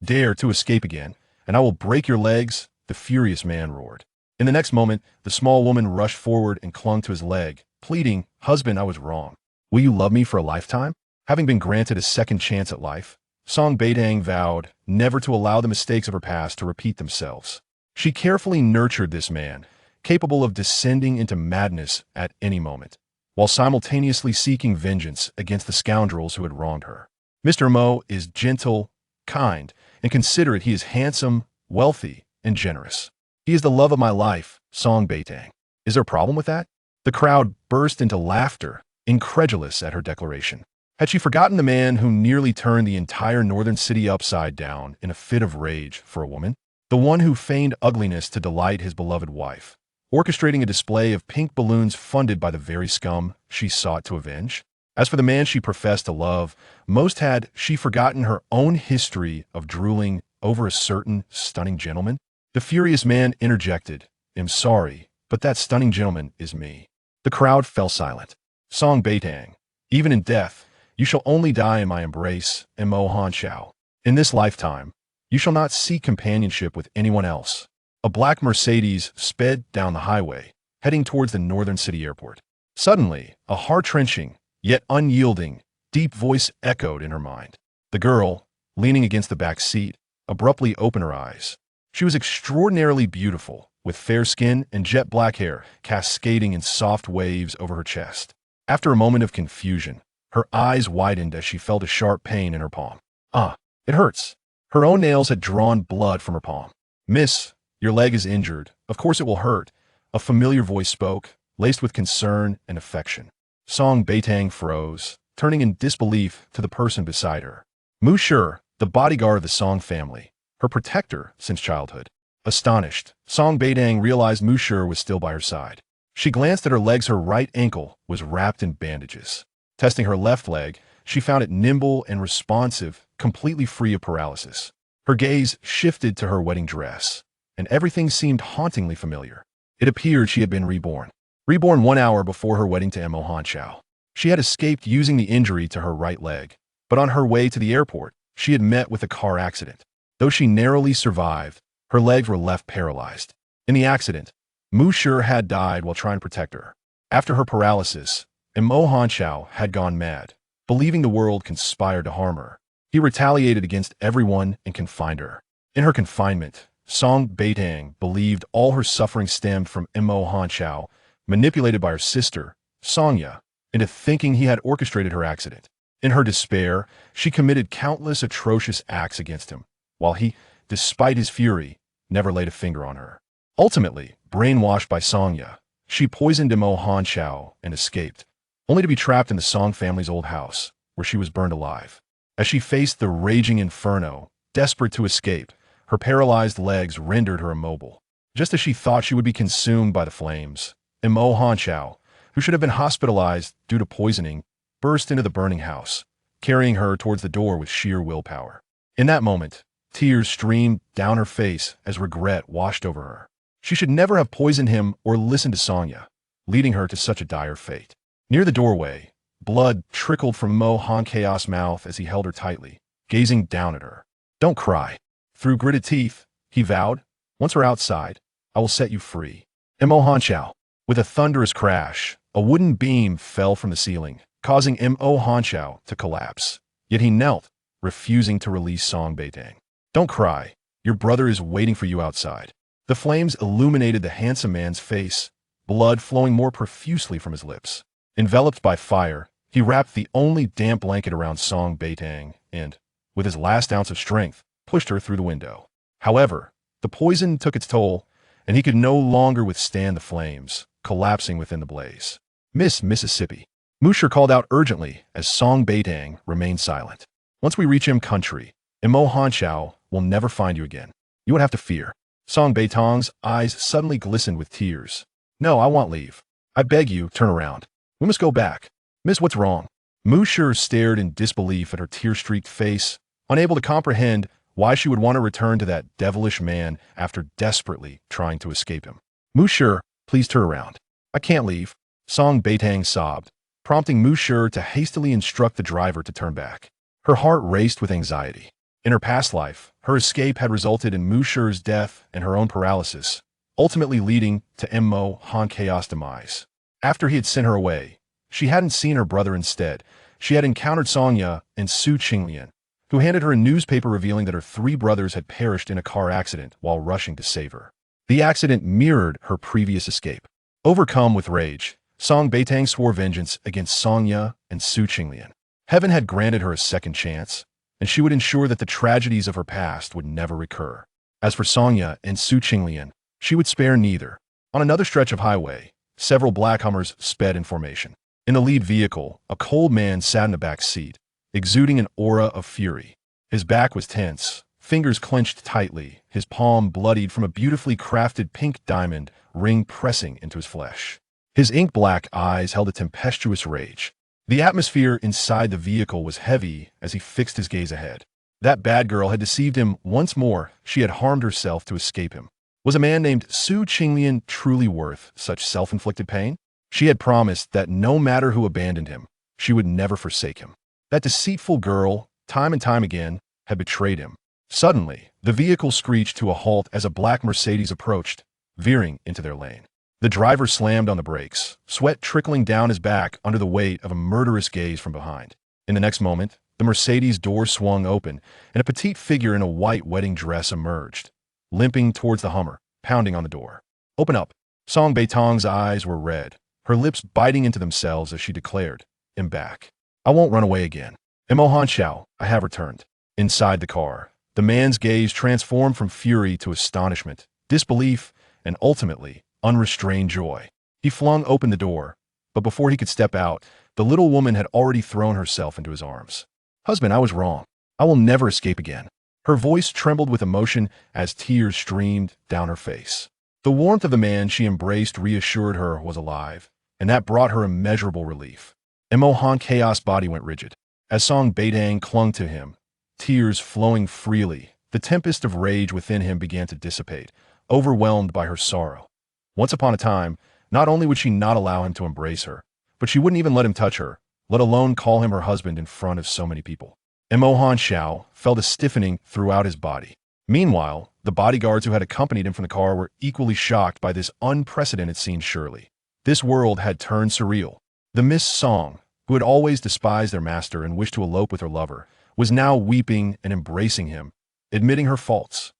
Dare to escape again, and I will break your legs, the furious man roared. In the next moment, the small woman rushed forward and clung to his leg, pleading, "Husband, I was wrong. Will you love me for a lifetime?" Having been granted a second chance at life, Song Beitang vowed never to allow the mistakes of her past to repeat themselves. She carefully nurtured this man, capable of descending into madness at any moment, while simultaneously seeking vengeance against the scoundrels who had wronged her. Mr. Mo is gentle, kind, and considerate. He is handsome, wealthy, and generous. He is the love of my life, Song Beitang. Is there a problem with that? The crowd burst into laughter, incredulous at her declaration. Had she forgotten the man who nearly turned the entire northern city upside down in a fit of rage for a woman? The one who feigned ugliness to delight his beloved wife, orchestrating a display of pink balloons funded by the very scum she sought to avenge? As for the man she professed to love, most had she forgotten her own history of drooling over a certain stunning gentleman? The furious man interjected, "I'm sorry, but that stunning gentleman is me." The crowd fell silent. Song Beitang, even in death, you shall only die in my embrace, Mo Han Shao. In this lifetime, you shall not seek companionship with anyone else. A black Mercedes sped down the highway, heading towards the northern city airport. Suddenly, a heart-wrenching, yet unyielding, deep voice echoed in her mind. The girl, leaning against the back seat, abruptly opened her eyes. She was extraordinarily beautiful, with fair skin and jet black hair cascading in soft waves over her chest. After a moment of confusion, her eyes widened as she felt a sharp pain in her palm. "Ah, it hurts." Her own nails had drawn blood from her palm. "Miss, your leg is injured. Of course it will hurt," a familiar voice spoke, laced with concern and affection. Song Beitang froze, turning in disbelief to the person beside her. Mu Shi, the bodyguard of the Song family, her protector since childhood. Astonished, Song Beitang realized Mu Shi was still by her side. She glanced at her legs. Her right ankle was wrapped in bandages. Testing her left leg, she found it nimble and responsive, completely free of paralysis. Her gaze shifted to her wedding dress, and everything seemed hauntingly familiar. It appeared she had been reborn. Reborn 1 hour before her wedding to Mo Han Shao. She had escaped using the injury to her right leg, but on her way to the airport, she had met with a car accident. Though she narrowly survived, her legs were left paralyzed. In the accident, Mu Shi had died while trying to protect her. After her paralysis, Mo Han Shao had gone mad, believing the world conspired to harm her. He retaliated against everyone and confined her. In her confinement, Song Beitang believed all her suffering stemmed from Mo Han Shao, manipulated by her sister, Songya, into thinking he had orchestrated her accident. In her despair, she committed countless atrocious acts against him, while he, despite his fury, never laid a finger on her. Ultimately, brainwashed by Songya, she poisoned Mo Han Shao and escaped, only to be trapped in the Song family's old house, where she was burned alive. As she faced the raging inferno, desperate to escape, her paralyzed legs rendered her immobile. Just as she thought she would be consumed by the flames, Mo Han Shao, who should have been hospitalized due to poisoning, burst into the burning house, carrying her towards the door with sheer willpower. In that moment, tears streamed down her face as regret washed over her. She should never have poisoned him or listened to Songya, leading her to such a dire fate. Near the doorway, blood trickled from Mo Han Chaos' mouth as he held her tightly, gazing down at her. "Don't cry." Through gritted teeth, he vowed, "Once we're outside, I will set you free." Mo Han Shao. With a thunderous crash, a wooden beam fell from the ceiling, causing Mo Han Shao to collapse. Yet he knelt, refusing to release Song Beitang. "Don't cry. Your brother is waiting for you outside." The flames illuminated the handsome man's face, blood flowing more profusely from his lips. Enveloped by fire, he wrapped the only damp blanket around Song Beitang and, with his last ounce of strength, pushed her through the window. However, the poison took its toll, and he could no longer withstand the flames, collapsing within the blaze. "Miss Mississippi." Mu Shi called out urgently as Song Beitang remained silent. "Once we reach him country, Mo Han Shao will never find you again. You won't have to fear." Song Beitang's eyes suddenly glistened with tears. "No, I want leave. I beg you, turn around. We must go back." "Miss, what's wrong?" Mu Shi stared in disbelief at her tear-streaked face, unable to comprehend why she would want to return to that devilish man after desperately trying to escape him. "Mu Shi, please turn around." "I can't leave." Song Beitang sobbed, prompting Mu Shi to hastily instruct the driver to turn back. Her heart raced with anxiety. In her past life, her escape had resulted in Musher's death and her own paralysis, ultimately leading to Mo Han Chaos' demise. After he had sent her away, she hadn't seen her brother instead. She had encountered Songya and Su Qinglian, who handed her a newspaper revealing that her 3 brothers had perished in a car accident while rushing to save her. The accident mirrored her previous escape. Overcome with rage, Song Beitang swore vengeance against Songya and Su Qinglian. Heaven had granted her a second chance, and she would ensure that the tragedies of her past would never recur. As for Songya and Su Qinglian, she would spare neither. On another stretch of highway, several black Hummers sped in formation. In the lead vehicle, a cold man sat in the back seat, exuding an aura of fury. His back was tense, fingers clenched tightly, his palm bloodied from a beautifully crafted pink diamond ring pressing into his flesh. His ink-black eyes held a tempestuous rage. The atmosphere inside the vehicle was heavy as he fixed his gaze ahead. That bad girl had deceived him once more. She had harmed herself to escape him. Was a man named Su Qinglian truly worth such self-inflicted pain? She had promised that no matter who abandoned him, she would never forsake him. That deceitful girl, time and time again, had betrayed him. Suddenly, the vehicle screeched to a halt as a black Mercedes approached, veering into their lane. The driver slammed on the brakes, sweat trickling down his back under the weight of a murderous gaze from behind. In the next moment, the Mercedes door swung open, and a petite figure in a white wedding dress emerged, limping towards the Hummer, pounding on the door. "Open up." Song Beitang's eyes were red, her lips biting into themselves as she declared, "I'm back. I won't run away again. Mo Han Xiao, I have returned." Inside the car, the man's gaze transformed from fury to astonishment, disbelief, and ultimately, unrestrained joy. He flung open the door, but before he could step out, the little woman had already thrown herself into his arms. "Husband, I was wrong. I will never escape again." Her voice trembled with emotion as tears streamed down her face. The warmth of the man she embraced reassured her was alive, and that brought her immeasurable relief. Mo Han Chaos' body went rigid. As Song Beitang clung to him, tears flowing freely, the tempest of rage within him began to dissipate, overwhelmed by her sorrow. Once upon a time, not only would she not allow him to embrace her, but she wouldn't even let him touch her, let alone call him her husband in front of so many people. Mo Han Xiao felt a stiffening throughout his body. Meanwhile, the bodyguards who had accompanied him from the car were equally shocked by this unprecedented scene. Surely, this world had turned surreal. The Miss Song, who had always despised their master and wished to elope with her lover, was now weeping and embracing him, admitting her faults.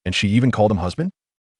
And she even called him husband?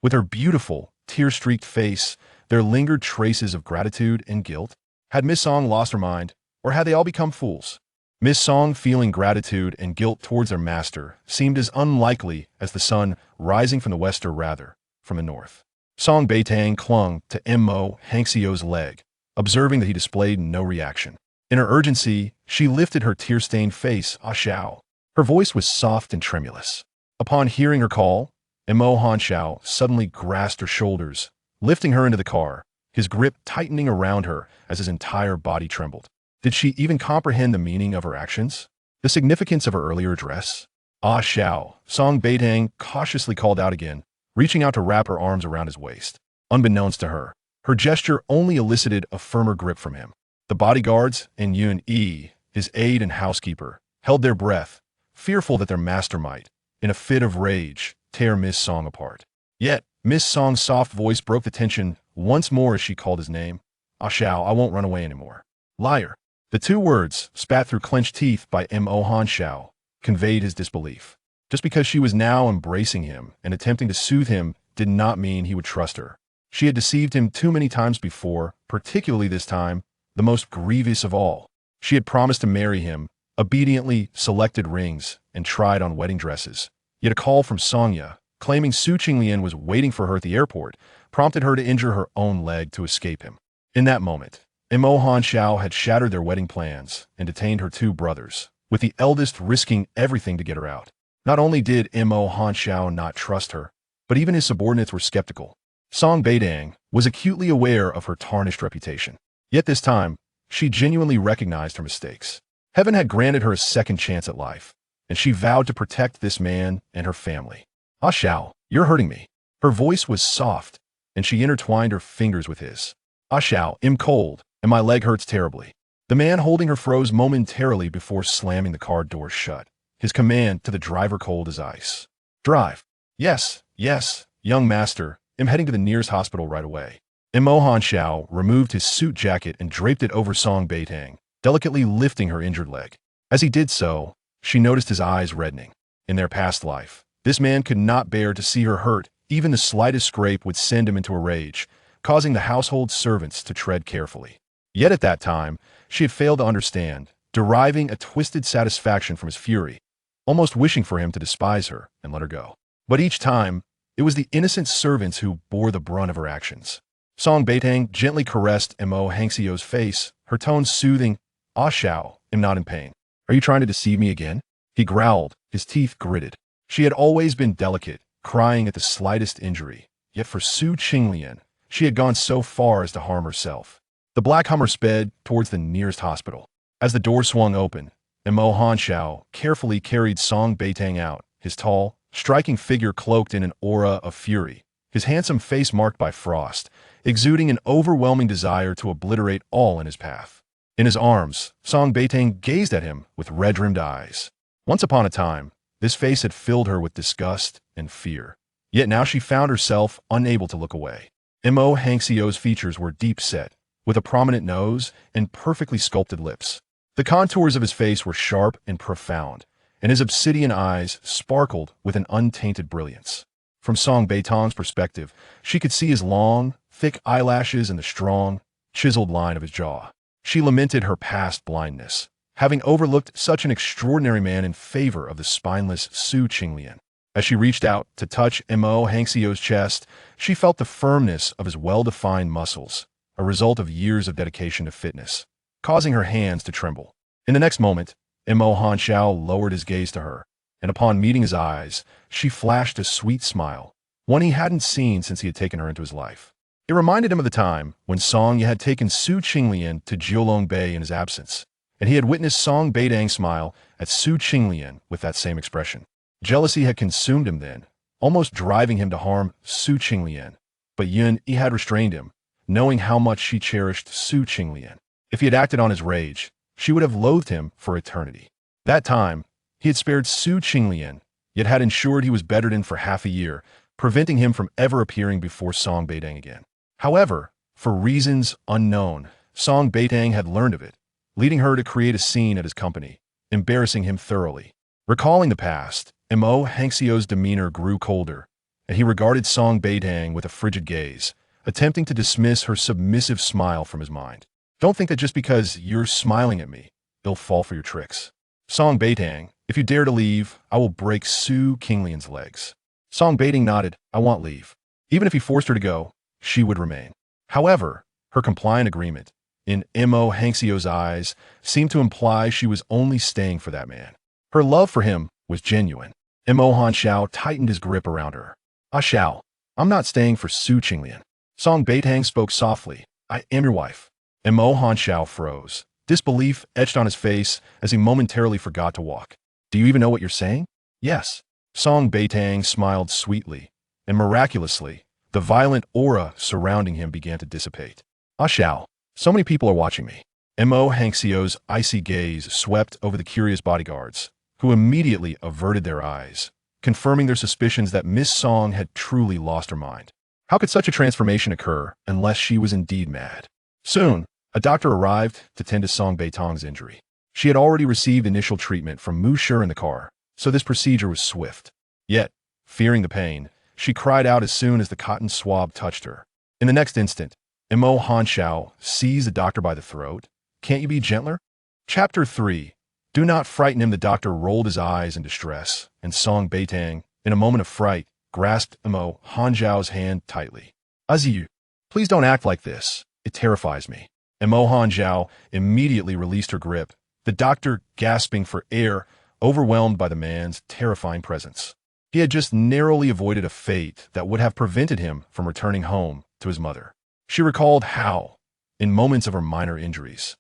With her beautiful, tear-streaked face, there lingered traces of gratitude and guilt. Had Miss Song lost her mind, or had they all become fools? Miss Song feeling gratitude and guilt towards their master seemed as unlikely as the sun rising from the west, or rather, from the north. Song Beitang clung to Mo Hangxiu's leg, observing that he displayed no reaction. In her urgency, she lifted her tear-stained face, "Ah Xiao." Her voice was soft and tremulous. Upon hearing her call, Mo Han Xiao suddenly grasped her shoulders, lifting her into the car, his grip tightening around her as his entire body trembled. Did she even comprehend the meaning of her actions? The significance of her earlier address? "Ah Xiao," Song Beitang cautiously called out again, reaching out to wrap her arms around his waist. Unbeknownst to her, her gesture only elicited a firmer grip from him. The bodyguards and Yun Yi, his aide and housekeeper, held their breath, fearful that their master might, in a fit of rage, tear Miss Song apart. Yet, Miss Song's soft voice broke the tension once more as she called his name. "Ah Xiao, I won't run away anymore." "Liar." The 2 words, spat through clenched teeth by Mo Han Xiao, conveyed his disbelief. Just because she was now embracing him and attempting to soothe him did not mean he would trust her. She had deceived him too many times before, particularly this time, the most grievous of all. She had promised to marry him, obediently selected rings, and tried on wedding dresses. Yet a call from Songya, claiming Su Qinglian was waiting for her at the airport, prompted her to injure her own leg to escape him. In that moment, Mo Han Xiao had shattered their wedding plans and detained her 2 brothers, with the eldest risking everything to get her out. Not only did Mo Han Xiao not trust her, but even his subordinates were skeptical. Song Beitang was acutely aware of her tarnished reputation. Yet this time, she genuinely recognized her mistakes. Heaven had granted her a second chance at life, and she vowed to protect this man and her family. "Ah Xiao, you're hurting me." Her voice was soft, and she intertwined her fingers with his. "Ah Xiao, I'm cold, and my leg hurts terribly." The man holding her froze momentarily before slamming the car door shut, his command to the driver cold as ice. Drive. Yes, yes, young master. I'm heading to the nearest hospital right away. Mo Hanxiao removed his suit jacket and draped it over Song Beitang, delicately lifting her injured leg. As he did so, she noticed his eyes reddening. In their past life, this man could not bear to see her hurt. Even the slightest scrape would send him into a rage, causing the household servants to tread carefully. Yet at that time, she had failed to understand, deriving a twisted satisfaction from his fury, almost wishing for him to despise her and let her go. But each time, it was the innocent servants who bore the brunt of her actions. Song Beitang gently caressed Mo Hanxiao's face, her tone soothing. "Ah Xiao, am not in pain. Are you trying to deceive me again?" He growled, his teeth gritted. She had always been delicate, crying at the slightest injury. Yet for Su Qinglian, she had gone so far as to harm herself. The black Hummer sped towards the nearest hospital. As the door swung open, Mo Hanxiao carefully carried Song Beitang out, his tall, striking figure cloaked in an aura of fury, his handsome face marked by frost, exuding an overwhelming desire to obliterate all in his path. In his arms, Song Beitang gazed at him with red-rimmed eyes. Once upon a time, this face had filled her with disgust and fear. Yet now she found herself unable to look away. Mo Hanxiao's features were deep-set, with a prominent nose and perfectly sculpted lips. The contours of his face were sharp and profound, and his obsidian eyes sparkled with an untainted brilliance. From Song Beitang's perspective, she could see his long, thick eyelashes and the strong, chiseled line of his jaw. She lamented her past blindness, having overlooked such an extraordinary man in favor of the spineless Su Qinglian. As she reached out to touch Mo Hanxiao's chest, she felt the firmness of his well-defined muscles, a result of years of dedication to fitness, causing her hands to tremble. In the next moment, Mo Hanxiao lowered his gaze to her, and upon meeting his eyes, she flashed a sweet smile, one he hadn't seen since he had taken her into his life. It reminded him of the time when Song Ye had taken Su Qinglian to Jiulong Bay in his absence, and he had witnessed Song Beitang smile at Su Qinglian with that same expression. Jealousy had consumed him then, almost driving him to harm Su Qinglian, but Yun Yi had restrained him, knowing how much she cherished Su Qinglian. If he had acted on his rage, she would have loathed him for eternity. That time, he had spared Su Qinglian, yet had ensured he was bettered in for half a year, preventing him from ever appearing before Song Beitang again. However, for reasons unknown, Song Beitang had learned of it, leading her to create a scene at his company, embarrassing him thoroughly. Recalling the past, Mo Hanxiao's demeanor grew colder, and he regarded Song Beitang with a frigid gaze, attempting to dismiss her submissive smile from his mind. "Don't think that just because you're smiling at me, it'll fall for your tricks. Song Beitang, if you dare to leave, I will break Su Qinglian's legs." Song Beitang nodded. "I want leave." Even if he forced her to go, she would remain. However, her compliant agreement, in Mo Hanxiao's eyes, seemed to imply she was only staying for that man. Her love for him was genuine. Mo Hanxiao tightened his grip around her. "Ah Xiao, I'm not staying for Su Qinglian." Song Beitang spoke softly. "I am your wife." Mo Hanxiao froze. Disbelief etched on his face as he momentarily forgot to walk. "Do you even know what you're saying?" "Yes." Song Beitang smiled sweetly, and miraculously, the violent aura surrounding him began to dissipate. "Ah Xiao, so many people are watching me." Mo Hanxiao's icy gaze swept over the curious bodyguards, who immediately averted their eyes, confirming their suspicions that Miss Song had truly lost her mind. How could such a transformation occur unless she was indeed mad? Soon, a doctor arrived to tend to Song Beitang's injury. She had already received initial treatment from Mu Shi in the car, so this procedure was swift. Yet, fearing the pain, she cried out as soon as the cotton swab touched her. In the next instant, Mo Hanxiao seized the doctor by the throat. "Can't you be gentler?" Chapter 3. Do not frighten him. The doctor rolled his eyes in distress, and Song Beitang, in a moment of fright, grasped Mo Hanxiao's hand tightly. "Aziyu, please don't act like this. It terrifies me." Mo Hanxiao immediately released her grip, the doctor gasping for air, overwhelmed by the man's terrifying presence. He had just narrowly avoided a fate that would have prevented him from returning home to his mother. She recalled how, in moments of her minor injuries,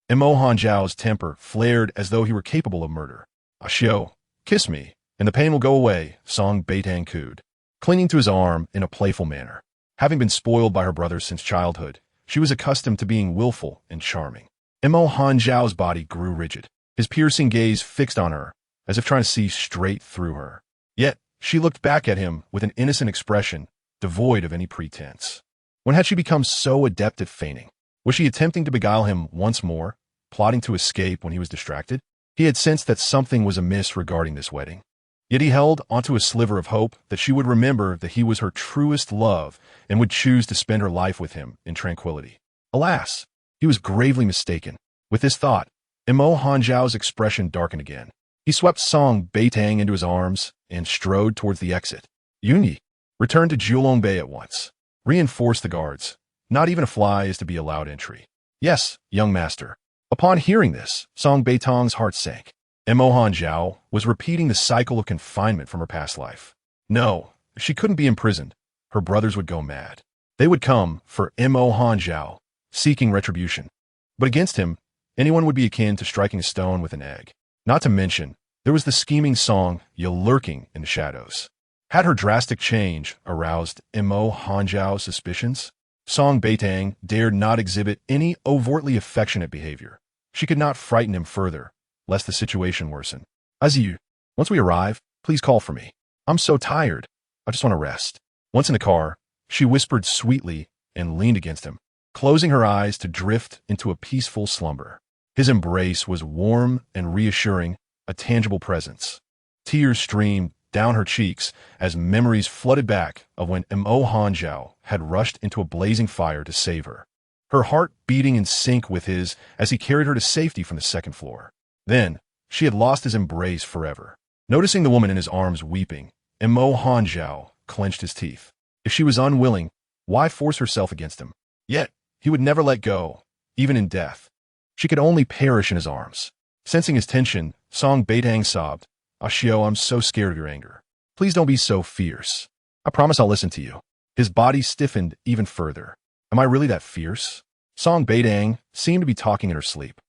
Mo Hanxiao's temper flared as though he were capable of murder. "Ah Xiao, kiss me, and the pain will go away," Song Beitang cooed, clinging to his arm in a playful manner. Having been spoiled by her brothers since childhood, she was accustomed to being willful and charming. Mo Hanxiao's body grew rigid, his piercing gaze fixed on her, as if trying to see straight through her. Yet, she looked back at him with an innocent expression, devoid of any pretense. When had she become so adept at feigning? Was she attempting to beguile him once more, plotting to escape when he was distracted? He had sensed that something was amiss regarding this wedding. Yet he held onto a sliver of hope that she would remember that he was her truest love and would choose to spend her life with him in tranquility. Alas, he was gravely mistaken. With this thought, Mo Hanjiao's expression darkened again. He swept Song Beitang into his arms and strode towards the exit. Yunyi, return to Julongbei at once. Reinforce the guards. Not even a fly is to be allowed entry. Yes, young master. Upon hearing this, Song Beitang's heart sank. Mo Hanjiao was repeating the cycle of confinement from her past life. No, she couldn't be imprisoned. Her brothers would go mad. They would come for Mo Hanjiao, seeking retribution. But against him, anyone would be akin to striking a stone with an egg. Not to mention, there was the scheming Song Yi lurking in the shadows. Had her drastic change aroused Mo Hanjiao's suspicions? Song Beitang dared not exhibit any overtly affectionate behavior. She could not frighten him further, lest the situation worsen. Aziyu, once we arrive, please call for me. I'm so tired. I just want to rest. Once in the car, she whispered sweetly and leaned against him, closing her eyes to drift into a peaceful slumber. His embrace was warm and reassuring, a tangible presence. Tears streamed down her cheeks as memories flooded back of when Mo Hanjiao had rushed into a blazing fire to save her. Her heart beating in sync with his as he carried her to safety from the second floor. Then, she had lost his embrace forever. Noticing the woman in his arms weeping, Mo Hanjiao clenched his teeth. If she was unwilling, why force herself against him? Yet, he would never let go, even in death. She could only perish in his arms. Sensing his tension, Song Beitang sobbed, Ashio, I'm so scared of your anger. Please don't be so fierce. I promise I'll listen to you. His body stiffened even further. Am I really that fierce? Song Beitang seemed to be talking in her sleep,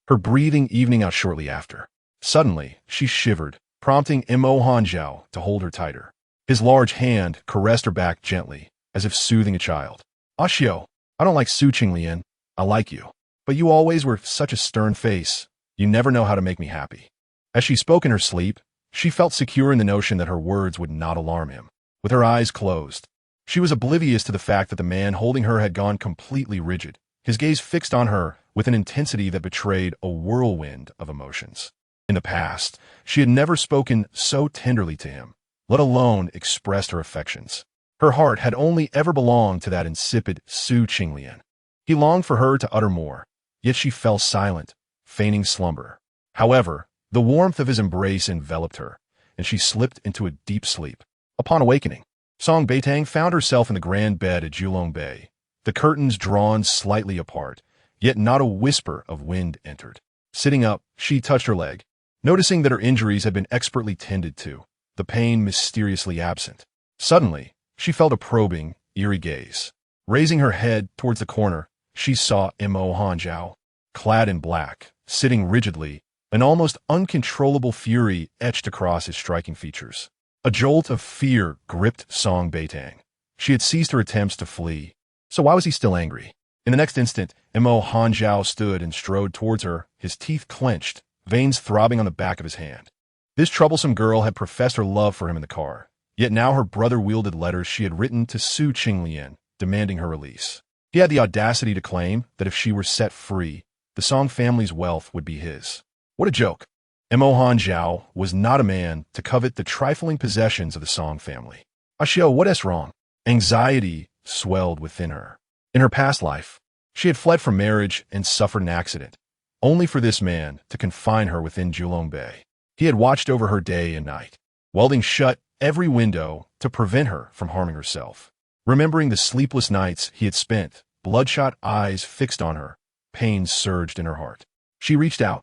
her breathing evening out shortly after. Suddenly, she shivered, prompting Mo Hanjiao to hold her tighter. His large hand caressed her back gently, as if soothing a child. Ashio, I don't like Su Qinglian. I like you. But you always were such a stern face. You never know how to make me happy. As she spoke in her sleep, she felt secure in the notion that her words would not alarm him. With her eyes closed, she was oblivious to the fact that the man holding her had gone completely rigid, his gaze fixed on her with an intensity that betrayed a whirlwind of emotions. In the past, she had never spoken so tenderly to him, let alone expressed her affections. Her heart had only ever belonged to that insipid Su Qinglian. He longed for her to utter more, yet she fell silent, feigning slumber. However, the warmth of his embrace enveloped her, and she slipped into a deep sleep. Upon awakening, Song Beitang found herself in the grand bed at Julongbei, the curtains drawn slightly apart, yet not a whisper of wind entered. Sitting up, she touched her leg, noticing that her injuries had been expertly tended to, the pain mysteriously absent. Suddenly, she felt a probing, eerie gaze. Raising her head towards the corner, she saw Mo Hanjiao, clad in black, sitting rigidly, an almost uncontrollable fury etched across his striking features. A jolt of fear gripped Song Beitang. She had ceased her attempts to flee. So why was he still angry? In the next instant, Mo Hanjiao stood and strode towards her, his teeth clenched, veins throbbing on the back of his hand. This troublesome girl had professed her love for him in the car, yet now her brother wielded letters she had written to Su Qinglian, demanding her release. He had the audacity to claim that if she were set free, the Song family's wealth would be his. What a joke. Mo Hanjiao was not a man to covet the trifling possessions of the Song family. Ashio, what is wrong? Anxiety swelled within her. In her past life, she had fled from marriage and suffered an accident, only for this man to confine her within Julongbei. He had watched over her day and night, welding shut every window to prevent her from harming herself. Remembering the sleepless nights he had spent, bloodshot eyes fixed on her, pain surged in her heart. She reached out,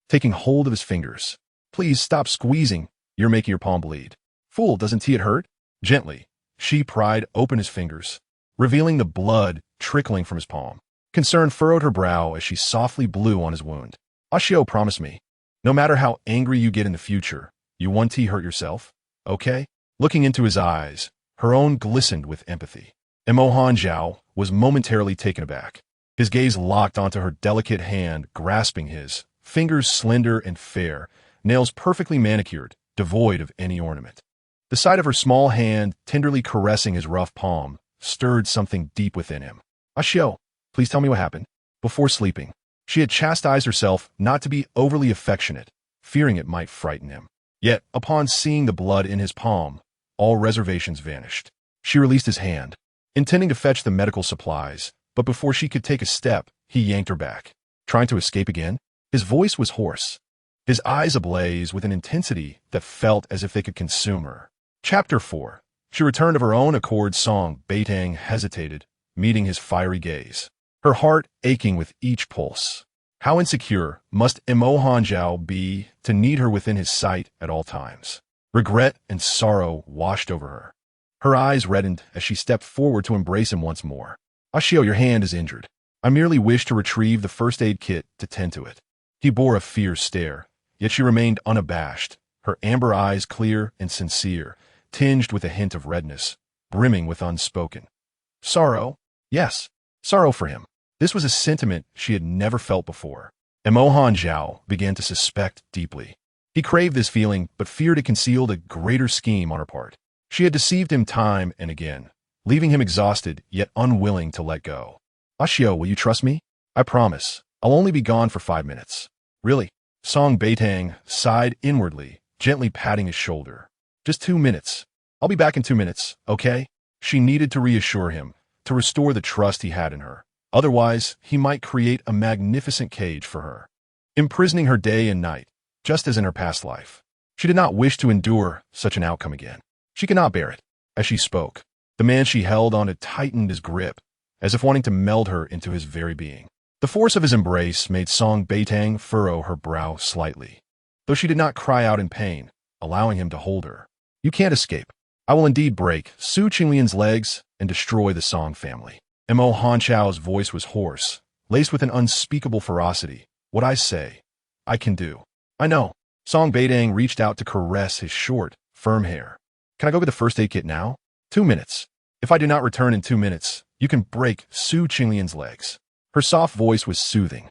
taking hold of his fingers. Please stop squeezing. You're making your palm bleed. Fool, doesn't it hurt? Gently, she pried open his fingers, revealing the blood trickling from his palm. Concern furrowed her brow as she softly blew on his wound. Ashio, promise me, no matter how angry you get in the future, you won't hurt yourself, okay? Looking into his eyes, her own glistened with empathy. Mo Hanjiao was momentarily taken aback. His gaze locked onto her delicate hand, grasping his, fingers slender and fair, nails perfectly manicured, devoid of any ornament. The sight of her small hand tenderly caressing his rough palm stirred something deep within him. Ashio, please tell me what happened. Before sleeping, she had chastised herself not to be overly affectionate, fearing it might frighten him. Yet, upon seeing the blood in his palm, all reservations vanished. She released his hand, intending to fetch the medical supplies, but before she could take a step, he yanked her back. Trying to escape again? His voice was hoarse, his eyes ablaze with an intensity that felt as if they could consume her. Chapter 4. She returned of her own accord. Song Beitang hesitated, meeting his fiery gaze, her heart aching with each pulse. How insecure must Imo Hanjiao be to need her within his sight at all times? Regret and sorrow washed over her. Her eyes reddened as she stepped forward to embrace him once more. Ashio, your hand is injured. I merely wish to retrieve the first aid kit to tend to it. He bore a fierce stare, yet she remained unabashed, her amber eyes clear and sincere, tinged with a hint of redness, brimming with unspoken sorrow. Yes, sorrow for him. This was a sentiment she had never felt before. Imo Hanjiao began to suspect deeply. He craved this feeling, but feared it concealed a greater scheme on her part. She had deceived him time and again, leaving him exhausted yet unwilling to let go. Ashio, will you trust me? I promise. I'll only be gone for 5 minutes. Really? Song Beitang sighed inwardly, gently patting his shoulder. Just 2 minutes. I'll be back in 2 minutes, okay? She needed to reassure him, to restore the trust he had in her. Otherwise, he might create a magnificent cage for her, imprisoning her day and night, just as in her past life. She did not wish to endure such an outcome again. She could not bear it. As she spoke, the man she held on had tightened his grip, as if wanting to meld her into his very being. The force of his embrace made Song Beitang furrow her brow slightly, though she did not cry out in pain, allowing him to hold her. You can't escape. I will indeed break Su Qinglian's legs and destroy the Song family. Imo Hanjiao's voice was hoarse, laced with an unspeakable ferocity. What I say, I can do. I know. Song Beitang reached out to caress his short, firm hair. Can I go get the first aid kit now? 2 minutes. If I do not return in 2 minutes, you can break Su Qinglian's legs. Her soft voice was soothing.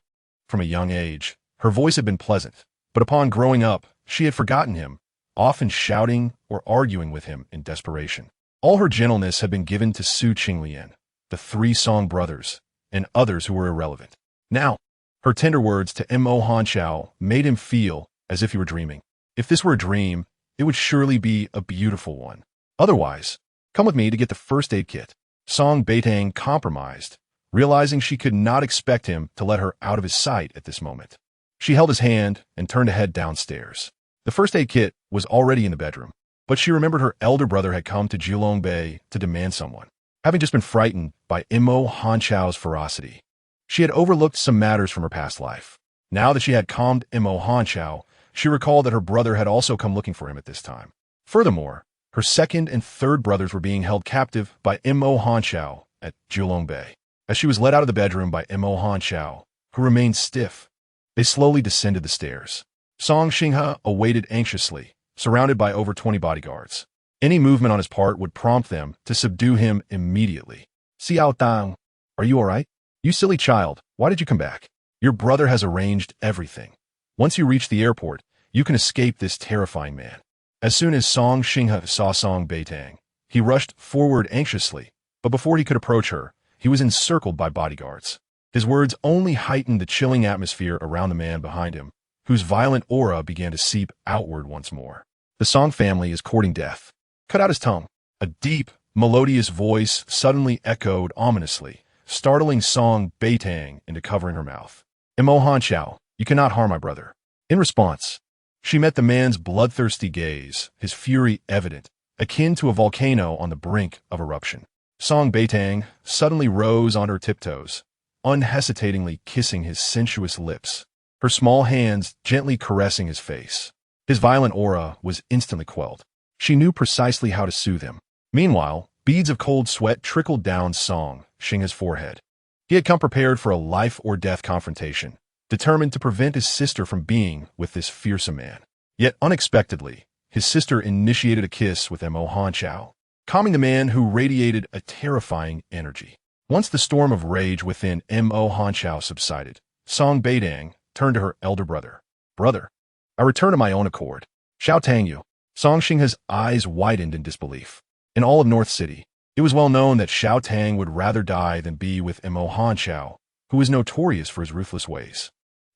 From a young age, her voice had been pleasant, but upon growing up, she had forgotten him, often shouting or arguing with him in desperation. All her gentleness had been given to Su Qinglian, the 3 Song brothers, and others who were irrelevant. Now, her tender words to Imo Hanjiao made him feel as if he were dreaming. If this were a dream, it would surely be a beautiful one. Otherwise, come with me to get the first aid kit. Song Beitang compromised, realizing she could not expect him to let her out of his sight at this moment. She held his hand and turned to head downstairs. The first aid kit was already in the bedroom, but she remembered her elder brother had come to Jilongbei to demand someone, having just been frightened by Imo Hanjiao's ferocity. She had overlooked some matters from her past life. Now that she had calmed Imo Hanjiao, she recalled that her brother had also come looking for him at this time. Furthermore, her second and third brothers were being held captive by Imo Hanjiao at Jilongbei. As she was led out of the bedroom by Imo Hanjiao, who remained stiff, they slowly descended the stairs. Song Xinghe awaited anxiously, surrounded by over 20 bodyguards. Any movement on his part would prompt them to subdue him immediately. Xiao Dang, are you all right? You silly child, why did you come back? Your brother has arranged everything. Once you reach the airport, you can escape this terrifying man. As soon as Song Xinghe saw Song Beitang, he rushed forward anxiously, but before he could approach her, he was encircled by bodyguards. His words only heightened the chilling atmosphere around the man behind him, whose violent aura began to seep outward once more. The Song family is courting death. Cut out his tongue. A deep, melodious voice suddenly echoed ominously, startling Song Beitang into covering her mouth. Imo Hanjiao, you cannot harm my brother. In response, she met the man's bloodthirsty gaze, his fury evident, akin to a volcano on the brink of eruption. Song Beitang suddenly rose on her tiptoes, unhesitatingly kissing his sensuous lips, her small hands gently caressing his face. His violent aura was instantly quelled. She knew precisely how to soothe him. Meanwhile, beads of cold sweat trickled down Song Xinghe's forehead. He had come prepared for a life-or-death confrontation, determined to prevent his sister from being with this fearsome man. Yet unexpectedly, his sister initiated a kiss with Imo Hanjiao, calming the man who radiated a terrifying energy. Once the storm of rage within Imo Hanjiao subsided, Song Beitang turned to her elder brother. Brother, I return of my own accord. Xiao Tangyu. Song Xingha's eyes widened in disbelief. In all of North City, it was well known that Xiao Tang would rather die than be with Mo Hanqiao, who was notorious for his ruthless ways.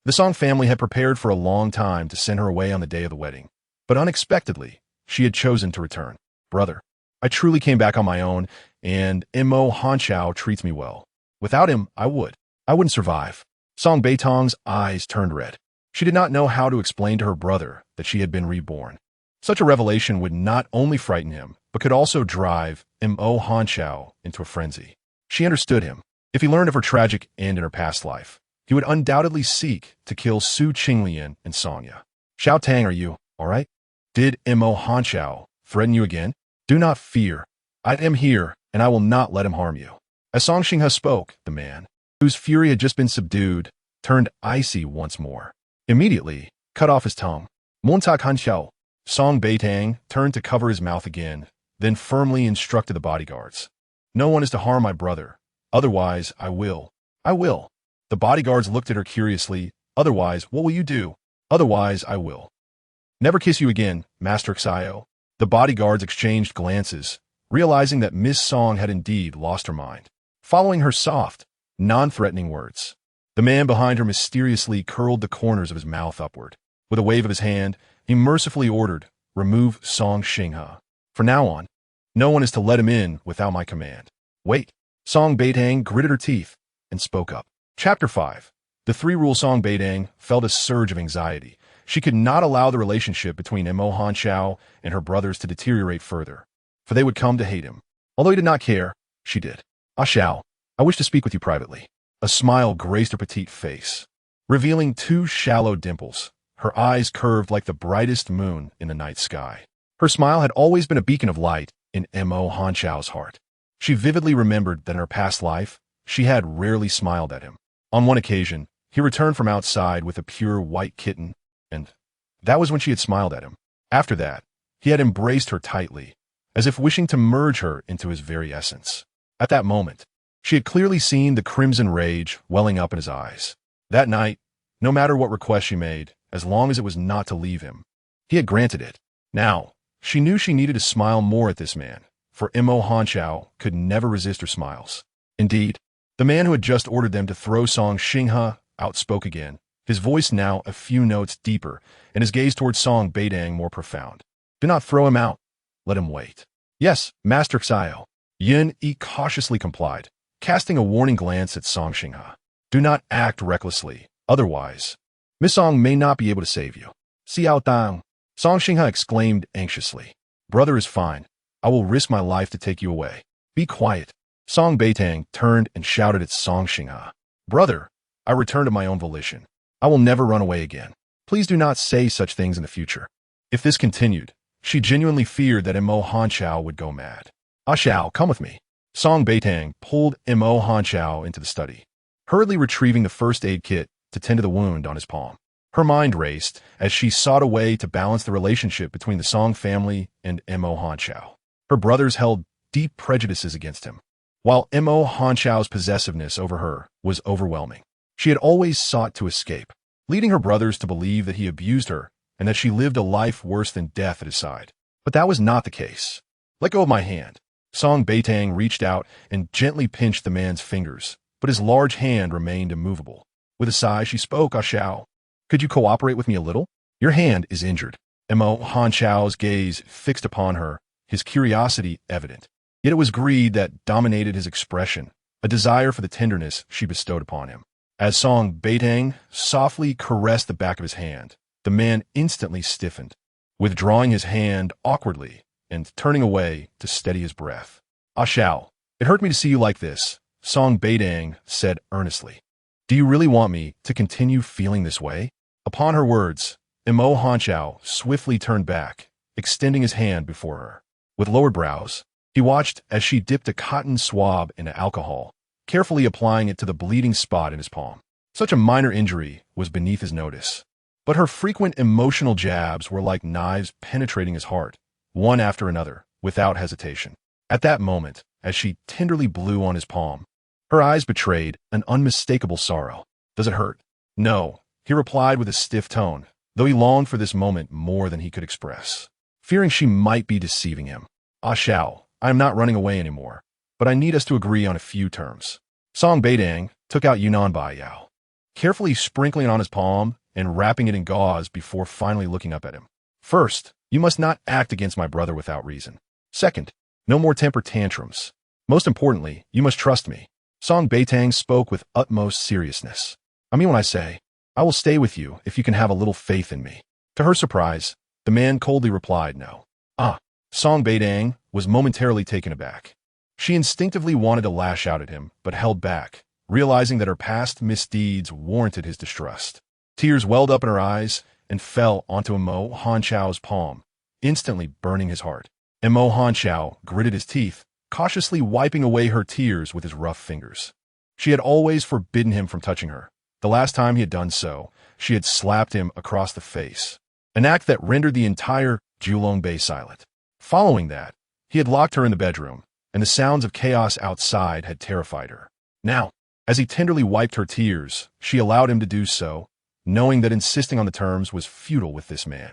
The Song family had prepared for a long time to send her away on the day of the wedding, but unexpectedly, she had chosen to return. Brother, I truly came back on my own, and Mo Hanqiao treats me well. Without him, I wouldn't survive. Song Beitang's eyes turned red. She did not know how to explain to her brother that she had been reborn. Such a revelation would not only frighten him, but could also drive Mo Hanqiao into a frenzy. She understood him. If he learned of her tragic end in her past life, he would undoubtedly seek to kill Su Qinglian and Songya. Xiao Tang, are you all right? Did Mo Hanqiao threaten you again? Do not fear. I am here, and I will not let him harm you. As Song Xingha spoke, the man, whose fury had just been subdued, turned icy once more. Immediately, cut off his tongue. Montag Hanqiao. Song Beitang turned to cover his mouth again, then firmly instructed the bodyguards. No one is to harm my brother. Otherwise, I will. I will. The bodyguards looked at her curiously. Otherwise, what will you do? Otherwise, I will. Never kiss you again, Master Xiao. The bodyguards exchanged glances, realizing that Miss Song had indeed lost her mind. Following her soft, non-threatening words, the man behind her mysteriously curled the corners of his mouth upward. With a wave of his hand, he mercifully ordered, remove Song Xingha. From now on, no one is to let him in without my command. Wait. Song Beitang gritted her teeth and spoke up. Chapter 5. The three-rule Song Beitang felt a surge of anxiety. She could not allow the relationship between Mo Hanqiao and her brothers to deteriorate further, for they would come to hate him. Although he did not care, she did. Ah Xiao, I wish to speak with you privately. A smile graced her petite face, revealing two shallow dimples, her eyes curved like the brightest moon in the night sky. Her smile had always been a beacon of light in Mo Hanqiao's heart. She vividly remembered that in her past life, she had rarely smiled at him. On one occasion, he returned from outside with a pure white kitten, and that was when she had smiled at him. After that, he had embraced her tightly, as if wishing to merge her into his very essence. At that moment, she had clearly seen the crimson rage welling up in his eyes. That night, no matter what request she made, as long as it was not to leave him, he had granted it. Now, she knew she needed to smile more at this man, for Mo Hanqiao could never resist her smiles. Indeed, the man who had just ordered them to throw Song Xingha out spoke again, his voice now a few notes deeper, and his gaze towards Song Beitang more profound. Do not throw him out. Let him wait. Yes, Master Xiao. Yin Yi cautiously complied, casting a warning glance at Song Xingha. Do not act recklessly, otherwise, Miss Song may not be able to save you. Xiao Tang. Song Xingha exclaimed anxiously. Brother is fine. I will risk my life to take you away. Be quiet. Song Beitang turned and shouted at Song Xingha. Brother, I return to my own volition. I will never run away again. Please do not say such things in the future. If this continued, she genuinely feared that Mo Hanqiao would go mad. Ah Xiao, come with me. Song Beitang pulled Mo Hanqiao into the study, hurriedly retrieving the first aid kit to tend to the wound on his palm. Her mind raced as she sought a way to balance the relationship between the Song family and Mo Hanqiao. Her brothers held deep prejudices against him, while Mo Hanqiao's possessiveness over her was overwhelming. She had always sought to escape, leading her brothers to believe that he abused her and that she lived a life worse than death at his side. But that was not the case. Let go of my hand. Song Beitang reached out and gently pinched the man's fingers, but his large hand remained immovable. With a sigh, she spoke, Ah Xiao, could you cooperate with me a little? Your hand is injured. Mo Hanqiao's gaze fixed upon her, his curiosity evident. Yet it was greed that dominated his expression, a desire for the tenderness she bestowed upon him. As Song Beitang softly caressed the back of his hand, the man instantly stiffened, withdrawing his hand awkwardly and turning away to steady his breath. Ah Xiao, it hurt me to see you like this, Song Beitang said earnestly. Do you really want me to continue feeling this way? Upon her words, Mo Hanqiao swiftly turned back, extending his hand before her. With lowered brows, he watched as she dipped a cotton swab into alcohol, carefully applying it to the bleeding spot in his palm. Such a minor injury was beneath his notice, but her frequent emotional jabs were like knives penetrating his heart, one after another, without hesitation. At that moment, as she tenderly blew on his palm, her eyes betrayed an unmistakable sorrow. Does it hurt? No, he replied with a stiff tone, though he longed for this moment more than he could express, fearing she might be deceiving him. Ah Xiao, I am not running away anymore, but I need us to agree on a few terms. Song Beitang took out Yunnan Bai Yao, carefully sprinkling it on his palm and wrapping it in gauze before finally looking up at him. First, you must not act against my brother without reason. Second, no more temper tantrums. Most importantly, you must trust me. Song Beitang spoke with utmost seriousness. I mean when I say, I will stay with you if you can have a little faith in me. To her surprise, the man coldly replied no. Song Beitang was momentarily taken aback. She instinctively wanted to lash out at him, but held back, realizing that her past misdeeds warranted his distrust. Tears welled up in her eyes and fell onto Mo Hanchao's palm, instantly burning his heart. And Mo Hanchao gritted his teeth, cautiously wiping away her tears with his rough fingers. She had always forbidden him from touching her. The last time he had done so, she had slapped him across the face, an act that rendered the entire Julong Bay silent. Following that, he had locked her in the bedroom, and the sounds of chaos outside had terrified her. Now, as he tenderly wiped her tears, she allowed him to do so, knowing that insisting on the terms was futile with this man.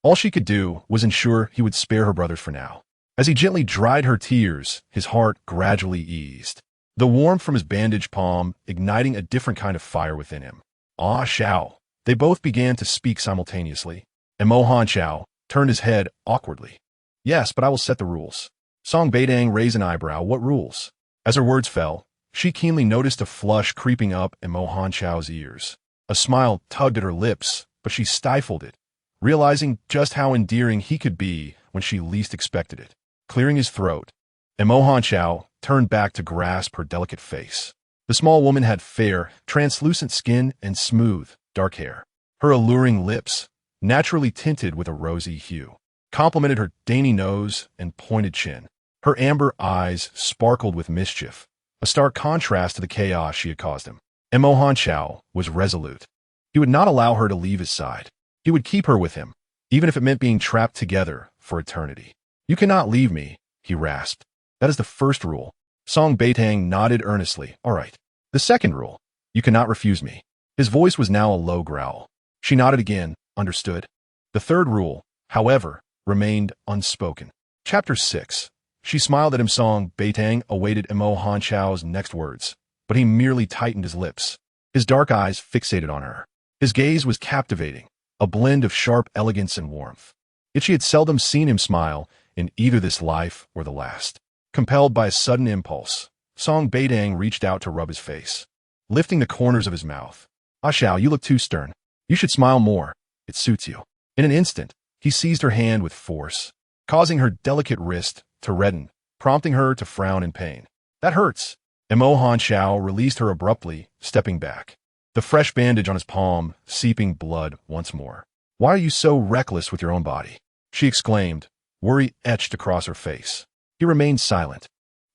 All she could do was ensure he would spare her brothers for now. As he gently dried her tears, his heart gradually eased, the warmth from his bandaged palm igniting a different kind of fire within him. Ah Xiao. They both began to speak simultaneously, and Mo Hanchao turned his head awkwardly. Yes, but I will set the rules. Song Beitang raised an eyebrow. What rules? As her words fell, she keenly noticed a flush creeping up in Mo Hanchao's ears. A smile tugged at her lips, but she stifled it, realizing just how endearing he could be when she least expected it. Clearing his throat, and Mo Hanchao turned back to grasp her delicate face. The small woman had fair, translucent skin and smooth, dark hair. Her alluring lips, naturally tinted with a rosy hue, complemented her dainty nose and pointed chin. Her amber eyes sparkled with mischief, a stark contrast to the chaos she had caused him. And Mo Hanchao was resolute. He would not allow her to leave his side. He would keep her with him, even if it meant being trapped together for eternity. You cannot leave me, he rasped. That is the first rule. Song Beitang nodded earnestly. All right. The second rule. You cannot refuse me. His voice was now a low growl. She nodded again. Understood. The third rule, however, remained unspoken. Chapter 6. She smiled at him. Song Beitang awaited Mo Hanchao's next words, but he merely tightened his lips. His dark eyes fixated on her. His gaze was captivating, a blend of sharp elegance and warmth. Yet she had seldom seen him smile in either this life or the last. Compelled by a sudden impulse, Song Beitang reached out to rub his face, lifting the corners of his mouth. Ah Xiao, you look too stern. You should smile more. It suits you. In an instant, he seized her hand with force, causing her delicate wrist to redden, prompting her to frown in pain. That hurts. And Mo Hanchao released her abruptly, stepping back, the fresh bandage on his palm seeping blood once more. Why are you so reckless with your own body? She exclaimed, worry etched across her face. He remained silent,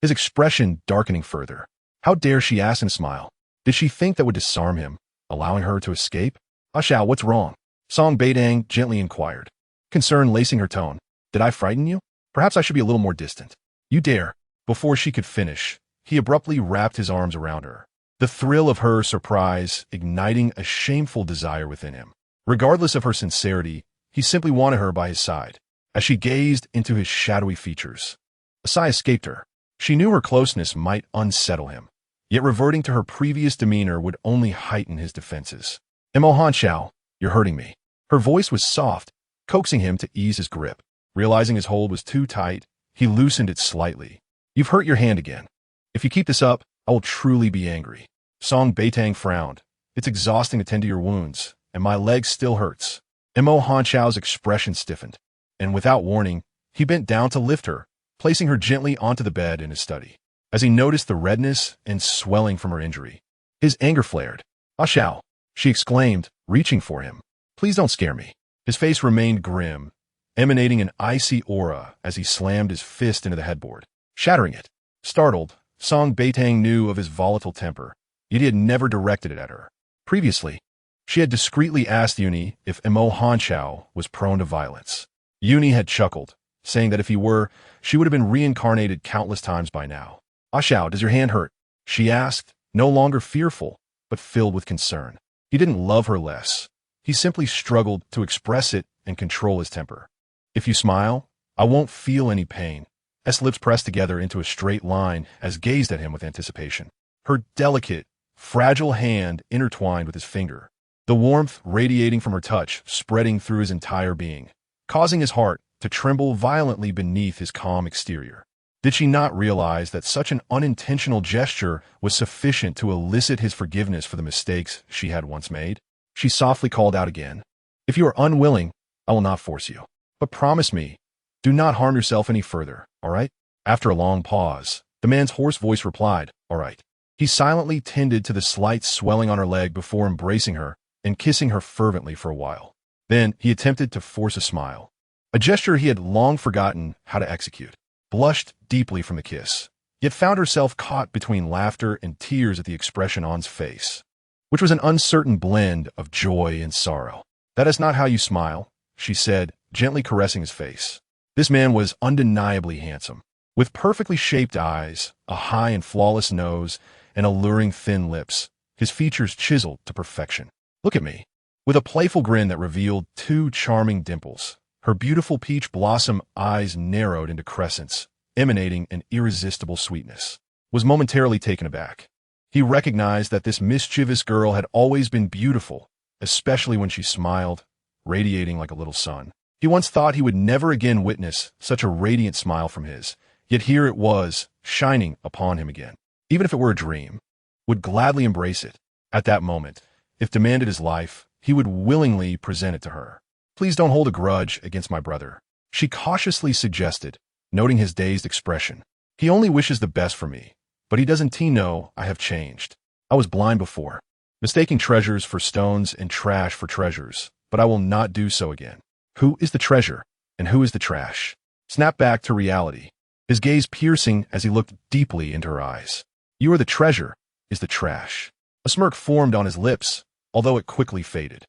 his expression darkening further. How dare she ask and smile? Did she think that would disarm him, allowing her to escape? Ah Xiao, what's wrong? Song Beitang gently inquired, concern lacing her tone. Did I frighten you? Perhaps I should be a little more distant. You dare. Before she could finish, he abruptly wrapped his arms around her, the thrill of her surprise igniting a shameful desire within him. Regardless of her sincerity, he simply wanted her by his side. As she gazed into his shadowy features, a sigh escaped her. She knew her closeness might unsettle him, yet reverting to her previous demeanor would only heighten his defenses. Mo Hanchao, you're hurting me. Her voice was soft, coaxing him to ease his grip. Realizing his hold was too tight, he loosened it slightly. You've hurt your hand again. If you keep this up, I will truly be angry. Song Beitang frowned. It's exhausting to tend to your wounds, and my leg still hurts. Mo Hanchao's expression stiffened, and without warning, he bent down to lift her, placing her gently onto the bed in his study. As he noticed the redness and swelling from her injury, his anger flared. Ah Xiao, she exclaimed, reaching for him. Please don't scare me. His face remained grim, emanating an icy aura as he slammed his fist into the headboard, shattering it. Startled, Song Beitang knew of his volatile temper, yet he had never directed it at her. Previously, she had discreetly asked Uni if Mo Hanchao was prone to violence. Uni had chuckled, saying that if he were, she would have been reincarnated countless times by now. Ah Xiao, does your hand hurt? She asked, no longer fearful, but filled with concern. He didn't love her less. He He simply struggled to express it and control his temper. If you smile, I won't feel any pain. S lips pressed together into a straight line as gazed at him with anticipation. Her delicate, fragile hand intertwined with his finger, the warmth radiating from her touch spreading through his entire being, causing his heart to tremble violently beneath his calm exterior. Did she not realize that such an unintentional gesture was sufficient to elicit his forgiveness for the mistakes she had once made? She softly called out again, "If you are unwilling, I will not force you. But promise me, do not harm yourself any further, all right?" After a long pause, the man's hoarse voice replied, "All right." He silently tended to the slight swelling on her leg before embracing her and kissing her fervently for a while. Then he attempted to force a smile, a gesture he had long forgotten how to execute. Blushed deeply from the kiss, yet found herself caught between laughter and tears at the expression on his face, which was an uncertain blend of joy and sorrow. "That is not how you smile," she said, gently caressing his face. This man was undeniably handsome, with perfectly shaped eyes, a high and flawless nose, and alluring thin lips, his features chiseled to perfection. "Look at me." With a playful grin that revealed two charming dimples, her beautiful peach blossom eyes narrowed into crescents, emanating an irresistible sweetness, was momentarily taken aback. He recognized that this mischievous girl had always been beautiful, especially when she smiled, radiating like a little sun. He once thought he would never again witness such a radiant smile from his, yet here it was, shining upon him again. Even if it were a dream, would gladly embrace it. At that moment, if demanded his life, he would willingly present it to her. "Please don't hold a grudge against my brother," she cautiously suggested, noting his dazed expression. "He only wishes the best for me, but he doesn't know I have changed. I was blind before, mistaking treasures for stones and trash for treasures, but I will not do so again." Who is the treasure, and who is the trash? Snap back to reality, his gaze piercing as he looked deeply into her eyes. "You are the treasure, is the trash." A smirk formed on his lips, although it quickly faded.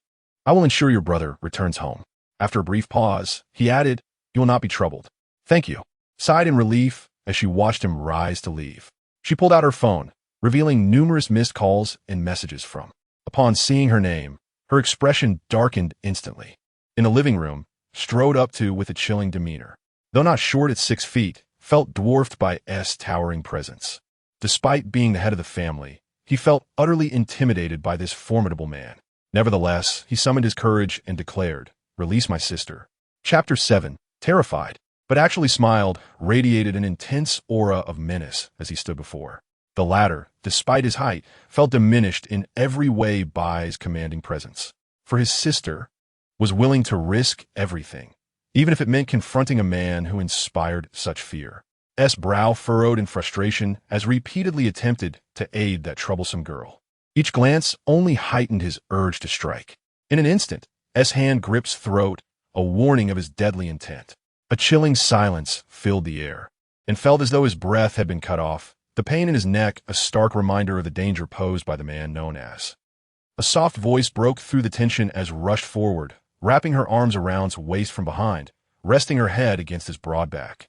"I will ensure your brother returns home." After a brief pause, he added, "You will not be troubled." "Thank you," sighed in relief as she watched him rise to leave. She pulled out her phone, revealing numerous missed calls and messages from. Upon seeing her name, her expression darkened instantly. In the living room, strode up to with a chilling demeanor. Though not short at 6 feet, felt dwarfed by S' towering presence. Despite being the head of the family, he felt utterly intimidated by this formidable man. Nevertheless, he summoned his courage and declared, "Release my sister." Chapter 7, terrified, but actually smiled, radiated an intense aura of menace as he stood before. The latter, despite his height, felt diminished in every way by his commanding presence. For his sister was willing to risk everything, even if it meant confronting a man who inspired such fear. S' brow furrowed in frustration as repeatedly attempted to aid that troublesome girl. Each glance only heightened his urge to strike. In an instant, S' hand gripped throat, a warning of his deadly intent. A chilling silence filled the air, and felt as though his breath had been cut off, the pain in his neck a stark reminder of the danger posed by the man known as. A soft voice broke through the tension as rushed forward, wrapping her arms around his waist from behind, resting her head against his broad back.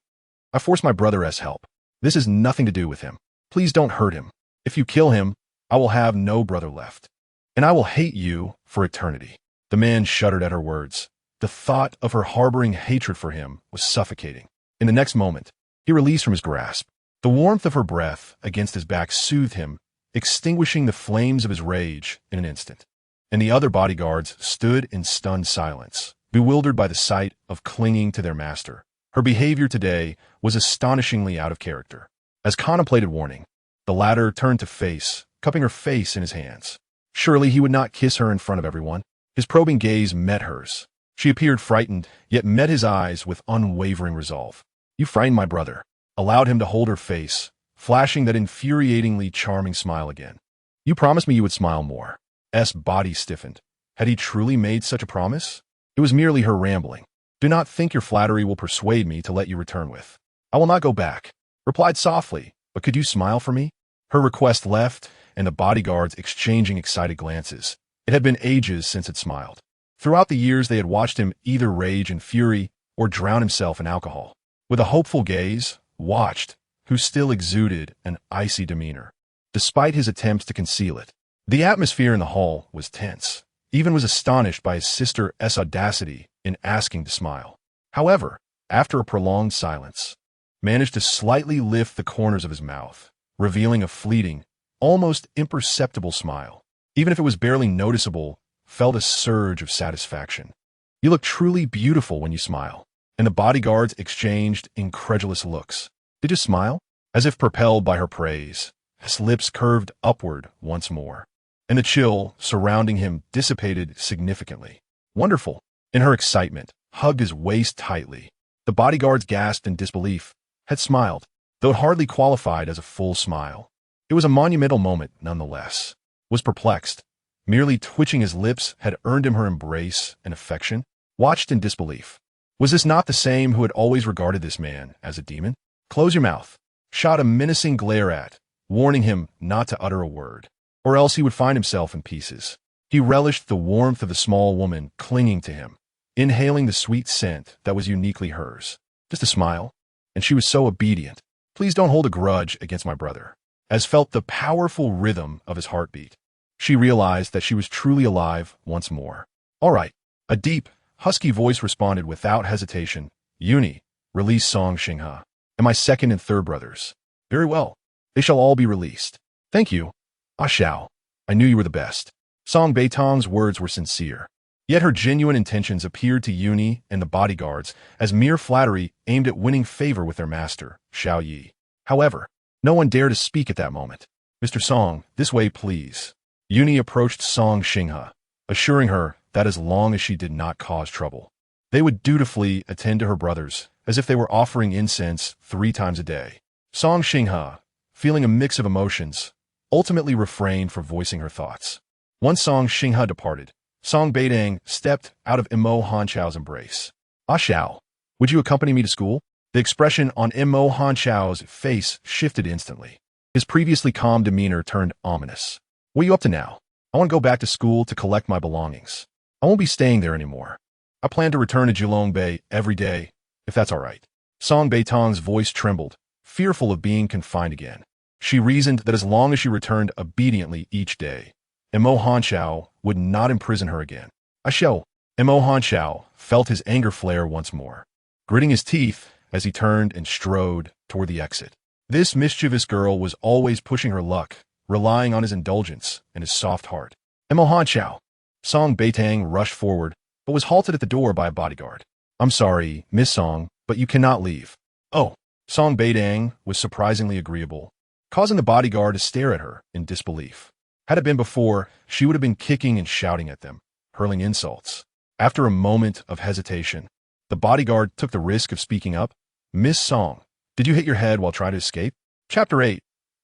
"I forced my brother's help. This has nothing to do with him. Please don't hurt him. If you kill him, I will have no brother left. And I will hate you for eternity." The man shuddered at her words. The thought of her harboring hatred for him was suffocating. In the next moment, he released from his grasp. The warmth of her breath against his back soothed him, extinguishing the flames of his rage in an instant. And the other bodyguards stood in stunned silence, bewildered by the sight of clinging to their master. Her behavior today was astonishingly out of character. As contemplated warning, the latter turned to face, cupping her face in his hands. Surely he would not kiss her in front of everyone. His probing gaze met hers. She appeared frightened, yet met his eyes with unwavering resolve. "You frightened my brother," allowed him to hold her face, flashing that infuriatingly charming smile again. "You promised me you would smile more." S' body stiffened. Had he truly made such a promise? It was merely her rambling. "Do not think your flattery will persuade me to let you return with." "I will not go back," replied softly, "but could you smile for me?" Her request left, and the bodyguards exchanging excited glances. It had been ages since it smiled. Throughout the years they had watched him either rage in fury or drown himself in alcohol. With a hopeful gaze, watched, who still exuded an icy demeanor, despite his attempts to conceal it. The atmosphere in the hall was tense, even was astonished by his sister's audacity in asking to smile. However, after a prolonged silence, managed to slightly lift the corners of his mouth, revealing a fleeting, almost imperceptible smile. Even if it was barely noticeable, felt a surge of satisfaction. You look truly beautiful when you smile. And the bodyguards exchanged incredulous looks. Did you smile? As if propelled by her praise, his lips curved upward once more, and the chill surrounding him dissipated significantly. Wonderful. In her excitement, hugged his waist tightly. The bodyguards gasped in disbelief, had smiled, though it hardly qualified as a full smile. It was a monumental moment nonetheless. Was perplexed. Merely twitching his lips had earned him her embrace and affection. Watched in disbelief. Was this not the same who had always regarded this man as a demon? Close your mouth. Shot a menacing glare at, warning him not to utter a word, or else he would find himself in pieces. He relished the warmth of the small woman clinging to him, inhaling the sweet scent that was uniquely hers. Just a smile, and she was so obedient. Please don't hold a grudge against my brother. As felt the powerful rhythm of his heartbeat, she realized that she was truly alive once more. All right. A deep, husky voice responded without hesitation. Uni, release Song Xinghe, and my second and third brothers. Very well. They shall all be released. Thank you. Ah Shao. I knew you were the best. Song Beitang's words were sincere. Yet her genuine intentions appeared to Uni and the bodyguards as mere flattery aimed at winning favor with their master, Xiao Yi. However, no one dared to speak at that moment. Mr. Song, this way please. Uni approached Song Xinghe, assuring her that as long as she did not cause trouble, they would dutifully attend to her brothers as if they were offering incense 3 times a day. Song Xinghe, feeling a mix of emotions, ultimately refrained from voicing her thoughts. Once Song Xinghe departed, Song Beitang stepped out of Mo Hanchao's embrace. Ah Xiao, would you accompany me to school? The expression on Mo Hanchao's face shifted instantly. His previously calm demeanor turned ominous. What are you up to now? I want to go back to school to collect my belongings. I won't be staying there anymore. I plan to return to Julongbei every day, if that's all right. Song Beitang's voice trembled, fearful of being confined again. She reasoned that as long as she returned obediently each day, Mo Hanchao would not imprison her again. Mo Hanchao felt his anger flare once more, gritting his teeth as he turned and strode toward the exit. This mischievous girl was always pushing her luck, relying on his indulgence and his soft heart. Mo Hanchao. Song Beitang rushed forward, but was halted at the door by a bodyguard. I'm sorry, Miss Song, but you cannot leave. Oh, Song Beitang was surprisingly agreeable, causing the bodyguard to stare at her in disbelief. Had it been before, she would have been kicking and shouting at them, hurling insults. After a moment of hesitation, the bodyguard took the risk of speaking up. Miss Song, did you hit your head while trying to escape? Chapter 8.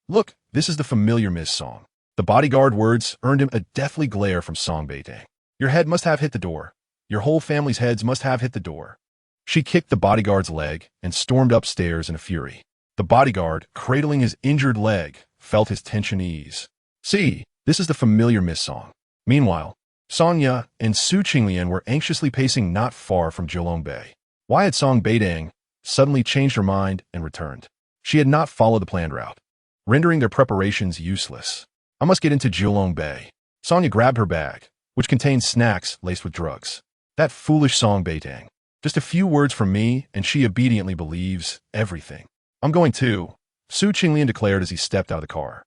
Look, this is the familiar Miss Song. The bodyguard words earned him a deathly glare from Song Beitang. Your head must have hit the door. Your whole family's heads must have hit the door. She kicked the bodyguard's leg and stormed upstairs in a fury. The bodyguard, cradling his injured leg, felt his tension ease. See, this is the familiar Miss Song. Meanwhile, Sonya and Su Qinglian were anxiously pacing not far from Julongbei. Why had Song Beitang suddenly changed her mind and returned? She had not followed the planned route, rendering their preparations useless. I must get into Julongbei. Sonya grabbed her bag, which contained snacks laced with drugs. That foolish Song Beitang. Just a few words from me, and she obediently believes everything. I'm going too, Su Qinglian declared as he stepped out of the car.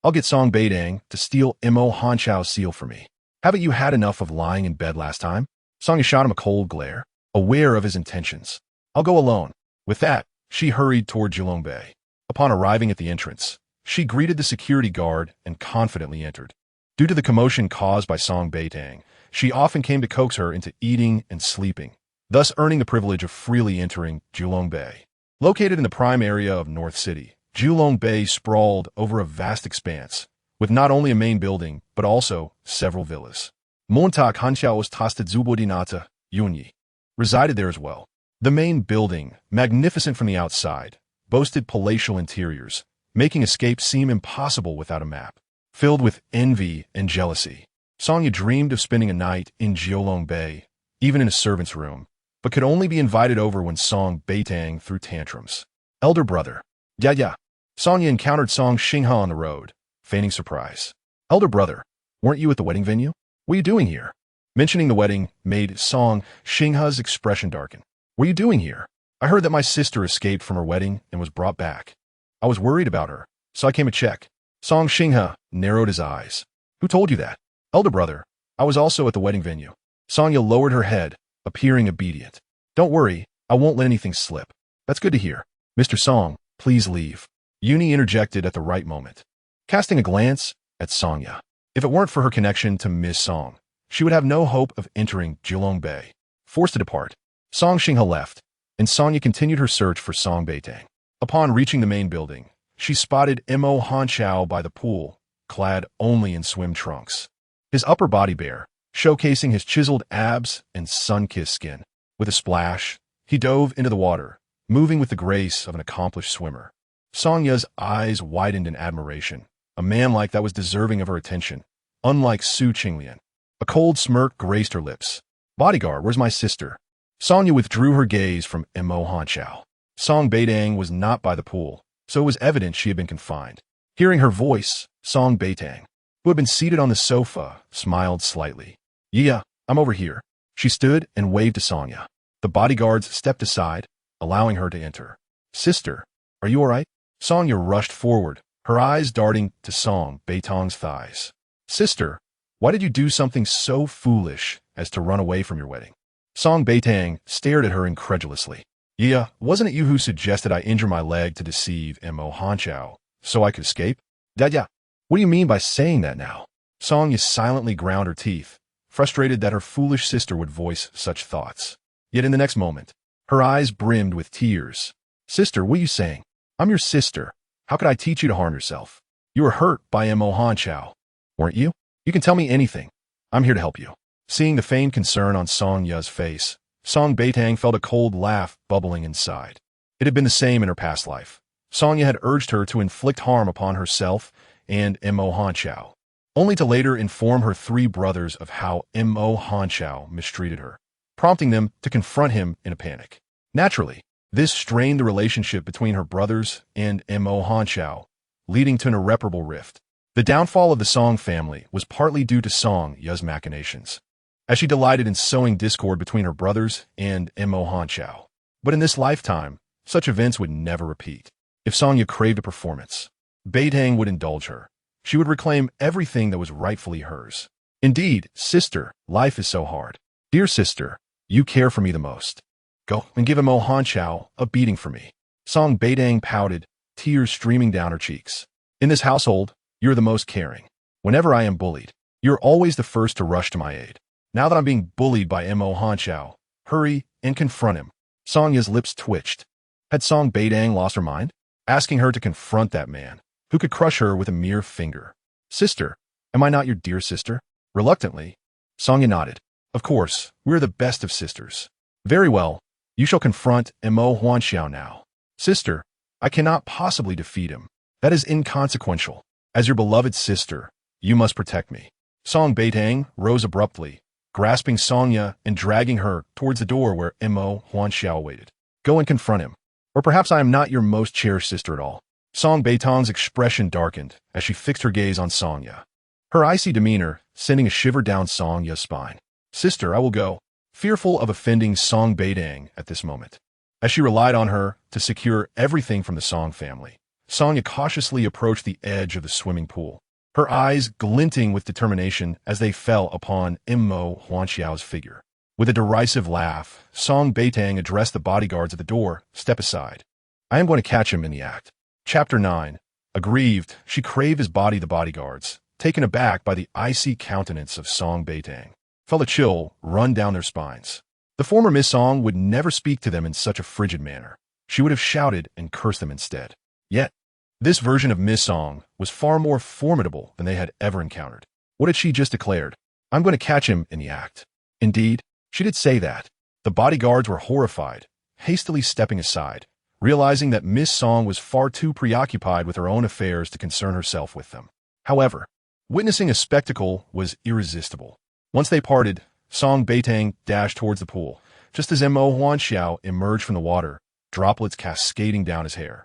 I'll get Song Beitang to steal Mo Hanchao's seal for me. Haven't you had enough of lying in bed last time? Sonya shot him a cold glare, aware of his intentions. I'll go alone. With that, she hurried toward Julongbei. Upon arriving at the entrance, she greeted the security guard and confidently entered. Due to the commotion caused by Song Beitang, she often came to coax her into eating and sleeping, thus earning the privilege of freely entering Julongbei. Located in the prime area of North City, Julongbei sprawled over a vast expanse, with not only a main building, but also several villas. Montak Hanchao's Tasted Zubodinata, Yunyi, resided there as well. The main building, magnificent from the outside, boasted palatial interiors, making escape seem impossible without a map. Filled with envy and jealousy, Sonya dreamed of spending a night in Julongbei, even in a servant's room, but could only be invited over when Song Beitang threw tantrums. Elder brother. Yeah. Sonya encountered Song Xinghe on the road, feigning surprise. Elder brother, weren't you at the wedding venue? What are you doing here? Mentioning the wedding made Song Xinghe's expression darken. What are you doing here? I heard that my sister escaped from her wedding and was brought back. I was worried about her, so I came to check. Song Xinghe narrowed his eyes. Who told you that? Elder brother. I was also at the wedding venue. Sonya lowered her head, appearing obedient. Don't worry, I won't let anything slip. That's good to hear. Mr. Song, please leave. Yuni interjected at the right moment, casting a glance at Sonya. If it weren't for her connection to Miss Song, she would have no hope of entering Jilong Bay. Forced to depart, Song Xinghe left, and Sonya continued her search for Song Beitang. Upon reaching the main building, she spotted Mo Hanchao by the pool, clad only in swim trunks. His upper body bare, showcasing his chiseled abs and sun-kissed skin. With a splash, he dove into the water, moving with the grace of an accomplished swimmer. Sonya's eyes widened in admiration. A man like that was deserving of her attention, unlike Su Qinglian. A cold smirk graced her lips. Bodyguard, where's my sister? Sonya withdrew her gaze from Mo Hanchao. Song Beitang was not by the pool, so it was evident she had been confined. Hearing her voice, Song Beitang, who had been seated on the sofa, smiled slightly. Yeah, I'm over here. She stood and waved to Sonya. The bodyguards stepped aside, allowing her to enter. Sister, are you all right? Sonya rushed forward, her eyes darting to Song Beitang's thighs. Sister, why did you do something so foolish as to run away from your wedding? Song Beitang stared at her incredulously. Yeah, wasn't it you who suggested I injure my leg to deceive Mo Hanchao so I could escape? Dada, what do you mean by saying that now? Sonya silently ground her teeth, frustrated that her foolish sister would voice such thoughts. Yet in the next moment, her eyes brimmed with tears. Sister, what are you saying? I'm your sister. How could I teach you to harm yourself? You were hurt by Mo Hanchao, weren't you? You can tell me anything. I'm here to help you. Seeing the feigned concern on Sonya's face, Song Beitang felt a cold laugh bubbling inside. It had been the same in her past life. Sonya had urged her to inflict harm upon herself and Mo Hanchao, only to later inform her three brothers of how Mo Hanchao mistreated her, prompting them to confront him in a panic. Naturally, this strained the relationship between her brothers and Mo Hanchao, leading to an irreparable rift. The downfall of the Song family was partly due to Sonya's machinations, as she delighted in sowing discord between her brothers and Mo Hanchao. But in this lifetime, such events would never repeat. If Sonya craved a performance, Beitang would indulge her. She would reclaim everything that was rightfully hers. Indeed, sister, life is so hard. Dear sister, you care for me the most. Go and give Mo Hanchao a beating for me. Song Beitang pouted, tears streaming down her cheeks. In this household, you're the most caring. Whenever I am bullied, you're always the first to rush to my aid. Now that I'm being bullied by Mo Hanchao, hurry and confront him. Sonya's lips twitched. Had Song Beitang lost her mind? Asking her to confront that man, who could crush her with a mere finger. Sister, am I not your dear sister? Reluctantly, Sonya nodded. Of course, we're the best of sisters. Very well, you shall confront Mo Hanchao now. Sister, I cannot possibly defeat him. That is inconsequential. As your beloved sister, you must protect me. Song Beitang rose abruptly, grasping Sonya and dragging her towards the door where Mo Hanchao waited. Go and confront him. Or perhaps I am not your most cherished sister at all. Song Beitang's expression darkened as she fixed her gaze on Sonya, her icy demeanor sending a shiver down Sonya's spine. Sister, I will go, fearful of offending Song Beitang at this moment. As she relied on her to secure everything from the Song family, Sonya cautiously approached the edge of the swimming pool, her eyes glinting with determination as they fell upon Mo Hanchao's figure. With a derisive laugh, Song Beitang addressed the bodyguards at the door. Step aside. I am going to catch him in the act. Chapter 9. Aggrieved, she craved his body. The bodyguards, taken aback by the icy countenance of Song Beitang, felt a chill run down their spines. The former Miss Song would never speak to them in such a frigid manner. She would have shouted and cursed them instead. Yet, this version of Miss Song was far more formidable than they had ever encountered. What had she just declared? I'm going to catch him in the act. Indeed, she did say that. The bodyguards were horrified, hastily stepping aside, realizing that Miss Song was far too preoccupied with her own affairs to concern herself with them. However, witnessing a spectacle was irresistible. Once they parted, Song Beitang dashed towards the pool, just as Mo Hanchao emerged from the water, droplets cascading down his hair.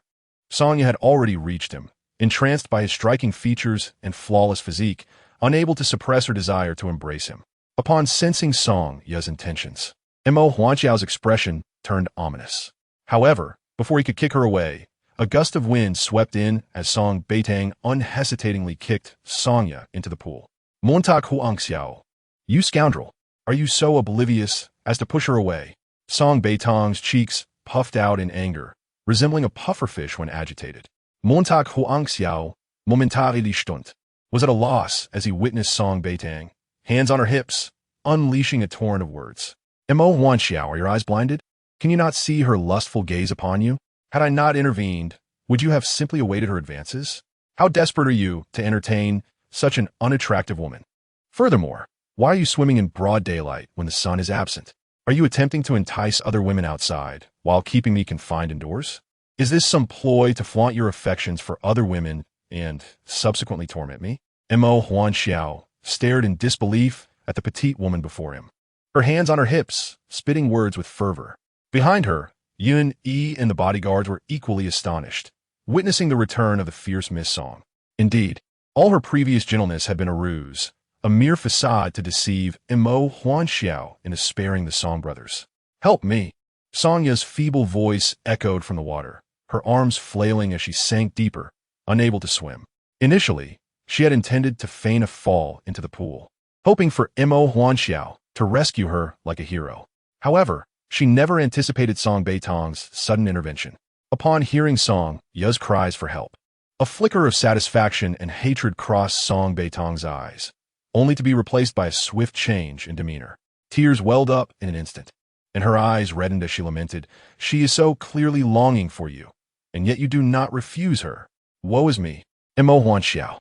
Sonya had already reached him, entranced by his striking features and flawless physique, unable to suppress her desire to embrace him. Upon sensing Song Ye's intentions, Mo Huanxiao's expression turned ominous. However, before he could kick her away, a gust of wind swept in as Song Beitang unhesitatingly kicked Song Ye into the pool. Montak Huangxiao, you scoundrel, are you so oblivious as to push her away? Song Beitang's cheeks puffed out in anger, resembling a pufferfish when agitated. Montak Huangxiao, momentarily stunt, was at a loss as he witnessed Song Beitang, hands on her hips, unleashing a torrent of words. Mo Huanxiao, are your eyes blinded? Can you not see her lustful gaze upon you? Had I not intervened, would you have simply awaited her advances? How desperate are you to entertain such an unattractive woman? Furthermore, why are you swimming in broad daylight when the sun is absent? Are you attempting to entice other women outside while keeping me confined indoors? Is this some ploy to flaunt your affections for other women and subsequently torment me? Mo Huanxiao stared in disbelief at the petite woman before him, her hands on her hips, spitting words with fervor. Behind her, Yun Yi and the bodyguards were equally astonished, witnessing the return of the fierce Miss Song. Indeed, all her previous gentleness had been a ruse, a mere facade to deceive Mo Huanxiao into sparing the Song brothers. Help me! Song Ye's feeble voice echoed from the water, her arms flailing as she sank deeper, unable to swim. Initially, she had intended to feign a fall into the pool, hoping for Mo Huanxiao to rescue her like a hero. However, she never anticipated Song Beitang's sudden intervention. Upon hearing Song Ye's cries for help, a flicker of satisfaction and hatred crossed Song Beitang's eyes, only to be replaced by a swift change in demeanor. Tears welled up in an instant, and her eyes reddened as she lamented, "She is so clearly longing for you, and yet you do not refuse her. Woe is me." Mo Huanxiao,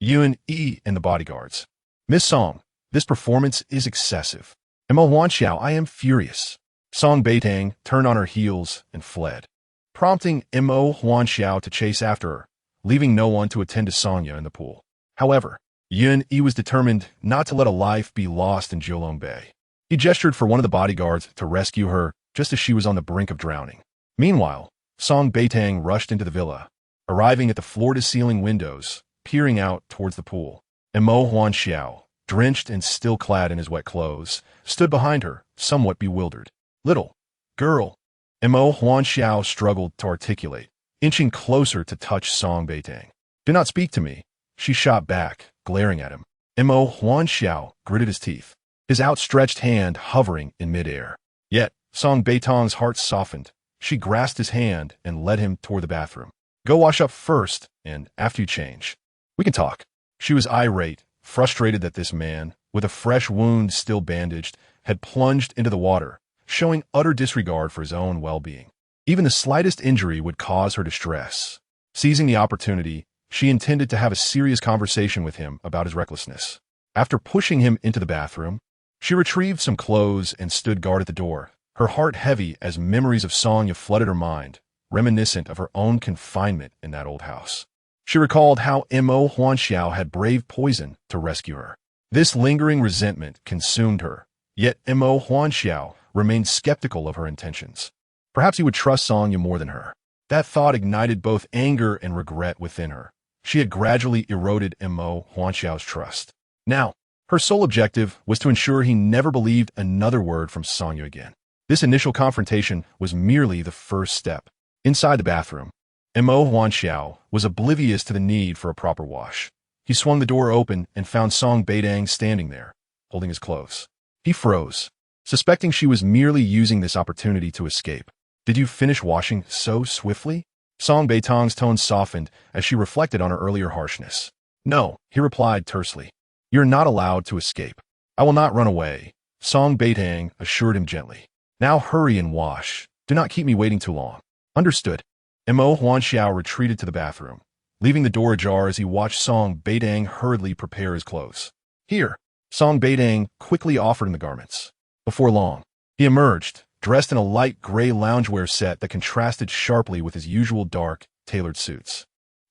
Yun Yi, and the bodyguards. Miss Song, this performance is excessive. Mo Huanxiao, I am furious. Song Beitang turned on her heels and fled, prompting Mo Huanxiao to chase after her, leaving no one to attend to Song Ye in the pool. However, Yun Yi was determined not to let a life be lost in Jiulong Bay. He gestured for one of the bodyguards to rescue her just as she was on the brink of drowning. Meanwhile, Song Beitang rushed into the villa, arriving at the floor-to-ceiling windows, peering out towards the pool. Mo Huanxiao, drenched and still clad in his wet clothes, stood behind her, somewhat bewildered. Little girl, Mo Huanxiao struggled to articulate, inching closer to touch Song Beitang. Do not speak to me, she shot back, glaring at him. Mo Huanxiao gritted his teeth, his outstretched hand hovering in midair. Yet, Song Beitang's heart softened. She grasped his hand and led him toward the bathroom. Go wash up first, and after you change, we can talk. She was irate, frustrated that this man, with a fresh wound still bandaged, had plunged into the water, showing utter disregard for his own well-being. Even the slightest injury would cause her distress. Seizing the opportunity, she intended to have a serious conversation with him about his recklessness. After pushing him into the bathroom, she retrieved some clothes and stood guard at the door, her heart heavy as memories of Song Ye flooded her mind, reminiscent of her own confinement in that old house. She recalled how Mo Huanxiao had braved poison to rescue her. This lingering resentment consumed her, yet Mo Huanxiao remained skeptical of her intentions. Perhaps he would trust Song Ye more than her. That thought ignited both anger and regret within her. She had gradually eroded Mo Huanxiao's trust. Now, her sole objective was to ensure he never believed another word from Song Ye again. This initial confrontation was merely the first step. Inside the bathroom, Mo Huanxiao was oblivious to the need for a proper wash. He swung the door open and found Song Beitang standing there, holding his clothes. He froze, suspecting she was merely using this opportunity to escape. Did you finish washing so swiftly? Song Beitang's tone softened as she reflected on her earlier harshness. No, he replied tersely. You're not allowed to escape. I will not run away, Song Beitang assured him gently. Now hurry and wash. Do not keep me waiting too long. Understood. Mo Huanxiao retreated to the bathroom, leaving the door ajar as he watched Song Beitang hurriedly prepare his clothes. Here, Song Beitang quickly offered him the garments. Before long, he emerged, dressed in a light gray loungewear set that contrasted sharply with his usual dark, tailored suits.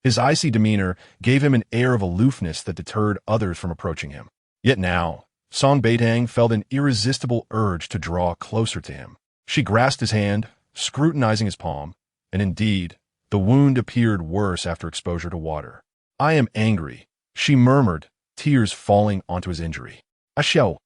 His icy demeanor gave him an air of aloofness that deterred others from approaching him. Yet now, Song Beitang felt an irresistible urge to draw closer to him. She grasped his hand, scrutinizing his palm, and indeed, the wound appeared worse after exposure to water. I am angry, she murmured, tears falling onto his injury. Xiao,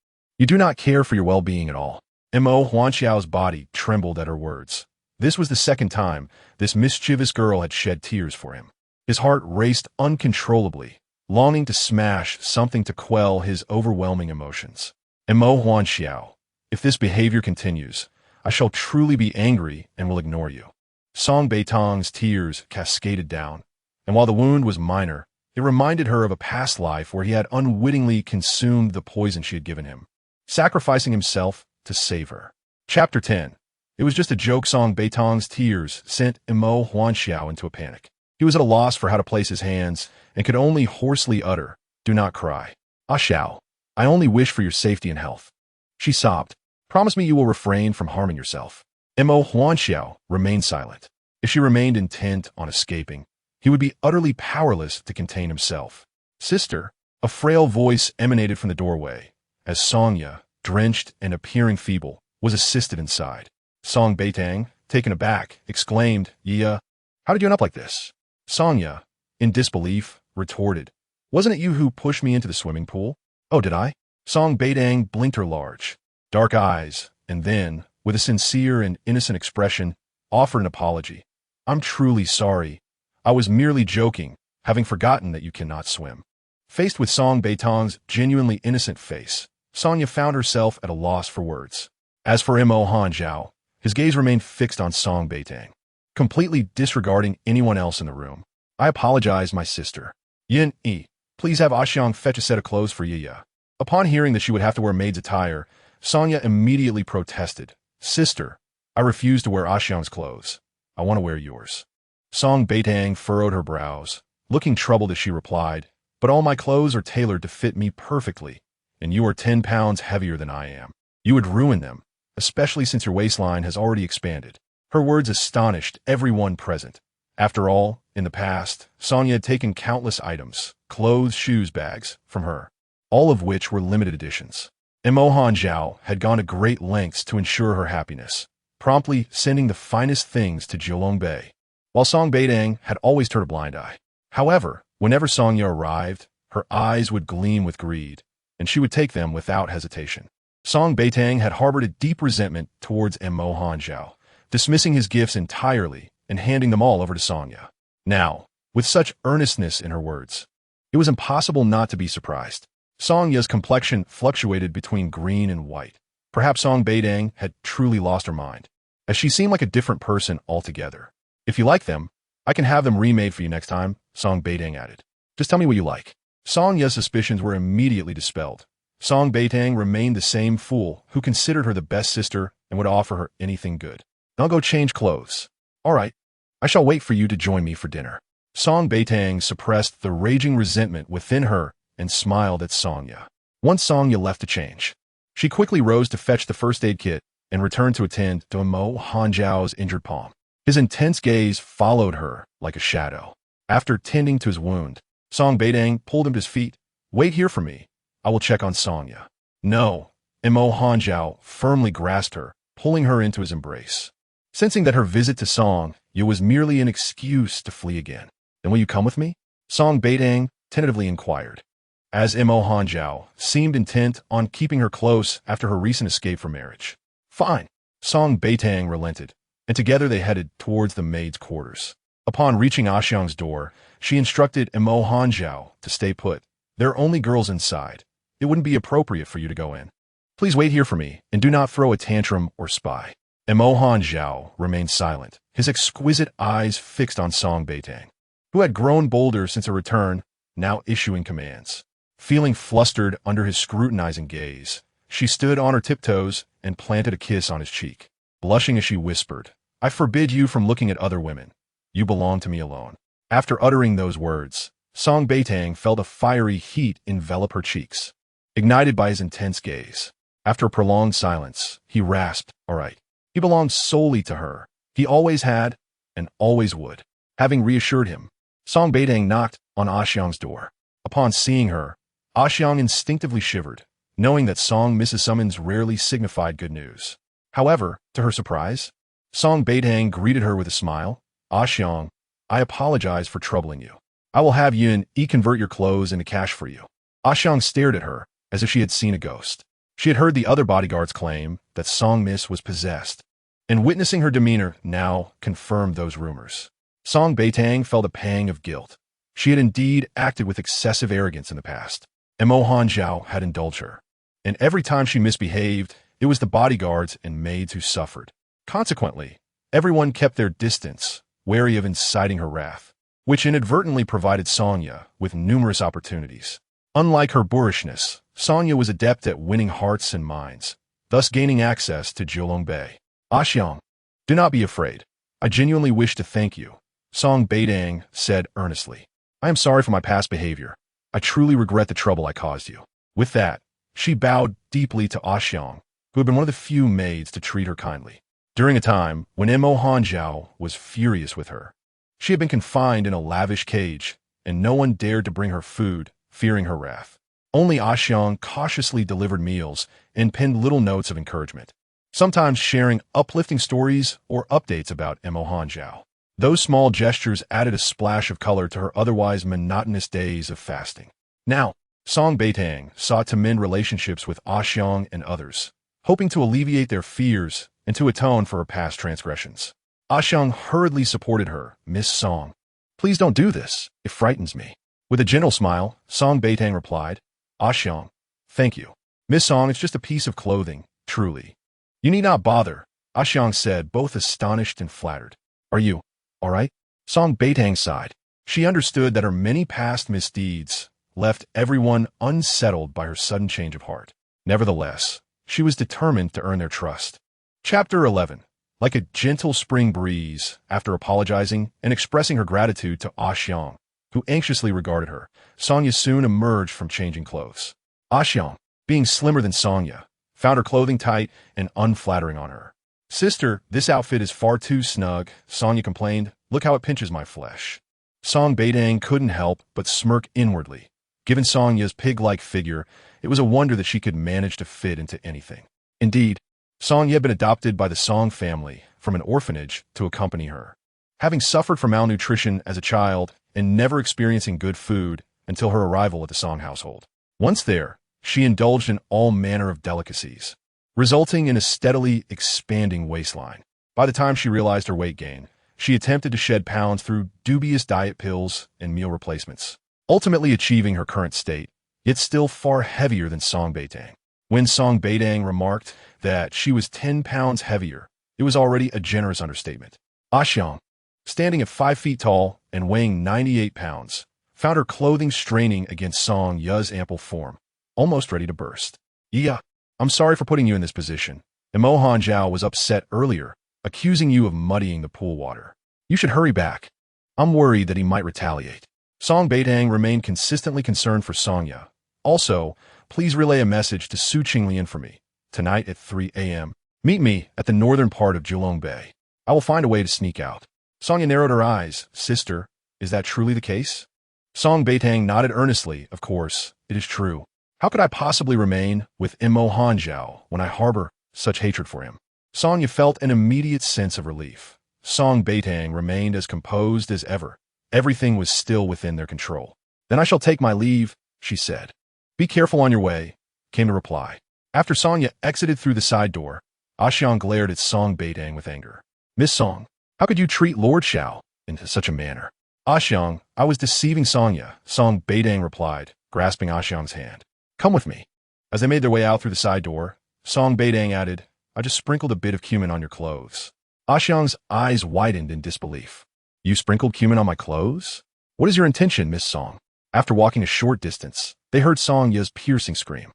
You do not care for your well-being at all. Mo Huanxiao's body trembled at her words. This was the second time this mischievous girl had shed tears for him. His heart raced uncontrollably, longing to smash something to quell his overwhelming emotions. Mo Huanxiao, if this behavior continues, I shall truly be angry and will ignore you. Song Beitang's tears cascaded down, and while the wound was minor, it reminded her of a past life where he had unwittingly consumed the poison she had given him, sacrificing himself to save her. Chapter 10. It was just a joke. Song Beitang's tears sent Mo Huanxiao into a panic. He was at a loss for how to place his hands and could only hoarsely utter, "Do not cry. Ah Xiao, I only wish for your safety and health." She sobbed. "Promise me you will refrain from harming yourself." Mo Huanxiao remained silent. If she remained intent on escaping, he would be utterly powerless to contain himself. "Sister," a frail voice emanated from the doorway, as Songya, drenched and appearing feeble, was assisted inside. Song Beitang, taken aback, exclaimed, "Yia, how did you end up like this?" Songya, in disbelief, retorted, "Wasn't it you who pushed me into the swimming pool?" "Oh, did I?" Song Beitang blinked her large, dark eyes, and then, with a sincere and innocent expression, offered an apology. "I'm truly sorry. I was merely joking, having forgotten that you cannot swim." Faced with Song Beitang's genuinely innocent face, Songya found herself at a loss for words. As for Mo Huanxiao, his gaze remained fixed on Song Beitang, completely disregarding anyone else in the room. "I apologize, my sister. Yin Yi, please have Xiang fetch a set of clothes for Yiya." Upon hearing that she would have to wear maid's attire, Songya immediately protested. "Sister, I refuse to wear Xiang's clothes. I want to wear yours." Song Beitang furrowed her brows, looking troubled as she replied, "But all my clothes are tailored to fit me perfectly, and you are 10 pounds heavier than I am. You would ruin them, especially since your waistline has already expanded." Her words astonished everyone present. After all, in the past, Songya had taken countless items, clothes, shoes, bags, from her, all of which were limited editions. Mo Huanxiao had gone to great lengths to ensure her happiness, promptly sending the finest things to Jiulongbei, while Song Beitang had always turned a blind eye. However, whenever Songya arrived, her eyes would gleam with greed, and she would take them without hesitation. Song Beitang had harbored a deep resentment towards Mo Huanxiao, dismissing his gifts entirely and handing them all over to Songya. Now, with such earnestness in her words, it was impossible not to be surprised. Songya's complexion fluctuated between green and white. Perhaps Song Beitang had truly lost her mind, as she seemed like a different person altogether. "If you like them, I can have them remade for you next time," Song Beitang added. "Just tell me what you like." Songya's suspicions were immediately dispelled. Song Beitang remained the same fool who considered her the best sister and would offer her anything good. "I'll go change clothes." "All right. I shall wait for you to join me for dinner." Song Beitang suppressed the raging resentment within her and smiled at Songya. Once Songya left to change, she quickly rose to fetch the first aid kit and returned to attend to Mo Huanxiao's injured palm. His intense gaze followed her like a shadow. After tending to his wound, Song Beitang pulled him to his feet. "Wait here for me. I will check on Songya." "No." Mo Huanxiao firmly grasped her, pulling her into his embrace. Sensing that her visit to Songya was merely an excuse to flee again. "Then will you come with me?" Song Beitang tentatively inquired, as Mo Huanxiao seemed intent on keeping her close after her recent escape from marriage. "Fine." Song Beitang relented, and together they headed towards the maid's quarters. Upon reaching Xiang's door, she instructed Mo Huanxiao to stay put. "There are only girls inside. It wouldn't be appropriate for you to go in. Please wait here for me, and do not throw a tantrum or spy." Mo Huanxiao remained silent, his exquisite eyes fixed on Song Beitang, who had grown bolder since her return, now issuing commands. Feeling flustered under his scrutinizing gaze, she stood on her tiptoes and planted a kiss on his cheek. Blushing as she whispered, "I forbid you from looking at other women. You belong to me alone." After uttering those words, Song Beitang felt a fiery heat envelop her cheeks, ignited by his intense gaze. After a prolonged silence, he rasped, "All right." He belonged solely to her. He always had, and always would. Having reassured him, Song Beitang knocked on Xiang's door. Upon seeing her, Xiang instinctively shivered, knowing that Song Mrs. Summons rarely signified good news. However, to her surprise, Song Beitang greeted her with a smile. "Xiang, I apologize for troubling you. I will have Yin convert your clothes into cash for you." Xiang stared at her as if she had seen a ghost. She had heard the other bodyguards claim that Song Miss was possessed, and witnessing her demeanor now confirmed those rumors. Song Beitang felt a pang of guilt. She had indeed acted with excessive arrogance in the past, and Mo Hanzhao had indulged her. And every time she misbehaved, it was the bodyguards and maids who suffered. Consequently, everyone kept their distance, wary of inciting her wrath, which inadvertently provided Sonya with numerous opportunities. Unlike her boorishness, Sonya was adept at winning hearts and minds, thus gaining access to Jiulongbei. Xiang, do not be afraid. I genuinely wish to thank you, Song Beitang said earnestly. I am sorry for my past behavior. I truly regret the trouble I caused you. With that, she bowed deeply to Xiang, who had been one of the few maids to treat her kindly. During a time when Mo Hanzhao was furious with her, she had been confined in a lavish cage, and no one dared to bring her food, fearing her wrath. Only Xiang cautiously delivered meals and penned little notes of encouragement, sometimes sharing uplifting stories or updates about Mo Hanzhao. Those small gestures added a splash of color to her otherwise monotonous days of fasting. Now, Song Beitang sought to mend relationships with Xiang and others, hoping to alleviate their fears and to atone for her past transgressions. Xiang hurriedly supported her. Miss Song, please don't do this. It frightens me. With a gentle smile, Song Beitang replied, Xiang, thank you. Miss Song, it's just a piece of clothing, truly. You need not bother, Xiang said, both astonished and flattered. Are you all right? Song Beitang sighed. She understood that her many past misdeeds left everyone unsettled by her sudden change of heart. Nevertheless, she was determined to earn their trust. Chapter 11. Like a gentle spring breeze, after apologizing and expressing her gratitude to Xiang, who anxiously regarded her, Sonya soon emerged from changing clothes. Xiang, being slimmer than Sonya, found her clothing tight and unflattering on her. Sister, this outfit is far too snug, Sonya complained. Look how it pinches my flesh. Song Beitang couldn't help but smirk inwardly. Given Sonya's pig-like figure, it was a wonder that she could manage to fit into anything. Indeed, Sonya had been adopted by the Song family from an orphanage to accompany her. Having suffered from malnutrition as a child and never experiencing good food until her arrival at the Song household. Once there, she indulged in all manner of delicacies, resulting in a steadily expanding waistline. By the time she realized her weight gain, she attempted to shed pounds through dubious diet pills and meal replacements, ultimately achieving her current state, yet still far heavier than Song Beitang. When Song Beitang remarked that she was 10 pounds heavier, it was already a generous understatement. Xiang, standing at 5 feet tall and weighing 98 pounds, found her clothing straining against Song Ya's ample form, almost ready to burst. Yeah, I'm sorry for putting you in this position. Mo Hanzhao was upset earlier, accusing you of muddying the pool water. You should hurry back. I'm worried that he might retaliate. Song Beitang remained consistently concerned for Sonya. Also, please relay a message to Su Qinglian for me. Tonight at 3 a.m. Meet me at the northern part of Jiulongbei. I will find a way to sneak out. Sonya narrowed her eyes. Sister, is that truly the case? Song Beitang nodded earnestly. Of course, it is true. How could I possibly remain with Mo Hanzhao when I harbor such hatred for him? Sonya felt an immediate sense of relief. Song Beitang remained as composed as ever. Everything was still within their control. Then I shall take my leave, she said. Be careful on your way, came the reply. After Sonya exited through the side door, Xiang glared at Song Beitang with anger. Miss Song, how could you treat Lord Xiao in such a manner? Xiang, I was deceiving Sonya, Song Beitang replied, grasping Xiang's hand. Come with me. As they made their way out through the side door, Song Beitang added, I just sprinkled a bit of cumin on your clothes. Xiang's eyes widened in disbelief. You sprinkled cumin on my clothes? What is your intention, Miss Song? After walking a short distance, they heard Song Ya's piercing scream.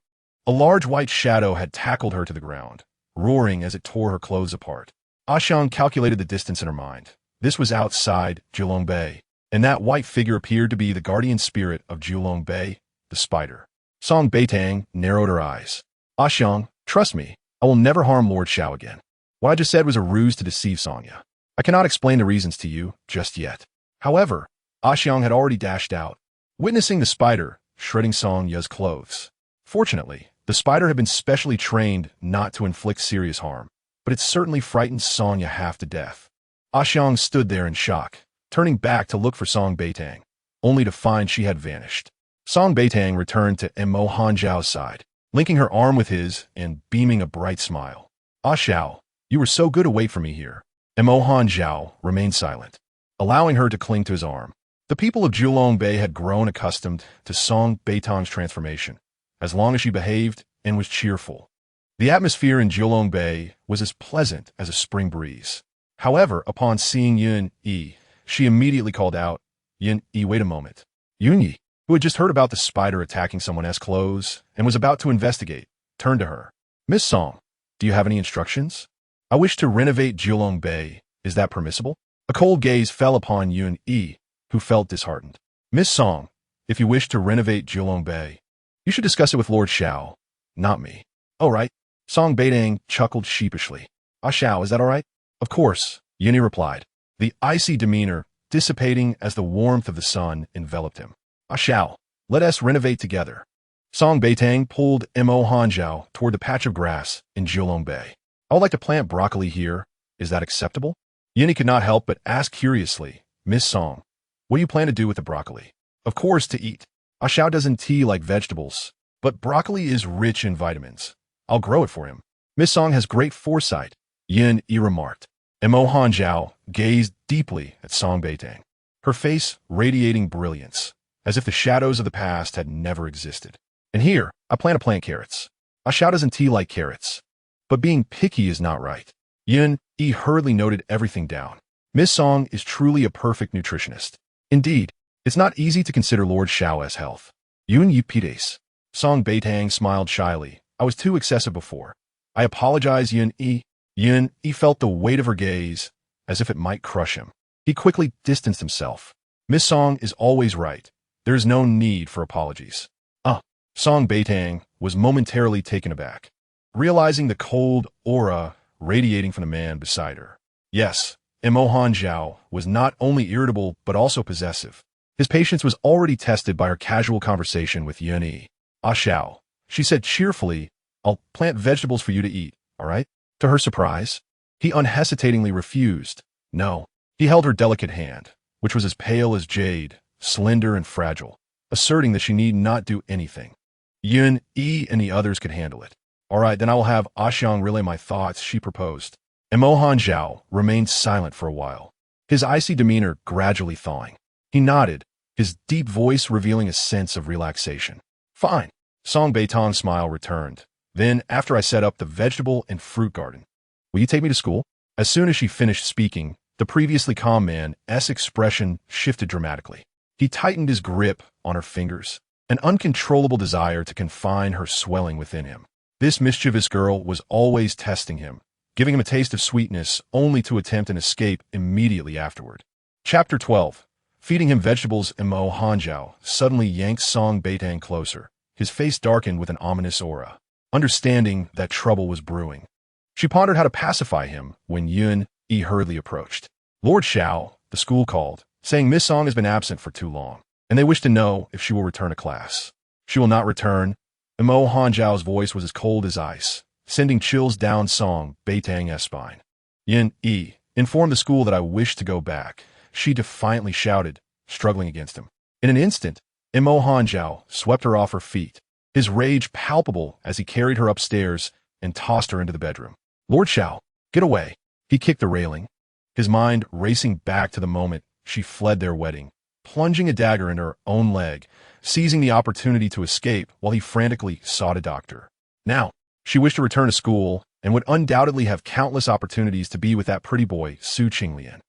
A large white shadow had tackled her to the ground, roaring as it tore her clothes apart. Xiang calculated the distance in her mind. This was outside Jiulongbei, and that white figure appeared to be the guardian spirit of Jiulongbei, the spider. Song Beitang narrowed her eyes. Xiang, trust me, I will never harm Lord Xiao again. What I just said was a ruse to deceive Sonya. I cannot explain the reasons to you just yet. However, Xiang had already dashed out, witnessing the spider shredding Song Ya's clothes. Fortunately, the spider had been specially trained not to inflict serious harm, but it certainly frightened Sonya half to death. Xiang stood there in shock, turning back to look for Song Beitang, only to find she had vanished. Song Beitang returned to Mo Hanzhao's side. linking her arm with his and beaming a bright smile. Ah Xiao, you were so good to wait for me here. Mo Han Zhao remained silent, allowing her to cling to his arm. The people of Julong Bay had grown accustomed to Song Beitang's transformation, as long as she behaved and was cheerful. The atmosphere in Julong Bay was as pleasant as a spring breeze. However, upon seeing Yun Yi, she immediately called out, Yun Yi, wait a moment. Yun Yi, who had just heard about the spider attacking someone's clothes and was about to investigate, turned to her. Miss Song, do you have any instructions? I wish to renovate Julong Bay. Is that permissible? A cold gaze fell upon Yun Yi, who felt disheartened. Miss Song, if you wish to renovate Julong Bay, you should discuss it with Lord Xiao, not me. All right. Song Beitang chuckled sheepishly. Ah Xiao, is that all right? Of course, Yun Yi replied, the icy demeanor dissipating as the warmth of the sun enveloped him. Ah Xiao, let us renovate together. Song Beitang pulled Mo Hanjiao toward the patch of grass in Julong Bay. I would like to plant broccoli here. Is that acceptable? Yun Yi could not help but ask curiously, Miss Song, what do you plan to do with the broccoli? Of course, to eat. Ah Xiao doesn't tea like vegetables, but broccoli is rich in vitamins. I'll grow it for him. Miss Song has great foresight, Yun Yi remarked. Mo Hanjiao gazed deeply at Song Beitang, her face radiating brilliance, as if the shadows of the past had never existed. And here, I plan to plant carrots. Ah Xiao doesn't tea like carrots, but being picky is not right. Yun Yi hurriedly noted everything down. Miss Song is truly a perfect nutritionist. Indeed, it's not easy to consider Lord Xiao's health. Yun Yi pides. Song Beitang smiled shyly. I was too excessive before. I apologize, Yun Yi. Yun Yi felt the weight of her gaze, as if it might crush him. He quickly distanced himself. Miss Song is always right. There is no need for apologies. Song Beitang was momentarily taken aback, realizing the cold aura radiating from the man beside her. Yes, Mo Hanjiao was not only irritable but also possessive. His patience was already tested by her casual conversation with Yun Yi. Ah Xiao, she said cheerfully, I'll plant vegetables for you to eat, all right? To her surprise, he unhesitatingly refused. No, he held her delicate hand, which was as pale as jade, slender and fragile, asserting that she need not do anything. Yun Yi and the others could handle it. All right, then I will have Ah Xiang relay my thoughts, she proposed. Mo Hanjiao remained silent for a while, his icy demeanor gradually thawing. He nodded, his deep voice revealing a sense of relaxation. Fine. Song Beitang's smile returned. Then, after I set up the vegetable and fruit garden, will you take me to school? As soon as she finished speaking, the previously calm man's expression shifted dramatically. He tightened his grip on her fingers, an uncontrollable desire to confine her swelling within him. This mischievous girl was always testing him, giving him a taste of sweetness only to attempt an escape immediately afterward. Chapter 12. Feeding him vegetables, Mo Hanjiao suddenly yanked Song Beitang closer, his face darkened with an ominous aura. Understanding that trouble was brewing, she pondered how to pacify him when Yun Yi hurriedly approached. Lord Xiao, the school called, saying Miss Song has been absent for too long, and they wish to know if she will return to class. She will not return. Mo Hanjiao's voice was as cold as ice, sending chills down Song Beitang's spine. Yun Yi, inform the school that I wish to go back, she defiantly shouted, struggling against him. In an instant, Mo Hanjiao swept her off her feet, his rage palpable as he carried her upstairs and tossed her into the bedroom. Lord Xiao, get away. He kicked the railing, his mind racing back to the moment she fled their wedding, plunging a dagger in her own leg, seizing the opportunity to escape while he frantically sought a doctor. Now, she wished to return to school and would undoubtedly have countless opportunities to be with that pretty boy, Su Qinglian.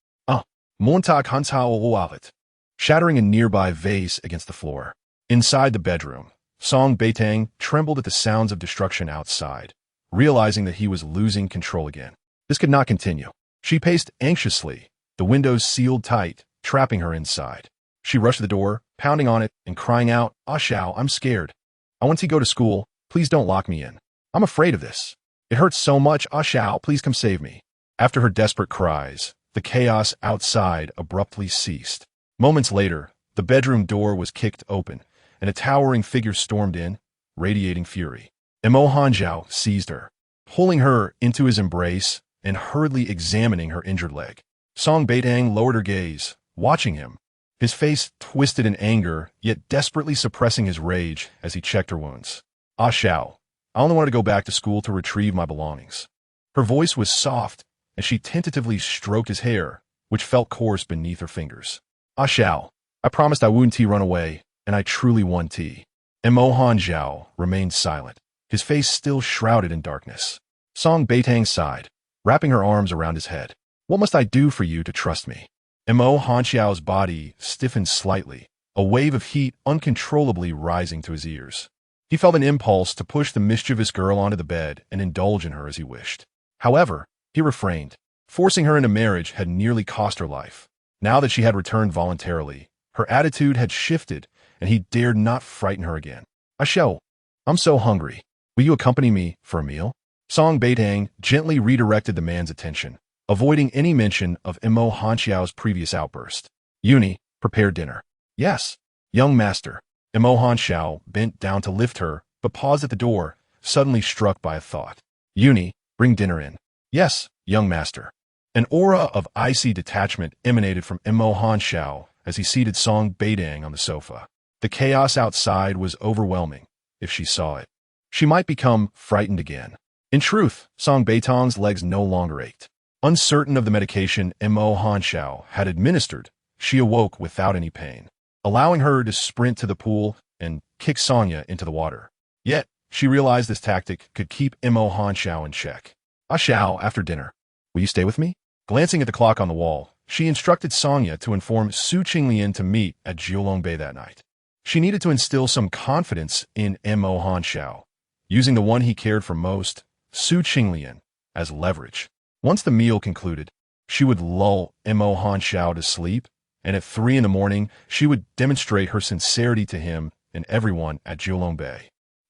Montag Hansao Wallet, shattering a nearby vase against the floor. Inside the bedroom, Song Beitang trembled at the sounds of destruction outside, realizing that he was losing control again. This could not continue. She paced anxiously, the windows sealed tight, trapping her inside. She rushed to the door, pounding on it and crying out, Ah Xiao, I'm scared. I want to go to school. Please don't lock me in. I'm afraid of this. It hurts so much. Ah Xiao, please come save me. After her desperate cries, the chaos outside abruptly ceased. Moments later, the bedroom door was kicked open, and a towering figure stormed in, radiating fury. Mo Hanjiao seized her, pulling her into his embrace and hurriedly examining her injured leg. Song Beitang lowered her gaze, watching him, his face twisted in anger, yet desperately suppressing his rage as he checked her wounds. Ah Xiao, I only wanted to go back to school to retrieve my belongings. Her voice was soft, and she tentatively stroked his hair, which felt coarse beneath her fingers. Ah Xiao, I promised I wouldn't run away, and I truly won tea. And Mohan Zhao remained silent, his face still shrouded in darkness. Song Beitang sighed, wrapping her arms around his head. What must I do for you to trust me? And Mohan Zhao's body stiffened slightly, a wave of heat uncontrollably rising to his ears. He felt an impulse to push the mischievous girl onto the bed and indulge in her as he wished. However, he refrained. Forcing her into marriage had nearly cost her life. Now that she had returned voluntarily, her attitude had shifted, and he dared not frighten her again. Xiao, I'm so hungry. Will you accompany me for a meal? Song Beitang gently redirected the man's attention, avoiding any mention of Mo Hanxiao's previous outburst. Uni, prepare dinner. Yes, young master. Mo Hanxiao bent down to lift her, but paused at the door, suddenly struck by a thought. Uni, bring dinner in. Yes, young master. An aura of icy detachment emanated from Mo Hanxiao as he seated Song Beitang on the sofa. The chaos outside was overwhelming. If she saw it, she might become frightened again. In truth, Song Beitang's legs no longer ached. Uncertain of the medication Mo Hanxiao had administered, she awoke without any pain, allowing her to sprint to the pool and kick Sonya into the water. Yet, she realized this tactic could keep Mo Hanxiao in check. Ah Xiao, after dinner, will you stay with me? Glancing at the clock on the wall, she instructed Sonya to inform Su Qinglian to meet at Jiulongbei that night. She needed to instill some confidence in Mo Hanxiao, using the one he cared for most, Su Qinglian, as leverage. Once the meal concluded, she would lull Mo Hanxiao to sleep, and at 3 in the morning, she would demonstrate her sincerity to him and everyone at Jiulongbei.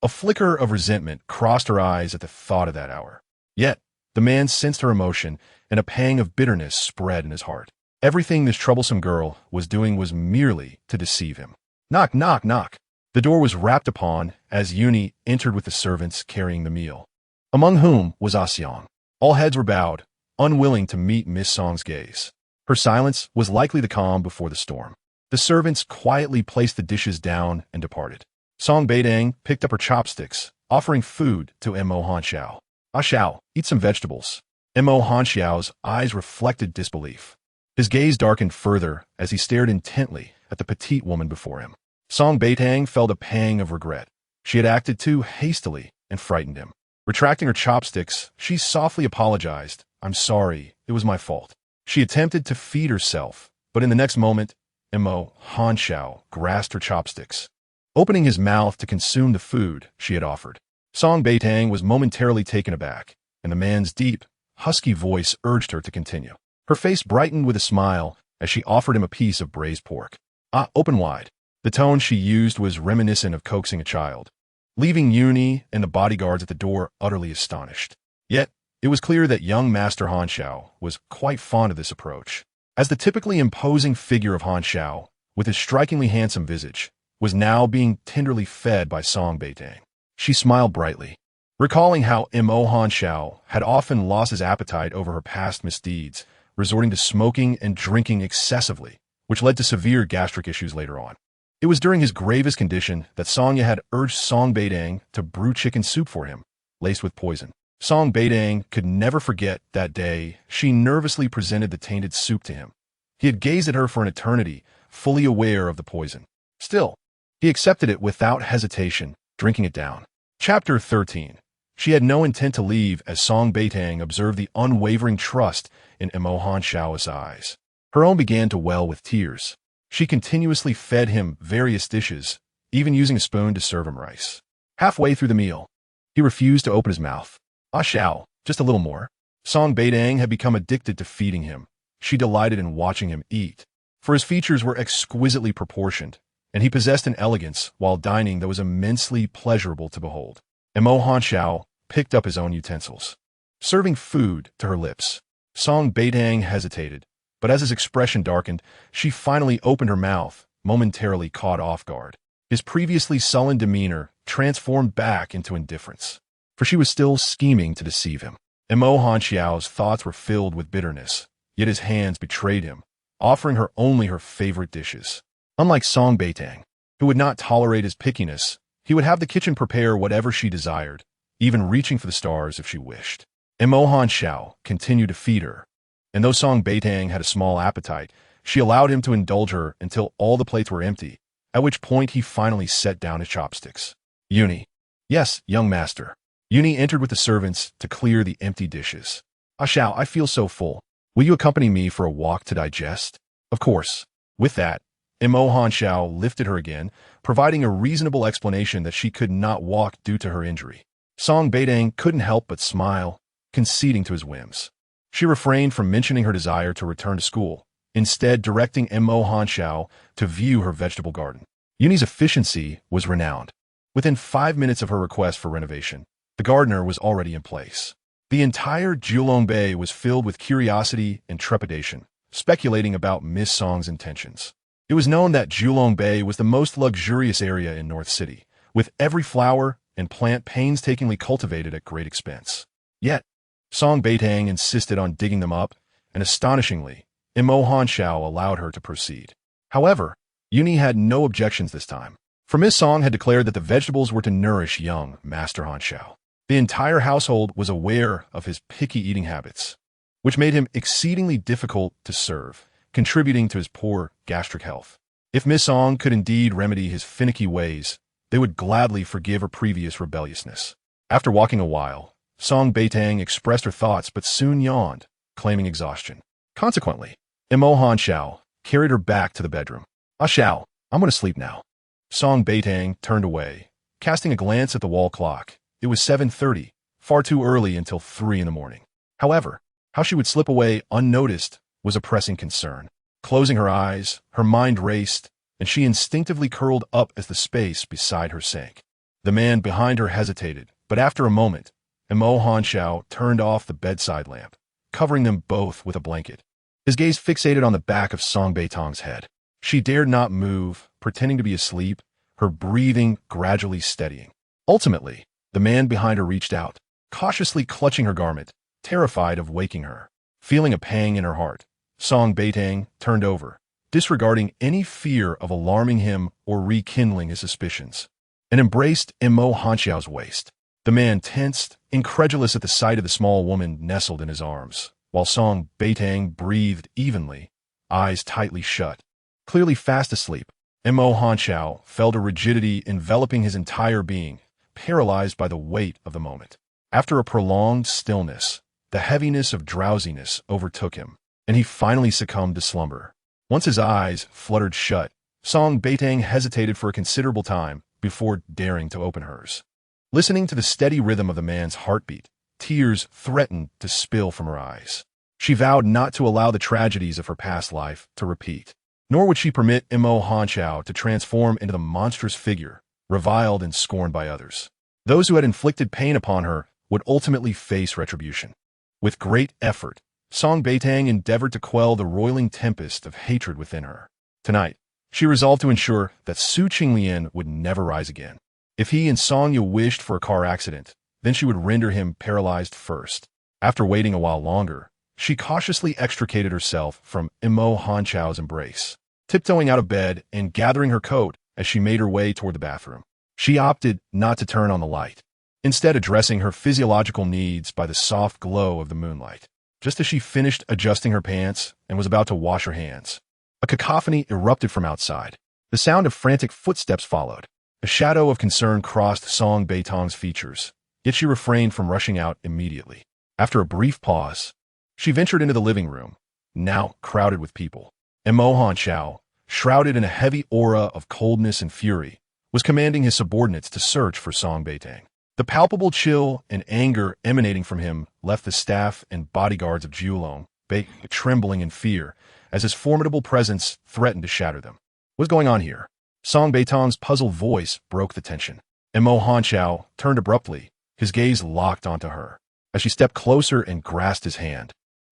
A flicker of resentment crossed her eyes at the thought of that hour. Yet, the man sensed her emotion, and a pang of bitterness spread in his heart. Everything this troublesome girl was doing was merely to deceive him. Knock, knock, knock. The door was rapped upon as Uni entered with the servants carrying the meal, among whom was Ah Xiang. All heads were bowed, unwilling to meet Miss Song's gaze. Her silence was likely the calm before the storm. The servants quietly placed the dishes down and departed. Song Beitang picked up her chopsticks, offering food to Mo Hanxiao. Ah Xiao, eat some vegetables. Mo Hanxiao's eyes reflected disbelief. His gaze darkened further as he stared intently at the petite woman before him. Song Beitang felt a pang of regret. She had acted too hastily and frightened him. Retracting her chopsticks, she softly apologized. I'm sorry, it was my fault. She attempted to feed herself, but in the next moment, Mo Hanxiao grasped her chopsticks, opening his mouth to consume the food she had offered. Song Beitang was momentarily taken aback, and the man's deep, husky voice urged her to continue. Her face brightened with a smile as she offered him a piece of braised pork. Ah, open wide. The tone she used was reminiscent of coaxing a child, leaving Uni and the bodyguards at the door utterly astonished. Yet, it was clear that young Master Hanxiao was quite fond of this approach. As the typically imposing figure of Hanxiao, with his strikingly handsome visage, was now being tenderly fed by Song Beitang, she smiled brightly, recalling how Mo Hanxiao had often lost his appetite over her past misdeeds, resorting to smoking and drinking excessively, which led to severe gastric issues later on. It was during his gravest condition that Sonya had urged Song Beitang to brew chicken soup for him, laced with poison. Song Beitang could never forget that day she nervously presented the tainted soup to him. He had gazed at her for an eternity, fully aware of the poison. Still, he accepted it without hesitation, drinking it down. Chapter 13. She had no intent to leave as Song Beitang observed the unwavering trust in Mo Hanxiao's eyes. Her own began to well with tears. She continuously fed him various dishes, even using a spoon to serve him rice. Halfway through the meal, he refused to open his mouth. Ah Xiao, just a little more. Song Beitang had become addicted to feeding him. She delighted in watching him eat, for his features were exquisitely proportioned, and he possessed an elegance while dining that was immensely pleasurable to behold. Mo Hanxiao picked up his own utensils, serving food to her lips. Song Beitang hesitated, but as his expression darkened, she finally opened her mouth, momentarily caught off guard. His previously sullen demeanor transformed back into indifference, for she was still scheming to deceive him. Mo Hanxiao's thoughts were filled with bitterness, yet his hands betrayed him, offering her only her favorite dishes. Unlike Song Beitang, who would not tolerate his pickiness, he would have the kitchen prepare whatever she desired, even reaching for the stars if she wished. Mo Hanxiao continued to feed her, and though Song Beitang had a small appetite, she allowed him to indulge her until all the plates were empty, at which point he finally set down his chopsticks. Uni. Yes, young master. Uni entered with the servants to clear the empty dishes. Ah Xiao, I feel so full. Will you accompany me for a walk to digest? Of course. With that, Mo Hanxiao lifted her again, providing a reasonable explanation that she could not walk due to her injury. Song Beitang couldn't help but smile, conceding to his whims. She refrained from mentioning her desire to return to school, instead directing Mo Hanxiao to view her vegetable garden. Yuni's efficiency was renowned. Within 5 minutes of her request for renovation, the gardener was already in place. The entire Julong Bay was filled with curiosity and trepidation, speculating about Miss Song's intentions. It was known that Julong Bay was the most luxurious area in North City, with every flower and plant painstakingly cultivated at great expense. Yet, Song Beitang insisted on digging them up, and astonishingly, Mo Hanxiao allowed her to proceed. However, Uni had no objections this time, for Miss Song had declared that the vegetables were to nourish young Master Hanxiao. The entire household was aware of his picky eating habits, which made him exceedingly difficult to serve, contributing to his poor gastric health. If Miss Song could indeed remedy his finicky ways, they would gladly forgive her previous rebelliousness. After walking a while, Song Beitang expressed her thoughts but soon yawned, claiming exhaustion. Consequently, Mo Hanxiao carried her back to the bedroom. Ah Xiao, I'm going to sleep now. Song Beitang turned away, casting a glance at the wall clock. It was 7:30, far too early until 3 in the morning. However, how she would slip away unnoticed was a pressing concern. Closing her eyes, her mind raced, and she instinctively curled up as the space beside her sank. The man behind her hesitated, but after a moment, Mo Hanxiao turned off the bedside lamp, covering them both with a blanket. His gaze fixated on the back of Song Beitang's head. She dared not move, pretending to be asleep, her breathing gradually steadying. Ultimately, the man behind her reached out, cautiously clutching her garment, terrified of waking her. Feeling a pang in her heart, Song Beitang turned over, disregarding any fear of alarming him or rekindling his suspicions, and embraced Mo Hanxiao's waist. The man tensed, incredulous at the sight of the small woman nestled in his arms, while Song Beitang breathed evenly, eyes tightly shut. Clearly fast asleep, Mo Hanxiao felt a rigidity enveloping his entire being, paralyzed by the weight of the moment. After a prolonged stillness, the heaviness of drowsiness overtook him, and he finally succumbed to slumber. Once his eyes fluttered shut, Song Beitang hesitated for a considerable time before daring to open hers. Listening to the steady rhythm of the man's heartbeat, tears threatened to spill from her eyes. She vowed not to allow the tragedies of her past life to repeat, nor would she permit Mo Hanxiao to transform into the monstrous figure, reviled and scorned by others. Those who had inflicted pain upon her would ultimately face retribution. With great effort, Song Beitang endeavored to quell the roiling tempest of hatred within her. Tonight, she resolved to ensure that Su Qinglian would never rise again. If he and Songya wished for a car accident, then she would render him paralyzed first. After waiting a while longer, she cautiously extricated herself from Mo Hanxiao's embrace, tiptoeing out of bed and gathering her coat as she made her way toward the bathroom. She opted not to turn on the light, instead addressing her physiological needs by the soft glow of the moonlight. Just as she finished adjusting her pants and was about to wash her hands, a cacophony erupted from outside. The sound of frantic footsteps followed. A shadow of concern crossed Song Beitang's features, yet she refrained from rushing out immediately. After a brief pause, she ventured into the living room, now crowded with people. Mo Hanxiao, shrouded in a heavy aura of coldness and fury, was commanding his subordinates to search for Song Beitang. The palpable chill and anger emanating from him left the staff and bodyguards of Julong Bay trembling in fear as his formidable presence threatened to shatter them. What's going on here? Song Beitang's puzzled voice broke the tension. Mo Hanxiao turned abruptly, his gaze locked onto her. As she stepped closer and grasped his hand,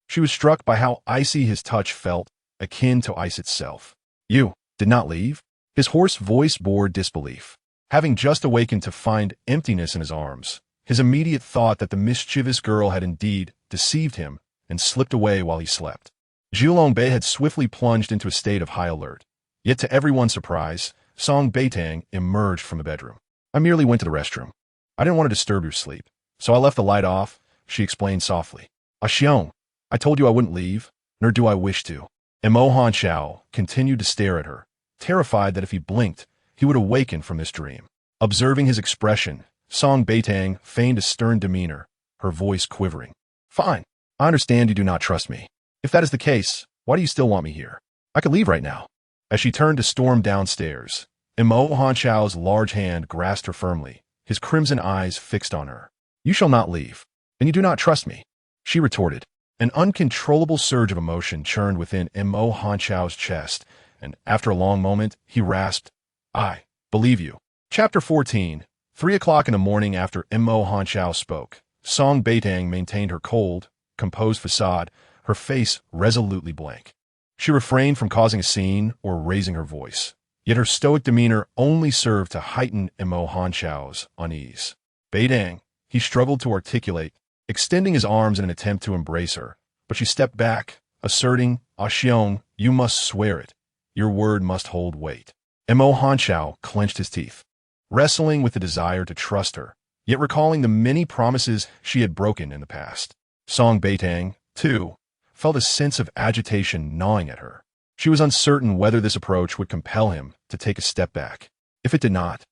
she was struck by how icy his touch felt, akin to ice itself. You did not leave? His hoarse voice bore disbelief. Having just awakened to find emptiness in his arms, his immediate thought that the mischievous girl had indeed deceived him and slipped away while he slept. Julong Bay had swiftly plunged into a state of high alert. Yet to everyone's surprise, Song Beitang emerged from the bedroom. I merely went to the restroom. I didn't want to disturb your sleep. So I left the light off, she explained softly. Xiong, I told you I wouldn't leave, nor do I wish to. And Mo Hanchao continued to stare at her, terrified that if he blinked, he would awaken from this dream. Observing his expression, Song Beitang feigned a stern demeanor, her voice quivering. Fine. I understand you do not trust me. If that is the case, why do you still want me here? I could leave right now. As she turned to storm downstairs, Mo Hanchao's large hand grasped her firmly, his crimson eyes fixed on her. You shall not leave. And you do not trust me, she retorted. An uncontrollable surge of emotion churned within Mo Hanchao's chest, and after a long moment, he rasped, I believe you. Chapter 14. 3 o'clock in the morning after Mo Hanchao spoke, Song Beitang maintained her cold, composed facade, her face resolutely blank. She refrained from causing a scene or raising her voice, yet her stoic demeanor only served to heighten Mo Hanchao's unease. Beitang, he struggled to articulate, extending his arms in an attempt to embrace her, but she stepped back, asserting, Xiong, you must swear it. Your word must hold weight. Mo Hanchao clenched his teeth, wrestling with the desire to trust her, yet recalling the many promises she had broken in the past. Song Beitang, too, felt a sense of agitation gnawing at her. She was uncertain whether this approach would compel him to take a step back. If it did not,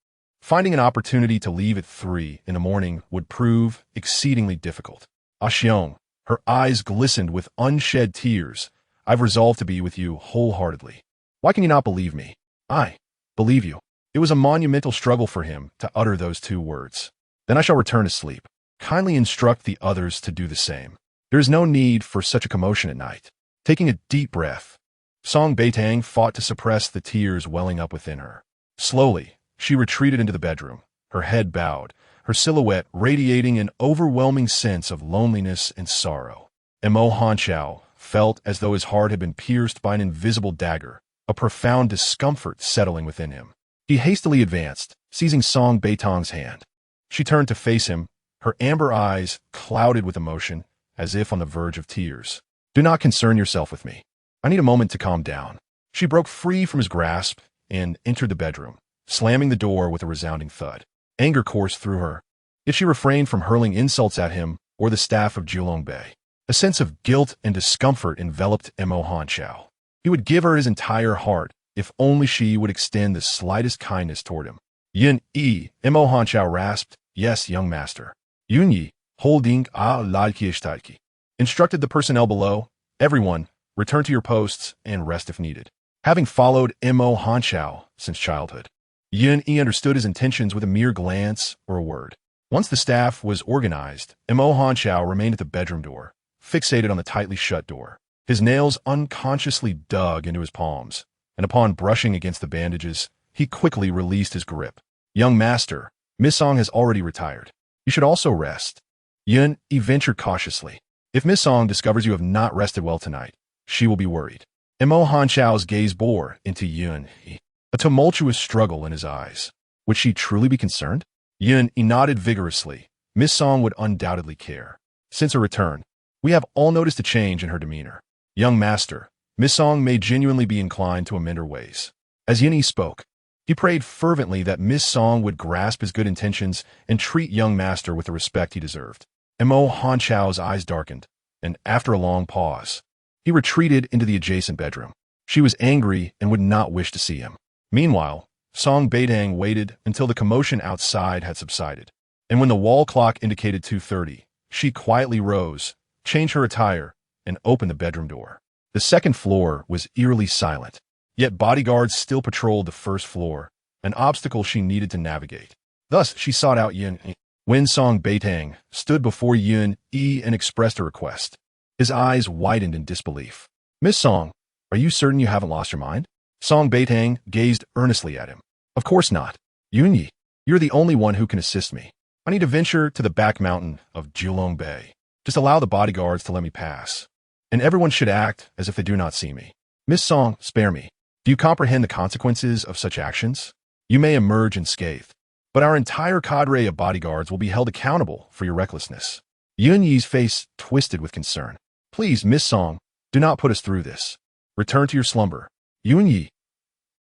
finding an opportunity to leave at 3 in the morning would prove exceedingly difficult. Xiong, her eyes glistened with unshed tears. I've resolved to be with you wholeheartedly. Why can you not believe me? I believe you. It was a monumental struggle for him to utter those 2 words. Then I shall return to sleep. Kindly instruct the others to do the same. There is no need for such a commotion at night. Taking a deep breath, Song Beitang fought to suppress the tears welling up within her. Slowly, she retreated into the bedroom, her head bowed, her silhouette radiating an overwhelming sense of loneliness and sorrow. Mo Hanchao felt as though his heart had been pierced by an invisible dagger, a profound discomfort settling within him. He hastily advanced, seizing Song Beitang's hand. She turned to face him, her amber eyes clouded with emotion, as if on the verge of tears. Do not concern yourself with me. I need a moment to calm down. She broke free from his grasp and entered the bedroom, slamming the door with a resounding thud. Anger coursed through her, yet she refrained from hurling insults at him or the staff of Jilongbei. A sense of guilt and discomfort enveloped Mo Hanchao. He would give her his entire heart if only she would extend the slightest kindness toward him. Yun Yi, Mo Hanchao rasped, yes, young master. Yun Yi, holding a lalkiishtaiki. Instructed the personnel below, everyone, return to your posts and rest if needed. Having followed Mo Hanchao since childhood, Yun Yi understood his intentions with a mere glance or a word. Once the staff was organized, Mo Hanchao remained at the bedroom door, fixated on the tightly shut door. His nails unconsciously dug into his palms, and upon brushing against the bandages, he quickly released his grip. Young master, Miss Song has already retired. You should also rest. Yun Yi ventured cautiously. If Miss Song discovers you have not rested well tonight, she will be worried. Mo Hanchao's gaze bore into Yun Yi, a tumultuous struggle in his eyes. Would she truly be concerned? Yun Yi nodded vigorously. Miss Song would undoubtedly care. Since her return, we have all noticed a change in her demeanor. Young master, Miss Song may genuinely be inclined to amend her ways. As Yun Yi spoke, he prayed fervently that Miss Song would grasp his good intentions and treat young master with the respect he deserved. Mo Hanchao's eyes darkened, and after a long pause, he retreated into the adjacent bedroom. She was angry and would not wish to see him. Meanwhile, Song Beitang waited until the commotion outside had subsided, and when the wall clock indicated 2:30, she quietly rose, changed her attire, and opened the bedroom door. The second floor was eerily silent, yet bodyguards still patrolled the first floor, an obstacle she needed to navigate. Thus, she sought out Yun Yi. When Song Beitang stood before Yun Yi and expressed a request, his eyes widened in disbelief. Miss Song, are you certain you haven't lost your mind? Song Beitang gazed earnestly at him. Of course not. Yun Yi, you're the only one who can assist me. I need to venture to the back mountain of Jilongbei. Just allow the bodyguards to let me pass, and everyone should act as if they do not see me. Miss Song, spare me. Do you comprehend the consequences of such actions? You may emerge unscathed, but our entire cadre of bodyguards will be held accountable for your recklessness. Yun Yi's face twisted with concern. Please, Miss Song, do not put us through this. Return to your slumber. Yun Yi.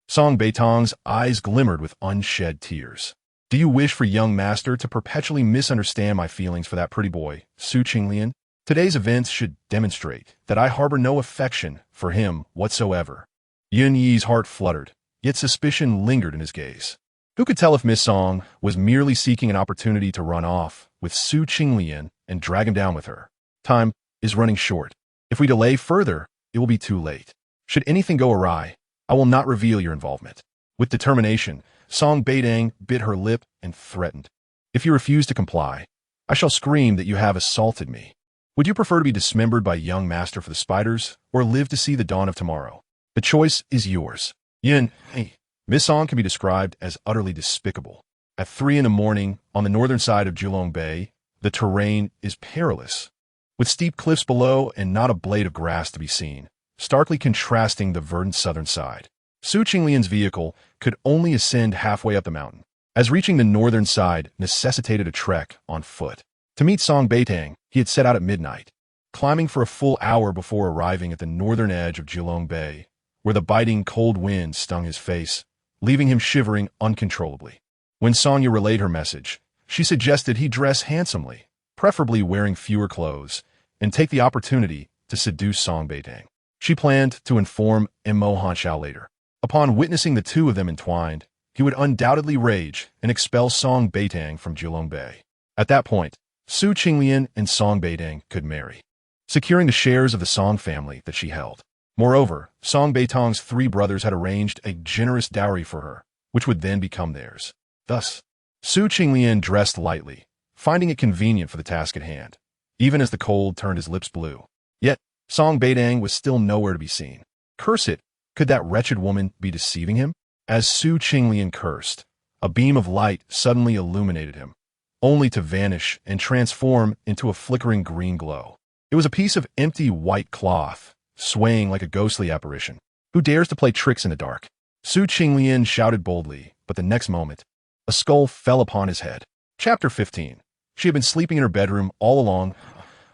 Song Beitang's eyes glimmered with unshed tears. Do you wish for young master to perpetually misunderstand my feelings for that pretty boy, Su Qinglian? Today's events should demonstrate that I harbor no affection for him whatsoever. Yun Yi's heart fluttered, yet suspicion lingered in his gaze. Who could tell if Miss Song was merely seeking an opportunity to run off with Su Qinglian and drag him down with her? Time is running short. If we delay further, it will be too late. Should anything go awry, I will not reveal your involvement. With determination, Song Beitang bit her lip and threatened. If you refuse to comply, I shall scream that you have assaulted me. Would you prefer to be dismembered by young master for the spiders, or live to see the dawn of tomorrow? The choice is yours. Yin, hey. Miss Song can be described as utterly despicable. At 3 a.m, on the northern side of Julong Bay, the terrain is perilous, with steep cliffs below and not a blade of grass to be seen, starkly contrasting the verdant southern side. Su Qinglian's vehicle could only ascend halfway up the mountain, as reaching the northern side necessitated a trek on foot. To meet Song Beitang, he had set out at midnight, climbing for a full hour before arriving at the northern edge of Julong Bay, where the biting cold wind stung his face, leaving him shivering uncontrollably. When Sonya relayed her message, she suggested he dress handsomely, preferably wearing fewer clothes, and take the opportunity to seduce Song Beitang. She planned to inform Mo Hanxiao later. Upon witnessing the two of them entwined, he would undoubtedly rage and expel Song Beitang from Julong Bay. At that point, Su Qinglian and Song Beitang could marry, securing the shares of the Song family that she held. Moreover, Song Beitang's 3 brothers had arranged a generous dowry for her, which would then become theirs. Thus, Su Qinglian dressed lightly, finding it convenient for the task at hand, even as the cold turned his lips blue. Yet, Song Beitang was still nowhere to be seen. Curse it, could that wretched woman be deceiving him? As Su Qinglian cursed, a beam of light suddenly illuminated him, only to vanish and transform into a flickering green glow. It was a piece of empty white cloth, swaying like a ghostly apparition. Who dares to play tricks in the dark? Su Qinglian shouted boldly, but the next moment, a skull fell upon his head. Chapter 15. She had been sleeping in her bedroom all along.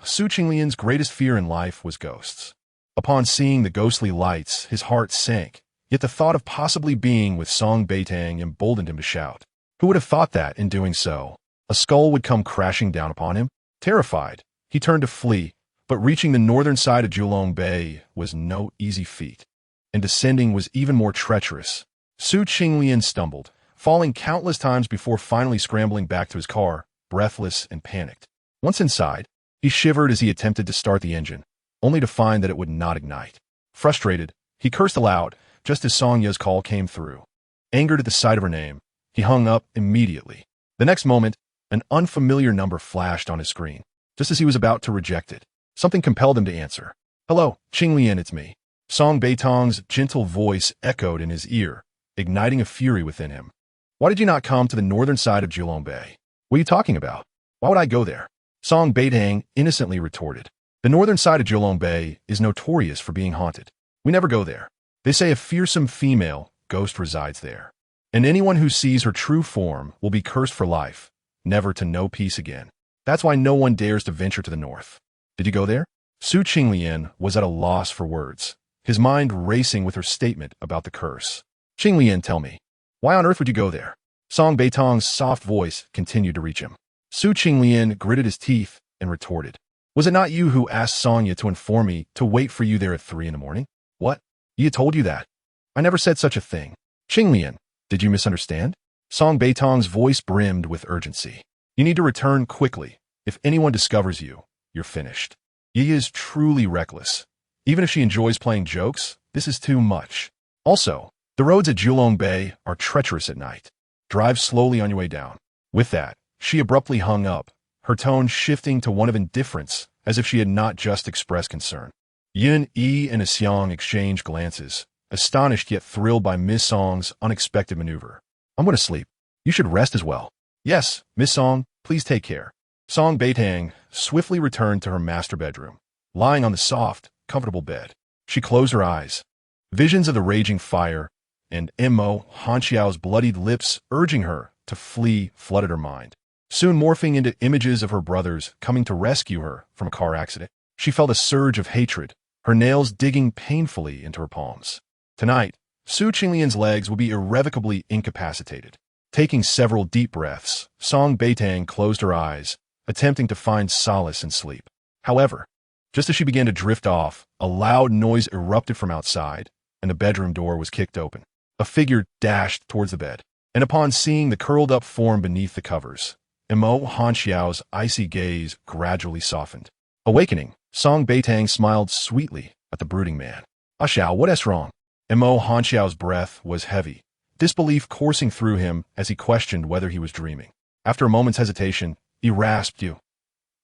Su Qinglian's greatest fear in life was ghosts. Upon seeing the ghostly lights, his heart sank, yet the thought of possibly being with Song Beitang emboldened him to shout. Who would have thought that, in doing so, a skull would come crashing down upon him? Terrified, he turned to flee, but reaching the northern side of Julong Bay was no easy feat, and descending was even more treacherous. Su Qinglian stumbled, falling countless times before finally scrambling back to his car, breathless and panicked. Once inside, he shivered as he attempted to start the engine, only to find that it would not ignite. Frustrated, he cursed aloud just as Sonya's call came through. Angered at the sight of her name, he hung up immediately. The next moment, an unfamiliar number flashed on his screen. Just as he was about to reject it, something compelled him to answer. Hello, Qinglian, it's me. Song Beitang's gentle voice echoed in his ear, igniting a fury within him. Why did you not come to the northern side of Julong Bay? What are you talking about? Why would I go there? Song Beitang innocently retorted. The northern side of Julong Bay is notorious for being haunted. We never go there. They say a fearsome female ghost resides there, and anyone who sees her true form will be cursed for life, never to know peace again. That's why no one dares to venture to the north. Did you go there? Su Qinglian was at a loss for words, his mind racing with her statement about the curse. Qinglian, tell me, why on earth would you go there? Song Beitang's soft voice continued to reach him. Su Qinglian gritted his teeth and retorted. Was it not you who asked Sonya to inform me to wait for you there at 3 a.m? What? He had told you that? I never said such a thing. Qinglian, did you misunderstand? Song Beitang's voice brimmed with urgency. You need to return quickly. If anyone discovers you, you're finished. Yi is truly reckless. Even if she enjoys playing jokes, this is too much. Also, the roads at Julong Bay are treacherous at night. Drive slowly on your way down. With that, she abruptly hung up, her tone shifting to one of indifference, as if she had not just expressed concern. Yun Yi and Xiang exchanged glances, astonished yet thrilled by Miss Song's unexpected maneuver. I'm going to sleep. You should rest as well. Yes, Miss Song, please take care. Song Beitang swiftly returned to her master bedroom, lying on the soft, comfortable bed. She closed her eyes. Visions of the raging fire and Mo Hanxiao's bloodied lips urging her to flee flooded her mind. Soon morphing into images of her brothers coming to rescue her from a car accident, she felt a surge of hatred, her nails digging painfully into her palms. Tonight, Su Qinglian's legs would be irrevocably incapacitated. Taking several deep breaths, Song Beitang closed her eyes, attempting to find solace in sleep. However, just as she began to drift off, a loud noise erupted from outside, and the bedroom door was kicked open. A figure dashed towards the bed, and upon seeing the curled-up form beneath the covers, Imo Hanxiao's icy gaze gradually softened. Awakening, Song Beitang smiled sweetly at the brooding man. "Ah Xiao, what is wrong?" Imo Hanxiao's breath was heavy, disbelief coursing through him as he questioned whether he was dreaming. After a moment's hesitation, he rasped, "You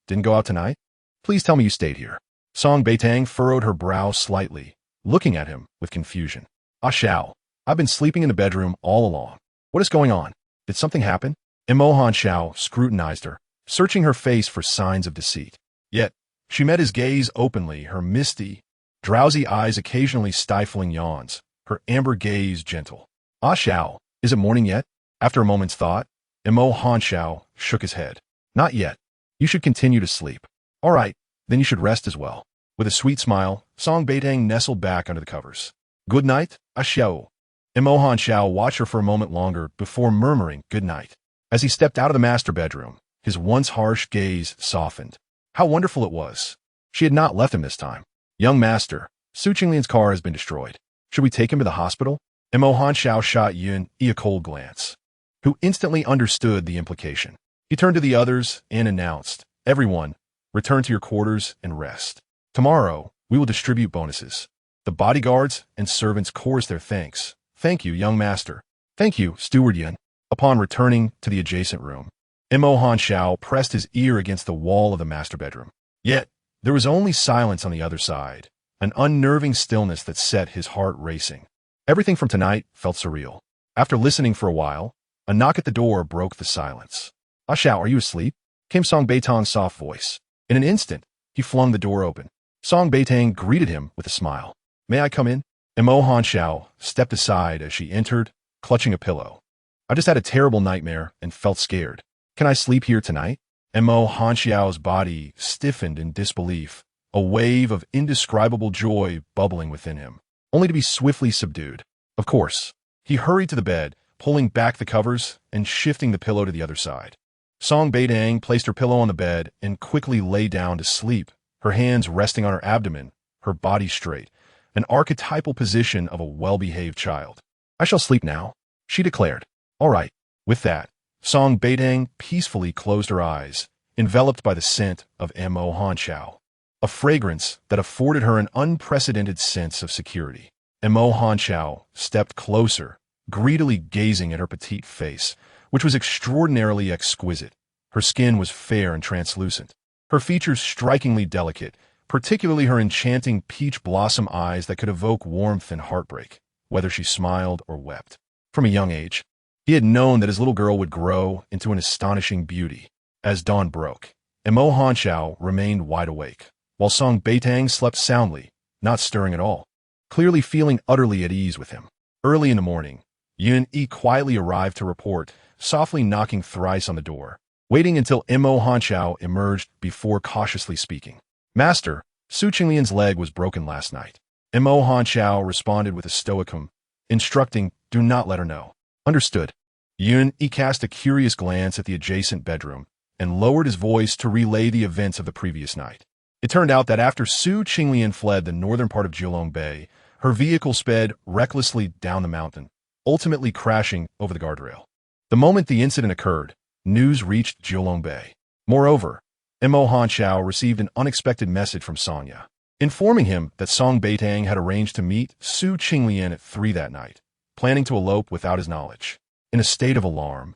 didn't go out tonight? Please tell me you stayed here." Song Beitang furrowed her brow slightly, looking at him with confusion. "Ah Xiao, I've been sleeping in the bedroom all along. What is going on? Did something happen?" Imo Hanxiao scrutinized her, searching her face for signs of deceit. Yet, she met his gaze openly, her misty, drowsy eyes occasionally stifling yawns, her amber gaze gentle. "Ah Xiao, is it morning yet?" After a moment's thought, Imo Hanxiao shook his head. "Not yet. You should continue to sleep." "All right, then you should rest as well." With a sweet smile, Song Beitang nestled back under the covers. "Good night, Ah Xiao." Imo Hanxiao watched her for a moment longer before murmuring good night. As he stepped out of the master bedroom, his once harsh gaze softened. How wonderful it was. She had not left him this time. "Young master, Su Qinglian's car has been destroyed. Should we take him to the hospital?" Imo Hanxiao shot Yun a cold glance, who instantly understood the implication. He turned to the others and announced, "Everyone, return to your quarters and rest. Tomorrow, we will distribute bonuses." The bodyguards and servants chorused their thanks. "Thank you, young master." "Thank you, Steward Yun." Upon returning to the adjacent room, Imo Hanxiao pressed his ear against the wall of the master bedroom. Yet, there was only silence on the other side, an unnerving stillness that set his heart racing. Everything from tonight felt surreal. After listening for a while, a knock at the door broke the silence. "Ah Xiao, are you asleep?" came Song Beitang's soft voice. In an instant, he flung the door open. Song Beitang greeted him with a smile. "May I come in?" Imo Hanxiao stepped aside as she entered, clutching a pillow. "I just had a terrible nightmare and felt scared. Can I sleep here tonight?" Imo Hanxiao's body stiffened in disbelief, a wave of indescribable joy bubbling within him, only to be swiftly subdued. Of course, he hurried to the bed, pulling back the covers and shifting the pillow to the other side. Song Beitang placed her pillow on the bed and quickly lay down to sleep, her hands resting on her abdomen, her body straight, an archetypal position of a well-behaved child. "I shall sleep now," she declared. "All right." With that, Song Beitang peacefully closed her eyes, enveloped by the scent of Imo Hanxiao, a fragrance that afforded her an unprecedented sense of security. Imo Hanxiao stepped closer, greedily gazing at her petite face, which was extraordinarily exquisite. Her skin was fair and translucent, her features strikingly delicate, particularly her enchanting peach blossom eyes that could evoke warmth and heartbreak, whether she smiled or wept. From a young age, he had known that his little girl would grow into an astonishing beauty. As dawn broke, Imo Hanxiao remained wide awake, while Song Beitang slept soundly, not stirring at all, clearly feeling utterly at ease with him. Early in the morning, Yun quietly arrived to report, softly knocking thrice on the door, waiting until Imo Hanxiao emerged before cautiously speaking. "Master, Su Qinglian's leg was broken last night." Imo Hanxiao responded with a stoicism, instructing, "Do not let her know." "Understood." Yun cast a curious glance at the adjacent bedroom and lowered his voice to relay the events of the previous night. It turned out that after Su Qinglian fled the northern part of Jiulong Bay, her vehicle sped recklessly down the mountain, ultimately crashing over the guardrail. The moment the incident occurred, news reached Jiulong Bay. Moreover, Imo Hanxiao received an unexpected message from Sonya, informing him that Song Beitang had arranged to meet Su Qinglian at 3 that night, planning to elope without his knowledge. In a state of alarm,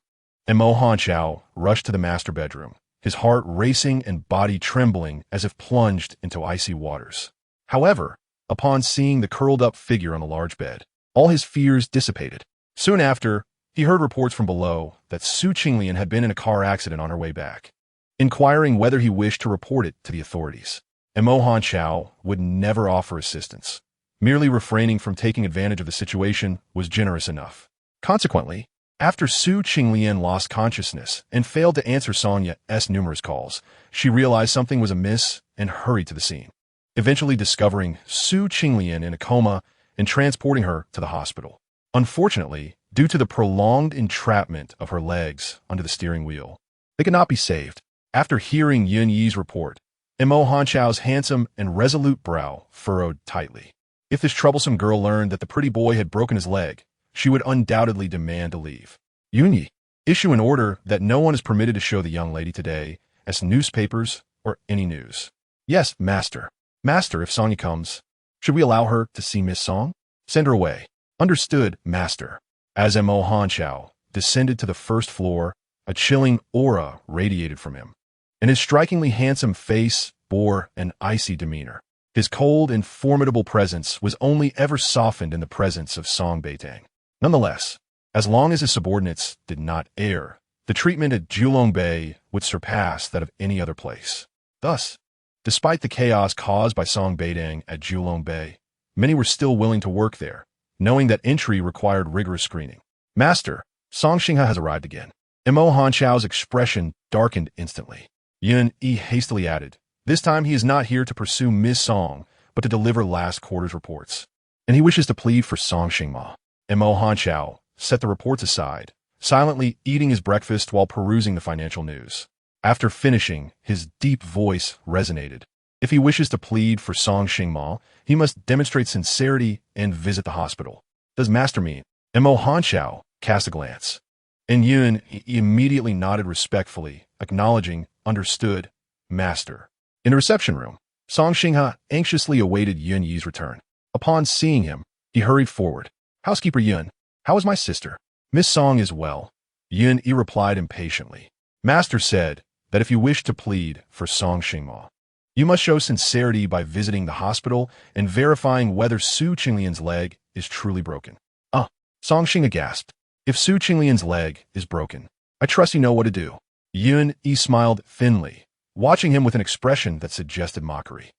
Imo Hanxiao rushed to the master bedroom, his heart racing and body trembling as if plunged into icy waters. However, upon seeing the curled-up figure on the large bed, all his fears dissipated. Soon after, he heard reports from below that Su Qinglian had been in a car accident on her way back. Inquiring whether he wished to report it to the authorities, Imo Hanxiao would never offer assistance. Merely refraining from taking advantage of the situation was generous enough. Consequently, after Su Qinglian lost consciousness and failed to answer Sonya's numerous calls, she realized something was amiss and hurried to the scene, eventually discovering Su Qinglian in a coma and transporting her to the hospital. Unfortunately, due to the prolonged entrapment of her legs under the steering wheel. They could not be saved. After hearing Yun Yi's report, Mo Hanchao's handsome and resolute brow furrowed tightly. If this troublesome girl learned that the pretty boy had broken his leg, she would undoubtedly demand to leave. Yun Yi, issue an order that no one is permitted to show the young lady today as newspapers or any news. Yes, master. Master, if Sonya comes, should we allow her to see Miss Song? Send her away. Understood, master. As Mo Hanchao descended to the first floor, a chilling aura radiated from him, and his strikingly handsome face bore an icy demeanor. His cold and formidable presence was only ever softened in the presence of Song Beitang. Nonetheless, as long as his subordinates did not err, the treatment at Julongbei would surpass that of any other place. Thus, despite the chaos caused by Song Beitang at Julongbei, many were still willing to work there, knowing that entry required rigorous screening. Master, Song Xinghe has arrived again. Mo Hanchao's expression darkened instantly. Yun Yi hastily added, this time he is not here to pursue Miss Song, but to deliver last quarter's reports. And he wishes to plead for Song Xingma. Mo Hanchao set the reports aside, silently eating his breakfast while perusing the financial news. After finishing, his deep voice resonated. If he wishes to plead for Song Xingma, he must demonstrate sincerity and visit the hospital. Does master mean? Mo Hanchao cast a glance. And Yun immediately nodded respectfully, acknowledging, understood, master. In the reception room, Song Xinghe anxiously awaited Yun Yi's return. Upon seeing him, he hurried forward. Housekeeper Yun, how is my sister? Miss Song is well. Yun Yi replied impatiently. Master said that if you wish to plead for Song Xingma, you must show sincerity by visiting the hospital and verifying whether Su Qinglian's leg is truly broken. Song Xinghe gasped. If Su Qinglian's leg is broken, I trust you know what to do. Yun Yi smiled thinly, watching him with an expression that suggested mockery.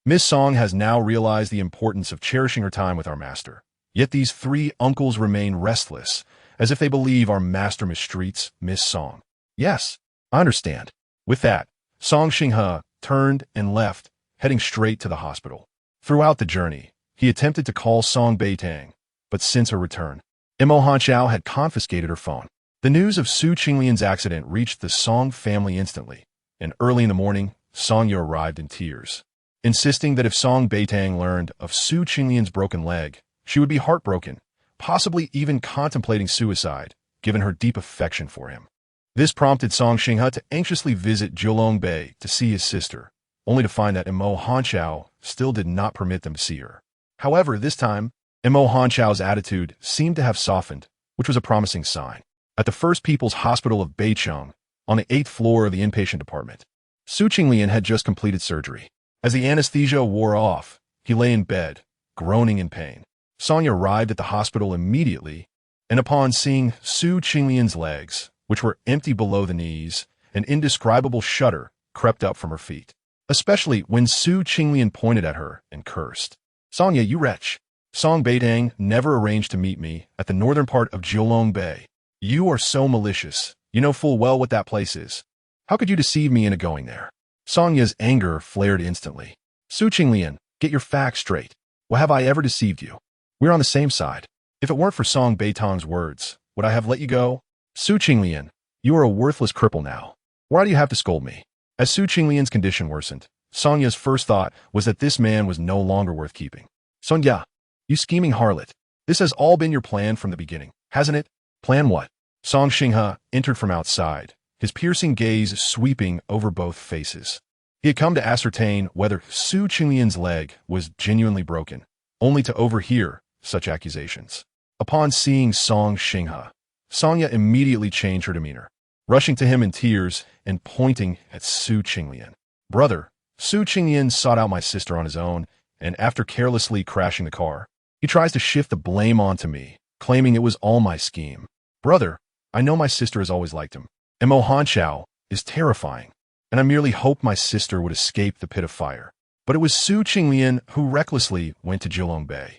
Miss Song has now realized the importance of cherishing her time with our master. Yet these three uncles remain restless, as if they believe our master mistreats Miss Song. Yes, I understand. With that, Song Xinghe turned and left, heading straight to the hospital. Throughout the journey, he attempted to call Song Beitang, but since her return, Mo Hanchao had confiscated her phone. The news of Su Qinglian's accident reached the Song family instantly, and early in the morning, Sonya arrived in tears, insisting that if Song Beitang learned of Su Qinglian's broken leg, she would be heartbroken, possibly even contemplating suicide, given her deep affection for him. This prompted Song Xinghe to anxiously visit Julongbei to see his sister, only to find that Mo Hanchao still did not permit them to see her. However, this time, Mo Hanchao's attitude seemed to have softened, which was a promising sign. At the First People's Hospital of Beitang, on the 8th floor of the inpatient department, Su Qinglian had just completed surgery. As the anesthesia wore off, he lay in bed, groaning in pain. Sonya arrived at the hospital immediately, and upon seeing Su Qinglian's legs, which were empty below the knees, an indescribable shudder crept up from her feet, especially when Su Qinglian pointed at her and cursed. Sonya, you wretch! Song Beitang never arranged to meet me at the northern part of Julongbei. You are so malicious. You know full well what that place is. How could you deceive me into going there? Sonya's anger flared instantly. Su Qinglian, get your facts straight. Well, have I ever deceived you? We're on the same side. If it weren't for Song Beitang's words, would I have let you go? Su Qinglian, you are a worthless cripple now. Why do you have to scold me? As Su Qinglian's condition worsened, Sonya's first thought was that this man was no longer worth keeping. Sonya, you scheming harlot. This has all been your plan from the beginning, hasn't it? Plan what? Song Xinghe entered from outside, his piercing gaze sweeping over both faces. He had come to ascertain whether Su Qinglian's leg was genuinely broken, only to overhear such accusations. Upon seeing Song Xinghe, Sonya immediately changed her demeanor, rushing to him in tears and pointing at Su Qinglian. Brother, Su Qinglian sought out my sister on his own, and after carelessly crashing the car, he tries to shift the blame onto me, claiming it was all my scheme. Brother, I know my sister has always liked him. Mo Hanchao is terrifying, and I merely hoped my sister would escape the pit of fire. But it was Su Qinglian who recklessly went to Julongbei.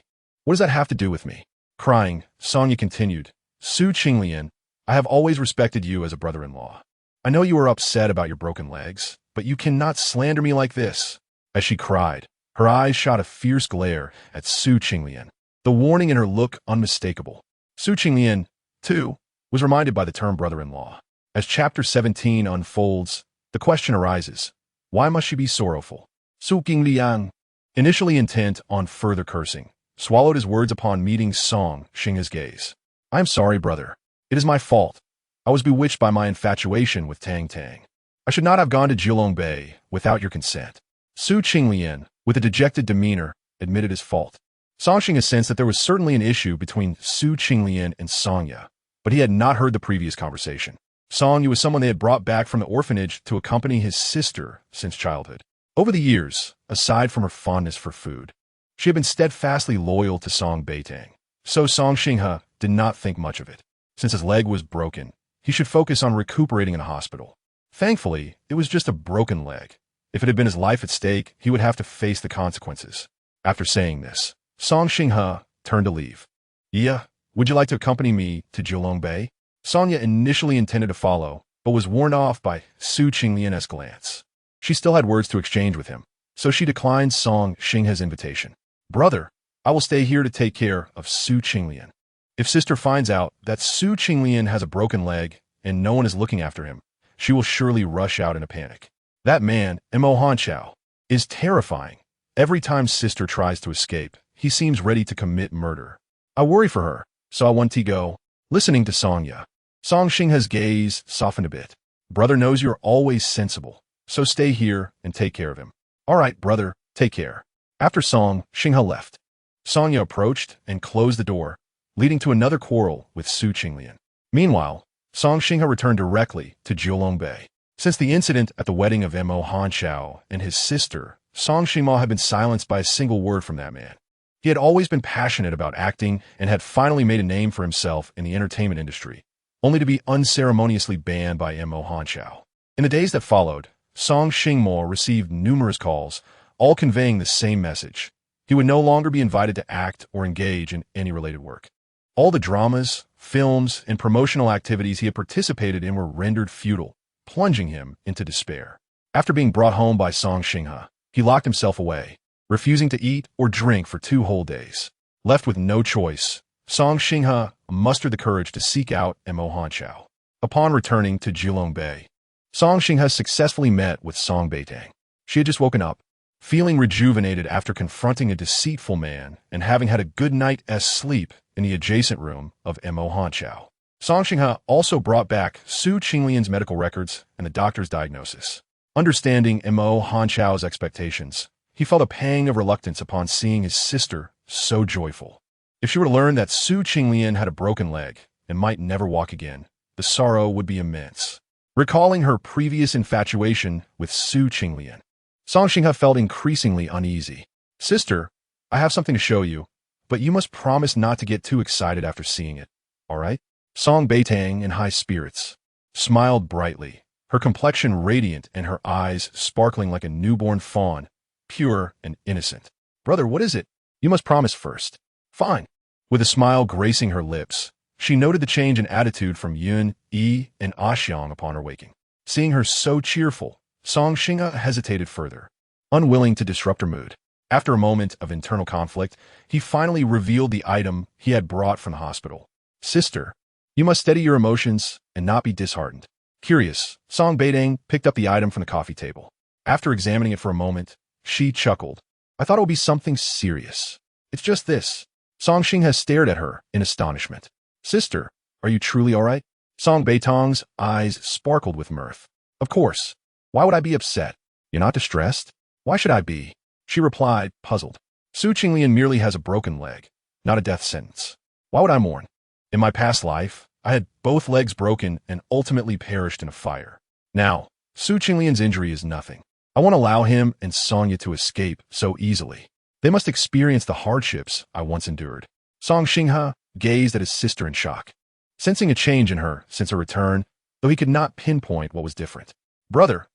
What does that have to do with me? Crying, Sonya continued, Su Qinglian, I have always respected you as a brother-in-law. I know you are upset about your broken legs, but you cannot slander me like this. As she cried, her eyes shot a fierce glare at Su Qinglian, the warning in her look unmistakable. Su Qinglian, 2, was reminded by the term brother-in-law. As chapter 17 unfolds, the question arises, why must she be sorrowful? Su Qingliang, initially intent on further cursing, swallowed his words upon meeting Song Xinghe's gaze. I am sorry, brother. It is my fault. I was bewitched by my infatuation with Tang Tang. I should not have gone to Jilongbei without your consent. Su Qinglian, with a dejected demeanor, admitted his fault. Song Xinghe sensed that there was certainly an issue between Su Qinglian and Songya, but he had not heard the previous conversation. Songya was someone they had brought back from the orphanage to accompany his sister since childhood. Over the years, aside from her fondness for food, she had been steadfastly loyal to Song Beitang. So Song Xinghe did not think much of it. Since his leg was broken, he should focus on recuperating in a hospital. Thankfully, it was just a broken leg. If it had been his life at stake, he would have to face the consequences. After saying this, Song Xinghe turned to leave. Yeah, would you like to accompany me to Jilongbei? Songya initially intended to follow, but was warned off by Su Qinglian's glance. She still had words to exchange with him, so she declined Song Xinghe's invitation. Brother, I will stay here to take care of Su Qinglian. If sister finds out that Su Qinglian has a broken leg and no one is looking after him, she will surely rush out in a panic. That man, Mo Hanchao, is terrifying. Every time sister tries to escape, he seems ready to commit murder. I worry for her, so I want to go. Listening to Songya, Song Xinghe's gaze softened a bit. Brother knows you're always sensible, so stay here and take care of him. All right, brother, take care. After Song Xinghe left, Songya approached and closed the door, leading to another quarrel with Su Qinglian. Meanwhile, Song Xinghe returned directly to Jilongbei. Since the incident at the wedding of Mo Hanchao and his sister, Song Xinghe had been silenced by a single word from that man. He had always been passionate about acting and had finally made a name for himself in the entertainment industry, only to be unceremoniously banned by Mo Hanchao. In the days that followed, Song Xinghe received numerous calls, all conveying the same message. He would no longer be invited to act or engage in any related work. All the dramas, films, and promotional activities he had participated in were rendered futile, plunging him into despair. After being brought home by Song Xinghe, he locked himself away, refusing to eat or drink for 2 whole days. Left with no choice, Song Xinghe mustered the courage to seek out Mo Hanchao. Upon returning to Jilongbei, Song Xinghe successfully met with Song Beitang. She had just woken up, feeling rejuvenated after confronting a deceitful man and having had a good night's sleep in the adjacent room of Mo Hanchao. Song Xinghe also brought back Su Qinglian's medical records and the doctor's diagnosis. Understanding Mo Hanchao's expectations, he felt a pang of reluctance upon seeing his sister so joyful. If she were to learn that Su Qinglian had a broken leg and might never walk again, the sorrow would be immense. Recalling her previous infatuation with Su Qinglian, Song Xinghe felt increasingly uneasy. Sister, I have something to show you, but you must promise not to get too excited after seeing it, all right? Song Beitang, in high spirits, smiled brightly, her complexion radiant and her eyes sparkling like a newborn fawn, pure and innocent. Brother, what is it? You must promise first. Fine. With a smile gracing her lips, she noted the change in attitude from Yun, Yi, and Xiang upon her waking. Seeing her so cheerful, Song Xinghe hesitated further, unwilling to disrupt her mood. After a moment of internal conflict, he finally revealed the item he had brought from the hospital. Sister, you must steady your emotions and not be disheartened. Curious, Song Beitang picked up the item from the coffee table. After examining it for a moment, she chuckled. I thought it would be something serious. It's just this. Song Xinghe stared at her in astonishment. Sister, are you truly all right? Song Beitang's eyes sparkled with mirth. Of course. Why would I be upset? You're not distressed? Why should I be? She replied, puzzled. Su Qinglian merely has a broken leg, not a death sentence. Why would I mourn? In my past life, I had both legs broken and ultimately perished in a fire. Now, Su Qinglian's injury is nothing. I won't allow him and Songya to escape so easily. They must experience the hardships I once endured. Song Xinghe gazed at his sister in shock, sensing a change in her since her return, though he could not pinpoint what was different. Brother,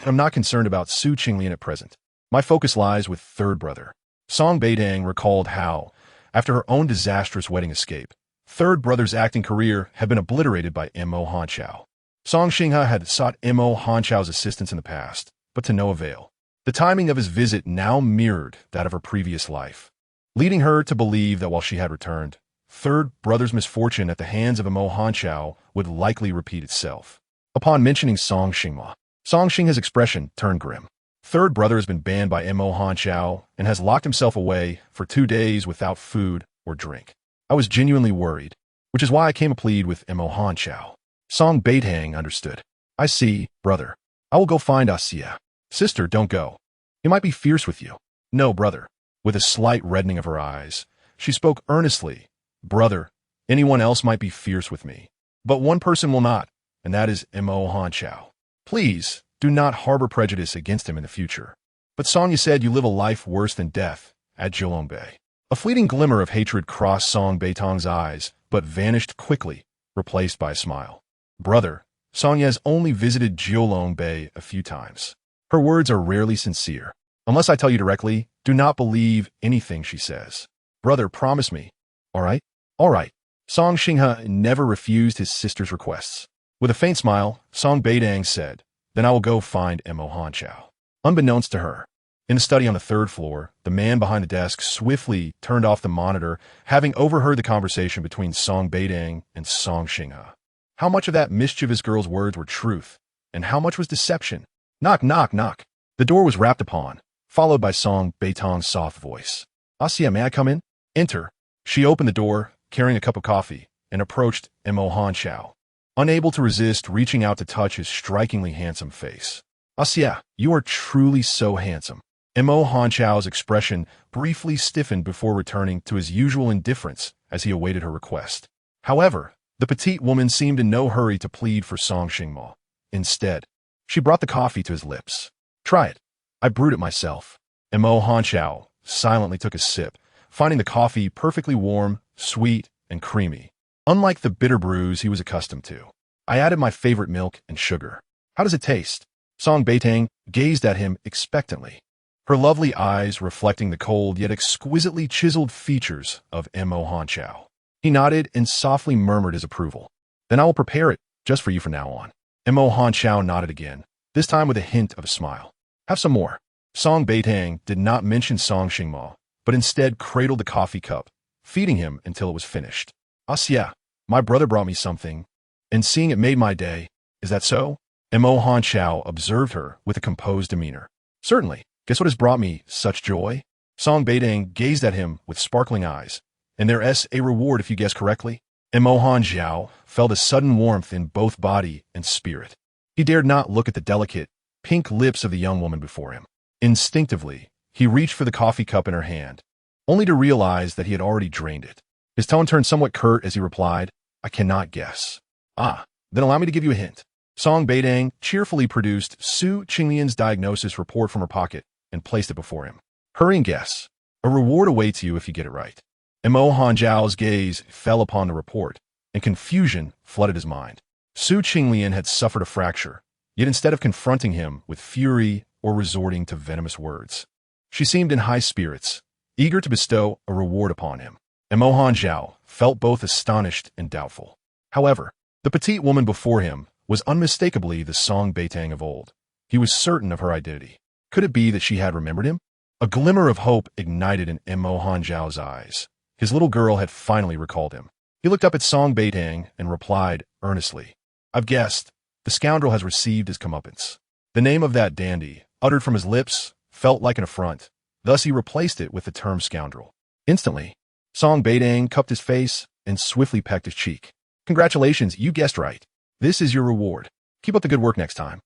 I'm not concerned about Su Qinglian at present. My focus lies with third brother. Song Beitang recalled how, after her own disastrous wedding escape, third brother's acting career had been obliterated by Mo Hanchao. Song Xinghe had sought Mo Hanchao's assistance in the past, but to no avail. The timing of his visit now mirrored that of her previous life, leading her to believe that while she had returned, third brother's misfortune at the hands of Mo Hanqiao would likely repeat itself. Upon mentioning Song Xingma, Song Xingha's expression turned grim. Third brother has been banned by Mo Hanqiao and has locked himself away for 2 days without food or drink. I was genuinely worried, which is why I came to plead with Mo Hanqiao. Song Beitang understood. I see, brother. I will go find Asia. Sister, don't go. He might be fierce with you. No, brother. With a slight reddening of her eyes, she spoke earnestly. Brother, anyone else might be fierce with me, but one person will not, and that is Mo Hanqiao. Please, do not harbor prejudice against him in the future. But Song, you said you live a life worse than death at Jilongbei. A fleeting glimmer of hatred crossed Song Beitang's eyes, but vanished quickly, replaced by a smile. Brother, Song has only visited Jilongbei a few times. Her words are rarely sincere. Unless I tell you directly, do not believe anything she says. Brother, promise me. All right? All right. Song Xingha never refused his sister's requests. With a faint smile, Song Beitang said, then I will go find Mo Hanqiao. Unbeknownst to her, in the study on the 3rd floor, the man behind the desk swiftly turned off the monitor, having overheard the conversation between Song Beitang and Song Xingha. How much of that mischievous girl's words were truth, and how much was deception? Knock, knock, knock. The door was rapped upon, followed by Song Beitang's soft voice. Asia, may I come in? Enter. She opened the door, carrying a cup of coffee, and approached Mo Hanqiao, unable to resist reaching out to touch his strikingly handsome face. Asia, you are truly so handsome. Mo Hanqiao's expression briefly stiffened before returning to his usual indifference as he awaited her request. However, the petite woman seemed in no hurry to plead for Song Xingma. Instead, she brought the coffee to his lips. Try it. I brewed it myself. Mo Hanqiao silently took a sip, finding the coffee perfectly warm, sweet, and creamy, unlike the bitter brews he was accustomed to. I added my favorite milk and sugar. How does it taste? Song Beitang gazed at him expectantly, her lovely eyes reflecting the cold yet exquisitely chiseled features of Mo Hanqiao. He nodded and softly murmured his approval. Then I will prepare it just for you from now on. Mo Hanqiao nodded again, this time with a hint of a smile. Have some more. Song Beitang did not mention Song Xingma, but instead cradled the coffee cup, feeding him until it was finished. Asia, my brother brought me something, and seeing it made my day. Is that so? Mo Hanqiao observed her with a composed demeanor. Certainly. Guess what has brought me such joy? Song Beitang gazed at him with sparkling eyes. And there's a reward if you guess correctly. Mo Hanqiao felt a sudden warmth in both body and spirit. He dared not look at the delicate, pink lips of the young woman before him. Instinctively, he reached for the coffee cup in her hand, only to realize that he had already drained it. His tone turned somewhat curt as he replied, I cannot guess. Ah, then allow me to give you a hint. Song Beitang cheerfully produced Su Qinglian's diagnosis report from her pocket and placed it before him. Hurry and guess. A reward awaits you if you get it right. Mo Hanqiao's gaze fell upon the report, and confusion flooded his mind. Su Qinglian had suffered a fracture, yet instead of confronting him with fury or resorting to venomous words, she seemed in high spirits, eager to bestow a reward upon him. Mo Hanqiao felt both astonished and doubtful. However, the petite woman before him was unmistakably the Song Beitang of old. He was certain of her identity. Could it be that she had remembered him? A glimmer of hope ignited in Mo Hanqiao's eyes. His little girl had finally recalled him. He looked up at Song Beitang and replied earnestly, I've guessed. The scoundrel has received his comeuppance. The name of that dandy, uttered from his lips, felt like an affront. Thus he replaced it with the term scoundrel. Instantly, Song Beitang cupped his face and swiftly pecked his cheek. Congratulations, you guessed right. This is your reward. Keep up the good work next time.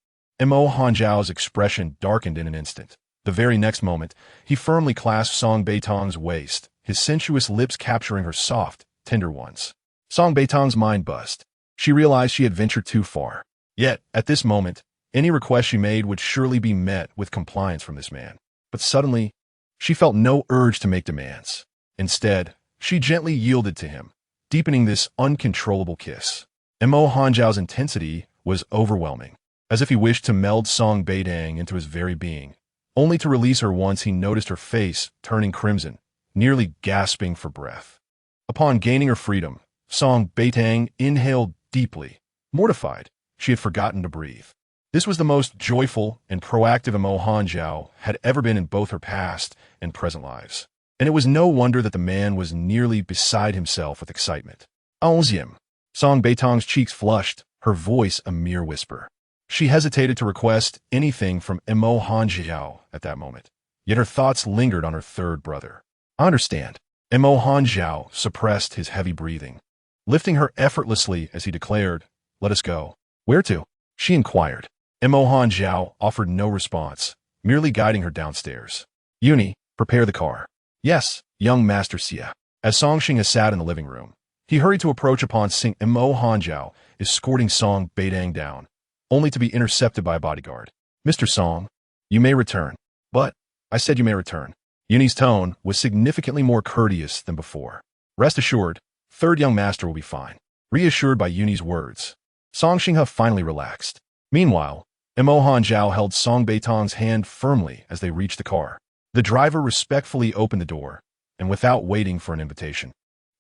Mo Hanqiao's expression darkened in an instant. The very next moment, he firmly clasped Song Beitang's waist, his sensuous lips capturing her soft, tender ones. Song Beitang's mind buzzed. She realized she had ventured too far. Yet, at this moment, any request she made would surely be met with compliance from this man. But suddenly, she felt no urge to make demands. Instead, she gently yielded to him, deepening this uncontrollable kiss. Mo Hanqiao's intensity was overwhelming, as if he wished to meld Song Beitang into his very being, only to release her once he noticed her face turning crimson, nearly gasping for breath. Upon gaining her freedom, Song Beitang inhaled deeply. Mortified, she had forgotten to breathe. This was the most joyful and proactive Mo Hanqiao had ever been in both her past and present lives. and it was no wonder that the man was nearly beside himself with excitement. Onzium. Song Beitang's cheeks flushed, her voice a mere whisper. She hesitated to request anything from Mo Hanjiao at that moment, yet her thoughts lingered on her third brother. I understand. Mo Hanjiao suppressed his heavy breathing, lifting her effortlessly as he declared, "Let us go." "Where to?" she inquired. Mo Hanjiao offered no response, merely guiding her downstairs. "Uni, prepare the car." "Yes, young Master Xie." As Song Xing sat in the living room, he hurried to approach upon seeing Mo Hanjiao escorting Song Beitang down, only to be intercepted by a bodyguard. "Mr. Song, you may return." "But," I said, "you may return." Yuni's tone was significantly more courteous than before. "Rest assured, third young master will be fine." Reassured by Yuni's words, Song Xinghe finally relaxed. Meanwhile, Mo Hanjiao held Song Beitang's hand firmly as they reached the car. The driver respectfully opened the door, and without waiting for an invitation,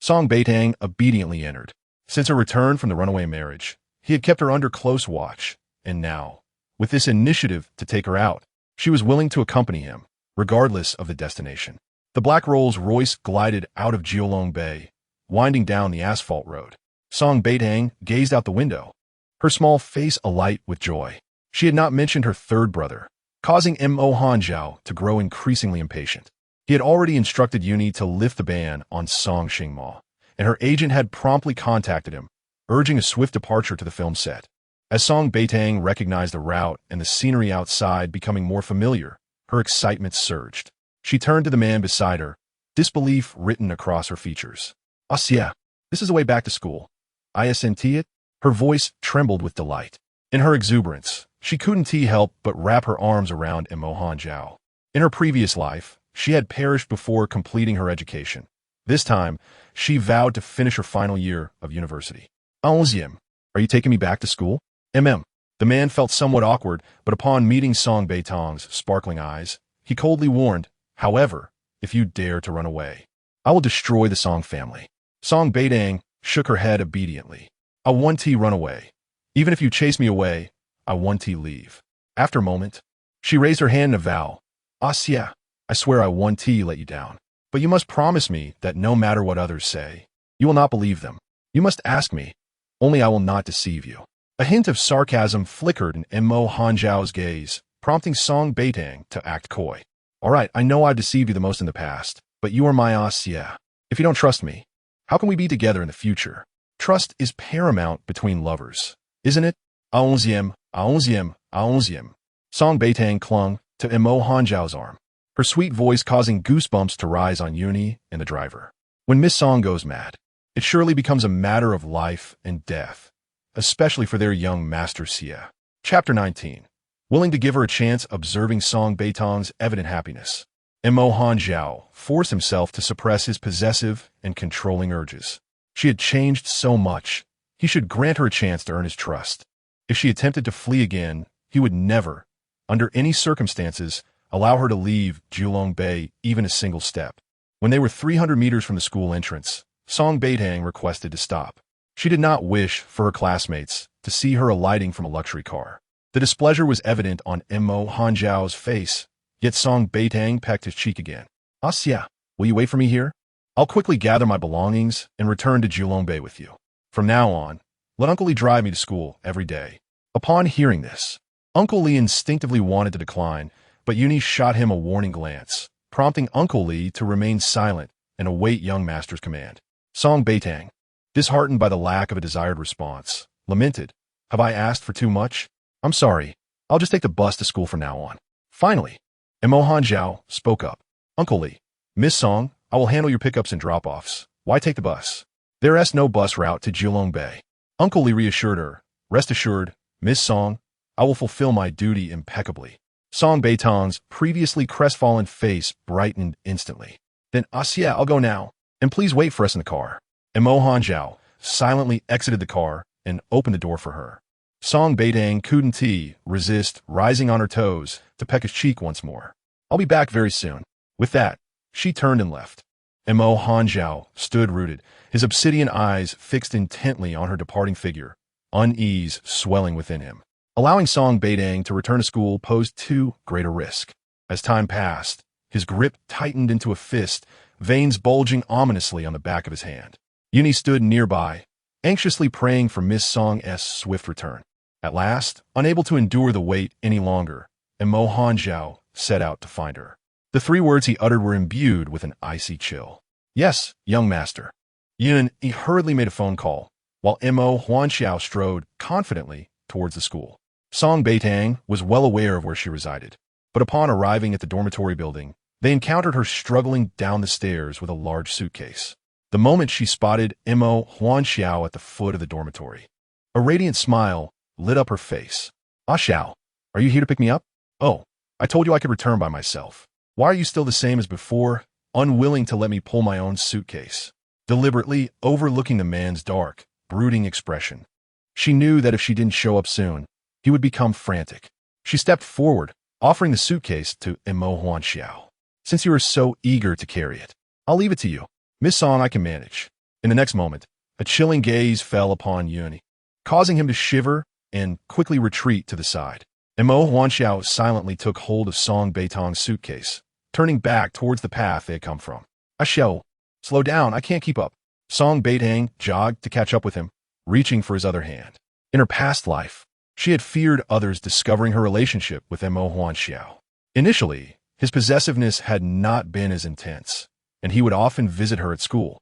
Song Beitang obediently entered. Since her return from the runaway marriage, he had kept her under close watch, and now, with this initiative to take her out, she was willing to accompany him, regardless of the destination. The black Rolls-Royce glided out of Jiulong Bay, winding down the asphalt road. Song Beitang gazed out the window, her small face alight with joy. She had not mentioned her third brother, causing Mo Hanjiao to grow increasingly impatient. He had already instructed Yuni to lift the ban on Song Xingma, and her agent had promptly contacted him, urging a swift departure to the film set. As Song Beitang recognized the route and the scenery outside becoming more familiar, her excitement surged. She turned to the man beside her, disbelief written across her features. "Xie, this is the way back to school. Isn't it?" Her voice trembled with delight. In her exuberance, she couldn't help but wrap her arms around Mo Hanjiao. In her previous life, she had perished before completing her education. This time, she vowed to finish her final year of university. "Onzium, are you taking me back to school?" The man felt somewhat awkward, but upon meeting Song Beitang's sparkling eyes, he coldly warned, "However, if you dare to run away, I will destroy the Song family." Song Beitang shook her head obediently. "I want to run away. Even if you chase me away, I want to leave." After a moment, she raised her hand in a vow. "Xie, I swear I want to let you down. But you must promise me that no matter what others say, you will not believe them. You must ask me, only I will not deceive you." A hint of sarcasm flickered in Mo Hanjiao's gaze, prompting Song Beitang to act coy. "All right, I know I've deceived you the most in the past, but you are my Xie. If you don't trust me, how can we be together in the future? Trust is paramount between lovers, isn't it?" "Onzium, Onzium, Onzium." Song Beitang clung to Mo Hanjiao's arm, her sweet voice causing goosebumps to rise on Yuni and the driver. When Miss Song goes mad, it surely becomes a matter of life and death, especially for their young Master Xie. Chapter 19. Willing to give her a chance, observing Song Beitang's evident happiness, Mo Hanjiao forced himself to suppress his possessive and controlling urges. She had changed so much. He should grant her a chance to earn his trust. If she attempted to flee again, he would never, under any circumstances, allow her to leave Jiulong Bay even a single step. When they were 300 meters from the school entrance, Song Beitang requested to stop. She did not wish for her classmates to see her alighting from a luxury car. The displeasure was evident on Mo Hanjiao's face, yet Song Beitang pecked his cheek again. "Xie, will you wait for me here? I'll quickly gather my belongings and return to Jiulong Bay with you. From now on, let Uncle Li drive me to school every day." Upon hearing this, Uncle Li instinctively wanted to decline, but Yuni shot him a warning glance, prompting Uncle Li to remain silent and await young master's command. Song Beitang, disheartened by the lack of a desired response, lamented, "Have I asked for too much? I'm sorry. I'll just take the bus to school from now on." Finally, Mo Hanjiao spoke up. "Uncle Li, Miss Song, I will handle your pickups and drop-offs. Why take the bus? There is no bus route to Jiulong Bay." Uncle Li reassured her, "Rest assured, Miss Song, I will fulfill my duty impeccably." Song Beitang's previously crestfallen face brightened instantly. "Then, Xie, I'll go now, and please wait for us in the car." Mo Hanjiao silently exited the car and opened the door for her. Song Beitang couldn't resist rising on her toes to peck his cheek once more. "I'll be back very soon." With that, she turned and left. Mo Hanjiao stood rooted, his obsidian eyes fixed intently on her departing figure, unease swelling within him. Allowing Song Beitang to return to school posed too great a risk. As time passed, His grip tightened into a fist, veins bulging ominously on the back of his hand. Yuni stood nearby, anxiously praying for Miss Song's swift return. At last, unable to endure the wait any longer, Mo Hanjiao set out to find her. The 3 words he uttered were imbued with an icy chill. Yes, young master. Yun hurriedly made a phone call, while Mo Hanjiao strode confidently towards the school. Song Beitang was well aware of where she resided, but upon arriving at the dormitory building, they encountered her struggling down the stairs with a large suitcase. The moment she spotted Mo Hanjiao at the foot of the dormitory, a radiant smile lit up her face. "Ah Xiao, are you here to pick me up? Oh, I told you I could return by myself. Why are you still the same as before, unwilling to let me pull my own suitcase?" Deliberately overlooking the man's dark, brooding expression, she knew that if she didn't show up soon, he would become frantic. She stepped forward, offering the suitcase to Mo Hanjiao. "Since you are so eager to carry it, I'll leave it to you. Miss Song I can manage." In the next moment, a chilling gaze fell upon Yuni, causing him to shiver and quickly retreat to the side. Mo Hanjiao silently took hold of Song Beitang's suitcase, turning back towards the path they had come from. "Ah Xiao, slow down, I can't keep up." Song Beitang jogged to catch up with him, reaching for his other hand. In her past life, she had feared others discovering her relationship with Mo Hanjiao. Initially, his possessiveness had not been as intense, and he would often visit her at school.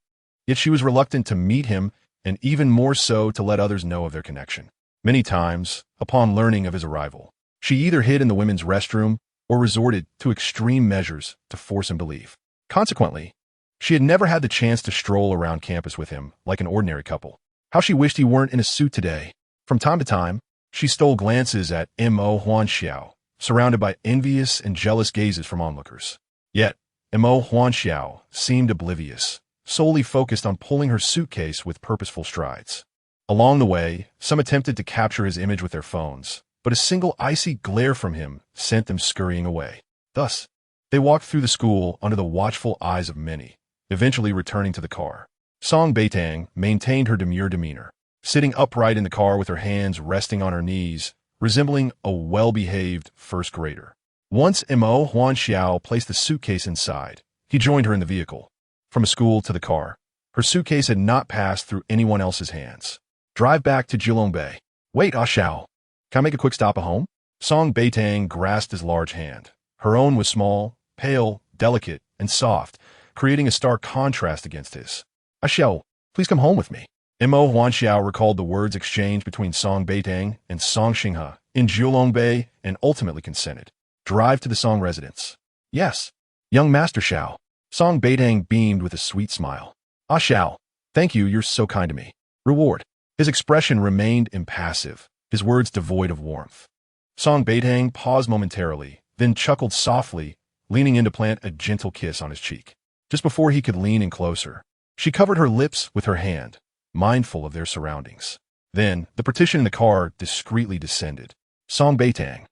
Yet she was reluctant to meet him, and even more so to let others know of their connection. Many times, upon learning of his arrival, she either hid in the women's restroom or resorted to extreme measures to force him to leave. Consequently, she had never had the chance to stroll around campus with him like an ordinary couple. How she wished he weren't in a suit today. From time to time, she stole glances at Mo Hanjiao, surrounded by envious and jealous gazes from onlookers. Yet, Mo Hanjiao seemed oblivious, solely focused on pulling her suitcase with purposeful strides. Along the way, some attempted to capture his image with their phones, but a single icy glare from him sent them scurrying away. Thus, they walked through the school under the watchful eyes of many, eventually returning to the car. Song Beitang maintained her demure demeanor, sitting upright in the car with her hands resting on her knees, resembling a well-behaved first grader. Once Mo Hanjiao placed the suitcase inside, he joined her in the vehicle. From a school to the car, her suitcase had not passed through anyone else's hands. "Drive back to Jilongbei." "Wait, Ah Xiao. Can I make a quick stop at home?" Song Beitang grasped his large hand. Her own was small, pale, delicate, and soft, creating a stark contrast against his. "Ah Xiao, please come home with me." Mo Hanjiao recalled the words exchanged between Song Beitang and Song Xinghe in Jilongbei and ultimately consented. "Drive to the Song residence." "Yes, young Master Xiao." Song Beitang beamed with a sweet smile. "Ah Xiao, thank you, you're so kind to me." "Reward." His expression remained impassive, his words devoid of warmth. Song Beitang paused momentarily, then chuckled softly, leaning in to plant a gentle kiss on his cheek. Just before he could lean in closer, she covered her lips with her hand, mindful of their surroundings. Then, the partition in the car discreetly descended. Song Beitang.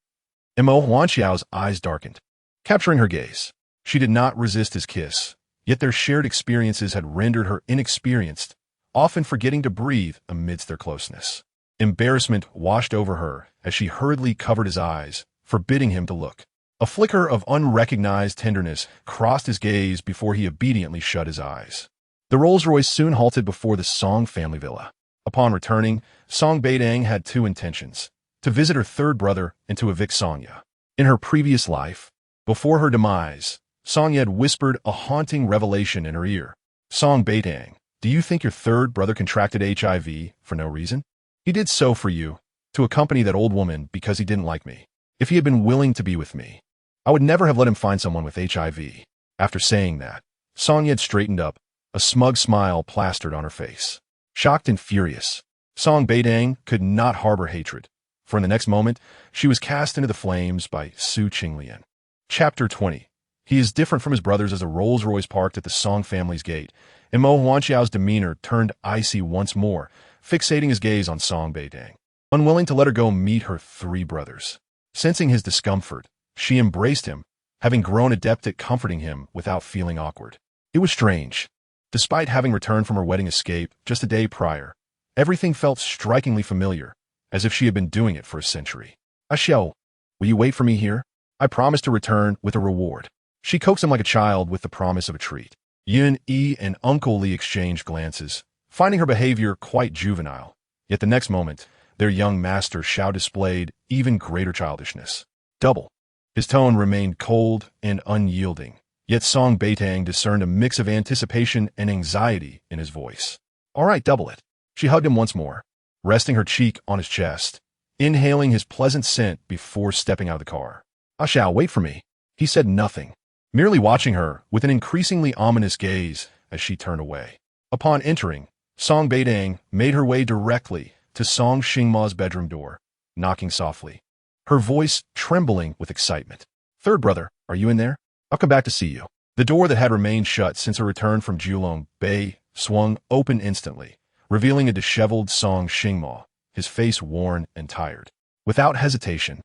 Mo Hanjiao's eyes darkened, capturing her gaze. She did not resist his kiss, yet their shared experiences had rendered her inexperienced, often forgetting to breathe amidst their closeness. Embarrassment washed over her as she hurriedly covered his eyes, forbidding him to look. A flicker of unrecognized tenderness crossed his gaze before he obediently shut his eyes. The Rolls-Royce soon halted before the Song family villa. Upon returning, Song Beitang had 2 intentions: to visit her 3rd brother and to evict Songye. In her previous life, before her demise, Songye had whispered a haunting revelation in her ear. "Song Beitang, do you think your 3rd brother contracted HIV for no reason? He did so for you, to accompany that old woman because he didn't like me. If he had been willing to be with me, I would never have let him find someone with HIV." After saying that, Songye had straightened up, a smug smile plastered on her face. Shocked and furious, Song Beitang could not harbor hatred, for in the next moment, she was cast into the flames by Su Qinglian. Chapter 20. He is different from his brothers as a Rolls-Royce parked at the Song family's gate, and Mo Hanjiao's demeanor turned icy once more, fixating his gaze on Song Beitang. Unwilling to let her go meet her 3 brothers. Sensing his discomfort, she embraced him, having grown adept at comforting him without feeling awkward. It was strange. Despite having returned from her wedding escape just a day prior, everything felt strikingly familiar, as if she had been doing it for a century. "Ah Xiao, will you wait for me here? I promise to return with a reward." She coaxed him like a child with the promise of a treat. Yun Yi and Uncle Lee exchanged glances, finding her behavior quite juvenile. Yet the next moment, their young master Xiao displayed even greater childishness. Double. His tone remained cold and unyielding, yet Song Beitang discerned a mix of anticipation and anxiety in his voice. All right, double it. She hugged him once more, resting her cheek on his chest, inhaling his pleasant scent before stepping out of the car. Xiao, wait for me. He said nothing, merely watching her with an increasingly ominous gaze as she turned away. Upon entering, Song Beitang made her way directly to Song Xingma's bedroom door, knocking softly, her voice trembling with excitement. Third brother, are you in there? I'll come back to see you. The door that had remained shut since her return from Julong Bay swung open instantly, revealing a disheveled Song Xingma, his face worn and tired. Without hesitation,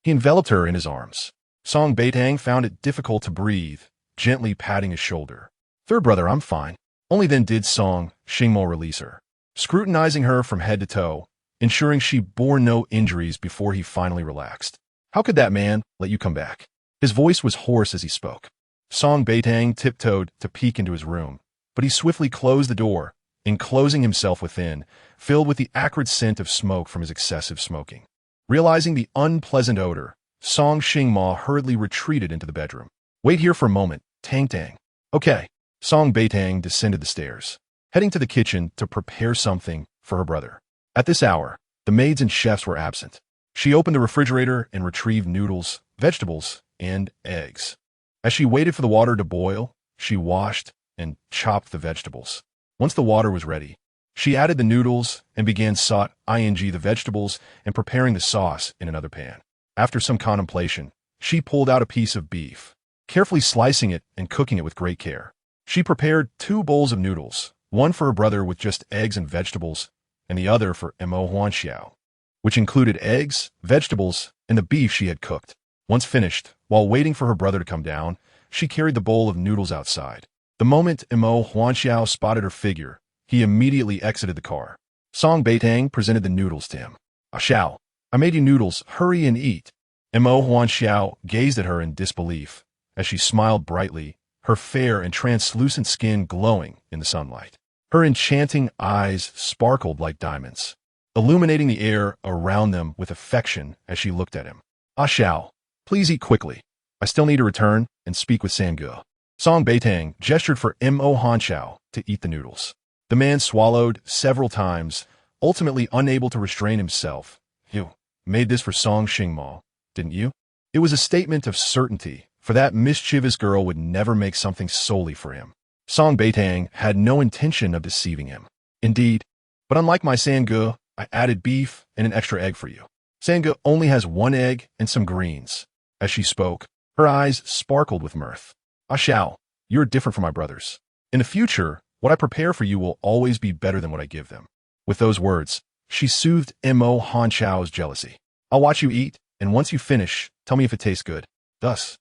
he enveloped her in his arms. Song Beitang found it difficult to breathe, gently patting his shoulder. Third brother, I'm fine. Only then did Song Xingma release her, scrutinizing her from head to toe, ensuring she bore no injuries before he finally relaxed. How could that man let you come back? His voice was hoarse as he spoke. Song Beitang tiptoed to peek into his room, but he swiftly closed the door, enclosing himself within, filled with the acrid scent of smoke from his excessive smoking. Realizing the unpleasant odor, Song Xingma hurriedly retreated into the bedroom. Wait here for a moment, Tang Tang. Okay. Song Beitang descended the stairs, heading to the kitchen to prepare something for her brother. At this hour, the maids and chefs were absent. She opened the refrigerator and retrieved noodles, vegetables, and eggs. As she waited for the water to boil, she washed and chopped the vegetables. Once the water was ready, she added the noodles and began sautéing the vegetables and preparing the sauce in another pan. After some contemplation, she pulled out a piece of beef, carefully slicing it and cooking it with great care. She prepared 2 bowls of noodles, one for her brother with just eggs and vegetables, and the other for Mo Huanxiao, which included eggs, vegetables, and the beef she had cooked. Once finished, while waiting for her brother to come down, she carried the bowl of noodles outside. The moment Mo Huanxiao spotted her figure, he immediately exited the car. Song Beitang presented the noodles to him. Xiao, I made you noodles, hurry and eat. Mo Huanxiao gazed at her in disbelief, as she smiled brightly, her fair and translucent skin glowing in the sunlight. Her enchanting eyes sparkled like diamonds, illuminating the air around them with affection as she looked at him. Xiao, please eat quickly. I still need to return and speak with Sange. Song Beitang gestured for Mo Huanxiao to eat the noodles. The man swallowed several times, ultimately unable to restrain himself. You made this for Song Xingma, didn't you? It was a statement of certainty, for that mischievous girl would never make something solely for him. Song Beitang had no intention of deceiving him. Indeed, but unlike my Sange, I added beef and an extra egg for you. Sange only has 1 egg and some greens. As she spoke, her eyes sparkled with mirth. Xiao, you're different from my brothers. In the future, what I prepare for you will always be better than what I give them. With those words, she soothed Mo Huanxiao's jealousy. I'll watch you eat, and once you finish, tell me if it tastes good. Thus,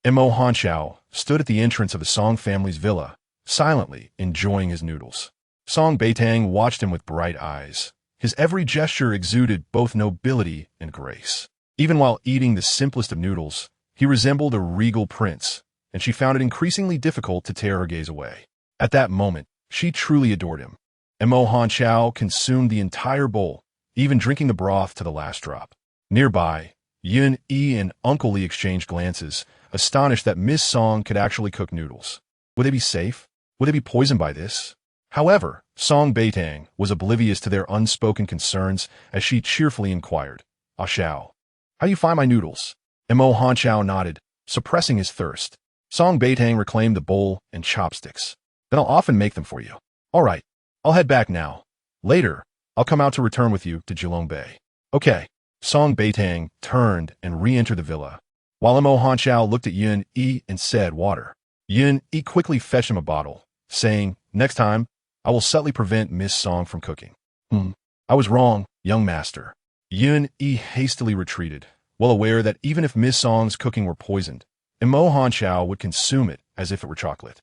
Mo Huanxiao stood at the entrance of the Song family's villa, silently enjoying his noodles. Song Beitang watched him with bright eyes. His every gesture exuded both nobility and grace. Even while eating the simplest of noodles, he resembled a regal prince, and she found it increasingly difficult to tear her gaze away. At that moment, she truly adored him. Mo Huanxiao consumed the entire bowl, even drinking the broth to the last drop. Nearby, Yun Yi and Uncle Lee exchanged glances, astonished that Miss Song could actually cook noodles. Would they be safe? Would they be poisoned by this? However, Song Beitang was oblivious to their unspoken concerns as she cheerfully inquired, Xiao, how do you find my noodles? Mo Huanxiao nodded, suppressing his thirst. Song Beitang reclaimed the bowl and chopsticks. Then I'll often make them for you. All right, I'll head back now. Later, I'll come out to return with you to Julong Bay. Okay. Song Beitang turned and re-entered the villa, while Mo Huanxiao looked at Yun Yi and said, water. Yun Yi quickly fetched him a bottle, saying, next time, I will subtly prevent Miss Song from cooking. I was wrong, young master. Yun Yi hastily retreated, well aware that even if Miss Song's cooking were poisoned, Mo Huanxiao would consume it as if it were chocolate.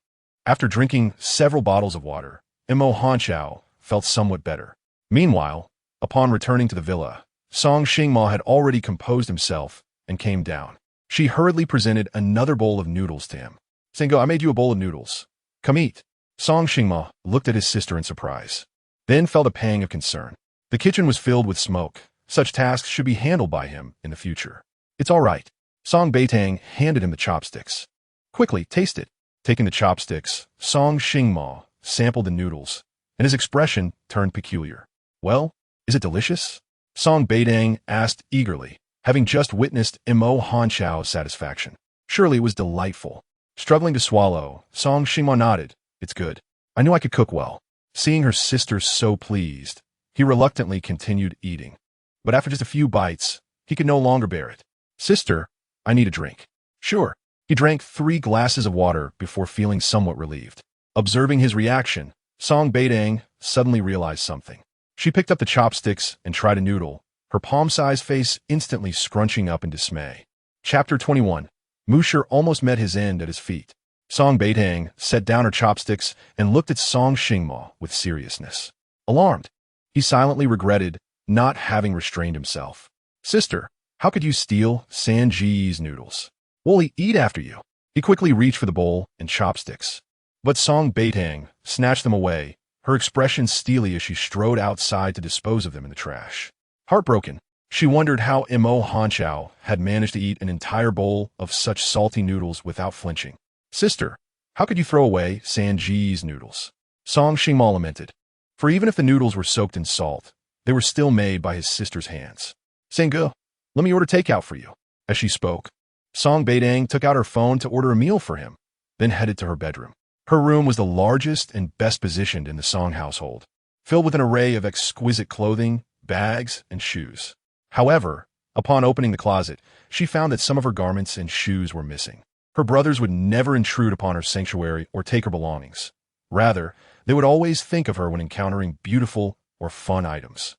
After drinking several bottles of water, Mo Huanxiao felt somewhat better. Meanwhile, upon returning to the villa, Song Xingma had already composed himself and came down. She hurriedly presented another bowl of noodles to him. Sango, I made you a bowl of noodles. Come eat. Song Xingma looked at his sister in surprise, then felt a pang of concern. The kitchen was filled with smoke. Such tasks should be handled by him in the future. It's all right. Song Beitang handed him the chopsticks. Quickly, taste it. Taking the chopsticks, Song Xingma sampled the noodles, and his expression turned peculiar. Well, is it delicious? Song Beitang asked eagerly, having just witnessed Mo Hanchao's satisfaction. Surely it was delightful. Struggling to swallow, Song Xingma nodded. It's good. I knew I could cook well. Seeing her sister so pleased, he reluctantly continued eating. But after just a few bites, he could no longer bear it. Sister, I need a drink. Sure. He drank 3 glasses of water before feeling somewhat relieved. Observing his reaction, Song Beitang suddenly realized something. She picked up the chopsticks and tried a noodle, her palm-sized face instantly scrunching up in dismay. Chapter 21. Musher almost met his end at his feet. Song Beitang set down her chopsticks and looked at Song Xingma with seriousness. Alarmed, he silently regretted not having restrained himself. Sister, how could you steal Sanji's noodles? Will he eat after you? He quickly reached for the bowl and chopsticks. But Song Beitang snatched them away, her expression steely as she strode outside to dispose of them in the trash. Heartbroken, she wondered how Mo Hanchao had managed to eat an entire bowl of such salty noodles without flinching. Sister, how could you throw away Sanji's noodles? Song Xingma lamented. For even if the noodles were soaked in salt, they were still made by his sister's hands. Sangu, let me order takeout for you. As she spoke, Song Beitang took out her phone to order a meal for him, then headed to her bedroom. Her room was the largest and best positioned in the Song household, filled with an array of exquisite clothing, bags, and shoes. However, upon opening the closet, she found that some of her garments and shoes were missing. Her brothers would never intrude upon her sanctuary or take her belongings. Rather, they would always think of her when encountering beautiful or fun items.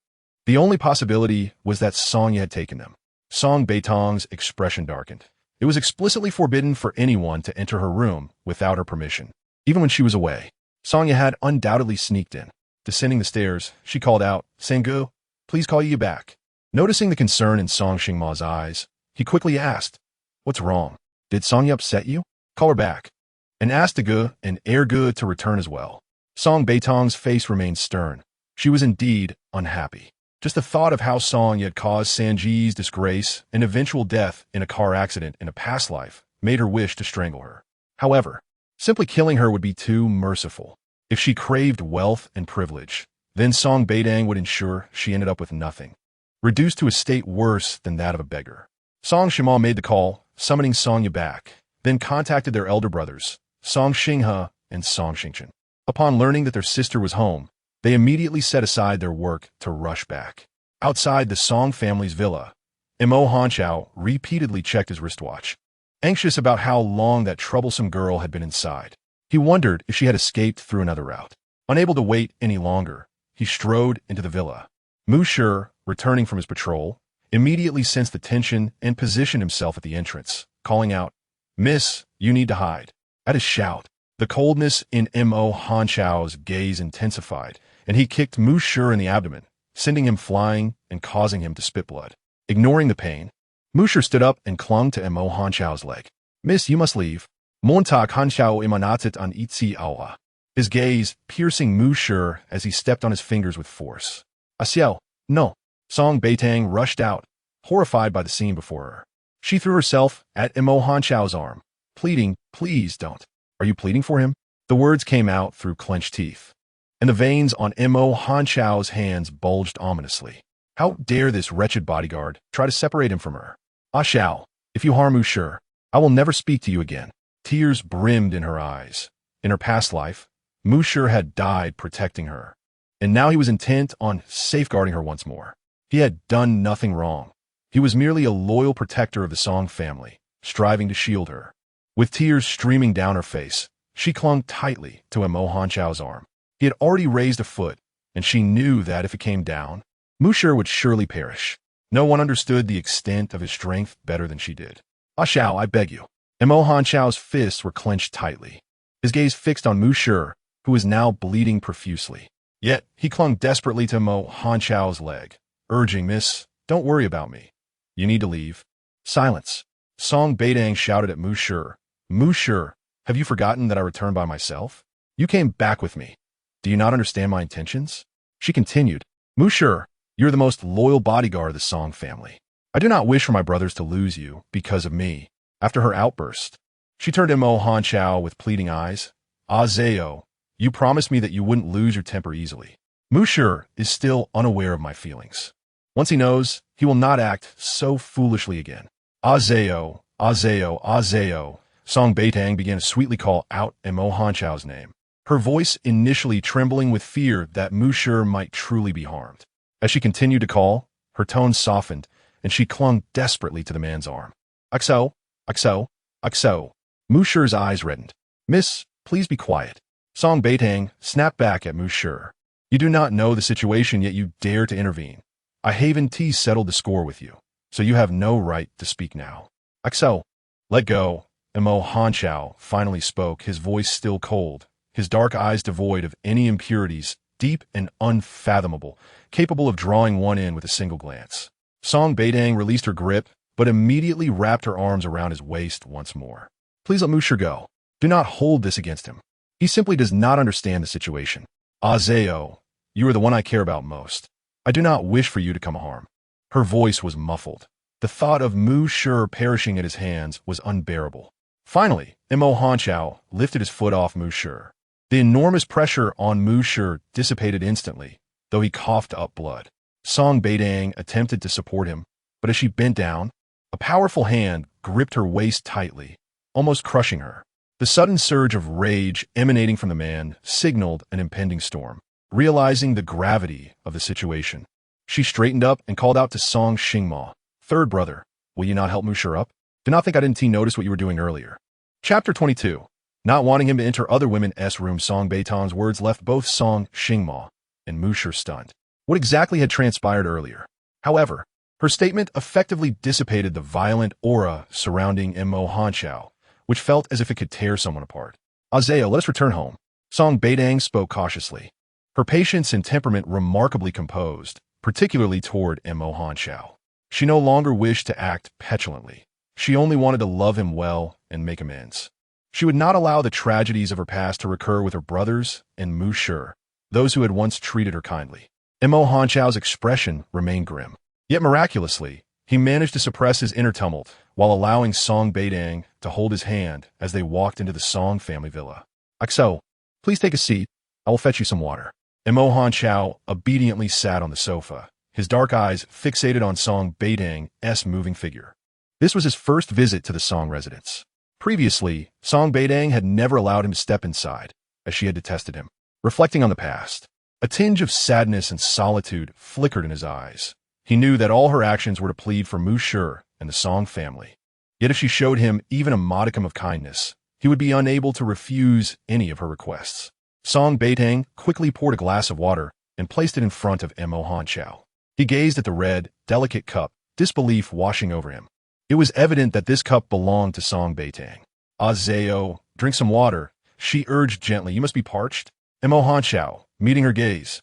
The only possibility was that Songya had taken them. Song Beitang's expression darkened. It was explicitly forbidden for anyone to enter her room without her permission. Even when she was away, Songya had undoubtedly sneaked in. Descending the stairs, she called out, Sangu, please call you back. Noticing the concern in Song Xingma's eyes, he quickly asked, what's wrong? Did Songya upset you? Call her back. And asked Gu and Gu to return as well. Song Beitang's face remained stern. She was indeed unhappy. Just the thought of how Songya had caused Sanji's disgrace and eventual death in a car accident in a past life made her wish to strangle her. However, simply killing her would be too merciful. If she craved wealth and privilege, then Song Beitang would ensure she ended up with nothing, reduced to a state worse than that of a beggar. Song Xingma made the call, summoning Songya back, then contacted their elder brothers, Song Xinghe and Song Xingchen. Upon learning that their sister was home, they immediately set aside their work to rush back. Outside the Song family's villa, Mo Hanchao repeatedly checked his wristwatch, anxious about how long that troublesome girl had been inside. He wondered if she had escaped through another route. Unable to wait any longer, he strode into the villa. Musher, returning from his patrol, immediately sensed the tension and positioned himself at the entrance, calling out, Miss, you need to hide. At his shout, the coldness in Mo Hanchao's gaze intensified, and he kicked Musher in the abdomen, sending him flying and causing him to spit blood. Ignoring the pain, Musher stood up and clung to Mo Hanchao's leg. Miss, you must leave. Montag Hanchao imanatit an itzi awa. His gaze piercing Musher as he stepped on his fingers with force. Xiao, no. Song Beitang rushed out, horrified by the scene before her. She threw herself at Mo Hanchao's arm, pleading, please don't. Are you pleading for him? The words came out through clenched teeth, and the veins on Mo Hanchao's hands bulged ominously. How dare this wretched bodyguard try to separate him from her? Xiao, if you harm Musher, I will never speak to you again. Tears brimmed in her eyes. In her past life, Musher had died protecting her, and now he was intent on safeguarding her once more. He had done nothing wrong. He was merely a loyal protector of the Song family, striving to shield her. With tears streaming down her face, she clung tightly to Mo Hanchao's arm. He had already raised a foot, and she knew that if it came down, Musher would surely perish. No one understood the extent of his strength better than she did. Xiao, I beg you. Mo Hanchao's fists were clenched tightly, his gaze fixed on Musher, who was now bleeding profusely. Yet, he clung desperately to Mo Hanchao's leg, urging, Miss, don't worry about me. You need to leave. Silence. Song Beitang shouted at Musher. Musher, Have you forgotten that I returned by myself? You came back with me. Do you not understand my intentions? She continued, Monsieur, you're the most loyal bodyguard of the Song family. I do not wish for my brothers to lose you because of me. After her outburst, she turned to Mo Hanchao with pleading eyes. Ah Zao, you promised me that you wouldn't lose your temper easily. Monsieur is still unaware of my feelings. Once he knows, he will not act so foolishly again. Ah Zao, Ah Zao, Ah Zao. Song Beitang began to sweetly call out Mo Hanchao's name, her voice initially trembling with fear that Monsieur might truly be harmed. As she continued to call, her tone softened, and she clung desperately to the man's arm. Axo, Axo, Axo. Monsieur's eyes reddened. Miss, please be quiet. Song Beitang snapped back at Monsieur. You do not know the situation, yet you dare to intervene. I Haven T settled the score with you, so you have no right to speak now. Axo, let go. Mo Hanchao finally spoke, his voice still cold, his dark eyes devoid of any impurities, deep and unfathomable, capable of drawing one in with a single glance. Song Beitang released her grip, but immediately wrapped her arms around his waist once more. Please let Monsieur go. Do not hold this against him. He simply does not understand the situation. Ah Zao, you are the one I care about most. I do not wish for you to come harm. Her voice was muffled. The thought of Monsieur perishing at his hands was unbearable. Finally, Mo Hanchao lifted his foot off Monsieur. The enormous pressure on Monsieur dissipated instantly, though he coughed up blood. Song Beitang attempted to support him, but as she bent down, a powerful hand gripped her waist tightly, almost crushing her. The sudden surge of rage emanating from the man signaled an impending storm. Realizing the gravity of the situation, she straightened up and called out to Song Xingma, Third brother, will you not help Monsieur up? Do not think I didn't notice what you were doing earlier. Chapter 22. Not wanting him to enter other women's room, Song Beitang's words left both Song Xingma and Monsieur stunned. What exactly had transpired earlier? However, her statement effectively dissipated the violent aura surrounding Mo Hanchao, which felt as if it could tear someone apart. Azeo, let us return home. Song Beitang spoke cautiously, her patience and temperament remarkably composed, particularly toward Mo Hanchao. She no longer wished to act petulantly. She only wanted to love him well and make amends. She would not allow the tragedies of her past to recur with her brothers and Monsieur, those who had once treated her kindly. Mo Hanchao's expression remained grim. Yet miraculously, he managed to suppress his inner tumult while allowing Song Beitang to hold his hand as they walked into the Song family villa. Axo, please take a seat. I will fetch you some water. Mo Hanchao obediently sat on the sofa, his dark eyes fixated on Song Beitang's moving figure. This was his first visit to the Song residence. Previously, Song Beitang had never allowed him to step inside, as she had detested him. Reflecting on the past, a tinge of sadness and solitude flickered in his eyes. He knew that all her actions were to plead for Monsieur and the Song family. Yet if she showed him even a modicum of kindness, he would be unable to refuse any of her requests. Song Beitang quickly poured a glass of water and placed it in front of Mo Hanchao. He gazed at the red, delicate cup, disbelief washing over him. It was evident that this cup belonged to Song Beitang. Azeo, drink some water, she urged gently. You must be parched. Mo Hanchao, meeting her gaze,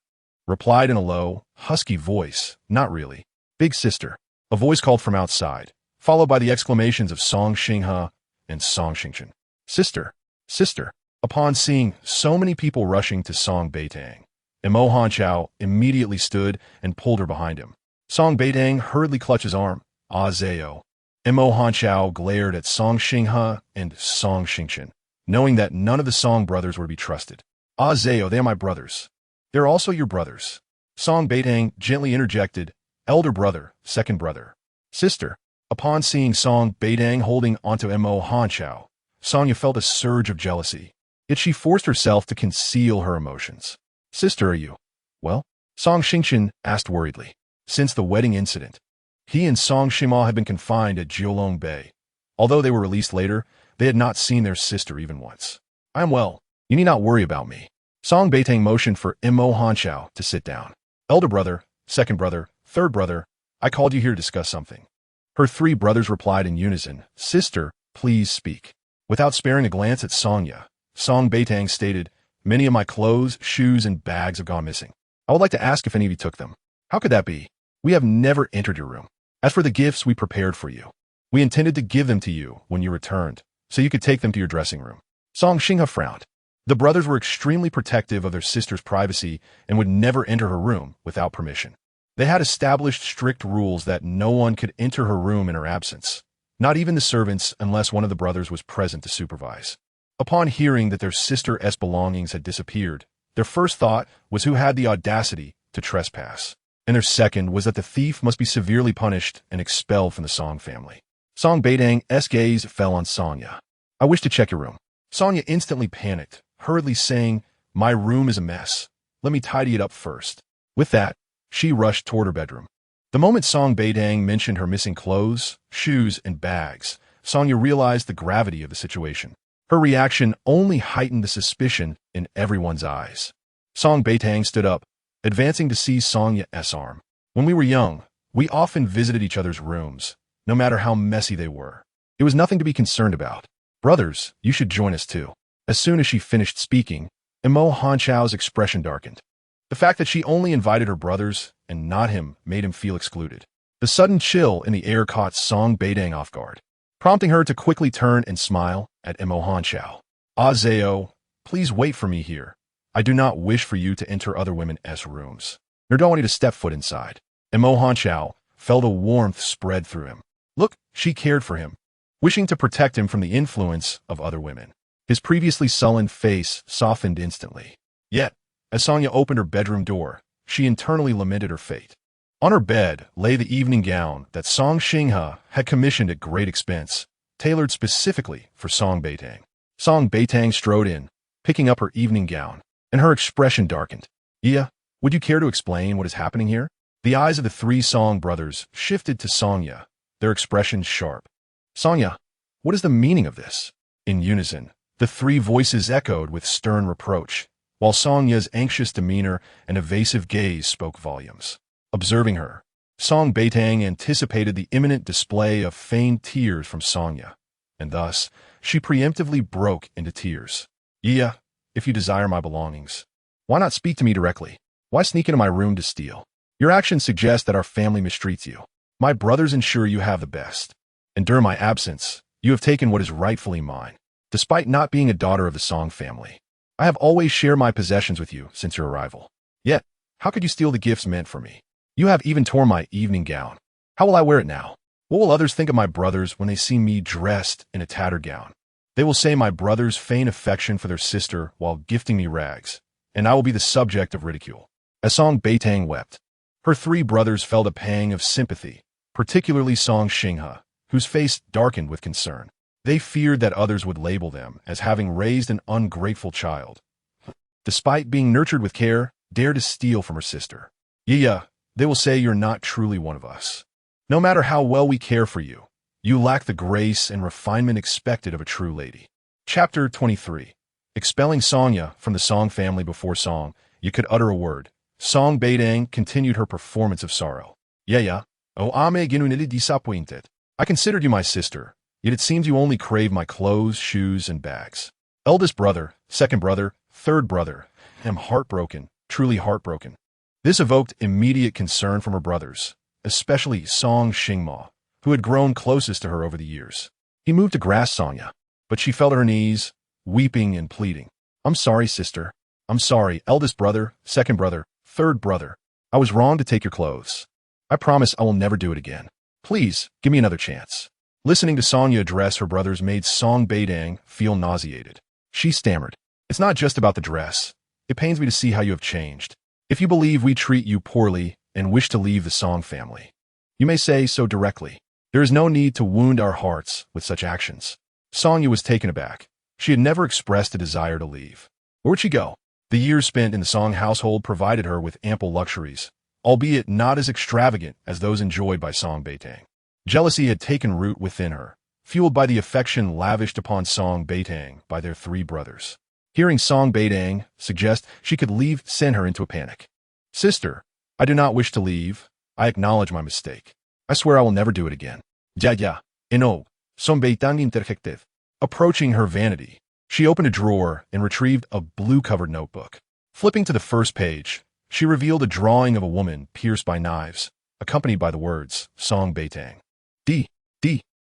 replied in a low, husky voice, not really. Big sister. A voice called from outside, followed by the exclamations of Song Xinghe and Song Xingchen. Sister, sister. Upon seeing so many people rushing to Song Beitang, Mo Hanchao immediately stood and pulled her behind him. Song Beitang hurriedly clutched his arm. Azeo. Mo Hanchao glared at Song Xinghe and Song Xingchen, knowing that none of the Song brothers were to be trusted. Azeo, they are my brothers. They're also your brothers. Song Beitang gently interjected, elder brother, second brother. Sister. Upon seeing Song Beitang holding onto Mo Hanchao, Songya felt a surge of jealousy. Yet she forced herself to conceal her emotions. Sister, are you? Well? Song Xingchen asked worriedly. Since the wedding incident, he and Song Xingma had been confined at Jiulong Bay. Although they were released later, they had not seen their sister even once. I am well. You need not worry about me. Song Beitang motioned for Mo Hanchao to sit down. Elder brother, second brother, third brother, I called you here to discuss something. Her three brothers replied in unison, Sister, please speak. Without sparing a glance at Songya, Song Beitang stated, Many of my clothes, shoes, and bags have gone missing. I would like to ask if any of you took them. How could that be? We have never entered your room. As for the gifts we prepared for you, we intended to give them to you when you returned, so you could take them to your dressing room. Song Xinghe frowned. The brothers were extremely protective of their sister's privacy and would never enter her room without permission. They had established strict rules that no one could enter her room in her absence, not even the servants unless one of the brothers was present to supervise. Upon hearing that their sister's belongings had disappeared, their first thought was who had the audacity to trespass, and their second was that the thief must be severely punished and expelled from the Song family. Song Beitang's gaze fell on Sonya. "I wish to check your room." Sonya instantly panicked, hurriedly saying, "My room is a mess. Let me tidy it up first." With that, she rushed toward her bedroom. The moment Song Beitang mentioned her missing clothes, shoes, and bags, Sonya realized the gravity of the situation. Her reaction only heightened the suspicion in everyone's eyes. Song Beitang stood up, advancing to seize Sonya's arm. "When we were young, we often visited each other's rooms, no matter how messy they were. It was nothing to be concerned about. Brothers, you should join us too." As soon as she finished speaking, Imo Hanchao's expression darkened. The fact that she only invited her brothers and not him made him feel excluded. The sudden chill in the air caught Song Beitang off guard, prompting her to quickly turn and smile at Imo Hanchao. "Ah Zao, please wait for me here. I do not wish for you to enter other women's rooms, nor do I want you to step foot inside." Imo Hanchao felt a warmth spread through him. Look, she cared for him, wishing to protect him from the influence of other women. His previously sullen face softened instantly. Yet, as Sonya opened her bedroom door, she internally lamented her fate. On her bed lay the evening gown that Song Xinghe had commissioned at great expense, tailored specifically for Song Beitang. Song Beitang strode in, picking up her evening gown, and her expression darkened. "Yeah, would you care to explain what is happening here?" The eyes of the three Song brothers shifted to Sonya, their expressions sharp. "Sonya, what is the meaning of this?" In unison, the three voices echoed with stern reproach, while Sonya's anxious demeanor and evasive gaze spoke volumes. Observing her, Song Beitang anticipated the imminent display of feigned tears from Sonya, and thus she preemptively broke into tears. "Yeah, if you desire my belongings, why not speak to me directly? Why sneak into my room to steal? Your actions suggest that our family mistreats you. My brothers ensure you have the best, and during my absence, you have taken what is rightfully mine. Despite not being a daughter of the Song family, I have always shared my possessions with you since your arrival. Yet, how could you steal the gifts meant for me? You have even torn my evening gown. How will I wear it now? What will others think of my brothers when they see me dressed in a tattered gown? They will say my brothers feign affection for their sister while gifting me rags, and I will be the subject of ridicule." As Song Beitang wept, her three brothers felt a pang of sympathy, particularly Song Xinghe, whose face darkened with concern. They feared that others would label them as having raised an ungrateful child, despite being nurtured with care, dare to steal from her sister. "Yeah, they will say you're not truly one of us. No matter how well we care for you, you lack the grace and refinement expected of a true lady." Chapter 23. Expelling Sonya from the Song family before Song you could utter a word, Song Beitang continued her performance of sorrow. "Yeah, oh ame genuinely disappointed. I considered you my sister, yet it seems you only crave my clothes, shoes, and bags. Eldest brother, second brother, third brother, am heartbroken, truly heartbroken." This evoked immediate concern from her brothers, especially Song Xinghe, who had grown closest to her over the years. He moved to grasp Sonya, but she fell to her knees, weeping and pleading. "I'm sorry, sister. I'm sorry, eldest brother, second brother, third brother. I was wrong to take your clothes. I promise I will never do it again. Please, give me another chance." Listening to Sonya address her brothers made Song Beitang feel nauseated. She stammered, "It's not just about the dress. It pains me to see how you have changed. If you believe we treat you poorly and wish to leave the Song family, you may say so directly. There is no need to wound our hearts with such actions." Sonya was taken aback. She had never expressed a desire to leave. Where would she go? The years spent in the Song household provided her with ample luxuries, albeit not as extravagant as those enjoyed by Song Beitang. Jealousy had taken root within her, fueled by the affection lavished upon Song Beitang by their three brothers. Hearing Song Beitang suggest she could leave sent her into a panic. "Sister, I do not wish to leave. I acknowledge my mistake. I swear I will never do it again." "Ya, Song Beitang interjected. Approaching her vanity, she opened a drawer and retrieved a blue-covered notebook. Flipping to the first page, she revealed a drawing of a woman pierced by knives, accompanied by the words, Song Beitang. D.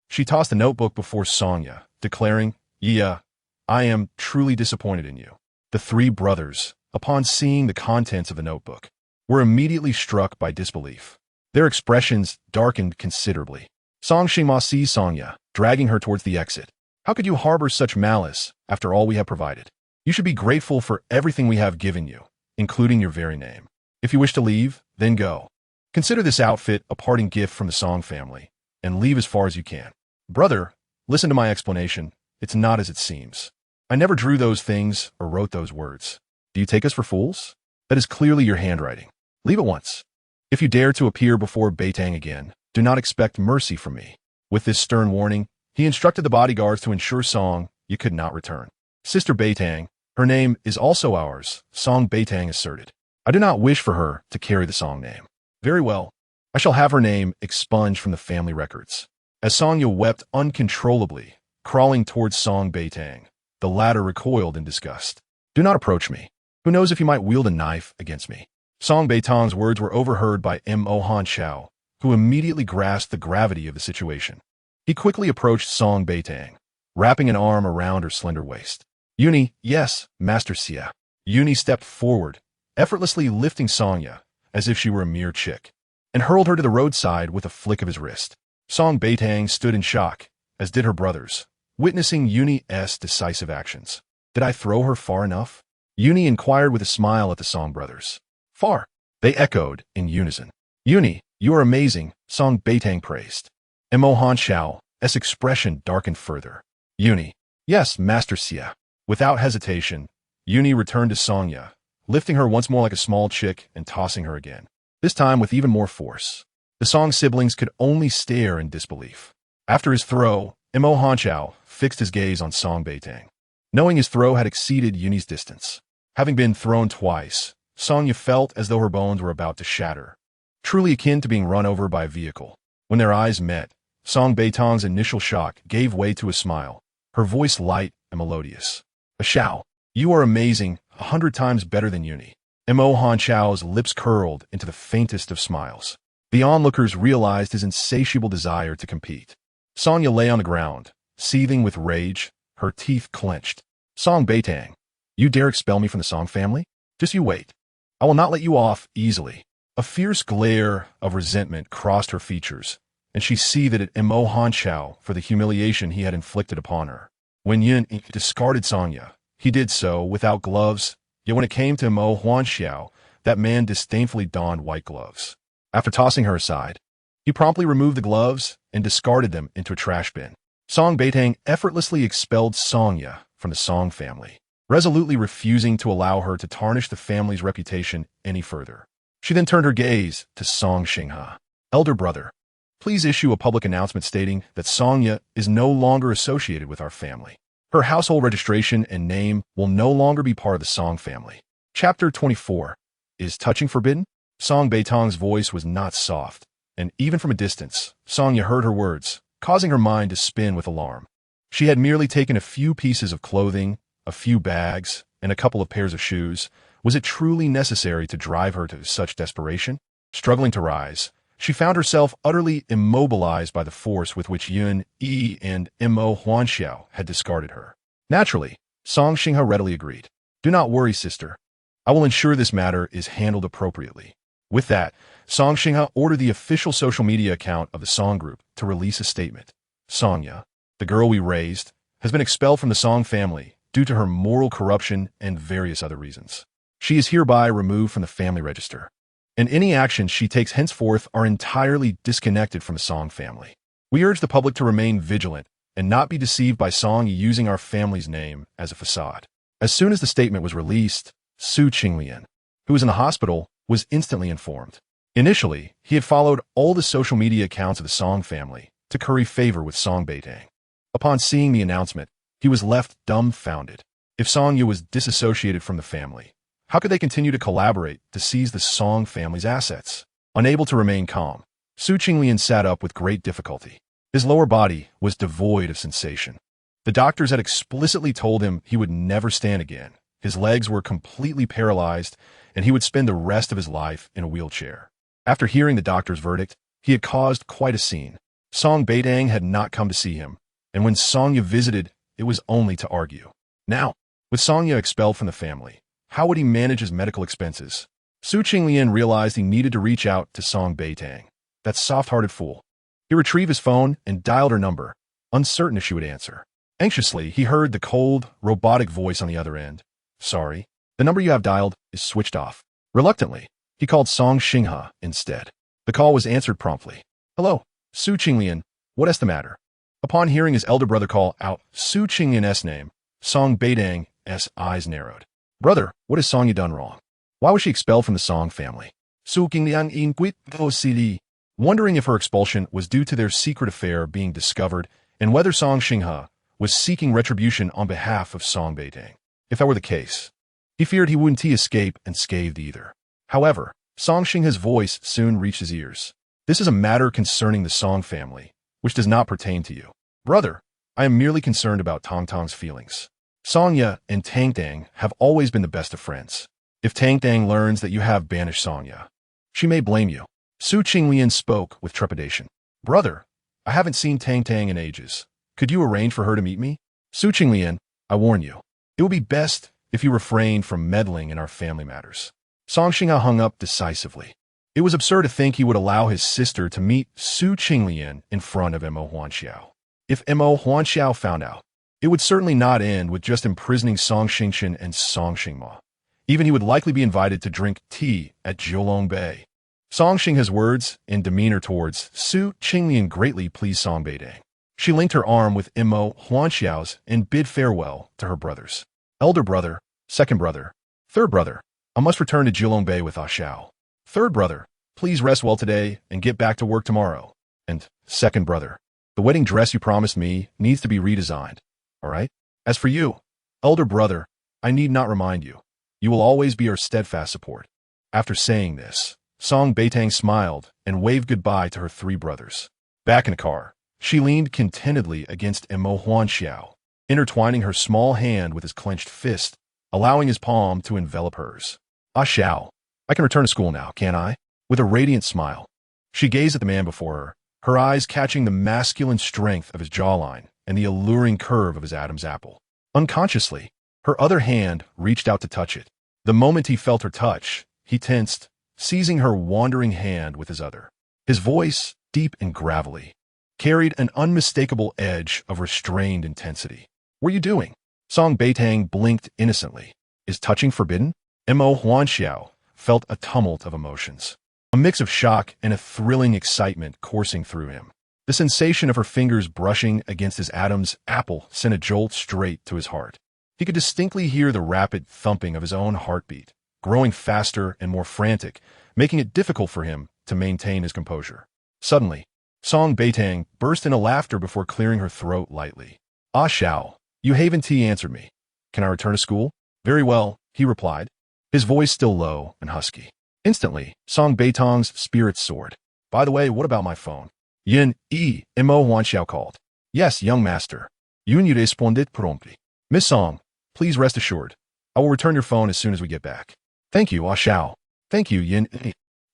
She tossed the notebook before Sonya, declaring, "Yeah, I am truly disappointed in you." The three brothers, upon seeing the contents of the notebook, were immediately struck by disbelief. Their expressions darkened considerably. Song Xingma sees Songya, dragging her towards the exit. "How could you harbor such malice after all we have provided? You should be grateful for everything we have given you, including your very name. If you wish to leave, then go. Consider this outfit a parting gift from the Song family, and leave as far as you can." "Brother, listen to my explanation. It's not as it seems. I never drew those things or wrote those words. Do you take us for fools? That is clearly your handwriting. Leave at once. If you dare to appear before Beitang again, do not expect mercy from me." With this stern warning, he instructed the bodyguards to ensure Song you could not return. "Sister Beitang, her name is also ours," Song Beitang asserted. "I do not wish for her to carry the Song name." "Very well. I shall have her name expunged from the family records." As Songya wept uncontrollably, crawling towards Song Beitang, the latter recoiled in disgust. "Do not approach me. Who knows if you might wield a knife against me?" Song Beitang's words were overheard by Mo Hanxiao, who immediately grasped the gravity of the situation. He quickly approached Song Beitang, wrapping an arm around her slender waist. "Yuni, yes, Master Xia." Yuni stepped forward, effortlessly lifting Songya, as if she were a mere chick, and hurled her to the roadside with a flick of his wrist. Song Beitang stood in shock, as did her brothers, witnessing Yuni's decisive actions. "Did I throw her far enough?" Yuni inquired with a smile at the Song brothers. "Far," they echoed in unison. "Yuni, you are amazing," Song Beitang praised. Mo Hanxiao's expression darkened further. "Yuni, yes, Master Xia." Without hesitation, Yuni returned to Songya, lifting her once more like a small chick and tossing her again, this time with even more force. The Song siblings could only stare in disbelief. After his throw, Mo Hanxiao fixed his gaze on Song Beitang, knowing his throw had exceeded Yuni's distance. Having been thrown twice, Songya felt as though her bones were about to shatter, truly akin to being run over by a vehicle. When their eyes met, Song Beitang's initial shock gave way to a smile, her voice light and melodious. "Xiao, you are amazing, 100 times better than Yuni." Mo Hanxiao's lips curled into the faintest of smiles. The onlookers realized his insatiable desire to compete. Songya lay on the ground, seething with rage, her teeth clenched. "Song Beitang, you dare expel me from the Song family? Just you wait. I will not let you off easily." A fierce glare of resentment crossed her features, and she seethed at Mo Hanxiao for the humiliation he had inflicted upon her. When Yun discarded Songya, he did so without gloves, yet when it came to Mo Hanxiao, that man disdainfully donned white gloves. After tossing her aside, he promptly removed the gloves and discarded them into a trash bin. Song Beitang effortlessly expelled Songya from the Song family, resolutely refusing to allow her to tarnish the family's reputation any further. She then turned her gaze to Song Xingha. "Elder brother, please issue a public announcement stating that Songya is no longer associated with our family. Her household registration and name will no longer be part of the Song family." Chapter 24. Is touching forbidden? Song Beitang's voice was not soft, and even from a distance, Songya heard her words, causing her mind to spin with alarm. She had merely taken a few pieces of clothing, a few bags, and a couple of pairs of shoes. Was it truly necessary to drive her to such desperation? Struggling to rise, she found herself utterly immobilized by the force with which Yun Yi and Mo Hanxiao had discarded her. Naturally, Song Xingha readily agreed. "Do not worry, sister. I will ensure this matter is handled appropriately." With that, Song Xingha ordered the official social media account of the Song group to release a statement. "Songya, the girl we raised, has been expelled from the Song family due to her moral corruption and various other reasons. She is hereby removed from the family register, and any actions she takes henceforth are entirely disconnected from the Song family. We urge the public to remain vigilant and not be deceived by Song using our family's name as a facade." As soon as the statement was released, Su Qinglian, who was in the hospital, was instantly informed. Initially, he had followed all the social media accounts of the Song family to curry favor with Song Beitang. Upon seeing the announcement, he was left dumbfounded. If Songya was disassociated from the family, how could they continue to collaborate to seize the Song family's assets? Unable to remain calm, Su Qinglian sat up with great difficulty. His lower body was devoid of sensation. The doctors had explicitly told him he would never stand again. His legs were completely paralyzed, and he would spend the rest of his life in a wheelchair. After hearing the doctor's verdict, he had caused quite a scene. Song Beitang had not come to see him, and when Songya visited, it was only to argue. Now, with Songya expelled from the family, how would he manage his medical expenses? Su Qinglian realized he needed to reach out to Song Beitang, that soft-hearted fool. He retrieved his phone and dialed her number, uncertain if she would answer. Anxiously, he heard the cold, robotic voice on the other end. Sorry, the number you have dialed is switched off. Reluctantly, he called Song Xinghe instead. The call was answered promptly. Hello, Su Qinglian, what is the matter? Upon hearing his elder brother call out Su Qinglian's name, Song Beitang's eyes narrowed. Brother, what has Songya done wrong? Why was she expelled from the Song family? Su Qinglian inquit cd, wondering if her expulsion was due to their secret affair being discovered and whether Song Xinghe was seeking retribution on behalf of Song Beitang. If that were the case, he feared he wouldn't escape unscathed either. However, Song Xinghe's voice soon reached his ears. This is a matter concerning the Song family, which does not pertain to you. Brother, I am merely concerned about Tang Tang's feelings. Songya and Tang Tang have always been the best of friends. If Tang Tang learns that you have banished Songya, she may blame you. Su Qinglian spoke with trepidation. Brother, I haven't seen Tang Tang in ages. Could you arrange for her to meet me? Su Qinglian, I warn you, it would be best if you refrain from meddling in our family matters. Song Xinghe hung up decisively. It was absurd to think he would allow his sister to meet Su Qinglian in front of Mo Huanxiao. If Mo Huanxiao found out, it would certainly not end with just imprisoning Song Xingchen and Song Xingma. Even he would likely be invited to drink tea at Jiulong Bay. Song Xinghe's words and demeanor towards Su Qinglian greatly pleased Song Beitang. She linked her arm with Mo Huanxiao's and bid farewell to her brothers. Elder brother, second brother, third brother, I must return to Jiulong Bay with Ah Xiao. Third brother, please rest well today and get back to work tomorrow. And second brother, the wedding dress you promised me needs to be redesigned. All right? As for you, elder brother, I need not remind you. You will always be our steadfast support. After saying this, Song Beitang smiled and waved goodbye to her three brothers. Back in the car, she leaned contentedly against Mo Huanxiao, intertwining her small hand with his clenched fist, allowing his palm to envelop hers. Ah Xiao, I can return to school now, can't I? With a radiant smile, she gazed at the man before her eyes catching the masculine strength of his jawline and the alluring curve of his Adam's apple. Unconsciously, her other hand reached out to touch it. The moment he felt her touch, he tensed, seizing her wandering hand with his other. His voice, deep and gravelly, carried an unmistakable edge of restrained intensity. What are you doing? Song Beitang blinked innocently. Is touching forbidden? Mo Huanxiao felt a tumult of emotions, a mix of shock and a thrilling excitement coursing through him. The sensation of her fingers brushing against his Adam's apple sent a jolt straight to his heart. He could distinctly hear the rapid thumping of his own heartbeat, growing faster and more frantic, making it difficult for him to maintain his composure. Suddenly, Song Beitang burst into laughter before clearing her throat lightly. Ah Xiao, you haven't answered me. Can I return to school? Very well, he replied, his voice still low and husky. Instantly, Song Beitang's spirits soared. By the way, what about my phone? Yin Mo Huanxiao called. Yes, young master. Yun you responded promptly. Miss Song, please rest assured. I will return your phone as soon as we get back. Thank you, Ah Xiao. Thank you, Yin.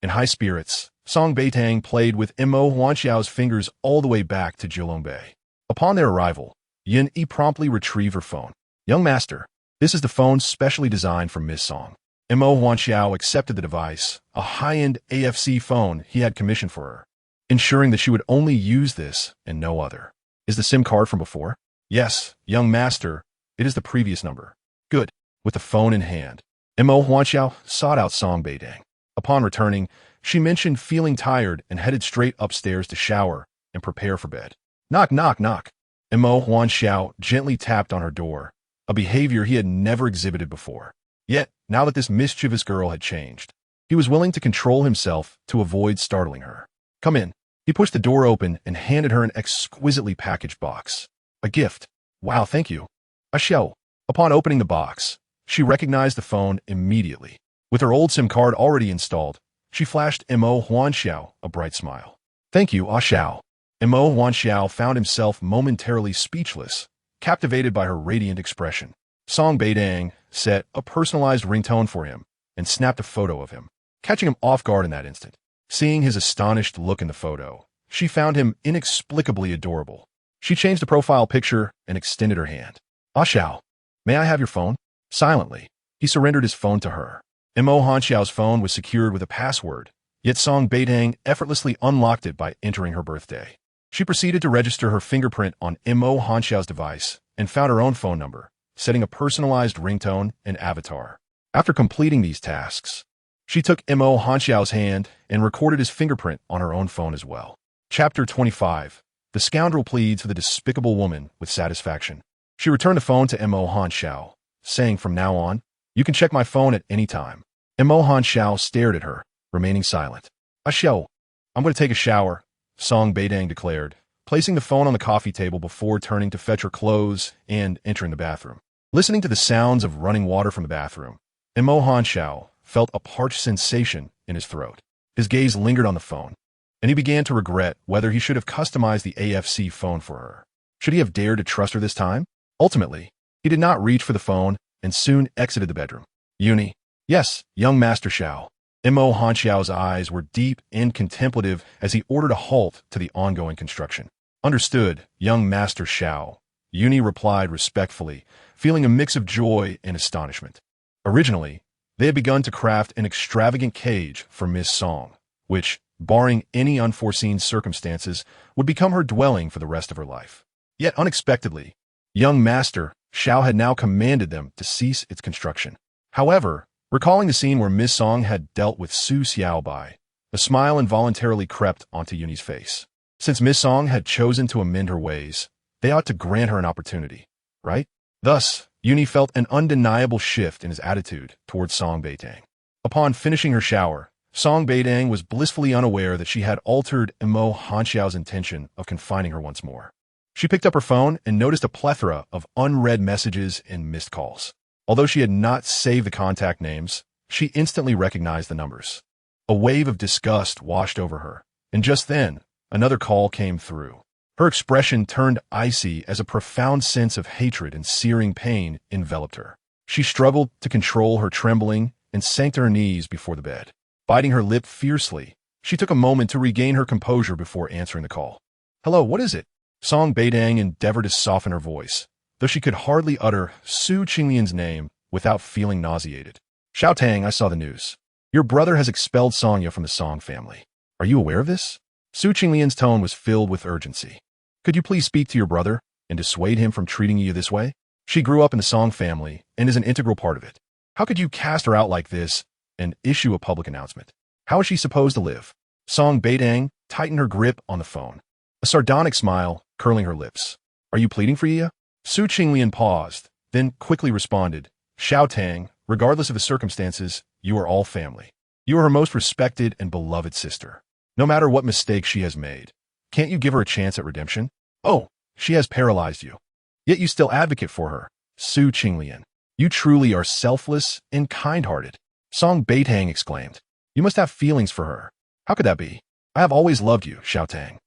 In high spirits, Song Beitang played with Mo Huanxiao's fingers all the way back to Jiulong Bay. Upon their arrival, Yin promptly retrieved her phone. Young master, this is the phone specially designed for Miss Song. Mo Huanxiao accepted the device, a high-end AFC phone he had commissioned for her, ensuring that she would only use this and no other. Is the SIM card from before? Yes, young master, it is the previous number. Good. With the phone in hand, Mo Huanxiao sought out Song Beitang. Upon returning, she mentioned feeling tired and headed straight upstairs to shower and prepare for bed. Knock, knock, knock. Mo Huanxiao gently tapped on her door, a behavior he had never exhibited before. Yet, now that this mischievous girl had changed, he was willing to control himself to avoid startling her. Come in. He pushed the door open and handed her an exquisitely packaged box. A gift. Wow, thank you. A shell. Upon opening the box, she recognized the phone immediately. With her old SIM card already installed, she flashed Mo Huanxiao a bright smile. Thank you, Ah Xiao. Mo Huanxiao found himself momentarily speechless, captivated by her radiant expression. Song Beitang set a personalized ringtone for him and snapped a photo of him, catching him off guard in that instant. Seeing his astonished look in the photo, she found him inexplicably adorable. She changed the profile picture and extended her hand. Ah Xiao, May I have your phone? Silently, he surrendered his phone to her. Mo Hanxiao's phone was secured with a password, yet Song Beitang effortlessly unlocked it by entering her birthday. She proceeded to register her fingerprint on Mo Hanxiao's device and found her own phone number, setting a personalized ringtone and avatar. After completing these tasks, she took Mo Hanxiao's hand and recorded his fingerprint on her own phone as well. Chapter 25. The scoundrel pleads with a despicable woman with satisfaction. She returned the phone to Mo Hanxiao, saying, "From now on, you can check my phone at any time." Mo Hanxiao stared at her, remaining silent. "Xiao, I'm going to take a shower," Song Beitang declared, placing the phone on the coffee table before turning to fetch her clothes and entering the bathroom. Listening to the sounds of running water from the bathroom, Mo Hanxiao felt a parched sensation in his throat. His gaze lingered on the phone, and he began to regret whether he should have customized the AFC phone for her. Should he have dared to trust her this time? Ultimately, he did not reach for the phone and soon exited the bedroom. Uni. Yes, young Master Xiao. Mo Hanxiao's eyes were deep and contemplative as he ordered a halt to the ongoing construction. Understood, young Master Xiao, Uni replied respectfully, feeling a mix of joy and astonishment. Originally, they had begun to craft an extravagant cage for Miss Song, which, barring any unforeseen circumstances, would become her dwelling for the rest of her life. Yet unexpectedly, young Master Xiao had now commanded them to cease its construction. However, recalling the scene where Miss Song had dealt with Su Xiaobai, a smile involuntarily crept onto Yuni's face. Since Miss Song had chosen to amend her ways, they ought to grant her an opportunity, right? Thus, Yuni felt an undeniable shift in his attitude towards Song Beitang. Upon finishing her shower, Song Beitang was blissfully unaware that she had altered Mo Hanxiao's intention of confining her once more. She picked up her phone and noticed a plethora of unread messages and missed calls. Although she had not saved the contact names, she instantly recognized the numbers. A wave of disgust washed over her, and just then, another call came through. Her expression turned icy as a profound sense of hatred and searing pain enveloped her. She struggled to control her trembling and sank to her knees before the bed. Biting her lip fiercely, she took a moment to regain her composure before answering the call. "Hello, what is it?" Song Beitang endeavored to soften her voice, though she could hardly utter Su Qinglian's name without feeling nauseated. "Xiao Tang, I saw the news. Your brother has expelled Sonya from the Song family. Are you aware of this?" Su Qinglian's tone was filled with urgency. "Could you please speak to your brother and dissuade him from treating you this way? She grew up in the Song family and is an integral part of it. How could you cast her out like this and issue a public announcement? How is she supposed to live?" Song Beitang tightened her grip on the phone, a sardonic smile curling her lips. "Are you pleading for Yi?" Su Qinglian paused, then quickly responded, "Xiao Tang, regardless of the circumstances, you are all family. You are her most respected and beloved sister. No matter what mistakes she has made, can't you give her a chance at redemption? Oh, she has paralyzed you. Yet you still advocate for her. Su Qinglian, you truly are selfless and kind-hearted." Song Beitang exclaimed, "You must have feelings for her. How could that be? I have always loved you, Xiao Tang.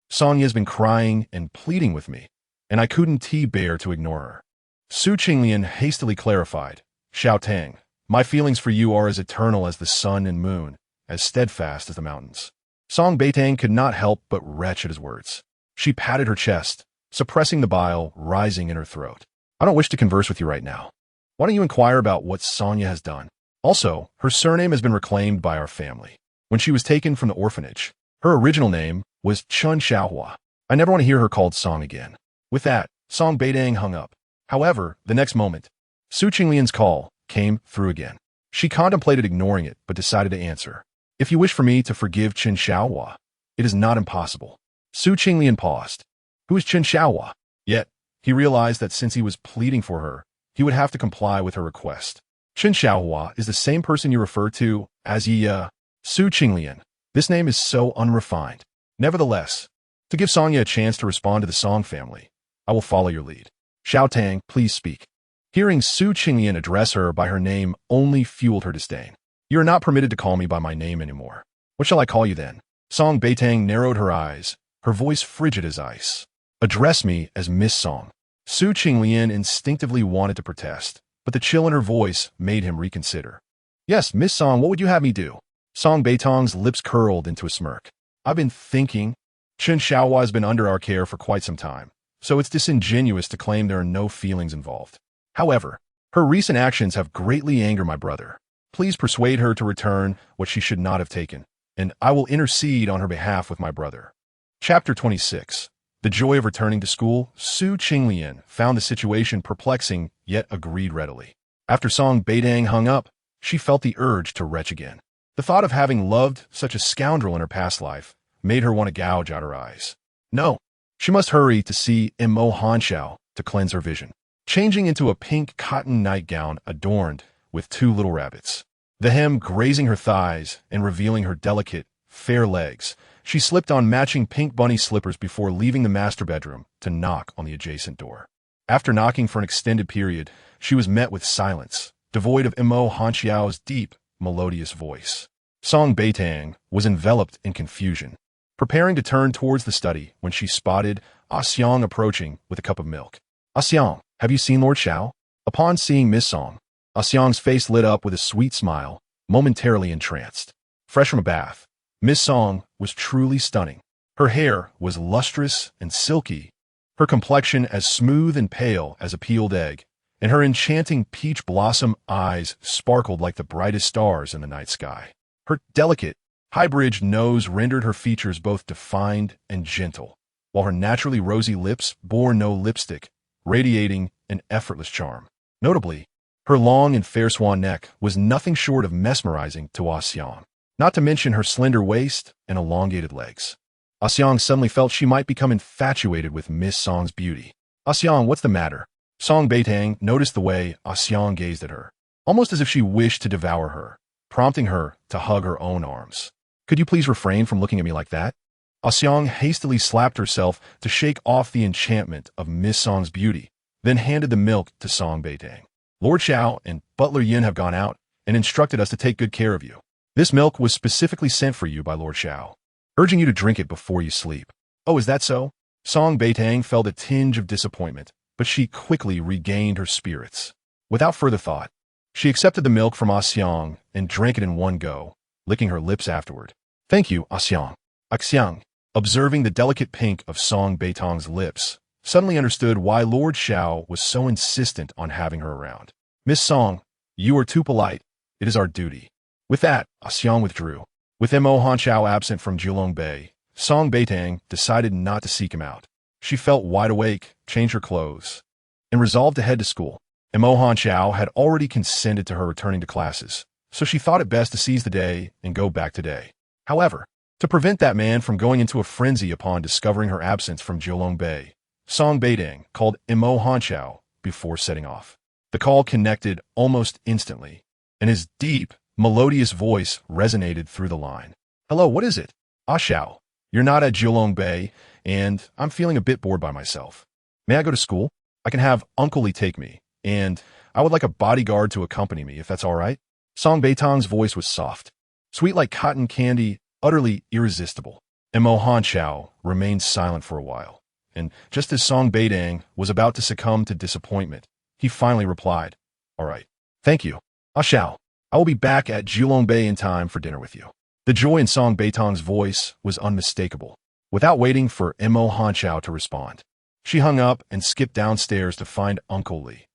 Song has been crying and pleading with me, and I couldn't bear to ignore her." Su Qinglian hastily clarified, "Xiao Tang, my feelings for you are as eternal as the sun and moon, as steadfast as the mountains." Song Beitang could not help but retch at his words. She patted her chest, suppressing the bile rising in her throat. "I don't wish to converse with you right now. Why don't you inquire about what Sonya has done? Also, her surname has been reclaimed by our family. When she was taken from the orphanage, her original name was Chun Xiaohua. I never want to hear her called Song again." With that, Song Beitang hung up. However, the next moment, Su Qinglian's call came through again. She contemplated ignoring it, but decided to answer. "If you wish for me to forgive Qin Xiaohua, it is not impossible." Su Qinglian paused. Who is Qin Xiaohua? Yet, he realized that since he was pleading for her, he would have to comply with her request. Qin Xiaohua is the same person you refer to as Yi. Su Qinglian. This name is so unrefined. Nevertheless, to give Sonya a chance to respond to the Song family, I will follow your lead. Xiao Tang, please speak. Hearing Su Qinglian address her by her name only fueled her disdain. "You are not permitted to call me by my name anymore. What shall I call you then?" Song Beitang narrowed her eyes, her voice frigid as ice. "Address me as Miss Song." Su Qinglian instinctively wanted to protest, but the chill in her voice made him reconsider. "Yes, Miss Song, what would you have me do?" Song Beitang's lips curled into a smirk. "I've been thinking. Qin Xiaohua has been under our care for quite some time, so it's disingenuous to claim there are no feelings involved. However, her recent actions have greatly angered my brother. Please persuade her to return what she should not have taken, and I will intercede on her behalf with my brother. Chapter 26. The joy of returning to school. Su Qinglian found the situation perplexing, yet agreed readily. After Song Beitang hung up, she felt the urge to retch again. The thought of having loved such a scoundrel in her past life made her want to gouge out her eyes. No, she must hurry to see Mo Hanxiao to cleanse her vision. Changing into a pink cotton nightgown adorned with two little rabbits, the hem grazing her thighs and revealing her delicate, fair legs, she slipped on matching pink bunny slippers before leaving the master bedroom to knock on the adjacent door. After knocking for an extended period, she was met with silence, devoid of Mo Hanxiao's deep, melodious voice. Song Beitang was enveloped in confusion, preparing to turn towards the study when she spotted Xiang approaching with a cup of milk. Xiang, have you seen Lord Xiao? Upon seeing Miss Song, Xiang's face lit up with a sweet smile, momentarily entranced. Fresh from a bath, Miss Song was truly stunning. Her hair was lustrous and silky, her complexion as smooth and pale as a peeled egg, and her enchanting peach blossom eyes sparkled like the brightest stars in the night sky. Her delicate, high-bridged nose rendered her features both defined and gentle, while her naturally rosy lips bore no lipstick, radiating an effortless charm. Notably, her long and fair swan neck was nothing short of mesmerizing to Xiang, not to mention her slender waist and elongated legs. Xiang suddenly felt she might become infatuated with Miss Song's beauty. Xiang, what's the matter? Song Beitang noticed the way Xiang gazed at her, almost as if she wished to devour her, prompting her to hug her own arms. Could you please refrain from looking at me like that? Xiang hastily slapped herself to shake off the enchantment of Miss Song's beauty, then handed the milk to Song Beitang. Lord Xiao and Butler Yin have gone out and instructed us to take good care of you. This milk was specifically sent for you by Lord Xiao, urging you to drink it before you sleep. Oh, is that so? Song Beitang felt a tinge of disappointment, but she quickly regained her spirits. Without further thought, she accepted the milk from Xiang and drank it in one go, licking her lips afterward. Thank you, Xiang. Xiang, observing the delicate pink of Song Beitang's lips, suddenly understood why Lord Xiao was so insistent on having her around. Miss Song, you are too polite. It is our duty. With that, Xiang withdrew. With Mo Hanxiao absent from Jilong Bay, Song Beitang decided not to seek him out. She felt wide awake, changed her clothes, and resolved to head to school. Mo Hanxiao had already consented to her returning to classes, so she thought it best to seize the day and go back today. However, to prevent that man from going into a frenzy upon discovering her absence from Jilong Bay, Song Beitang called Mo Hanxiao before setting off. The call connected almost instantly, and his deep, melodious voice resonated through the line. Hello, what is it? Xiao, you're not at Jilong Bay, and I'm feeling a bit bored by myself. May I go to school? I can have Uncle Lee take me, and I would like a bodyguard to accompany me, if that's all right. Song Beitang's voice was soft, sweet like cotton candy, utterly irresistible. Mo Hanxiao remained silent for a while, and just as Song Beitang was about to succumb to disappointment, he finally replied, All right, thank you. Xiao, I will be back at Jilong Bay in time for dinner with you. The joy in Song Beitang's voice was unmistakable. Without waiting for Mo Hanxiao to respond, she hung up and skipped downstairs to find Uncle Lee.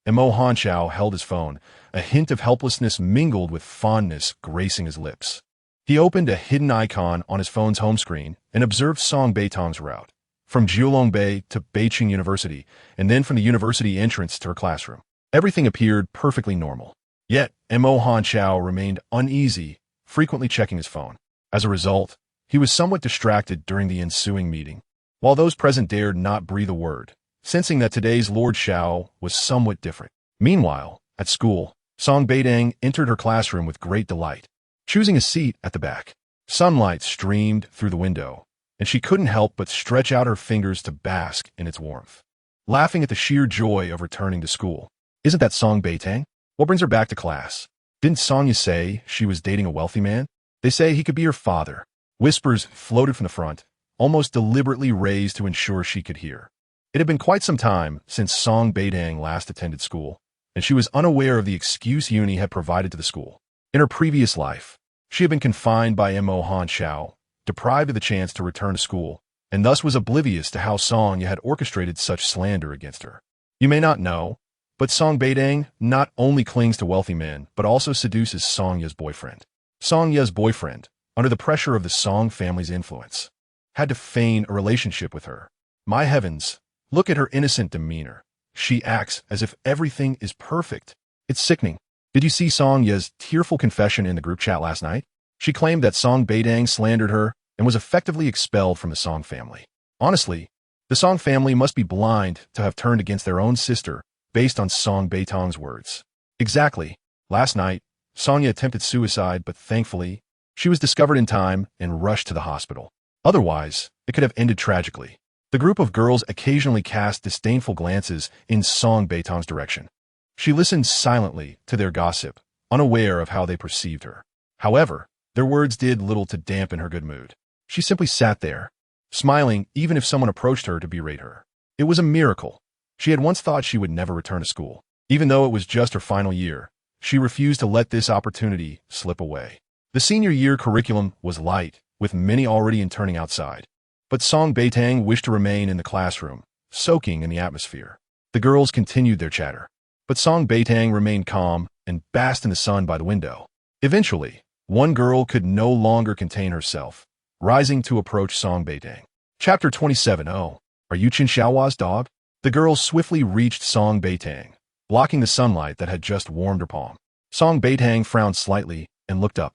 Mo Hanxiao held his phone, a hint of helplessness mingled with fondness gracing his lips. He opened a hidden icon on his phone's home screen and observed Song Beitang's route, from Jilong Bay to Beitang University, and then from the university entrance to her classroom. Everything appeared perfectly normal. Yet, Mo Hanxiao remained uneasy, frequently checking his phone. As a result, he was somewhat distracted during the ensuing meeting, while those present dared not breathe a word, sensing that today's Lord Xiao was somewhat different. Meanwhile, at school, Song Beitang entered her classroom with great delight, choosing a seat at the back. Sunlight streamed through the window, and she couldn't help but stretch out her fingers to bask in its warmth, laughing at the sheer joy of returning to school. Isn't that Song Beitang? What brings her back to class? Didn't Sonya say she was dating a wealthy man? They say he could be her father. Whispers floated from the front, almost deliberately raised to ensure she could hear. It had been quite some time since Song Beitang last attended school, and she was unaware of the excuse Uni had provided to the school. In her previous life, she had been confined by Mo Hanxiao, deprived of the chance to return to school, and thus was oblivious to how Sonya had orchestrated such slander against her. You may not know, But Song Beitang not only clings to wealthy men, but also seduces Song Ye's boyfriend. Song Ye's boyfriend, under the pressure of the Song family's influence, had to feign a relationship with her. My heavens, look at her innocent demeanor. She acts as if everything is perfect. It's sickening. Did you see Song Ye's tearful confession in the group chat last night? She claimed that Song Beitang slandered her and was effectively expelled from the Song family. Honestly, the Song family must be blind to have turned against their own sister based on Song Beitang's words. Exactly. Last night, Song Ye attempted suicide, but thankfully, she was discovered in time and rushed to the hospital. Otherwise, it could have ended tragically. The group of girls occasionally cast disdainful glances in Song Beitang's direction. She listened silently to their gossip, unaware of how they perceived her. However, their words did little to dampen her good mood. She simply sat there, smiling even if someone approached her to berate her. It was a miracle. She had once thought she would never return to school. Even though it was just her final year, she refused to let this opportunity slip away. The senior year curriculum was light, with many already interning outside. But Song Beitang wished to remain in the classroom, soaking in the atmosphere. The girls continued their chatter. But Song Beitang remained calm and basked in the sun by the window. Eventually, one girl could no longer contain herself, rising to approach Song Beitang. Chapter 27. Oh, are you Chen Xiaohua's dog? The girl swiftly reached Song Beitang, blocking the sunlight that had just warmed her palm. Song Beitang frowned slightly and looked up.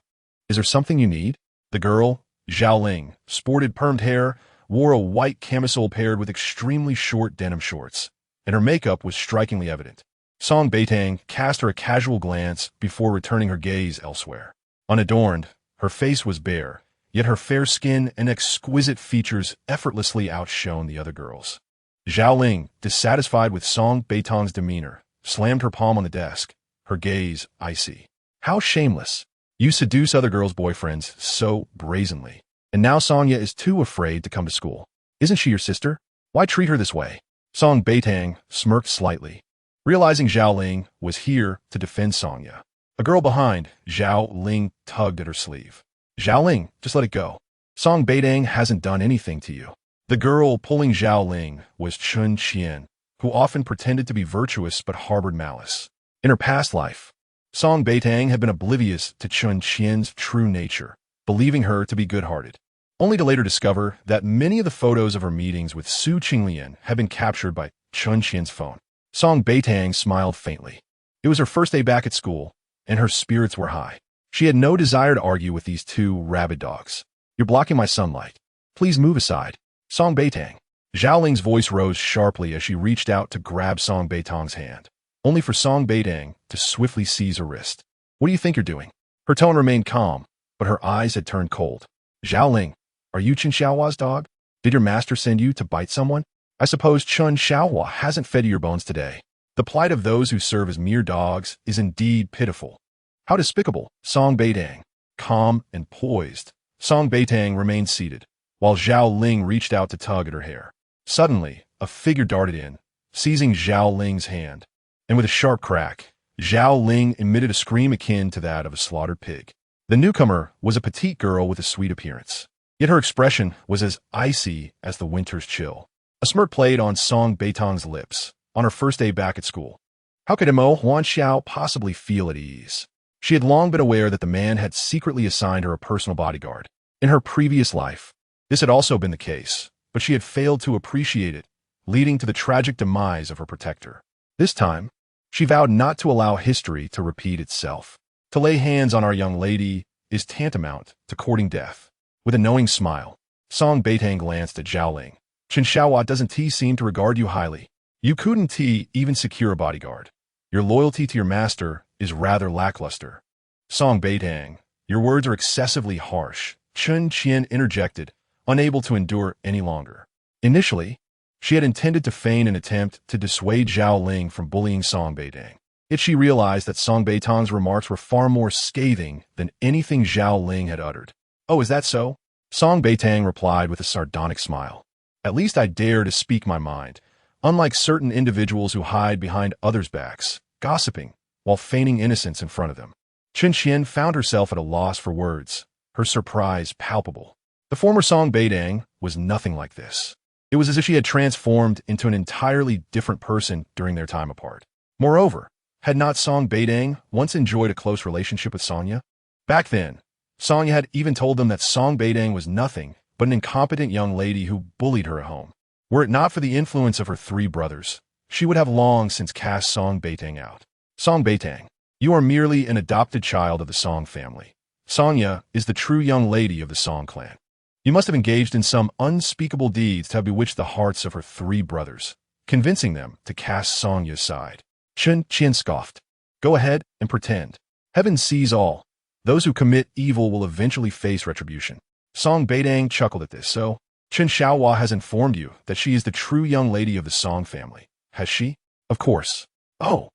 Is there something you need? The girl, Zhao Ling, sported permed hair, wore a white camisole paired with extremely short denim shorts, and her makeup was strikingly evident. Song Beitang cast her a casual glance before returning her gaze elsewhere. Unadorned, her face was bare, yet her fair skin and exquisite features effortlessly outshone the other girls. Zhao Ling, dissatisfied with Song Beitang's demeanor, slammed her palm on the desk, her gaze icy. How shameless. You seduce other girls' boyfriends so brazenly. And now Song Ye is too afraid to come to school. Isn't she your sister? Why treat her this way? Song Beitang smirked slightly, realizing Zhao Ling was here to defend Song Ye. A girl behind, Zhao Ling tugged at her sleeve. Zhao Ling, just let it go. Song Beitang hasn't done anything to you. The girl pulling Zhao Ling was Chun Qian, who often pretended to be virtuous but harbored malice. In her past life, Song Beitang had been oblivious to Chun Qian's true nature, believing her to be good-hearted, only to later discover that many of the photos of her meetings with Su Qinglian had been captured by Chun Qian's phone. Song Beitang smiled faintly. It was her first day back at school, and her spirits were high. She had no desire to argue with these two rabid dogs. You're blocking my sunlight. Please move aside. Song Beitang. Zhao Ling's voice rose sharply as she reached out to grab Song Beitang's hand, only for Song Beitang to swiftly seize her wrist. What do you think you're doing? Her tone remained calm, but her eyes had turned cold. Zhao Ling, are you Chen Xiaohua's dog? Did your master send you to bite someone? I suppose Chen Xiaohua hasn't fed you your bones today. The plight of those who serve as mere dogs is indeed pitiful. How despicable. Song Beitang. Calm and poised, Song Beitang remained seated, while Zhao Ling reached out to tug at her hair. Suddenly, a figure darted in, seizing Zhao Ling's hand, and with a sharp crack, Zhao Ling emitted a scream akin to that of a slaughtered pig. The newcomer was a petite girl with a sweet appearance, yet her expression was as icy as the winter's chill. A smirk played on Song Beitang's lips on her first day back at school. How could Mo Huanxiao possibly feel at ease? She had long been aware that the man had secretly assigned her a personal bodyguard. In her previous life, this had also been the case, but she had failed to appreciate it, leading to the tragic demise of her protector. This time, she vowed not to allow history to repeat itself. To lay hands on our young lady is tantamount to courting death. With a knowing smile, Song Beitang glanced at Zhao Ling. Chen Xiaohua doesn't seem to regard you highly. You couldn't even secure a bodyguard. Your loyalty to your master is rather lackluster. Song Beitang, your words are excessively harsh, Chun Qian interjected, unable to endure any longer. Initially, she had intended to feign an attempt to dissuade Zhao Ling from bullying Song Beitang. Yet she realized that Song Beitang's remarks were far more scathing than anything Zhao Ling had uttered. Oh, is that so? Song Beitang replied with a sardonic smile. At least I dare to speak my mind, unlike certain individuals who hide behind others' backs, gossiping, while feigning innocence in front of them. Chun Qian found herself at a loss for words, her surprise palpable. The former Song Beitang was nothing like this. It was as if she had transformed into an entirely different person during their time apart. Moreover, had not Song Beitang once enjoyed a close relationship with Sonya? Back then, Sonya had even told them that Song Beitang was nothing but an incompetent young lady who bullied her at home. Were it not for the influence of her 3 brothers, she would have long since cast Song Beitang out. Song Beitang, you are merely an adopted child of the Song family. Sonya is the true young lady of the Song clan. You must have engaged in some unspeakable deeds to have bewitched the hearts of her 3 brothers, convincing them to cast Sonya aside. Chen Qian scoffed. Go ahead and pretend. Heaven sees all. Those who commit evil will eventually face retribution. Song Beitang chuckled at this. So, Chen Xiaohua has informed you that she is the true young lady of the Song family, has she? Of course. Oh.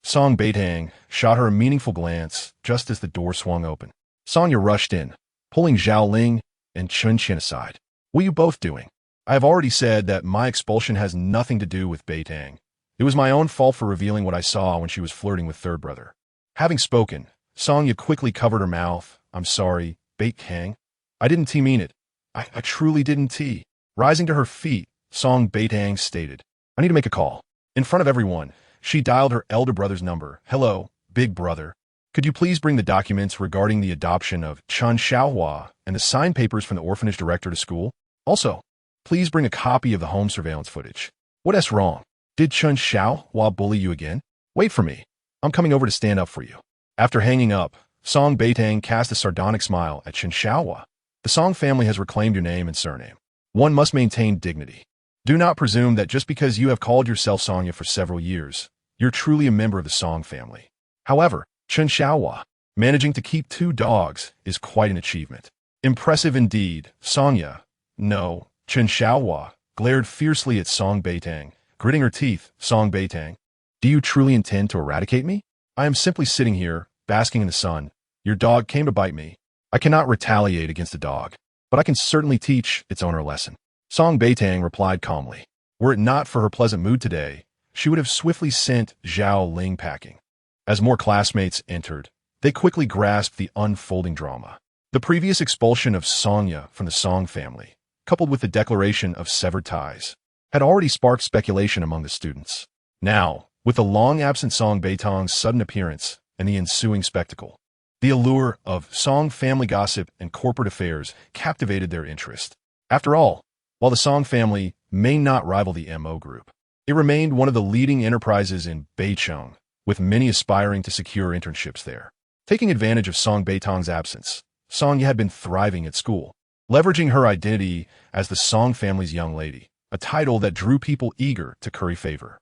Song Beitang shot her a meaningful glance just as the door swung open. Sonya rushed in, pulling Zhao Ling and Chen Qian aside. What are you both doing? I have already said that my expulsion has nothing to do with Beitang. It was my own fault for revealing what I saw when she was flirting with third brother. Having spoken, Sonya quickly covered her mouth. I'm sorry, Beitang. I didn't mean it. I truly didn't. Rising to her feet, Song Beitang stated, I need to make a call. In front of everyone, she dialed her elder brother's number. Hello, big brother. Could you please bring the documents regarding the adoption of Chen Xiaohua and the signed papers from the orphanage director to school? Also, please bring a copy of the home surveillance footage. What's wrong? Did Chen Xiaohua bully you again? Wait for me. I'm coming over to stand up for you. After hanging up, Song Beitang cast a sardonic smile at Chen Xiaohua. The Song family has reclaimed your name and surname. One must maintain dignity. Do not presume that just because you have called yourself Sonya for several years, you're truly a member of the Song family. However, Chen Xiaohua, managing to keep 2 dogs is quite an achievement. Impressive indeed, Sonya. No, Chen Xiaohua glared fiercely at Song Beitang, gritting her teeth. Song Beitang, do you truly intend to eradicate me? I am simply sitting here, basking in the sun. Your dog came to bite me. I cannot retaliate against a dog, but I can certainly teach its owner a lesson. Song Beitang replied calmly. Were it not for her pleasant mood today, she would have swiftly sent Zhao Ling packing. As more classmates entered, they quickly grasped the unfolding drama. The previous expulsion of Sonya from the Song family, coupled with the declaration of severed ties, had already sparked speculation among the students. Now, with the long-absent Song Beitang's sudden appearance and the ensuing spectacle, the allure of Song family gossip and corporate affairs captivated their interest. After all, while the Song family may not rival the MO group, it remained one of the leading enterprises in Beitang, with many aspiring to secure internships there. Taking advantage of Song Beitang's absence, Sonya had been thriving at school, leveraging her identity as the Song family's young lady, a title that drew people eager to curry favor.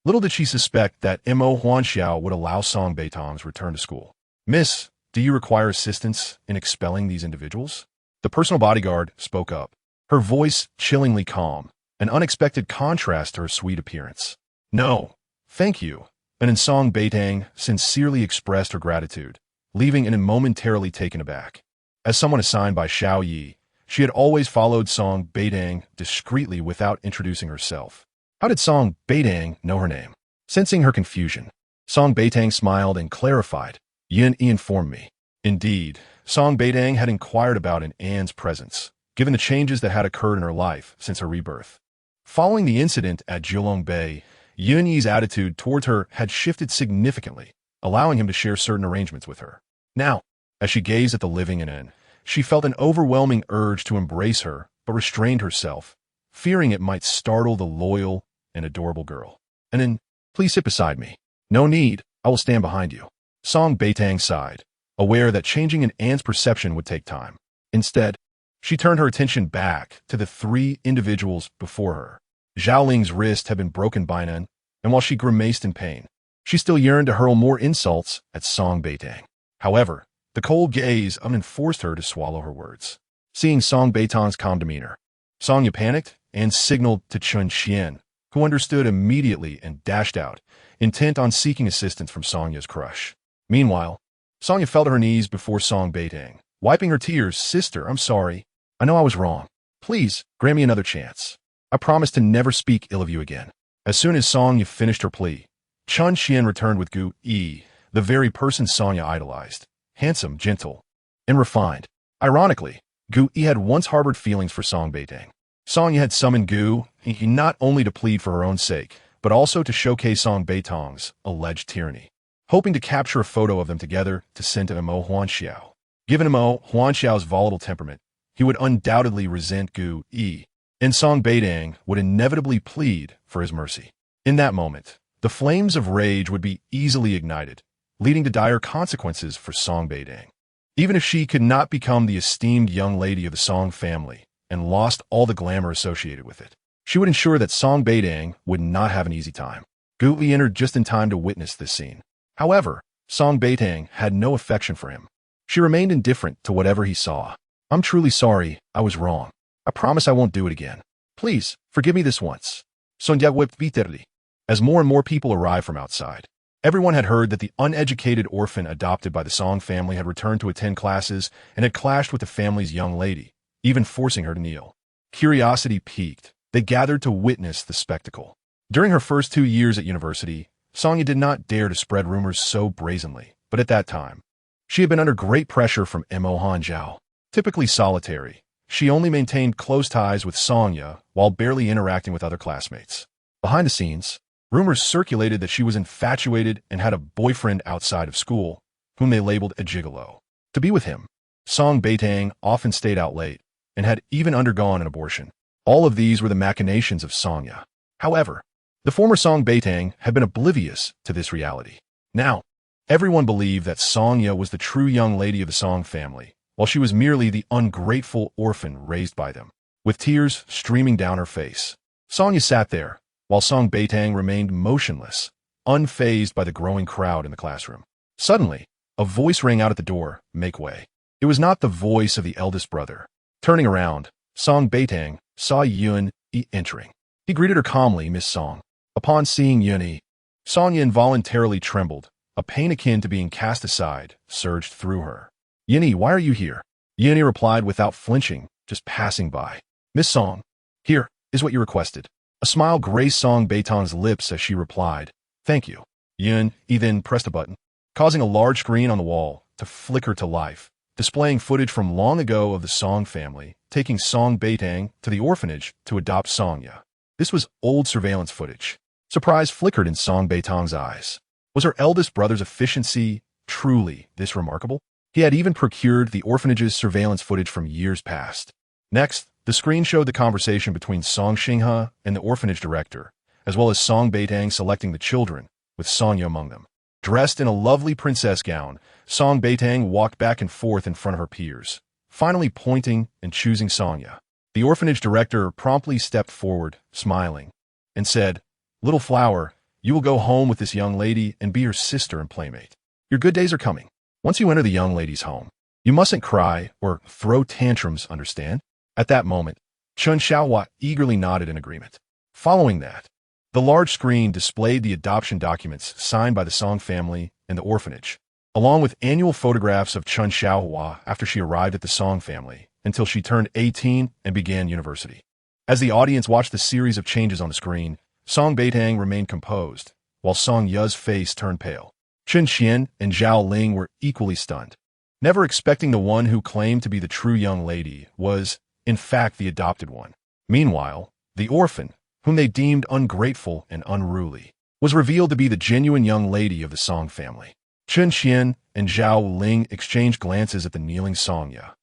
Little did she suspect that Mo Huanxiao would allow Song Beitang's return to school. Miss, do you require assistance in expelling these individuals? The personal bodyguard spoke up, her voice chillingly calm, an unexpected contrast to her sweet appearance. No, thank you. And Song Beitang sincerely expressed her gratitude, leaving and momentarily taken aback. As someone assigned by Xiao Yi, she had always followed Song Beitang discreetly without introducing herself. How did Song Beitang know her name? Sensing her confusion, Song Beitang smiled and clarified. Yin informed me. Indeed, Song Beitang had inquired about Anne's presence, given the changes that had occurred in her life since her rebirth. Following the incident at Jilong Bay, Yun Yi's attitude towards her had shifted significantly, allowing him to share certain arrangements with her. Now, as she gazed at the living An, she felt an overwhelming urge to embrace her, but restrained herself, fearing it might startle the loyal and adorable girl. An, please sit beside me. No need, I will stand behind you. Song Beitang sighed, aware that changing Anne's perception would take time. Instead, she turned her attention back to the 3 individuals before her. Zhao Ling's wrist had been broken by An, and while she grimaced in pain, she still yearned to hurl more insults at Song Beitang. However, the cold gaze of An forced her to swallow her words. Seeing Song Beitang's calm demeanor, Sonya panicked and signaled to Chen Qian, who understood immediately and dashed out, intent on seeking assistance from Sonya's crush. Meanwhile, Sonya fell to her knees before Song Beitang, wiping her tears. Sister, I'm sorry. I know I was wrong. Please, grant me another chance. I promise to never speak ill of you again. As soon as Sonya finished her plea, Chen Qian returned with Gu Yi, the very person Sonya idolized. Handsome, gentle, and refined. Ironically, Gu Yi had once harbored feelings for Song Beitang. Sonya had summoned Gu Yi not only to plead for her own sake, but but also to showcase Song Beitang's alleged tyranny, hoping to capture a photo of them together to send to Mo Huanxiao. Given Mo Huanxiao's volatile temperament, he would undoubtedly resent Gu Yi, and Song Beitang would inevitably plead for his mercy. In that moment, the flames of rage would be easily ignited, leading to dire consequences for Song Beitang. Even if she could not become the esteemed young lady of the Song family and lost all the glamour associated with it, she would ensure that Song Beitang would not have an easy time. Gu Yi entered just in time to witness this scene. However, Song Beitang had no affection for him. She remained indifferent to whatever he saw. "I'm truly sorry, I was wrong. I promise I won't do it again. Please, forgive me this once." Sonja wept bitterly. As more and more people arrived from outside, everyone had heard that the uneducated orphan adopted by the Song family had returned to attend classes and had clashed with the family's young lady, even forcing her to kneel. Curiosity piqued. They gathered to witness the spectacle. During her first 2 years at university, Sonja did not dare to spread rumors so brazenly, but at that time, she had been under great pressure from Mo Huanxiao. Typically solitary, she only maintained close ties with Sonja while barely interacting with other classmates. Behind the scenes, rumors circulated that she was infatuated and had a boyfriend outside of school, whom they labeled a gigolo. To be with him, Song Beitang often stayed out late and had even undergone an abortion. All of these were the machinations of Sonja. However, the former Song Beitang had been oblivious to this reality. Now, everyone believed that Sonja was the true young lady of the Song family, while she was merely the ungrateful orphan raised by them. With tears streaming down her face, Sonja sat there, while Song Beitang remained motionless, unfazed by the growing crowd in the classroom. Suddenly, a voice rang out at the door, "Make way." It was not the voice of the eldest brother. Turning around, Song Beitang saw Yun Yi entering. He greeted her calmly, "Miss Song." Upon seeing Yun Yi, Sonja involuntarily trembled. A pain akin to being cast aside surged through her. "Yun Yi, why are you here?" Yun Yi replied without flinching, just passing by. "Miss Song, here is what you requested." A smile graced Song Beitang's lips as she replied, "Thank you." Yun Yi then pressed a button, causing a large screen on the wall to flicker to life, displaying footage from long ago of the Song family, taking Song Beitang to the orphanage to adopt Sonja. This was old surveillance footage. Surprise flickered in Song Beitang's eyes. Was her eldest brother's efficiency truly this remarkable? He had even procured the orphanage's surveillance footage from years past. Next, the screen showed the conversation between Song Xinghe and the orphanage director, as well as Song Beitang selecting the children, with Sonja among them. Dressed in a lovely princess gown, Song Beitang walked back and forth in front of her peers, finally pointing and choosing Sonja. The orphanage director promptly stepped forward, smiling, and said, "Little flower, you will go home with this young lady and be her sister and playmate. Your good days are coming. Once you enter the young lady's home, you mustn't cry or throw tantrums, understand?" At that moment, Chun Xiaohua eagerly nodded in agreement. Following that, the large screen displayed the adoption documents signed by the Song family and the orphanage, along with annual photographs of Chun Xiaohua after she arrived at the Song family until she turned 18 and began university. As the audience watched the series of changes on the screen, Song Beitang remained composed, while Song Ye's face turned pale. Chen Xian and Zhao Ling were equally stunned, never expecting the one who claimed to be the true young lady was, in fact, the adopted one. Meanwhile, the orphan, whom they deemed ungrateful and unruly, was revealed to be the genuine young lady of the Song family. Chen Xian and Zhao Ling exchanged glances at the kneeling Sonja.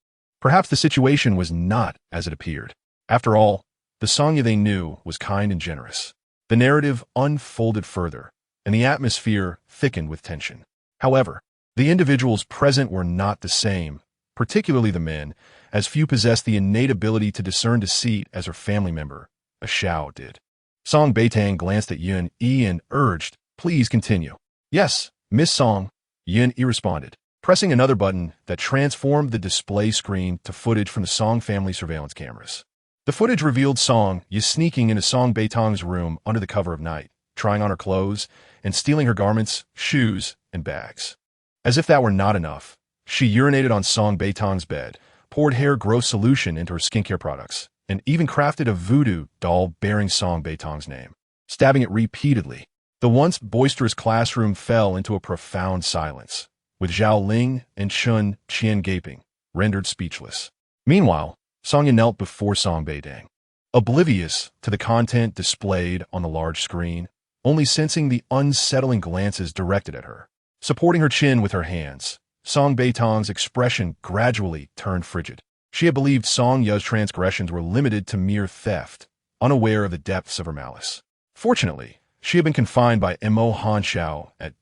Perhaps the situation was not as it appeared. After all, the Sonja they knew was kind and generous. The narrative unfolded further, and the atmosphere thickened with tension. However, the individuals present were not the same, particularly the men, as few possessed the innate ability to discern deceit as her family member, a Xiao, did. Song Beitang glanced at Yun Yi and urged, "Please continue." "Yes, Miss Song," Yun Yi responded, pressing another button that transformed the display screen to footage from the Song family surveillance cameras. The footage revealed Song Yi sneaking into Song Beitang's room under the cover of night, trying on her clothes, and stealing her garments, shoes, and bags. As if that were not enough, she urinated on Song Beitang's bed, poured hair growth solution into her skincare products, and even crafted a voodoo doll bearing Song Beitang's name. Stabbing it repeatedly, the once boisterous classroom fell into a profound silence, with Zhao Ling and Chun Qian gaping, rendered speechless. Meanwhile, Sonja knelt before Song Beitang. Oblivious to the content displayed on the large screen, only sensing the unsettling glances directed at her. Supporting her chin with her hands, Song Beitang's expression gradually turned frigid. She had believed Song Ya's transgressions were limited to mere theft, unaware of the depths of her malice. Fortunately, she had been confined by Mo Hanshao at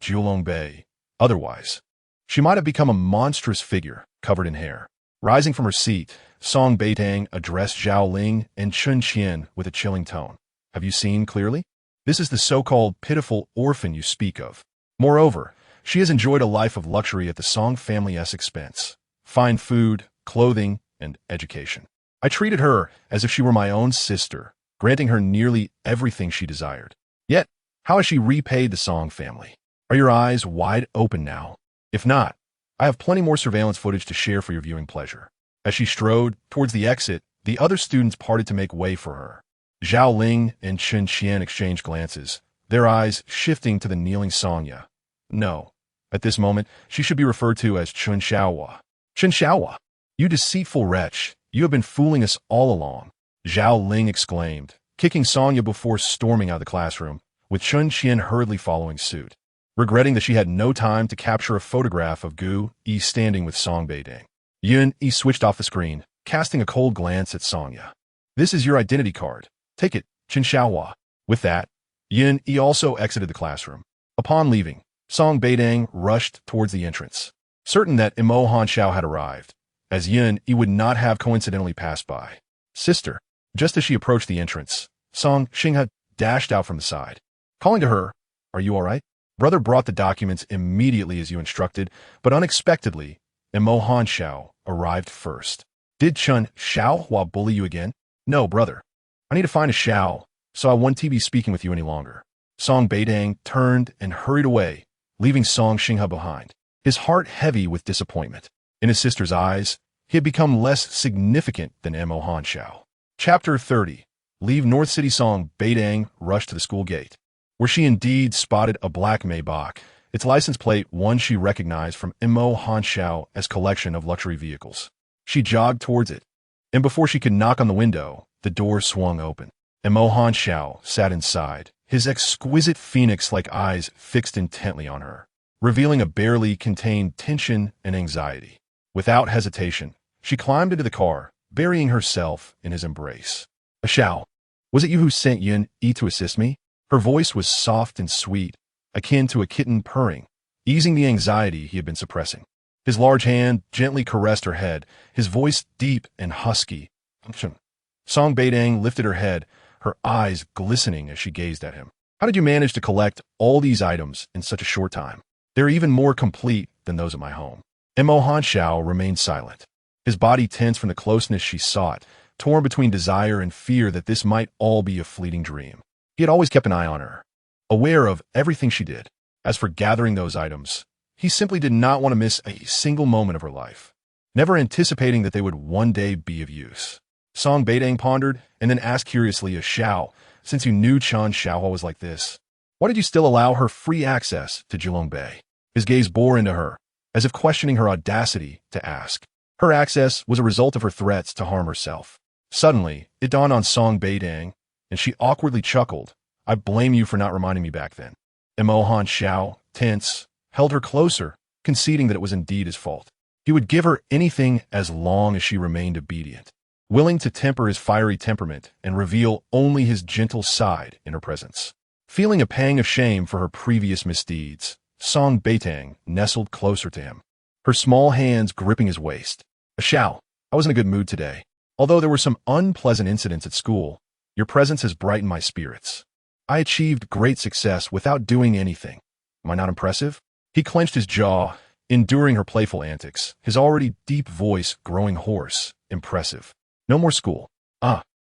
Bay. Otherwise, she might have become a monstrous figure covered in hair. Rising from her seat, Song Beitang addressed Zhao Ling and Chun Qian with a chilling tone. Have you seen clearly? This is the so-called pitiful orphan you speak of. Moreover, she has enjoyed a life of luxury at the Song family's expense. Fine food, clothing, and education. I treated her as if she were my own sister, granting her nearly everything she desired. Yet, how has she repaid the Song family? Are your eyes wide open now? If not, I have plenty more surveillance footage to share for your viewing pleasure. As she strode towards the exit, the other students parted to make way for her. Zhao Ling and Chun Qian exchanged glances, their eyes shifting to the kneeling Songya. No, at this moment, she should be referred to as Chun Xiaohua. Chun Xiaohua, you deceitful wretch, you have been fooling us all along, Zhao Ling exclaimed, kicking Songya before storming out of the classroom, with Chun Qian hurriedly following suit. Regretting that she had no time to capture a photograph of Gu Yi standing with Song Beitang, Yun Yi switched off the screen, casting a cold glance at Songya. This is your identity card. Take it, Chun Xiaohua. With that, Yun Yi also exited the classroom. Upon leaving, Song Beitang rushed towards the entrance, certain that Mo Hanshao had arrived, as Yun Yi would not have coincidentally passed by. Sister, just as she approached the entrance, Song Xingha dashed out from the side. Calling to her, are you all right? Brother brought the documents immediately as you instructed, but unexpectedly, Mo Hanshao arrived first. Did Chun Xiaohua bully you again? No, brother. I need to find a Xiao, so I won't be speaking with you any longer. Song Beitang turned and hurried away, leaving Song Xingha behind, his heart heavy with disappointment. In his sister's eyes, he had become less significant than Mo Hanshao. Chapter 30. Leave North City. Song Beitang rushed to the school gate, where she indeed spotted a black Maybach, its license plate one she recognized from Mo Hanshao's collection of luxury vehicles. She jogged towards it, and before she could knock on the window, the door swung open. Mo Hanshao sat inside, his exquisite phoenix-like eyes fixed intently on her, revealing a barely contained tension and anxiety. Without hesitation, she climbed into the car, burying herself in his embrace. Xiao, was it you who sent Yun Yi to assist me? Her voice was soft and sweet, akin to a kitten purring, easing the anxiety he had been suppressing. His large hand gently caressed her head, his voice deep and husky. Song Beitang lifted her head, her eyes glistening as she gazed at him. How did you manage to collect all these items in such a short time? They're even more complete than those at my home. Mo Hanshao remained silent, his body tense from the closeness she sought, torn between desire and fear that this might all be a fleeting dream. He had always kept an eye on her, aware of everything she did. As for gathering those items, he simply did not want to miss a single moment of her life, never anticipating that they would one day be of use. Song Beitang pondered and then asked curiously, Xiao, since you knew Chun Xiaohua was like this, why did you still allow her free access to Bay? His gaze bore into her, as if questioning her audacity to ask. Her access was a result of her threats to harm herself. Suddenly, it dawned on Song Beitang, and she awkwardly chuckled. I blame you for not reminding me back then. Mo Hanshao, tense, held her closer, conceding that it was indeed his fault. He would give her anything as long as she remained obedient, willing to temper his fiery temperament and reveal only his gentle side in her presence. Feeling a pang of shame for her previous misdeeds, Song Beitang nestled closer to him, her small hands gripping his waist. Xiao, I was in a good mood today. Although there were some unpleasant incidents at school, your presence has brightened my spirits. I achieved great success without doing anything. Am I not impressive? He clenched his jaw, enduring her playful antics, his already deep voice growing hoarse. Impressive. No more school.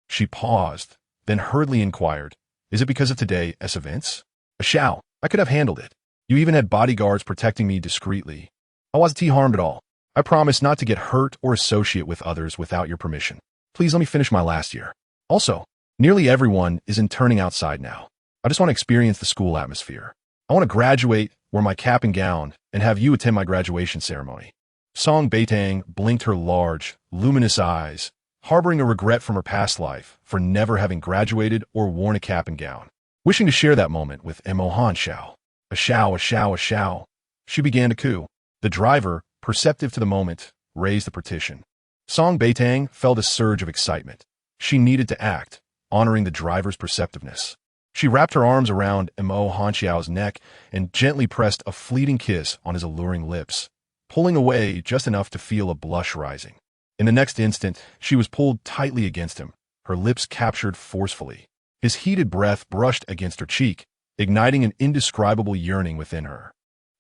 She paused, then hurriedly inquired, is it because of today's events? Xiao, I could have handled it. You even had bodyguards protecting me discreetly. I wasn't harmed at all. I promise not to get hurt or associate with others without your permission. Please let me finish my last year. Also, nearly everyone is interning outside now. I just want to experience the school atmosphere. I want to graduate, wear my cap and gown, and have you attend my graduation ceremony. Song Beitang blinked her large, luminous eyes, harboring a regret from her past life for never having graduated or worn a cap and gown. Wishing to share that moment with Mo Han Xiao. A xiao, a xiao, a xiao. She began to coo. The driver, perceptive to the moment, raised the partition. Song Beitang felt a surge of excitement. She needed to act, honoring the driver's perceptiveness. She wrapped her arms around Mo Han Xiao's neck and gently pressed a fleeting kiss on his alluring lips, pulling away just enough to feel a blush rising. In the next instant, she was pulled tightly against him, her lips captured forcefully. His heated breath brushed against her cheek, igniting an indescribable yearning within her.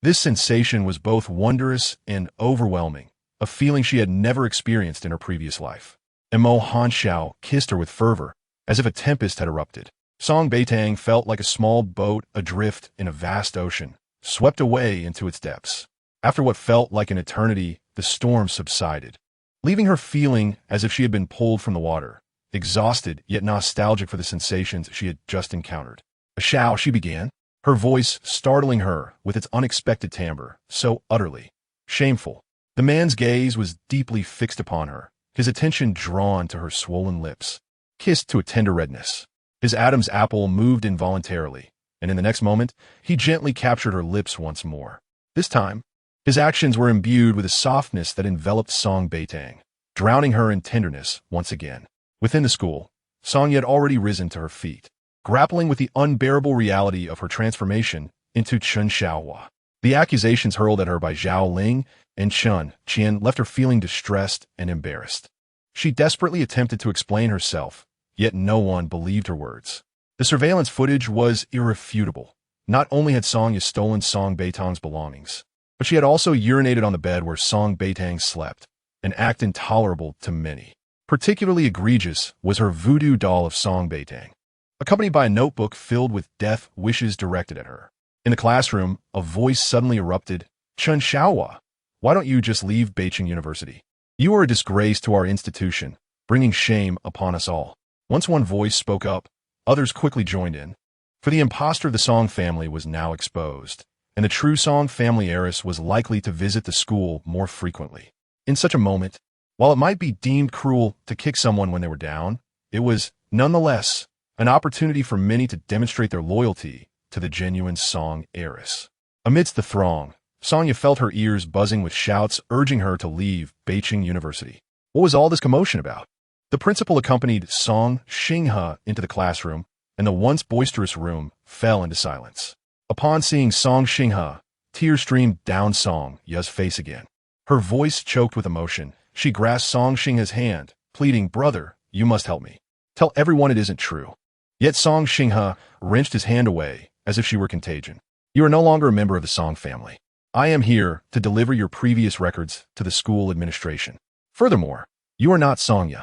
This sensation was both wondrous and overwhelming, a feeling she had never experienced in her previous life. Mo Han Xiao kissed her with fervor, as if a tempest had erupted. Song Beitang felt like a small boat adrift in a vast ocean, swept away into its depths. After what felt like an eternity, the storm subsided, leaving her feeling as if she had been pulled from the water, exhausted yet nostalgic for the sensations she had just encountered. A xiao, she began, her voice startling her with its unexpected timbre, so utterly shameful. The man's gaze was deeply fixed upon her, his attention drawn to her swollen lips, kissed to a tender redness. His Adam's apple moved involuntarily, and in the next moment, he gently captured her lips once more. This time, his actions were imbued with a softness that enveloped Song Beitang, drowning her in tenderness once again. Within the school, Song had already risen to her feet, grappling with the unbearable reality of her transformation into Chen Xiaohua. The accusations hurled at her by Zhao Ling and Chen Qian left her feeling distressed and embarrassed. She desperately attempted to explain herself, yet no one believed her words. The surveillance footage was irrefutable. Not only had Song Yi stolen Song Beitang's belongings, but she had also urinated on the bed where Song Beitang slept, an act intolerable to many. Particularly egregious was her voodoo doll of Song Beitang, accompanied by a notebook filled with death wishes directed at her. In the classroom, a voice suddenly erupted. Chen Xiaohua, why don't you just leave Beitang University? You are a disgrace to our institution, bringing shame upon us all. Once one voice spoke up, others quickly joined in. For the impostor of the Song family was now exposed, and the true Song family heiress was likely to visit the school more frequently. In such a moment, while it might be deemed cruel to kick someone when they were down, it was, nonetheless, an opportunity for many to demonstrate their loyalty to the genuine Song heiress. Amidst the throng, Sonya felt her ears buzzing with shouts urging her to leave Beitang University. What was all this commotion about? The principal accompanied Song Xinghe into the classroom, and the once boisterous room fell into silence. Upon seeing Song Xinghe, tears streamed down Song Ye's face again. Her voice choked with emotion. She grasped Song Xinghe's hand, pleading, "Brother, you must help me. Tell everyone it isn't true." Yet Song Xinghe wrenched his hand away, as if she were contagion. "You are no longer a member of the Song family. I am here to deliver your previous records to the school administration. Furthermore, you are not Song Ye.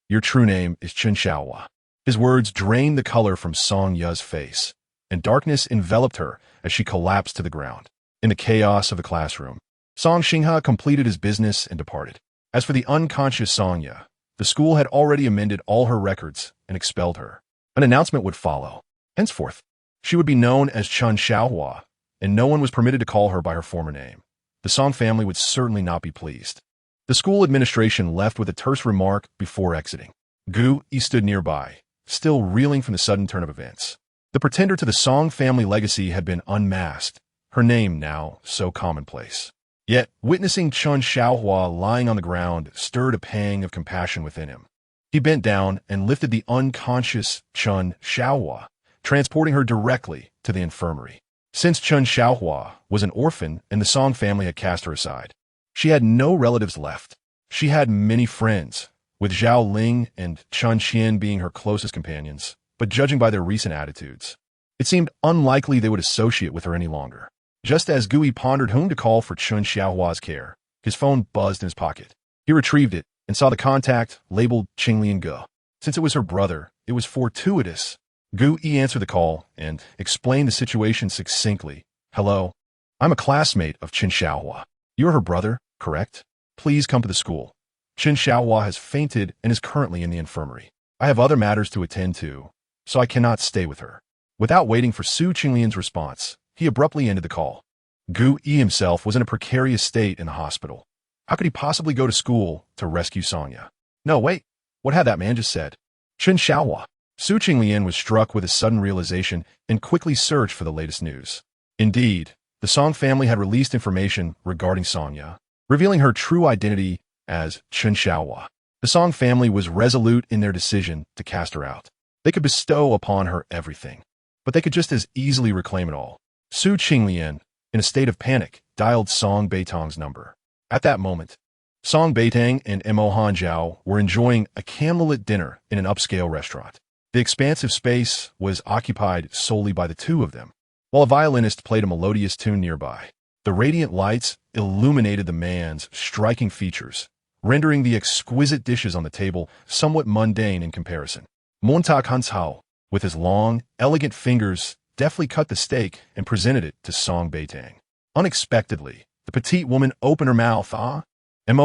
Your true name is Chen Xiaohua." His words drained the color from Song Ye's face, and darkness enveloped her as she collapsed to the ground. In the chaos of the classroom, Song Xinghe completed his business and departed. As for the unconscious Song Ye, the school had already amended all her records and expelled her. An announcement would follow. Henceforth, she would be known as Chen Xiaohua, and no one was permitted to call her by her former name. The Song family would certainly not be pleased. The school administration left with a terse remark before exiting. Gu Yi stood nearby, still reeling from the sudden turn of events. The pretender to the Song family legacy had been unmasked, her name now so commonplace. Yet, witnessing Chen Xiaohua lying on the ground stirred a pang of compassion within him. He bent down and lifted the unconscious Chen Xiaohua, transporting her directly to the infirmary. Since Chen Xiaohua was an orphan and the Song family had cast her aside, she had no relatives left. She had many friends, with Zhao Ling and Chen Qian being her closest companions, but judging by their recent attitudes, it seemed unlikely they would associate with her any longer. Just as Gui pondered whom to call for Chen Xiaohua's care, his phone buzzed in his pocket. He retrieved it and saw the contact labeled Qinglian Ge. Since it was her brother, it was fortuitous. Gu Yi answered the call and explained the situation succinctly. "Hello. I'm a classmate of Chen Xiaohua. You're her brother, correct? Please come to the school. Chen Xiaohua has fainted and is currently in the infirmary. I have other matters to attend to, so I cannot stay with her." Without waiting for Su Qinglian's response, he abruptly ended the call. Gu Yi himself was in a precarious state in the hospital. How could he possibly go to school to rescue Sonya? No, wait. What had that man just said? Chen Xiaohua. Su Qinglian was struck with a sudden realization and quickly searched for the latest news. Indeed, the Song family had released information regarding Sonya, revealing her true identity as Chen Xiaohua. The Song family was resolute in their decision to cast her out. They could bestow upon her everything, but they could just as easily reclaim it all. Su Qinglian, in a state of panic, dialed Song Beitang's number. At that moment, Song Beitang and Mo Hanjiao were enjoying a candlelit dinner in an upscale restaurant. The expansive space was occupied solely by the two of them, while a violinist played a melodious tune nearby. The radiant lights illuminated the man's striking features, rendering the exquisite dishes on the table somewhat mundane in comparison. Montag Hanshao, with his long, elegant fingers, deftly cut the steak and presented it to Song Beitang. Unexpectedly, the petite woman opened her mouth. Mo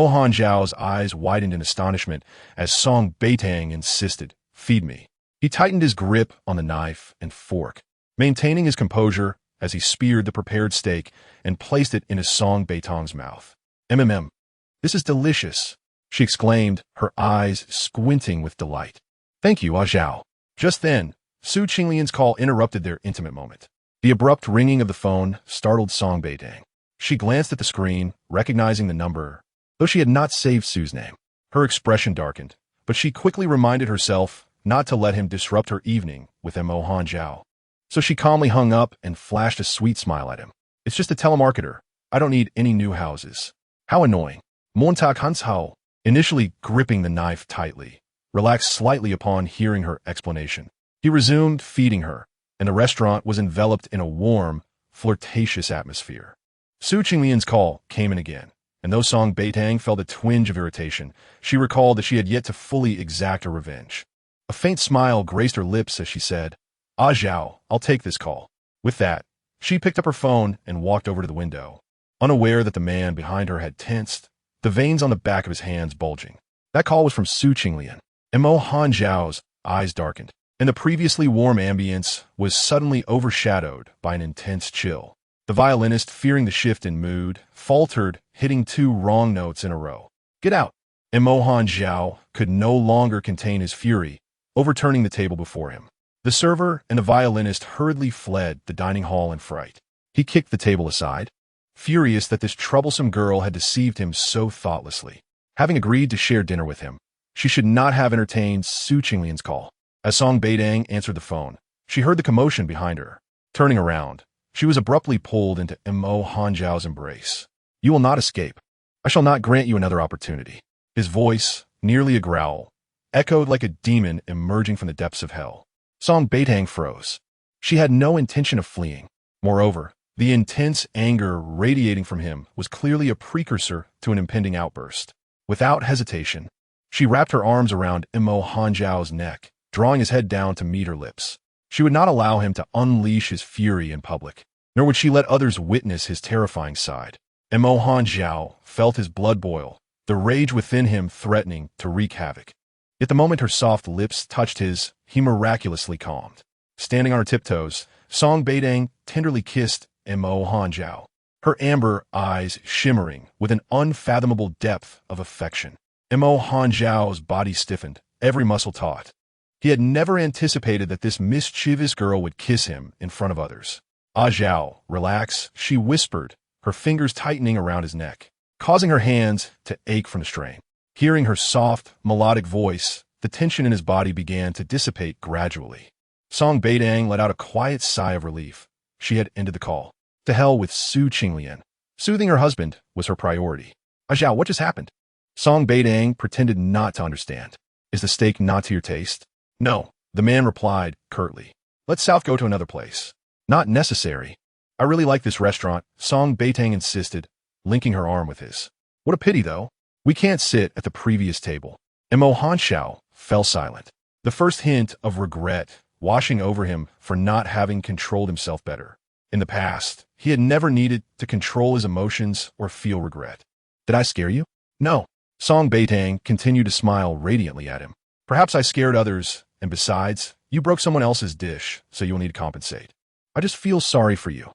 Hanjiao's eyes widened in astonishment as Song Beitang insisted, "Feed me." He tightened his grip on the knife and fork, maintaining his composure as he speared the prepared steak and placed it in his Song Beitang's mouth. This is delicious," she exclaimed, her eyes squinting with delight. "Thank you, Zhao." Just then, Su Qinglian's call interrupted their intimate moment. The abrupt ringing of the phone startled Song Beitang. She glanced at the screen, recognizing the number, though she had not saved Su's name. Her expression darkened, but she quickly reminded herself not to let him disrupt her evening with Mo Hanjiao. So she calmly hung up and flashed a sweet smile at him. "It's just a telemarketer. I don't need any new houses." How annoying. Montag Hanshao, initially gripping the knife tightly, relaxed slightly upon hearing her explanation. He resumed feeding her, and the restaurant was enveloped in a warm, flirtatious atmosphere. Su Qinglian's call came in again, and though Song Beitang felt a twinge of irritation, she recalled that she had yet to fully exact her revenge. A faint smile graced her lips as she said, "Zhao, I'll take this call." With that, she picked up her phone and walked over to the window, unaware that the man behind her had tensed, the veins on the back of his hands bulging. That call was from Su Qinglian. Mo Hanjiao's eyes darkened, and the previously warm ambience was suddenly overshadowed by an intense chill. The violinist, fearing the shift in mood, faltered, hitting two wrong notes in a row. "Get out!" Mo Hanjiao could no longer contain his fury, overturning the table before him. The server and the violinist hurriedly fled the dining hall in fright. He kicked the table aside, furious that this troublesome girl had deceived him so thoughtlessly. Having agreed to share dinner with him, she should not have entertained Su Qinglian's call. As Song Beitang answered the phone, she heard the commotion behind her. Turning around, she was abruptly pulled into Mo Hanjiao's embrace. "You will not escape. I shall not grant you another opportunity." His voice, nearly a growl, echoed like a demon emerging from the depths of hell. Song Beitang froze. She had no intention of fleeing. Moreover, the intense anger radiating from him was clearly a precursor to an impending outburst. Without hesitation, she wrapped her arms around Mo Hanjiao's neck, drawing his head down to meet her lips. She would not allow him to unleash his fury in public, nor would she let others witness his terrifying side. Mo Hanjiao felt his blood boil, the rage within him threatening to wreak havoc. Yet the moment her soft lips touched his, he miraculously calmed. Standing on her tiptoes, Song Beitang tenderly kissed Mo Hanjiao, her amber eyes shimmering with an unfathomable depth of affection. Mo Hanjiao's body stiffened, every muscle taut. He had never anticipated that this mischievous girl would kiss him in front of others. "Zhao, relax," she whispered, her fingers tightening around his neck, causing her hands to ache from the strain. Hearing her soft, melodic voice, the tension in his body began to dissipate gradually. Song Beitang let out a quiet sigh of relief. She had ended the call. To hell with Su Qinglian. Soothing her husband was her priority. "Zhao, what just happened?" Song Beitang pretended not to understand. "Is the steak not to your taste?" "No," the man replied curtly. "Let's south go to another place." "Not necessary. I really like this restaurant," Song Beitang insisted, linking her arm with his. "What a pity, though. We can't sit at the previous table." Mo Hanjiao fell silent, the first hint of regret washing over him for not having controlled himself better. In the past, he had never needed to control his emotions or feel regret. "Did I scare you?" "No." Song Beitang continued to smile radiantly at him. "Perhaps I scared others, and besides, you broke someone else's dish, so you'll need to compensate. I just feel sorry for you.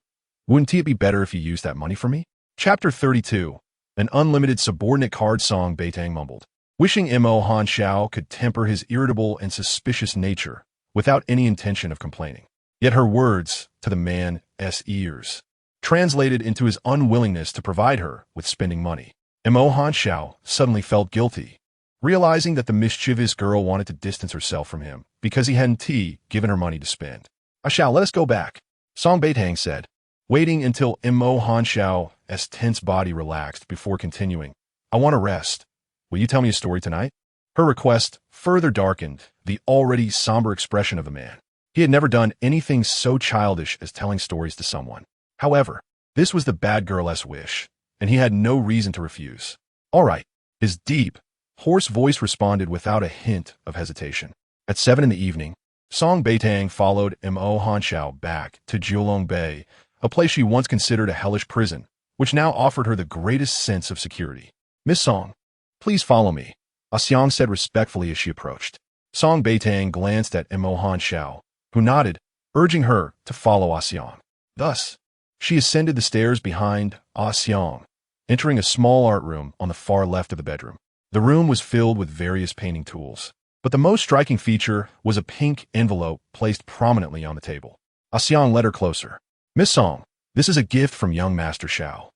Wouldn't it be better if you used that money for me?" Chapter 32. An unlimited subordinate card. Song Beitang mumbled, wishing Mo Hanjiao could temper his irritable and suspicious nature without any intention of complaining. Yet her words, to the man's ears, translated into his unwillingness to provide her with spending money. Mo Hanshao suddenly felt guilty, realizing that the mischievous girl wanted to distance herself from him because he hadn't given her money to spend. "Xiao, let us go back," Song Beitang said, waiting until Mo Hanshao's tense body relaxed before continuing. "I want to rest. Will you tell me a story tonight?" Her request further darkened the already somber expression of the man. He had never done anything so childish as telling stories to someone. However, this was the bad girl's wish, and he had no reason to refuse. "All right," his deep, hoarse voice responded without a hint of hesitation. At 7 in the evening, Song Beitang followed Mo Hanshao back to Jiulong Bay, a place she once considered a hellish prison, which now offered her the greatest sense of security. "Miss Song, please follow me," Xiang said respectfully as she approached. Song Beitang glanced at Mo Hanshao, who nodded, urging her to follow Xiang. Thus, she ascended the stairs behind Xiang, entering a small art room on the far left of the bedroom. The room was filled with various painting tools, but the most striking feature was a pink envelope placed prominently on the table. Xiang led her closer. "Miss Song, this is a gift from young Master Xiao."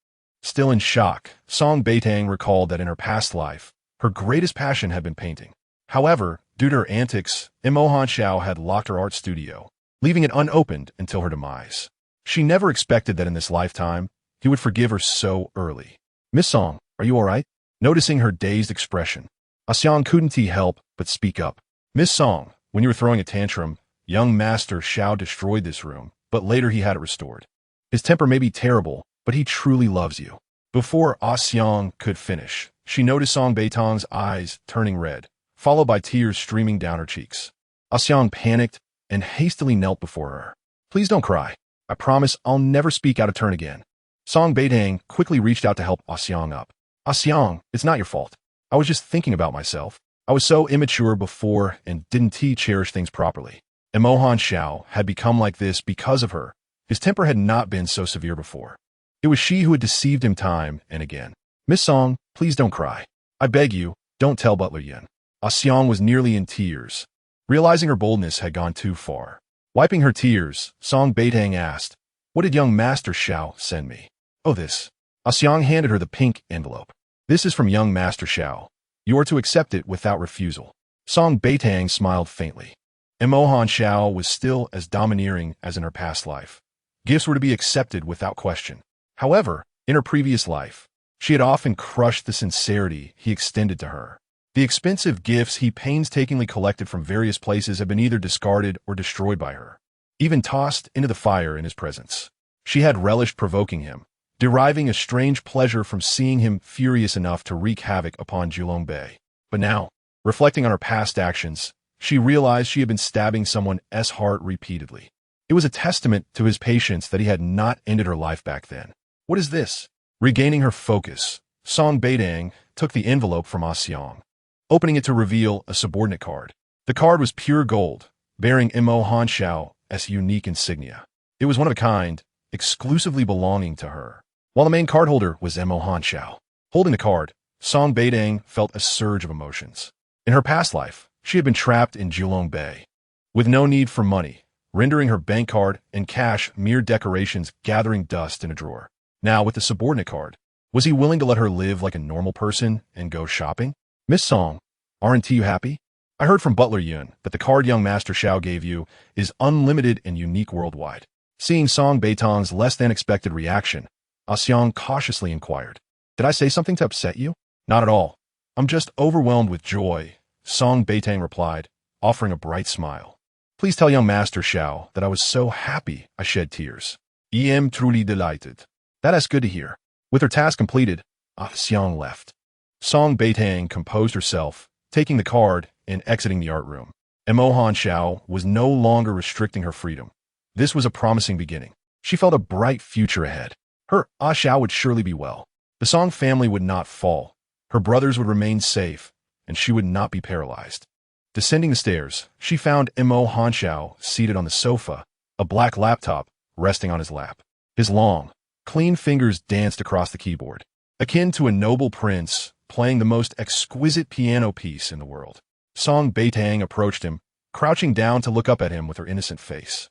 Still in shock, Song Beitang recalled that in her past life, her greatest passion had been painting. However, due to her antics, Mo Hanshao had locked her art studio, leaving it unopened until her demise. She never expected that in this lifetime, he would forgive her so early. "Miss Song, are you all right?" Noticing her dazed expression, Xiang couldn't help but speak up. "Miss Song, when you were throwing a tantrum, young Master Xiao destroyed this room, but later he had it restored. His temper may be terrible, but he truly loves you." Before Xiang could finish, she noticed Song Beitang's eyes turning red, followed by tears streaming down her cheeks. Xiang panicked and hastily knelt before her. "Please don't cry. I promise I'll never speak out of turn again." Song Beitang quickly reached out to help Xiang up. "Xiang, it's not your fault. I was just thinking about myself. I was so immature before and didn't cherish things properly. Mo Hanshao had become like this because of her. His temper had not been so severe before. It was she who had deceived him time and again. Miss Song, please don't cry. I beg you, don't tell Butler Yin." Xiang was nearly in tears, realizing her boldness had gone too far. Wiping her tears, Song Beitang asked, "What did young Master Xiao send me?" "Oh, this." Xiang handed her the pink envelope. "This is from young Master Xiao. You are to accept it without refusal." Song Beitang smiled faintly. Mo Hanshao was still as domineering as in her past life. Gifts were to be accepted without question. However, in her previous life, she had often crushed the sincerity he extended to her. The expensive gifts he painstakingly collected from various places had been either discarded or destroyed by her, even tossed into the fire in his presence. She had relished provoking him, deriving a strange pleasure from seeing him furious enough to wreak havoc upon Jiulong Bay. But now, reflecting on her past actions, she realized she had been stabbing someone's heart repeatedly. It was a testament to his patience that he had not ended her life back then. "What is this?" Regaining her focus, Song Beitang took the envelope from Xiang, opening it to reveal a subordinate card. The card was pure gold, bearing Mo Hanshao's unique insignia. It was one of a kind, exclusively belonging to her, while the main cardholder was Mo Hanshao. Holding the card, Song Beitang felt a surge of emotions. In her past life, she had been trapped in Jiulong Bay, with no need for money, rendering her bank card and cash mere decorations gathering dust in a drawer. Now, with the subordinate card, was he willing to let her live like a normal person and go shopping? "Miss Song, aren't you happy? I heard from Butler Yun that the card young Master Xiao gave you is unlimited and unique worldwide." Seeing Song Beitang's less than expected reaction, Xiang cautiously inquired, "Did I say something to upset you?" "Not at all. I'm just overwhelmed with joy," Song Beitang replied, offering a bright smile. "Please tell young Master Xiao that I was so happy I shed tears. I am truly delighted." "That's good to hear." With her task completed, Xiang left. Song Beitang composed herself, taking the card and exiting the art room. Mo Hanshao was no longer restricting her freedom. This was a promising beginning. She felt a bright future ahead. Her Xiao would surely be well. The Song family would not fall. Her brothers would remain safe, and she would not be paralyzed. Descending the stairs, she found Mo Hanshao seated on the sofa, a black laptop resting on his lap. His long, clean fingers danced across the keyboard, akin to a noble prince playing the most exquisite piano piece in the world. Song Beitang approached him, crouching down to look up at him with her innocent face.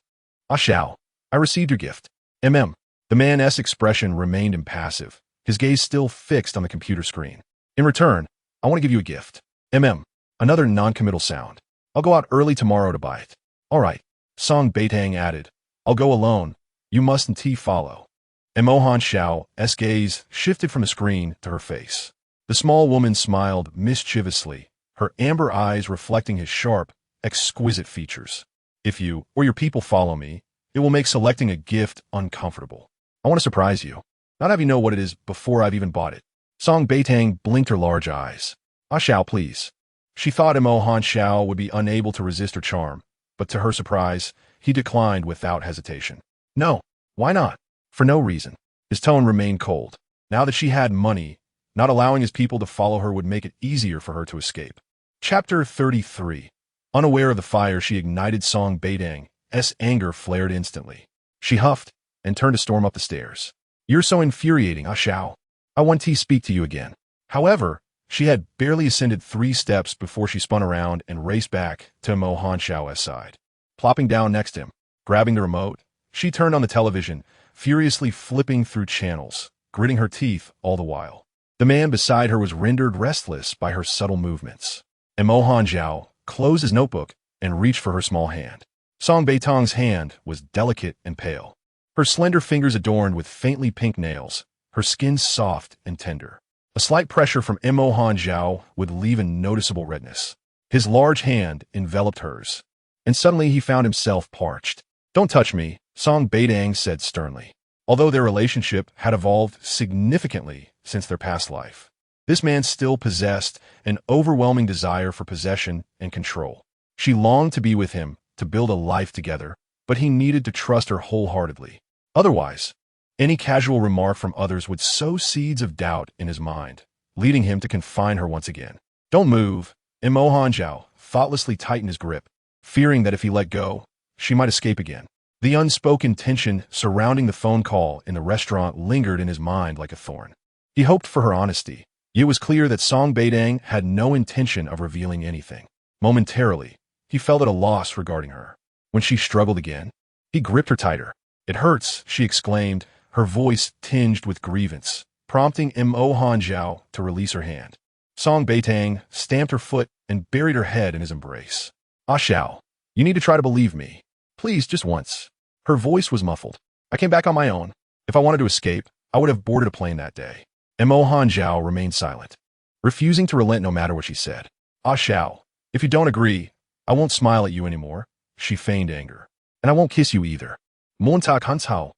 Ah Xiao, I received your gift. The man's expression remained impassive, his gaze still fixed on the computer screen. In return, I want to give you a gift. Another non-committal sound. I'll go out early tomorrow to buy it. All right, Song Beitang added. I'll go alone. You mustn't follow. Han Xiao's gaze shifted from the screen to her face. The small woman smiled mischievously, her amber eyes reflecting his sharp, exquisite features. If you or your people follow me, it will make selecting a gift uncomfortable. I want to surprise you, not have you know what it is before I've even bought it. Song Beitang blinked her large eyes. Ah Xiao, please. She thought Han Xiao would be unable to resist her charm, but to her surprise, he declined without hesitation. No, why not? For no reason. His tone remained cold. Now that she had money, not allowing his people to follow her would make it easier for her to escape. Chapter 33. Unaware of the fire she ignited, Song Beitang's anger flared instantly. She huffed and turned to storm up the stairs. You're so infuriating, Ah Xiao. I want to speak to you again. However, she had barely ascended 3 steps before she spun around and raced back to Han Xiao's side. Plopping down next to him, grabbing the remote, she turned on the television, furiously flipping through channels, gritting her teeth all the while. The man beside her was rendered restless by her subtle movements. Han Xiao closed his notebook and reached for her small hand. Song Beitang's hand was delicate and pale. Her slender fingers adorned with faintly pink nails, her skin soft and tender. A slight pressure from Han Xiao would leave a noticeable redness. His large hand enveloped hers, and suddenly he found himself parched. Don't touch me, Song Beitang said sternly. Although their relationship had evolved significantly since their past life, this man still possessed an overwhelming desire for possession and control. She longed to be with him, to build a life together, but he needed to trust her wholeheartedly. Otherwise, any casual remark from others would sow seeds of doubt in his mind, leading him to confine her once again. Don't move. Han Xiao thoughtlessly tightened his grip, fearing that if he let go, she might escape again. The unspoken tension surrounding the phone call in the restaurant lingered in his mind like a thorn. He hoped for her honesty. It was clear that Song Beitang had no intention of revealing anything. Momentarily, he felt at a loss regarding her. When she struggled again, he gripped her tighter. It hurts, she exclaimed, her voice tinged with grievance, prompting Han Xiao to release her hand. Song Beitang stamped her foot and buried her head in his embrace. Ah Xiao, you need to try to believe me. Please, just once. Her voice was muffled. I came back on my own. If I wanted to escape, I would have boarded a plane that day. Han Xiao remained silent, refusing to relent no matter what she said. Ah Xiao, if you don't agree, I won't smile at you anymore. She feigned anger. And I won't kiss you either. Montag Hanshao.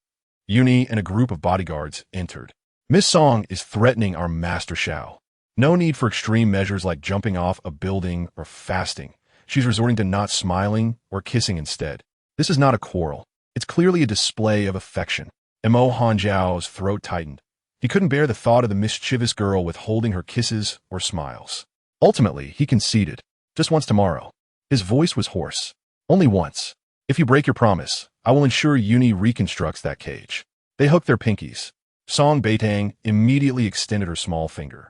Yuni and a group of bodyguards entered. Miss Song is threatening our Master Xiao. No need for extreme measures like jumping off a building or fasting. She's resorting to not smiling or kissing instead. This is not a quarrel. It's clearly a display of affection. Han Xiao's throat tightened. He couldn't bear the thought of the mischievous girl withholding her kisses or smiles. Ultimately, he conceded. Just once tomorrow. His voice was hoarse. Only once. If you break your promise, I will ensure Yuni reconstructs that cage. They hooked their pinkies. Song Beitang immediately extended her small finger.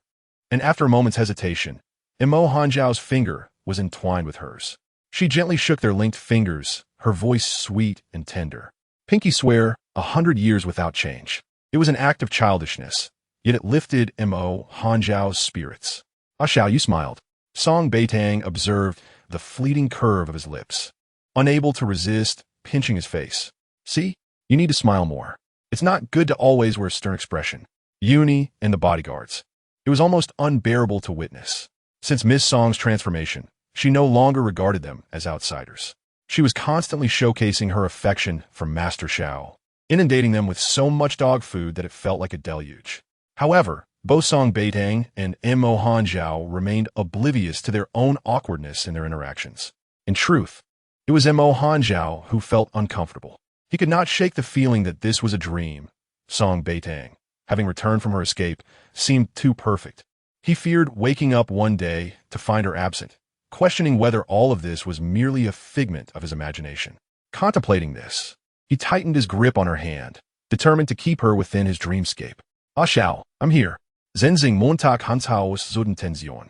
And after a moment's hesitation, Han Xiao's finger was entwined with hers. She gently shook their linked fingers, her voice sweet and tender. Pinky swear, 100 years without change. It was an act of childishness, yet it lifted Han Xiao's spirits. Ah Xiao, you smiled. Song Beitang observed the fleeting curve of his lips, unable to resist pinching his face. See, you need to smile more. It's not good to always wear a stern expression. Yuni and the bodyguards. It was almost unbearable to witness. Since Miss Song's transformation, she no longer regarded them as outsiders. She was constantly showcasing her affection for Master Xiao, inundating them with so much dog food that it felt like a deluge. However, both Song Beitang and Han Xiao remained oblivious to their own awkwardness in their interactions. In truth, it was Han Xiao who felt uncomfortable. He could not shake the feeling that this was a dream. Song Beitang, having returned from her escape, seemed too perfect. He feared waking up one day to find her absent, questioning whether all of this was merely a figment of his imagination. Contemplating this, he tightened his grip on her hand, determined to keep her within his dreamscape. Ah Xiao, I'm here. Zenzing Montag Hanshaus Zudentension.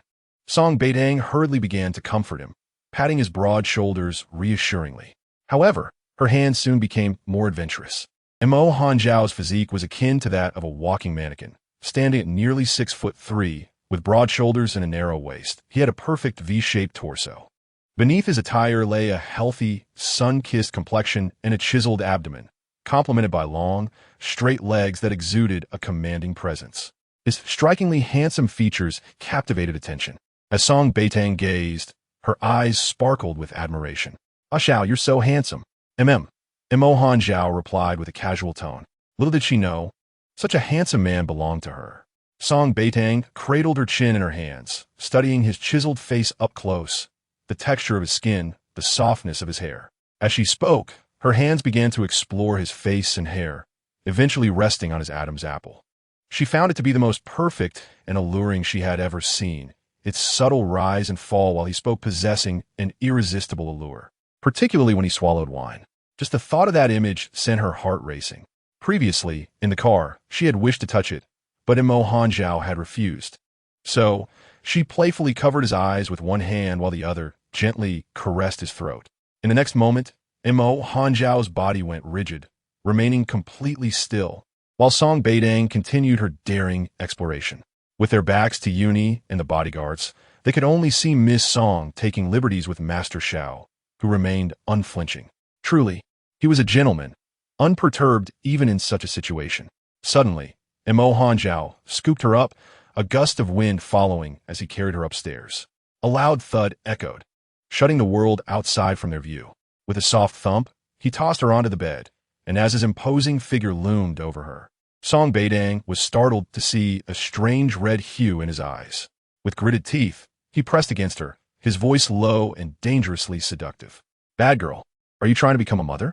Song Beitang hurriedly began to comfort him, patting his broad shoulders reassuringly. However, her hands soon became more adventurous. Mo Hanjiao's physique was akin to that of a walking mannequin, standing at nearly 6'3", with broad shoulders and a narrow waist. He had a perfect V-shaped torso. Beneath his attire lay a healthy, sun-kissed complexion and a chiseled abdomen, complemented by long, straight legs that exuded a commanding presence. His strikingly handsome features captivated attention. As Song Beitang gazed, her eyes sparkled with admiration. "Ah Xiao, you're so handsome." Mo Hanjiao replied with a casual tone. Little did she know, such a handsome man belonged to her. Song Beitang cradled her chin in her hands, studying his chiseled face up close, the texture of his skin, the softness of his hair. As she spoke, her hands began to explore his face and hair, eventually resting on his Adam's apple. She found it to be the most perfect and alluring she had ever seen, its subtle rise and fall while he spoke possessing an irresistible allure, particularly when he swallowed wine. Just the thought of that image sent her heart racing. Previously, in the car, she had wished to touch it, but Mo Hanjiao had refused. So, she playfully covered his eyes with one hand while the other gently caressed his throat. In the next moment, Mo Hanjiao's body went rigid, remaining completely still, while Song Beitang continued her daring exploration. With their backs to Yuni and the bodyguards, they could only see Miss Song taking liberties with Master Xiao, who remained unflinching. Truly, he was a gentleman, unperturbed even in such a situation. Suddenly, Mo Hanjiao scooped her up, a gust of wind following as he carried her upstairs. A loud thud echoed, shutting the world outside from their view. With a soft thump, he tossed her onto the bed, and as his imposing figure loomed over her, Song Beitang was startled to see a strange red hue in his eyes. With gritted teeth, he pressed against her, his voice low and dangerously seductive. "Bad girl, are you trying to become a mother?"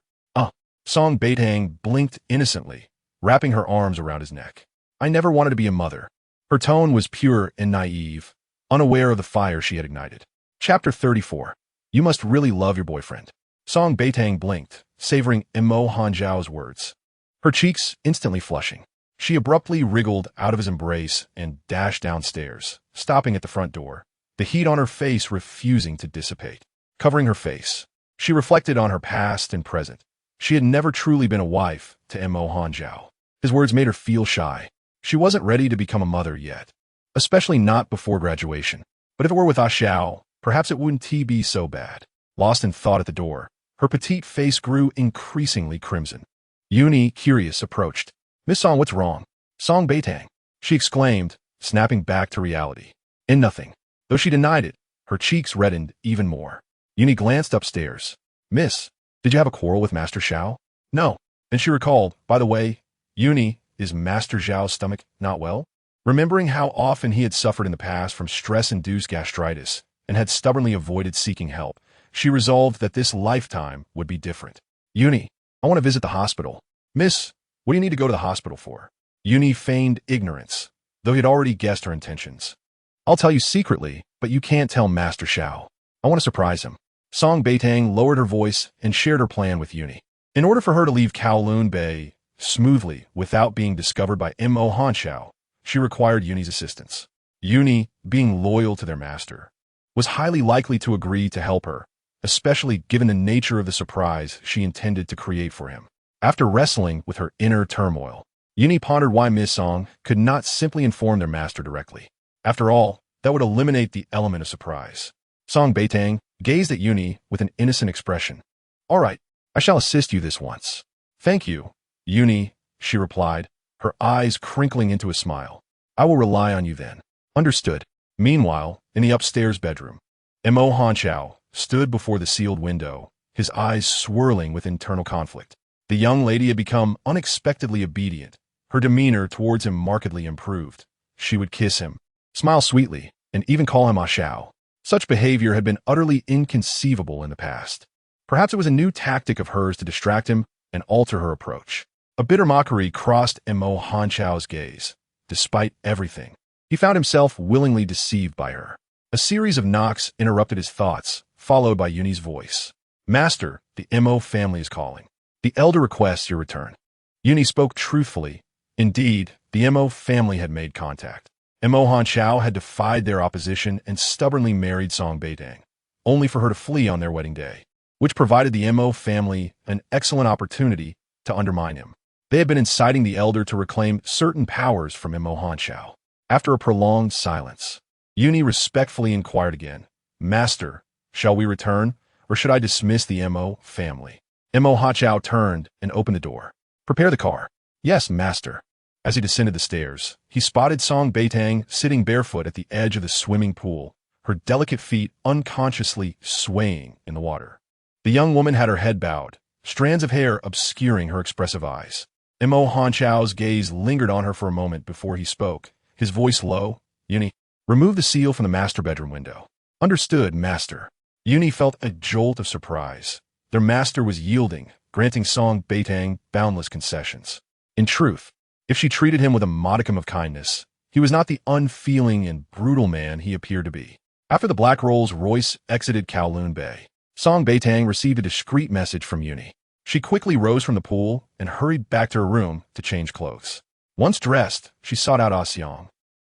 Song Beitang blinked innocently, wrapping her arms around his neck. "I never wanted to be a mother." Her tone was pure and naive, unaware of the fire she had ignited. Chapter 34. You must really love your boyfriend. Song Beitang blinked, savoring Mo Hanjiao's words, her cheeks instantly flushing. She abruptly wriggled out of his embrace and dashed downstairs, stopping at the front door, the heat on her face refusing to dissipate. Covering her face, she reflected on her past and present. She had never truly been a wife to Mo Hanjiao. His words made her feel shy. She wasn't ready to become a mother yet, especially not before graduation. But if it were with Ah Xiao, perhaps it wouldn't be so bad. Lost in thought at the door, her petite face grew increasingly crimson. Yuni, curious, approached. "Miss Song, what's wrong?" "Song Beitang," she exclaimed, snapping back to reality. "In nothing." Though she denied it, her cheeks reddened even more. Yuni glanced upstairs. "Miss, did you have a quarrel with Master Xiao?" "No." Then she recalled, "By the way, Yuni, is Master Xiao's stomach not well?" Remembering how often he had suffered in the past from stress-induced gastritis and had stubbornly avoided seeking help, she resolved that this lifetime would be different. "Yuni, I want to visit the hospital." "Miss, what do you need to go to the hospital for?" Yuni feigned ignorance, though he had already guessed her intentions. "I'll tell you secretly, but you can't tell Master Xiao. I want to surprise him." Song Beitang lowered her voice and shared her plan with Yuni. In order for her to leave Kowloon Bay smoothly without being discovered by Mo Hanjiao, she required Yuni's assistance. Yuni, being loyal to their master, was highly likely to agree to help her, especially given the nature of the surprise she intended to create for him. After wrestling with her inner turmoil, Yuni pondered why Miss Song could not simply inform their master directly. After all, that would eliminate the element of surprise. Song Beitang gazed at Yuni with an innocent expression. "All right, I shall assist you this once." "Thank you, Yuni," she replied, her eyes crinkling into a smile. "I will rely on you then." "Understood." Meanwhile, in the upstairs bedroom, Mo Hanjiao stood before the sealed window, his eyes swirling with internal conflict. The young lady had become unexpectedly obedient. Her demeanor towards him markedly improved. She would kiss him, smile sweetly, and even call him Ah Xiao. Such behavior had been utterly inconceivable in the past. Perhaps it was a new tactic of hers to distract him and alter her approach. A bitter mockery crossed Mo Hanjiao's gaze. Despite everything, he found himself willingly deceived by her. A series of knocks interrupted his thoughts, followed by Yuni's voice. "Master, the Mo family is calling. The elder requests your return." Yuni spoke truthfully. Indeed, the Mo family had made contact. Mo Hanjiao had defied their opposition and stubbornly married Song Beitang. only for her to flee on their wedding day, which provided the Mo family an excellent opportunity to undermine him. They had been inciting the elder to reclaim certain powers from Mo Hanshao. After a prolonged silence, Yuni respectfully inquired again, "Master, shall we return, or should I dismiss the Mo family?" Mo Hanshao turned and opened the door. "Prepare the car." "Yes, master." As he descended the stairs, he spotted Song Beitang sitting barefoot at the edge of the swimming pool, her delicate feet unconsciously swaying in the water. The young woman had her head bowed, strands of hair obscuring her expressive eyes. Mo Hanshao's gaze lingered on her for a moment before he spoke, his voice low. "Yuni, remove the seal from the master bedroom window." "Understood, master." Yuni felt a jolt of surprise. Their master was yielding, granting Song Beitang boundless concessions. In truth, if she treated him with a modicum of kindness, he was not the unfeeling and brutal man he appeared to be. After the Black Rolls-Royce exited Kowloon Bay, Song Beitang received a discreet message from Yuni. She quickly rose from the pool and hurried back to her room to change clothes. Once dressed, she sought out Xiang,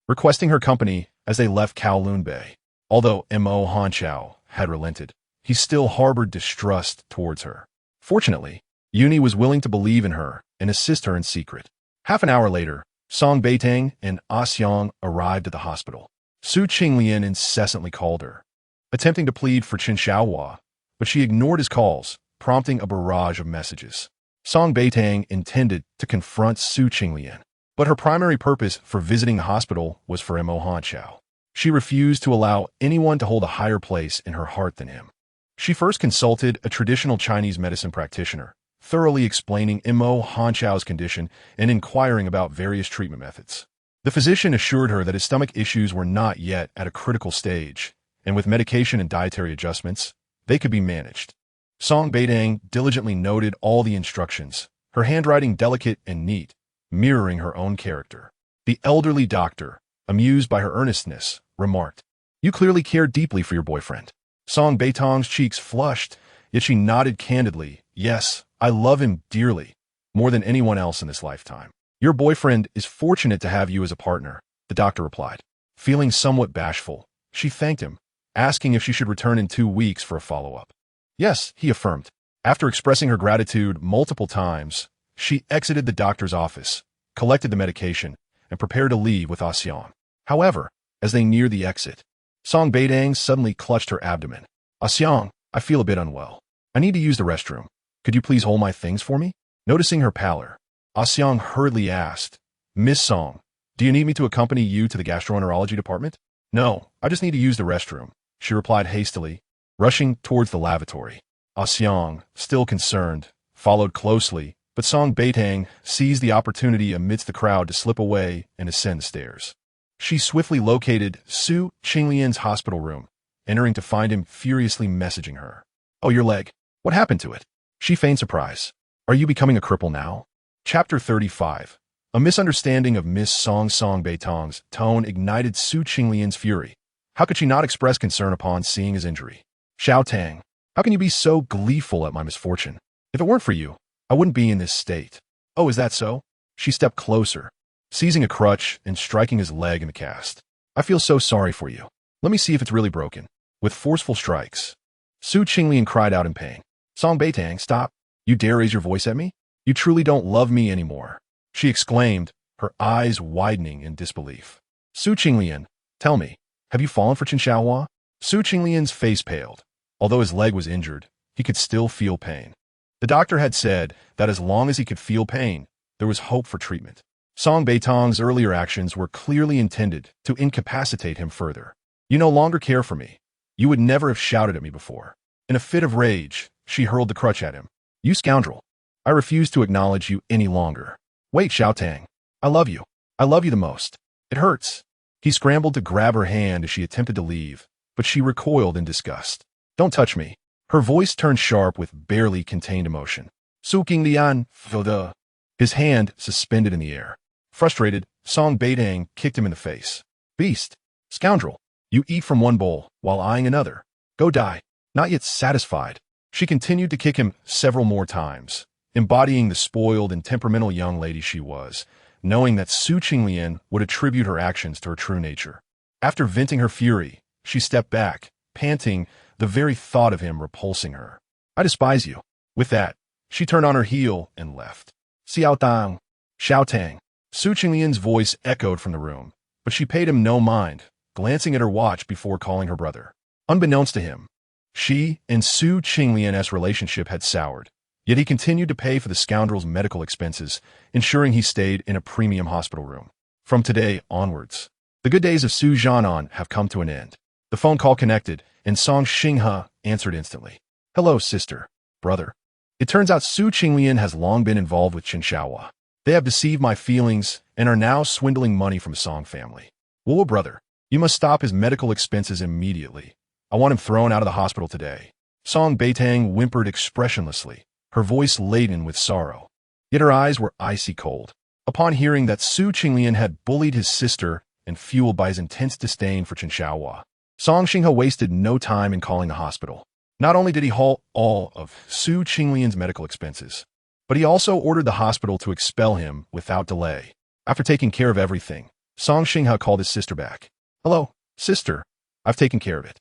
requesting her company as they left Kowloon Bay. Although Mo Hanshao had relented, he still harbored distrust towards her. Fortunately, Yuni was willing to believe in her and assist her in secret. Half an hour later, Song Beitang and Xiang arrived at the hospital. Su Qinglian incessantly called her, attempting to plead for Qin Xiaohua, but she ignored his calls, prompting a barrage of messages. Song Beitang intended to confront Su Qinglian, but her primary purpose for visiting the hospital was for Mo Hanshao. She refused to allow anyone to hold a higher place in her heart than him. She first consulted a traditional Chinese medicine practitioner, thoroughly explaining Mo Hanshao's condition and inquiring about various treatment methods. The physician assured her that his stomach issues were not yet at a critical stage, and with medication and dietary adjustments, they could be managed. Song Beitang diligently noted all the instructions, her handwriting delicate and neat, mirroring her own character. The elderly doctor, amused by her earnestness, remarked, "You clearly care deeply for your boyfriend." Song Beitang's cheeks flushed, yet she nodded candidly, "Yes, I love him dearly, more than anyone else in this lifetime." "Your boyfriend is fortunate to have you as a partner," the doctor replied. Feeling somewhat bashful, she thanked him, asking if she should return in 2 weeks for a follow-up. "Yes," he affirmed. After expressing her gratitude multiple times, she exited the doctor's office, collected the medication, and prepared to leave with Xiang. However, as they neared the exit, Song Beitang suddenly clutched her abdomen. "Xiang, I feel a bit unwell. I need to use the restroom. Could you please hold my things for me?" Noticing her pallor, Xiang hurriedly asked, "Miss Song, do you need me to accompany you to the gastroenterology department?" "No, I just need to use the restroom," she replied hastily, rushing towards the lavatory. Xiang, still concerned, followed closely, but Song Beitang seized the opportunity amidst the crowd to slip away and ascend the stairs. She swiftly located Su Qinglian's hospital room, entering to find him furiously messaging her. "Oh, your leg. What happened to it?" She feigned surprise. "Are you becoming a cripple now?" Chapter 35. A misunderstanding of Miss Song Beitang's tone ignited Su Qinglian's fury. How could she not express concern upon seeing his injury? "Xiao Tang, how can you be so gleeful at my misfortune? If it weren't for you, I wouldn't be in this state." "Oh, is that so?" She stepped closer, seizing a crutch and striking his leg in the cast. "I feel so sorry for you. Let me see if it's really broken." With forceful strikes, Su Qinglian cried out in pain. "Song Beitang, stop. You dare raise your voice at me? You truly don't love me anymore," she exclaimed, her eyes widening in disbelief. "Su Qinglian, tell me, have you fallen for Qin Xiaohua?" Su Qinglian's face paled. Although his leg was injured, he could still feel pain. The doctor had said that as long as he could feel pain, there was hope for treatment. Song Beitang's earlier actions were clearly intended to incapacitate him further. "You no longer care for me. You would never have shouted at me before." In a fit of rage, she hurled the crutch at him. "You scoundrel. I refuse to acknowledge you any longer." "Wait, Xiao Tang. I love you. I love you the most. It hurts." He scrambled to grab her hand as she attempted to leave, but she recoiled in disgust. "Don't touch me." Her voice turned sharp with barely contained emotion. "Su Qinglian, Foda." His hand suspended in the air. Frustrated, Song Beitang kicked him in the face. "Beast! Scoundrel! You eat from one bowl while eyeing another. Go die." Not yet satisfied, she continued to kick him several more times, embodying the spoiled and temperamental young lady she was, knowing that Su Qinglian would attribute her actions to her true nature. After venting her fury, she stepped back, panting the very thought of him repulsing her. I despise you. With that, she turned on her heel and left. Xiao Tang, Xiao Tang. Su Qinglian's voice echoed from the room, but she paid him no mind, glancing at her watch before calling her brother. Unbeknownst to him, she and Su Qinglian's relationship had soured, yet he continued to pay for the scoundrel's medical expenses, ensuring he stayed in a premium hospital room. From today onwards, the good days of Su Zhanan have come to an end. The phone call connected, and Song Xinghe answered instantly. Hello, sister, brother. It turns out Su Qinglian has long been involved with Chen Xiaohua. They have deceived my feelings and are now swindling money from the Song family. Whoa, brother, you must stop his medical expenses immediately. I want him thrown out of the hospital today. Song Beitang whimpered expressionlessly, her voice laden with sorrow. Yet her eyes were icy cold. Upon hearing that Su Qinglian had bullied his sister and fueled by his intense disdain for Chen Xiaohua, Song Xinghe wasted no time in calling the hospital. Not only did he halt all of Su Qinglian's medical expenses, but he also ordered the hospital to expel him without delay. After taking care of everything, Song Xinghe called his sister back. Hello, sister. I've taken care of it.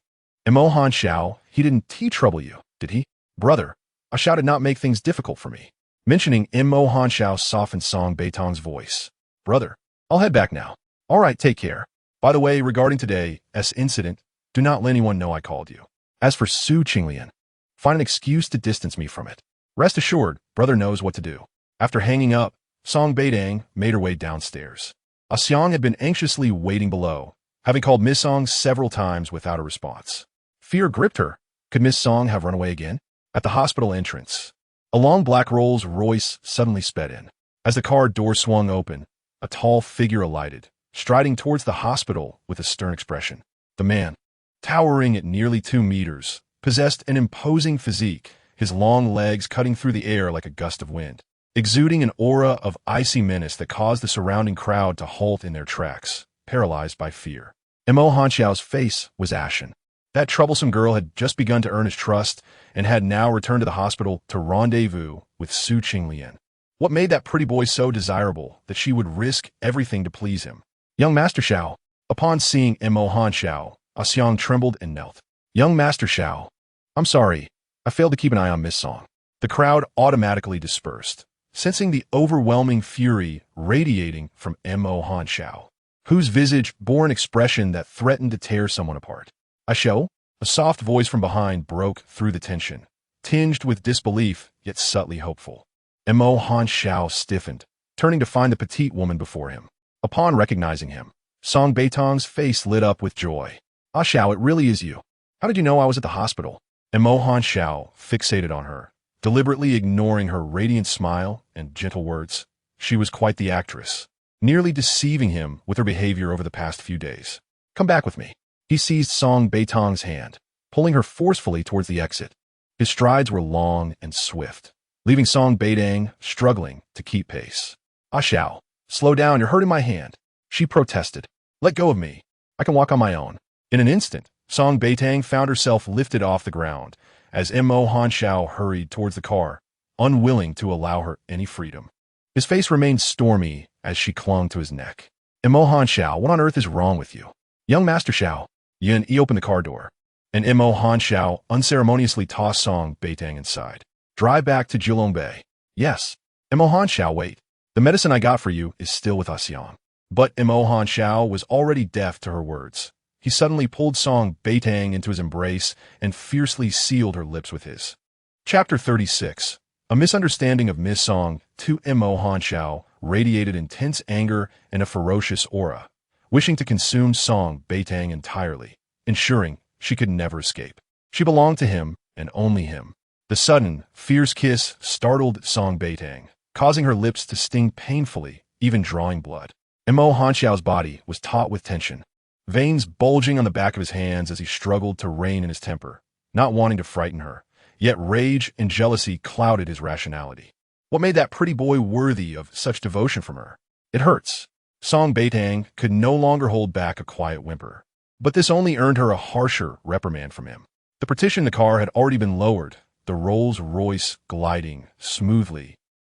Mo Han Xiao, he didn't trouble you, did he? Brother, I shouted not make things difficult for me. Mentioning Mo Han Xiao softened Song Beitang's voice. Brother, I'll head back now. All right, take care. By the way, regarding today's incident, do not let anyone know I called you. As for Su Qinglian, find an excuse to distance me from it. Rest assured, brother knows what to do. After hanging up, Song Beitang made her way downstairs. Xiang had been anxiously waiting below, having called Miss Song several times without a response. Fear gripped her. Could Miss Song have run away again? At the hospital entrance, a long black Rolls-Royce suddenly sped in. As the car door swung open, a tall figure alighted, striding towards the hospital with a stern expression. The man, towering at nearly 2 meters, possessed an imposing physique, his long legs cutting through the air like a gust of wind, exuding an aura of icy menace that caused the surrounding crowd to halt in their tracks, paralyzed by fear. Mo Han Xiao's face was ashen. That troublesome girl had just begun to earn his trust and had now returned to the hospital to rendezvous with Su Qinglian. What made that pretty boy so desirable that she would risk everything to please him? Young Master Xiao. Upon seeing Mo Han Xiao, Xiang trembled and knelt. Young Master Xiao, I'm sorry, I failed to keep an eye on Miss Song. The crowd automatically dispersed, sensing the overwhelming fury radiating from Mo Han Xiao, whose visage bore an expression that threatened to tear someone apart. Xiao, a soft voice from behind broke through the tension, tinged with disbelief, yet subtly hopeful. Mo Han Xiao stiffened, turning to find the petite woman before him. Upon recognizing him, Song Beitang's face lit up with joy. Xiao, it really is you. How did you know I was at the hospital? Mo Han Xiao fixated on her, deliberately ignoring her radiant smile and gentle words. She was quite the actress, nearly deceiving him with her behavior over the past few days. Come back with me. He seized Song Beitang's hand, pulling her forcefully towards the exit. His strides were long and swift, leaving Song Beitang struggling to keep pace. Xiao, slow down, you're hurting my hand. She protested. Let go of me. I can walk on my own. In an instant, Song Beitang found herself lifted off the ground as Mo Han Xiao hurried towards the car, unwilling to allow her any freedom. His face remained stormy as she clung to his neck. Mo Han Xiao, what on earth is wrong with you? Young Master Xiao. Yin opened the car door, and Mo Han Xiao unceremoniously tossed Song Beitang inside. Drive back to Jilongbei. Yes. Mo Han Xiao, wait. The medicine I got for you is still with Xiang. But Mo Han Xiao was already deaf to her words. He suddenly pulled Song Beitang into his embrace and fiercely sealed her lips with his. Chapter 36. A misunderstanding of Miss Song to Mo Han Xiao radiated intense anger and a ferocious aura, wishing to consume Song Beitang entirely, ensuring she could never escape. She belonged to him and only him. The sudden, fierce kiss startled Song Beitang, causing her lips to sting painfully, even drawing blood. Mo Han Xiao's body was taut with tension, veins bulging on the back of his hands as he struggled to rein in his temper, not wanting to frighten her, yet rage and jealousy clouded his rationality. What made that pretty boy worthy of such devotion from her? It hurts. Song Beitang could no longer hold back a quiet whimper. But this only earned her a harsher reprimand from him. The partition in the car had already been lowered, the Rolls-Royce gliding smoothly.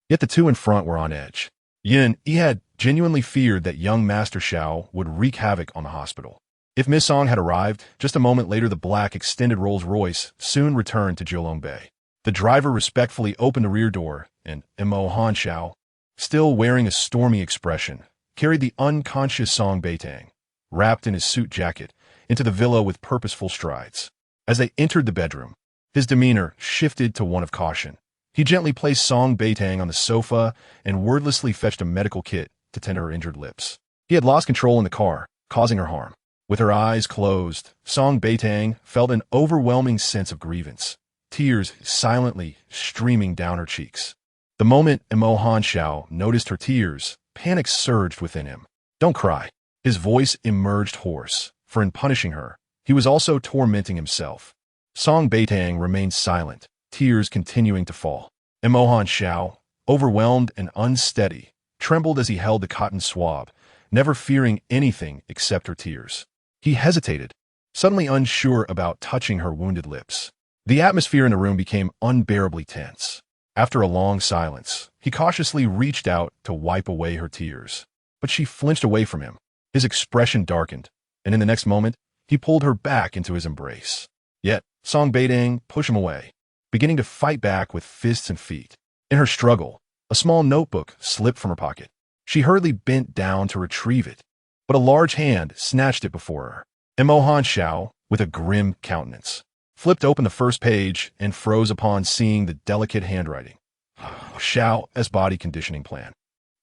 Yet the two in front were on edge. He had genuinely feared that young Master Xiao would wreak havoc on the hospital. If Miss Song had arrived, just a moment later the black extended Rolls-Royce soon returned to Jiulong Bay. The driver respectfully opened the rear door, and Mo Hanxiao, still wearing a stormy expression, carried the unconscious Song Beitang, wrapped in his suit jacket, into the villa with purposeful strides. As they entered the bedroom, his demeanor shifted to one of caution. He gently placed Song Beitang on the sofa and wordlessly fetched a medical kit to tend to her injured lips. He had lost control in the car, causing her harm. With her eyes closed, Song Beitang felt an overwhelming sense of grievance, tears silently streaming down her cheeks. The moment Mo Hanxiao noticed her tears, panic surged within him. "Don't cry." His voice emerged hoarse, for in punishing her, he was also tormenting himself. Song Beitang remained silent, tears continuing to fall. Mo Hanxiao, overwhelmed and unsteady, trembled as he held the cotton swab, never fearing anything except her tears. He hesitated, suddenly unsure about touching her wounded lips. The atmosphere in the room became unbearably tense. After a long silence, he cautiously reached out to wipe away her tears. But she flinched away from him. His expression darkened, and in the next moment, he pulled her back into his embrace. Yet, Song Beitang pushed him away, beginning to fight back with fists and feet. In her struggle, a small notebook slipped from her pocket. She hurriedly bent down to retrieve it, but a large hand snatched it before her. Mo Hanxiao, with a grim countenance, flipped open the first page and froze upon seeing the delicate handwriting. Xiao as body conditioning plan.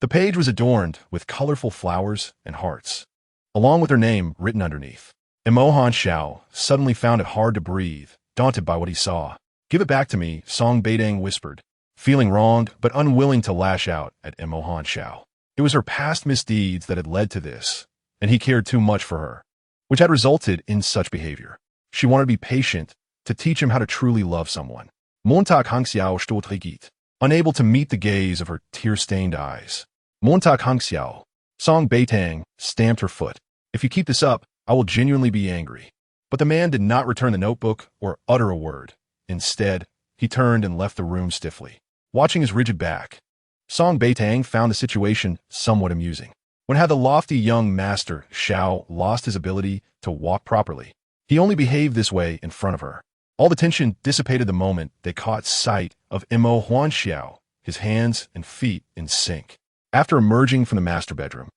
The page was adorned with colorful flowers and hearts, along with her name written underneath. Mo Hanxiao suddenly found it hard to breathe, daunted by what he saw. "Give it back to me," Song Beitang whispered, feeling wronged but unwilling to lash out at Mo Hanxiao. It was her past misdeeds that had led to this, and he cared too much for her, which had resulted in such behavior. She wanted to be patient, to teach him how to truly love someone. Montag Hanxiao stotrigit, unable to meet the gaze of her tear-stained eyes. Montag Hanxiao. Song Beitang stamped her foot. "If you keep this up, I will genuinely be angry." But the man did not return the notebook or utter a word. Instead, he turned and left the room stiffly. Watching his rigid back, Song Beitang found the situation somewhat amusing. When had the lofty young master, Xiao, lost his ability to walk properly? He only behaved this way in front of her. All the tension dissipated the moment they caught sight of Mo Hanxiao, his hands and feet in sync. After emerging from the master bedroom,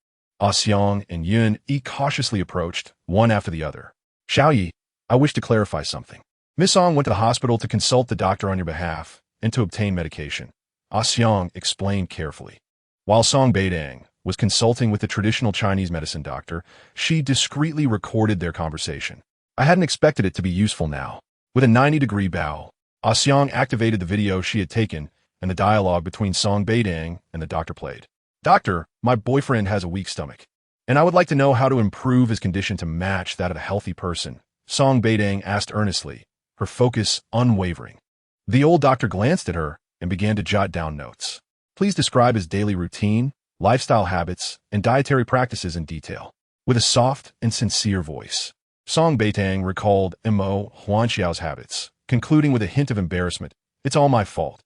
Xiang and Yun cautiously approached, one after the other. "Xiao Yi, I wish to clarify something. Miss Song went to the hospital to consult the doctor on your behalf and to obtain medication," Xiang explained carefully. While Song Beitang was consulting with the traditional Chinese medicine doctor, she discreetly recorded their conversation. "I hadn't expected it to be useful now." With a 90-degree bow, Xiang activated the video she had taken, and the dialogue between Song Beitang and the doctor played. "Doctor, my boyfriend has a weak stomach, and I would like to know how to improve his condition to match that of a healthy person," Song Beitang asked earnestly, her focus unwavering. The old doctor glanced at her and began to jot down notes. "Please describe his daily routine, lifestyle habits, and dietary practices in detail." With a soft and sincere voice, Song Beitang recalled Mo Hanxiao's habits, concluding with a hint of embarrassment. "It's all my fault.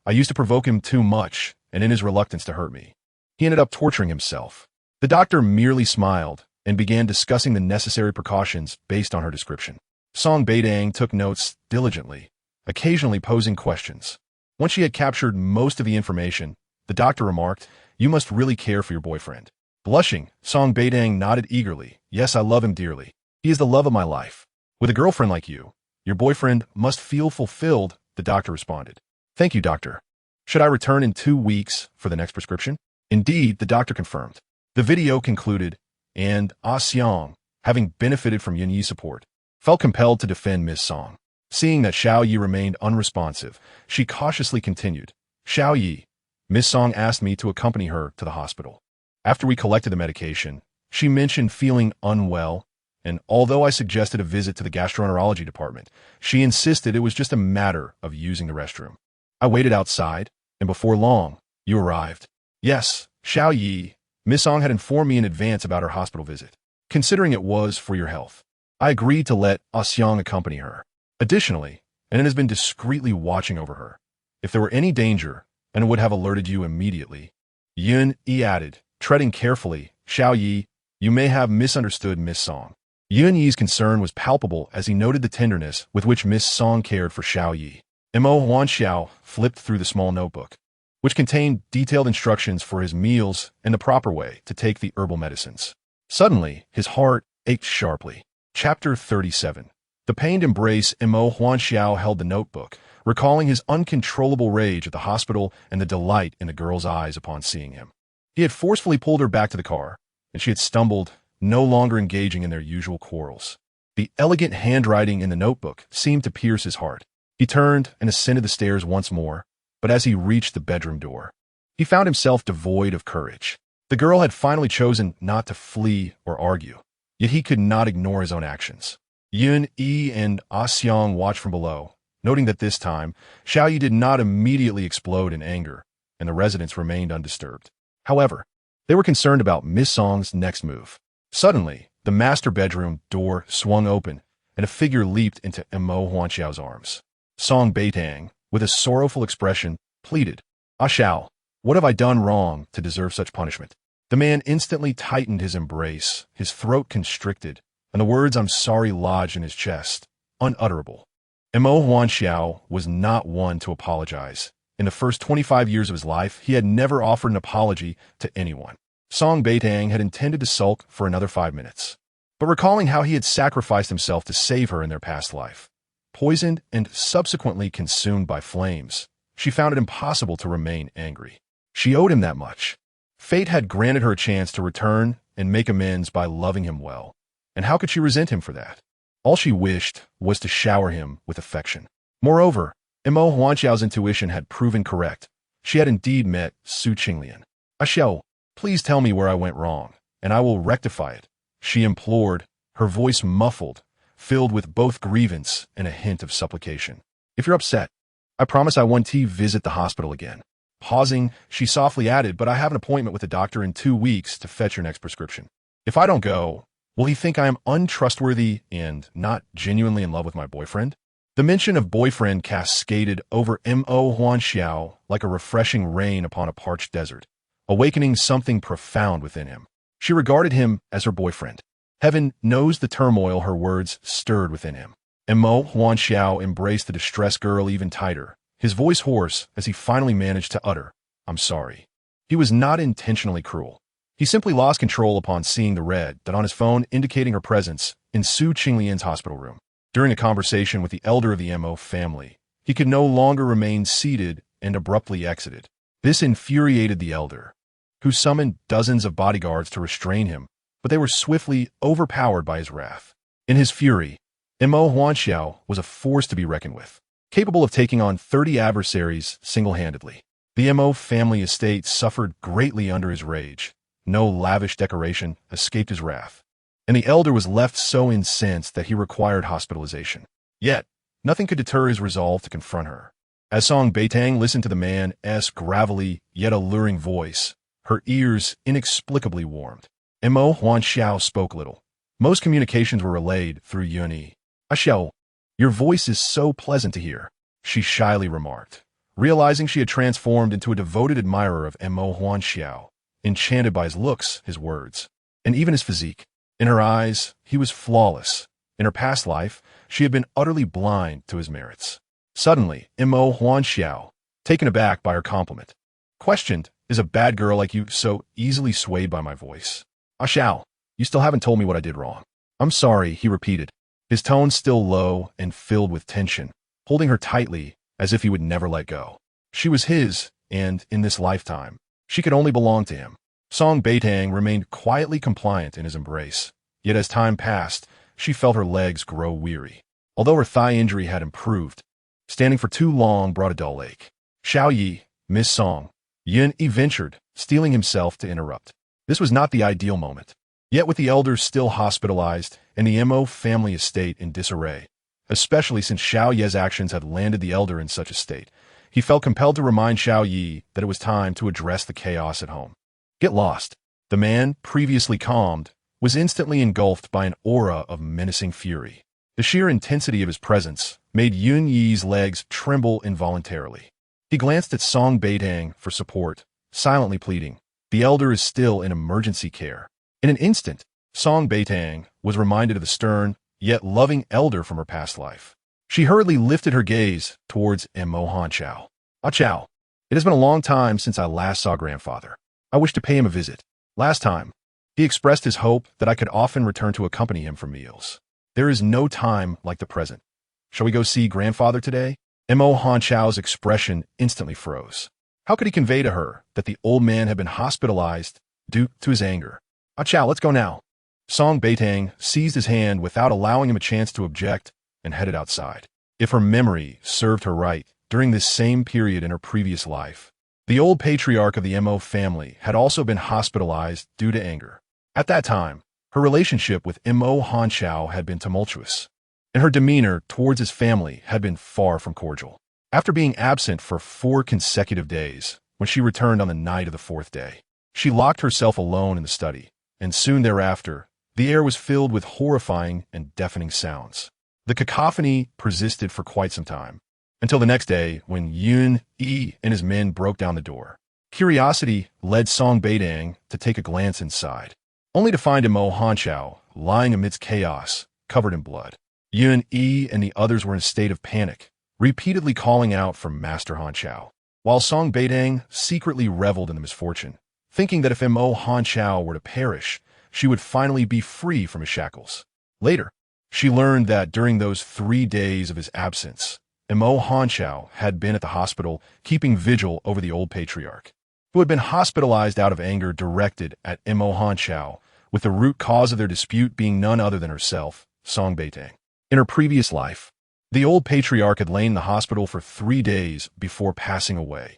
I used to provoke him too much, and in his reluctance to hurt me, he ended up torturing himself." The doctor merely smiled and began discussing the necessary precautions based on her description. Song Beitang took notes diligently, occasionally posing questions. Once she had captured most of the information, the doctor remarked, "You must really care for your boyfriend." Blushing, Song Beitang nodded eagerly. "Yes, I love him dearly. He is the love of my life. With a girlfriend like you, your boyfriend must feel fulfilled," the doctor responded. "Thank you, doctor. Should I return in 2 weeks for the next prescription?" Indeed, the doctor confirmed. The video concluded, and Xiang, having benefited from Yun Yi's support, felt compelled to defend Miss Song. Seeing that Xiao Yi remained unresponsive, she cautiously continued, "Xiao Yi, Miss Song asked me to accompany her to the hospital. After we collected the medication, she mentioned feeling unwell, and although I suggested a visit to the gastroenterology department, she insisted it was just a matter of using the restroom. I waited outside, and before long, you arrived." "Yes, Xiao Yi, Miss Song had informed me in advance about her hospital visit, considering it was for your health. I agreed to let Xiang accompany her. Additionally, and it has been discreetly watching over her. If there were any danger, and would have alerted you immediately." Yun added, treading carefully, "Xiao Yi, you may have misunderstood Miss Song. Yun Yi's concern was palpable as he noted the tenderness with which Miss Song cared for Xiao Yi. Mo Huanxiao flipped through the small notebook, which contained detailed instructions for his meals and the proper way to take the herbal medicines. Suddenly, his heart ached sharply. Chapter 37. The pained embrace. Mo Huanxiao held the notebook, recalling his uncontrollable rage at the hospital and the delight in the girl's eyes upon seeing him. He had forcefully pulled her back to the car, and she had stumbled, no longer engaging in their usual quarrels. The elegant handwriting in the notebook seemed to pierce his heart. He turned and ascended the stairs once more, but as he reached the bedroom door, he found himself devoid of courage. The girl had finally chosen not to flee or argue, yet he could not ignore his own actions. Yun Yi and Ah Xiang watched from below, noting that this time, Xiao Yi did not immediately explode in anger, and the residents remained undisturbed. However, they were concerned about Miss Song's next move. Suddenly, the master bedroom door swung open, and a figure leaped into Mo Huanxiao's arms. Song Beitang, with a sorrowful expression, pleaded, "Ah Xiao, what have I done wrong to deserve such punishment?" The man instantly tightened his embrace, his throat constricted, and the words "I'm sorry" lodged in his chest, unutterable. Mo Huanxiao was not one to apologize. In the first 25 years of his life, he had never offered an apology to anyone. Song Beitang had intended to sulk for another 5 minutes, but recalling how he had sacrificed himself to save her in their past life, poisoned and subsequently consumed by flames, she found it impossible to remain angry. She owed him that much. Fate had granted her a chance to return and make amends by loving him well, and how could she resent him for that? All she wished was to shower him with affection. Moreover, Mo Huanxiao's intuition had proven correct. She had indeed met Su Qinglian. "Ah Xiao, please tell me where I went wrong, and I will rectify it," she implored, her voice muffled, filled with both grievance and a hint of supplication. "If you're upset, I promise I won't visit the hospital again." Pausing, she softly added, "But I have an appointment with the doctor in 2 weeks to fetch your next prescription. If I don't go, will he think I am untrustworthy and not genuinely in love with my boyfriend?" The mention of boyfriend cascaded over Mo Huanxiao like a refreshing rain upon a parched desert, awakening something profound within him. She regarded him as her boyfriend. Heaven knows the turmoil her words stirred within him. Mo Huanxiao embraced the distressed girl even tighter, his voice hoarse as he finally managed to utter, "I'm sorry." He was not intentionally cruel. He simply lost control upon seeing the red dot on his phone indicating her presence in Su Qinglian's hospital room. During a conversation with the elder of the Mo family, he could no longer remain seated and abruptly exited. This infuriated the elder, who summoned dozens of bodyguards to restrain him, but they were swiftly overpowered by his wrath. In his fury, Mo Huanxiao was a force to be reckoned with, capable of taking on 30 adversaries single-handedly. The Mo family estate suffered greatly under his rage. No lavish decoration escaped his wrath, and the elder was left so incensed that he required hospitalization. Yet, nothing could deter his resolve to confront her. As Song Beitang listened to the man's gravelly yet alluring voice, her ears inexplicably warmed. Mo Huanxiao spoke little. Most communications were relayed through Yun Yi. "Ah Xiao, your voice is so pleasant to hear," she shyly remarked, realizing she had transformed into a devoted admirer of Mo Huanxiao, enchanted by his looks, his words, and even his physique. In her eyes, he was flawless. In her past life, she had been utterly blind to his merits. Suddenly, Mo Huanxiao, taken aback by her compliment, questioned, "Is a bad girl like you so easily swayed by my voice?" "Ah Xiao, you still haven't told me what I did wrong." "I'm sorry," he repeated, his tone still low and filled with tension, holding her tightly as if he would never let go. She was his, and, in this lifetime, she could only belong to him. Song Beitang remained quietly compliant in his embrace, yet as time passed, she felt her legs grow weary. Although her thigh injury had improved, standing for too long brought a dull ache. "Xiao Yi, Miss Song," Yun Yi ventured, steeling himself to interrupt. This was not the ideal moment. Yet with the elders still hospitalized and the Mo family estate in disarray, especially since Xiao Ye's actions had landed the elder in such a state, he felt compelled to remind Xiao Yi that it was time to address the chaos at home. "Get lost." The man, previously calmed, was instantly engulfed by an aura of menacing fury. The sheer intensity of his presence made Yun Yi's legs tremble involuntarily. He glanced at Song Beitang for support, silently pleading, "The elder is still in emergency care." In an instant, Song Beitang was reminded of the stern, yet loving elder from her past life. She hurriedly lifted her gaze towards Mo Hanchao. Ah Chow, it has been a long time since I last saw grandfather. I wish to pay him a visit. Last time, he expressed his hope that I could often return to accompany him for meals. There is no time like the present. Shall we go see grandfather today? Mo Hanchao's expression instantly froze. How could he convey to her that the old man had been hospitalized due to his anger? Ah Chow, let's go now. Song Beitang seized his hand without allowing him a chance to object and headed outside. If her memory served her right, during this same period in her previous life, the old patriarch of the Mo family had also been hospitalized due to anger. At that time, her relationship with Mo Hanchao had been tumultuous, and her demeanor towards his family had been far from cordial. After being absent for 4 consecutive days, when she returned on the night of the 4th day, she locked herself alone in the study, and soon thereafter, the air was filled with horrifying and deafening sounds. The cacophony persisted for quite some time, until the next day when Yun Yi and his men broke down the door. Curiosity led Song Beitang to take a glance inside, only to find Mo Hanchao lying amidst chaos, covered in blood. Yun Yi and the others were in a state of panic, repeatedly calling out for Master Hanchao, while Song Beitang secretly reveled in the misfortune, thinking that if Mo Hanchao were to perish, she would finally be free from his shackles. Later, she learned that during those 3 days of his absence, Mo Hanchao had been at the hospital keeping vigil over the old patriarch, who had been hospitalized out of anger directed at Mo Hanchao, with the root cause of their dispute being none other than herself, Song Beitang. In her previous life, the old patriarch had lain in the hospital for 3 days before passing away,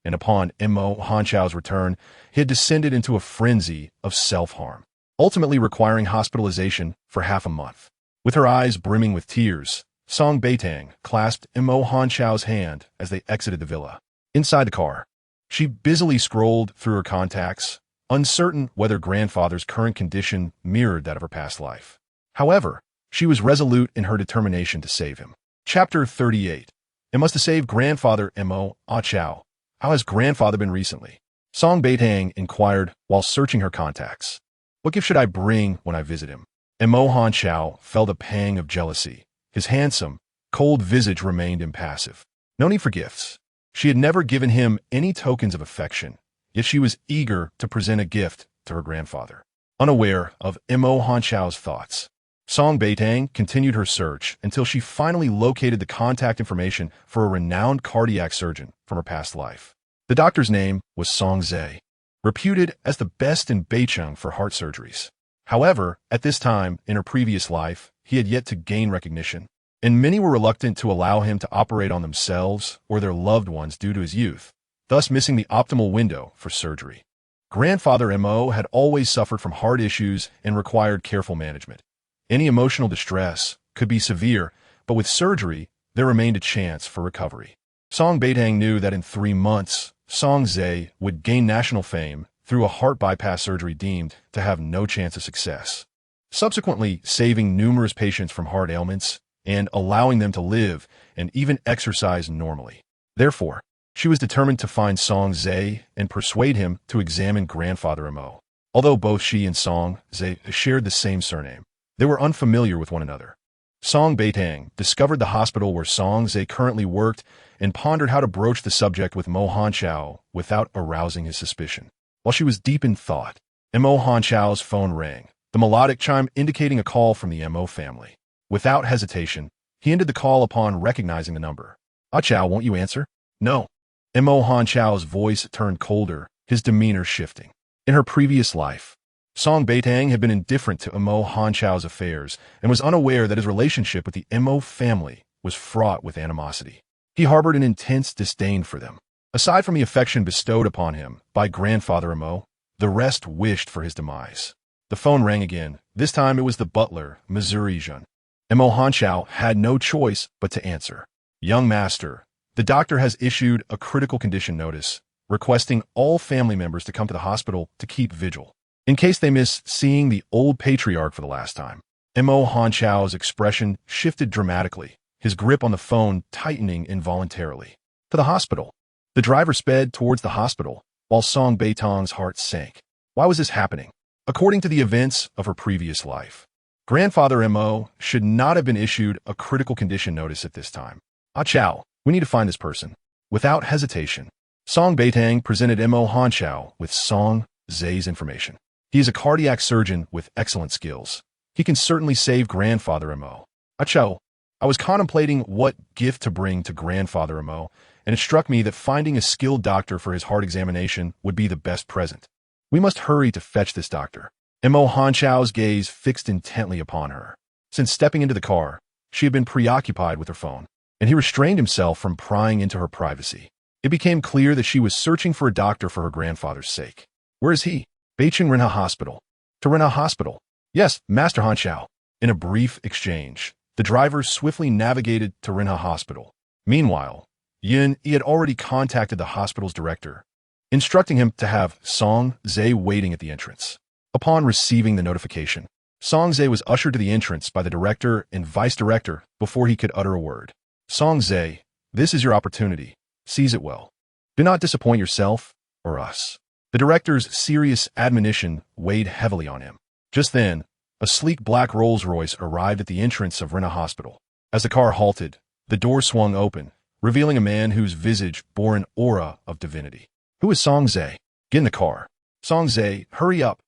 and upon Mo Hanchao's return, he had descended into a frenzy of self-harm, ultimately requiring hospitalization for half a month. With her eyes brimming with tears, Song Beitang clasped Mo Hanchao's hand as they exited the villa. Inside the car, she busily scrolled through her contacts, uncertain whether grandfather's current condition mirrored that of her past life. However, she was resolute in her determination to save him. Chapter 38. It must have saved grandfather Mo Hanchao. How has grandfather been recently? Song Beitang inquired while searching her contacts. What gift should I bring when I visit him? Mo Hanchao felt a pang of jealousy. His handsome, cold visage remained impassive. No need for gifts. She had never given him any tokens of affection, yet she was eager to present a gift to her grandfather. Unaware of Mo Hanchao's thoughts, Song Beitang continued her search until she finally located the contact information for a renowned cardiac surgeon from her past life. The doctor's name was Song Zhe, reputed as the best in Beitang for heart surgeries. However, at this time in her previous life, he had yet to gain recognition, and many were reluctant to allow him to operate on themselves or their loved ones due to his youth, thus missing the optimal window for surgery. Grandfather Mo had always suffered from heart issues and required careful management. Any emotional distress could be severe, but with surgery, there remained a chance for recovery. Song Beitang knew that in 3 months, Song Zhe would gain national fame through a heart bypass surgery deemed to have no chance of success, subsequently saving numerous patients from heart ailments and allowing them to live and even exercise normally. Therefore, she was determined to find Song Zhe and persuade him to examine grandfather Mo. Although both she and Song Zhe shared the same surname, they were unfamiliar with one another. Song Beitang discovered the hospital where Song Zhe currently worked and pondered how to broach the subject with Mo Hanchao without arousing his suspicion. While she was deep in thought, Mo Hanchao's phone rang, the melodic chime indicating a call from the Mo family. Without hesitation, he ended the call upon recognizing the number. Ah Chow, won't you answer? No. Mo Hanchao's voice turned colder, his demeanor shifting. In her previous life, Song Beitang had been indifferent to Mo Hanchao's affairs and was unaware that his relationship with the Mo family was fraught with animosity. He harbored an intense disdain for them. Aside from the affection bestowed upon him by grandfather Mo, the rest wished for his demise. The phone rang again. This time it was the butler, Missouri Jun. Mo Hanchao had no choice but to answer. Young master, the doctor has issued a critical condition notice, requesting all family members to come to the hospital to keep vigil, in case they miss seeing the old patriarch for the last time. Mo Hanchao's expression shifted dramatically, his grip on the phone tightening involuntarily. To the hospital. The driver sped towards the hospital, while Song Beitang's heart sank. Why was this happening? According to the events of her previous life, Grandfather M.O. should not have been issued a critical condition notice at this time. Ah Chow, we need to find this person. Without hesitation, Song Beitang presented M.O. Han Chow with Song Zay's information. He is a cardiac surgeon with excellent skills. He can certainly save Grandfather M.O. Ah Chow, I was contemplating what gift to bring to Grandfather M.O., and it struck me that finding a skilled doctor for his heart examination would be the best present. We must hurry to fetch this doctor. M.O. Han Chow's gaze fixed intently upon her. Since stepping into the car, she had been preoccupied with her phone, and he restrained himself from prying into her privacy. It became clear that she was searching for a doctor for her grandfather's sake. Where is he? Beitang Rinha Hospital. To Rinha Hospital. Yes, Master Han Chow. In a brief exchange, the driver swiftly navigated to Rinha Hospital. Meanwhile, Yun had already contacted the hospital's director, instructing him to have Song Zay waiting at the entrance. Upon receiving the notification, Song Zay was ushered to the entrance by the director and vice director before he could utter a word. Song Zay, this is your opportunity. Seize it well. Do not disappoint yourself or us. The director's serious admonition weighed heavily on him. Just then, a sleek black Rolls-Royce arrived at the entrance of Rinha Hospital. As the car halted, the door swung open, revealing a man whose visage bore an aura of divinity. Who is Song Zay? Get in the car. Song Zay, hurry up.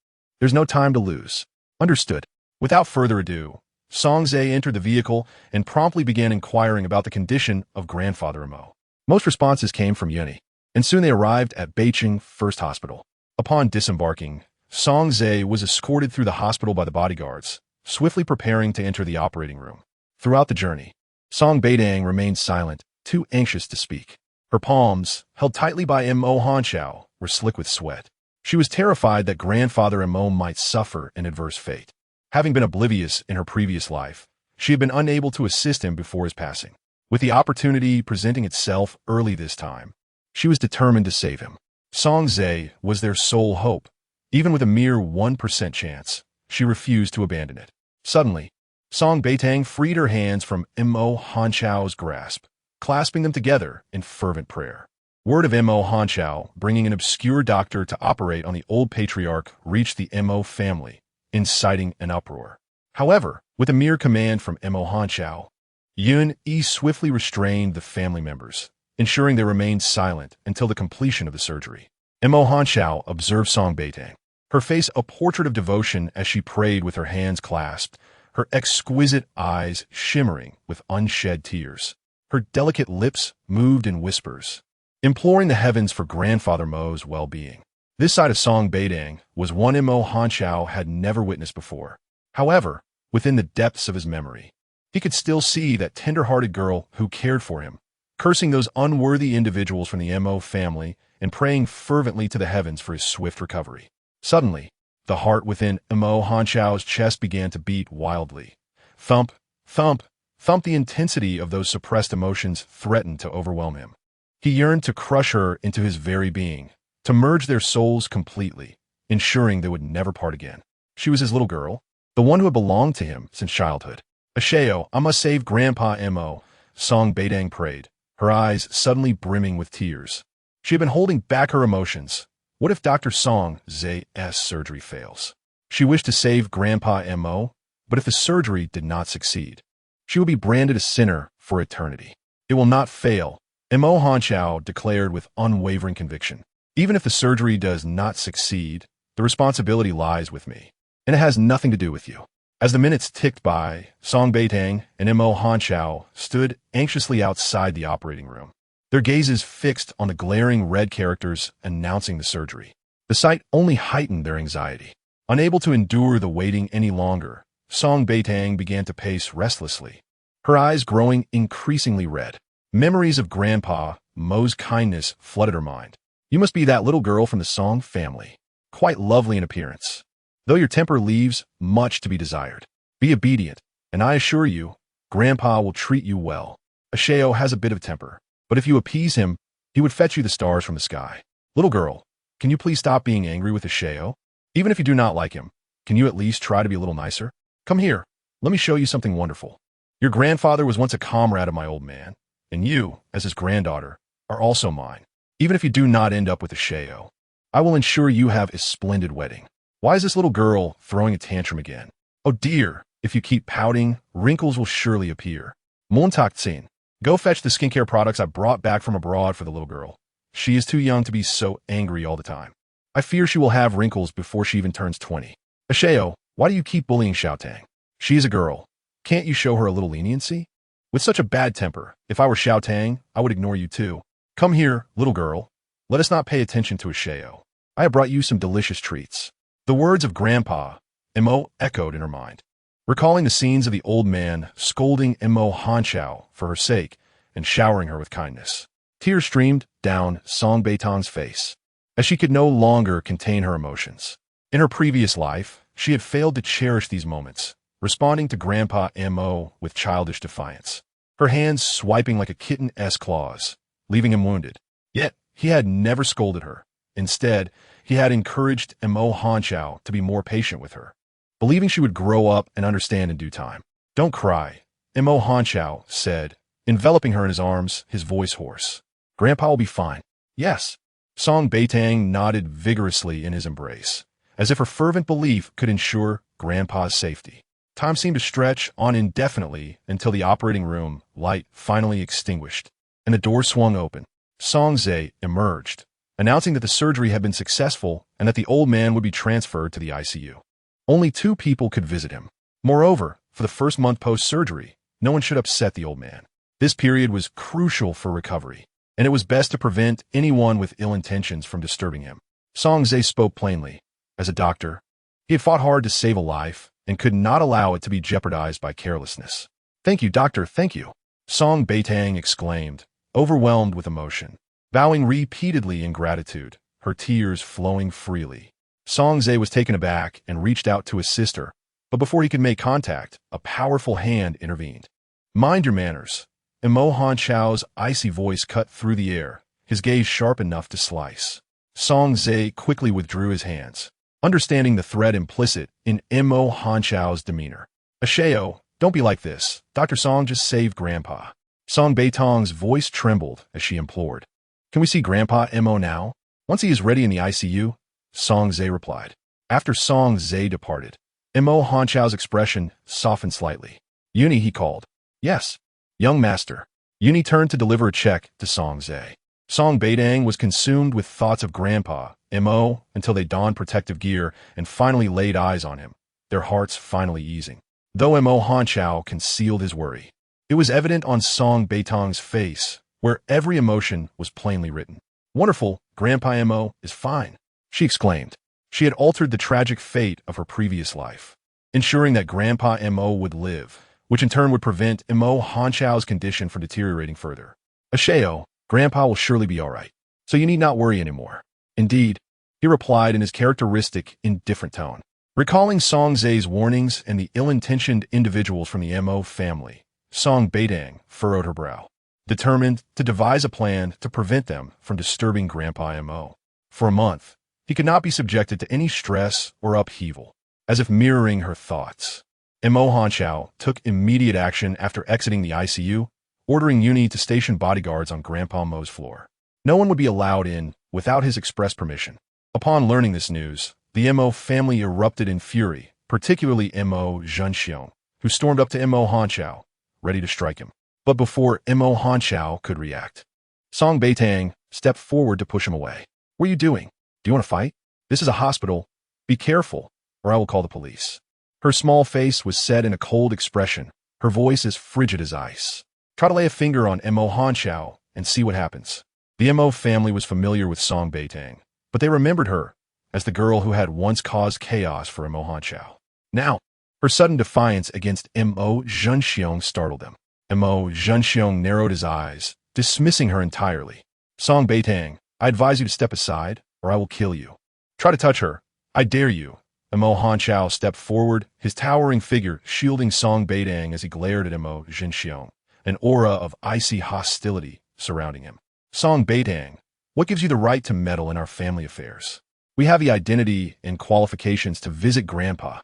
There's no time to lose. Understood. Without further ado, Song Zay entered the vehicle and promptly began inquiring about the condition of Grandfather M.O. Most responses came from Yuni, and soon they arrived at Beitang First Hospital. Upon disembarking, Song Zay was escorted through the hospital by the bodyguards, swiftly preparing to enter the operating room. Throughout the journey, Song Beitang remained silent, too anxious to speak. Her palms, held tightly by M.O. Han Chow, were slick with sweat. She was terrified that Grandfather M.O. might suffer an adverse fate. Having been oblivious in her previous life, she had been unable to assist him before his passing. With the opportunity presenting itself early this time, she was determined to save him. Song Zay was their sole hope. Even with a mere 1% chance, she refused to abandon it. Suddenly, Song Beitang freed her hands from M.O. Han Chow's grasp, clasping them together in fervent prayer. Word of M.O. Han Chow bringing an obscure doctor to operate on the old patriarch reached the M.O. family, inciting an uproar. However, with a mere command from M.O. Han Chow, Yun swiftly restrained the family members, ensuring they remained silent until the completion of the surgery. M.O. Han Chow observed Song Beitang, her face a portrait of devotion as she prayed with her hands clasped, her exquisite eyes shimmering with unshed tears. Her delicate lips moved in whispers, imploring the heavens for Grandfather Mo's well-being. This side of Song Beitang was one M.O. Han Chow had never witnessed before. However, within the depths of his memory, he could still see that tender-hearted girl who cared for him, cursing those unworthy individuals from the M.O. family and praying fervently to the heavens for his swift recovery. Suddenly, the heart within M.O. Han Chow's chest began to beat wildly. Thump, thump, thump. The intensity of those suppressed emotions threatened to overwhelm him. He yearned to crush her into his very being, to merge their souls completely, ensuring they would never part again. She was his little girl, the one who had belonged to him since childhood. Asheo, I must save Grandpa M.O., Song Beitang prayed, her eyes suddenly brimming with tears. She had been holding back her emotions. What if Dr. Song Zay's surgery fails? She wished to save Grandpa M.O., but if the surgery did not succeed, she would be branded a sinner for eternity. It will not fail, M.O. Han Chow declared with unwavering conviction. Even if the surgery does not succeed, the responsibility lies with me, and it has nothing to do with you. As the minutes ticked by, Song Beitang and M.O. Han Chow stood anxiously outside the operating room, their gazes fixed on the glaring red characters announcing the surgery. The sight only heightened their anxiety. Unable to endure the waiting any longer, Song Beitang began to pace restlessly, her eyes growing increasingly red. Memories of Grandpa Mo's kindness flooded her mind. You must be that little girl from the Song family, quite lovely in appearance, though your temper leaves much to be desired. Be obedient, and I assure you, Grandpa will treat you well. Asheo has a bit of temper, but if you appease him, he would fetch you the stars from the sky. Little girl, can you please stop being angry with Asheo? Even if you do not like him, can you at least try to be a little nicer? Come here, let me show you something wonderful. Your grandfather was once a comrade of my old man, and you, as his granddaughter, are also mine. Even if you do not end up with Asheo, I will ensure you have a splendid wedding. Why is this little girl throwing a tantrum again? Oh dear, If you keep pouting, wrinkles will surely appear. Montaktsin. Go fetch the skincare products I brought back from abroad for the little girl. She is too young to be so angry all the time. I fear she will have wrinkles before she even turns 20. Asheo, why do you keep bullying Xiaotang? She is a girl. Can't you show her a little leniency? With such a bad temper, if I were Xiaotang, I would ignore you too. Come here, little girl. Let us not pay attention to Asheo. I have brought you some delicious treats. The words of Grandpa, Mo echoed in her mind, recalling the scenes of the old man scolding Mo Hanchao for her sake and showering her with kindness. Tears streamed down Song Beitang's face, as she could no longer contain her emotions. In her previous life, she had failed to cherish these moments, responding to Grandpa Mo with childish defiance, her hands swiping like a kitten's claws, leaving him wounded. Yet, he had never scolded her. Instead, he had encouraged Mo Hanchao to be more patient with her, believing she would grow up and understand in due time. Don't cry, Mo Hanchao said, enveloping her in his arms, his voice hoarse. Grandpa will be fine. Yes. Song Beitang nodded vigorously in his embrace, as if her fervent belief could ensure Grandpa's safety. Time seemed to stretch on indefinitely until the operating room light finally extinguished, and the door swung open. Song Zhe emerged, announcing that the surgery had been successful and that the old man would be transferred to the ICU. Only 2 people could visit him. Moreover, for the first month post-surgery, no one should upset the old man. This period was crucial for recovery, and it was best to prevent anyone with ill intentions from disturbing him. Song Zhe spoke plainly. As a doctor, he had fought hard to save a life and could not allow it to be jeopardized by carelessness. Thank you, doctor, thank you, Song Beitang exclaimed, overwhelmed with emotion, bowing repeatedly in gratitude, her tears flowing freely. Song Zhe was taken aback and reached out to assist her, but before he could make contact, a powerful hand intervened. Mind your manners. Mo Hanchao's icy voice cut through the air, his gaze sharp enough to slice. Song Zhe quickly withdrew his hands, understanding the threat implicit in Mo Hanchao's demeanor. Asheo, don't be like this. Dr. Song just saved Grandpa. Song Beitang's voice trembled as she implored. Can we see Grandpa Mo now? Once he is ready in the ICU, Song Zhe replied. After Song Zhe departed, Mo Hanchao's expression softened slightly. Uni, he called. Yes. Young master. Uni turned to deliver a check to Song Zhe. Song Beitang was consumed with thoughts of Grandpa, Mo, until they donned protective gear and finally laid eyes on him, their hearts finally easing. Though Mo Hanchao concealed his worry, it was evident on Song Beitang's face, where every emotion was plainly written. Wonderful, Grandpa Mo is fine, she exclaimed. She had altered the tragic fate of her previous life, ensuring that Grandpa Mo would live, which in turn would prevent Mo Hanchao's condition from deteriorating further. Asheo, Grandpa will surely be all right, so you need not worry anymore. Indeed, he replied in his characteristic, indifferent tone. Recalling Song Zhe's warnings and the ill-intentioned individuals from the Mo family, Song Beitang furrowed her brow, determined to devise a plan to prevent them from disturbing Grandpa Mo. For a month, he could not be subjected to any stress or upheaval, as if mirroring her thoughts. Mo Hanchao took immediate action after exiting the ICU, ordering Uni to station bodyguards on Grandpa Mo's floor. No one would be allowed in without his express permission. Upon learning this news, the Mo family erupted in fury, particularly Mo Zhenxiong, who stormed up to Mo Hanchao, ready to strike him. But before Mo Hanchao could react, Song Beitang stepped forward to push him away. What are you doing? Do you want to fight? This is a hospital. Be careful, or I will call the police. Her small face was set in a cold expression, her voice as frigid as ice. Try to lay a finger on Mo Hanchao and see what happens. The Mo family was familiar with Song Beitang, but they remembered her as the girl who had once caused chaos for Mo Hanchao. Now, her sudden defiance against Mo Zhenxiong startled them. Mo Zhenxiong narrowed his eyes, dismissing her entirely. Song Beitang, I advise you to step aside, or I will kill you. Try to touch her. I dare you. Mo Hanchao stepped forward, his towering figure shielding Song Beitang as he glared at Mo Zhenxiong, an aura of icy hostility surrounding him. Song Beitang, what gives you the right to meddle in our family affairs? We have the identity and qualifications to visit Grandpa.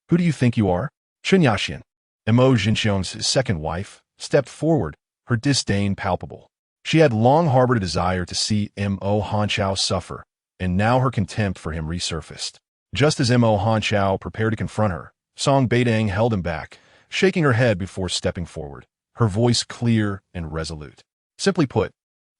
Who do you think you are? Chen Yaxian, Mo Zhenxiong's second wife, stepped forward, her disdain palpable. She had long harbored a desire to see Mo Hanchao suffer, and now her contempt for him resurfaced. Just as Mo Hanchao prepared to confront her, Song Beitang held him back, shaking her head before stepping forward, her voice clear and resolute. Simply put,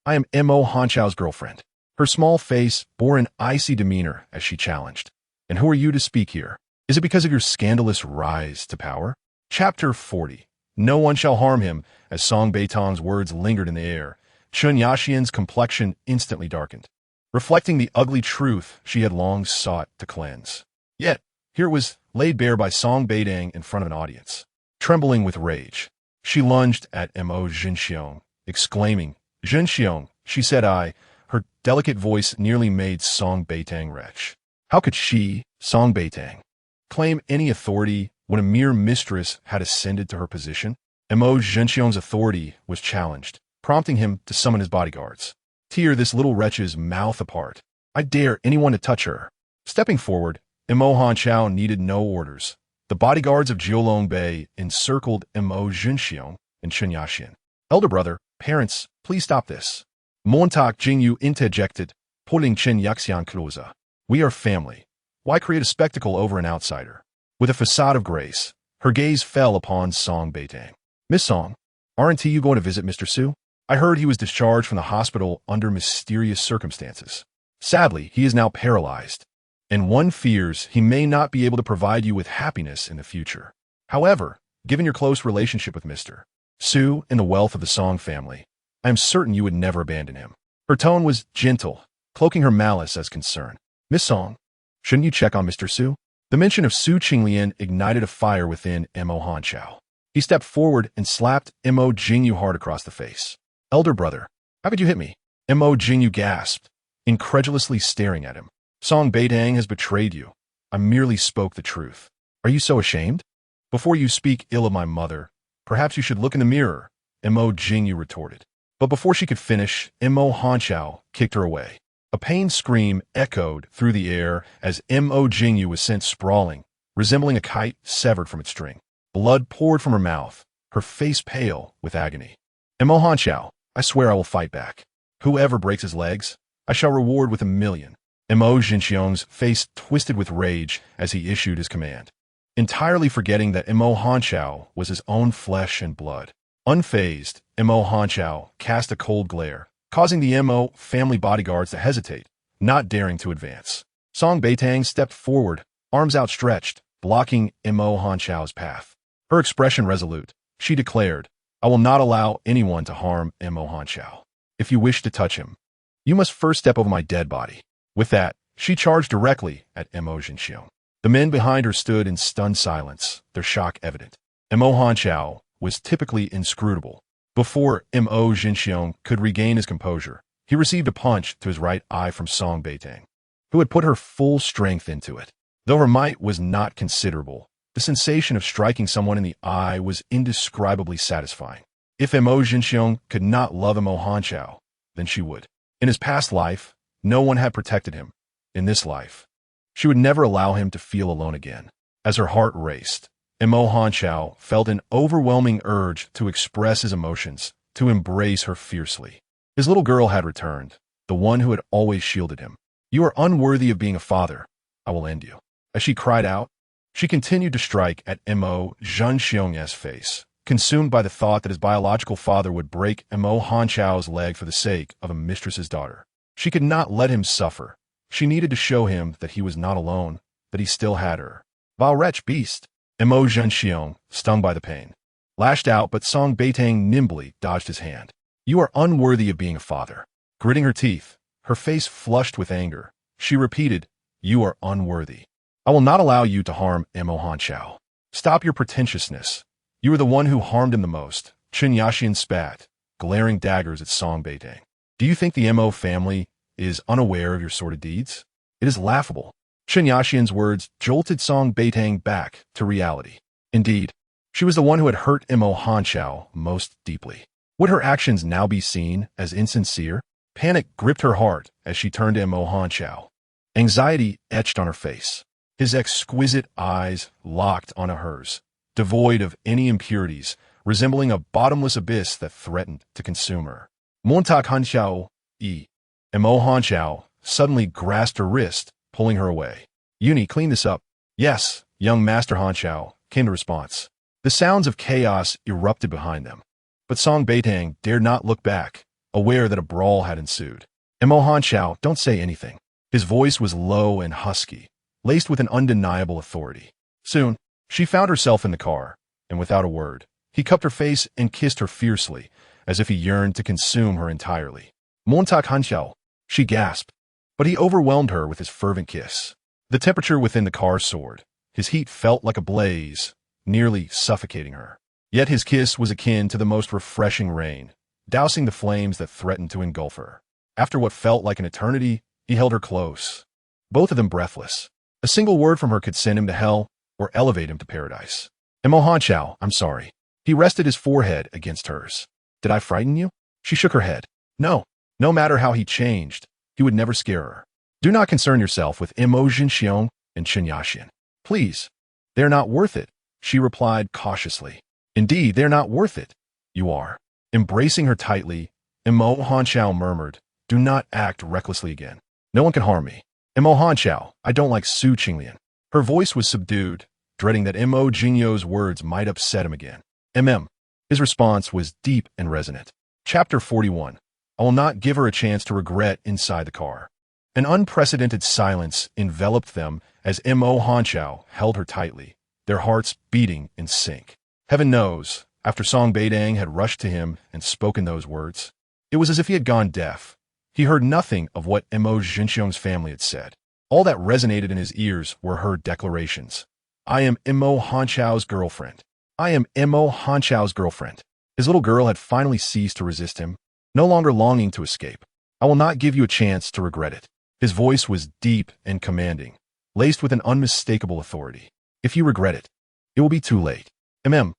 I am Mo Hanchao's girlfriend. Her small face bore an icy demeanor as she challenged. And who are you to speak here? Is it because of your scandalous rise to power? Chapter 40. No one shall harm him. As Song Beitang's words lingered in the air, Chun Yaxian's complexion instantly darkened, reflecting the ugly truth she had long sought to cleanse. Yet, here it was laid bare by Song Beitang in front of an audience. Trembling with rage, she lunged at Mo Jinxiong, exclaiming, Jinxiong, she said her delicate voice nearly made Song Beitang retch. How could she, Song Beitang, claim any authority when a mere mistress had ascended to her position? Mo Jinxiong's authority was challenged, prompting him to summon his bodyguards. Tear this little wretch's mouth apart. I dare anyone to touch her. Stepping forward, Mo Hanchao needed no orders. The bodyguards of Jiulong Bei encircled Mo Jinxiong and Chun Yaxian. Elder brother, parents, please stop this. Montak Jingyu interjected, pulling Chen Yaxian closer. We are family. Why create a spectacle over an outsider? With a facade of grace, her gaze fell upon Song Beitang. Miss Song, aren't you going to visit Mr. Su? I heard he was discharged from the hospital under mysterious circumstances. Sadly, he is now paralyzed, and one fears he may not be able to provide you with happiness in the future. However, given your close relationship with Mr. Su and the wealth of the Song family, I am certain you would never abandon him. Her tone was gentle, cloaking her malice as concern. Miss Song, shouldn't you check on Mr. Su? The mention of Su Qinglian ignited a fire within Mo Hanchao. He stepped forward and slapped Mo Jingyu hard across the face. Elder brother, how could you hit me? Mo Jingyu gasped, incredulously staring at him. Song Beitang has betrayed you. I merely spoke the truth. Are you so ashamed? Before you speak ill of my mother, perhaps you should look in the mirror, Mo Jingyu retorted. But before she could finish, Mo Hanchao kicked her away. A pained scream echoed through the air as Mo Jingyu was sent sprawling, resembling a kite severed from its string. Blood poured from her mouth, her face pale with agony. Mo Hanchao, I swear I will fight back. Whoever breaks his legs, I shall reward with 1,000,000. Mo Jinxiong's face twisted with rage as he issued his command, entirely forgetting that Mo Hanchao was his own flesh and blood. Unfazed, Mo Hanchao cast a cold glare, causing the Mo family bodyguards to hesitate, not daring to advance. Song Beitang stepped forward, arms outstretched, blocking Mo Hanchao's path. Her expression resolute, she declared, I will not allow anyone to harm Mo Hanchao. If you wish to touch him, you must first step over my dead body. With that, she charged directly at Mo Jinxiong. The men behind her stood in stunned silence, their shock evident. Mo Hanchao was typically inscrutable. Before Mo Jinxiong could regain his composure, he received a punch to his right eye from Song Beitang, who had put her full strength into it. Though her might was not considerable, the sensation of striking someone in the eye was indescribably satisfying. If Mo Jinxiong could not love Mo Hanchao, then she would. In his past life, no one had protected him. In this life, she would never allow him to feel alone again. As her heart raced, Mo Hanchao felt an overwhelming urge to express his emotions, to embrace her fiercely. His little girl had returned, the one who had always shielded him. You are unworthy of being a father. I will end you. As she cried out, she continued to strike at Mo Jinxiong's face, consumed by the thought that his biological father would break Mo Hanchao's leg for the sake of a mistress's daughter. She could not let him suffer. She needed to show him that he was not alone, that he still had her. Vile wretch beast! Mo Jinxiong, stung by the pain, lashed out, but Song Beitang nimbly dodged his hand. You are unworthy of being a father. Gritting her teeth, her face flushed with anger, she repeated, You are unworthy. I will not allow you to harm Mo Hanchao. Stop your pretentiousness. You are the one who harmed him the most. Chun Yaxian spat, glaring daggers at Song Beitang. Do you think the Mo family is unaware of your sordid deeds? It is laughable. Chun Yaxian's words jolted Song Beitang back to reality. Indeed, she was the one who had hurt Mo Hanchao most deeply. Would her actions now be seen as insincere? Panic gripped her heart as she turned to Mo Hanchao. Anxiety etched on her face. His exquisite eyes locked onto hers, devoid of any impurities, resembling a bottomless abyss that threatened to consume her. Montak Hanchao, Mo Hanchao suddenly grasped her wrist, pulling her away. Uni, clean this up. Yes, young Master Hanqiao, came the response. The sounds of chaos erupted behind them. But Song Beitang dared not look back, aware that a brawl had ensued. Mo Hanqiao, don't say anything. His voice was low and husky, laced with an undeniable authority. Soon, she found herself in the car, and without a word, he cupped her face and kissed her fiercely, as if he yearned to consume her entirely. Montak Hanqiao, she gasped, but he overwhelmed her with his fervent kiss. The temperature within the car soared. His heat felt like a blaze, nearly suffocating her. Yet his kiss was akin to the most refreshing rain, dousing the flames that threatened to engulf her. After what felt like an eternity, he held her close, both of them breathless. A single word from her could send him to hell or elevate him to paradise. Mo Hanqiao, I'm sorry. He rested his forehead against hers. Did I frighten you? She shook her head. No. No matter how he changed, he would never scare her. Do not concern yourself with Mo Jinxiong and Chen Yaxian. Please. They are not worth it, she replied cautiously. Indeed, they are not worth it. You are. Embracing her tightly, Mo Hanqiao murmured, do not act recklessly again. No one can harm me. Mo Hanqiao, I don't like Su Qinglian. Her voice was subdued, dreading that Mo Jinyo's words might upset him again. His response was deep and resonant. Chapter 41. I will not give her a chance to regret inside the car. An unprecedented silence enveloped them as Mo Hanqiao held her tightly, their hearts beating in sync. Heaven knows, after Song Beitang had rushed to him and spoken those words, it was as if he had gone deaf. He heard nothing of what Mo Jinxiong's family had said. All that resonated in his ears were her declarations. I am Mo Hanqiao's girlfriend. I am Mo Hanqiao's girlfriend. His little girl had finally ceased to resist him, no longer longing to escape. I will not give you a chance to regret it. His voice was deep and commanding, laced with an unmistakable authority. If you regret it, it will be too late.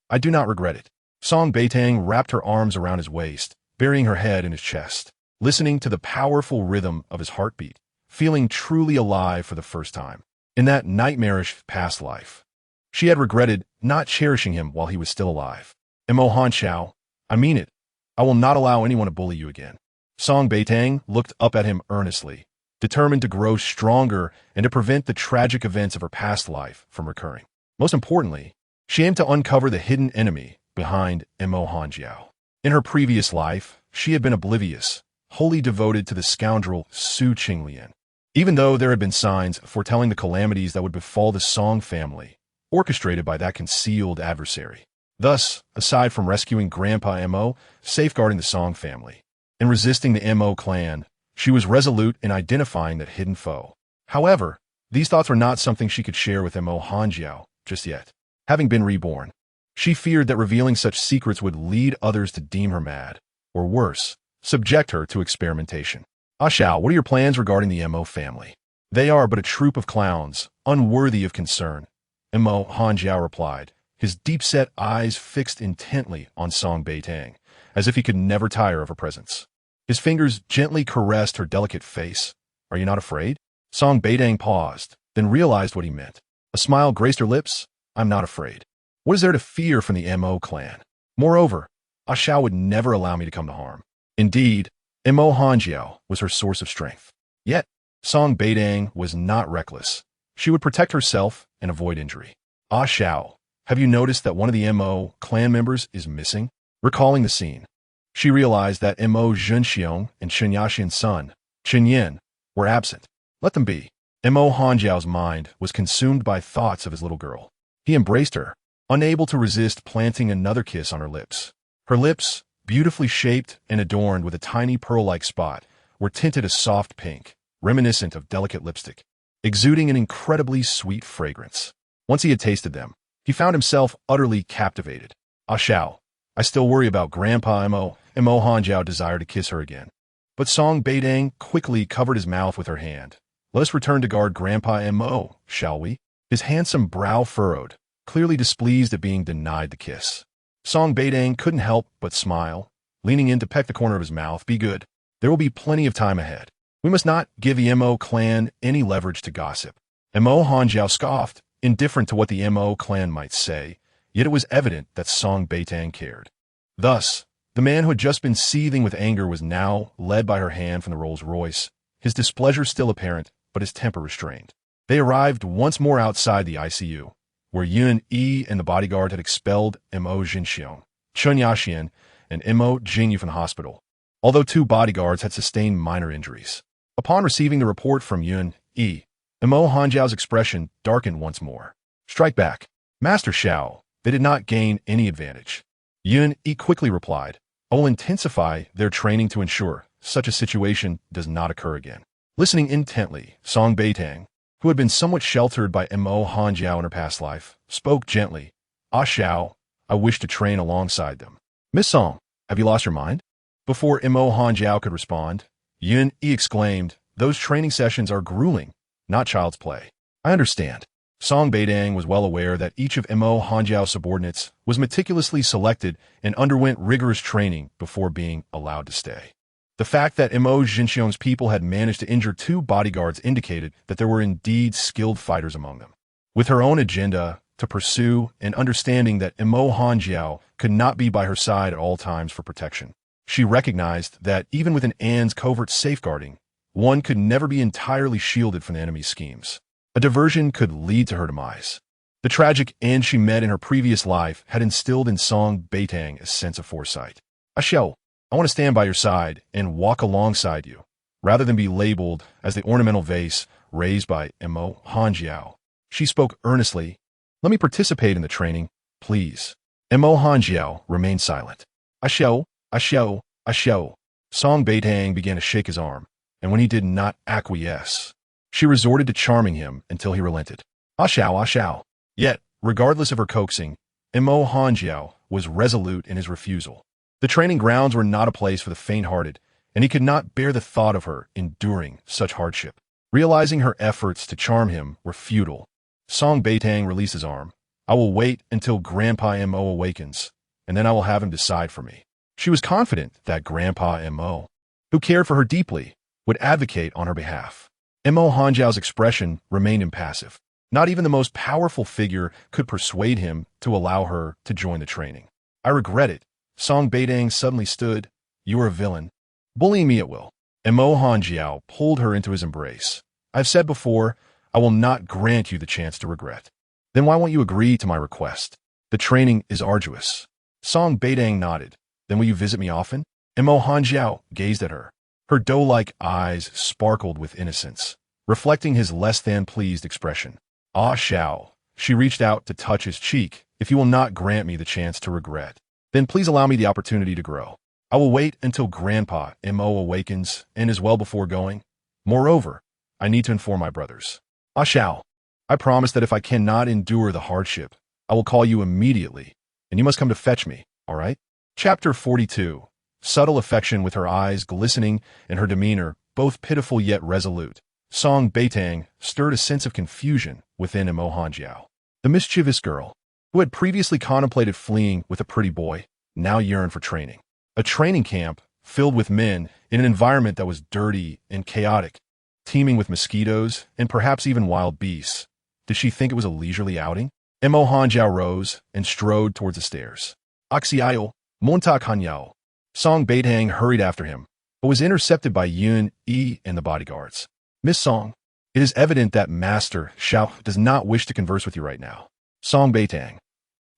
I do not regret it. Song Beitang wrapped her arms around his waist, burying her head in his chest, listening to the powerful rhythm of his heartbeat, feeling truly alive for the first time. In that nightmarish past life, she had regretted not cherishing him while he was still alive. Mo Hanqiao, I mean it. I will not allow anyone to bully you again. Song Beitang looked up at him earnestly, determined to grow stronger and to prevent the tragic events of her past life from recurring. Most importantly, she aimed to uncover the hidden enemy behind Mo Hanqiao. In her previous life, she had been oblivious, wholly devoted to the scoundrel Su Qinglian. Even though there had been signs foretelling the calamities that would befall the Song family, orchestrated by that concealed adversary. Thus, aside from rescuing Grandpa Mo, safeguarding the Song family, and resisting the Mo clan, she was resolute in identifying that hidden foe. However, these thoughts were not something she could share with Mo Hanqiao just yet. Having been reborn, she feared that revealing such secrets would lead others to deem her mad, or worse, subject her to experimentation. Xiao, what are your plans regarding the Mo family? They are but a troop of clowns, unworthy of concern, Mo Hanqiao replied, his deep-set eyes fixed intently on Song Beitang, as if he could never tire of her presence. His fingers gently caressed her delicate face. Are you not afraid? Song Beitang paused, then realized what he meant. A smile graced her lips. I'm not afraid. What is there to fear from the Mo clan? Moreover, Xiao would never allow me to come to harm. Indeed, Mo Hanqiao was her source of strength. Yet, Song Beitang was not reckless. She would protect herself and avoid injury. Xiao, have you noticed that one of the Mo clan members is missing? Recalling the scene, she realized that Mo Jinxiong and Chen Yaxian's son, Chen Yin, were absent. Let them be. Mo Hanjiao's mind was consumed by thoughts of his little girl. He embraced her, unable to resist planting another kiss on her lips. Her lips, beautifully shaped and adorned with a tiny pearl-like spot, were tinted a soft pink, reminiscent of delicate lipstick, exuding an incredibly sweet fragrance. Once he had tasted them, he found himself utterly captivated. Xiao, I still worry about Grandpa Mo. Mo Hanjiao desired to kiss her again. But Song Beitang quickly covered his mouth with her hand. Let us return to guard Grandpa Mo, shall we? His handsome brow furrowed, clearly displeased at being denied the kiss. Song Beitang couldn't help but smile, leaning in to peck the corner of his mouth. Be good. There will be plenty of time ahead. We must not give the Mo clan any leverage to gossip. Mo Hanjiao scoffed, indifferent to what the Mo clan might say, yet it was evident that Song Beitang cared. Thus, the man who had just been seething with anger was now led by her hand from the Rolls-Royce, his displeasure still apparent, but his temper restrained. They arrived once more outside the ICU, where Yun Yi and the bodyguard had expelled Mo Jinxiong, Chun Yaxian, and Mo Jingyu from the hospital, although 2 bodyguards had sustained minor injuries. Upon receiving the report from Yun Yi, Mo Hanjiao's expression darkened once more. Strike back. Master Xiao, they did not gain any advantage. Yun Yi quickly replied, I will intensify their training to ensure such a situation does not occur again. Listening intently, Song Beitang, who had been somewhat sheltered by Mo Hanjiao in her past life, spoke gently. Ah Xiao, I wish to train alongside them. Miss Song, have you lost your mind? Before Mo Hanjiao could respond, Yun Yi exclaimed, those training sessions are grueling, not child's play. I understand. Song Beitang was well aware that each of Mo Hanjiao's subordinates was meticulously selected and underwent rigorous training before being allowed to stay. The fact that Mo Jinxiong's people had managed to injure 2 bodyguards indicated that there were indeed skilled fighters among them. With her own agenda to pursue and understanding that Mo Hanjiao could not be by her side at all times for protection, she recognized that even within Anne's covert safeguarding, one could never be entirely shielded from the enemy's schemes. A diversion could lead to her demise. The tragic Anne she met in her previous life had instilled in Song Beitang a sense of foresight. Xiao, I want to stand by your side and walk alongside you, rather than be labeled as the ornamental vase raised by Mo Hanjiao. She spoke earnestly. Let me participate in the training, please. Mo Hanjiao remained silent. Xiao, Xiao, Xiao. Song Beitang began to shake his arm, and when he did not acquiesce, she resorted to charming him until he relented. Xiao, Xiao. Yet, regardless of her coaxing, Mo Hanjiao was resolute in his refusal. The training grounds were not a place for the faint-hearted, and he could not bear the thought of her enduring such hardship. Realizing her efforts to charm him were futile, Song Beitang released his arm. I will wait until Grandpa Mo awakens, and then I will have him decide for me. She was confident that Grandpa Mo, who cared for her deeply, would advocate on her behalf. Mo Hanjiao's expression remained impassive. Not even the most powerful figure could persuade him to allow her to join the training. I regret it. Song Beitang suddenly stood. You are a villain. Bullying me at will. Mo Hanjiao pulled her into his embrace. I've said before, I will not grant you the chance to regret. Then why won't you agree to my request? The training is arduous. Song Beitang nodded. Then will you visit me often? Mo Hanjiao gazed at her. Her doe-like eyes sparkled with innocence, reflecting his less-than-pleased expression. Ah Xiao. She reached out to touch his cheek. If you will not grant me the chance to regret, then please allow me the opportunity to grow. I will wait until Grandpa Mo awakens and is well before going. Moreover, I need to inform my brothers. Ah Xiao. I promise that if I cannot endure the hardship, I will call you immediately, and you must come to fetch me, all right? Chapter 42. Subtle affection with her eyes glistening and her demeanor both pitiful yet resolute. Song Beitang stirred a sense of confusion within Mo Hanjiao. The mischievous girl, who had previously contemplated fleeing with a pretty boy, now yearned for training. A training camp filled with men in an environment that was dirty and chaotic, teeming with mosquitoes and perhaps even wild beasts. Did she think it was a leisurely outing? Mo Hanjiao rose and strode towards the stairs. Axiao, Monta Kanyao. Song Beitang hurried after him, but was intercepted by Yun Yi and the bodyguards. Miss Song, it is evident that Master Xiao does not wish to converse with you right now. Song Beitang.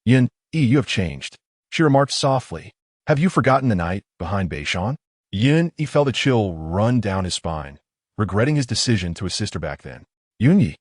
Yun Yi, you have changed. She remarked softly. Have you forgotten the night behind Beitang? Yun Yi felt a chill run down his spine, regretting his decision to assist her back then. Yun Yi,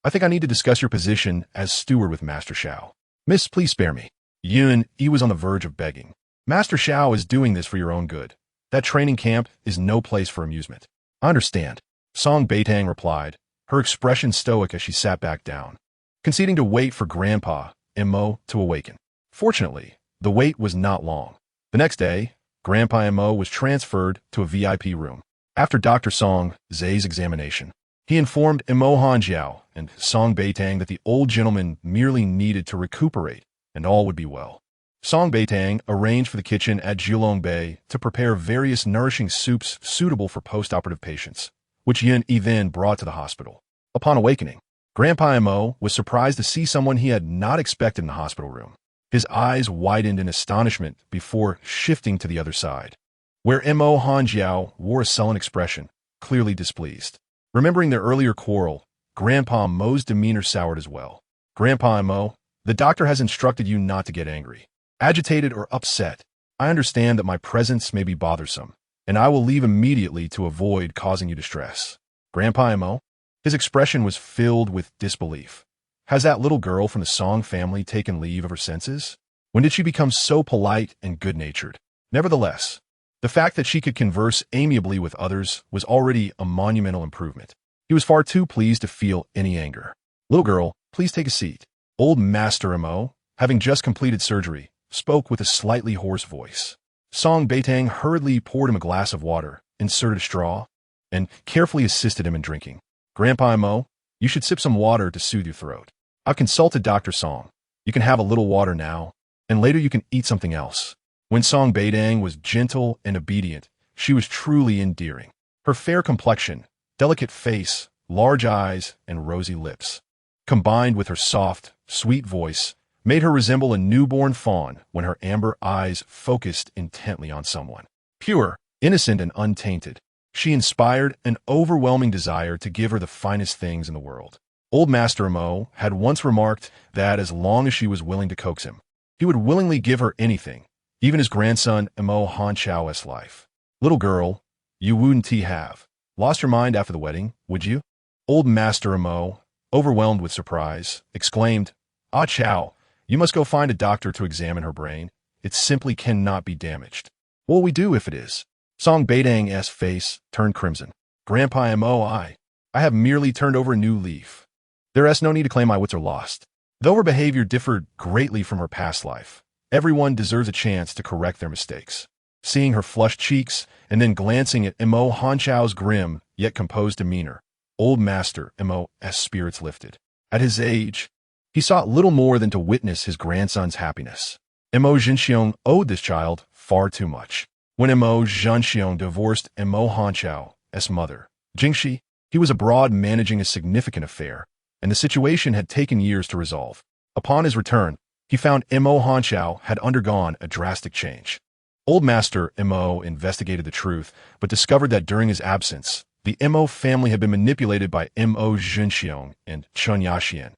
I think I need to discuss your position as steward with Master Xiao. Miss, please spare me. Yun Yi was on the verge of begging. Master Xiao is doing this for your own good. That training camp is no place for amusement. I understand. Song Beitang replied, her expression stoic as she sat back down, conceding to wait for Grandpa Mo to awaken. Fortunately, the wait was not long. The next day, Grandpa Mo was transferred to a VIP room. After Dr. Song Zhe's examination, he informed Mo Hanjiao and Song Beitang that the old gentleman merely needed to recuperate, and all would be well. Song Beitang arranged for the kitchen at Jilong Bay to prepare various nourishing soups suitable for post-operative patients, which Yun Yi then brought to the hospital. Upon awakening, Grandpa Mo was surprised to see someone he had not expected in the hospital room. His eyes widened in astonishment before shifting to the other side, where Mo Hanjiao wore a sullen expression, clearly displeased. Remembering their earlier quarrel, Grandpa Mo's demeanor soured as well. Grandpa Mo, The doctor has instructed you not to get angry, agitated, or upset. I understand that my presence may be bothersome, and I will leave immediately to avoid causing you distress. Grandpa Mo? His expression was filled with disbelief. Has that little girl from the Song family taken leave of her senses? When did she become so polite and good-natured? Nevertheless, the fact that she could converse amiably with others was already a monumental improvement. He was far too pleased to feel any anger. Little girl, please take a seat. Old Master Mo, having just completed surgery, spoke with a slightly hoarse voice. Song Beitang hurriedly poured him a glass of water, inserted a straw, and carefully assisted him in drinking. Grandpa Mo, you should sip some water to soothe your throat. I've consulted Dr. Song. You can have a little water now, and later you can eat something else. When Song Beitang was gentle and obedient, she was truly endearing. Her fair complexion, delicate face, large eyes, and rosy lips, combined with her soft, sweet voice, made her resemble a newborn fawn when her amber eyes focused intently on someone. Pure, innocent, and untainted, she inspired an overwhelming desire to give her the finest things in the world. Old Master Mo had once remarked that as long as she was willing to coax him, he would willingly give her anything, even his grandson Mo Hanchao's life. Little girl, you wouldn't have lost your mind after the wedding, would you? Old Master Mo, overwhelmed with surprise, exclaimed, Ah Chow, you must go find a doctor to examine her brain. It simply cannot be damaged. What will we do if it is? Song Beitang's face turned crimson. Grandpa Mo, I have merely turned over a new leaf. There is no need to claim my wits are lost. Though her behavior differed greatly from her past life, everyone deserves a chance to correct their mistakes. Seeing her flushed cheeks and then glancing at Mo Hanchao's grim yet composed demeanor, Old Master Mo's spirits lifted. At his age, he sought little more than to witness his grandson's happiness. Mo Zhenxiong owed this child far too much. When Mo Zhenxiong divorced Mo Hanchao's mother, Jingxi, he was abroad managing a significant affair, and the situation had taken years to resolve. Upon his return, he found Mo Hanchao had undergone a drastic change. Old Master Mo investigated the truth, but discovered that during his absence, the Mo family had been manipulated by Mo Zhenxiong and Chun Yaxian,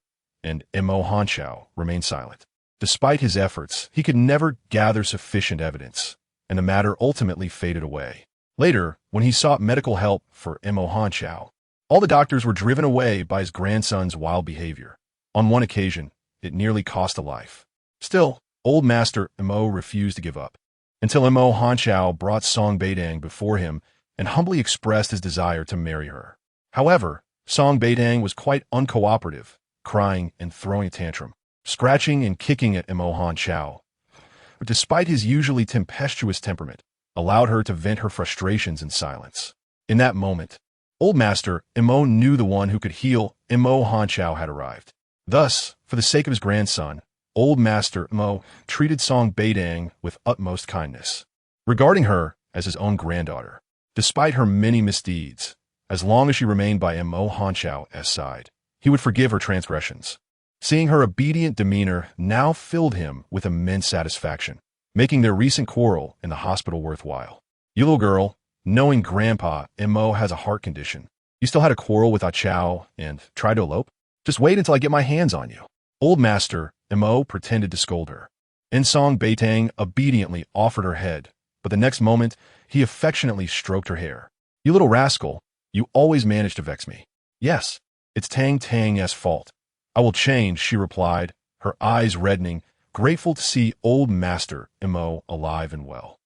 and Mo Hanchao remained silent. Despite his efforts, he could never gather sufficient evidence, and the matter ultimately faded away. Later, when he sought medical help for Mo Hanchao, all the doctors were driven away by his grandson's wild behavior. On one occasion, it nearly cost a life. Still, Old Master Mo refused to give up, until Mo Hanchao brought Song Beitang before him and humbly expressed his desire to marry her. However, Song Beitang was quite uncooperative, crying and throwing a tantrum, scratching and kicking at Mo Hanchao, but despite his usually tempestuous temperament, allowed her to vent her frustrations in silence. In that moment, Old Master Mo knew the one who could heal Mo Hanchao had arrived. Thus, for the sake of his grandson, Old Master Mo treated Song Beitang with utmost kindness, regarding her as his own granddaughter. Despite her many misdeeds, as long as she remained by Mo Hanchao's side, he would forgive her transgressions. Seeing her obedient demeanor now filled him with immense satisfaction, making their recent quarrel in the hospital worthwhile. You little girl, knowing Grandpa Mo has a heart condition, you still had a quarrel with Ah Chow and tried to elope? Just wait until I get my hands on you. Old Master Mo pretended to scold her. Song Beitang obediently offered her head, but the next moment, he affectionately stroked her hair. You little rascal, you always manage to vex me. Yes, it's Tang's fault. I will change, she replied, her eyes reddening, grateful to see Old Master Mo alive and well.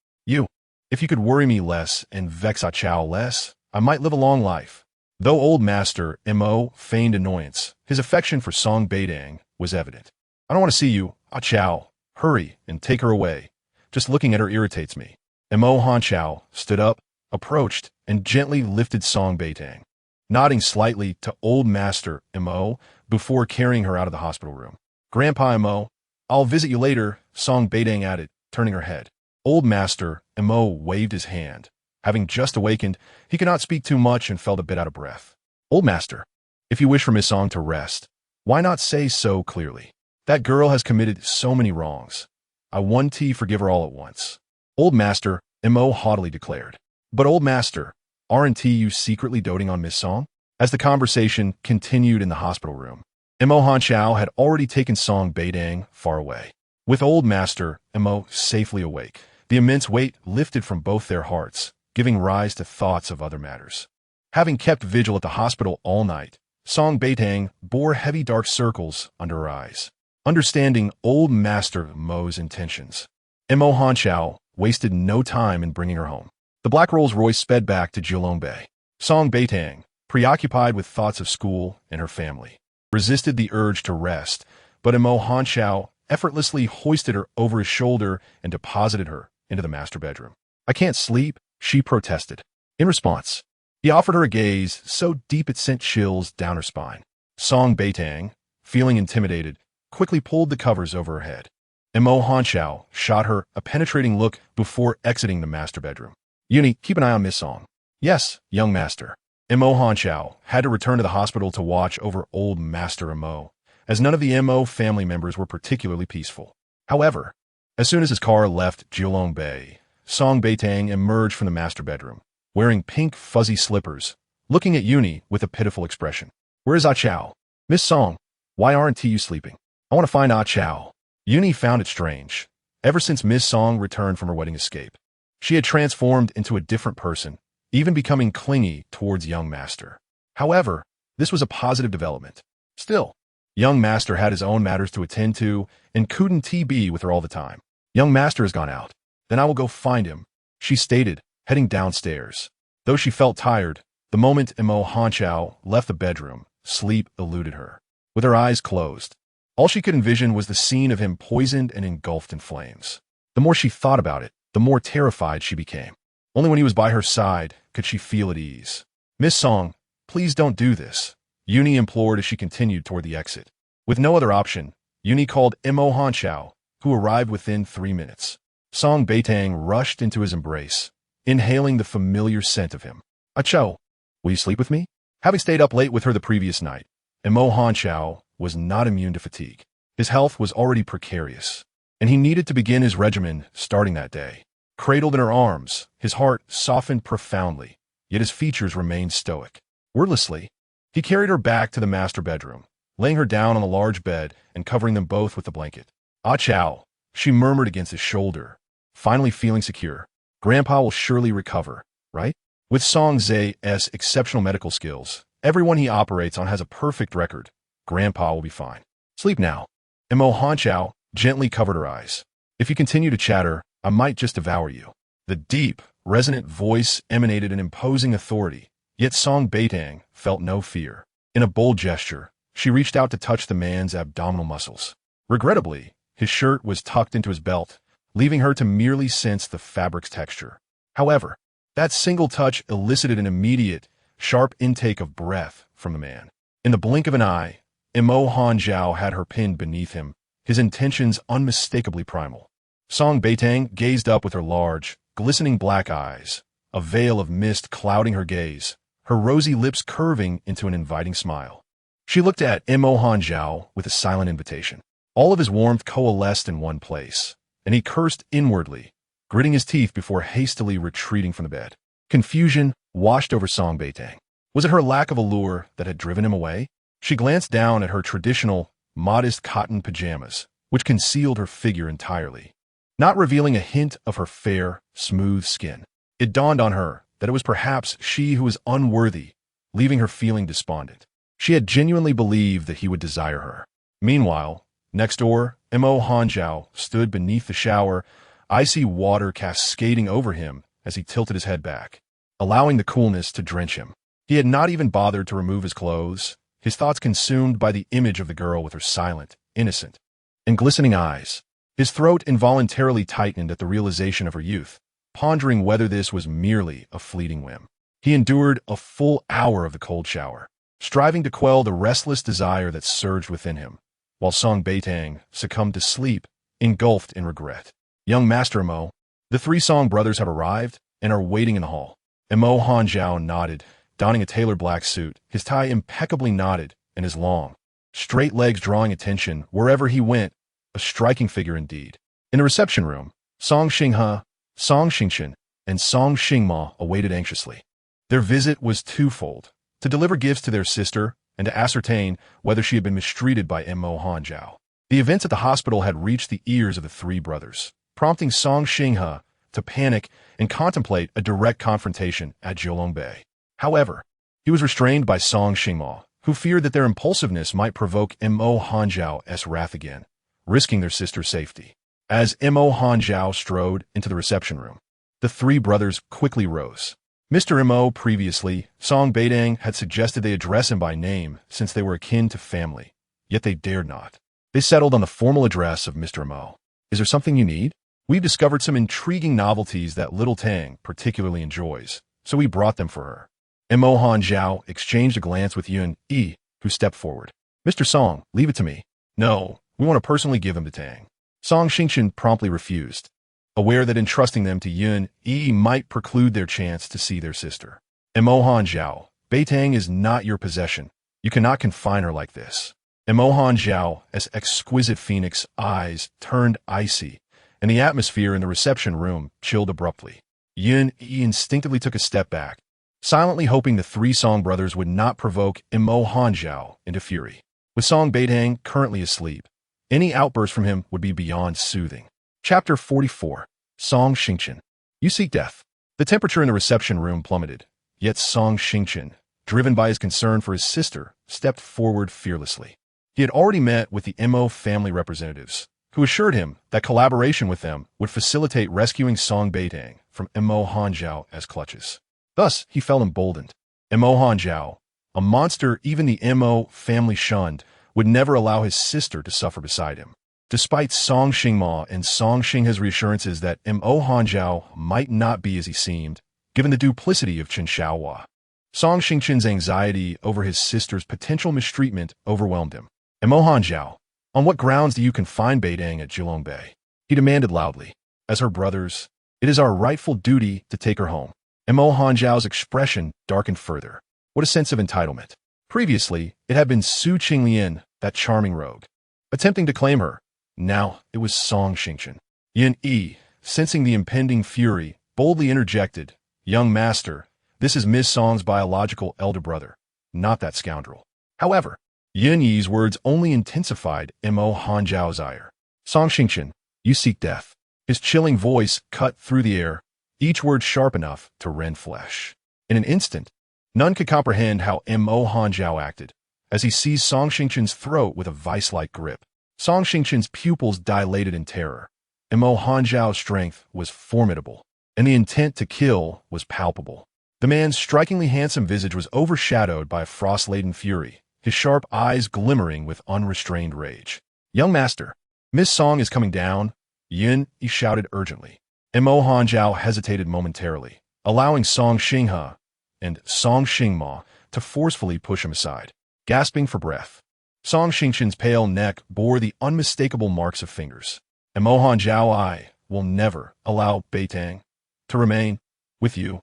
If you could worry me less and vex Ah Chow less, I might live a long life. Though Old Master Mo feigned annoyance, his affection for Song Beitang was evident. I don't want to see you, Ah Chow. Hurry and take her away. Just looking at her irritates me. Mo Hanchao stood up, approached, and gently lifted Song Beitang, nodding slightly to Old Master Mo before carrying her out of the hospital room. Grandpa Mo, I'll visit you later, Song Beitang added, turning her head. Old Master Mo waved his hand. Having just awakened, he could not speak too much and felt a bit out of breath. Old Master, if you wish for Miss Song to rest, why not say so clearly? That girl has committed so many wrongs. I want to forgive her all at once. Old Master Mo haughtily declared. But Old Master, aren't you secretly doting on Miss Song? As the conversation continued in the hospital room, Mo Hanchao had already taken Song Beitang far away. With old master Mo safely awake, the immense weight lifted from both their hearts, giving rise to thoughts of other matters. Having kept vigil at the hospital all night, Song Beitang bore heavy dark circles under her eyes. Understanding old master Mo's intentions, Mo Hanchao wasted no time in bringing her home. The black Rolls-Royce sped back to Jilongbei. Song Beitang, preoccupied with thoughts of school and her family, resisted the urge to rest, but Mo Hanchao effortlessly hoisted her over his shoulder and deposited her into the master bedroom. "I can't sleep," she protested. In response, he offered her a gaze so deep it sent chills down her spine. Song Beitang, feeling intimidated, quickly pulled the covers over her head. Mo Hanchao shot her a penetrating look before exiting the master bedroom. "Uni, keep an eye on Miss Song." "Yes, young master." Mo Hanchao had to return to the hospital to watch over old master Mo, as none of the Mo family members were particularly peaceful. However, as soon as his car left Jilongbei, Song Beitang emerged from the master bedroom, wearing pink fuzzy slippers, looking at Uni with a pitiful expression. "Where is Ah Chao?" "Miss Song, why aren't you sleeping?" "I want to find Ah Chao." Uni found it strange. Ever since Miss Song returned from her wedding escape, she had transformed into a different person, even becoming clingy towards young master. However, this was a positive development. Still, young master had his own matters to attend to and couldn't be with her all the time. "Young master has gone out. Then I will go find him," she stated, heading downstairs. Though she felt tired, the moment Mo Hanchao left the bedroom, sleep eluded her. With her eyes closed, all she could envision was the scene of him poisoned and engulfed in flames. The more she thought about it, the more terrified she became. Only when he was by her side could she feel at ease. "Miss Song, please don't do this," Uni implored as she continued toward the exit. With no other option, Uni called Mo Hanchao, who arrived within 3 minutes. Song Beitang rushed into his embrace, inhaling the familiar scent of him. "Ah Chao, will you sleep with me?" Having stayed up late with her the previous night, Mo Hanchao was not immune to fatigue. His health was already precarious, and he needed to begin his regimen starting that day. Cradled in her arms, his heart softened profoundly, yet his features remained stoic. Wordlessly, he carried her back to the master bedroom, laying her down on a large bed and covering them both with the blanket. "Ah Chao," she murmured against his shoulder, finally feeling secure. "Grandpa will surely recover, right?" With Song Zai's exceptional medical skills, everyone he operates on has a perfect record. Grandpa will be fine. "Sleep now." Mo Hanchao gently covered her eyes. "If you continue to chatter, I might just devour you." The deep, resonant voice emanated an imposing authority, yet Song Beitang felt no fear. In a bold gesture, she reached out to touch the man's abdominal muscles. Regrettably, his shirt was tucked into his belt, leaving her to merely sense the fabric's texture. However, that single touch elicited an immediate, sharp intake of breath from the man. In the blink of an eye, Mo Hanchao had her pinned beneath him, his intentions unmistakably primal. Song Beitang gazed up with her large, glistening black eyes, a veil of mist clouding her gaze, her rosy lips curving into an inviting smile. She looked at Mo Hanchao with a silent invitation. All of his warmth coalesced in one place, and he cursed inwardly, gritting his teeth before hastily retreating from the bed. Confusion washed over Song Beitang. Was it her lack of allure that had driven him away? She glanced down at her traditional, modest cotton pajamas, which concealed her figure entirely, not revealing a hint of her fair, smooth skin. It dawned on her that it was perhaps she who was unworthy, leaving her feeling despondent. She had genuinely believed that he would desire her. Meanwhile, next door, Mo Hanchao stood beneath the shower, icy water cascading over him as he tilted his head back, allowing the coolness to drench him. He had not even bothered to remove his clothes, his thoughts consumed by the image of the girl with her silent, innocent, and glistening eyes. His throat involuntarily tightened at the realization of her youth, pondering whether this was merely a fleeting whim. He endured a full hour of the cold shower, striving to quell the restless desire that surged within him, while Song Beitang succumbed to sleep, engulfed in regret. "Young Master Mo, the 3 Song brothers have arrived and are waiting in the hall." Mo Hanchao nodded, donning a tailored black suit, his tie impeccably knotted and his long, straight legs drawing attention wherever he went, a striking figure indeed. In the reception room, Song Xinghe, Song Xingchen, and Song Xingma awaited anxiously. Their visit was twofold: to deliver gifts to their sister, and to ascertain whether she had been mistreated by Mo Hanjiao. The events at the hospital had reached the ears of the three brothers, prompting Song Xinghe to panic and contemplate a direct confrontation at Jiulongbei. However, he was restrained by Song Xingmo, who feared that their impulsiveness might provoke Mo Hanjiao's wrath again, risking their sister's safety. As Mo Hanjiao strode into the reception room, the three brothers quickly rose. Mr. Mo previously, Song Beitang had suggested they address him by name since they were akin to family, yet they dared not. They settled on the formal address of Mr. Mo. Is there something you need? We've discovered some intriguing novelties that little Tang particularly enjoys, so we brought them for her. Mo Hanjiao exchanged a glance with Yun Yi, who stepped forward. Mr. Song, leave it to me. No, we want to personally give him to Tang. Song Xingchen promptly refused, aware that entrusting them to Yun Yi might preclude their chance to see their sister. Mo Hanjiao, Beitang is not your possession. You cannot confine her like this. Mo Hanjiao's exquisite phoenix eyes turned icy, and the atmosphere in the reception room chilled abruptly. Yun Yi instinctively took a step back, silently hoping the three Song brothers would not provoke Mo Hanjiao into fury. With Song Beitang currently asleep, any outburst from him would be beyond soothing. Chapter 44. Song Xingchen. You seek death. The temperature in the reception room plummeted, yet Song Xingchen, driven by his concern for his sister, stepped forward fearlessly. He had already met with the Mo family representatives, who assured him that collaboration with them would facilitate rescuing Song Beitang from Mo Hanjiao's clutches. Thus, he felt emboldened. Mo Hanjiao, a monster even the Mo family shunned, would never allow his sister to suffer beside him. Despite Song Xingmo and Song Xinghe's reassurances that Mo Hanjiao might not be as he seemed, given the duplicity of Chen Xiaohua, Song Xingchen's anxiety over his sister's potential mistreatment overwhelmed him. Mo Hanjiao, on what grounds do you confine Beitang at Jiulongbei? He demanded loudly. As her brothers, it is our rightful duty to take her home. Mo Hanjiao's expression darkened further. What a sense of entitlement. Previously, it had been Su Qinglian, that charming rogue, attempting to claim her. Now, it was Song Xingchen. Yun Yi, sensing the impending fury, boldly interjected, Young master, this is Miss Song's biological elder brother, not that scoundrel. However, Yun Yi's words only intensified Mo Hanjiao's ire. Song Xingchen, you seek death. His chilling voice cut through the air, each word sharp enough to rend flesh. In an instant, none could comprehend how Mo Hanjiao acted, as he seized Song Xingchen's throat with a vice-like grip. Song Xingchen's pupils dilated in terror. Mo Hanjiao's strength was formidable, and the intent to kill was palpable. The man's strikingly handsome visage was overshadowed by a frost-laden fury, his sharp eyes glimmering with unrestrained rage. Young master, Miss Song is coming down, Yun Yi shouted urgently. Mo Hanjiao hesitated momentarily, allowing Song Xinghe and Song Xingmo to forcefully push him aside. Gasping for breath, Song Xingchen's pale neck bore the unmistakable marks of fingers. Mo Hanjiao, I will never allow Beitang to remain with you.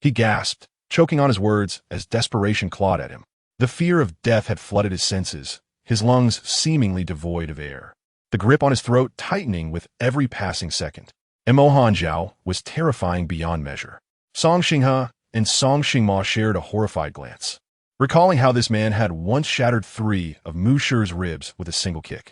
He gasped, choking on his words as desperation clawed at him. The fear of death had flooded his senses, his lungs seemingly devoid of air, the grip on his throat tightening with every passing second. Mo Hanjiao was terrifying beyond measure. Song Xinghe and Song Xingmo shared a horrified glance, recalling how this man had once shattered 3 of Mu Shi's ribs with a single kick.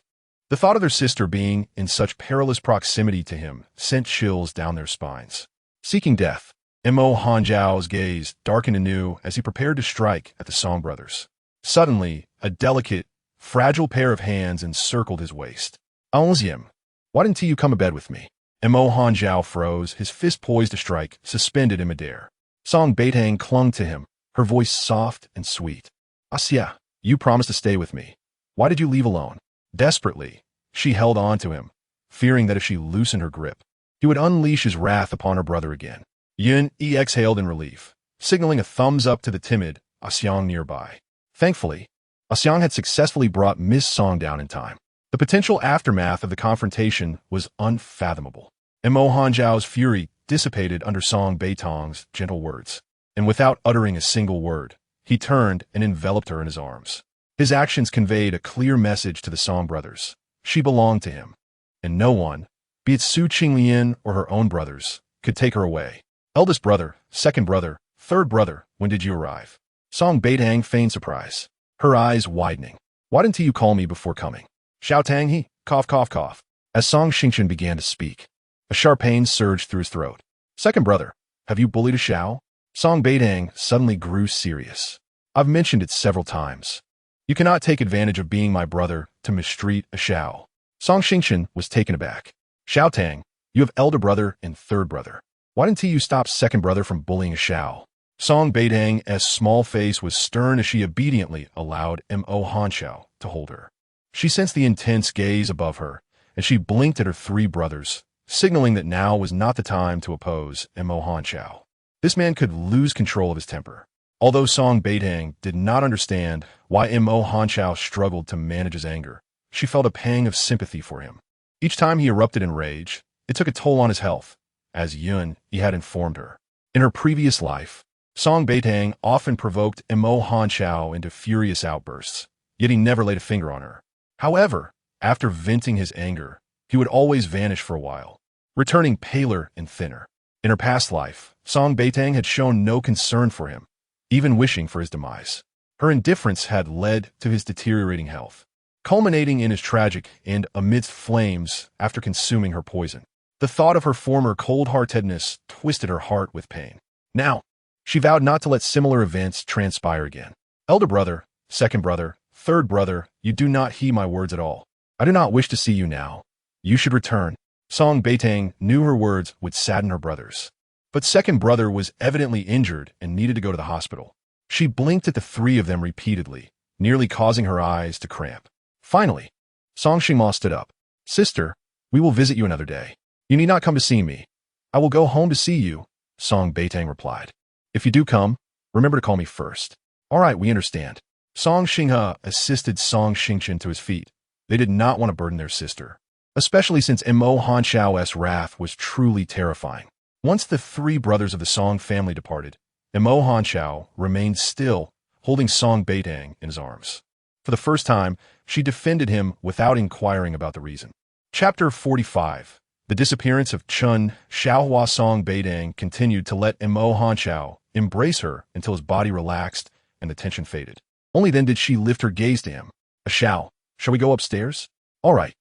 The thought of their sister being in such perilous proximity to him sent chills down their spines. Seeking death, Mo Hanjiao's gaze darkened anew as he prepared to strike at the Song brothers. Suddenly, a delicate, fragile pair of hands encircled his waist. Alziem, why didn't you come to bed with me? Mo Hanjiao froze, his fist poised to strike, suspended in midair. Song Beitang clung to him, her voice soft and sweet. Asya, you promised to stay with me. Why did you leave alone? Desperately, she held on to him, fearing that if she loosened her grip, he would unleash his wrath upon her brother again. Yun Yi exhaled in relief, signaling a thumbs up to the timid Asyang nearby. Thankfully, Asyang had successfully brought Miss Song down in time. The potential aftermath of the confrontation was unfathomable. Mo Hanjiao's fury dissipated under Song Beitang's gentle words, and without uttering a single word, he turned and enveloped her in his arms. His actions conveyed a clear message to the Song brothers. She belonged to him, and no one, be it Su Qinglian or her own brothers, could take her away. Eldest brother, second brother, third brother, when did you arrive? Song Beitang feigned surprise. her eyes widening. Why didn't you call me before coming? Xiao Tang, he, cough, cough, cough. As Song Xingchen began to speak, a sharp pain surged through his throat. Second brother, have you bullied a Xiao? Song Beitang suddenly grew serious. I've mentioned it several times. You cannot take advantage of being my brother to mistreat a Xiao. Song Xingchen was taken aback. Xiao Tang, you have elder brother and third brother. Why didn't you stop second brother from bullying a Xiao? Song Beitang's small face was stern as she obediently allowed Mo Hanxiao to hold her. She sensed the intense gaze above her, and she blinked at her three brothers, signaling that now was not the time to oppose Mo Hanxiao. This man could lose control of his temper. Although Song Beitang did not understand why Mo Hanxiao struggled to manage his anger, she felt a pang of sympathy for him. Each time he erupted in rage, it took a toll on his health, as he had informed her. In her previous life, Song Beitang often provoked Mo Hanxiao into furious outbursts, yet he never laid a finger on her. However, after venting his anger, he would always vanish for a while, returning paler and thinner. In her past life, Song Beitang had shown no concern for him, even wishing for his demise. Her indifference had led to his deteriorating health, culminating in his tragic end amidst flames after consuming her poison. The thought of her former cold-heartedness twisted her heart with pain. Now, she vowed not to let similar events transpire again. Elder brother, second brother, third brother, you do not heed my words at all. I do not wish to see you now. You should return. Song Beitang knew her words would sadden her brothers. But second brother was evidently injured and needed to go to the hospital. She blinked at the three of them repeatedly, nearly causing her eyes to cramp. Finally, Song Xingma stood up. Sister, we will visit you another day. You need not come to see me. I will go home to see you, Song Beitang replied. If you do come, remember to call me first. All right, we understand. Song Xinghe assisted Song Xingchen to his feet. They did not want to burden their sister, especially since Mo Hanxiao's wrath was truly terrifying. Once the three brothers of the Song family departed, Mo Hanxiao remained still, holding Song Beitang in his arms. For the first time, she defended him without inquiring about the reason. Chapter 45. The disappearance of Chun Xiaohua. Song Beitang continued to let Mo Hanxiao embrace her until his body relaxed and the tension faded. Only then did she lift her gaze to him. Xiao, shall we go upstairs? All right.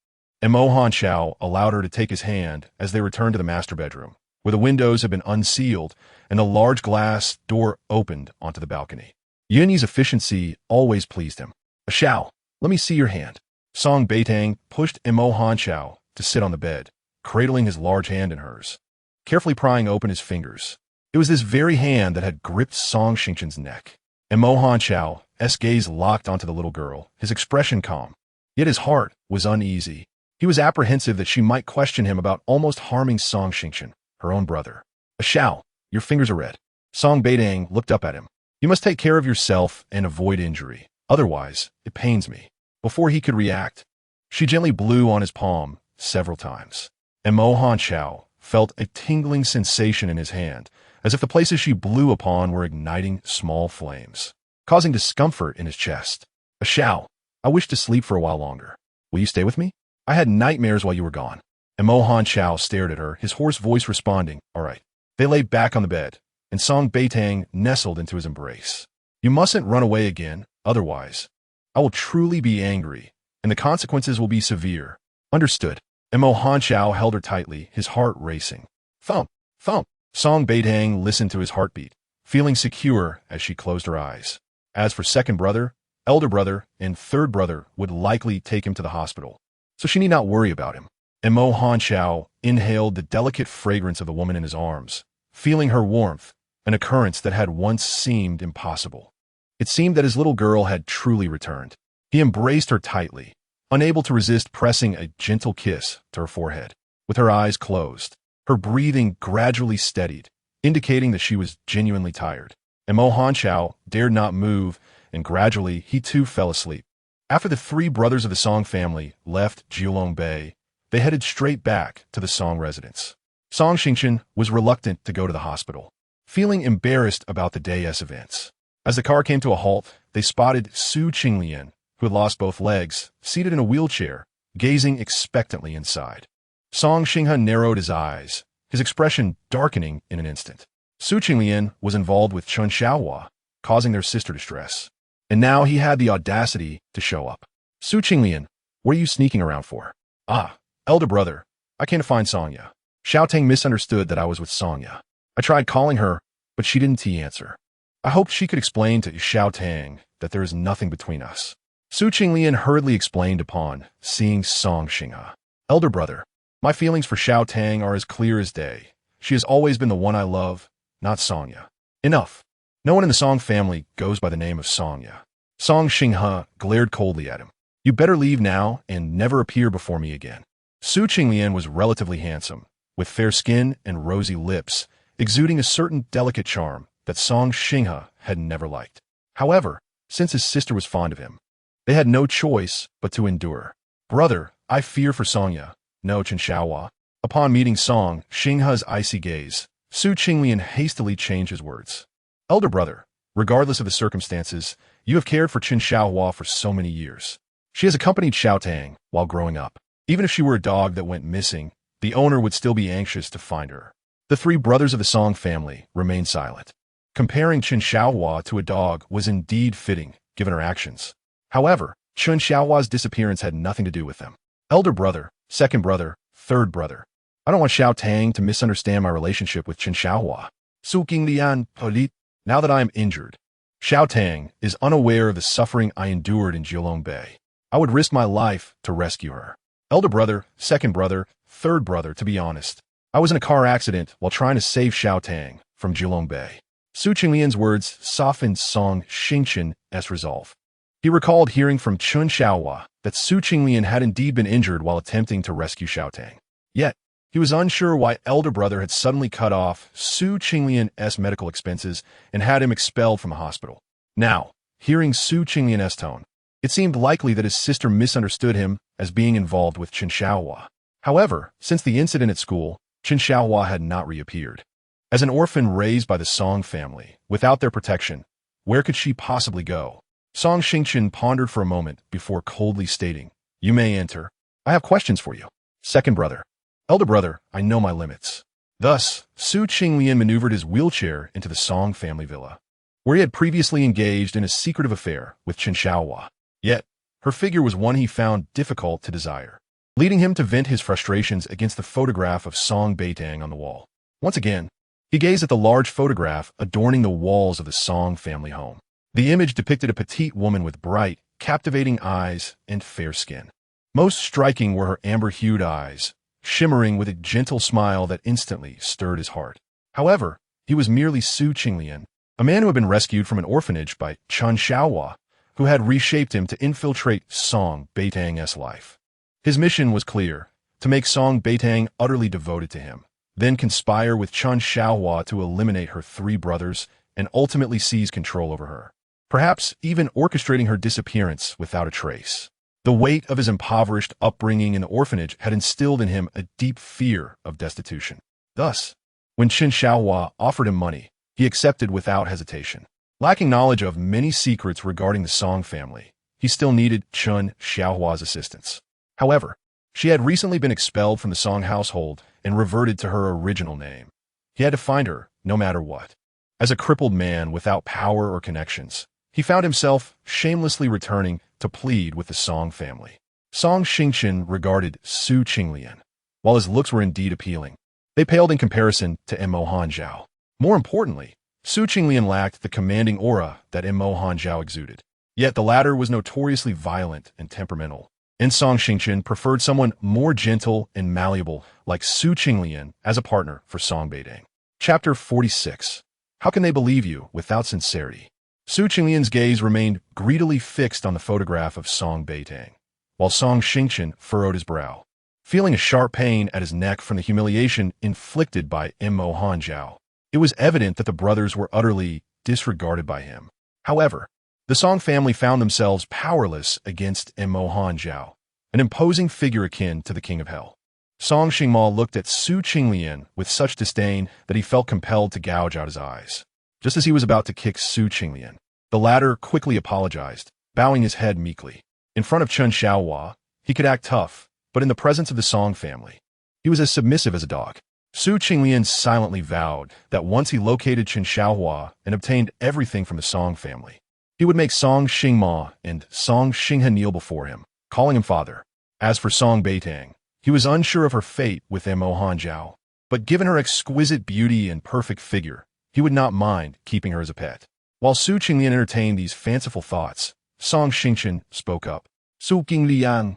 Mo Hanxiao allowed her to take his hand as they returned to the master bedroom, where the windows had been unsealed and a large glass door opened onto the balcony. Yunyi's efficiency always pleased him. Xiao, let me see your hand. Song Beitang pushed Mo Hanxiao to sit on the bed, cradling his large hand in hers, carefully prying open his fingers. It was this very hand that had gripped Song Xingchen's neck. Mo Hanxiao's gaze locked onto the little girl, his expression calm. Yet his heart was uneasy. He was apprehensive that she might question him about almost harming Song Xingchen, her own brother. Xiao, your fingers are red. Song Beitang looked up at him. You must take care of yourself and avoid injury. Otherwise, it pains me. Before he could react, she gently blew on his palm several times. Mo Hanxiao felt a tingling sensation in his hand, as if the places she blew upon were igniting small flames, causing discomfort in his chest. Xiao, I wish to sleep for a while longer. Will you stay with me? I had nightmares while you were gone. Mo Hanxiao stared at her, his hoarse voice responding, all right. They lay back on the bed, and Song Beitang nestled into his embrace. You mustn't run away again, otherwise I will truly be angry, and the consequences will be severe. Understood. Mo Hanxiao held her tightly, his heart racing. Thump, thump. Song Beitang listened to his heartbeat, feeling secure as she closed her eyes. As for second brother, elder brother, and third brother would likely take him to the hospital, so she need not worry about him. Mo Hanxiao inhaled the delicate fragrance of the woman in his arms, feeling her warmth, an occurrence that had once seemed impossible. It seemed that his little girl had truly returned. He embraced her tightly, unable to resist pressing a gentle kiss to her forehead. With her eyes closed, her breathing gradually steadied, indicating that she was genuinely tired. Mo Hanxiao dared not move, and gradually he too fell asleep. After the three brothers of the Song family left Jiulong Bay, they headed straight back to the Song residence. Song Xingchen was reluctant to go to the hospital, feeling embarrassed about the day's events. As the car came to a halt, they spotted Su Qinglian, who had lost both legs, seated in a wheelchair, gazing expectantly inside. Song Xinghe narrowed his eyes, his expression darkening in an instant. Su Qinglian was involved with Chun Xiaohua, causing their sister distress. And now he had the audacity to show up. Su Qinglian, what are you sneaking around for? Ah, elder brother, I came to find Songya. Xiaotang misunderstood that I was with Songya. I tried calling her, but she didn't answer. I hoped she could explain to Xiaotang that there is nothing between us. Su Qinglian hurriedly explained upon seeing Song Xinghe. Elder brother, my feelings for Xiaotang are as clear as day. She has always been the one I love, not Songya. Enough. No one in the Song family goes by the name of Songya. Song Xinghe glared coldly at him. You better leave now and never appear before me again. Su Qinglian was relatively handsome, with fair skin and rosy lips, exuding a certain delicate charm that Song Xinghe had never liked. However, since his sister was fond of him, they had no choice but to endure. Brother, I fear for Songya, no Chen Xiaohua. Upon meeting Song Xinghe's icy gaze, Su Qinglian hastily changed his words. Elder brother, regardless of the circumstances, you have cared for Chen Xiaohua for so many years. She has accompanied Xiaotang while growing up. Even if she were a dog that went missing, the owner would still be anxious to find her. The three brothers of the Song family remained silent. Comparing Chen Xiaohua to a dog was indeed fitting, given her actions. However, Chen Xiaohua's disappearance had nothing to do with them. Elder brother, second brother, third brother. I don't want Xiaotang to misunderstand my relationship with Chen Xiaohua. Su Qinglian, Polit. Now that I am injured, Xiaotang is unaware of the suffering I endured in Jilong Bay. I would risk my life to rescue her. Elder brother, second brother, third brother, to be honest. I was in a car accident while trying to save Xiaotang from Jilong Bay. Su Qinglian's words softened Song Xingqian's resolve. He recalled hearing from Chen Xiaohua that Su Qinglian had indeed been injured while attempting to rescue Xiaotang. Yet, he was unsure why elder brother had suddenly cut off Su Qinglian's medical expenses and had him expelled from the hospital. Now, hearing Su Qinglian's tone, it seemed likely that his sister misunderstood him as being involved with Chen Xiaohua. However, since the incident at school, Chen Xiaohua had not reappeared. As an orphan raised by the Song family, without their protection, where could she possibly go? Song Xingqian pondered for a moment before coldly stating, You may enter. I have questions for you. Second brother. Elder brother, I know my limits. Thus, Su Qinglian maneuvered his wheelchair into the Song family villa, where he had previously engaged in a secretive affair with Chen Xiaohua. Yet, her figure was one he found difficult to desire, leading him to vent his frustrations against the photograph of Song Beitang on the wall. Once again, he gazed at the large photograph adorning the walls of the Song family home. The image depicted a petite woman with bright, captivating eyes and fair skin. Most striking were her amber-hued eyes, shimmering with a gentle smile that instantly stirred his heart. However, he was merely Su Qinglian, a man who had been rescued from an orphanage by Chen Xiaohua, who had reshaped him to infiltrate Song Beitang's life. His mission was clear, to make Song Beitang utterly devoted to him, then conspire with Chen Xiaohua to eliminate her three brothers and ultimately seize control over her, perhaps even orchestrating her disappearance without a trace. The weight of his impoverished upbringing in the orphanage had instilled in him a deep fear of destitution. Thus, when Chen Xiaohua offered him money, he accepted without hesitation. Lacking knowledge of many secrets regarding the Song family, he still needed Chen Xiaohua's assistance. However, she had recently been expelled from the Song household and reverted to her original name. He had to find her, no matter what. As a crippled man without power or connections, he found himself shamelessly returning to plead with the Song family. Song Xingqian regarded Su Qinglian. While his looks were indeed appealing, they paled in comparison to Mo Hanzhao. More importantly, Su Qinglian lacked the commanding aura that Mo Hanzhao exuded. Yet the latter was notoriously violent and temperamental, and Song Xingqian preferred someone more gentle and malleable like Su Qinglian as a partner for Song Beitang. Chapter 46. How can they believe you without sincerity? Su Qinglian's gaze remained greedily fixed on the photograph of Song Beitang, while Song Xingqian furrowed his brow, feeling a sharp pain at his neck from the humiliation inflicted by Mo Hanzhao. It was evident that the brothers were utterly disregarded by him. However, the Song family found themselves powerless against Mo Hanzhao, an imposing figure akin to the King of Hell. Song Xingma looked at Su Qinglian with such disdain that he felt compelled to gouge out his eyes. Just as he was about to kick Su Qinglian, the latter quickly apologized, bowing his head meekly. In front of Chen Xiaohua, he could act tough, but in the presence of the Song family, he was as submissive as a dog. Su Qinglian silently vowed that once he located Chen Xiaohua and obtained everything from the Song family, He would make Song Xingma and Song Xinghe kneel before him, calling him father. As for Song Beitang, he was unsure of her fate with Mo Hanjiao, but given her exquisite beauty and perfect figure, he would not mind keeping her as a pet. While Su Qinglian entertained these fanciful thoughts, Song Xingchen spoke up. Su Qinglian,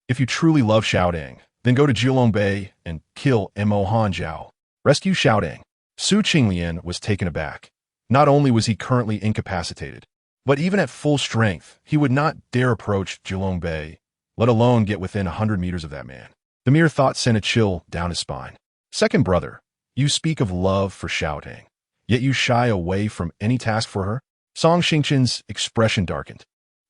if you truly love Xiaodang, then go to Jilongbei and kill Mo Hanjiao. Rescue Xiaodang. Su Qinglian was taken aback. Not only was he currently incapacitated, but even at full strength, he would not dare approach Jilongbei, let alone get within 100 meters of that man. The mere thought sent a chill down his spine. Second brother, you speak of love for Xiaodang, yet you shy away from any task for her? Song Xingchen's expression darkened,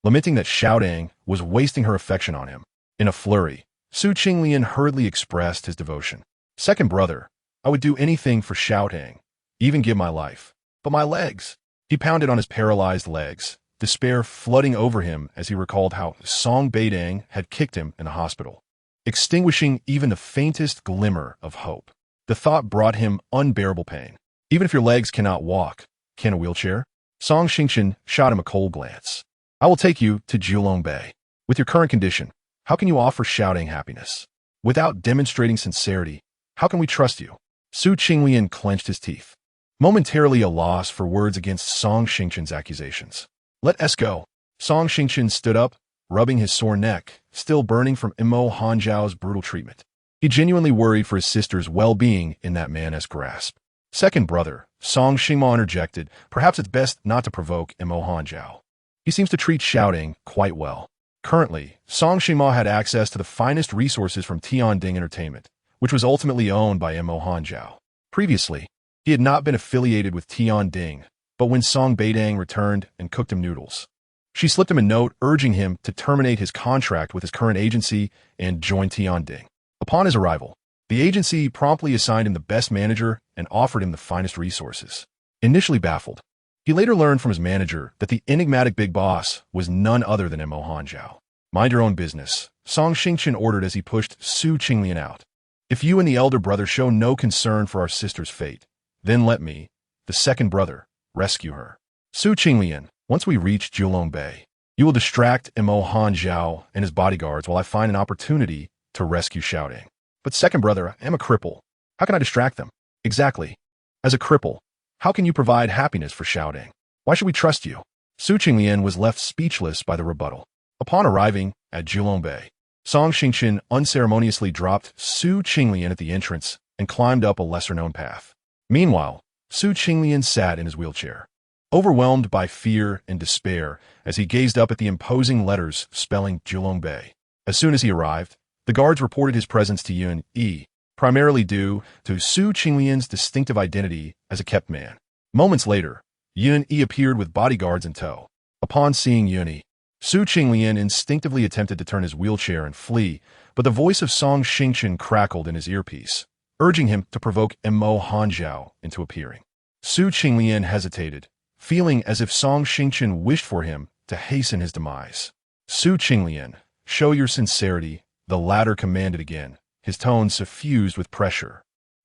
lamenting that Xiaodang was wasting her affection on him. In a flurry, Su Qinglian hurriedly expressed his devotion. Second brother, I would do anything for Xiaodang, even give my life. But my legs. He pounded on his paralyzed legs, despair flooding over him as he recalled how Song Beitang had kicked him in the hospital, extinguishing even the faintest glimmer of hope. The thought brought him unbearable pain. Even if your legs cannot walk, can a wheelchair? Song Xingchen shot him a cold glance. I will take you to Jilongbei. With your current condition, how can you offer Xiaodang happiness? Without demonstrating sincerity, how can we trust you? Su Qinglian clenched his teeth, momentarily a loss for words against Song Xingchen's accusations. Let us go. Song Xingchen stood up, rubbing his sore neck, still burning from Mo Hanjiao's brutal treatment. He genuinely worried for his sister's well-being in that man's grasp. Second brother, Song Xingma interjected, perhaps it's best not to provoke Mo Hanjiao. He seems to treat Xiaodang quite well. Currently, Song Xingma had access to the finest resources from Tianding Entertainment, which was ultimately owned by Mo Hanjiao. Previously, he had not been affiliated with Tianding, but when Song Beitang returned and cooked him noodles, she slipped him a note urging him to terminate his contract with his current agency and join Tianding. Upon his arrival, the agency promptly assigned him the best manager and offered him the finest resources. Initially baffled, he later learned from his manager that the enigmatic big boss was none other than Mo Hanjiao. Mind your own business, Song Xingchen ordered as he pushed Su Qinglian out. If you and the elder brother show no concern for our sister's fate, then let me, the second brother, rescue her. Su Qinglian, once we reach Jilongbei, you will distract Mo Hanjiao and his bodyguards while I find an opportunity to rescue Xiaodang. But second brother, I am a cripple. How can I distract them? Exactly. As a cripple, how can you provide happiness for Xiaodang? Why should we trust you? Su Qinglian was left speechless by the rebuttal. Upon arriving at Jilongbei, Song Xingchen unceremoniously dropped Su Qinglian at the entrance and climbed up a lesser-known path. Meanwhile, Su Qinglian sat in his wheelchair, overwhelmed by fear and despair as he gazed up at the imposing letters spelling Jilongbei. As soon as he arrived, the guards reported his presence to Yun Yi, primarily due to Su Qinglian's distinctive identity as a kept man. Moments later, Yun Yi appeared with bodyguards in tow. Upon seeing Yun Yi, Su Qinglian instinctively attempted to turn his wheelchair and flee, but the voice of Song Xingchen crackled in his earpiece, urging him to provoke Mo Hanjiao into appearing. Su Qinglian hesitated, feeling as if Song Xingchen wished for him to hasten his demise. Su Qinglian, show your sincerity, the latter commanded again, his tone suffused with pressure.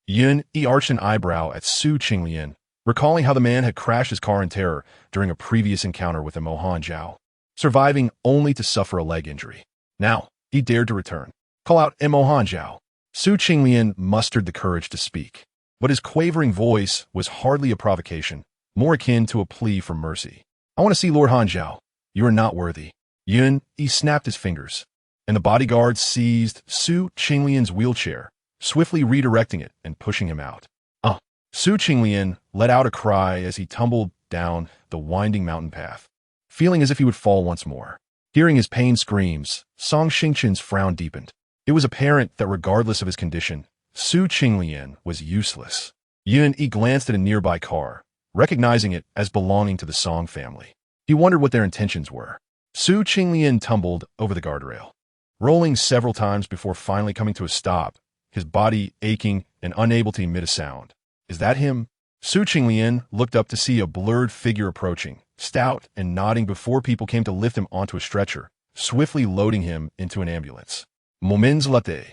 Yun Yi arched an eyebrow at Su Qinglian, recalling how the man had crashed his car in terror during a previous encounter with Mo Hanjiao, surviving only to suffer a leg injury. Now, he dared to return. Call out Mo Hanjiao. Su Qinglian mustered the courage to speak, but his quavering voice was hardly a provocation, more akin to a plea for mercy. I want to see Lord Hanjiao. You are not worthy. Yun Yi snapped his fingers, and the bodyguards seized Su Qinglian's wheelchair, swiftly redirecting it and pushing him out. Su Qinglian let out a cry as he tumbled down the winding mountain path, feeling as if he would fall once more. Hearing his pain screams, Song Xingchen's frown deepened. It was apparent that regardless of his condition, Su Qinglian was useless. Yun Yi glanced at a nearby car, recognizing it as belonging to the Song family. He wondered what their intentions were. Su Qinglian tumbled over the guardrail, rolling several times before finally coming to a stop, his body aching and unable to emit a sound. Is that him? Su Qinglian looked up to see a blurred figure approaching, stout and nodding before people came to lift him onto a stretcher, swiftly loading him into an ambulance. Moments later,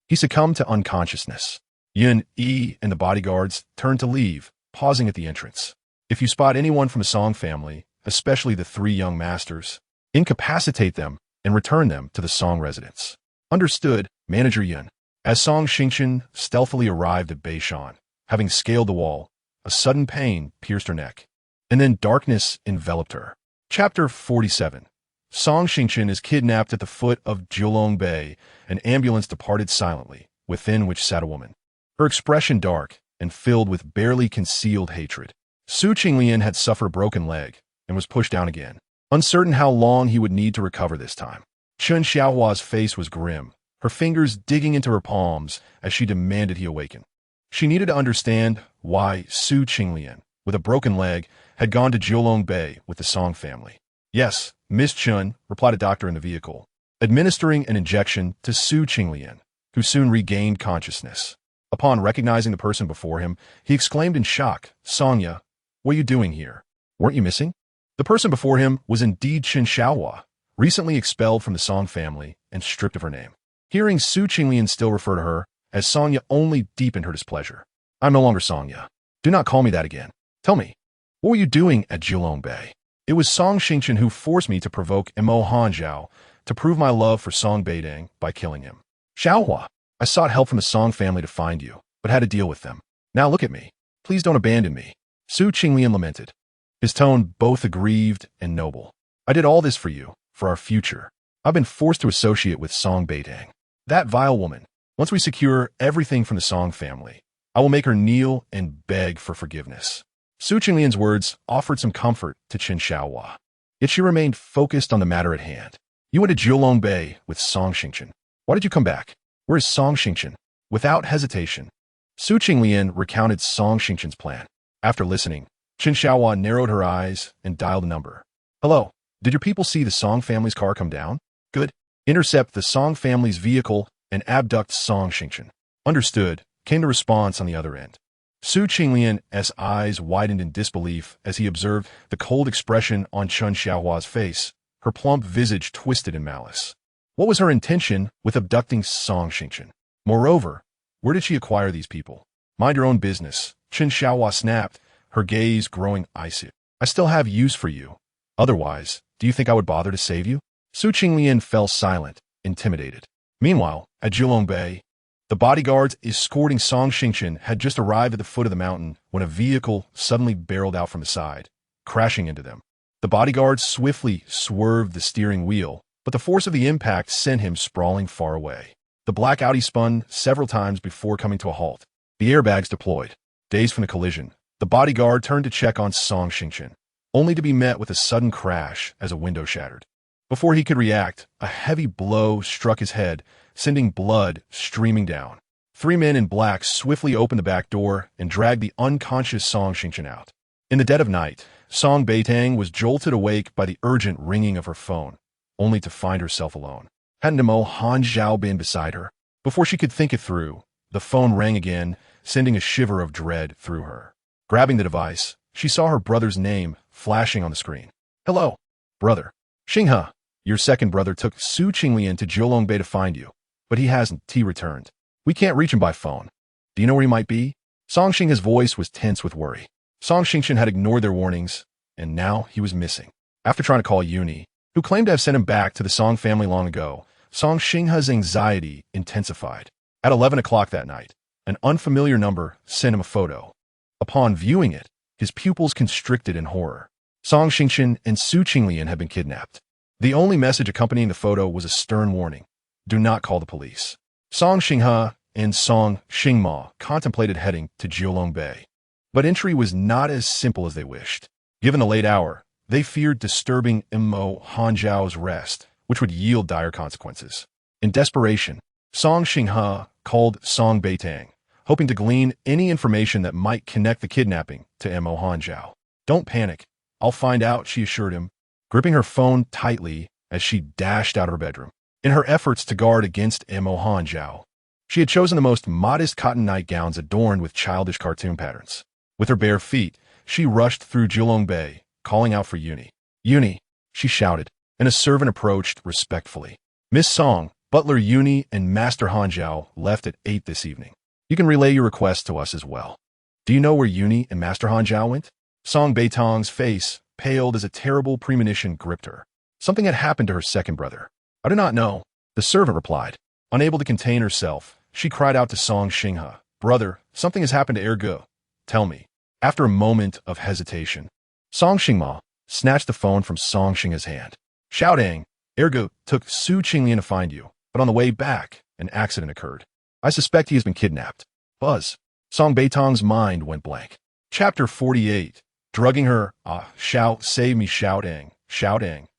he succumbed to unconsciousness. Yun Yi and the bodyguards turned to leave, pausing at the entrance. If you spot anyone from the Song family, especially the three young masters, incapacitate them, and return them to the Song residence. Understood, Manager Yun. As Song Xingchen stealthily arrived at Beitang, having scaled the wall, a sudden pain pierced her neck, and then darkness enveloped her. Chapter 47. Song Xingchen is kidnapped at the foot of Jiulong Bay. An ambulance departed silently, within which sat a woman, her expression dark and filled with barely concealed hatred. Su Qinglian had suffered a broken leg and was pushed down again, uncertain how long he would need to recover this time. Chen Xiaohua's face was grim, her fingers digging into her palms as she demanded he awaken. She needed to understand why Su Qinglian, with a broken leg, had gone to Jiulong Bay with the Song family. Yes, Miss Chun, replied a doctor in the vehicle, administering an injection to Su Qinglian, who soon regained consciousness. Upon recognizing the person before him, he exclaimed in shock, "Songya, what are you doing here? Weren't you missing?" The person before him was indeed Chen Xiaohua, recently expelled from the Song family and stripped of her name. Hearing Su Qinglian still refer to her as Songya only deepened her displeasure. "I'm no longer Songya. Do not call me that again. Tell me, what were you doing at Jiulong Bay?" "It was Song Xingchen who forced me to provoke Mo Hanzhao to prove my love for Song Beitang by killing him. Xiaohua, I sought help from the Song family to find you, but had to deal with them. Now look at me. Please don't abandon me." Su Qinglian lamented, his tone both aggrieved and noble. "I did all this for you, for our future. I've been forced to associate with Song Beitang. That vile woman. Once we secure everything from the Song family, I will make her kneel and beg for forgiveness." Su Qinglian's words offered some comfort to Chen Xiaohua, yet she remained focused on the matter at hand. "You went to Jiulong Bay with Song Xingchen. Why did you come back? Where is Song Xingchen?" Without hesitation, Su Qinglian recounted Song Xingchen's plan. After listening, Chen Xiaohua narrowed her eyes and dialed a number. "Hello, did your people see the Song family's car come down? Good. Intercept the Song family's vehicle and abduct Song Xingchen." "Understood," came the response on the other end. Su Qinglian's eyes widened in disbelief as he observed the cold expression on Chen Xiaohua's face, her plump visage twisted in malice. What was her intention with abducting Song Xingchen? Moreover, where did she acquire these people? "Mind your own business," Chen Xiaohua snapped, her gaze growing icy. "I still have use for you. Otherwise, do you think I would bother to save you?" Su Qinglian fell silent, intimidated. Meanwhile, at Jiulong Bay, the bodyguards escorting Song Xingchen had just arrived at the foot of the mountain when a vehicle suddenly barreled out from the side, crashing into them. The bodyguards swiftly swerved the steering wheel, but the force of the impact sent him sprawling far away. The black Audi spun several times before coming to a halt. The airbags deployed. Dazed from the collision, the bodyguard turned to check on Song Xingchen, only to be met with a sudden crash as a window shattered. Before he could react, a heavy blow struck his head, sending blood streaming down. Three men in black swiftly opened the back door and dragged the unconscious Song Xingchen out. In the dead of night, Song Beitang was jolted awake by the urgent ringing of her phone, only to find herself alone. Hadn't Mo Hanzhao been beside her? Before she could think it through, the phone rang again, sending a shiver of dread through her. Grabbing the device, she saw her brother's name flashing on the screen. "Hello, brother. Xinghe, your second brother took Su Qinglian to Jiulong Bay to find you, but he hasn't. He returned. We can't reach him by phone. Do you know where he might be?" Song Xinghe's voice was tense with worry. Song Xingchen had ignored their warnings, and now he was missing. After trying to call Yuni, who claimed to have sent him back to the Song family long ago, Song Xinghe's anxiety intensified. At 11 o'clock that night, an unfamiliar number sent him a photo. Upon viewing it, his pupils constricted in horror. Song Xingchen and Su Qinglian had been kidnapped. The only message accompanying the photo was a stern warning: do not call the police. Song Xinghe and Song Xingma contemplated heading to Jiulong Bay. But entry was not as simple as they wished. Given the late hour, they feared disturbing Mo Hanzhao's rest, which would yield dire consequences. In desperation, Song Xinghe called Song Beitang, hoping to glean any information that might connect the kidnapping to Mo Hanzhao. "Don't panic. I'll find out," she assured him, gripping her phone tightly as she dashed out of her bedroom. In her efforts to guard against Mo Hanzhao, she had chosen the most modest cotton nightgowns adorned with childish cartoon patterns. With her bare feet, she rushed through Jiulong Bay, calling out for Yuni. "Yuni," she shouted, and a servant approached respectfully. "Miss Song, Butler Yuni and Master Hanzhao left at 8 this evening. You can relay your request to us as well." "Do you know where Yuni and Master Hanzhao went?" Song Beitang's face paled as a terrible premonition gripped her. Something had happened to her second brother. I do not know, the servant replied. Unable to contain herself, she cried out to Song Xinghe, Brother, something has happened to Ergo. Tell me. After a moment of hesitation, Song Xinghe snatched the phone from Song Xinghe's hand. Shouting, Ergo took Su Qinglian to find you, but on the way back, an accident occurred. I suspect he has been kidnapped. Buzz. Song Beitang's mind went blank. Chapter 48. Drugging her, shout, save me, shouting.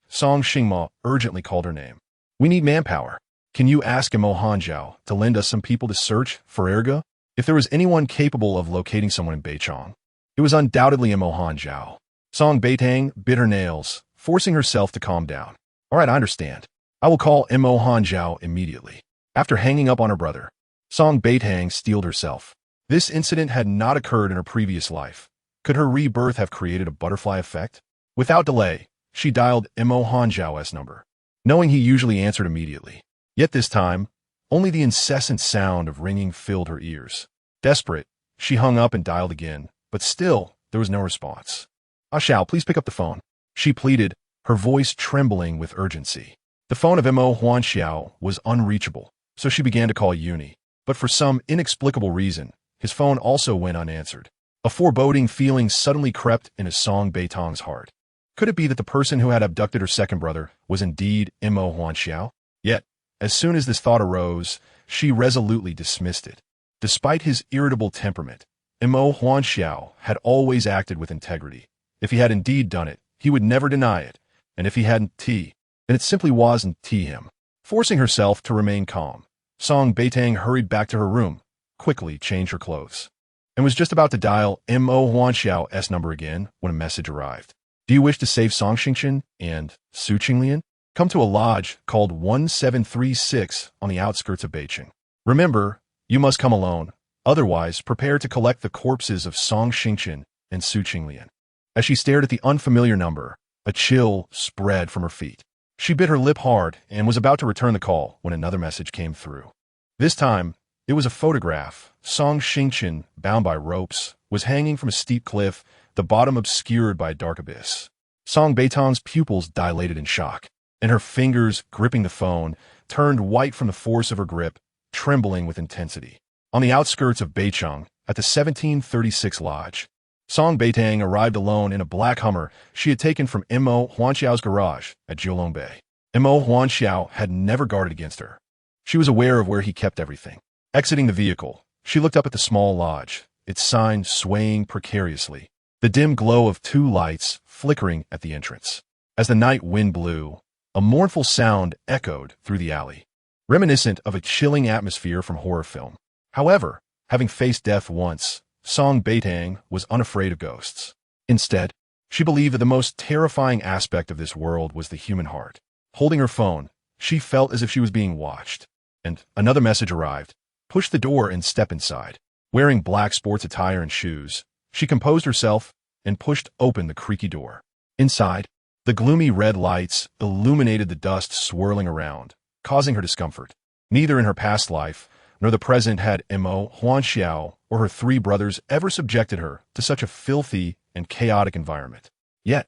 Song Xinghe urgently called her name. We need manpower. Can you ask Imo Hanjiao to lend us some people to search for Ergo? If there was anyone capable of locating someone in Beitang, it was undoubtedly Imo Hanjiao. Song Beitang bit her nails, forcing herself to calm down. All right, I understand. I will call Imo Hanjiao immediately. After hanging up on her brother, Song Beitang steeled herself. This incident had not occurred in her previous life. Could her rebirth have created a butterfly effect? Without delay, she dialed Imo Hanjiao's number, knowing he usually answered immediately. Yet this time, only the incessant sound of ringing filled her ears. Desperate, she hung up and dialed again, but still, there was no response. Xiao, please pick up the phone, she pleaded, her voice trembling with urgency. The phone of Imo Hanjiao was unreachable, so she began to call Uni, but for some inexplicable reason, his phone also went unanswered. A foreboding feeling suddenly crept into Song Beitang's heart. Could it be that the person who had abducted her second brother was indeed Imo Hanjiao? Yet, as soon as this thought arose, she resolutely dismissed it. Despite his irritable temperament, Imo Hanjiao had always acted with integrity. If he had indeed done it, he would never deny it, and if he hadn't, then it simply wasn't him. Forcing herself to remain calm, Song Beitang hurried back to her room, quickly changed her clothes, and was just about to dial Imo Hanjiao's number again when a message arrived. Do you wish to save Song Xingchen and Su Qinglian? Come to a lodge called 1736 on the outskirts of Beitang. Remember, you must come alone. Otherwise, prepare to collect the corpses of Song Xingchen and Su Qinglian. As she stared at the unfamiliar number, a chill spread from her feet. She bit her lip hard and was about to return the call when another message came through. This time, it was a photograph. Song Xingchen, bound by ropes, was hanging from a steep cliff, the bottom obscured by a dark abyss. Song Beitang's pupils dilated in shock, and her fingers, gripping the phone, turned white from the force of her grip, trembling with intensity. On the outskirts of Beitang, at the 1736 lodge, Song Beitang arrived alone in a black Hummer she had taken from Imo Hanjiao's garage at Jiulongbei. Imo Hanjiao had never guarded against her. She was aware of where he kept everything. Exiting the vehicle, she looked up at the small lodge, its sign swaying precariously, the dim glow of two lights flickering at the entrance. As the night wind blew, a mournful sound echoed through the alley, reminiscent of a chilling atmosphere from horror film. However, having faced death once, Song Beitang was unafraid of ghosts. Instead, she believed that the most terrifying aspect of this world was the human heart. Holding her phone, she felt as if she was being watched. And another message arrived. Push the door and step inside. Wearing black sports attire and shoes, she composed herself and pushed open the creaky door. Inside, the gloomy red lights illuminated the dust swirling around, causing her discomfort. Neither in her past life nor the present had Imo Hanjiao or her three brothers ever subjected her to such a filthy and chaotic environment. Yet,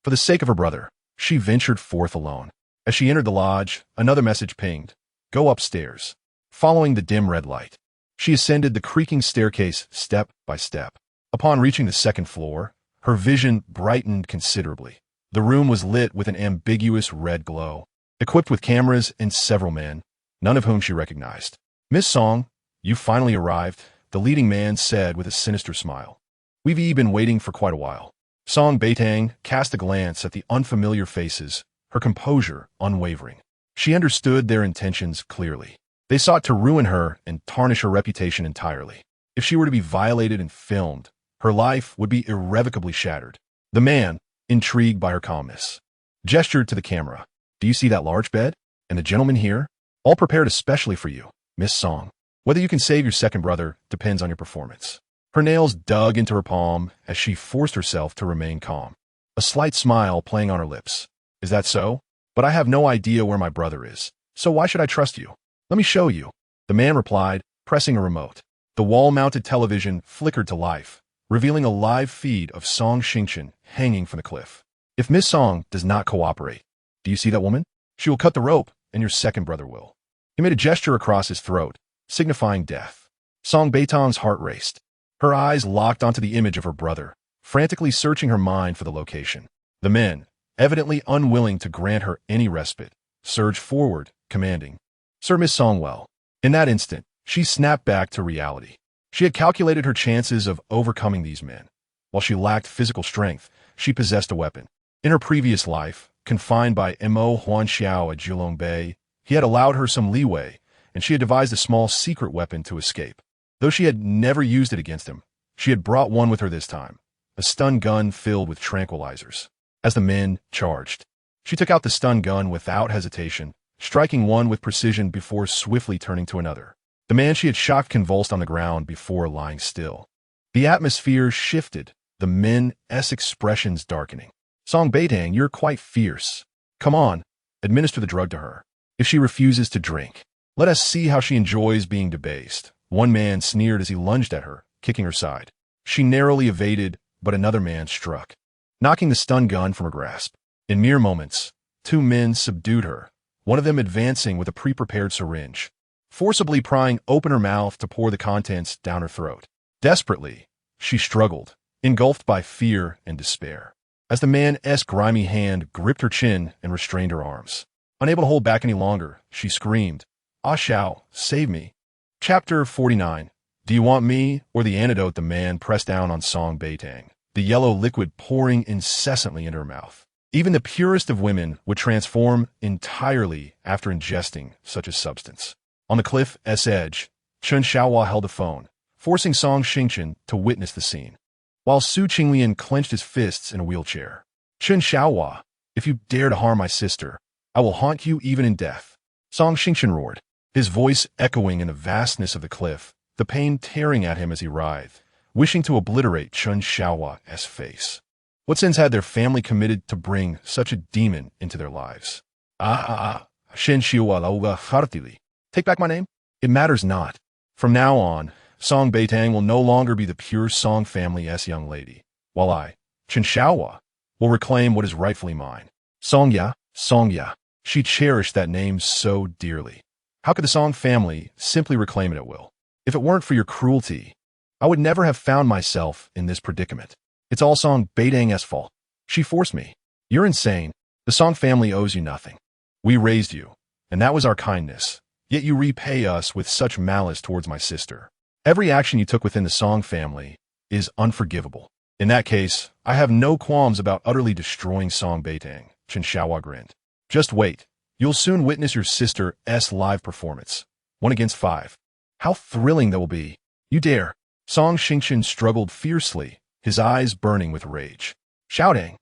for the sake of her brother, she ventured forth alone. As she entered the lodge, another message pinged. Go upstairs. Following the dim red light, she ascended the creaking staircase step by step. Upon reaching the second floor, her vision brightened considerably. The room was lit with an ambiguous red glow, equipped with cameras and several men, none of whom she recognized. Miss Song, you finally arrived, the leading man said with a sinister smile. We've been waiting for quite a while. Song Beitang cast a glance at the unfamiliar faces, her composure unwavering. She understood their intentions clearly. They sought to ruin her and tarnish her reputation entirely. If she were to be violated and filmed, her life would be irrevocably shattered. The man, intrigued by her calmness, gestured to the camera. Do you see that large bed? And the gentleman here? All prepared especially for you, Miss Song. Whether you can save your second brother depends on your performance. Her nails dug into her palm as she forced herself to remain calm, a slight smile playing on her lips. Is that so? But I have no idea where my brother is, so why should I trust you? Let me show you, the man replied, pressing a remote. The wall-mounted television flickered to life, revealing a live feed of Song Xingchen hanging from the cliff. If Miss Song does not cooperate, do you see that woman? She will cut the rope, and your second brother will. He made a gesture across his throat, signifying death. Song Beitang's heart raced. Her eyes locked onto the image of her brother, frantically searching her mind for the location. The men, evidently unwilling to grant her any respite, surged forward, commanding, "Sir, Miss Songwell." In that instant, she snapped back to reality. She had calculated her chances of overcoming these men. While she lacked physical strength, she possessed a weapon. In her previous life, confined by Mo Huanxiao at Jilong Bay, he had allowed her some leeway, and she had devised a small secret weapon to escape. Though she had never used it against him, she had brought one with her this time, a stun gun filled with tranquilizers. As the men charged, she took out the stun gun without hesitation, striking one with precision before swiftly turning to another. The man she had shocked convulsed on the ground before lying still. The atmosphere shifted, the men's expressions darkening. "Song Beitang, you're quite fierce. Come on, administer the drug to her. If she refuses to drink, let us see how she enjoys being debased." One man sneered as he lunged at her, kicking her side. She narrowly evaded, but another man struck, knocking the stun gun from her grasp. In mere moments, two men subdued her, one of them advancing with a pre-prepared syringe, forcibly prying open her mouth to pour the contents down her throat. Desperately, she struggled, engulfed by fear and despair, as the man's grimy hand gripped her chin and restrained her arms. Unable to hold back any longer, she screamed, "Ah Shao, save me." Chapter 49. Do you want me or the antidote? The man pressed down on Song Beitang, the yellow liquid pouring incessantly into her mouth. Even the purest of women would transform entirely after ingesting such a substance. On the cliff's edge, Chen Xiaohua held a phone, forcing Song Xingchen to witness the scene, while Su Qinglian clenched his fists in a wheelchair. "Chen Xiaohua, if you dare to harm my sister, I will haunt you even in death," Song Xingchen roared, his voice echoing in the vastness of the cliff, the pain tearing at him as he writhed, wishing to obliterate Chen Xiaohua's face. What sins had their family committed to bring such a demon into their lives? Shen Xiahua Lauga Hotheaded. Take back my name? It matters not. From now on, Song Beitang will no longer be the pure Song family's young lady, while I, Chen Xiahua, will reclaim what is rightfully mine. Songya, Songya. She cherished that name so dearly. How could the Song family simply reclaim it at will? If it weren't for your cruelty, I would never have found myself in this predicament. It's all Song Beitang's fault. She forced me. You're insane. The Song family owes you nothing. We raised you, and that was our kindness. Yet you repay us with such malice towards my sister. Every action you took within the Song family is unforgivable. In that case, I have no qualms about utterly destroying Song Beitang, Chen Xiahua grinned. Just wait. You'll soon witness your sister's live performance. 1 against 5. How thrilling that will be. You dare. Song Xingchen struggled fiercely, his eyes burning with rage. Shouting.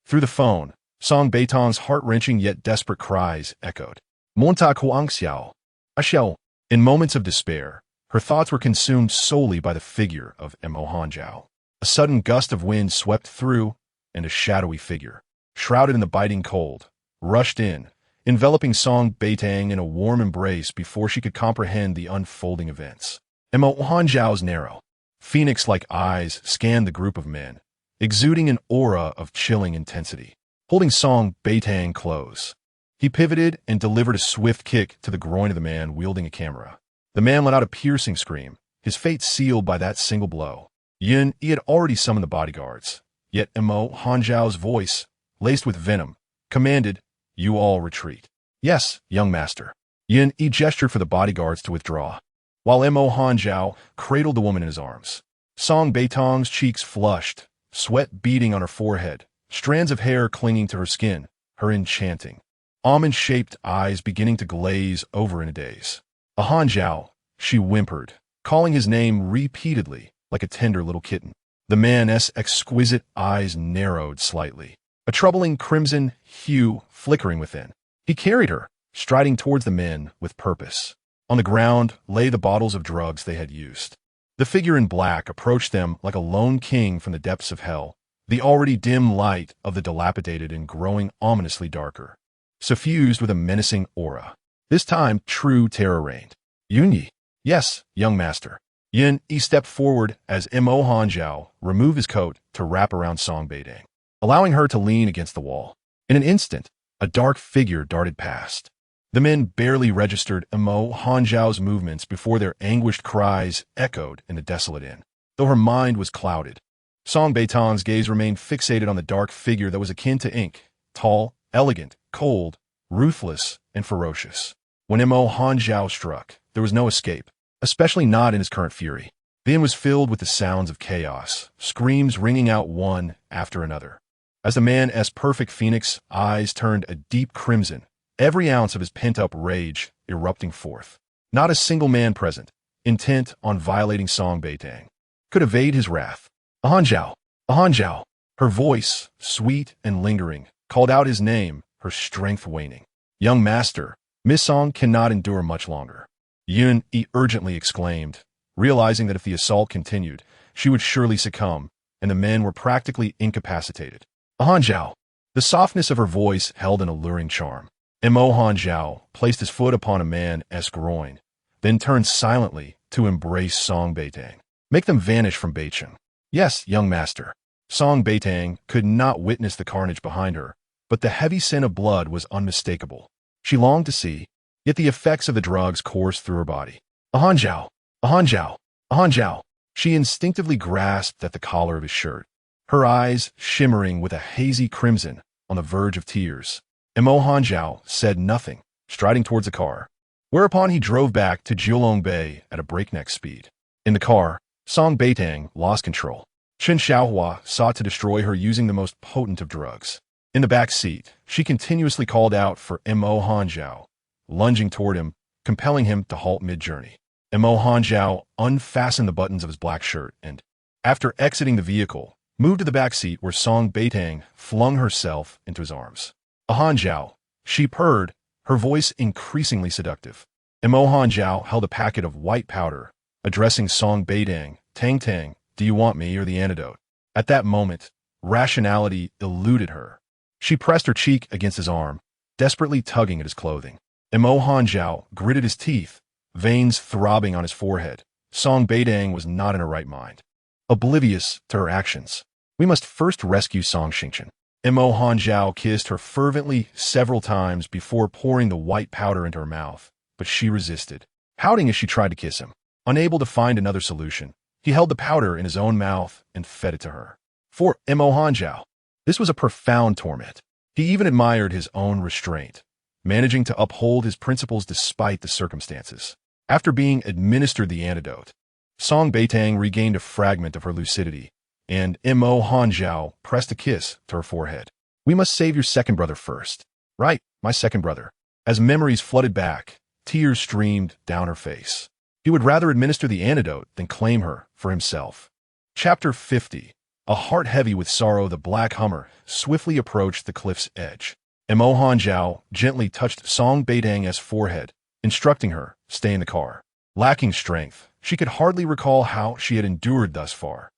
Through the phone, Song Beitang's heart-wrenching yet desperate cries echoed. Monta Kuangxiao. Xiao. In moments of despair, her thoughts were consumed solely by the figure of Mo Hanjiao. A sudden gust of wind swept through, and a shadowy figure, shrouded in the biting cold, rushed in, enveloping Song Beitang in a warm embrace before she could comprehend the unfolding events. Mo Hanjiao's narrow, phoenix-like eyes scanned the group of men, exuding an aura of chilling intensity. Holding Song Beitang close, he pivoted and delivered a swift kick to the groin of the man wielding a camera. The man let out a piercing scream, his fate sealed by that single blow. He had already summoned the bodyguards, yet Mo Hanjiao's voice, laced with venom, commanded, "You all retreat." "Yes, young master." He gestured for the bodyguards to withdraw, while Mo Hanjiao cradled the woman in his arms. Song Beitang's cheeks flushed, sweat beading on her forehead, strands of hair clinging to her skin, her enchanting, almond-shaped eyes beginning to glaze over in a daze. "A Hanjiao," she whimpered, calling his name repeatedly like a tender little kitten. The man's exquisite eyes narrowed slightly, a troubling crimson hue flickering within. He carried her, striding towards the men with purpose. On the ground lay the bottles of drugs they had used. The figure in black approached them like a lone king from the depths of hell, the already dim light of the dilapidated and growing ominously darker, suffused with a menacing aura. This time, true terror reigned. "Yunyi." "Yes, young master." He stepped forward as Mo Hanjiao removed his coat to wrap around Song Beitang. allowing her to lean against the wall. In an instant, a dark figure darted past. The men barely registered Emo Hanjiao's movements before their anguished cries echoed in the desolate inn. Though her mind was clouded, Song Beitang's gaze remained fixated on the dark figure that was akin to ink, tall, elegant, cold, ruthless, and ferocious. When Emo Hanjiao struck, there was no escape, especially not in his current fury. The inn was filled with the sounds of chaos, screams ringing out one after another. As the man's perfect phoenix eyes turned a deep crimson, every ounce of his pent-up rage erupting forth. Not a single man present, intent on violating Song Beitang, could evade his wrath. Hanjiao, Hanjiao. Her voice, sweet and lingering, called out his name, her strength waning. Young master, Miss Song cannot endure much longer. Yun Yi urgently exclaimed, realizing that if the assault continued, she would surely succumb, and the men were practically incapacitated. Hanjiao. The softness of her voice held an alluring charm. Emo Hanjiao placed his foot upon a man's groin, then turned silently to embrace Song Beitang. Make them vanish from Beitang. Yes, young master. Song Beitang could not witness the carnage behind her, but the heavy scent of blood was unmistakable. She longed to see, yet the effects of the drugs coursed through her body. Hanjiao, Hanjiao, Hanjiao. She instinctively grasped at the collar of his shirt, her eyes shimmering with a hazy crimson on the verge of tears. Emo Hanjiao said nothing, striding towards the car, whereupon he drove back to Jiulong Bay at a breakneck speed. In the car, Song Beitang lost control. Chen Xiaohua sought to destroy her using the most potent of drugs. In the back seat, she continuously called out for Emo Hanjiao, lunging toward him, compelling him to halt mid-journey. Emo Hanjiao unfastened the buttons of his black shirt and, after exiting the vehicle, moved to the back seat where Song Beitang flung herself into his arms. Hanjiao, she purred, her voice increasingly seductive. Emo Hanjiao held a packet of white powder, addressing Song Beitang, Tang Tang, do you want me or the antidote? At that moment, rationality eluded her. She pressed her cheek against his arm, desperately tugging at his clothing. Emo Hanjiao gritted his teeth, veins throbbing on his forehead. Song Beitang was not in her right mind, oblivious to her actions. We must first rescue Song Xingchen. Emo Hanjiao kissed her fervently several times before pouring the white powder into her mouth, but she resisted, pouting as she tried to kiss him. Unable to find another solution, he held the powder in his own mouth and fed it to her. For Emo Hanjiao, this was a profound torment. He even admired his own restraint, managing to uphold his principles despite the circumstances. After being administered the antidote, Song Beitang regained a fragment of her lucidity, and Emo Hanjiao pressed a kiss to her forehead. We must save your second brother first. Right, my second brother. As memories flooded back, tears streamed down her face. He would rather administer the antidote than claim her for himself. Chapter 50. A heart heavy with sorrow, the black Hummer swiftly approached the cliff's edge. Emo Hanjiao gently touched Song Beitang's forehead, instructing her, stay in the car. Lacking strength, she could hardly recall how she had endured thus far.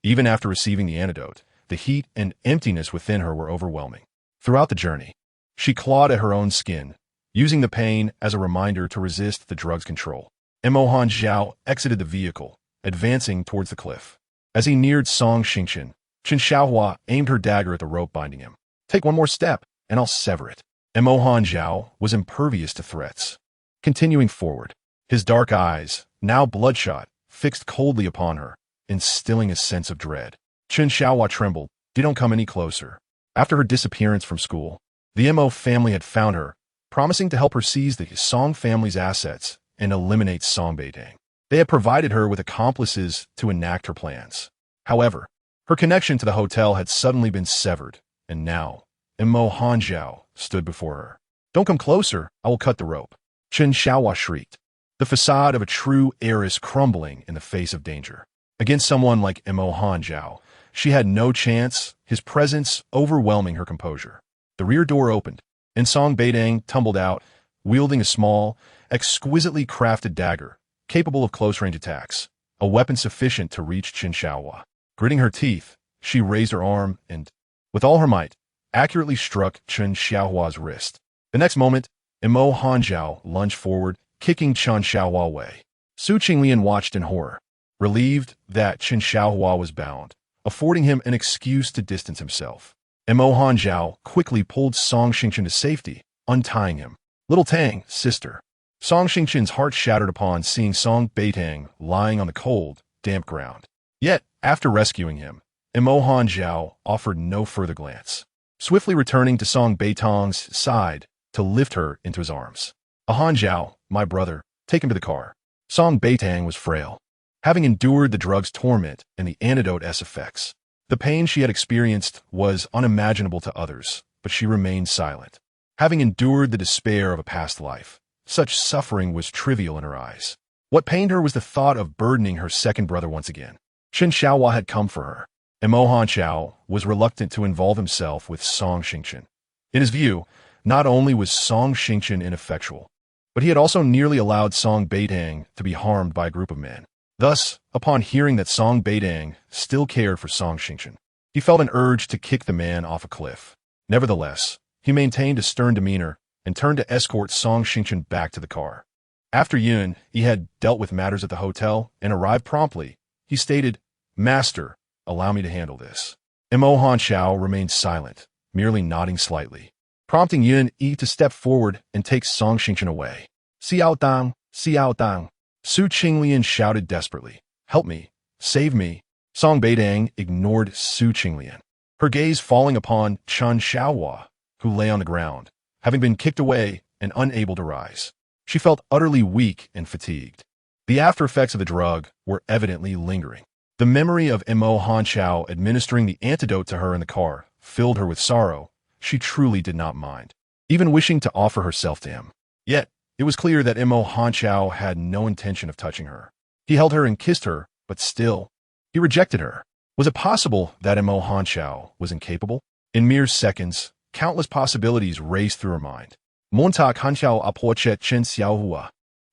Even after receiving the antidote, the heat and emptiness within her were overwhelming. Throughout the journey, she clawed at her own skin, using the pain as a reminder to resist the drug's control. Emo Hanjiao exited the vehicle, advancing towards the cliff. As he neared Song Xingchen, Chen Xiaohua aimed her dagger at the rope binding him. Take one more step, and I'll sever it. Emo Hanjiao was impervious to threats. Continuing forward, his dark eyes, now bloodshot, fixed coldly upon her, instilling a sense of dread. Chen Xiaohua trembled. Don't come any closer. After her disappearance from school, the Mo family had found her, promising to help her seize the Song family's assets and eliminate Song Beitang. They had provided her with accomplices to enact her plans. However, her connection to the hotel had suddenly been severed, and now, Emo Hanjiao stood before her. Don't come closer, I will cut the rope. Chen Xiaohua shrieked, the facade of a true heiress crumbling in the face of danger. Against someone like Emo Hanjiao, she had no chance, his presence overwhelming her composure. The rear door opened, and Song Beitang tumbled out, wielding a small, exquisitely crafted dagger, capable of close-range attacks, a weapon sufficient to reach Chen Xiaohua. Gritting her teeth, she raised her arm and, with all her might, accurately struck Chen Xiaohua's wrist. The next moment, Emo Hanjiao lunged forward, kicking Chen Xiaohua away. Su Qinglian watched in horror, relieved that Chen Xiaohua was bound, affording him an excuse to distance himself. Mo Hanzhao quickly pulled Song Xingqian to safety, untying him. Little Tang, sister. Song Xingqian's heart shattered upon seeing Song Beitang lying on the cold, damp ground. Yet, after rescuing him, Mo Hanzhao offered no further glance, swiftly returning to Song Beitang's side to lift her into his arms. Hanzhao, my brother, take him to the car. Song Beitang was frail, having endured the drug's torment and the antidote's effects. The pain she had experienced was unimaginable to others, but she remained silent. Having endured the despair of a past life, such suffering was trivial in her eyes. What pained her was the thought of burdening her second brother once again. Chen Xiaohua had come for her, and Mo Hanzhao was reluctant to involve himself with Song Xingqian. In his view, not only was Song Xingqian ineffectual, but he had also nearly allowed Song Beitang to be harmed by a group of men. Thus, upon hearing that Song Beitang still cared for Song Xingqian, he felt an urge to kick the man off a cliff. Nevertheless, he maintained a stern demeanor and turned to escort Song Xingqian back to the car. After Yun, he had dealt with matters at the hotel and arrived promptly. He stated, "Master, allow me to handle this." Mo Hanzhao remained silent, merely nodding slightly, prompting Yun Yi to step forward and take Song Xingqian away. Xiao Dang, Xiao Dang. Su Qinglian shouted desperately, "Help me! Save me!" Song Beitang ignored Su Qinglian, her gaze falling upon Chen Xiaohua, who lay on the ground, having been kicked away and unable to rise. She felt utterly weak and fatigued. The after effects of the drug were evidently lingering. The memory of Mo Hanzhao administering the antidote to her in the car filled her with sorrow. She truly did not mind, even wishing to offer herself to him. Yet, it was clear that Mo Hanzhao had no intention of touching her. He held her and kissed her, but still, he rejected her. Was it possible that Mo Hanzhao was incapable? In mere seconds, countless possibilities raced through her mind. Montak Hanzhao apoche chen xiaohua.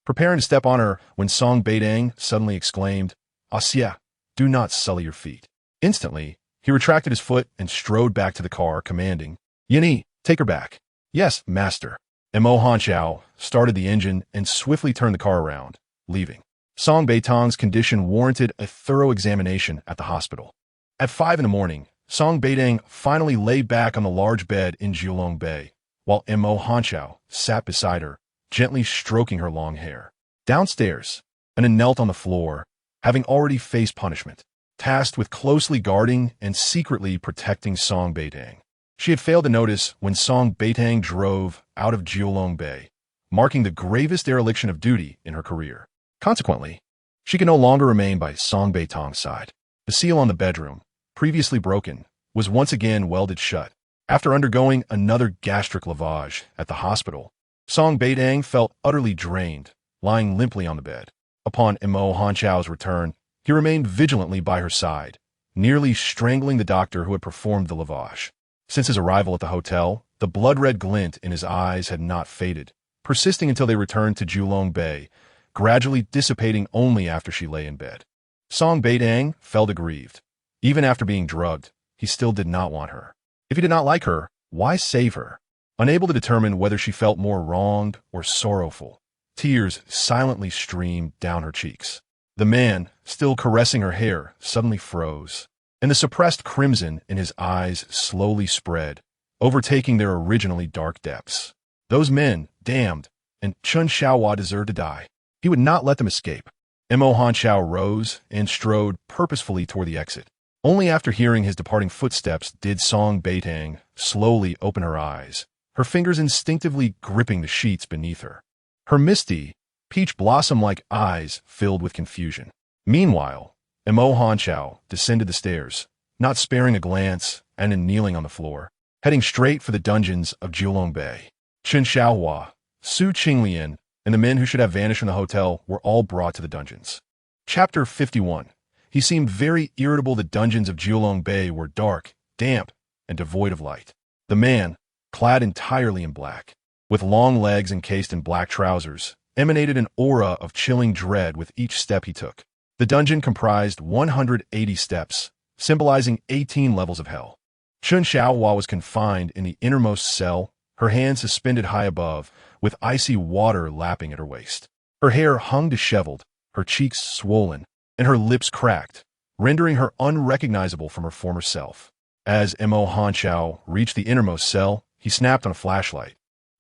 Preparing to step on her when Song Beitang suddenly exclaimed, "Asia, do not sully your feet." Instantly, he retracted his foot and strode back to the car, commanding, "Yinyi, take her back." "Yes, master." Mo Hanzhao started the engine and swiftly turned the car around, leaving. Song Beitang's condition warranted a thorough examination at the hospital. At 5 in the morning, Song Beitang finally lay back on the large bed in Jiulong Bay, while Mo Hanzhao sat beside her, gently stroking her long hair. Downstairs, Anna knelt on the floor, having already faced punishment, tasked with closely guarding and secretly protecting Song Beitang. She had failed to notice when Song Beitang drove out of Jiulong Bay, marking the gravest dereliction of duty in her career. Consequently, she could no longer remain by Song Beitang's side. The seal on the bedroom, previously broken, was once again welded shut. After undergoing another gastric lavage at the hospital, Song Beitang felt utterly drained, lying limply on the bed. Upon Mo Hanzhao's return, he remained vigilantly by her side, nearly strangling the doctor who had performed the lavage. Since his arrival at the hotel, the blood-red glint in his eyes had not faded, persisting until they returned to Jiulong Bay, gradually dissipating only after she lay in bed. Song Beitang felt aggrieved. Even after being drugged, he still did not want her. If he did not like her, why save her? Unable to determine whether she felt more wronged or sorrowful, tears silently streamed down her cheeks. The man, still caressing her hair, suddenly froze, and the suppressed crimson in his eyes slowly spread, overtaking their originally dark depths. Those men, damned, and Chen Xiaohua deserved to die. He would not let them escape. Mo Hanzhao rose and strode purposefully toward the exit. Only after hearing his departing footsteps did Song Beitang slowly open her eyes, her fingers instinctively gripping the sheets beneath her. Her misty, peach blossom-like eyes filled with confusion. Meanwhile, Mo Hanzhao descended the stairs, not sparing a glance and then kneeling on the floor, heading straight for the dungeons of Jiulong Bay. Chen Xiaohua, Su Qinglian, and the men who should have vanished from the hotel were all brought to the dungeons. Chapter 51. He seemed very irritable. The dungeons of Jiulong Bay were dark, damp, and devoid of light. The man, clad entirely in black, with long legs encased in black trousers, emanated an aura of chilling dread with each step he took. The dungeon comprised 180 steps, symbolizing 18 levels of hell. Chen Xiaohua was confined in the innermost cell, her hands suspended high above, with icy water lapping at her waist. Her hair hung disheveled, her cheeks swollen, and her lips cracked, rendering her unrecognizable from her former self. As Mo Hanqiao reached the innermost cell, he snapped on a flashlight.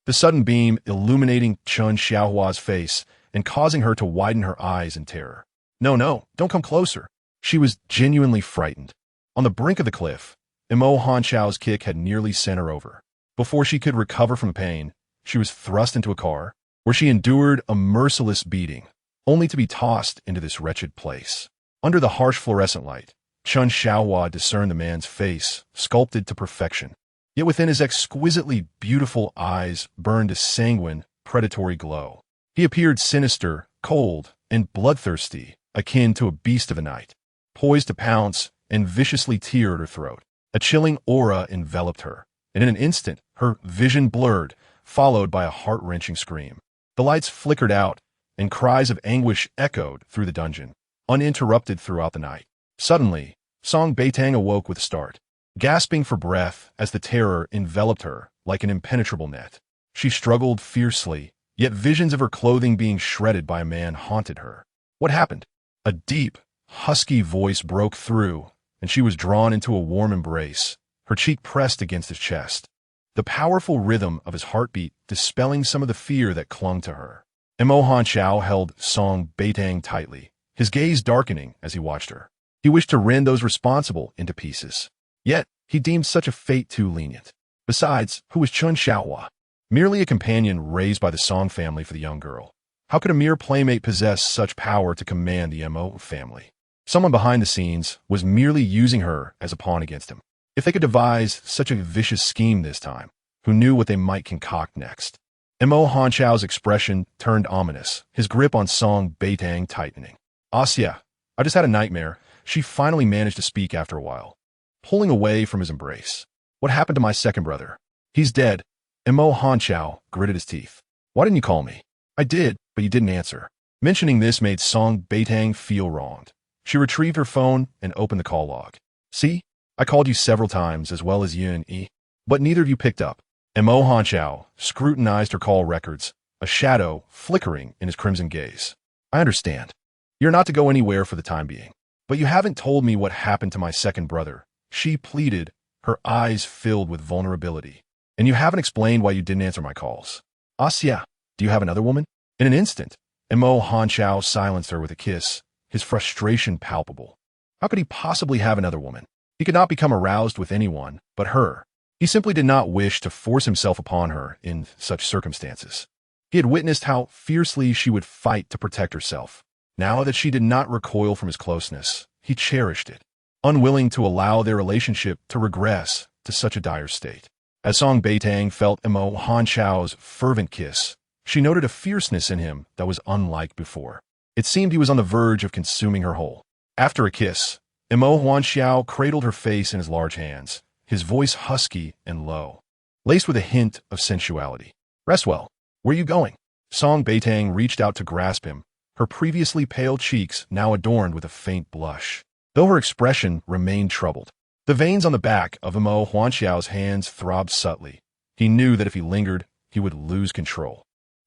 The sudden beam illuminating Chun Xiaohua's face and causing her to widen her eyes in terror. No, don't come closer. She was genuinely frightened. On the brink of the cliff, Mo Hanqiao's kick had nearly sent her over. Before she could recover from pain, she was thrust into a car, where she endured a merciless beating, only to be tossed into this wretched place. Under the harsh fluorescent light, Chun Xiaohua discerned the man's face, sculpted to perfection. Yet within his exquisitely beautiful eyes burned a sanguine, predatory glow. He appeared sinister, cold, and bloodthirsty, akin to a beast of the night, poised to pounce and viciously tear at her throat. A chilling aura enveloped her, and in an instant, her vision blurred, followed by a heart-wrenching scream. The lights flickered out, and cries of anguish echoed through the dungeon, uninterrupted throughout the night. Suddenly, Song Beitang awoke with a start, gasping for breath as the terror enveloped her like an impenetrable net. She struggled fiercely, yet visions of her clothing being shredded by a man haunted her. What happened? A deep, husky voice broke through, and she was drawn into a warm embrace, her cheek pressed against his chest. The powerful rhythm of his heartbeat dispelling some of the fear that clung to her. Mo Hanqiao held Song Beitang tightly, his gaze darkening as he watched her. He wished to rend those responsible into pieces. Yet, he deemed such a fate too lenient. Besides, who was Chun Xiaohua? Merely a companion raised by the Song family for the young girl. How could a mere playmate possess such power to command the Mo family? Someone behind the scenes was merely using her as a pawn against him. If they could devise such a vicious scheme this time, who knew what they might concoct next? Mo Hanqiao's expression turned ominous, his grip on Song Beitang tightening. Asya, I just had a nightmare. She finally managed to speak after a while, pulling away from his embrace. What happened to my second brother? He's dead. Mo Hanqiao gritted his teeth. Why didn't you call me? I did, but you didn't answer. Mentioning this made Song Beitang feel wronged. She retrieved her phone and opened the call log. See? I called you several times, as well as Yun E, but neither of you picked up. Mo Hanqiao scrutinized her call records, a shadow flickering in his crimson gaze. I understand. You're not to go anywhere for the time being. But you haven't told me what happened to my second brother, she pleaded, her eyes filled with vulnerability. And you haven't explained why you didn't answer my calls. Asya, do you have another woman? In an instant, Mo Hanqiao silenced her with a kiss, his frustration palpable. How could he possibly have another woman? He could not become aroused with anyone but her. He simply did not wish to force himself upon her in such circumstances. He had witnessed how fiercely she would fight to protect herself. Now that she did not recoil from his closeness, he cherished it, unwilling to allow their relationship to regress to such a dire state. As Song Beitang felt Mo Hanqiao's fervent kiss, she noted a fierceness in him that was unlike before. It seemed he was on the verge of consuming her whole. After a kiss, Mo Hanqiao cradled her face in his large hands, his voice husky and low, laced with a hint of sensuality. Rest well. Where are you going? Song Beitang reached out to grasp him, her previously pale cheeks now adorned with a faint blush, though her expression remained troubled. The veins on the back of Mo Hanqiao's hands throbbed subtly. He knew that if he lingered, he would lose control.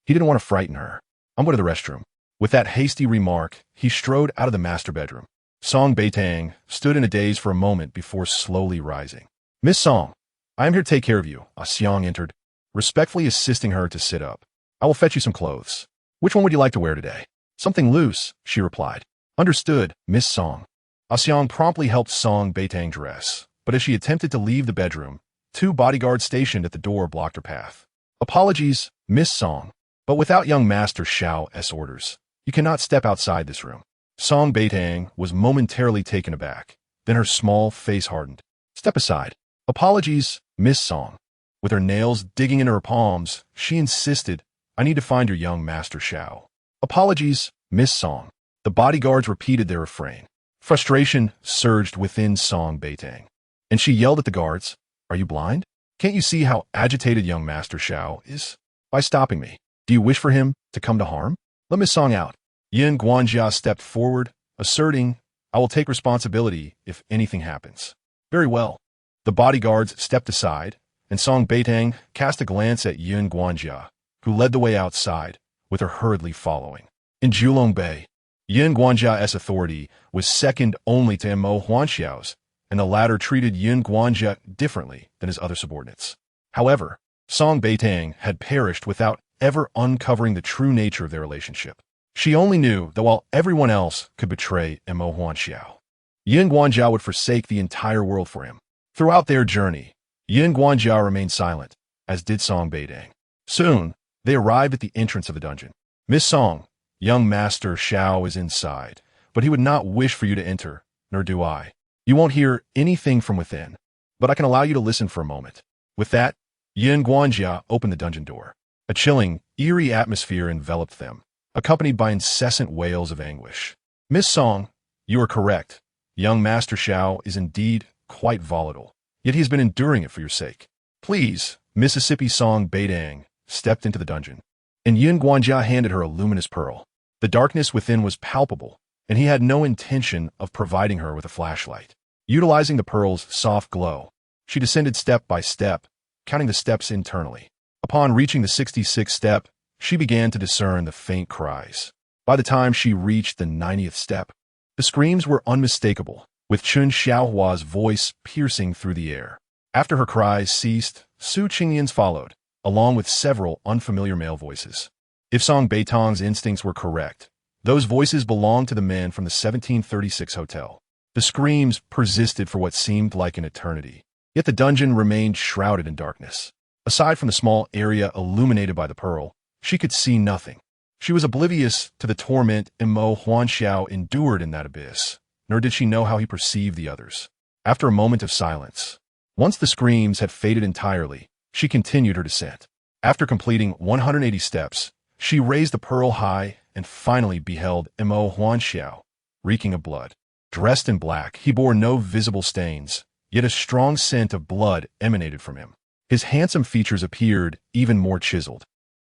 He didn't want to frighten her. I'm going to the restroom. With that hasty remark, he strode out of the master bedroom. Song Beitang stood in a daze for a moment before slowly rising. Miss Song, I am here to take care of you. Xiang entered, respectfully assisting her to sit up. I will fetch you some clothes. Which one would you like to wear today? Something loose, she replied. Understood, Miss Song. Xiang promptly helped Song Beitang dress, but as she attempted to leave the bedroom, 2 bodyguards stationed at the door blocked her path. Apologies, Miss Song, but without young Master Xiao's orders, you cannot step outside this room. Song Beitang was momentarily taken aback. Then her small face hardened. Step aside. Apologies, Miss Song. With her nails digging into her palms, she insisted, I need to find your young Master Xiao. Apologies, Miss Song. The bodyguards repeated their refrain. Frustration surged within Song Beitang, and she yelled at the guards, Are you blind? Can't you see how agitated young Master Xiao is? By stopping me, do you wish for him to come to harm? Let Miss Song out. Yin Guanjia stepped forward, asserting, I will take responsibility if anything happens. Very well. The bodyguards stepped aside, and Song Beitang cast a glance at Yin Guanjia, who led the way outside, with her hurriedly following. In Julong Bay, Yin Guanjia's authority was second only to Mo Hanqiao's, and the latter treated Yin Guanjia differently than his other subordinates. However, Song Beitang had perished without ever uncovering the true nature of their relationship. She only knew that while everyone else could betray Mo Huanxiao, Yin Guanjia would forsake the entire world for him. Throughout their journey, Yin Guanjia remained silent, as did Song Beitang. Soon, they arrived at the entrance of the dungeon. Miss Song, young Master Xiao is inside, but he would not wish for you to enter, nor do I. You won't hear anything from within, but I can allow you to listen for a moment. With that, Yin Guanjia opened the dungeon door. A chilling, eerie atmosphere enveloped them, accompanied by incessant wails of anguish. Miss Song, you are correct. Young Master Xiao is indeed quite volatile, yet he has been enduring it for your sake. Please, Mississippi Song Beitang stepped into the dungeon, and Yin Guanjia handed her a luminous pearl. The darkness within was palpable, and he had no intention of providing her with a flashlight. Utilizing the pearl's soft glow, she descended step by step, counting the steps internally. Upon reaching the 66th step, she began to discern the faint cries. By the time she reached the 90th step, the screams were unmistakable, with Chun Xiaohua's voice piercing through the air. After her cries ceased, Su Qingyan's followed, along with several unfamiliar male voices. If Song Beitang's instincts were correct, those voices belonged to the men from the 1736 hotel. The screams persisted for what seemed like an eternity, yet the dungeon remained shrouded in darkness. Aside from the small area illuminated by the pearl, she could see nothing. She was oblivious to the torment Mo Huanxiao endured in that abyss, nor did she know how he perceived the others. After a moment of silence, once the screams had faded entirely, she continued her descent. After completing 180 steps, she raised the pearl high and finally beheld Mo Huanxiao, reeking of blood. Dressed in black, he bore no visible stains, yet a strong scent of blood emanated from him. His handsome features appeared even more chiseled,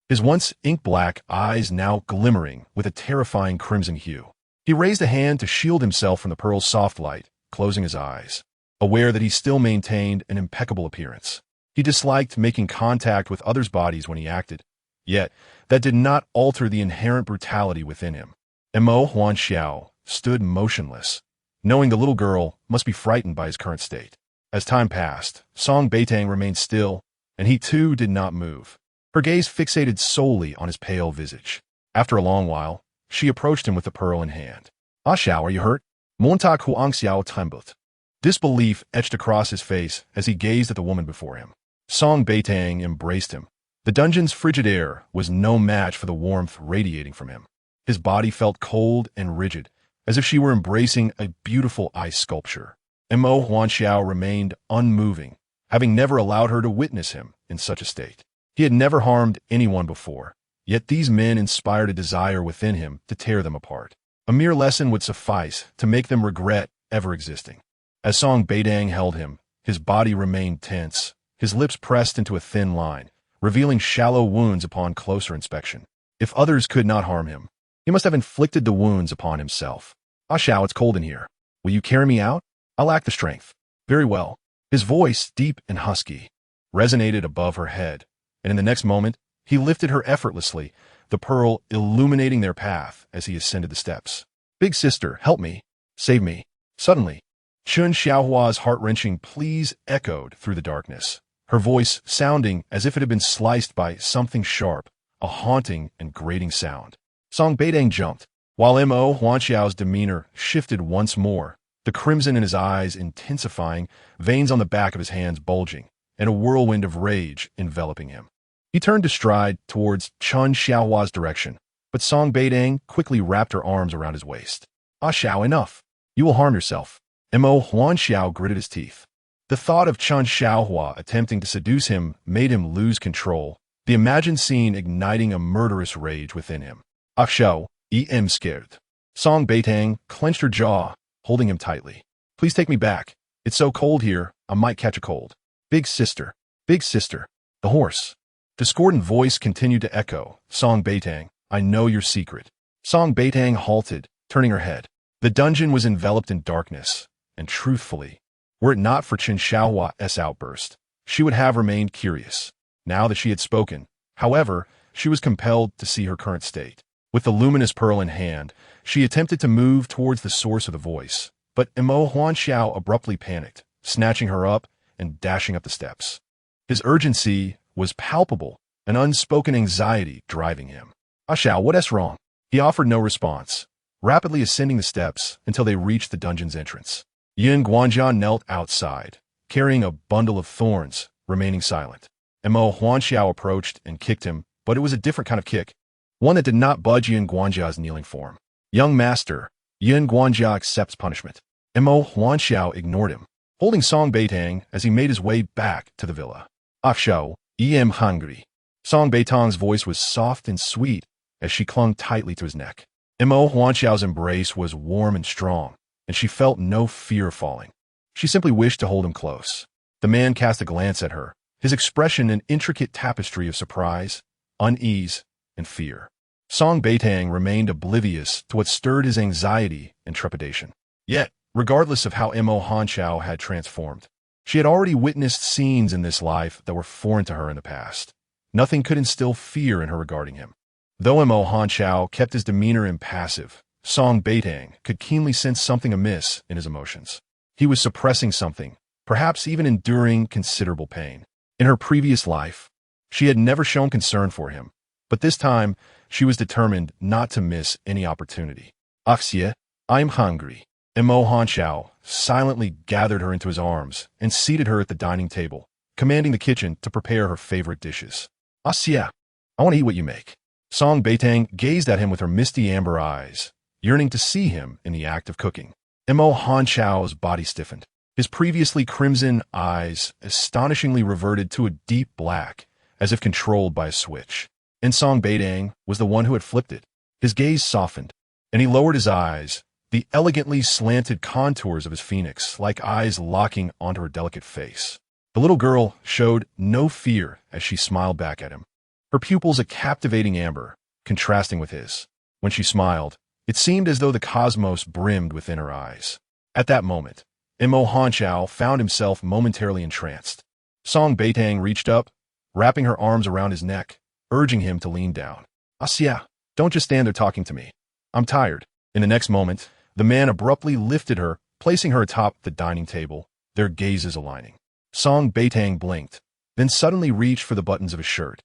his once ink-black eyes now glimmering with a terrifying crimson hue. He raised a hand to shield himself from the pearl's soft light, closing his eyes, aware that he still maintained an impeccable appearance. He disliked making contact with others' bodies when he acted, yet that did not alter the inherent brutality within him. Mo Huanxiao stood motionless, knowing the little girl must be frightened by his current state. As time passed, Song Beitang remained still, and he too did not move. Her gaze fixated solely on his pale visage. After a long while, she approached him with the pearl in hand. "Ah Xiao, are you hurt?" Montak Huangxiao trembled. Disbelief etched across his face as he gazed at the woman before him. Song Beitang embraced him. The dungeon's frigid air was no match for the warmth radiating from him. His body felt cold and rigid, as if she were embracing a beautiful ice sculpture. Mo Huanxiao remained unmoving, having never allowed her to witness him in such a state. He had never harmed anyone before, yet these men inspired a desire within him to tear them apart. A mere lesson would suffice to make them regret ever existing. As Song Beitang held him, his body remained tense, his lips pressed into a thin line, revealing shallow wounds upon closer inspection. If others could not harm him, he must have inflicted the wounds upon himself. "Ah Xiao, it's cold in here. Will you carry me out? I lack the strength." "Very well." His voice, deep and husky, resonated above her head, and in the next moment, he lifted her effortlessly, the pearl illuminating their path as he ascended the steps. "Big sister, help me. Save me." Suddenly, Chun Xiaohua's heart-wrenching pleas echoed through the darkness, her voice sounding as if it had been sliced by something sharp, a haunting and grating sound. Song Beitang jumped. While Mo Huanxiao's demeanor shifted once more, the crimson in his eyes intensifying, veins on the back of his hands bulging, and a whirlwind of rage enveloping him. He turned to stride towards Chun Xiaohua's direction, but Song Beitang quickly wrapped her arms around his waist. "Ah Xiao, enough. You will harm yourself." Mo Huanxiao gritted his teeth. The thought of Chun Xiaohua attempting to seduce him made him lose control, the imagined scene igniting a murderous rage within him. "Ah Xiao, I am scared." Song Beitang clenched her jaw, holding him tightly. "Please take me back. It's so cold here, I might catch a cold." Big sister, the horse." The discordant voice continued to echo. "Song Beitang, I know your secret." Song Beitang halted, turning her head. The dungeon was enveloped in darkness, and truthfully, were it not for Chun Xiaohua's outburst, she would have remained curious. Now that she had spoken, however, she was compelled to see her current state. With the luminous pearl in hand, she attempted to move towards the source of the voice, but Imo Huanxiao abruptly panicked, snatching her up and dashing up the steps. His urgency was palpable, an unspoken anxiety driving him. Xiao, what's wrong? He offered no response, rapidly ascending the steps until they reached the dungeon's entrance. Yin Guanjia knelt outside, carrying a bundle of thorns, remaining silent. Imo Huanxiao approached and kicked him, but it was a different kind of kick, one that did not budge Yin Guanjia's kneeling form. Young master, Yin Guanjia accepts punishment. Imo Huanxiao ignored him, holding Song Beitang as he made his way back to the villa. Xiao, I am hungry. Song Beitang's voice was soft and sweet as she clung tightly to his neck. Imo Huanxiao's embrace was warm and strong, and she felt no fear of falling. She simply wished to hold him close. The man cast a glance at her, his expression an intricate tapestry of surprise, unease, and fear. Song Beitang remained oblivious to what stirred his anxiety and trepidation. Yet, regardless of how Imo Huanxiao had transformed, she had already witnessed scenes in this life that were foreign to her in the past. Nothing could instill fear in her regarding him. Though Imo Huanxiao kept his demeanor impassive, Song Beitang could keenly sense something amiss in his emotions. He was suppressing something, perhaps even enduring considerable pain. In her previous life, she had never shown concern for him, but this time she was determined not to miss any opportunity. Xie, I'm hungry. Imo Huanxiao silently gathered her into his arms and seated her at the dining table, commanding the kitchen to prepare her favorite dishes. Xie, I want to eat what you make. Song Beitang gazed at him with her misty amber eyes, yearning to see him in the act of cooking. Imo Huanxiao's body stiffened. His previously crimson eyes astonishingly reverted to a deep black, as if controlled by a switch. And Song Beitang was the one who had flipped it. His gaze softened, and he lowered his eyes, the elegantly slanted contours of his phoenix like eyes locking onto her delicate face. The little girl showed no fear as she smiled back at him, her pupils a captivating amber, contrasting with his. When she smiled, it seemed as though the cosmos brimmed within her eyes. At that moment, Imo Huanxiao found himself momentarily entranced. Song Beitang reached up, wrapping her arms around his neck, urging him to lean down. Xie, don't just stand there talking to me. I'm tired. In the next moment, the man abruptly lifted her, placing her atop the dining table, their gazes aligning. Song Beitang blinked, then suddenly reached for the buttons of his shirt.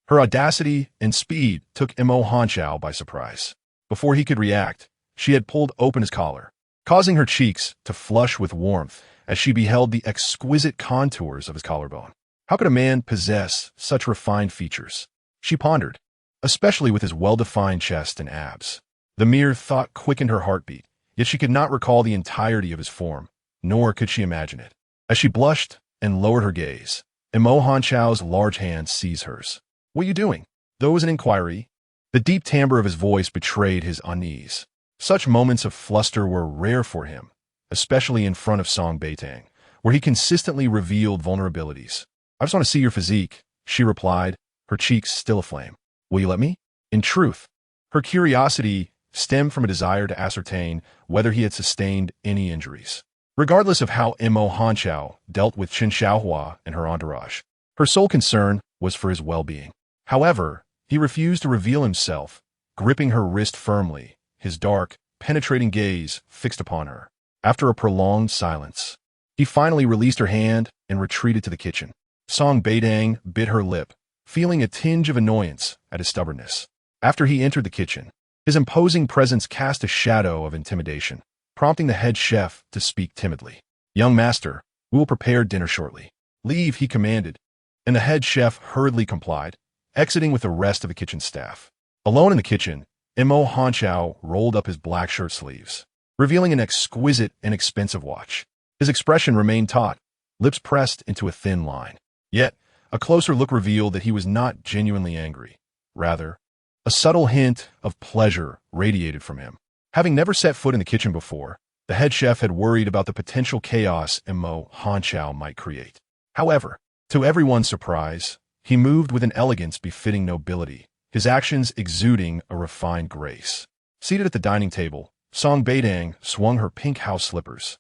Her audacity and speed took Imo Huanxiao by surprise. Before he could react, she had pulled open his collar, causing her cheeks to flush with warmth as she beheld the exquisite contours of his collarbone. How could a man possess such refined features? She pondered, especially with his well-defined chest and abs. The mere thought quickened her heartbeat, yet she could not recall the entirety of his form, nor could she imagine it. As she blushed and lowered her gaze, Imo Huanxiao's large hand seized hers. What are you doing? Though it was an inquiry, the deep timbre of his voice betrayed his unease. Such moments of fluster were rare for him, especially in front of Song Beitang, where he consistently revealed vulnerabilities. I just want to see your physique, she replied, her cheeks still aflame. Will you let me? In truth, her curiosity stemmed from a desire to ascertain whether he had sustained any injuries. Regardless of how Imo Huanxiao dealt with Qin Xiaohua and her entourage, her sole concern was for his well-being. However, he refused to reveal himself, gripping her wrist firmly, his dark, penetrating gaze fixed upon her. After a prolonged silence, he finally released her hand and retreated to the kitchen. Song Beitang bit her lip, feeling a tinge of annoyance at his stubbornness. After he entered the kitchen, his imposing presence cast a shadow of intimidation, prompting the head chef to speak timidly. Young master, we will prepare dinner shortly. Leave, he commanded, and the head chef hurriedly complied, exiting with the rest of the kitchen staff. Alone in the kitchen, Imo Huanxiao rolled up his black shirt sleeves, revealing an exquisite and expensive watch. His expression remained taut, lips pressed into a thin line. Yet, a closer look revealed that he was not genuinely angry. Rather, a subtle hint of pleasure radiated from him. Having never set foot in the kitchen before, the head chef had worried about the potential chaos Imo Huanxiao might create. However, to everyone's surprise, he moved with an elegance befitting nobility, his actions exuding a refined grace. Seated at the dining table, Song Beitang swung her pink house slippers,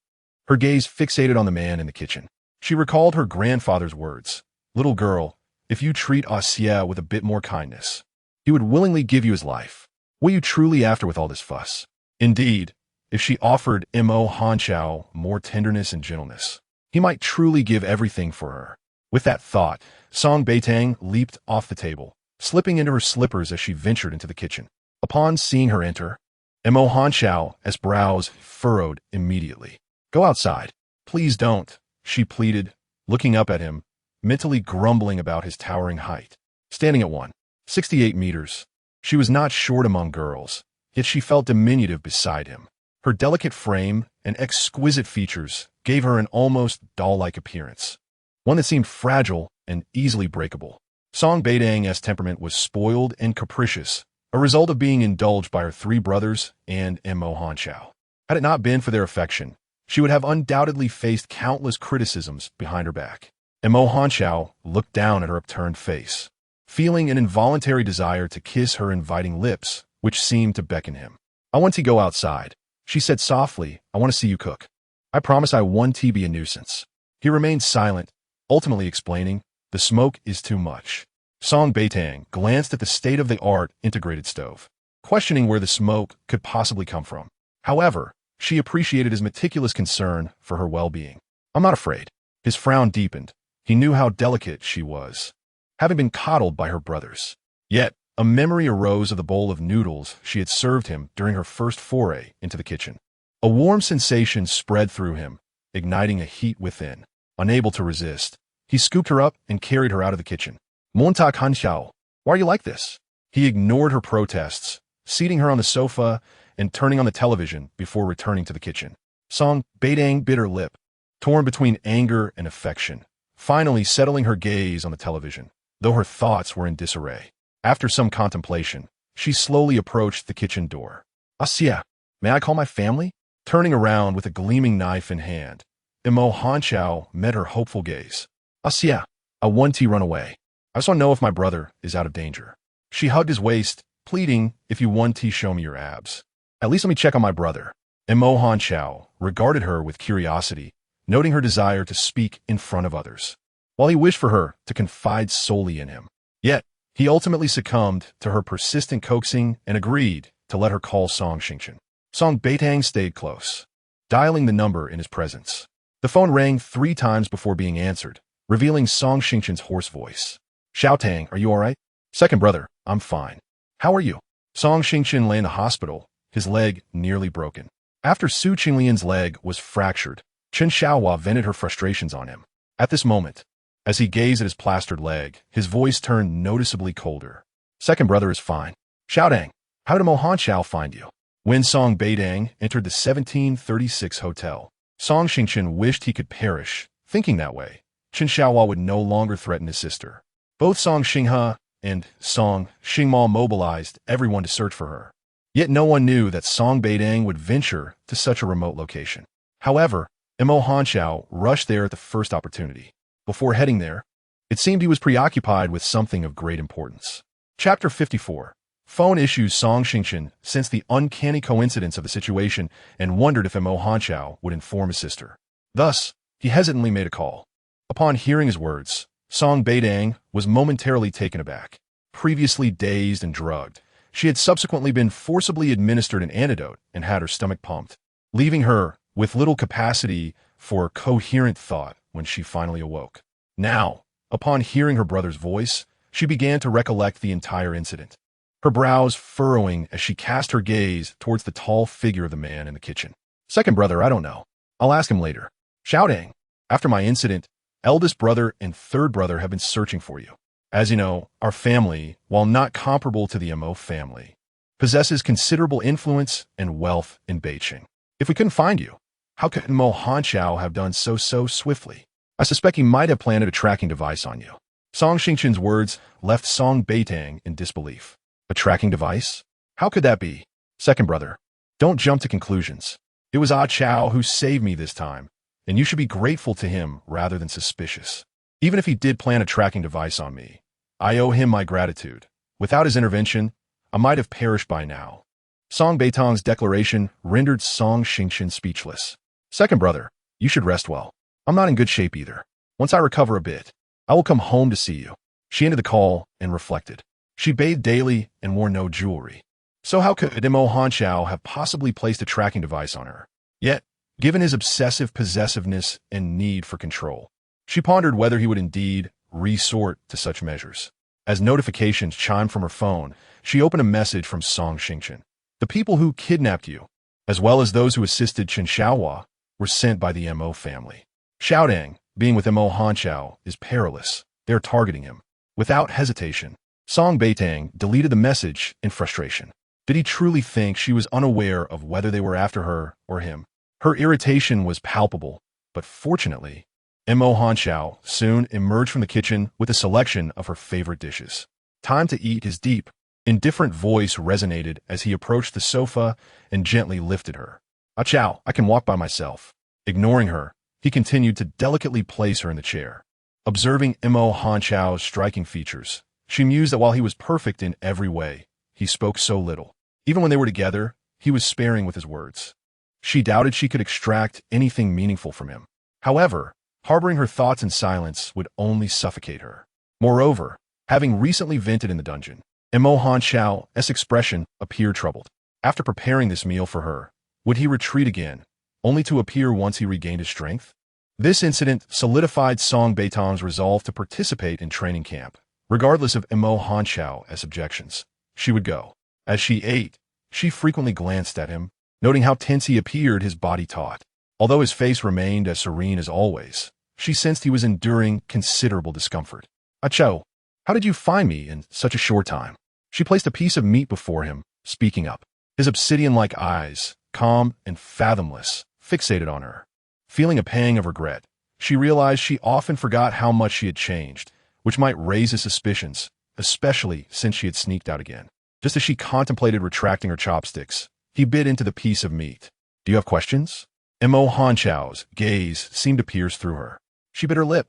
her gaze fixated on the man in the kitchen. She recalled her grandfather's words, "Little girl, if you treat Xie with a bit more kindness, he would willingly give you his life. What are you truly after with all this fuss?" Indeed, If she offered Mo Hanchao more tenderness and gentleness, he might truly give everything for her. With that thought, Song Beitang leaped off the table, slipping into her slippers as she ventured into the kitchen. Upon seeing her enter, Mo Hanchao's brows furrowed immediately. "Go outside. Please don't," she pleaded, looking up at him, mentally grumbling about his towering height. Standing at 168 meters, she was not short among girls, yet she felt diminutive beside him. Her delicate frame and exquisite features gave her an almost doll-like appearance, one that seemed fragile and easily breakable. Song Beitang's temperament was spoiled and capricious, a result of being indulged by her three brothers and Mo Hanchao. Had it not been for their affection, she would have undoubtedly faced countless criticisms behind her back. Mo Hanchao looked down at her upturned face, feeling an involuntary desire to kiss her inviting lips, which seemed to beckon him. "I want to go outside," she said softly. "I want to see you cook. I promise I won't be a nuisance." He remained silent, ultimately explaining, "The smoke is too much." Song Beitang glanced at the state-of-the-art integrated stove, questioning where the smoke could possibly come from. However, she appreciated his meticulous concern for her well-being. "I'm not afraid." His frown deepened. He knew how delicate she was, having been coddled by her brothers. Yet, a memory arose of the bowl of noodles she had served him during her first foray into the kitchen. A warm sensation spread through him, igniting a heat within. Unable to resist, he scooped her up and carried her out of the kitchen. "Montag Hanxiao, why are you like this?" He ignored her protests, seating her on the sofa and turning on the television before returning to the kitchen. Song Beitang bit her lip, torn between anger and affection, finally settling her gaze on the television, though her thoughts were in disarray. After some contemplation, she slowly approached the kitchen door. "Asia, may I call my family?" Turning around with a gleaming knife in hand, Mo Hanchao met her hopeful gaze. "Asia, I want to run away. I just want to know if my brother is out of danger." She hugged his waist, pleading, "If you want to show me your abs, at least let me check on my brother." Mo Hanchao regarded her with curiosity, noting her desire to speak in front of others, while he wished for her to confide solely in him. Yet, he ultimately succumbed to her persistent coaxing and agreed to let her call Song Xingchen. Song Beitang stayed close, dialing the number in his presence. The phone rang 3 times before being answered, revealing Song Xingchen's hoarse voice. "Xiaotang, are you all right?" "Second brother, I'm fine. How are you?" Song Xingchen lay in the hospital, his leg nearly broken. After Su Qinglian's leg was fractured, Chen Xiaohua vented her frustrations on him. At this moment, as he gazed at his plastered leg, his voice turned noticeably colder. "Second brother is fine. Xiaotang, how did Mo Hanchao find you?" When Song Beitang entered the 1736 hotel, Song Xingchen wished he could perish, thinking that way Chen Xiaohua would no longer threaten his sister. Both Song Xinghe and Song Xingmao mobilized everyone to search for her. Yet no one knew that Song Beitang would venture to such a remote location. However, Mo Hanchao rushed there at the first opportunity. Before heading there, it seemed he was preoccupied with something of great importance. Chapter 54. Phone issues. Song Xingchen sensed the uncanny coincidence of the situation and wondered if Mo Hanchao would inform his sister. Thus, he hesitantly made a call. Upon hearing his words, Song Beitang was momentarily taken aback. Previously dazed and drugged, she had subsequently been forcibly administered an antidote and had her stomach pumped, leaving her with little capacity for coherent thought when she finally awoke. Now, upon hearing her brother's voice, she began to recollect the entire incident, her brows furrowing as she cast her gaze towards the tall figure of the man in the kitchen. "Second brother, I don't know. I'll ask him later." "Xiaotang, after my incident, eldest brother and third brother have been searching for you. As you know, our family, while not comparable to the Mo family, possesses considerable influence and wealth in Beitang. If we couldn't find you, how could Mo Hanchao have done so swiftly? I suspect he might have planted a tracking device on you." Song Xingchen's words left Song Beitang in disbelief. "A tracking device? How could that be?" "Second brother, don't jump to conclusions. It was Ah Chao who saved me this time, and you should be grateful to him rather than suspicious. Even if he did plant a tracking device on me, I owe him my gratitude. Without his intervention, I might have perished by now." Song Beitang's declaration rendered Song Xingchen speechless. "Second brother, you should rest well. I'm not in good shape either. Once I recover a bit, I will come home to see you." She ended the call and reflected. She bathed daily and wore no jewelry. So how could Mo Hanxiao have possibly placed a tracking device on her? Yet, given his obsessive possessiveness and need for control, she pondered whether he would indeed resort to such measures. As notifications chimed from her phone, she opened a message from Song Xingchen. The people who kidnapped you, as well as those who assisted Chen Xiaohua, were sent by the Mo family. Xiaodang, being with Mo Hanxiao, is perilous. They are targeting him. Without hesitation, Song Beitang deleted the message in frustration. Did he truly think she was unaware of whether they were after her or him? Her irritation was palpable, but fortunately, Mo Hanxiao soon emerged from the kitchen with a selection of her favorite dishes. Time to eat. His deep, indifferent voice resonated as he approached the sofa and gently lifted her. Ah Chow, I can walk by myself. Ignoring her, he continued to delicately place her in the chair. Observing Mo Hanxiao's striking features, she mused that while he was perfect in every way, he spoke so little. Even when they were together, he was sparing with his words. She doubted she could extract anything meaningful from him. However, harboring her thoughts in silence would only suffocate her. Moreover, having recently vented in the dungeon, Mo Hanxiao's expression appeared troubled. After preparing this meal for her, would he retreat again, only to appear once he regained his strength? This incident solidified Song Beitang's resolve to participate in training camp. Regardless of Mo Hanxiao's objections, she would go. As she ate, she frequently glanced at him, noting how tense he appeared, his body taut. Although his face remained as serene as always, she sensed he was enduring considerable discomfort. Ah Chow, how did you find me in such a short time? She placed a piece of meat before him, speaking up. His obsidian-like eyes, calm and fathomless, fixated on her. Feeling a pang of regret, she realized she often forgot how much she had changed, which might raise his suspicions, especially since she had sneaked out again. Just as she contemplated retracting her chopsticks, he bit into the piece of meat. Do you have questions? Mo Hanxiao's gaze seemed to pierce through her. She bit her lip,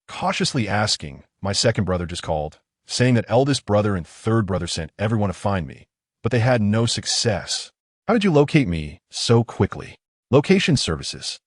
cautiously asking, my second brother just called, saying that eldest brother and third brother sent everyone to find me, but they had no success. How did you locate me so quickly? Location services.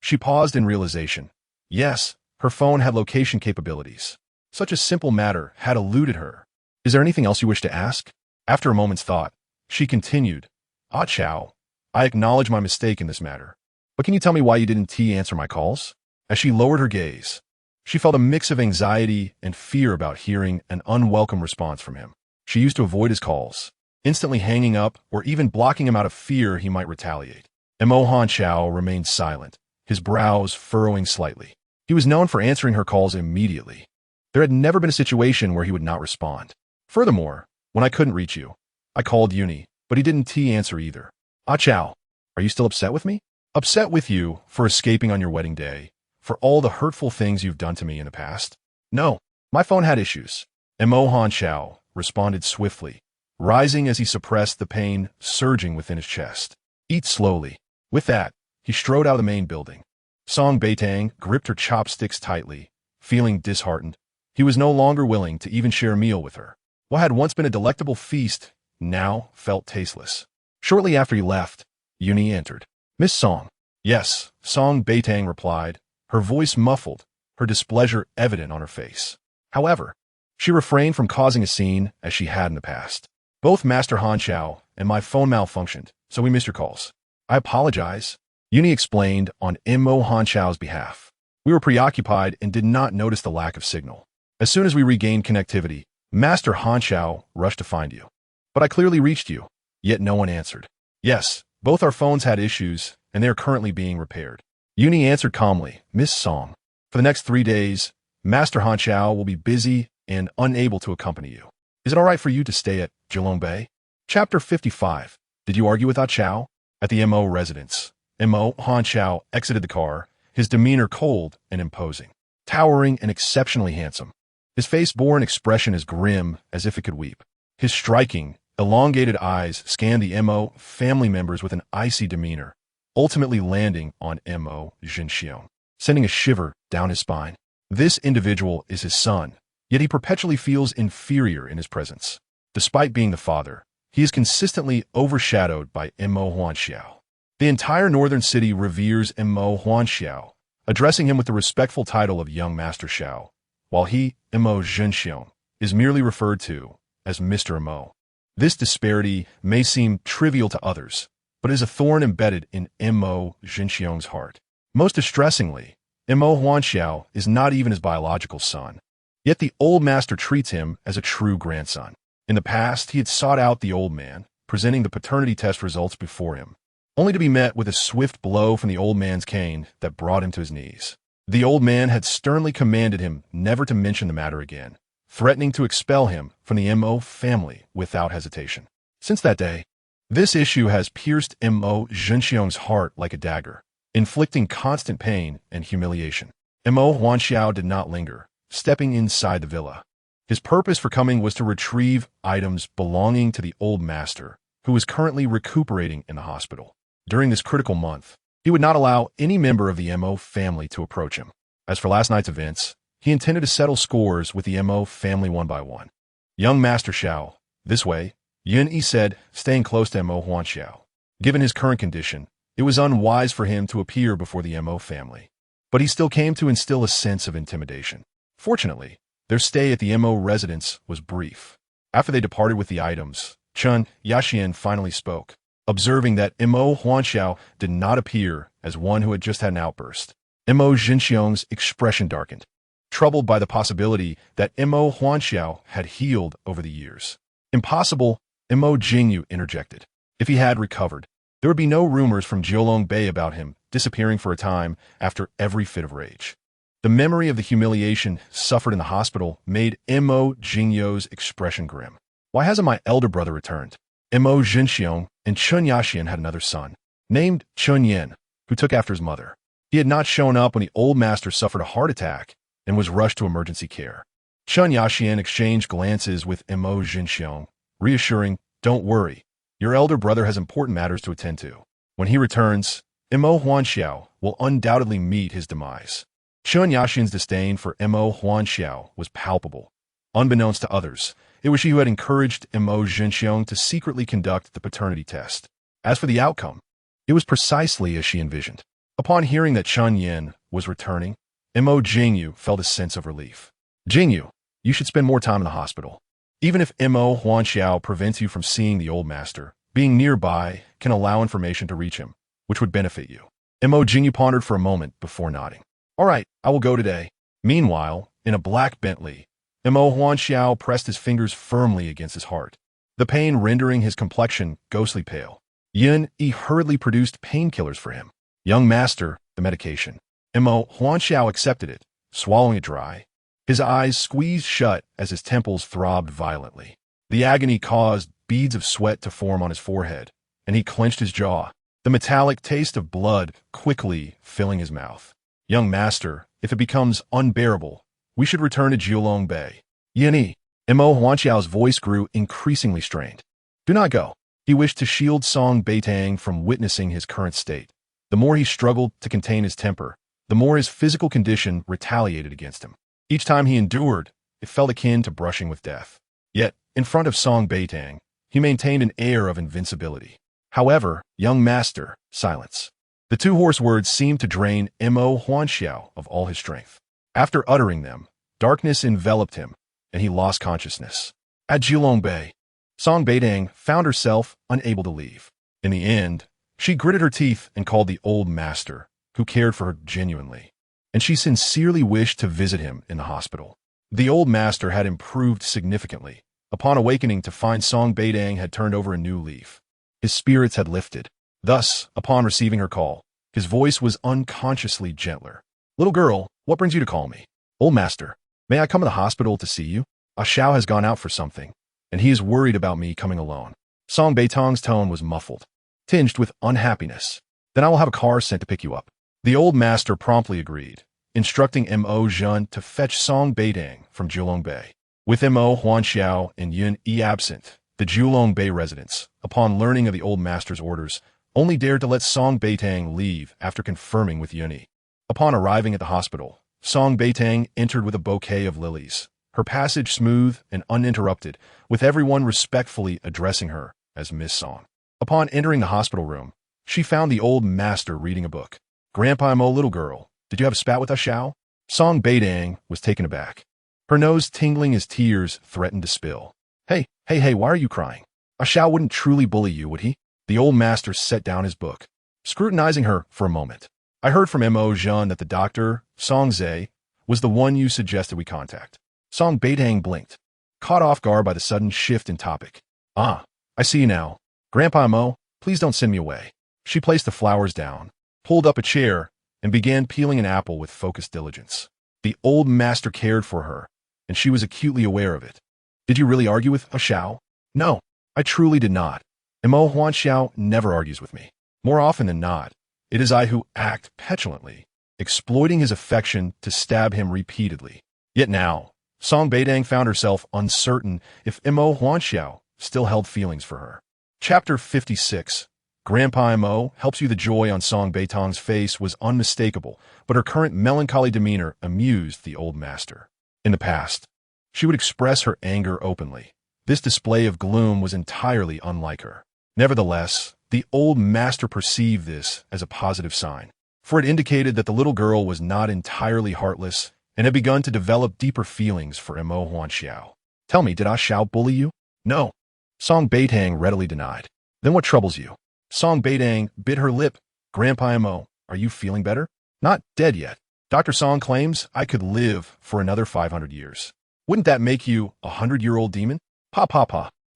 She paused in realization. Yes, her phone had location capabilities. Such a simple matter had eluded her. Is there anything else you wish to ask? After a moment's thought, she continued, Ah Chow, I acknowledge my mistake in this matter. But can you tell me why you didn't answer my calls? As she lowered her gaze, she felt a mix of anxiety and fear about hearing an unwelcome response from him. She used to avoid his calls, instantly hanging up or even blocking him out of fear he might retaliate. Mo Hanxiao remained silent, his brows furrowing slightly. He was known for answering her calls immediately. There had never been a situation where he would not respond. Furthermore, when I couldn't reach you, I called Uni, but he didn't answer either. Ah Chow, are you still upset with me? Upset with you for escaping on your wedding day, for all the hurtful things you've done to me in the past? No, my phone had issues. Mo Hanxiao responded swiftly, rising as he suppressed the pain surging within his chest. Eat slowly. With that, he strode out of the main building. Song Beitang gripped her chopsticks tightly, feeling disheartened. He was no longer willing to even share a meal with her. What had once been a delectable feast now felt tasteless. Shortly after he left, Uni entered. Miss Song. Yes, Song Beitang replied, her voice muffled, her displeasure evident on her face. However, she refrained from causing a scene as she had in the past. Both Master Hanxiao and my phone malfunctioned, so we missed your calls. I apologize, Uni explained on Mo Hanxiao's behalf. We were preoccupied and did not notice the lack of signal. As soon as we regained connectivity, Master Hanxiao rushed to find you. But I clearly reached you, yet no one answered. Yes, both our phones had issues, and they are currently being repaired. Uni answered calmly, Miss Song. For the next 3 days, Master Hanxiao will be busy and unable to accompany you. Is it all right for you to stay at Jilong Bay? Chapter 55. Did you argue with Ah Chow? At the Mo residence, Mo Hanxiao exited the car, his demeanor cold and imposing. Towering and exceptionally handsome. His face bore an expression as grim as if it could weep. His striking, elongated eyes scanned the Mo family members with an icy demeanor, ultimately landing on Mo Zhenxiong, sending a shiver down his spine. This individual is his son, yet he perpetually feels inferior in his presence. Despite being the father, he is consistently overshadowed by Mo Hanxiao. The entire northern city reveres Mo Hanxiao, addressing him with the respectful title of Young Master Xiao, while he, Mo Zhenxiong, is merely referred to as Mr. Mo. This disparity may seem trivial to others, but is a thorn embedded in Mo Jinxiong's heart. Most distressingly, Mo Huanxiao is not even his biological son. Yet the old master treats him as a true grandson. In the past, he had sought out the old man, presenting the paternity test results before him, only to be met with a swift blow from the old man's cane that brought him to his knees. The old man had sternly commanded him never to mention the matter again, threatening to expel him from the Mo family without hesitation. Since that day, this issue has pierced Mo Jinxiong's heart like a dagger, inflicting constant pain and humiliation. Mo Huanxiao did not linger, stepping inside the villa. His purpose for coming was to retrieve items belonging to the old master, who was currently recuperating in the hospital. During this critical month, he would not allow any member of the Mo family to approach him. As for last night's events, he intended to settle scores with the Mo family one by one. Young Master Xiao, this way, Yun Yi said, staying close to Mo Huanxiao. Given his current condition, it was unwise for him to appear before the Mo family, but he still came to instill a sense of intimidation. Fortunately, their stay at the Mo residence was brief. After they departed with the items, Chun Yaxian finally spoke, observing that Mo Huanxiao did not appear as one who had just had an outburst. Mo Jinxiong's expression darkened, troubled by the possibility that Mo Huanxiao had healed over the years. Impossible, Mo Jingyu interjected. If he had recovered, there would be no rumors from Jiulong Bei about him disappearing for a time after every fit of rage. The memory of the humiliation suffered in the hospital made Mo Jingyu's expression grim. Why hasn't my elder brother returned? Mo Jinxiong and Chun Yaxian had another son, named Chun Yin, who took after his mother. He had not shown up when the old master suffered a heart attack and was rushed to emergency care. Chun Yaxian exchanged glances with Mo Jinxiong, reassuring, "Don't worry, your elder brother has important matters to attend to. When he returns, Mo Huanxiao will undoubtedly meet his demise." Chun Yaxian's disdain for Mo Huanxiao was palpable. Unbeknownst to others, it was she who had encouraged Mo Jinxiong to secretly conduct the paternity test. As for the outcome, it was precisely as she envisioned. Upon hearing that Chun Yin was returning, Mo Jingyu felt a sense of relief. "Jingyu, you should spend more time in the hospital. Even if Mo Huanxiao prevents you from seeing the old master, being nearby can allow information to reach him, which would benefit you." Mo Jingyu pondered for a moment before nodding. "All right, I will go today." Meanwhile, in a black Bentley, Mo Huanxiao pressed his fingers firmly against his heart, the pain rendering his complexion ghostly pale. Yun Yi hurriedly produced painkillers for him. "Young master, the medication." Mo Huanxiao accepted it, swallowing it dry. His eyes squeezed shut as his temples throbbed violently. The agony caused beads of sweat to form on his forehead, and he clenched his jaw, the metallic taste of blood quickly filling his mouth. "Young master, if it becomes unbearable, we should return to Jiulong Bei." "Yun Yi." Mo Huanxiao's voice grew increasingly strained. "Do not go." He wished to shield Song Beitang from witnessing his current state. The more he struggled to contain his temper, the more his physical condition retaliated against him. Each time he endured, it felt akin to brushing with death. Yet, in front of Song Beitang, he maintained an air of invincibility. "However, young master," silence. The two hoarse words seemed to drain Mo Huanxiao of all his strength. After uttering them, darkness enveloped him, and he lost consciousness. At Jiulong Bei, Song Beitang found herself unable to leave. In the end, she gritted her teeth and called the old master, who cared for her genuinely, and she sincerely wished to visit him in the hospital. The old master had improved significantly, upon awakening to find Song Beitang had turned over a new leaf. His spirits had lifted. Thus, upon receiving her call, his voice was unconsciously gentler. "Little girl, what brings you to call me?" "Old master, may I come to the hospital to see you? Ah Xiao has gone out for something, and he is worried about me coming alone." Song Beitang's tone was muffled, tinged with unhappiness. "Then I will have a car sent to pick you up." The old master promptly agreed, instructing Mo Zhen to fetch Song Beitang from Jiulong Bei. With Mo Huanxiao and Yun Yi absent, the Jiulong Bei residents, upon learning of the old master's orders, only dared to let Song Beitang leave after confirming with Yun Yi. Upon arriving at the hospital, Song Beitang entered with a bouquet of lilies, her passage smooth and uninterrupted, with everyone respectfully addressing her as Miss Song. Upon entering the hospital room, she found the old master reading a book. "Grandpa Mo, little girl, did you have a spat with Ah Xiao?" Song Beitang was taken aback, her nose tingling as tears threatened to spill. Hey, why are you crying?" A Xiao wouldn't truly bully you, would he? The old master set down his book, scrutinizing her for a moment. I heard from Mo Zhan that the doctor, Song Zhe, was the one you suggested we contact. Song Beitang blinked, caught off guard by the sudden shift in topic. Ah, I see you now. Grandpa Mo, please don't send me away. She placed the flowers down, pulled up a chair, and began peeling an apple with focused diligence. The old master cared for her, and she was acutely aware of it. Did you really argue with a Xiao? No, I truly did not. Mo Huan Xiao never argues with me. More often than not, it is I who act petulantly, exploiting his affection to stab him repeatedly. Yet now, Song Beitang found herself uncertain if Mo Huan Xiao still held feelings for her. Chapter 56. Grandpa Mo helps you. The joy on Song Beitang's face was unmistakable, but her current melancholy demeanor amused the old master. In the past, she would express her anger openly. This display of gloom was entirely unlike her. Nevertheless, the old master perceived this as a positive sign, for it indicated that the little girl was not entirely heartless and had begun to develop deeper feelings for Mo Huan Xiao. Tell me, did Ah Xiao bully you? No. Song Beitang readily denied. Then what troubles you? Song Beitang bit her lip. Grandpa Mo, are you feeling better? Not dead yet. Dr. Song claims I could live for another 500 years. Wouldn't that make you a 100-year-old demon? Pa.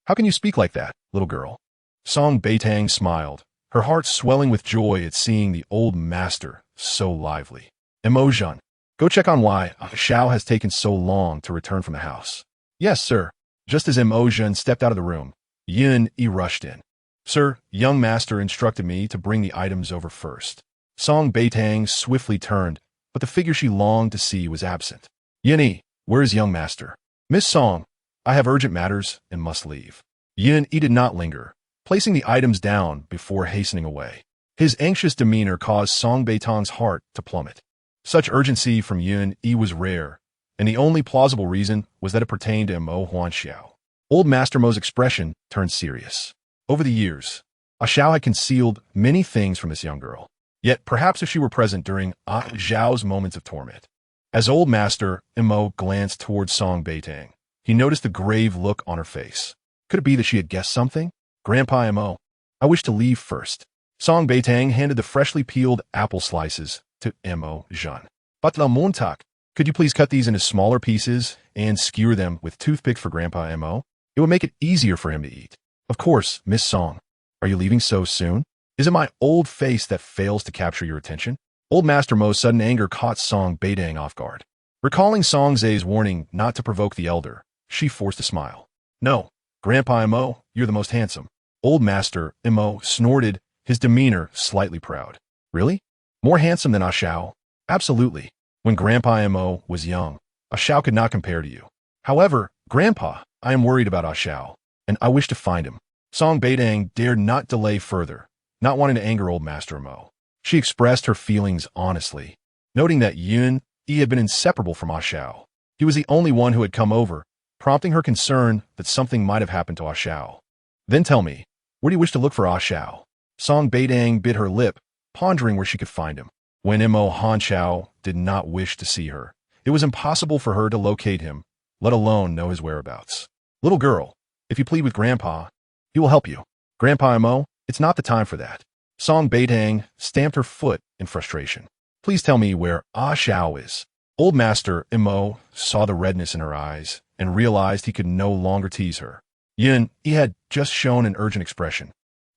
How can you speak like that, little girl? Song Beitang smiled, her heart swelling with joy at seeing the old master so lively. Mo Zhan, go check on why Xiao has taken so long to return from the house. Yes, sir. Just as Mo Zhan stepped out of the room, Yin Yi rushed in. Sir, young master instructed me to bring the items over first. Song Beitang swiftly turned, but the figure she longed to see was absent. Yin Yi, where is young master? Miss Song, I have urgent matters and must leave. Yin Yi did not linger, placing the items down before hastening away. His anxious demeanor caused Song Beitang's heart to plummet. Such urgency from Yin Yi was rare, and the only plausible reason was that it pertained to Mo Huan Xiao. Old Master Mo's expression turned serious. Over the years, Ah Xiao had concealed many things from this young girl. Yet perhaps if she were present during Ah Xiao's moments of torment. As Old Master Mo glanced towards Song Beitang, he noticed the grave look on her face. Could it be that she had guessed something? Grandpa Mo, I wish to leave first. Song Beitang handed the freshly peeled apple slices to Mo Zhan. But la Montauk, could you please cut these into smaller pieces and skewer them with toothpicks for Grandpa Mo? It would make it easier for him to eat. Of course, Miss Song. Are you leaving so soon? Is it my old face that fails to capture your attention? Old Master Mo's sudden anger caught Song Beitang off guard. Recalling Song Zhe's warning not to provoke the elder, she forced a smile. No, Grandpa Mo, you're the most handsome. Old Master Mo snorted, his demeanor slightly proud. Really? More handsome than Ah Xiao? Absolutely. When Grandpa Mo was young, Ah Xiao could not compare to you. However, Grandpa, I am worried about Ah Xiao, and I wish to find him. Song Beitang dared not delay further, not wanting to anger Old Master Mo. She expressed her feelings honestly, noting that Yin Yi had been inseparable from Ah Xiao. He was the only one who had come over, prompting her concern that something might have happened to Ah Xiao. Then tell me, where do you wish to look for Ah Xiao? Song Beitang bit her lip, pondering where she could find him. When Mo Huan Xiao did not wish to see her, it was impossible for her to locate him, let alone know his whereabouts. Little girl, if you plead with Grandpa, he will help you. Grandpa Mo, it's not the time for that. Song Beitang stamped her foot in frustration. Please tell me where Ah Xiao is. Old Master Mo saw the redness in her eyes and realized he could no longer tease her. Yin Yi had just shown an urgent expression,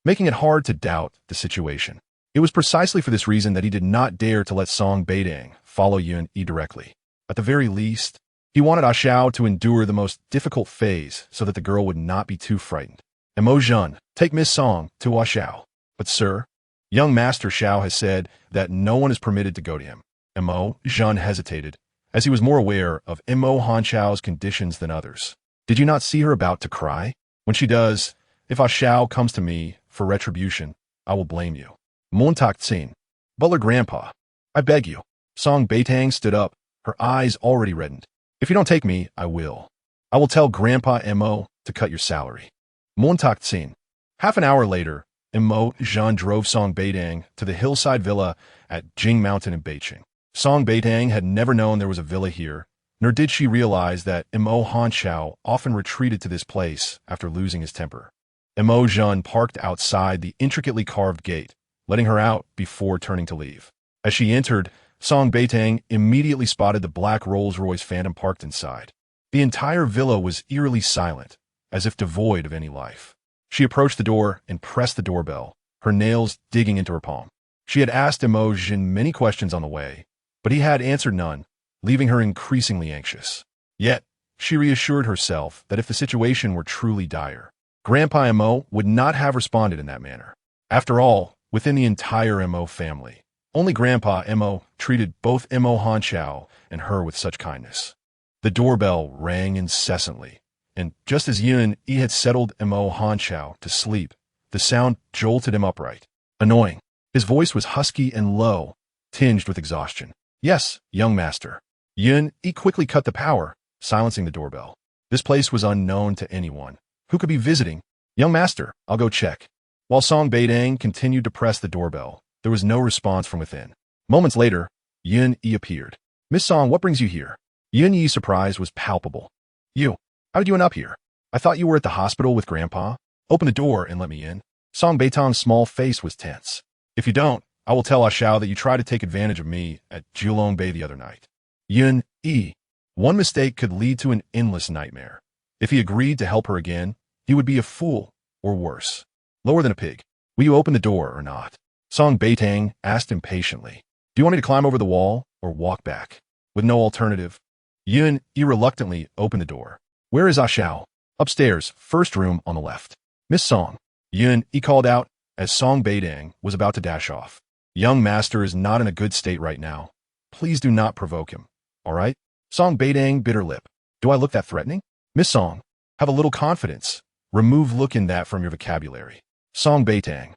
making it hard to doubt the situation. It was precisely for this reason that he did not dare to let Song Beitang follow Yin Yi directly. At the very least, he wanted Ah Xiao to endure the most difficult phase so that the girl would not be too frightened. Mo Zhan, take Miss Song to Ah Xiao. But sir, young Master Xiao has said that no one is permitted to go to him. Mo Zhan hesitated, as he was more aware of Mo Han Xiao's conditions than others. Did you not see her about to cry? When she does, if Ah Xiao comes to me for retribution, I will blame you. Montauk Tsin, Butler Grandpa, I beg you. Song Beitang stood up, her eyes already reddened. If you don't take me, I will. I will tell Grandpa Mo to cut your salary. Montauk Tsin. Half an hour later, Mo Zhan drove Song Beitang to the hillside villa at Jing Mountain in Beitang. Song Beitang had never known there was a villa here, nor did she realize that Mo Han Xiao often retreated to this place after losing his temper. Imogen parked outside the intricately carved gate, letting her out before turning to leave. As she entered, Song Beitang immediately spotted the black Rolls-Royce Phantom parked inside. The entire villa was eerily silent, as if devoid of any life. She approached the door and pressed the doorbell, her nails digging into her palm. She had asked Imogen many questions on the way, but he had answered none, leaving her increasingly anxious. Yet, she reassured herself that if the situation were truly dire, Grandpa Imo would not have responded in that manner. After all, within the entire Imo family, only Grandpa Imo treated both Imo Hanchao and her with such kindness. The doorbell rang incessantly, and just as Yun Yi had settled Imo Hanchao to sleep, the sound jolted him upright. Annoying. His voice was husky and low, tinged with exhaustion. Yes, young master. Yun Yi quickly cut the power, silencing the doorbell. This place was unknown to anyone. Who could be visiting? Young master, I'll go check. While Song Beitang continued to press the doorbell, there was no response from within. Moments later, Yun Yi appeared. Miss Song, what brings you here? Yun Yi's surprise was palpable. You? How did you end up here? I thought you were at the hospital with Grandpa. Open the door and let me in. Song Beitang's small face was tense. If you don't, I will tell Ah Xiao that you tried to take advantage of me at Julong Bay the other night. Yun Yi. One mistake could lead to an endless nightmare. If he agreed to help her again, he would be a fool, or worse. Lower than a pig. Will you open the door or not? Song Beitang asked impatiently. Do you want me to climb over the wall or walk back? With no alternative, Yun Yi reluctantly opened the door. Where is Ah Xiao? Upstairs, first room on the left. Miss Song. Yun Yi called out as Song Beitang was about to dash off. Young master is not in a good state right now. Please do not provoke him, all right? Song Beitang bit her lip. Do I look that threatening? Miss Song, have a little confidence. Remove look in that from your vocabulary. Song Beitang.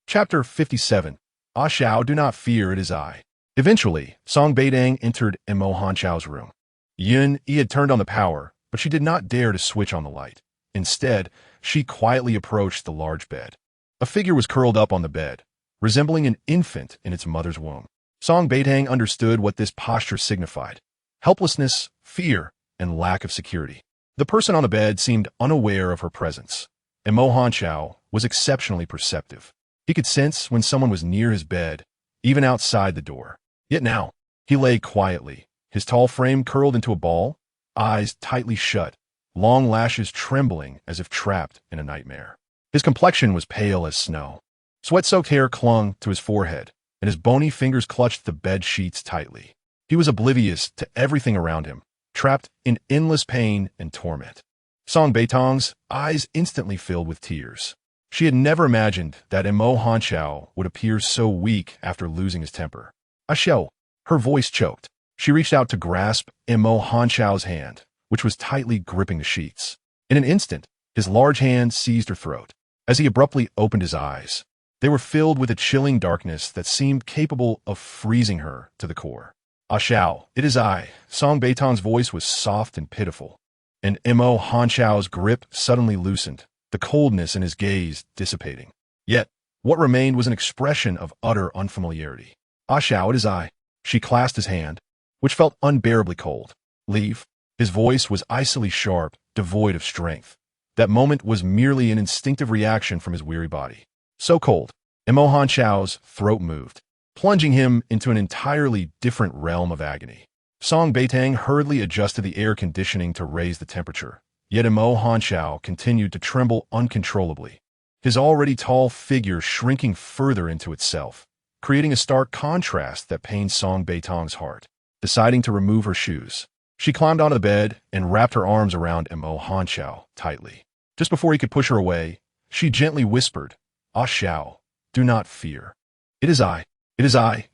Chapter 57. Ah Xiao, do not fear, it is I. Eventually, Song Beitang entered Imo Hanchao's room. Yun Yi had turned on the power, but she did not dare to switch on the light. Instead, she quietly approached the large bed. A figure was curled up on the bed, resembling an infant in its mother's womb. Song Beitang understood what this posture signified: helplessness, fear, and lack of security. The person on the bed seemed unaware of her presence. Imo Hanchao was exceptionally perceptive. He could sense when someone was near his bed, even outside the door. Yet now, he lay quietly, his tall frame curled into a ball, eyes tightly shut, long lashes trembling as if trapped in a nightmare. His complexion was pale as snow. Sweat-soaked hair clung to his forehead, and his bony fingers clutched the bed sheets tightly. He was oblivious to everything around him, trapped in endless pain and torment. Song Beitang's eyes instantly filled with tears. She had never imagined that Imo Hanchao would appear so weak after losing his temper. Ah Xiao, her voice choked. She reached out to grasp Imo Hanchao's hand, which was tightly gripping the sheets. In an instant, his large hand seized her throat. As he abruptly opened his eyes, they were filled with a chilling darkness that seemed capable of freezing her to the core. Ah Xiao, it is I. Song Beitang's voice was soft and pitiful, and Imo Hanchao's grip suddenly loosened, the coldness in his gaze dissipating. Yet, what remained was an expression of utter unfamiliarity. Ah Xiao, it is I. She clasped his hand, which felt unbearably cold. Leave. His voice was icily sharp, devoid of strength. That moment was merely an instinctive reaction from his weary body. So cold, Imo Hanchao's throat moved, plunging him into an entirely different realm of agony. Song Beitang hurriedly adjusted the air conditioning to raise the temperature, yet Imo Hanchao continued to tremble uncontrollably, his already tall figure shrinking further into itself, creating a stark contrast that pained Song Beitang's heart. Deciding to remove her shoes, she climbed onto the bed and wrapped her arms around Imo Hanchao tightly. Just before he could push her away, she gently whispered, Ah Xiao, do not fear. It is I,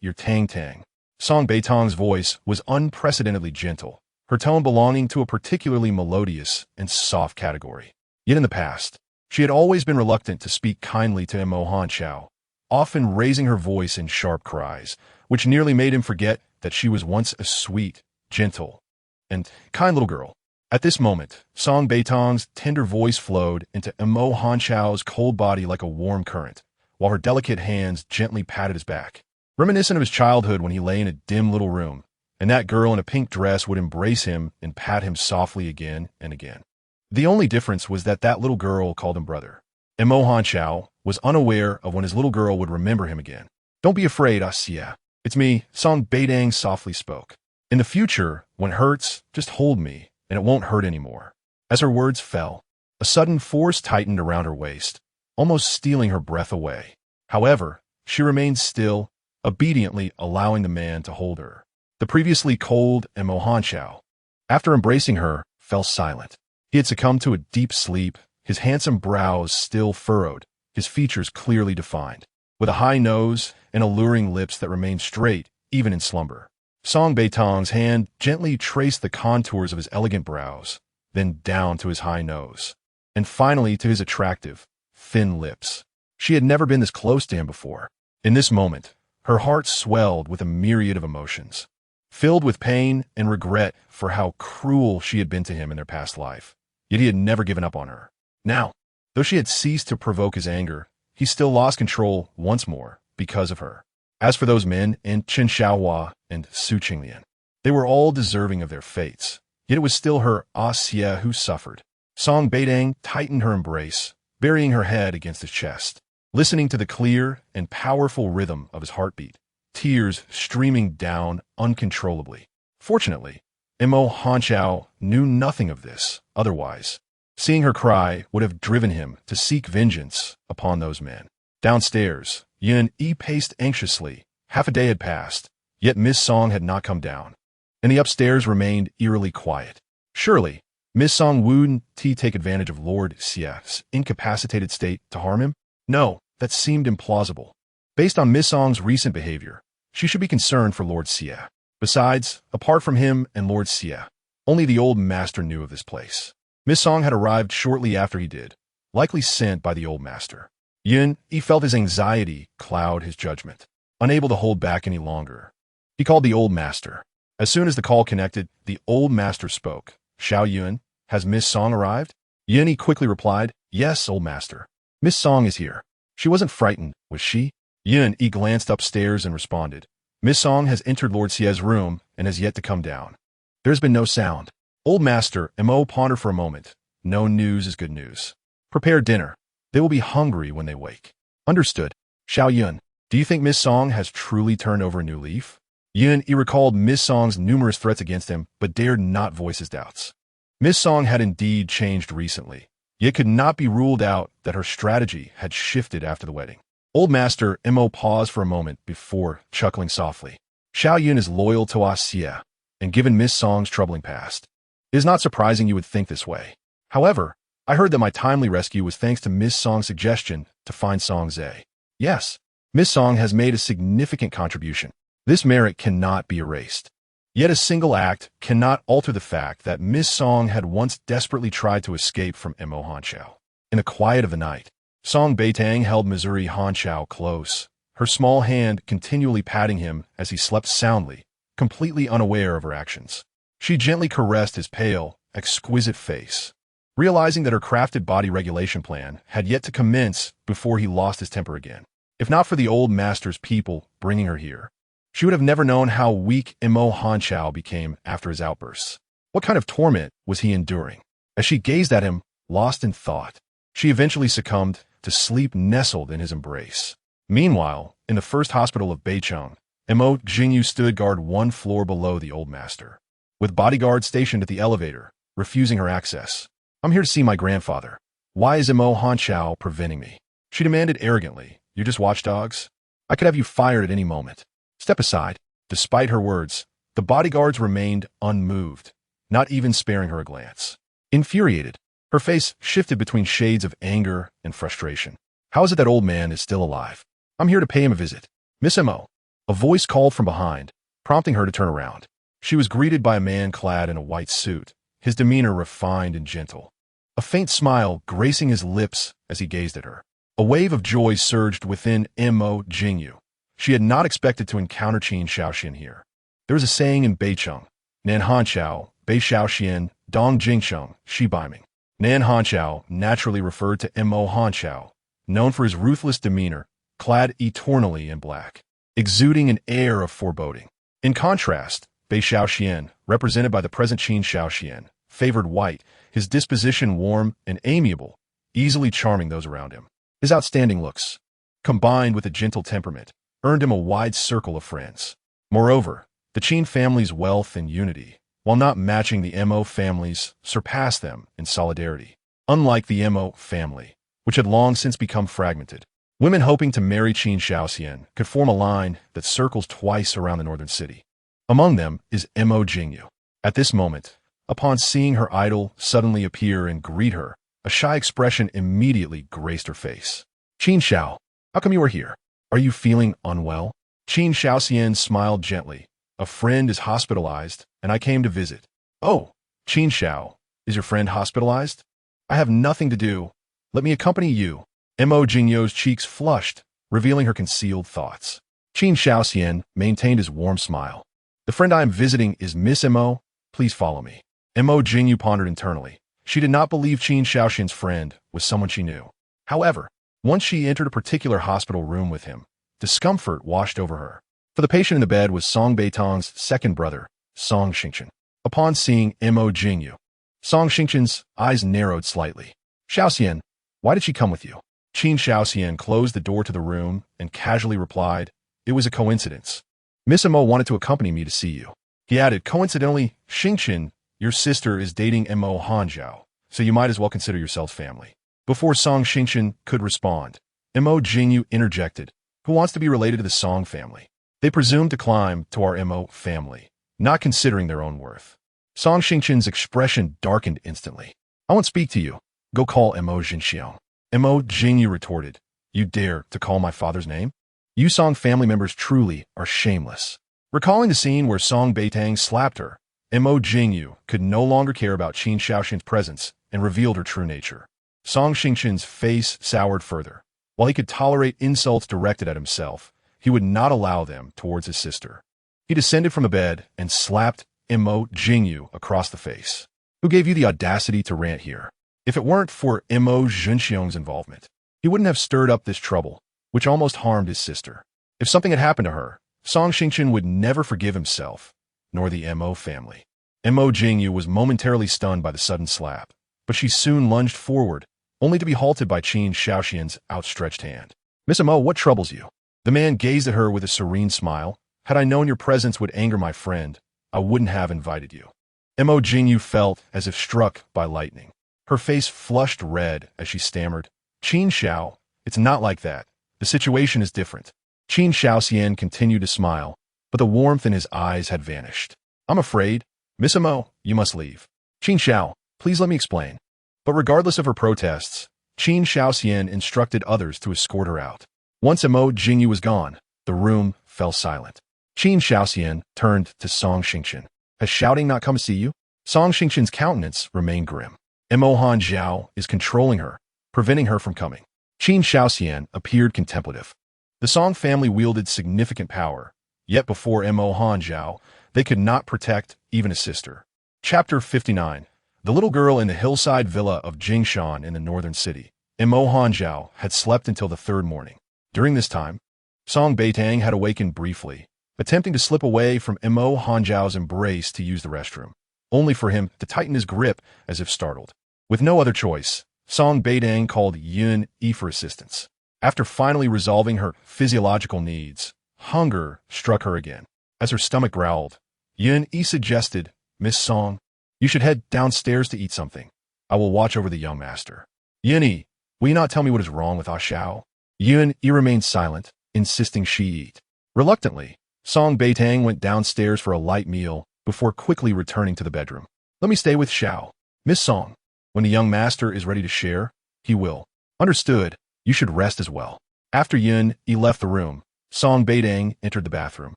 your Tang Tang. Song Beitang's voice was unprecedentedly gentle, her tone belonging to a particularly melodious and soft category. Yet in the past, she had always been reluctant to speak kindly to Imo Hanchao, often raising her voice in sharp cries, which nearly made him forget that she was once a sweet, gentle, and kind little girl. At this moment, Song Beitang's tender voice flowed into Imo Hanchao's cold body like a warm current, while her delicate hands gently patted his back. Reminiscent of his childhood when he lay in a dim little room, and that girl in a pink dress would embrace him and pat him softly again and again. The only difference was that little girl called him brother. Mo Hanchao was unaware of when his little girl would remember him again. Don't be afraid, Xie. It's me, Song Beitang softly spoke. In the future, when it hurts, just hold me, and it won't hurt anymore. As her words fell, a sudden force tightened around her waist, almost stealing her breath away. However, she remained still, obediently allowing the man to hold her. The previously cold Mo Hanchao, after embracing her, fell silent. He had succumbed to a deep sleep, his handsome brows still furrowed, his features clearly defined, with a high nose and alluring lips that remained straight even in slumber. Song Beitang's hand gently traced the contours of his elegant brows, then down to his high nose, and finally to his attractive, thin lips. She had never been this close to him before. In this moment, her heart swelled with a myriad of emotions, filled with pain and regret for how cruel she had been to him in their past life. Yet he had never given up on her. Now, though she had ceased to provoke his anger, he still lost control once more because of her. As for those men in Chen Xiaohua and Su Qinglian, they were all deserving of their fates. Yet it was still her Xie who suffered. Song Beitang tightened her embrace, burying her head against his chest, listening to the clear and powerful rhythm of his heartbeat, tears streaming down uncontrollably. Fortunately, Mo Hanchao knew nothing of this. Otherwise, seeing her cry would have driven him to seek vengeance upon those men. Downstairs, Yun Yi paced anxiously. Half a day had passed, yet Miss Song had not come down, and the upstairs remained eerily quiet. Surely, Miss Song wouldn't take advantage of Lord Xie's incapacitated state to harm him? No, that seemed implausible. Based on Miss Song's recent behavior, she should be concerned for Lord Xie. Besides, apart from him and Lord Xie, only the old master knew of this place. Miss Song had arrived shortly after he did, likely sent by the old master. Yun Yi felt his anxiety cloud his judgment, unable to hold back any longer. He called the old master. As soon as the call connected, the old master spoke. Xiao Yun, has Miss Song arrived? Yun Yi quickly replied, yes, old master. Miss Song is here. She wasn't frightened, was she? Yun Yi glanced upstairs and responded. Miss Song has entered Lord Xie's room and has yet to come down. There's been no sound. Old master Mo pondered for a moment. No news is good news. Prepare dinner. They will be hungry when they wake. Understood. Xiao Yun, do you think Miss Song has truly turned over a new leaf? Yun Yi recalled Miss Song's numerous threats against him, but dared not voice his doubts. Miss Song had indeed changed recently, yet could not be ruled out that her strategy had shifted after the wedding. Old Master Mo paused for a moment before chuckling softly. Xiao Yun is loyal to Xie, and given Miss Song's troubling past, it is not surprising you would think this way. However, I heard that my timely rescue was thanks to Miss Song's suggestion to find Song Zhe. Yes, Miss Song has made a significant contribution. This merit cannot be erased. Yet a single act cannot alter the fact that Miss Song had once desperately tried to escape from Mo Hanchao. In the quiet of the night, Song Beitang held Missouri Hanchao close, her small hand continually patting him as he slept soundly, completely unaware of her actions. She gently caressed his pale, exquisite face, realizing that her crafted body regulation plan had yet to commence before he lost his temper again. If not for the old master's people bringing her here, she would have never known how weak Mo Hanchao became after his outbursts. What kind of torment was he enduring? As she gazed at him, lost in thought, she eventually succumbed to sleep nestled in his embrace. Meanwhile, in the first hospital of Beitang, Mo Jingyu stood guard one floor below the old master, with bodyguards stationed at the elevator, refusing her access. I'm here to see my grandfather. Why is Mo Hanchao preventing me? She demanded arrogantly. You're just watchdogs? I could have you fired at any moment. Step aside. Despite her words, the bodyguards remained unmoved, not even sparing her a glance. Infuriated, her face shifted between shades of anger and frustration. How is it that old man is still alive? I'm here to pay him a visit. Miss Mo. A voice called from behind, prompting her to turn around. She was greeted by a man clad in a white suit, his demeanor refined and gentle, a faint smile gracing his lips as he gazed at her. A wave of joy surged within Mo Jingyu. She had not expected to encounter Qin Shaoxian here. There was a saying in Beitang, Nan Hanchao, Bei Shaoxian, Dong Jingsheng, Shi Baiming. Nan Hanchao naturally referred to Mo Hanchao, known for his ruthless demeanor, clad eternally in black, exuding an air of foreboding. In contrast, Bei Shaoxian, represented by the present Qin Shaoxian, favored white, his disposition warm and amiable, easily charming those around him. His outstanding looks, combined with a gentle temperament, earned him a wide circle of friends. Moreover, the Qin family's wealth and unity, while not matching the Mo family's, surpassed them in solidarity. Unlike the Mo family, which had long since become fragmented, women hoping to marry Qin Shaoxian could form a line that circles twice around the northern city. Among them is Mo Jingyu. At this moment, upon seeing her idol suddenly appear and greet her, a shy expression immediately graced her face. Qin Shao, how come you are here? Are you feeling unwell? Qin Shaoxian smiled gently. A friend is hospitalized, and I came to visit. Oh, Qin Shao, is your friend hospitalized? I have nothing to do. Let me accompany you. Mo Jingyu's cheeks flushed, revealing her concealed thoughts. Qin Shaoxian maintained his warm smile. The friend I am visiting is Miss Mo. Please follow me. Mo Jingyu pondered internally. She did not believe Qin Shaoxian's friend was someone she knew. However, once she entered a particular hospital room with him, discomfort washed over her. For the patient in the bed was Song Beitang's second brother, Song Xingchen. Upon seeing Mo Jingyu, Song Xingchen's eyes narrowed slightly. Shaoxian, why did she come with you? Qin Shaoxian closed the door to the room and casually replied, it was a coincidence. Miss Mo wanted to accompany me to see you. He added, coincidentally, Xingchen, your sister is dating Mo Hanjiao, so you might as well consider yourselves family. Before Song Xingchen could respond, Mo Jingyu interjected, who wants to be related to the Song family? They presume to climb to our Mo family, not considering their own worth. Song Xingchen's expression darkened instantly. I won't speak to you. Go call Mo Jinxiang. Mo Jingyu retorted, you dare to call my father's name? You Song family members truly are shameless. Recalling the scene where Song Beitang slapped her, Mo Jingyu could no longer care about Qin Shaoxian's presence and revealed her true nature. Song Xingchen's face soured further. While he could tolerate insults directed at himself, he would not allow them towards his sister. He descended from the bed and slapped Mo Jingyu across the face. Who gave you the audacity to rant here? If it weren't for Mo Jinxiang's involvement, he wouldn't have stirred up this trouble, which almost harmed his sister. If something had happened to her, Song Xingchen would never forgive himself, nor the Mo family. Mo Jingyu was momentarily stunned by the sudden slap, but she soon lunged forward, only to be halted by Qin Shaoxian's outstretched hand. Miss Mo, what troubles you? The man gazed at her with a serene smile. Had I known your presence would anger my friend, I wouldn't have invited you. Mo Jingyu felt as if struck by lightning. Her face flushed red as she stammered, Qin Shao, it's not like that. The situation is different. Qin Shaoxian continued to smile, but the warmth in his eyes had vanished. I'm afraid, Miss Mo, you must leave. Qin Shao, please let me explain. But regardless of her protests, Qin Shaoxian instructed others to escort her out. Once Mo Jingyu was gone, the room fell silent. Qin Shaoxian turned to Song Xingchen. Has shouting not come to see you? Song Xingchen's countenance remained grim. Mo Hanjiao is controlling her, preventing her from coming. Qin Shaoxian appeared contemplative. The Song family wielded significant power, yet before Mo Hanjiao, they could not protect even a sister. Chapter 59. The little girl in the hillside villa of Jingshan in the northern city. Mo Hanjiao had slept until the third morning. During this time, Song Beitang had awakened briefly, attempting to slip away from Mo Hanjiao's embrace to use the restroom, only for him to tighten his grip as if startled. With no other choice, Song Beitang called Yun Yi for assistance. After finally resolving her physiological needs, hunger struck her again. As her stomach growled, Yun Yi suggested, Miss Song, you should head downstairs to eat something. I will watch over the young master. Yun Yi, will you not tell me what is wrong with Ah Shao? Yun Yi remained silent, insisting she eat. Reluctantly, Song Beitang went downstairs for a light meal before quickly returning to the bedroom. Let me stay with Shao. Miss Song, when the young master is ready to share, he will. Understood, you should rest as well. After Yun Yi left the room, Song Beitang entered the bathroom,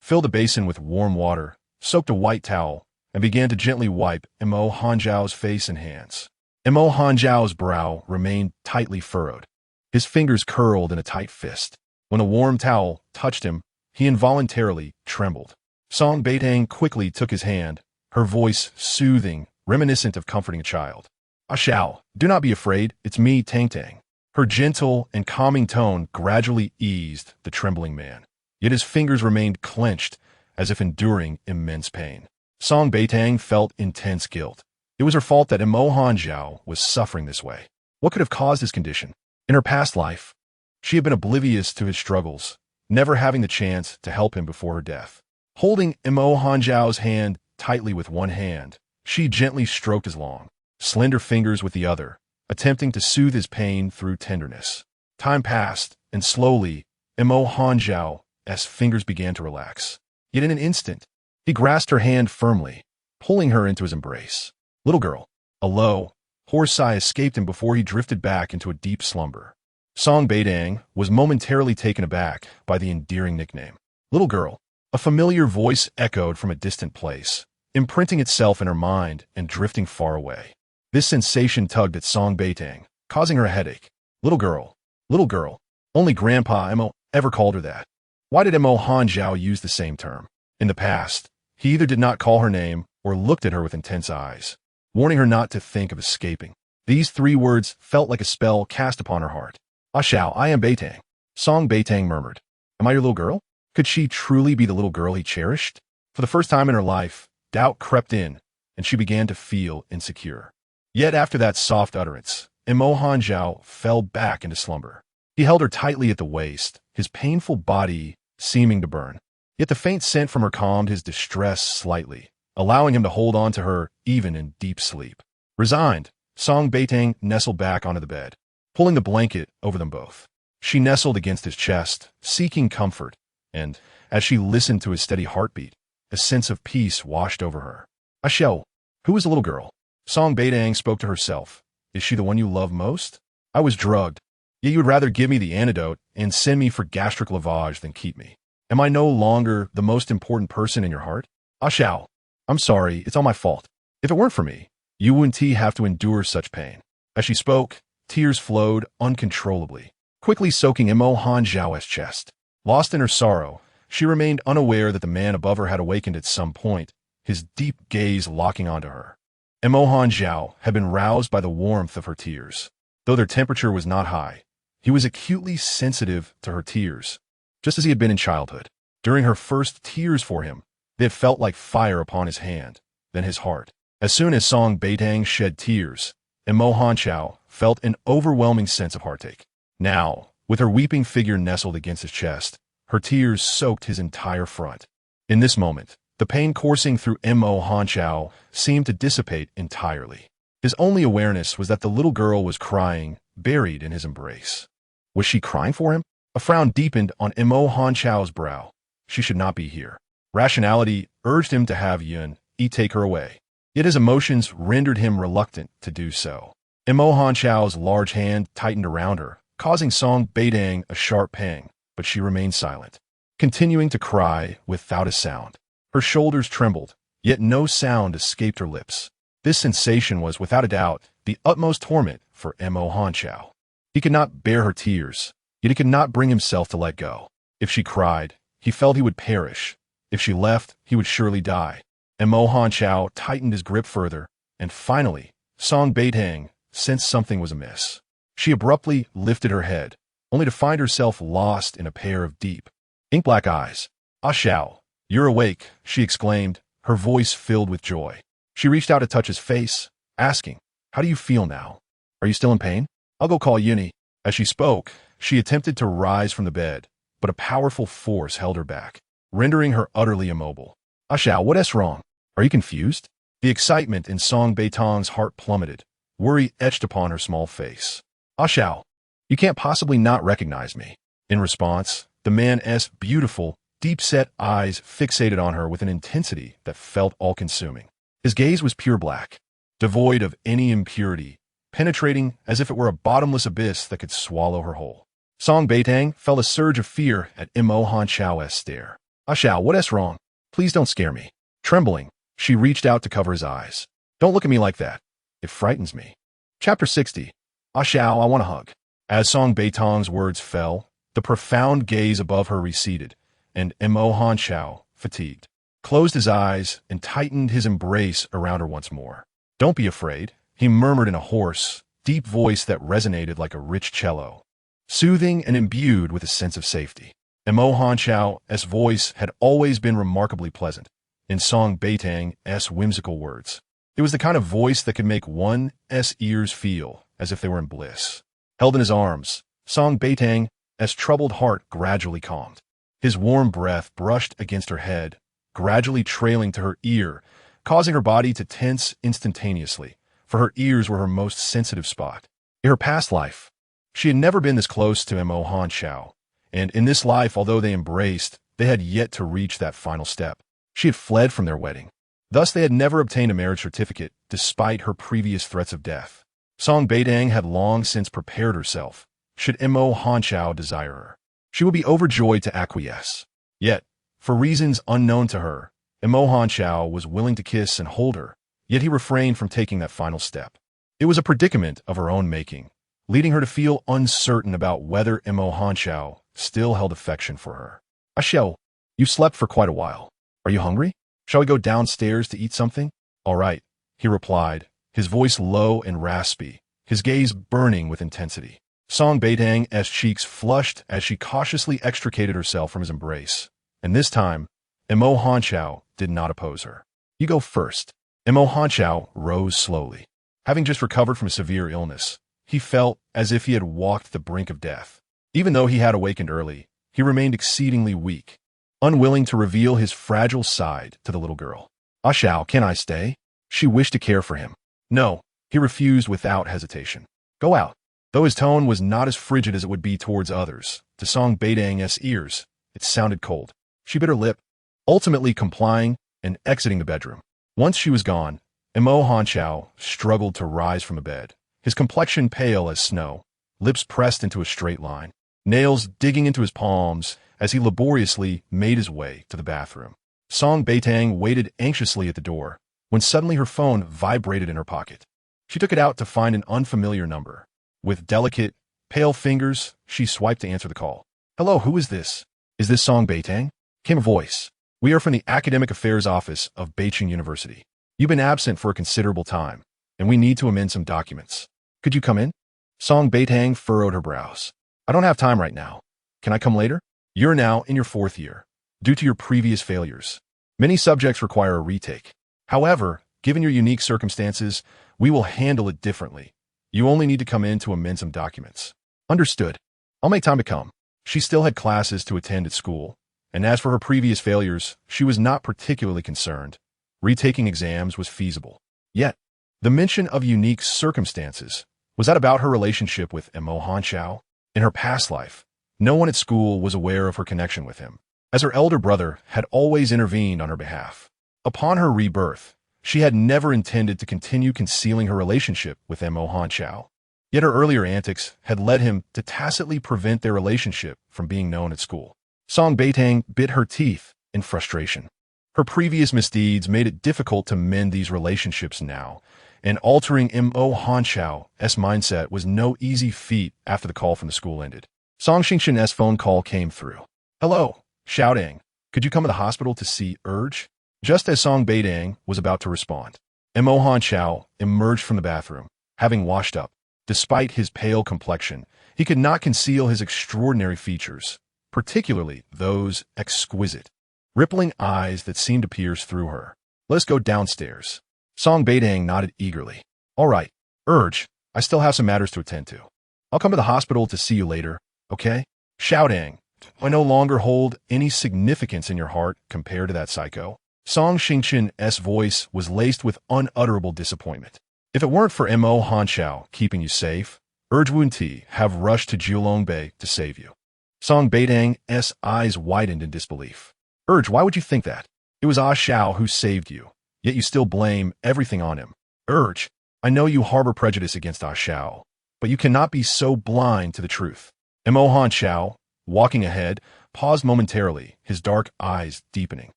filled a basin with warm water, soaked a white towel, and began to gently wipe Mo Hanjiao's face and hands. Mo Hanjiao's brow remained tightly furrowed. His fingers curled in a tight fist. When the warm towel touched him, he involuntarily trembled. Song Beitang quickly took his hand, her voice soothing, reminiscent of comforting a child. Ah Shao, do not be afraid, it's me, Tang Tang. Her gentle and calming tone gradually eased the trembling man, yet his fingers remained clenched as if enduring immense pain. Song Beitang felt intense guilt. It was her fault that Mo Hanjiao was suffering this way. What could have caused his condition? In her past life, she had been oblivious to his struggles, never having the chance to help him before her death. Holding Mo Hanjiao's hand tightly with one hand, she gently stroked his long, slender fingers with the other, attempting to soothe his pain through tenderness. Time passed, and slowly, Mo Hanjiao's fingers began to relax. Yet in an instant, he grasped her hand firmly, pulling her into his embrace. Little girl. A low, hoarse sigh escaped him before he drifted back into a deep slumber. Song Beitang was momentarily taken aback by the endearing nickname. Little girl. A familiar voice echoed from a distant place, imprinting itself in her mind and drifting far away. This sensation tugged at Song Beitang, causing her a headache. Little girl. Little girl. Only Grandpa Mo ever called her that. Why did Mo Hanjiao use the same term? In the past, he either did not call her name or looked at her with intense eyes, warning her not to think of escaping. These 3 words felt like a spell cast upon her heart. Ah Xiao, I am Beitang. Song Beitang murmured. Am I your little girl? Could she truly be the little girl he cherished? For the first time in her life, doubt crept in, and she began to feel insecure. Yet after that soft utterance, Mo Hanjiao fell back into slumber. He held her tightly at the waist, his painful body seeming to burn. Yet the faint scent from her calmed his distress slightly, allowing him to hold on to her even in deep sleep. Resigned, Song Beitang nestled back onto the bed, pulling the blanket over them both. She nestled against his chest, seeking comfort, and, as she listened to his steady heartbeat, a sense of peace washed over her. Ah Xiao, who is the little girl? Song Beitang spoke to herself. Is she the one you love most? I was drugged, yet you would rather give me the antidote and send me for gastric lavage than keep me. Am I no longer the most important person in your heart? Ah Xiao, I'm sorry, it's all my fault. If it weren't for me, you wouldn't have to endure such pain. As she spoke, tears flowed uncontrollably, quickly soaking Mo Hanjiao's chest. Lost in her sorrow, she remained unaware that the man above her had awakened at some point, his deep gaze locking onto her. Mo Hanjiao had been roused by the warmth of her tears. Though their temperature was not high, he was acutely sensitive to her tears, just as he had been in childhood. During her first tears for him, they had felt like fire upon his hand, then his heart. As soon as Song Beitang shed tears, Mo Hanjiao felt an overwhelming sense of heartache. Now, with her weeping figure nestled against his chest, her tears soaked his entire front. In this moment, the pain coursing through Mo Hanjiao seemed to dissipate entirely. His only awareness was that the little girl was crying, buried in his embrace. Was she crying for him? A frown deepened on Mo Hanjiao's brow. She should not be here. Rationality urged him to have Yun take her away. Yet his emotions rendered him reluctant to do so. Mo Hanjiao's large hand tightened around her, causing Song Beitang a sharp pang, but she remained silent, continuing to cry without a sound. Her shoulders trembled, yet no sound escaped her lips. This sensation was, without a doubt, the utmost torment for Mo Hanjiao. He could not bear her tears, yet he could not bring himself to let go. If she cried, he felt he would perish. If she left, he would surely die. Mo Hanjiao tightened his grip further, and finally, Song Beitang sensed something was amiss. She abruptly lifted her head, only to find herself lost in a pair of deep, ink-black eyes. Ah Xiao, you're awake, she exclaimed, her voice filled with joy. She reached out to touch his face, asking, how do you feel now? Are you still in pain? I'll go call Yuni. As she spoke, she attempted to rise from the bed, but a powerful force held her back, rendering her utterly immobile. Ah Xiao, what's wrong? Are you confused? The excitement in Song Beitang's heart plummeted, worry etched upon her small face. Ah Xiao, you can't possibly not recognize me. In response, the man's beautiful, deep-set eyes fixated on her with an intensity that felt all-consuming. His gaze was pure black, devoid of any impurity, penetrating as if it were a bottomless abyss that could swallow her whole. Song Beitang felt a surge of fear at Mo Hanjiao's stare. Ah Xiao, what's wrong? Please don't scare me. Trembling, she reached out to cover his eyes. Don't look at me like that. It frightens me. Chapter 60. Ah Xiao, I want a hug. As Song Beitang's words fell, the profound gaze above her receded, and Mo Hanjiao, fatigued, closed his eyes and tightened his embrace around her once more. Don't be afraid, he murmured in a hoarse, deep voice that resonated like a rich cello, soothing and imbued with a sense of safety. Mo Hanjiao's voice had always been remarkably pleasant, in Song Beitang's whimsical words. It was the kind of voice that could make one's ears feel as if they were in bliss. Held in his arms, Song Beitang's troubled heart gradually calmed. His warm breath brushed against her head, gradually trailing to her ear, causing her body to tense instantaneously, for her ears were her most sensitive spot. In her past life, she had never been this close to Mo Hanshao, and in this life, although they embraced, they had yet to reach that final step. She had fled from their wedding. Thus, they had never obtained a marriage certificate, despite her previous threats of death. Song Beitang had long since prepared herself, should Mo Hanshao desire her. She would be overjoyed to acquiesce. Yet, for reasons unknown to her, Mo Hanshao was willing to kiss and hold her, yet he refrained from taking that final step. It was a predicament of her own making, leading her to feel uncertain about whether Mo Hanshao still held affection for her. "Xiao, you slept for quite a while. Are you hungry? Shall we go downstairs to eat something?" "All right," he replied, his voice low and raspy, his gaze burning with intensity. Song Beitang's cheeks flushed as she cautiously extricated herself from his embrace, and this time, Mo Hanshao did not oppose her. "You go first." Mo Hanshao rose slowly. Having just recovered from a severe illness, he felt as if he had walked the brink of death. Even though he had awakened early, he remained exceedingly weak, unwilling to reveal his fragile side to the little girl. "Xiao, can I stay?" She wished to care for him. "No," he refused without hesitation. "Go out." Though his tone was not as frigid as it would be towards others, to Song Beitang's ears, it sounded cold. She bit her lip, ultimately complying and exiting the bedroom. Once she was gone, Mo Hanshao struggled to rise from the bed, his complexion pale as snow, lips pressed into a straight line, nails digging into his palms as he laboriously made his way to the bathroom. Song Beitang waited anxiously at the door, when suddenly her phone vibrated in her pocket. She took it out to find an unfamiliar number. With delicate, pale fingers, she swiped to answer the call. "Hello, who is this?" "Is this Song Beitang?" Came a voice. "We are from the Academic Affairs Office of Beitang University. You've been absent for a considerable time, and we need to amend some documents. Could you come in?" Song Beitang furrowed her brows. "I don't have time right now. Can I come later?" "You're now in your 4th year. Due to your previous failures, many subjects require a retake. However, given your unique circumstances, we will handle it differently. You only need to come in to amend some documents." "Understood. I'll make time to come." She still had classes to attend at school, and as for her previous failures, she was not particularly concerned. Retaking exams was feasible. Yet, the mention of unique circumstances, was that about her relationship with Mo Hanshao? In her past life, no one at school was aware of her connection with him, as her elder brother had always intervened on her behalf. Upon her rebirth, she had never intended to continue concealing her relationship with Mo Hanshao. Yet her earlier antics had led him to tacitly prevent their relationship from being known at school. Song Beitang bit her teeth in frustration. Her previous misdeeds made it difficult to mend these relationships now, and altering Mo Hanshao's mindset was no easy feat after the call from the school ended. Song Xingxin's phone call came through. "Hello, shouting. Could you come to the hospital to see Urge?" Just as Song Beitang was about to respond, Mo Hanshao emerged from the bathroom, having washed up. Despite his pale complexion, he could not conceal his extraordinary features, particularly those exquisite, rippling eyes that seemed to pierce through her. "Let's go downstairs." Song Beitang nodded eagerly. "All right, Urge, I still have some matters to attend to. I'll come to the hospital to see you later, okay?" Shouting, "I no longer hold any significance in your heart compared to that psycho." Song Xingxin's voice was laced with unutterable disappointment. "If it weren't for Mo Hanshao keeping you safe, Urge Wunti have rushed to Jiulongbei to save you." Song Beitang's eyes widened in disbelief. "Urge, why would you think that? It was Ah Xiao who saved you, yet you still blame everything on him. Urge, I know you harbor prejudice against Ah Xiao, but you cannot be so blind to the truth." Mo Hanshao, walking ahead, paused momentarily, his dark eyes deepening,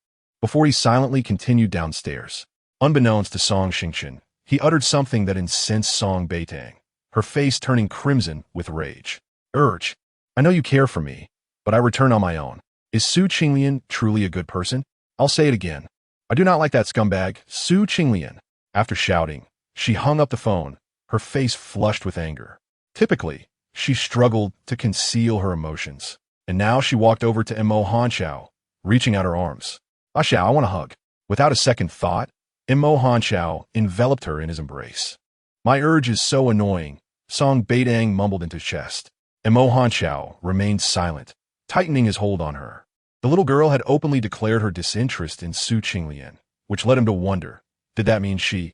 before he silently continued downstairs. Unbeknownst to Song Xingxin, he uttered something that incensed Song Beitang, her face turning crimson with rage. "Urge, I know you care for me, but I return on my own. Is Su Qinglian truly a good person? I'll say it again. I do not like that scumbag, Su Qinglian." After shouting, she hung up the phone, her face flushed with anger. Typically, she struggled to conceal her emotions, and now she walked over to Mo Hanshao, reaching out her arms. "Ah Xiao, I want a hug." Without a second thought, Mo Hanshao enveloped her in his embrace. "My Urge is so annoying, Song Beitang mumbled into his chest. And Mo Hanchao remained silent, tightening his hold on her. The little girl had openly declared her disinterest in Su Qinglian, which led him to wonder, did that mean she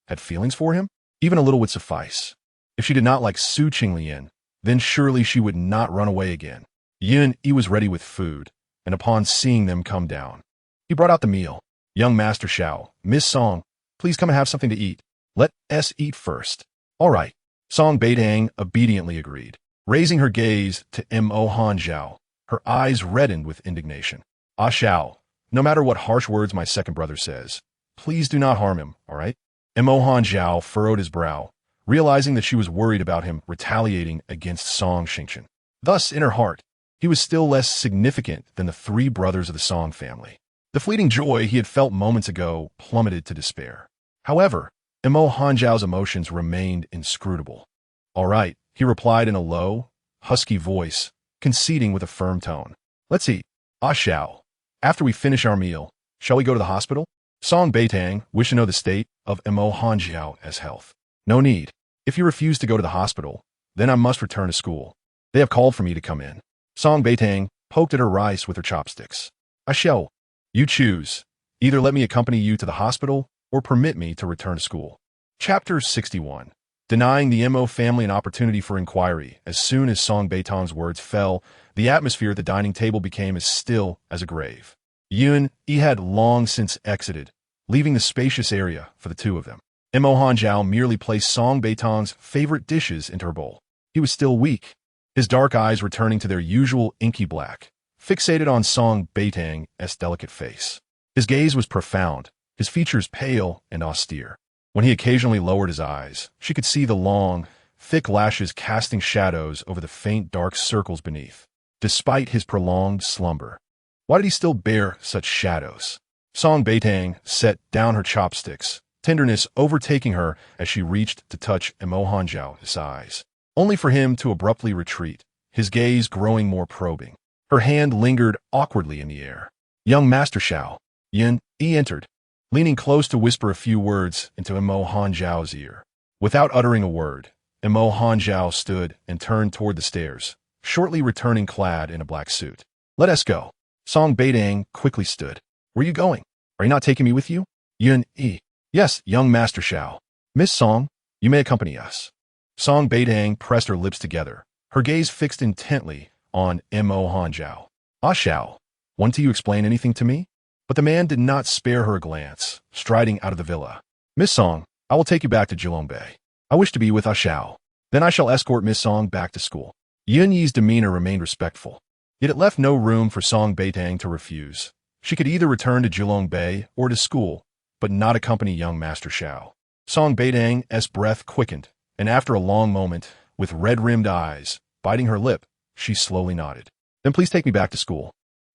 had feelings for him? Even a little would suffice. If she did not like Su Qinglian, then surely she would not run away again. Yun Yi was ready with food, and upon seeing them come down, he brought out the meal. Young Master Xiao, Miss Song, please come and have something to eat. Let us eat first. All right. Song Beitang obediently agreed. Raising her gaze to Mo Hanzhao, her eyes reddened with indignation. Ah Xiao, no matter what harsh words my second brother says, please do not harm him, all right? Mo Hanzhao furrowed his brow, realizing that she was worried about him retaliating against Song Xingchen. Thus, in her heart, he was still less significant than the three brothers of the Song family. The fleeting joy he had felt moments ago plummeted to despair. However, Mo Hanzhao's emotions remained inscrutable. All right, he replied in a low, husky voice, conceding with a firm tone. Let's eat. Ah Xiao, after we finish our meal, shall we go to the hospital? Song Beitang wished to know the state of Mo Hanzhao's health. No need. If you refuse to go to the hospital, then I must return to school. They have called for me to come in. Song Beitang poked at her rice with her chopsticks. Ah Xiao, you choose. Either let me accompany you to the hospital or permit me to return to school. Chapter 61. Denying the Mo family an opportunity for inquiry. As soon as Song Beitang's words fell, the atmosphere at the dining table became as still as a grave. Yun Yi had long since exited, leaving the spacious area for the two of them. Mo Hanzhao merely placed Song Beitang's favorite dishes into her bowl. He was still weak, his dark eyes returning to their usual inky black, fixated on Song Beitang's delicate face. His gaze was profound, his features pale and austere. When he occasionally lowered his eyes, she could see the long, thick lashes casting shadows over the faint dark circles beneath. Despite his prolonged slumber, why did he still bear such shadows? Song Beitang set down her chopsticks, tenderness overtaking her as she reached to touch Mo Hanzhao's eyes, only for him to abruptly retreat, his gaze growing more probing. Her hand lingered awkwardly in the air. Young Master Xiao, Yun Yi entered, leaning close to whisper a few words into Mo Hanzhao's ear. Without uttering a word, Mo Hanzhao stood and turned toward the stairs, shortly returning clad in a black suit. Let us go. Song Beitang quickly stood. Where are you going? Are you not taking me with you? Yun Yi. Yes, young Master Xiao. Miss Song, you may accompany us. Song Beitang pressed her lips together, her gaze fixed intently on Mo Hanzhao. Ah Xiao, want you explain anything to me? But the man did not spare her a glance, striding out of the villa. Miss Song, I will take you back to Jilongbei. I wish to be with Ah Xiao. Then I shall escort Miss Song back to school. Yun Yi's demeanor remained respectful, yet it left no room for Song Beitang to refuse. She could either return to Jilongbei or to school, but not accompany young Master Xiao. Song Beitang's breath quickened, and after a long moment, with red-rimmed eyes, biting her lip, she slowly nodded. Then please take me back to school.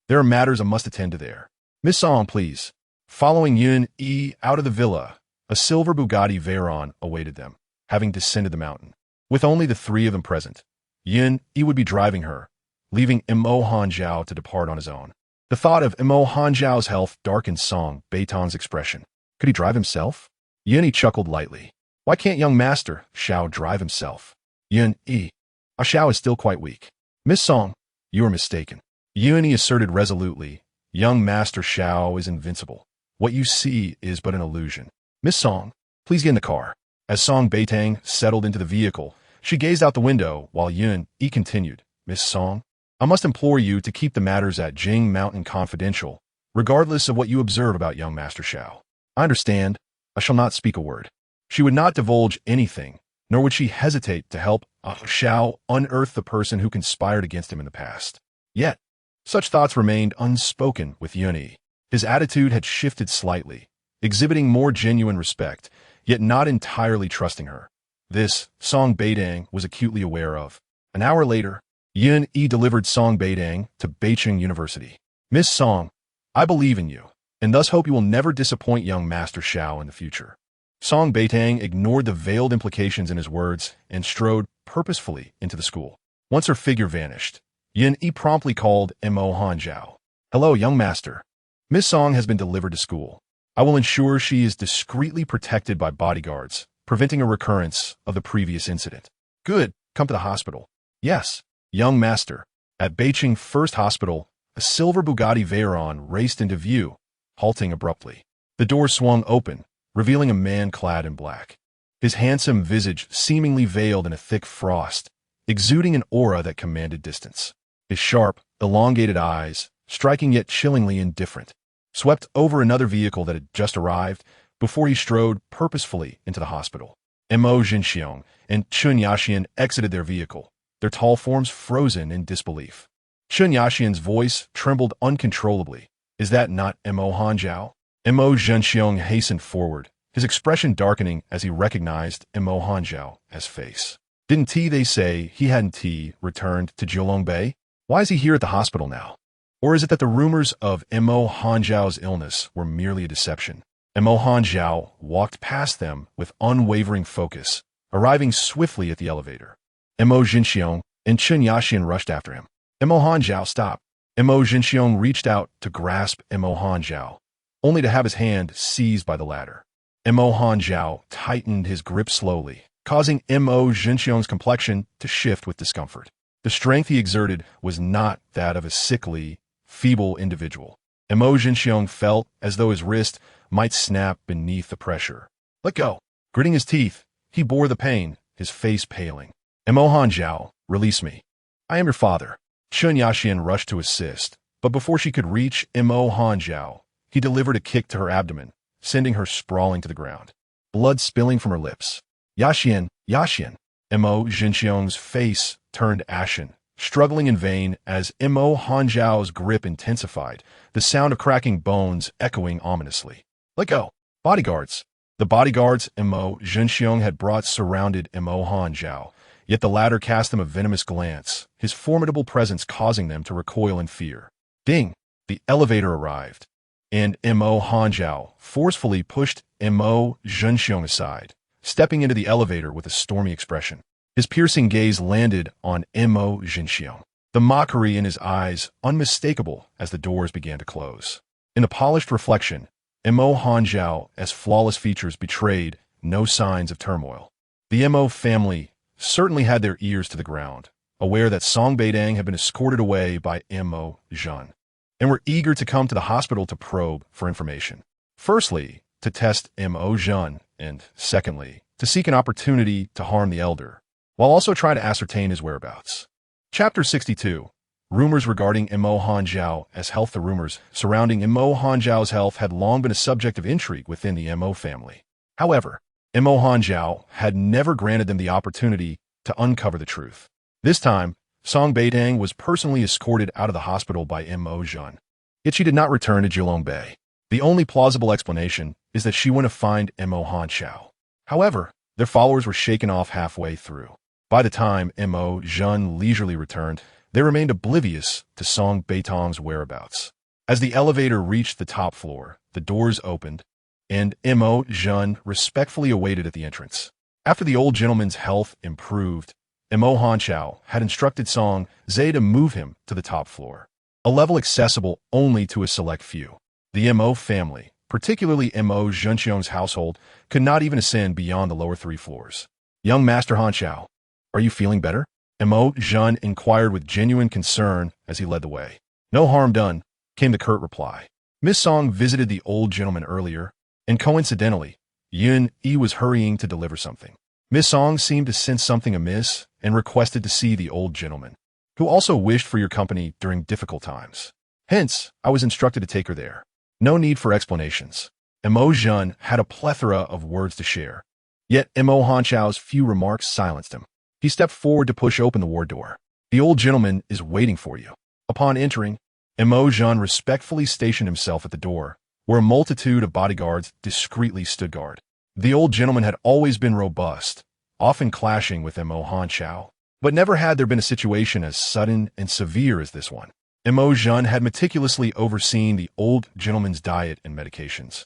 There are matters I must attend to there. Miss Song, please. Following Yun Yi out of the villa, a silver Bugatti Veyron awaited them, having descended the mountain. With only the three of them present, Yun Yi would be driving her, leaving Mo Hanzhao to depart on his own. The thought of Mo Hanzhao's health darkened Song Beitang's expression. Could he drive himself? Yun Yi chuckled lightly. Why can't young Master Xiao drive himself? Yun Yi. Ah Xiao is still quite weak. Miss Song, you are mistaken. Yun Yi asserted resolutely. Young Master Xiao is invincible. What you see is but an illusion. Miss Song, please get in the car. As Song Beitang settled into the vehicle, she gazed out the window while Yun Yi continued. Miss Song, I must implore you to keep the matters at Jing Mountain confidential, regardless of what you observe about young Master Xiao. I understand. I shall not speak a word. She would not divulge anything, nor would she hesitate to help Xiao unearth the person who conspired against him in the past. Yet, such thoughts remained unspoken with Yun Yi. His attitude had shifted slightly, exhibiting more genuine respect, yet not entirely trusting her. This, Song Beitang was acutely aware of. An hour later, Yun Yi delivered Song Beitang to Beitang University. Miss Song, I believe in you, and thus hope you will never disappoint young Master Xiao in the future. Song Beitang ignored the veiled implications in his words and strode purposefully into the school. Once her figure vanished, Yun Yi promptly called Mo Hanzhao. Hello, young master. Miss Song has been delivered to school. I will ensure she is discreetly protected by bodyguards, preventing a recurrence of the previous incident. Good, come to the hospital. Yes, young master. At Beitang First Hospital, a silver Bugatti Veyron raced into view, halting abruptly. The door swung open, revealing a man clad in black. His handsome visage seemingly veiled in a thick frost, exuding an aura that commanded distance. His sharp, elongated eyes, striking yet chillingly indifferent, swept over another vehicle that had just arrived before he strode purposefully into the hospital. Mo Jinxiong and Chun Yaxian exited their vehicle, their tall forms frozen in disbelief. Chun Yaxian's voice trembled uncontrollably. Is that not Mo Hanjiao? Mo Jinxiong hastened forward, his expression darkening as he recognized Mo Hanjiao as face. Didn't they say he hadn't returned to Jiulongbei? Why is he here at the hospital now? Or is it that the rumors of Mo Hanjiao's illness were merely a deception? Mo Hanjiao walked past them with unwavering focus, arriving swiftly at the elevator. Mo Jinxiong and Chun Yaxian rushed after him. Mo Hanjiao stopped. Mo Jinxiong reached out to grasp Mo Hanjiao, only to have his hand seized by the latter. Mo Hanjiao tightened his grip slowly, causing Mo Jinxiong's complexion to shift with discomfort. The strength he exerted was not that of a sickly, feeble individual. Mo Jinxiong felt as though his wrist might snap beneath the pressure. Let go. Gritting his teeth, he bore the pain, his face paling. Mo Hanjiao, release me. I am your father. Chun Yaxian rushed to assist, but before she could reach Mo Hanjiao, he delivered a kick to her abdomen, sending her sprawling to the ground. Blood spilling from her lips. Yaxian, Yaxian. Mo Jinxiong's face turned ashen, struggling in vain as Mo Hanjiao's grip intensified, the sound of cracking bones echoing ominously. Let go. Bodyguards. The bodyguards Mo Jinxiong had brought surrounded Mo Hanjiao, yet the latter cast them a venomous glance, his formidable presence causing them to recoil in fear. Ding! The elevator arrived, and Mo Hanjiao forcefully pushed Mo Jinxiong aside, stepping into the elevator with a stormy expression. His piercing gaze landed on Mo Jinxiong, the mockery in his eyes unmistakable as the doors began to close. In the polished reflection, Mo Hanjiao's flawless features betrayed no signs of turmoil. The Mo family certainly had their ears to the ground, aware that Song Beitang had been escorted away by Mo Zhan, and were eager to come to the hospital to probe for information. Firstly, to test Mo Zhan, and secondly, to seek an opportunity to harm the elder, while also trying to ascertain his whereabouts. Chapter 62. Rumors regarding Mo Hanjiao as health. The rumors surrounding Mo Hanjiao's health had long been a subject of intrigue within the Mo family. However, Mo Hanjiao had never granted them the opportunity to uncover the truth. This time, Song Beitang was personally escorted out of the hospital by Mo Zhan. Yet she did not return to Jiulongbei. The only plausible explanation is that she went to find Mo Hanjiao. However, their followers were shaken off halfway through. By the time Mo Zhan leisurely returned, they remained oblivious to Song Beitang's whereabouts. As the elevator reached the top floor, the doors opened, and Mo Zhan respectfully awaited at the entrance. After the old gentleman's health improved, Mo Hanjiao had instructed Song Zhe to move him to the top floor, a level accessible only to a select few. The Mo family, particularly Mo Jinxiong's household, could not even ascend beyond the lower 3 floors. Young Master Hanjiao, are you feeling better? Mo Zhan inquired with genuine concern as he led the way. No harm done, came the curt reply. Miss Song visited the old gentleman earlier, and coincidentally, Yun Yi was hurrying to deliver something. Miss Song seemed to sense something amiss and requested to see the old gentleman, who also wished for your company during difficult times. Hence, I was instructed to take her there. No need for explanations. Mo Zhan had a plethora of words to share, yet Mo Hanjiao's few remarks silenced him. He stepped forward to push open the ward door. The old gentleman is waiting for you. Upon entering, Mo Zhan respectfully stationed himself at the door, where a multitude of bodyguards discreetly stood guard. The old gentleman had always been robust, often clashing with Mo Hanjiao, but never had there been a situation as sudden and severe as this one. Mo Zhan had meticulously overseen the old gentleman's diet and medications,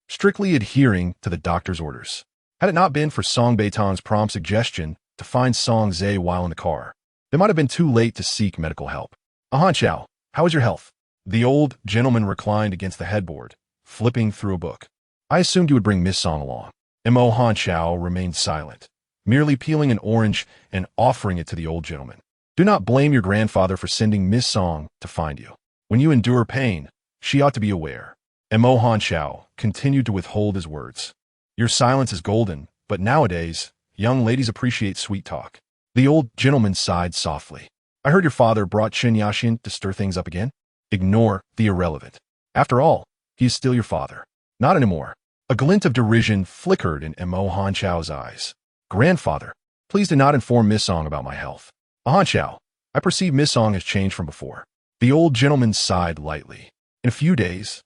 strictly adhering to the doctor's orders. Had it not been for Song Beitang's prompt suggestion to find Song Zhe while in the car, they might have been too late to seek medical help. Hanjiao, how is your health? The old gentleman reclined against the headboard, flipping through a book. I assumed you would bring Miss Song along. Mo Hanjiao remained silent, merely peeling an orange and offering it to the old gentleman. Do not blame your grandfather for sending Miss Song to find you. When you endure pain, she ought to be aware. Mo Hanshao continued to withhold his words. Your silence is golden, but nowadays, young ladies appreciate sweet talk. The old gentleman sighed softly. I heard your father brought Chen Yaxian to stir things up again. Ignore the irrelevant. After all, he is still your father. Not anymore. A glint of derision flickered in Mo Hanshao's eyes. Grandfather, please do not inform Miss Song about my health. Hanshao, I perceive Miss Song has changed from before. The old gentleman sighed lightly. In a few days,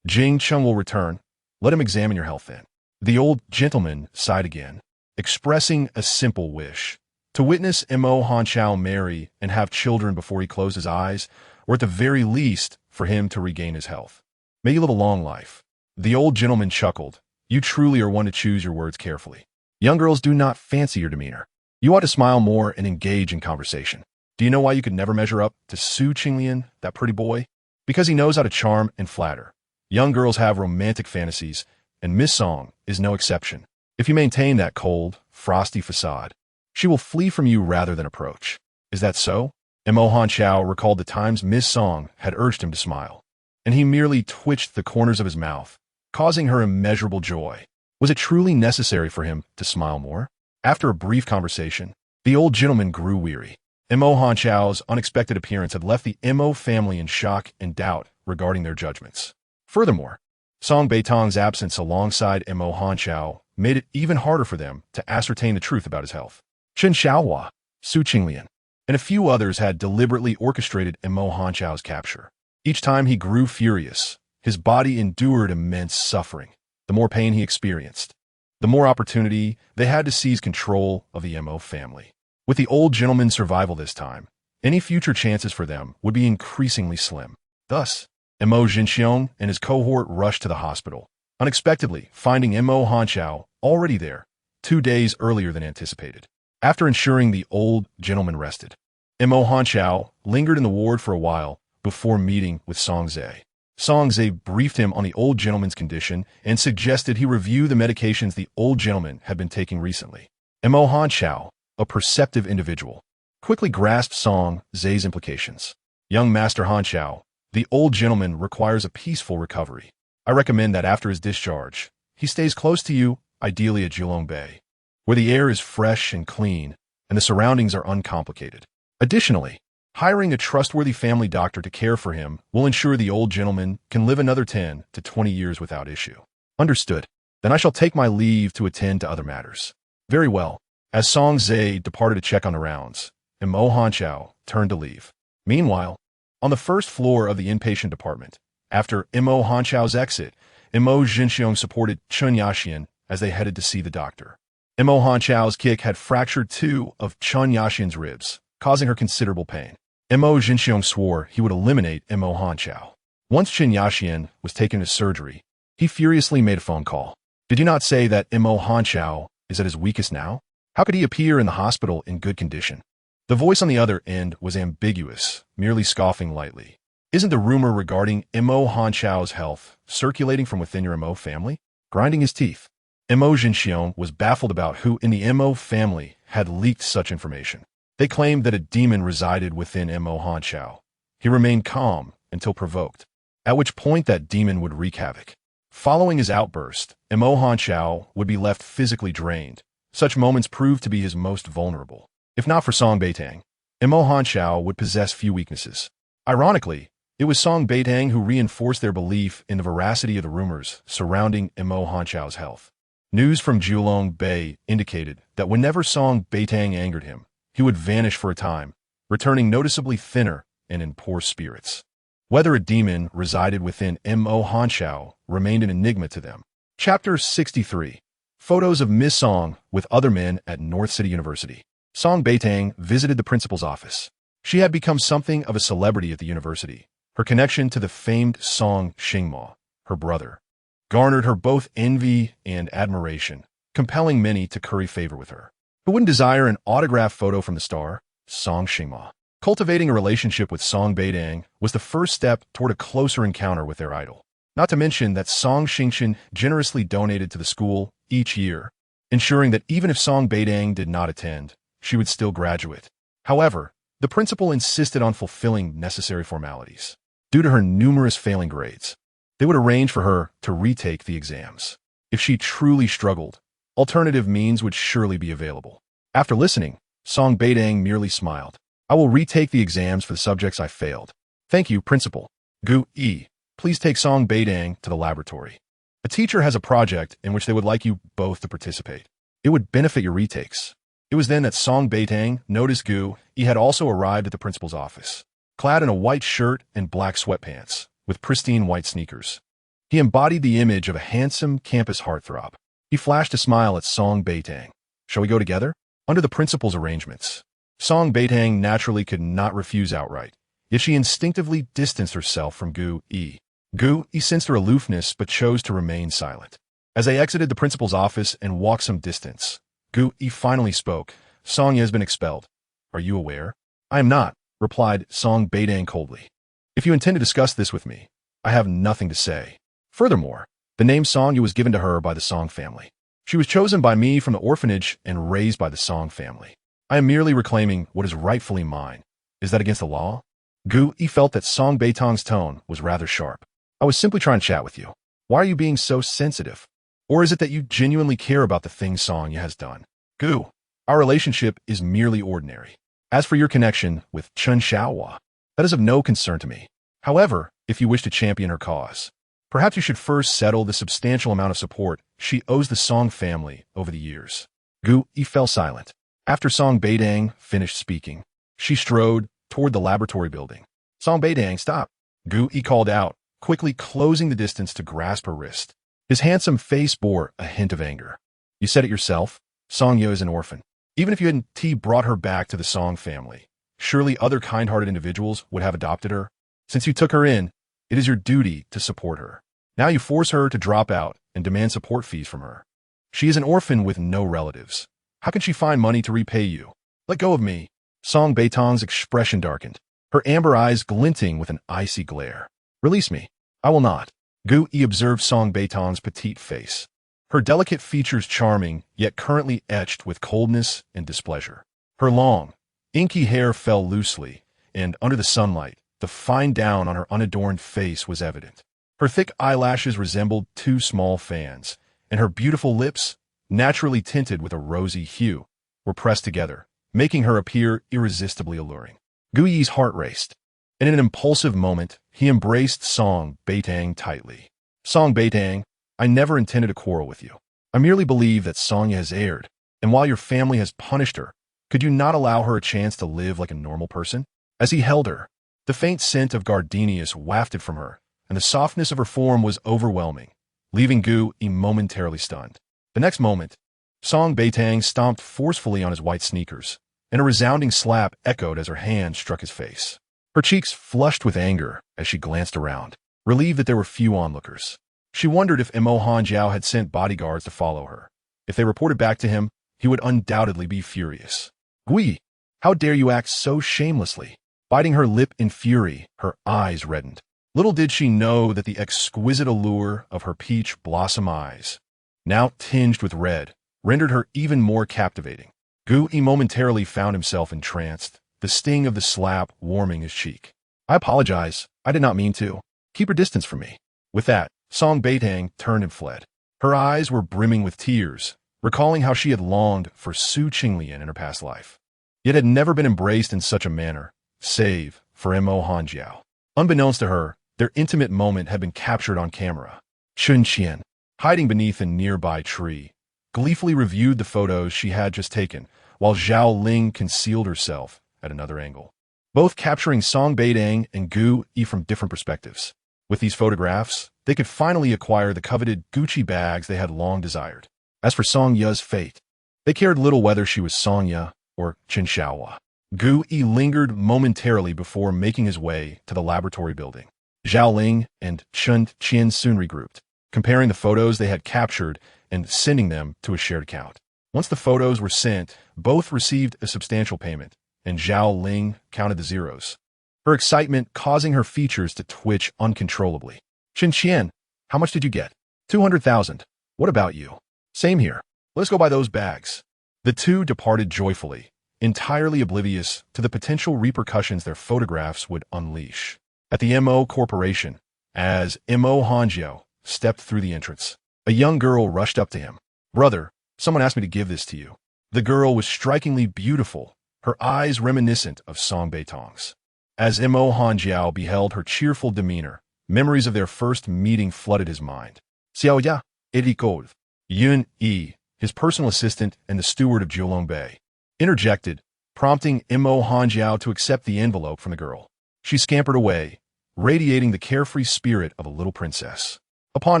Jing Chung will return. Let him examine your health then. The old gentleman sighed again, expressing a simple wish. To witness Mo Hanshao marry and have children before he closed his eyes, or at the very least, for him to regain his health. May you live a long life. The old gentleman chuckled. You truly are one to choose your words carefully. Young girls do not fancy your demeanor. You ought to smile more and engage in conversation. Do you know why you could never measure up to Su Qinglian, that pretty boy? Because he knows how to charm and flatter. Young girls have romantic fantasies, and Miss Song is no exception. If you maintain that cold, frosty facade, she will flee from you rather than approach. Is that so? Mo Hanshao recalled the times Miss Song had urged him to smile, and he merely twitched the corners of his mouth, causing her immeasurable joy. Was it truly necessary for him to smile more? After a brief conversation, the old gentleman grew weary. Mo Hanshao's unexpected appearance had left the Mo family in shock and doubt regarding their judgments. Furthermore, Song Beitang's absence alongside Mo Hanshao made it even harder for them to ascertain the truth about his health. Chen Xiaohua, Su Qinglian, and a few others had deliberately orchestrated Mo Hanshao's capture. Each time he grew furious, his body endured immense suffering. The more pain he experienced, the more opportunity they had to seize control of the Mo family. With the old gentleman's survival this time, any future chances for them would be increasingly slim. Thus, Mo Jinxiong and his cohort rushed to the hospital, unexpectedly finding Mo Hanshao already there, 2 days earlier than anticipated. After ensuring the old gentleman rested, Mo Hanshao lingered in the ward for a while before meeting with Song Zhe. Song Zhe briefed him on the old gentleman's condition and suggested he review the medications the old gentleman had been taking recently. Mo Hanshao, a perceptive individual, quickly grasped Song Zhe's implications. Young Master Hanshao, the old gentleman requires a peaceful recovery. I recommend that after his discharge, he stays close to you, ideally at Julong Bay, where the air is fresh and clean and the surroundings are uncomplicated. Additionally, hiring a trustworthy family doctor to care for him will ensure the old gentleman can live another 10 to 20 years without issue. Understood. Then I shall take my leave to attend to other matters. Very well. As Song Zhe departed to check on the rounds, Mo Hanshao turned to leave. Meanwhile, on the first floor of the inpatient department, after Mo Hanshao's exit, Mo Jinxiong supported Chen Yaxian as they headed to see the doctor. Mo Hanshao's kick had fractured 2 of Chen Yaxian's ribs, causing her considerable pain. Mo Jinxiong swore he would eliminate Mo Hanshao. Once Chen Yaxian was taken to surgery, he furiously made a phone call. Did you not say that Mo Hanshao is at his weakest now? How could he appear in the hospital in good condition? The voice on the other end was ambiguous, merely scoffing lightly. Isn't the rumor regarding Mo Hanshao's health circulating from within your Mo family? Grinding his teeth, Mo Jinxiong was baffled about who in the Mo family had leaked such information. They claimed that a demon resided within Mo Hanshao. He remained calm until provoked, at which point that demon would wreak havoc. Following his outburst, Mo Hanshao would be left physically drained. Such moments proved to be his most vulnerable. If not for Song Beitang, Mo Hanshao would possess few weaknesses. Ironically, it was Song Beitang who reinforced their belief in the veracity of the rumors surrounding Mo Hanshao's health. News from Julong Bay indicated that whenever Song Beitang angered him, he would vanish for a time, returning noticeably thinner and in poor spirits. Whether a demon resided within Mo Hanshao remained an enigma to them. Chapter 63. Photos of Miss Song with other men at North City University. Song Beitang visited the principal's office. She had become something of a celebrity at the university. Her connection to the famed Song Xingma, her brother, garnered her both envy and admiration, compelling many to curry favor with her. Who wouldn't desire an autographed photo from the star, Song Xingma? Cultivating a relationship with Song Beitang was the first step toward a closer encounter with their idol. Not to mention that Song Xingchen generously donated to the school each year, ensuring that even if Song Beitang did not attend, she would still graduate. However, the principal insisted on fulfilling necessary formalities. Due to her numerous failing grades, they would arrange for her to retake the exams. If she truly struggled, alternative means would surely be available. After listening, Song Beitang merely smiled. I will retake the exams for the subjects I failed. Thank you, Principal. Gu Yi, please take Song Beitang to the laboratory. A teacher has a project in which they would like you both to participate. It would benefit your retakes. It was then that Song Beitang noticed Gu Yi had also arrived at the principal's office, clad in a white shirt and black sweatpants, with pristine white sneakers. He embodied the image of a handsome campus heartthrob. He flashed a smile at Song Beitang. Shall we go together? Under the principal's arrangements, Song Beitang naturally could not refuse outright, yet she instinctively distanced herself from Gu Yi. Gu Yi sensed her aloofness but chose to remain silent. As they exited the principal's office and walked some distance, Gu Yi finally spoke. Song Ye has been expelled. Are you aware? I am not, replied Song Beitang coldly. If you intend to discuss this with me, I have nothing to say. Furthermore, the name Song Ye was given to her by the Song family. She was chosen by me from the orphanage and raised by the Song family. I am merely reclaiming what is rightfully mine. Is that against the law? Gu Yi felt that Song Beitang's tone was rather sharp. I was simply trying to chat with you. Why are you being so sensitive? Or is it that you genuinely care about the things Song Ye has done? Gu, our relationship is merely ordinary. As for your connection with Chen Xiaohua, that is of no concern to me. However, if you wish to champion her cause, perhaps you should first settle the substantial amount of support she owes the Song family over the years. Gu Yi fell silent. After Song Beitang finished speaking, she strode toward the laboratory building. Song Beitang, stop! Gu Yi called out, quickly closing the distance to grasp her wrist. His handsome face bore a hint of anger. You said it yourself. Song Ye is an orphan. Even if you hadn't brought her back to the Song family, surely other kind-hearted individuals would have adopted her. Since you took her in, it is your duty to support her. Now you force her to drop out and demand support fees from her. She is an orphan with no relatives. How can she find money to repay you? Let go of me. Song Beitang's expression darkened, her amber eyes glinting with an icy glare. Release me. I will not. Gu Yi observed Song Beitang's petite face, her delicate features charming, yet currently etched with coldness and displeasure. Her long, inky hair fell loosely, and under the sunlight, the fine down on her unadorned face was evident. Her thick eyelashes resembled two small fans, and her beautiful lips, naturally tinted with a rosy hue, were pressed together, making her appear irresistibly alluring. Gu Yi's heart raced, and in an impulsive moment, he embraced Song Beitang tightly. Song Beitang, I never intended to quarrel with you. I merely believe that Song Ye has erred, and while your family has punished her, could you not allow her a chance to live like a normal person? As he held her, the faint scent of gardenias wafted from her, and the softness of her form was overwhelming, leaving Gu Yi momentarily stunned. The next moment, Song Beitang stomped forcefully on his white sneakers, and a resounding slap echoed as her hand struck his face. Her cheeks flushed with anger as she glanced around, relieved that there were few onlookers. She wondered if Mo Hanjiao had sent bodyguards to follow her. If they reported back to him, he would undoubtedly be furious. Gui, how dare you act so shamelessly? Biting her lip in fury, her eyes reddened. Little did she know that the exquisite allure of her peach blossom eyes, now tinged with red, rendered her even more captivating. Gu Yi momentarily found himself entranced, the sting of the slap warming his cheek. I apologize. I did not mean to. Keep your distance from me. With that, Song Beitang turned and fled. Her eyes were brimming with tears, recalling how she had longed for Su Qinglian in her past life, yet had never been embraced in such a manner, save for Mo Hanjiao. Unbeknownst to her, their intimate moment had been captured on camera. Chun Qian, hiding beneath a nearby tree, gleefully reviewed the photos she had just taken, while Zhao Ling concealed herself at another angle, both capturing Song Beitang and Gu Yi from different perspectives. With these photographs, they could finally acquire the coveted Gucci bags they had long desired. As for Song Ye's fate, they cared little whether she was Song Ye or Chen Xiaohua. Gu Yi lingered momentarily before making his way to the laboratory building. Zhao Ling and Chun Qian soon regrouped, comparing the photos they had captured and sending them to a shared account. Once the photos were sent, both received a substantial payment, and Zhao Ling counted the zeros, her excitement causing her features to twitch uncontrollably. Chen Qian, how much did you get? 200,000. What about you? Same here. Let's go buy those bags. The two departed joyfully, entirely oblivious to the potential repercussions their photographs would unleash. At the MO Corporation, as Mo Hanjiao stepped through the entrance, a young girl rushed up to him. "Brother, someone asked me to give this to you." The girl was strikingly beautiful, her eyes reminiscent of Song Beitang's. As Mo Hanjiao beheld her cheerful demeanor, memories of their first meeting flooded his mind. "Xiao ya, Erikov." Yun Yi, his personal assistant and the steward of Jiulongbei, interjected, prompting Mo Hanjiao to accept the envelope from the girl. She scampered away, radiating the carefree spirit of a little princess. Upon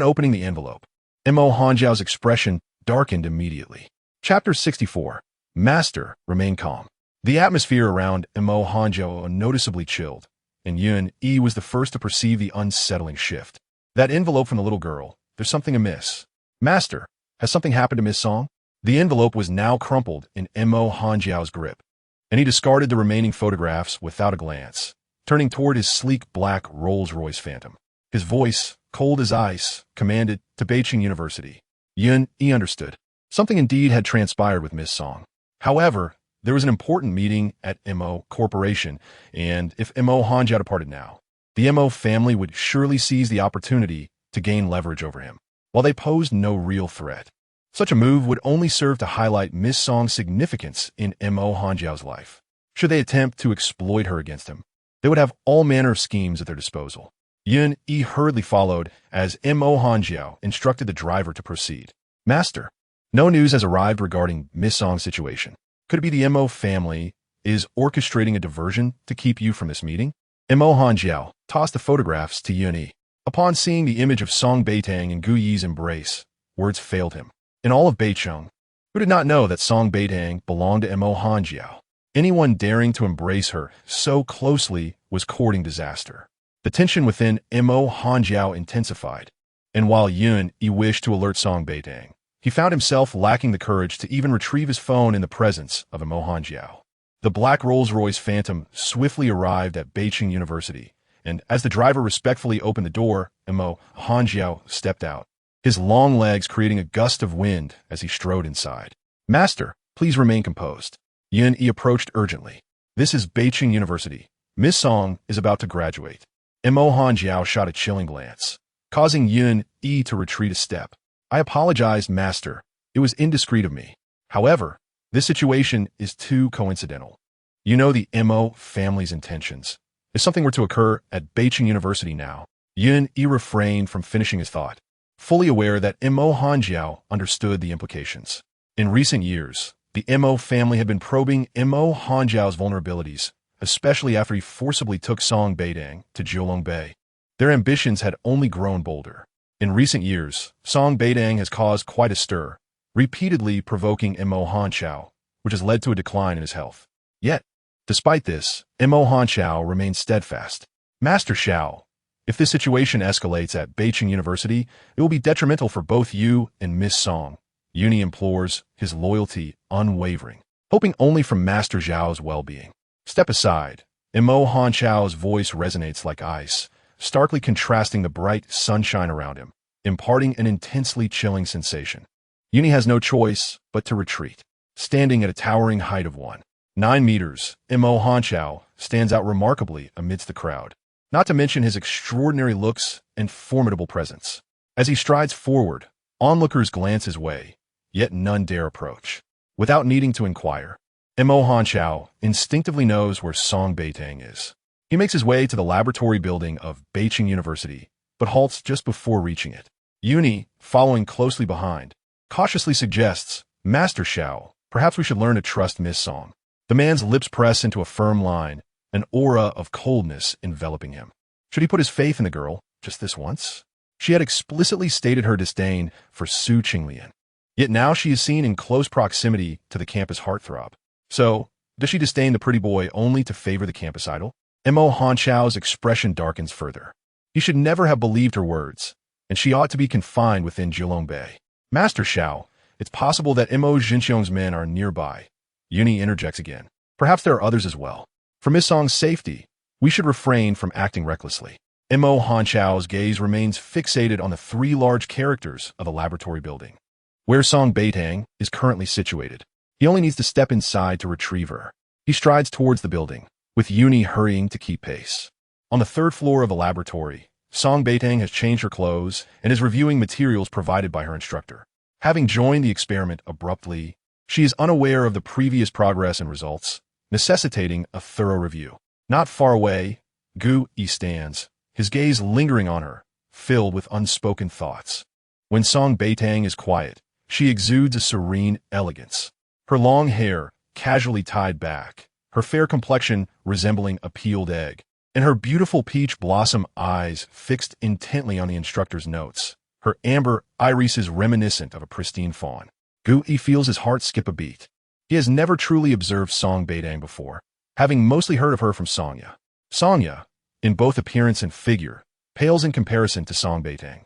opening the envelope, Mo Hanjiao's expression darkened immediately. Chapter 64. Master remained calm. The atmosphere around Mo Hanjiao noticeably chilled, and Yun Yi was the first to perceive the unsettling shift. That envelope from the little girl, there's something amiss. "Master, has something happened to Miss Song?" The envelope was now crumpled in Mo Hanjiao's grip, and he discarded the remaining photographs without a glance, turning toward his sleek black Rolls-Royce Phantom. His voice, cold as ice, commanded, "To Beitang University." Yun Yi understood. Something indeed had transpired with Miss Song. However, there was an important meeting at MO Corporation, and if Mo Hanjiao departed now, the MO family would surely seize the opportunity to gain leverage over him, while they posed no real threat. Such a move would only serve to highlight Miss Song's significance in Mo Hanjiao's life. Should they attempt to exploit her against him, they would have all manner of schemes at their disposal. Yun Yi hurriedly followed as Mo Hanjiao instructed the driver to proceed. "Master, no news has arrived regarding Miss Song's situation. Could it be the Mo family is orchestrating a diversion to keep you from this meeting?" Mo Hanjiao tossed the photographs to Yun Yi. Upon seeing the image of Song Beitang in Gu Yi's embrace, words failed him. In all of Beitang, who did not know that Song Beitang belonged to Mo Hanjiao? Anyone daring to embrace her so closely was courting disaster. The tension within Mo Hanjiao intensified, and while Yun Yi wished to alert Song Beitang, he found himself lacking the courage to even retrieve his phone in the presence of Mo Hanjiao. The black Rolls-Royce Phantom swiftly arrived at Beitang University, and as the driver respectfully opened the door, Mo Hanjiao stepped out, his long legs creating a gust of wind as he strode inside. "Master, please remain composed." Yun Yi approached urgently. "This is Beitang University. Miss Song is about to graduate." Mo Hanjiao shot a chilling glance, causing Yun Yi to retreat a step. "I apologize, Master. It was indiscreet of me. However, this situation is too coincidental. You know the Mo family's intentions. If something were to occur at Beitang University now." Yun Yi refrained from finishing his thought, fully aware that Mo Hanjiao understood the implications. In recent years, the Mo family had been probing Mo Hanjiao's vulnerabilities, especially after he forcibly took Song Beitang to Jiulongbei. Their ambitions had only grown bolder. In recent years, Song Beitang has caused quite a stir, repeatedly provoking Mo Hanjiao, which has led to a decline in his health. Yet, despite this, Mo Hanjiao remains steadfast. "Master Xiao, if this situation escalates at Beitang University, it will be detrimental for both you and Miss Song." Yun Yi implores, his loyalty unwavering, hoping only for Master Zhao's well-being. "Step aside." Mo Hanjiao's voice resonates like ice, starkly contrasting the bright sunshine around him, imparting an intensely chilling sensation. Yun Yi has no choice but to retreat. Standing at a towering height of 1.9 meters, Mo Hanjiao stands out remarkably amidst the crowd, not to mention his extraordinary looks and formidable presence. As he strides forward, onlookers glance his way, yet none dare approach. Without needing to inquire, Mo Hanjiao instinctively knows where Song Beitang is. He makes his way to the laboratory building of Beitang University, but halts just before reaching it. Yun Yi, following closely behind, cautiously suggests, "Master Xiao, perhaps we should learn to trust Miss Song." The man's lips press into a firm line, an aura of coldness enveloping him. Should he put his faith in the girl just this once? She had explicitly stated her disdain for Su Qinglian. Yet now she is seen in close proximity to the campus heartthrob. So, does she disdain the pretty boy only to favor the campus idol? Mo Hanjiao's expression darkens further. He should never have believed her words, and she ought to be confined within Jiulongbei. "Master Xiao, it's possible that Mo Xinxiong's men are nearby." Yun Yi interjects again. "Perhaps there are others as well. For Miss Song's safety, we should refrain from acting recklessly." Mo Hanjiao's gaze remains fixated on the three large characters of the laboratory building. where Song Beitang is currently situated. He only needs to step inside to retrieve her. He strides towards the building, with Uni hurrying to keep pace. On the third floor of a laboratory, Song Beitang has changed her clothes and is reviewing materials provided by her instructor. Having joined the experiment abruptly, she is unaware of the previous progress and results, necessitating a thorough review. Not far away, Gu Yi stands, his gaze lingering on her, filled with unspoken thoughts. When Song Beitang is quiet, she exudes a serene elegance. Her long hair, casually tied back, her fair complexion resembling a peeled egg, and her beautiful peach blossom eyes fixed intently on the instructor's notes, her amber irises reminiscent of a pristine fawn. Gu Yi feels his heart skip a beat. He has never truly observed Song Beitang before, having mostly heard of her from Songya. Songya, in both appearance and figure, pales in comparison to Song Beitang.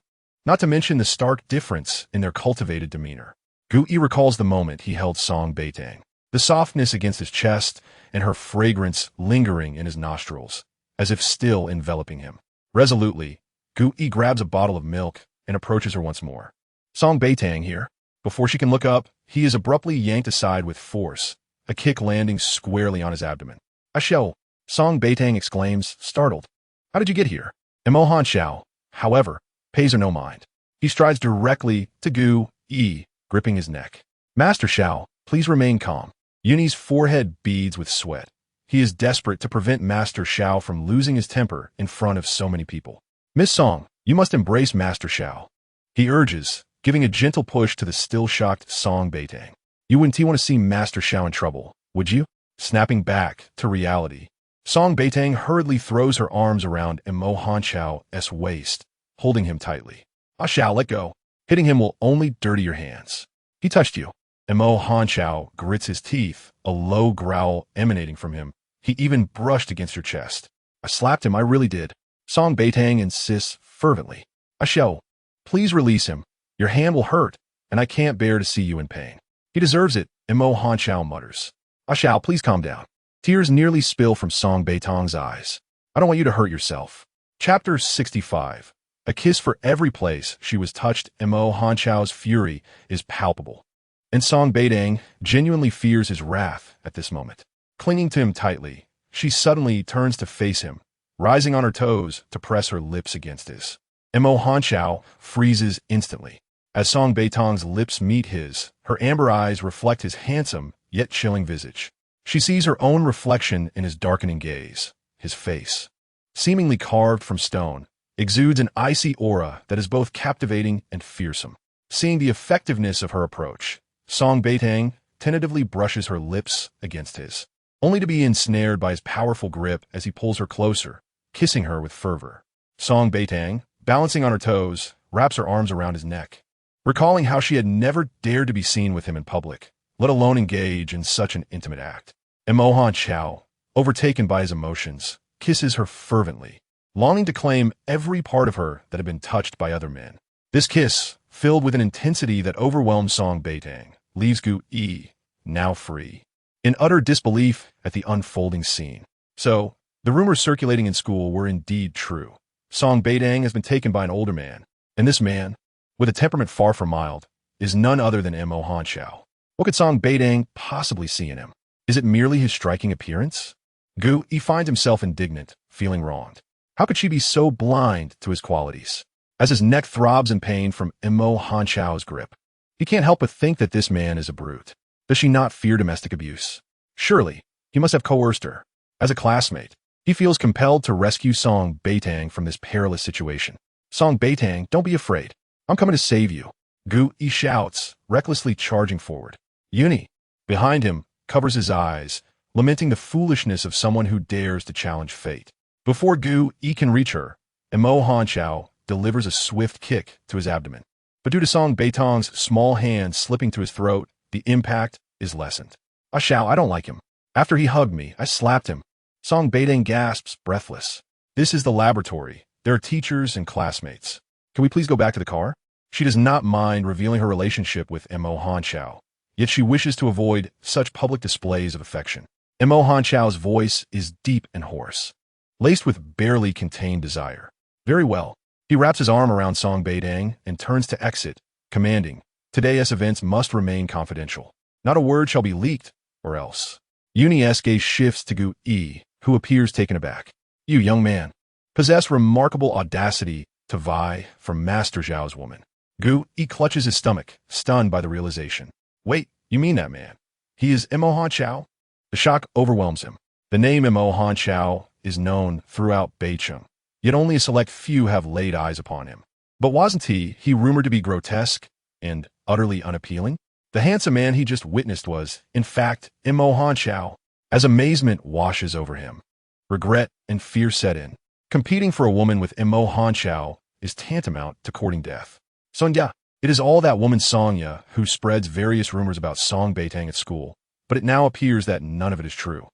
Not to mention the stark difference in their cultivated demeanor. Gu Yi recalls the moment he held Song Beitang, the softness against his chest and her fragrance lingering in his nostrils, as if still enveloping him. Resolutely, Gu Yi grabs a bottle of milk and approaches her once more. Song Beitang here. Before she can look up, he is abruptly yanked aside with force, a kick landing squarely on his abdomen. "A shell!" Song Beitang exclaims, startled. "How did you get here?" Mo Hanxiao, however, pays her no mind. He strides directly to Gu Yi, gripping his neck. "Master Xiao, please remain calm." Yuni's forehead beads with sweat. He is desperate to prevent Master Xiao from losing his temper in front of so many people. "Miss Song, you must embrace Master Xiao," he urges, giving a gentle push to the still-shocked Song Beitang. "You wouldn't want to see Master Xiao in trouble, would you?" Snapping back to reality, Song Beitang hurriedly throws her arms around Mo Hanxiao's waist, holding him tightly. "Ah Xiao, let go. Hitting him will only dirty your hands." "He touched you." Mo Hanxiao grits his teeth, a low growl emanating from him. "He even brushed against your chest." "I slapped him, I really did." Song Beitang insists fervently. "Ah Xiao, please release him. Your hand will hurt, and I can't bear to see you in pain." "He deserves it," Mo Hanxiao mutters. "Ah Xiao, please calm down." Tears nearly spill from Song Beitang's eyes. "I don't want you to hurt yourself." Chapter 65. A kiss for every place she was touched. Mo Hanxiao's fury is palpable, and Song Beitang genuinely fears his wrath at this moment. Clinging to him tightly, she suddenly turns to face him, rising on her toes to press her lips against his. Mo Hanxiao freezes instantly. As Song Beitang's lips meet his, her amber eyes reflect his handsome yet chilling visage. She sees her own reflection in his darkening gaze. His face, seemingly carved from stone, exudes an icy aura that is both captivating and fearsome. Seeing the effectiveness of her approach, Song Beitang tentatively brushes her lips against his, only to be ensnared by his powerful grip as he pulls her closer, kissing her with fervor. Song Beitang, balancing on her toes, wraps her arms around his neck, recalling how she had never dared to be seen with him in public, let alone engage in such an intimate act. Mo Hanxiao, overtaken by his emotions, kisses her fervently, longing to claim every part of her that had been touched by other men. This kiss, filled with an intensity that overwhelmed Song Beitang, leaves Gu Yi, now free, in utter disbelief at the unfolding scene. So, the rumors circulating in school were indeed true. Song Beitang has been taken by an older man, and this man, with a temperament far from mild, is none other than Mo Hanxiao. What could Song Beitang possibly see in him? Is it merely his striking appearance? Gu Yi finds himself indignant, feeling wronged. How could she be so blind to his qualities? As his neck throbs in pain from Mo Hanxiao's grip, he can't help but think that this man is a brute. Does she not fear domestic abuse? Surely, he must have coerced her. As a classmate, he feels compelled to rescue Song Beitang from this perilous situation. "Song Beitang, don't be afraid. I'm coming to save you." Gu Yi shouts, recklessly charging forward. Uni, behind him, covers his eyes, lamenting the foolishness of someone who dares to challenge fate. Before Gu Yi can reach her, Mo Hanxiao delivers a swift kick to his abdomen. But due to Song Beitang's small hand slipping to his throat, the impact is lessened. "Ah Xiao, I don't like him. After he hugged me, I slapped him." Song Beitang gasps, breathless. This is the laboratory. There are teachers and classmates. "Can we please go back to the car?" She does not mind revealing her relationship with Mo Hanxiao, yet she wishes to avoid such public displays of affection. Mo Hanxiao's voice is deep and hoarse, laced with barely contained desire. "Very well." He wraps his arm around Song Beitang and turns to exit, commanding, Today's events must remain confidential. Not a word shall be leaked, or else. Yun's gaze shifts to Gu E, who appears taken aback. You, young man, possess remarkable audacity to vie for Master Zhao's woman. Gu E clutches his stomach, stunned by the realization. Wait, you mean that man? He is Imo Han Chao? The shock overwhelms him. The name Imo Han Chao is known throughout Beitang, yet only a select few have laid eyes upon him. But wasn't he rumored to be grotesque and utterly unappealing? The handsome man he just witnessed was, in fact, Imo Han Chao. As amazement washes over him, regret and fear set in. Competing for a woman with Imo Han Chao is tantamount to courting death. Sonya, it is all that woman Sonya who spreads various rumors about Song Beitang at school, but it now appears that none of it is true.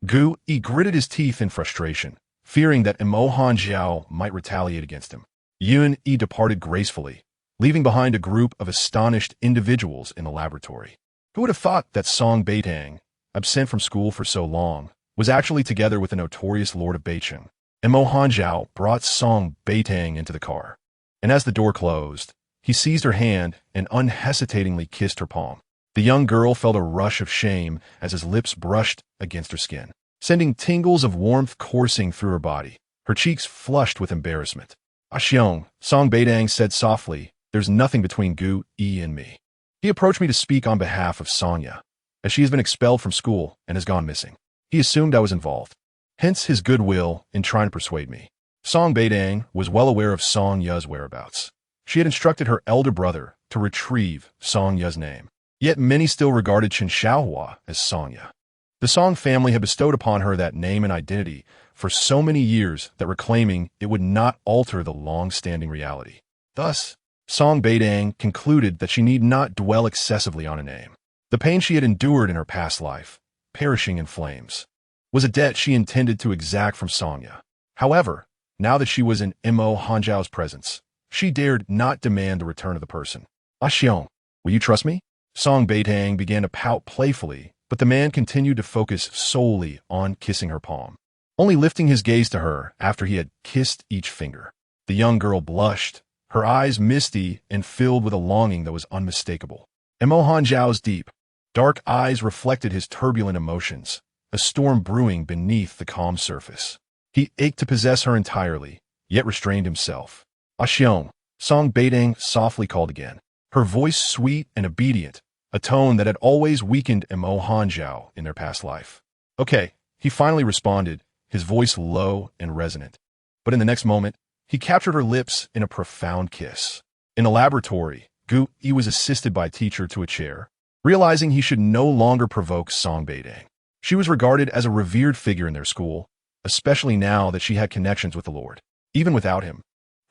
Gu E gritted his teeth in frustration, fearing that Imo Han Chao might retaliate against him. Yun E departed gracefully, leaving behind a group of astonished individuals in the laboratory. Who would have thought that Song Beitang, absent from school for so long, was actually together with the notorious Lord of Beitang? Imo Han Chao brought Song Beitang into the car, and as the door closed, he seized her hand and unhesitatingly kissed her palm. The young girl felt a rush of shame as his lips brushed against her skin, sending tingles of warmth coursing through her body. Her cheeks flushed with embarrassment. Xiong, Song Beitang said softly, there's nothing between Gu E and me. He approached me to speak on behalf of Sonya, as she has been expelled from school and has gone missing. He assumed I was involved, hence his goodwill in trying to persuade me. Song Beitang was well aware of Sonya's whereabouts. She had instructed her elder brother to retrieve Sonya's name. Yet many still regarded Chen Xiaohua as Sonya. The Song family had bestowed upon her that name and identity for so many years that reclaiming it would not alter the long-standing reality. Thus, Song Beitang concluded that she need not dwell excessively on a name. The pain she had endured in her past life, perishing in flames, was a debt she intended to exact from Sonya. However, now that she was in Imo Han Chao's presence, she dared not demand the return of the person. Xiong, will you trust me? Song Beitang began to pout playfully, but the man continued to focus solely on kissing her palm, only lifting his gaze to her after he had kissed each finger. The young girl blushed, her eyes misty and filled with a longing that was unmistakable. Imo Han Chao's deep, dark eyes reflected his turbulent emotions, a storm brewing beneath the calm surface. He ached to possess her entirely, yet restrained himself. Xiong, Song Beitang softly called again, her voice sweet and obedient, a tone that had always weakened Imo Han Chao in their past life. Okay, he finally responded, his voice low and resonant. But in the next moment, he captured her lips in a profound kiss. In a laboratory, Gu E was assisted by a teacher to a chair, realizing he should no longer provoke Song Beitang. She was regarded as a revered figure in their school, especially now that she had connections with the Lord. Even without him,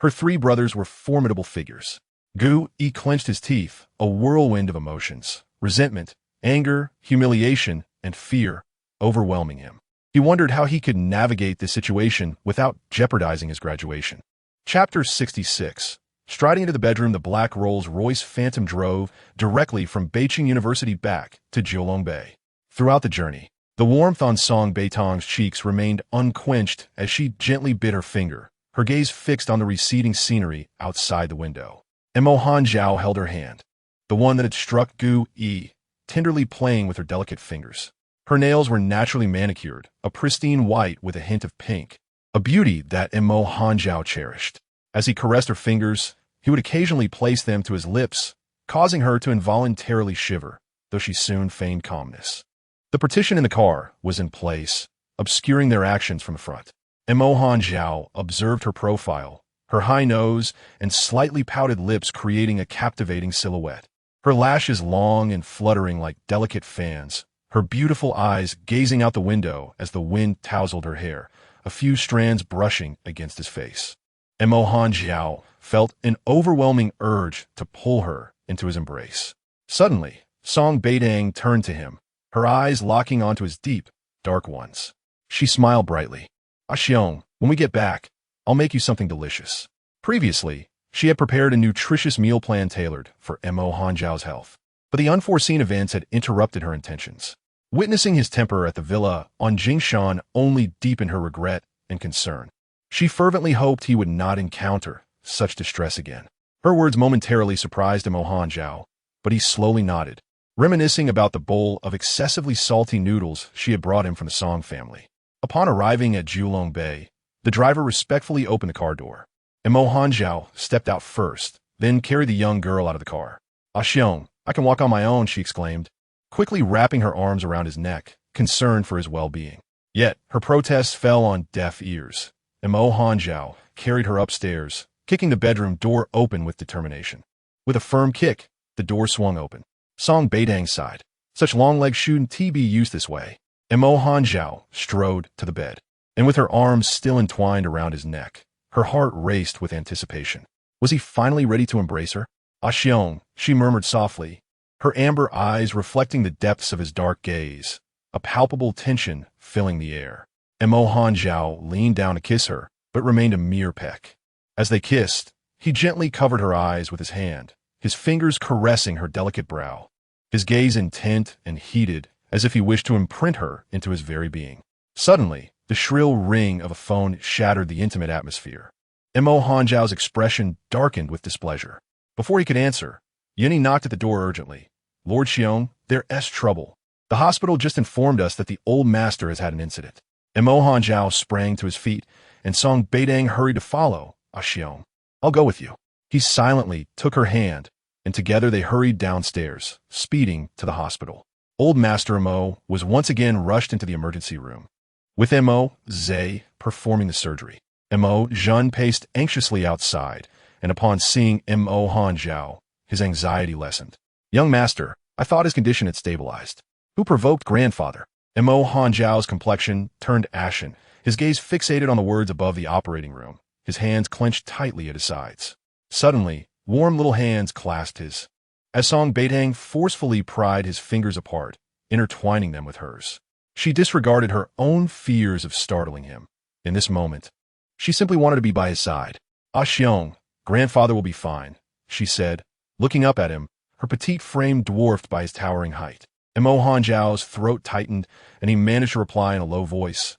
her three brothers were formidable figures. Gu E clenched his teeth, a whirlwind of emotions, resentment, anger, humiliation, and fear, overwhelming him. He wondered how he could navigate this situation without jeopardizing his graduation. Chapter 66. Striding into the bedroom, the black Rolls-Royce Phantom drove directly from Beijing University back to Jiulongbei. Throughout the journey, the warmth on Song Beitang's cheeks remained unquenched as she gently bit her finger, her gaze fixed on the receding scenery outside the window. Imo Han Chao held her hand, the one that had struck Gu E, tenderly playing with her delicate fingers. Her nails were naturally manicured, a pristine white with a hint of pink, a beauty that Imo Han Chao cherished. As he caressed her fingers, he would occasionally place them to his lips, causing her to involuntarily shiver, though she soon feigned calmness. The partition in the car was in place, obscuring their actions from the front. Imo Han Chao observed her profile, her high nose and slightly pouted lips creating a captivating silhouette. Her lashes long and fluttering like delicate fans, her beautiful eyes gazing out the window as the wind tousled her hair, a few strands brushing against his face. Imo Han Chao felt an overwhelming urge to pull her into his embrace. Suddenly, Song Beitang turned to him, her eyes locking onto his deep, dark ones. She smiled brightly. Xiong, when we get back, I'll make you something delicious. Previously, she had prepared a nutritious meal plan tailored for Imo Han Chao's health, but the unforeseen events had interrupted her intentions. Witnessing his temper at the villa on Jingshan only deepened her regret and concern. She fervently hoped he would not encounter such distress again. Her words momentarily surprised Imo Han Chao, but he slowly nodded, reminiscing about the bowl of excessively salty noodles she had brought him from the Song family. Upon arriving at Julong Bay, the driver respectfully opened the car door. Mo Hanjiao stepped out first, then carried the young girl out of the car. "Ah Xiong, I can walk on my own," she exclaimed, quickly wrapping her arms around his neck, concerned for his well-being. Yet, her protests fell on deaf ears. Mo Hanjiao carried her upstairs, kicking the bedroom door open with determination. With a firm kick, the door swung open. Song Beitang sighed. Such long legs shouldn't be used this way. Mo Hanjiao strode to the bed, and with her arms still entwined around his neck, her heart raced with anticipation. Was he finally ready to embrace her? "Ah Xiong," she murmured softly, her amber eyes reflecting the depths of his dark gaze, a palpable tension filling the air. Mo Hanjiao leaned down to kiss her, but remained a mere peck. As they kissed, he gently covered her eyes with his hand, his fingers caressing her delicate brow, his gaze intent and heated as if he wished to imprint her into his very being. Suddenly, the shrill ring of a phone shattered the intimate atmosphere. Mo Hanjiao's expression darkened with displeasure. Before he could answer, Yuni knocked at the door urgently. "Lord Xiong, there's trouble. The hospital just informed us that the old master has had an incident." Mo Hanjiao sprang to his feet, and Song Beitang hurried to follow. "Ah Xiong, I'll go with you." He silently took her hand, and together they hurried downstairs, speeding to the hospital. Old Master Mo was once again rushed into the emergency room, with Mo Zhe performing the surgery. Mo Zhen paced anxiously outside, and upon seeing Mo Hanjiao, his anxiety lessened. "Young master, I thought his condition had stabilized. Who provoked grandfather?" Mo Hanjiao's complexion turned ashen, his gaze fixated on the words above the operating room, his hands clenched tightly at his sides. Suddenly, warm little hands clasped his, as Song Beitang forcefully pried his fingers apart, intertwining them with hers. She disregarded her own fears of startling him. In this moment, she simply wanted to be by his side. "Ah Xiong, grandfather will be fine," she said, looking up at him, her petite frame dwarfed by his towering height. Mo Hanjiao's throat tightened, and he managed to reply in a low voice,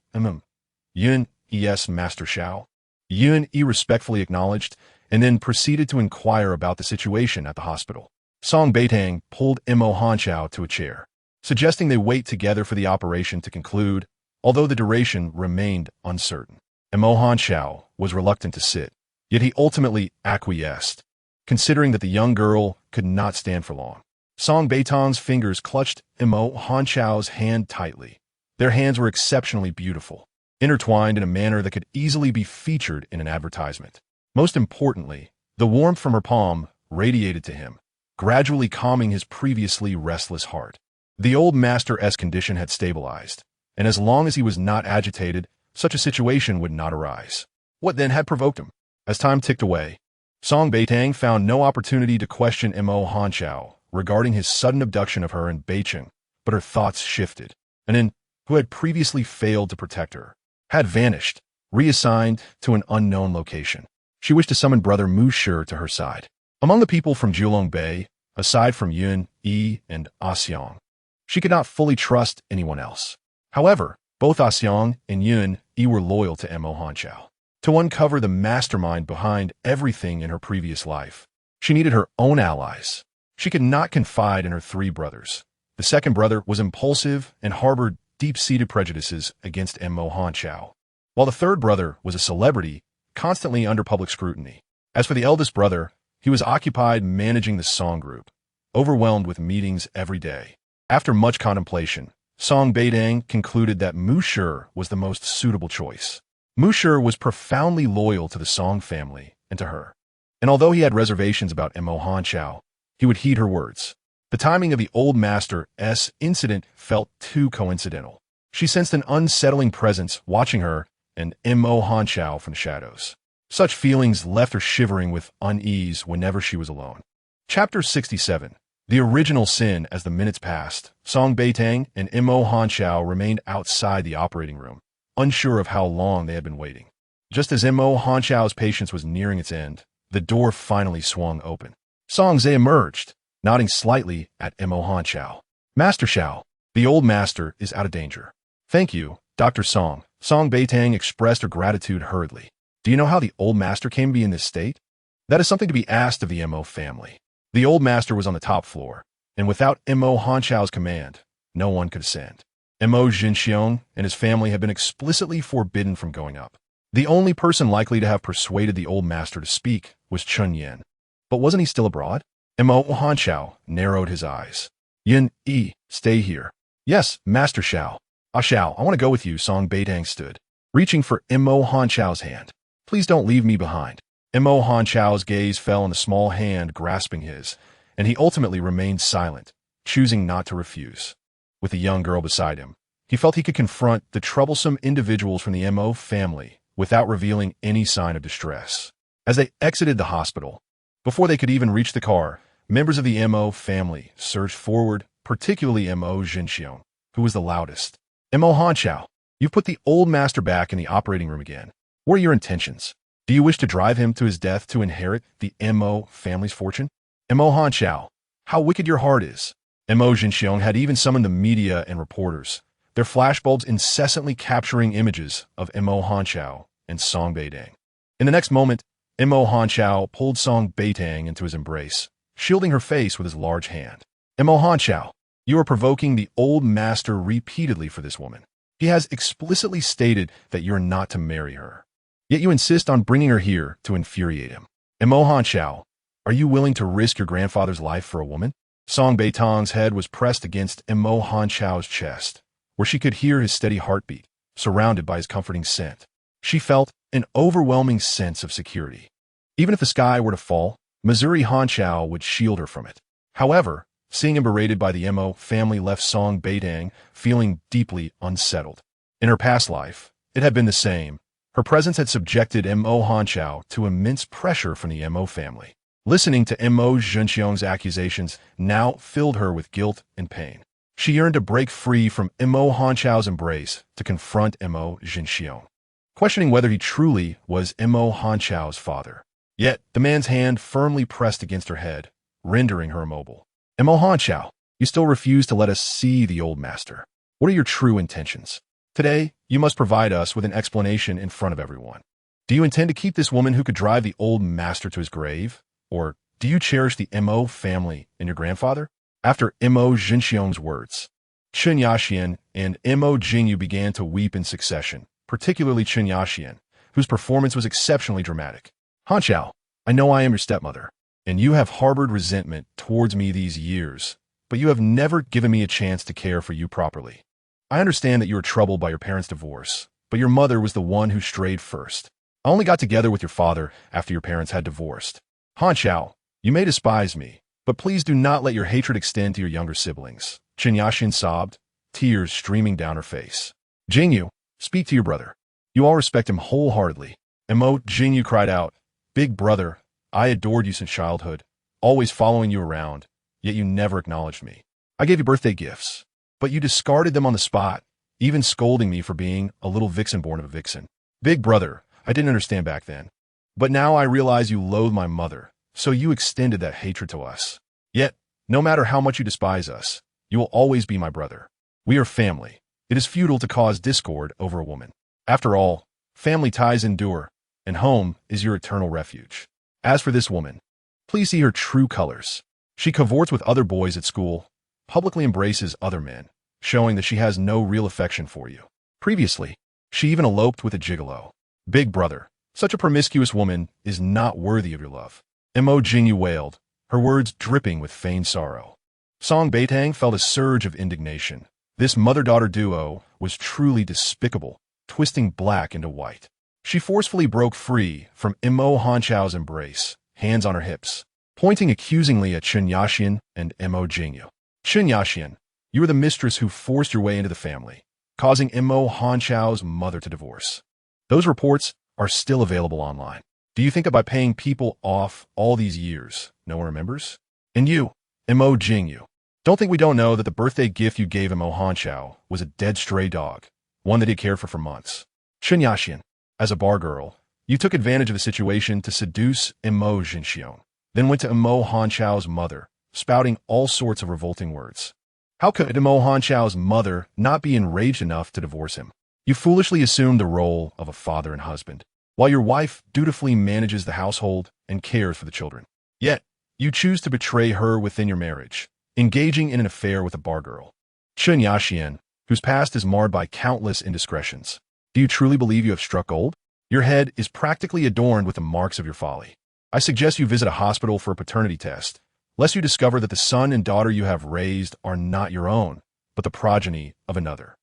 "Yun, yes, Master Xiao." Yun respectfully acknowledged, and then proceeded to inquire about the situation at the hospital. Song Beitang pulled Mo Hanjiao to a chair, suggesting they wait together for the operation to conclude, although the duration remained uncertain. Mo Hanjiao was reluctant to sit, yet he ultimately acquiesced, considering that the young girl could not stand for long. Song Beitang's fingers clutched Mo Hanjiao's hand tightly. Their hands were exceptionally beautiful, intertwined in a manner that could easily be featured in an advertisement. Most importantly, the warmth from her palm radiated to him, gradually calming his previously restless heart. The old master's condition had stabilized, and as long as he was not agitated, such a situation would not arise. What then had provoked him? As time ticked away, Song Beitang found no opportunity to question Mo Hanjiao regarding his sudden abduction of her in Beitang, but her thoughts shifted. Anin, who had previously failed to protect her, had vanished, reassigned to an unknown location. She wished to summon brother Mu Shi to her side. Among the people from Julong Bay, aside from Yun, and Ah Xiong, she could not fully trust anyone else. However, both Ah Xiong and Yun were loyal to Mo Hanjiao. To uncover the mastermind behind everything in her previous life, she needed her own allies. She could not confide in her three brothers. The second brother was impulsive and harbored deep-seated prejudices against Mo Hanjiao, while the third brother was a celebrity, constantly under public scrutiny. As for the eldest brother, he was occupied managing the Song group, overwhelmed with meetings every day. After much contemplation, Song Beitang concluded that Mu Shi was the most suitable choice. Mu Shi was profoundly loyal to the Song family and to her, and although he had reservations about Mo Hanjiao, he would heed her words. The timing of the old master's incident felt too coincidental. She sensed an unsettling presence watching her and Mo Hanjiao from the shadows. Such feelings left her shivering with unease whenever she was alone. Chapter 67. The original sin. As the minutes passed, Song Beitang and Mo Hanjiao remained outside the operating room, unsure of how long they had been waiting. Just as Mo Hanjiao's patience was nearing its end, the door finally swung open. Song Zhe emerged, nodding slightly at Mo Hanjiao. "Master Xiao, the old master is out of danger." "Thank you, Dr. Song." Song Beitang expressed her gratitude hurriedly. "Do you know how the old master came to be in this state?" "That is something to be asked of the Mo family." The old master was on the top floor, and without Mo Hanchao's command, no one could ascend. Mo Jinxiong and his family had been explicitly forbidden from going up. The only person likely to have persuaded the old master to speak was Chun Yen. But wasn't he still abroad? Mo Hanchao narrowed his eyes. Yin, stay here. Yes, Master Xiao. Ah Xiao, I want to go with you, Song Beitang stood, reaching for Mo Hanchao's hand. Please don't leave me behind. Mo Hanchao's gaze fell on the small hand grasping his, and he ultimately remained silent, choosing not to refuse. With the young girl beside him, he felt he could confront the troublesome individuals from the Mo family without revealing any sign of distress. As they exited the hospital, before they could even reach the car, members of the Mo family surged forward, particularly Mo Jinxiong, who was the loudest. Mo Hanchao, you've put the old master back in the operating room again. What are your intentions? Do you wish to drive him to his death to inherit the Mo family's fortune? Mo Hanchao, how wicked your heart is. Mo Jinxiong had even summoned the media and reporters, their flashbulbs incessantly capturing images of Mo Hanchao and Song Beitang. In the next moment, Mo Hanchao pulled Song Beitang into his embrace, shielding her face with his large hand. Mo Hanchao, you are provoking the old master repeatedly for this woman. He has explicitly stated that you're not to marry her. Yet you insist on bringing her here to infuriate him. Mo Hanchao, are you willing to risk your grandfather's life for a woman? Song Beitang's head was pressed against Mo Hanchao's chest, where she could hear his steady heartbeat, surrounded by his comforting scent. She felt an overwhelming sense of security. Even if the sky were to fall, Missouri Hanchao would shield her from it. However, seeing him berated by the Mo family left Song Beitang feeling deeply unsettled. In her past life, it had been the same. Her presence had subjected Mo Hanchao to immense pressure from the Mo family. Listening to Mo Jinxiong's accusations now filled her with guilt and pain. She yearned to break free from Mo Hanchao's embrace to confront Mo Jinxiong, questioning whether he truly was Mo Hanchao's father. Yet, the man's hand firmly pressed against her head, rendering her immobile. Mo Hanchao, you still refuse to let us see the old master. What are your true intentions? Today, you must provide us with an explanation in front of everyone. Do you intend to keep this woman who could drive the old master to his grave? Or do you cherish the Mo family and your grandfather? After Mo Jinxiong's words, Chen Yaxian and Mo Jingyu began to weep in succession, particularly Chen Yaxian, whose performance was exceptionally dramatic. Hanchao, I know I am your stepmother, and you have harbored resentment towards me these years, but you have never given me a chance to care for you properly. I understand that you are troubled by your parents' divorce, but your mother was the one who strayed first. I only got together with your father after your parents had divorced. Hanchao, you may despise me, but please do not let your hatred extend to your younger siblings. Chen Yaxian sobbed, tears streaming down her face. Jingyu, speak to your brother. You all respect him wholeheartedly. Mo Jingyu cried out, Big brother, I adored you since childhood, always following you around, yet you never acknowledged me. I gave you birthday gifts, but you discarded them on the spot, even scolding me for being a little vixen born of a vixen. Big brother, I didn't understand back then. But now I realize you loathe my mother, so you extended that hatred to us. Yet, no matter how much you despise us, you will always be my brother. We are family. It is futile to cause discord over a woman. After all, family ties endure, and home is your eternal refuge. As for this woman, please see her true colors. She cavorts with other boys at school, publicly embraces other men, showing that she has no real affection for you. Previously, she even eloped with a gigolo. Big brother, such a promiscuous woman is not worthy of your love. Mo Jingyu wailed, her words dripping with feigned sorrow. Song Beitang felt a surge of indignation. This mother-daughter duo was truly despicable, twisting black into white. She forcefully broke free from Mo Hanchao's embrace, hands on her hips, pointing accusingly at Chen Yaxian and Mo Jingyu. Chen Yaxian, you were the mistress who forced your way into the family, causing Mo Hanchao's mother to divorce. Those reports are still available online. Do you think that by paying people off all these years, no one remembers? And you, Mo Jingyu, don't think we don't know that the birthday gift you gave Mo Hanchao was a dead stray dog, one that he cared for months. Chen Yaxian, as a bar girl, you took advantage of the situation to seduce Mo Jinxiong, then went to Mo Hanchao's mother, spouting all sorts of revolting words. How could Mo Hanchao's mother not be enraged enough to divorce him? You foolishly assumed the role of a father and husband, while your wife dutifully manages the household and cares for the children. Yet, You choose to betray her within your marriage, engaging in an affair with a bar girl. Chun Yaxian, whose past is marred by countless indiscretions. Do you truly believe you have struck gold? Your head is practically adorned with the marks of your folly. I suggest you visit a hospital for a paternity test, lest you discover that the son and daughter you have raised are not your own, but the progeny of another.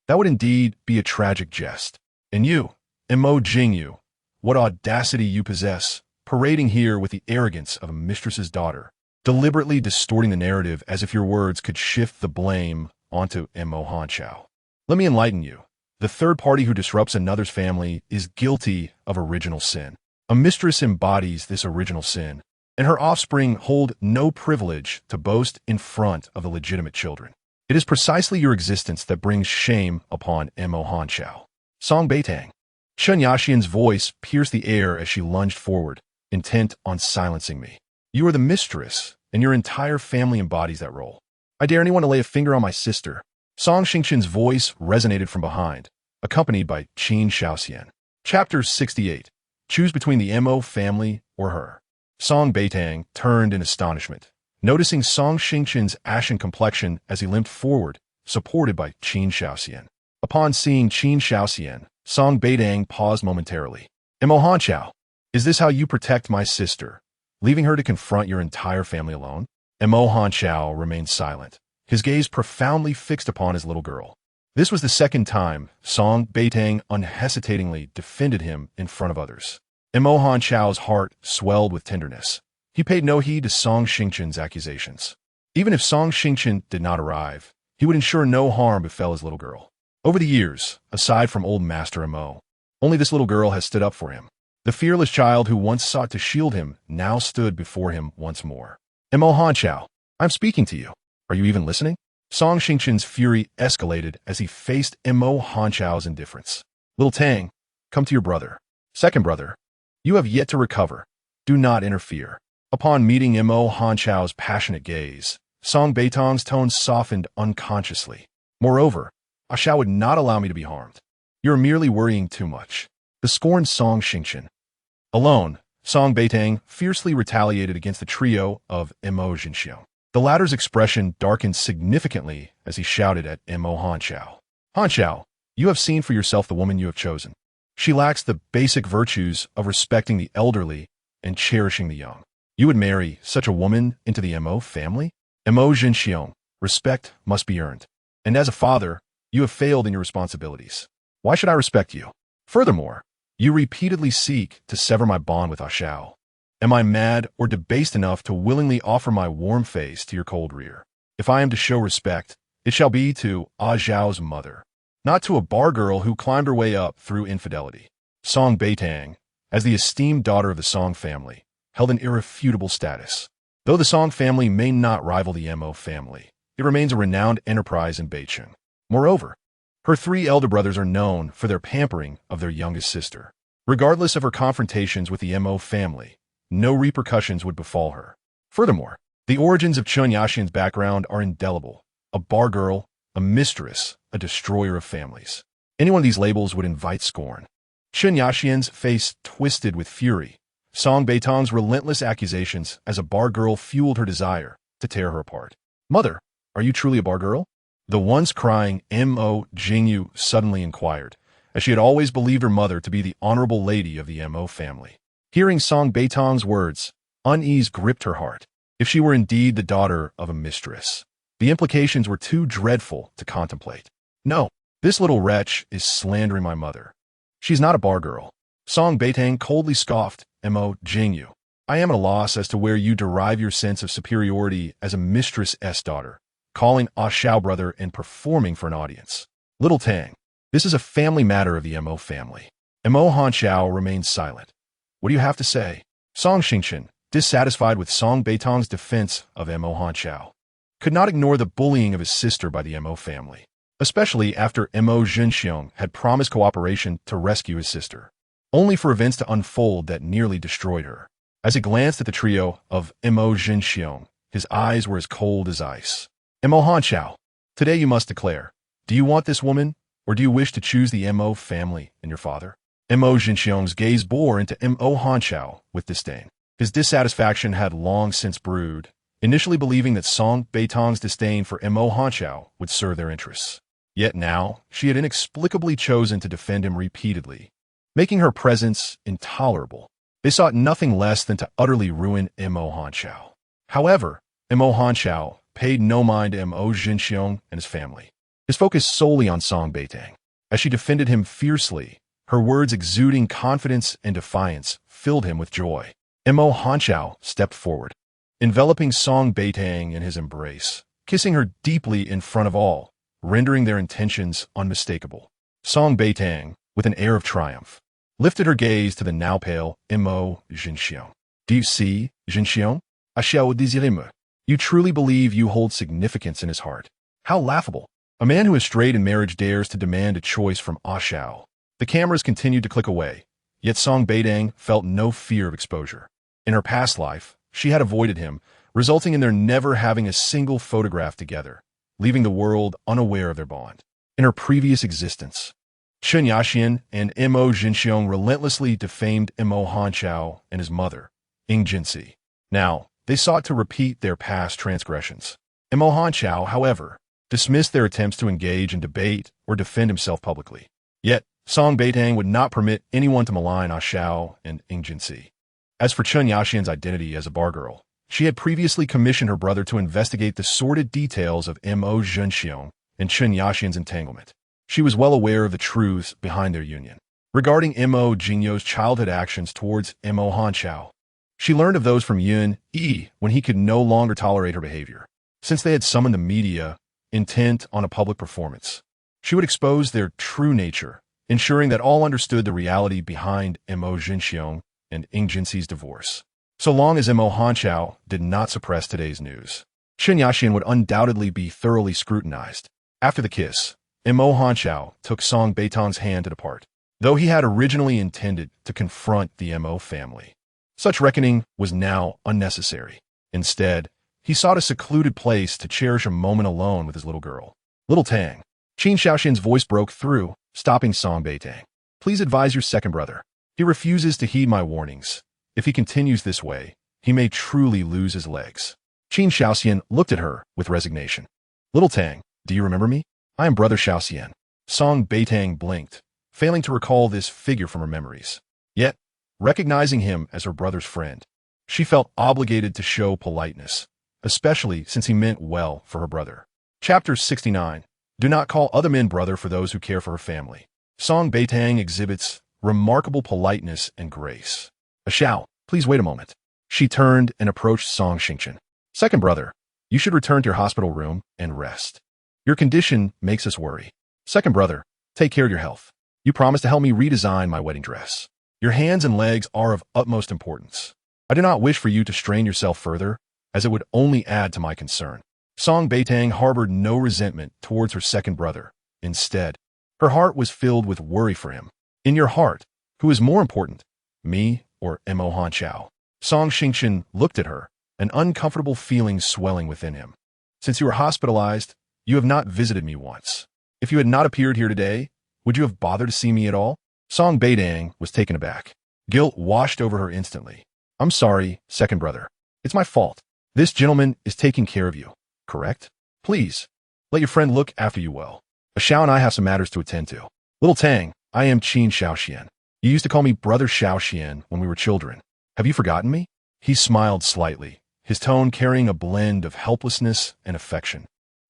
That would indeed be a tragic jest. And you, Mo Jingyu, what audacity you possess, parading here with the arrogance of a mistress's daughter, deliberately distorting the narrative as if your words could shift the blame onto Mo Hanchao. Let me enlighten you. The third party who disrupts another's family is guilty of original sin. A mistress embodies this original sin, and her offspring hold no privilege to boast in front of the legitimate children. It is precisely your existence that brings shame upon Mo Hanchao. Song Beitang. Chun Yaxian's voice pierced the air as she lunged forward, intent on silencing me. You are the mistress, and your entire family embodies that role. I dare anyone to lay a finger on my sister. Song Xingqian's voice resonated from behind, accompanied by Qin Shaoxian. Chapter 68. Choose between the Mo family or her. Song Beitang turned in astonishment, noticing Song Xingqian's ashen complexion as he limped forward, supported by Qin Shaoxian. Upon seeing Qin Shaoxian, Song Beitang paused momentarily. Mo Hanchao, is this how you protect my sister, leaving her to confront your entire family alone? Mo Hanchao remained silent, his gaze profoundly fixed upon his little girl. This was the second time Song Beitang unhesitatingly defended him in front of others. Mo Hanchao's heart swelled with tenderness. He paid no heed to Song Xingqian's accusations. Even if Song Xingqian did not arrive, he would ensure no harm befell his little girl. Over the years, aside from old Master Mo, only this little girl has stood up for him. The fearless child who once sought to shield him now stood before him once more. Mo Hanchao, I'm speaking to you. Are you even listening? Song Xingqian's fury escalated as he faced Mo Hanchao's indifference. Little Tang, come to your brother. Second brother, you have yet to recover. Do not interfere. Upon meeting Mo Hanchao's passionate gaze, Song Beitang's tone softened unconsciously. Moreover, Xiao would not allow me to be harmed. You're merely worrying too much. The scorned Song Xingqian. Alone, Song Beitang fiercely retaliated against the trio of Mo Jinxiang. The latter's expression darkened significantly as he shouted at Mo Hanchao. Hanchao, you have seen for yourself the woman you have chosen. She lacks the basic virtues of respecting the elderly and cherishing the young. You would marry such a woman into the Mo family? Mo Jinxiang, respect must be earned. And as a father, you have failed in your responsibilities. Why should I respect you? Furthermore, you repeatedly seek to sever my bond with Xiao. Am I mad or debased enough to willingly offer my warm face to your cold rear? If I am to show respect, it shall be to Xiao's mother, not to a bar girl who climbed her way up through infidelity. Song Beitang, as the esteemed daughter of the Song family, held an irrefutable status. Though the Song family may not rival the Mo family, it remains a renowned enterprise in Beitang. Moreover, her three elder brothers are known for their pampering of their youngest sister. Regardless of her confrontations with the Mo family, no repercussions would befall her. Furthermore, the origins of Chun Yaxian's background are indelible. A bar girl, a mistress, a destroyer of families. Any one of these labels would invite scorn. Chun Yaxian's face twisted with fury. Song Beitang's relentless accusations as a bar girl fueled her desire to tear her apart. Mother, are you truly a bar girl? The once crying Mo Jingyu suddenly inquired, as she had always believed her mother to be the honorable lady of the Mo family. Hearing Song Beitang's words, unease gripped her heart. If she were indeed the daughter of a mistress, the implications were too dreadful to contemplate. No, this little wretch is slandering my mother. She's not a bar girl. Song Beitang coldly scoffed, Mo Jingyu. I am at a loss as to where you derive your sense of superiority as a mistress' daughter, calling Xiao brother and performing for an audience. Little Tang, this is a family matter of the Mo family. Mo Hanchao remained silent. What do you have to say? Song Xingqian, dissatisfied with Song Beitang's defense of Mo Hanchao, could not ignore the bullying of his sister by the Mo family, especially after Mo Jinxiang had promised cooperation to rescue his sister, only for events to unfold that nearly destroyed her. As he glanced at the trio of Mo Jinxiang, his eyes were as cold as ice. Mo Hanchao, today you must declare, do you want this woman, or do you wish to choose the Mo family and your father? Mo Jinxiang's gaze bore into Mo Hanchao with disdain. His dissatisfaction had long since brewed, initially believing that Song Beitang's disdain for Mo Hanqiao would serve their interests. Yet now, she had inexplicably chosen to defend him repeatedly, making her presence intolerable. They sought nothing less than to utterly ruin Mo Hanqiao. However, Mo Hanqiao paid no mind to Mo Jinxiong and his family. His focus solely on Song Beitang. As she defended him fiercely, her words exuding confidence and defiance filled him with joy. Mo Hanqiao stepped forward, enveloping Song Beitang in his embrace, kissing her deeply in front of all, rendering their intentions unmistakable. Song Beitang, with an air of triumph, lifted her gaze to the now pale Mo Jinxiong. Do you see, Jinxiong? A xiao désiré me. You truly believe you hold significance in his heart. How laughable. A man who has strayed in marriage dares to demand a choice from Ah Xiao. The cameras continued to click away, yet Song Beitang felt no fear of exposure. In her past life, she had avoided him, resulting in their never having a single photograph together, leaving the world unaware of their bond. In her previous existence, Chen Yaxian and Mo Jinxiong relentlessly defamed Mo Hanqiao and his mother, Ying Jinsi. Now, they sought to repeat their past transgressions. Mo Hanqiao, however, dismissed their attempts to engage in debate or defend himself publicly. Yet, Song Beitang would not permit anyone to malign Ah Xiao and Ying Jinsi. As for Chen Yaxian's identity as a bargirl, she had previously commissioned her brother to investigate the sordid details of Mo Jinxiong and Chen Yaxian's entanglement. She was well aware of the truths behind their union. Regarding Mo Jinyo's childhood actions towards Mo Hanqiao, she learned of those from Yun Yi when he could no longer tolerate her behavior. Since they had summoned the media, intent on a public performance, she would expose their true nature, ensuring that all understood the reality behind Mo Jinxiong and Ying Jinsi's divorce. So long as Mo Hanqiao did not suppress today's news, Chen Yaxian would undoubtedly be thoroughly scrutinized. After the kiss, Mo Hanqiao took Song Beitang's hand to depart, though he had originally intended to confront the Mo family. Such reckoning was now unnecessary. Instead, he sought a secluded place to cherish a moment alone with his little girl. Little Tang. Qin Shaoxian's voice broke through, stopping Song Beitang. Please advise your second brother. He refuses to heed my warnings. If he continues this way, he may truly lose his legs. Qin Shaoxian looked at her with resignation. Little Tang, do you remember me? I am Brother Shaoxian. Song Beitang blinked, failing to recall this figure from her memories. Yet, recognizing him as her brother's friend, she felt obligated to show politeness, especially since he meant well for her brother. Chapter 69. Do not call other men brother for those who care for her family. Song Beitang exhibits remarkable politeness and grace. A xiao, please wait a moment. She turned and approached Song Xingchen. Second brother, you should return to your hospital room and rest. Your condition makes us worry. Second brother, take care of your health. You promised to help me redesign my wedding dress. Your hands and legs are of utmost importance. I do not wish for you to strain yourself further, as it would only add to my concern. Song Beitang harbored no resentment towards her second brother. Instead, her heart was filled with worry for him. In your heart, who is more important, me or Mo Hanqiao? Song Xingchen looked at her, an uncomfortable feeling swelling within him. Since you were hospitalized, you have not visited me once. If you had not appeared here today, would you have bothered to see me at all? Song Beitang was taken aback. Guilt washed over her instantly. I'm sorry, second brother. It's my fault. This gentleman is taking care of you, correct? Please, let your friend look after you well. A Xiao and I have some matters to attend to. Little Tang, I am Qin Shaoxian. You used to call me Brother Shaoxian when we were children. Have you forgotten me? He smiled slightly, his tone carrying a blend of helplessness and affection,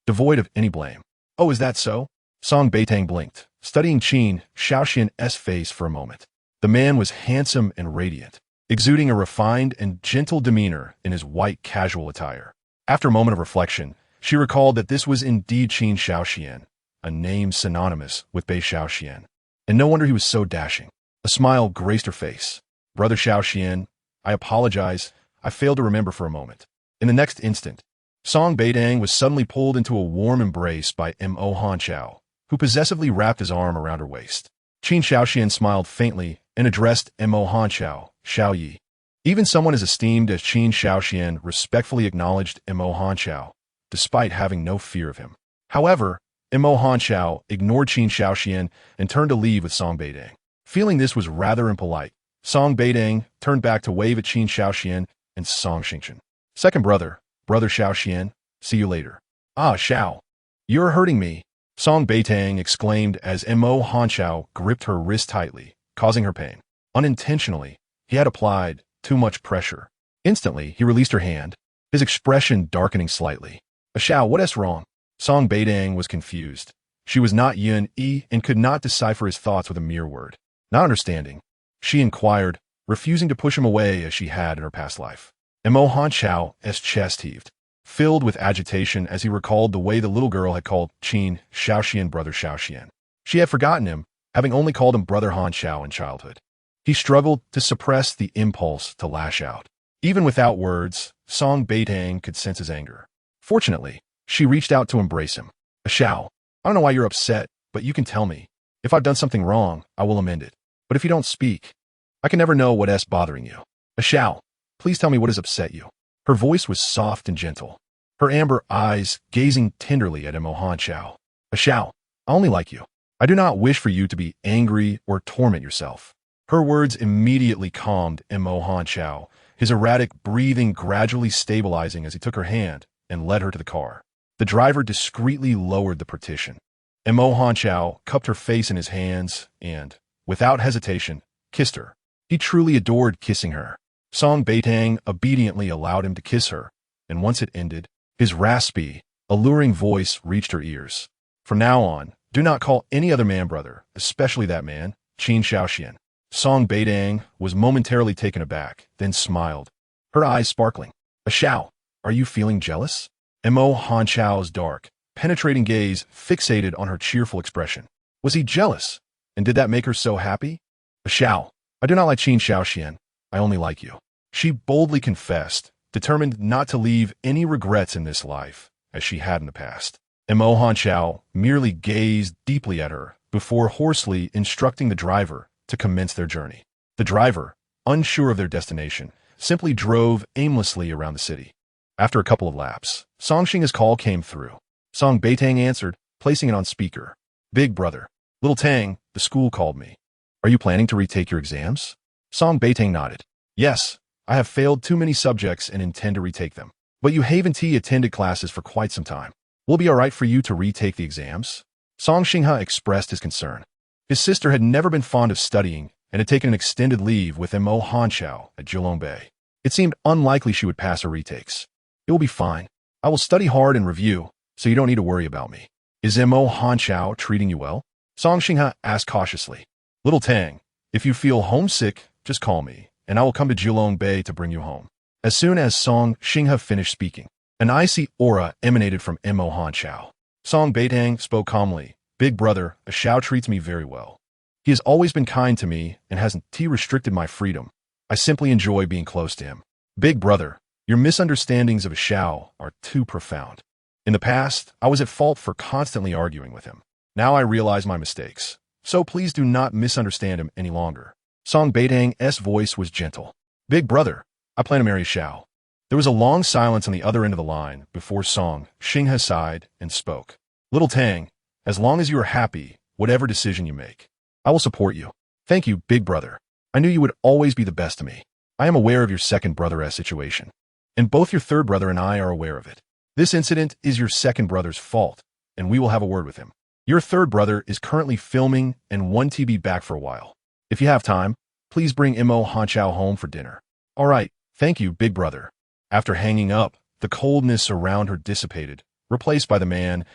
devoid of any blame. Oh, is that so? Song Beitang blinked, studying Qin Shaoxian's face for a moment. The man was handsome and radiant, exuding a refined and gentle demeanor in his white casual attire. After a moment of reflection, she recalled that this was indeed Qin Shaoxian, a name synonymous with Bei Shaoxian. And no wonder he was so dashing. A smile graced her face. Brother Shaoxian, I apologize. I failed to remember for a moment. In the next instant, Song Beitang was suddenly pulled into a warm embrace by Mo Hanqiao, who possessively wrapped his arm around her waist. Qin Shaoxian smiled faintly and addressed Mo Hanqiao, Xiao Yi. Even someone as esteemed as Qin Shaoxian respectfully acknowledged Mo Hanqiao, despite having no fear of him. However, Mo Hanqiao ignored Qin Shaoxian and turned to leave with Song Beitang. Feeling this was rather impolite, Song Beitang turned back to wave at Qin Shaoxian and Song Xingchen. Second brother, Brother Shaoxian, see you later. Ah, Xiao. You're hurting me, Song Beitang exclaimed as Mo Hanqiao gripped her wrist tightly, causing her pain. Unintentionally, he had applied too much pressure. Instantly, he released her hand, his expression darkening slightly. Xiao, what is wrong? Song Beitang was confused. She was not Yun Yi and could not decipher his thoughts with a mere word. Not understanding, she inquired, refusing to push him away as she had in her past life. Mo Hanqiao's chest heaved, filled with agitation as he recalled the way the little girl had called Qin Shaoxian Brother Shaoxian. She had forgotten him, having only called him Brother Hanqiao in childhood. He struggled to suppress the impulse to lash out. Even without words, Song Beitang could sense his anger. Fortunately, she reached out to embrace him. Xiao, I don't know why you're upset, but you can tell me. If I've done something wrong, I will amend it. But if you don't speak, I can never know what's bothering you. Xiao, please tell me what has upset you. Her voice was soft and gentle, her amber eyes gazing tenderly at Mo Hanqiao. Xiao, I only like you. I do not wish for you to be angry or torment yourself. Her words immediately calmed Mo Hanqiao, his erratic breathing gradually stabilizing as he took her hand and led her to the car. The driver discreetly lowered the partition. Mo Hanqiao cupped her face in his hands and, without hesitation, kissed her. He truly adored kissing her. Song Beitang obediently allowed him to kiss her, and once it ended, his raspy, alluring voice reached her ears. From now on, do not call any other man brother, especially that man, Qin Shaoxian. Song Beitang was momentarily taken aback, then smiled, her eyes sparkling. Xiao, are you feeling jealous? Mo Hanqiao's dark, penetrating gaze fixated on her cheerful expression. Was he jealous? And did that make her so happy? Xiao, I do not like Qin Shaoxian. I only like you. She boldly confessed, determined not to leave any regrets in this life, as she had in the past. Mo Hanqiao merely gazed deeply at her before hoarsely instructing the driver to commence their journey. The driver, unsure of their destination, simply drove aimlessly around the city. After a couple of laps, Song Xingha's call came through. Song Beitang answered, placing it on speaker. Big brother, little Tang, the school called me. Are you planning to retake your exams? Song Beitang nodded. Yes, I have failed too many subjects and intend to retake them. But you haven't attended classes for quite some time. Will it be all right for you to retake the exams? Song Xingha expressed his concern. His sister had never been fond of studying and had taken an extended leave with Mo Hanqiao at Jilong Bay. It seemed unlikely she would pass her retakes. It will be fine. I will study hard and review, so you don't need to worry about me. Is Mo Hanqiao treating you well? Song Xingha asked cautiously. Little Tang, if you feel homesick, just call me, and I will come to Jilong Bay to bring you home. As soon as Song Xingha finished speaking, an icy aura emanated from Mo Hanqiao. Song Beitang spoke calmly. Big brother, Xiao treats me very well. He has always been kind to me and hasn't restricted my freedom. I simply enjoy being close to him. Big brother, your misunderstandings of Xiao are too profound. In the past, I was at fault for constantly arguing with him. Now I realize my mistakes. So please do not misunderstand him any longer. Song Beitang's voice was gentle. Big brother, I plan to marry Xiao. There was a long silence on the other end of the line before Song Xingha sighed and spoke. Little Tang, as long as you are happy, whatever decision you make, I will support you. Thank you, big brother. I knew you would always be the best to me. I am aware of your second brother's situation, and both your third brother and I are aware of it. This incident is your second brother's fault, and we will have a word with him. Your third brother is currently filming and wants to be back for a while. If you have time, please bring Mo Hanqiao home for dinner. All right, thank you, big brother. After hanging up, the coldness around her dissipated, replaced by the man's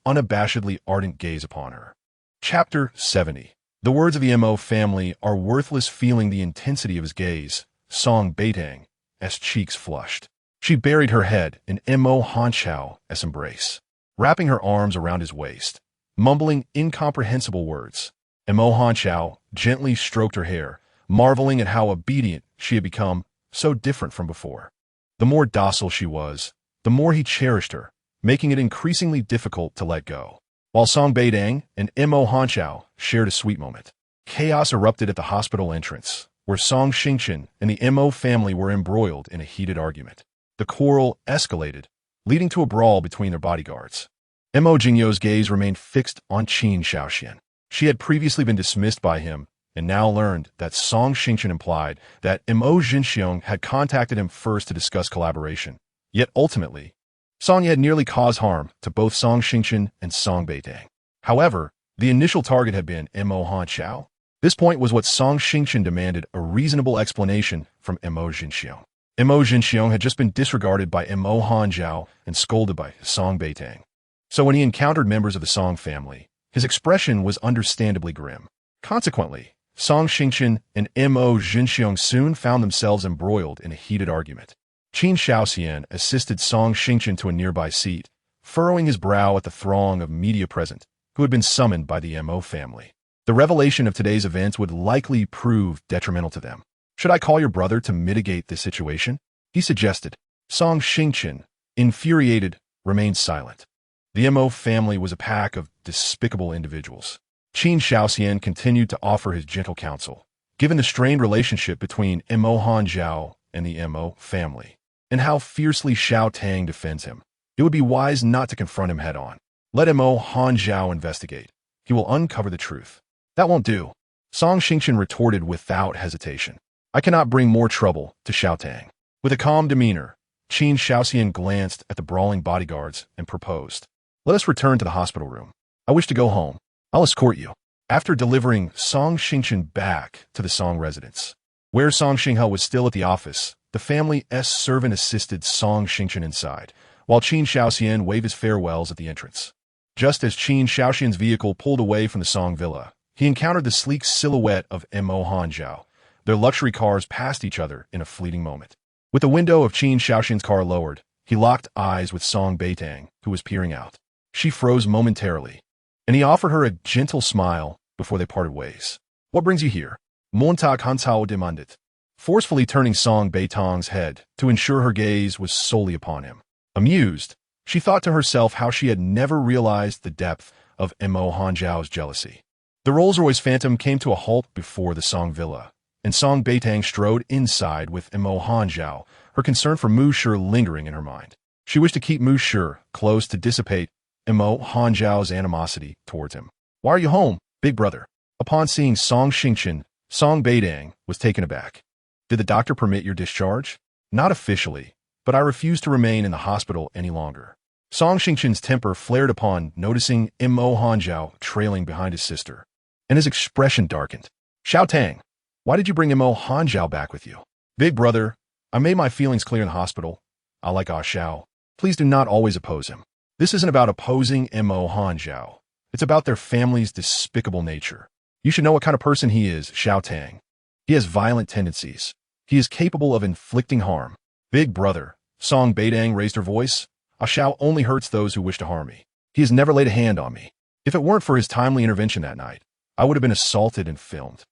unabashedly ardent gaze upon her. Chapter 70. The words of the Mo family are worthless. Feeling the intensity of his gaze, Song Beitang's cheeks flushed. She buried her head in Mo Hanqiao's embrace, wrapping her arms around his waist, mumbling incomprehensible words. Mo Hanqiao gently stroked her hair, marveling at how obedient she had become, so different from before. The more docile she was, the more he cherished her, making it increasingly difficult to let go. While Song Beitang and Mo Hanqiao shared a sweet moment, chaos erupted at the hospital entrance, where Song Xingchen and the Mo family were embroiled in a heated argument. The quarrel escalated, leading to a brawl between their bodyguards. Mo Jingyo's gaze remained fixed on Qin Shaoxian. She had previously been dismissed by him, and now learned that Song Xingchen implied that Mo Jinxiong had contacted him first to discuss collaboration. Yet ultimately, Song Ye had nearly caused harm to both Song Xingchen and Song Beitang. However, the initial target had been Mo Hanxiao. This point was what Song Xingchen demanded a reasonable explanation from Mo Jinxiong. Mo Jinxiong had just been disregarded by Mo Hanxiao and scolded by Song Beitang. So when he encountered members of the Song family, his expression was understandably grim. Consequently, Song Xingchen and Mo Jinxiong soon found themselves embroiled in a heated argument. Qin Shaoxian assisted Song Xingchen to a nearby seat, furrowing his brow at the throng of media present who had been summoned by the Mo family. The revelation of today's events would likely prove detrimental to them. Should I call your brother to mitigate this situation? He suggested. Song Xingchen, infuriated, remained silent. The Mo family was a pack of despicable individuals. Qin Shaoxian continued to offer his gentle counsel. Given the strained relationship between Mo Hanxiao and the Mo family, and how fiercely Xiao Tang defends him, it would be wise not to confront him head-on. Let Mo Hanxiao investigate. He will uncover the truth. That won't do, Song Xingchen retorted without hesitation. I cannot bring more trouble to Xiao Tang. With a calm demeanor, Qin Shaoxian glanced at the brawling bodyguards and proposed. Let us return to the hospital room. I wish to go home. I'll escort you. After delivering Song Xingchen back to the Song residence, where Song Xinghe was still at the office, the family's servant assisted Song Xingchen inside, while Qin Shaoxian waved his farewells at the entrance. Just as Qin Shaoxian's vehicle pulled away from the Song villa, he encountered the sleek silhouette of Mo Hanxiao. Their luxury cars passed each other in a fleeting moment. With the window of Qin Shaoxian's car lowered, he locked eyes with Song Beitang, who was peering out. She froze momentarily, and he offered her a gentle smile before they parted ways. What brings you here? Montag Hansao demanded, forcefully turning Song Beitang's head to ensure her gaze was solely upon him. Amused, she thought to herself how she had never realized the depth of Mo Hanxiao's jealousy. The Rolls-Royce Phantom came to a halt before the Song villa, and Song Beitang strode inside with Mo Hanxiao, her concern for Mu Shi lingering in her mind. She wished to keep Mu Shi close to dissipate Mo Hanxiao's animosity towards him. Why are you home, big brother? Upon seeing Song Xingchen, Song Beitang was taken aback. Did the doctor permit your discharge? Not officially, but I refuse to remain in the hospital any longer. Song Xingchen's temper flared upon noticing Mo Hanxiao trailing behind his sister, and his expression darkened. Xiao Tang, why did you bring Mo Hanxiao back with you? Big brother, I made my feelings clear in the hospital. I like Ah Xiao. Please do not always oppose him. This isn't about opposing Mo Hanxiao. It's about their family's despicable nature. You should know what kind of person he is, Xiao Tang. He has violent tendencies. He is capable of inflicting harm. Big brother, Song Beitang raised her voice. Ah Xiao only hurts those who wish to harm me. He has never laid a hand on me. If it weren't for his timely intervention that night, I would have been assaulted and filmed,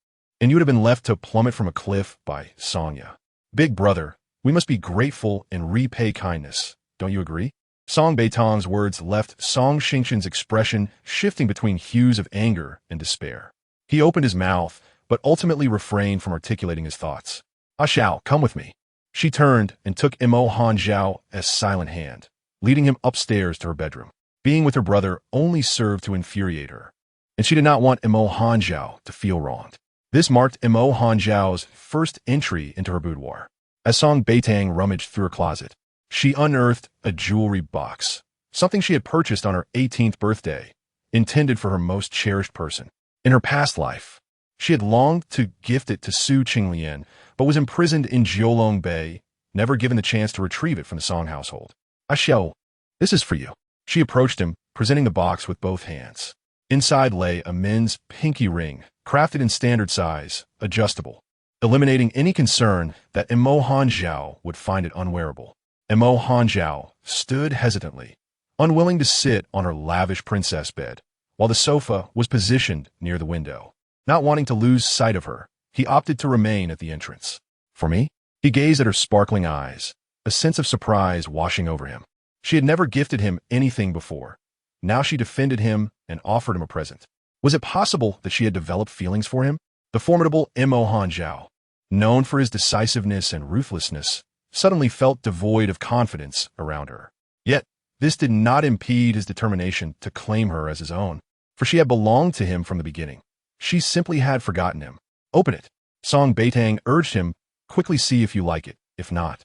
and you would have been left to plummet from a cliff by Songya. Big brother, we must be grateful and repay kindness. Don't you agree? Song Beitang's words left Song Xingchen's expression shifting between hues of anger and despair. He opened his mouth, but ultimately refrained from articulating his thoughts. Ah Xiao, come with me. She turned and took Mo Hanxiao's silent hand, leading him upstairs to her bedroom. Being with her brother only served to infuriate her, and she did not want Mo Hanxiao to feel wronged. This marked Mo Hanxiao's first entry into her boudoir. As Song Beitang rummaged through her closet, she unearthed a jewelry box, something she had purchased on her 18th birthday, intended for her most cherished person. In her past life, she had longed to gift it to Su Qinglian, but was imprisoned in Jiulong Bay, never given the chance to retrieve it from the Song household. Ah Xiao, this is for you. She approached him, presenting the box with both hands. Inside lay a men's pinky ring, crafted in standard size, adjustable, eliminating any concern that Mo Hanxiao would find it unwearable. Mo Hanxiao stood hesitantly, unwilling to sit on her lavish princess bed, while the sofa was positioned near the window. Not wanting to lose sight of her, he opted to remain at the entrance. For me? He gazed at her sparkling eyes, a sense of surprise washing over him. She had never gifted him anything before. Now she defended him and offered him a present. Was it possible that she had developed feelings for him? The formidable Mo Hanxiao, known for his decisiveness and ruthlessness, suddenly felt devoid of confidence around her. Yet, this did not impede his determination to claim her as his own, for she had belonged to him from the beginning. She simply had forgotten him. Open it. Song Beitang urged him, quickly see if you like it. If not,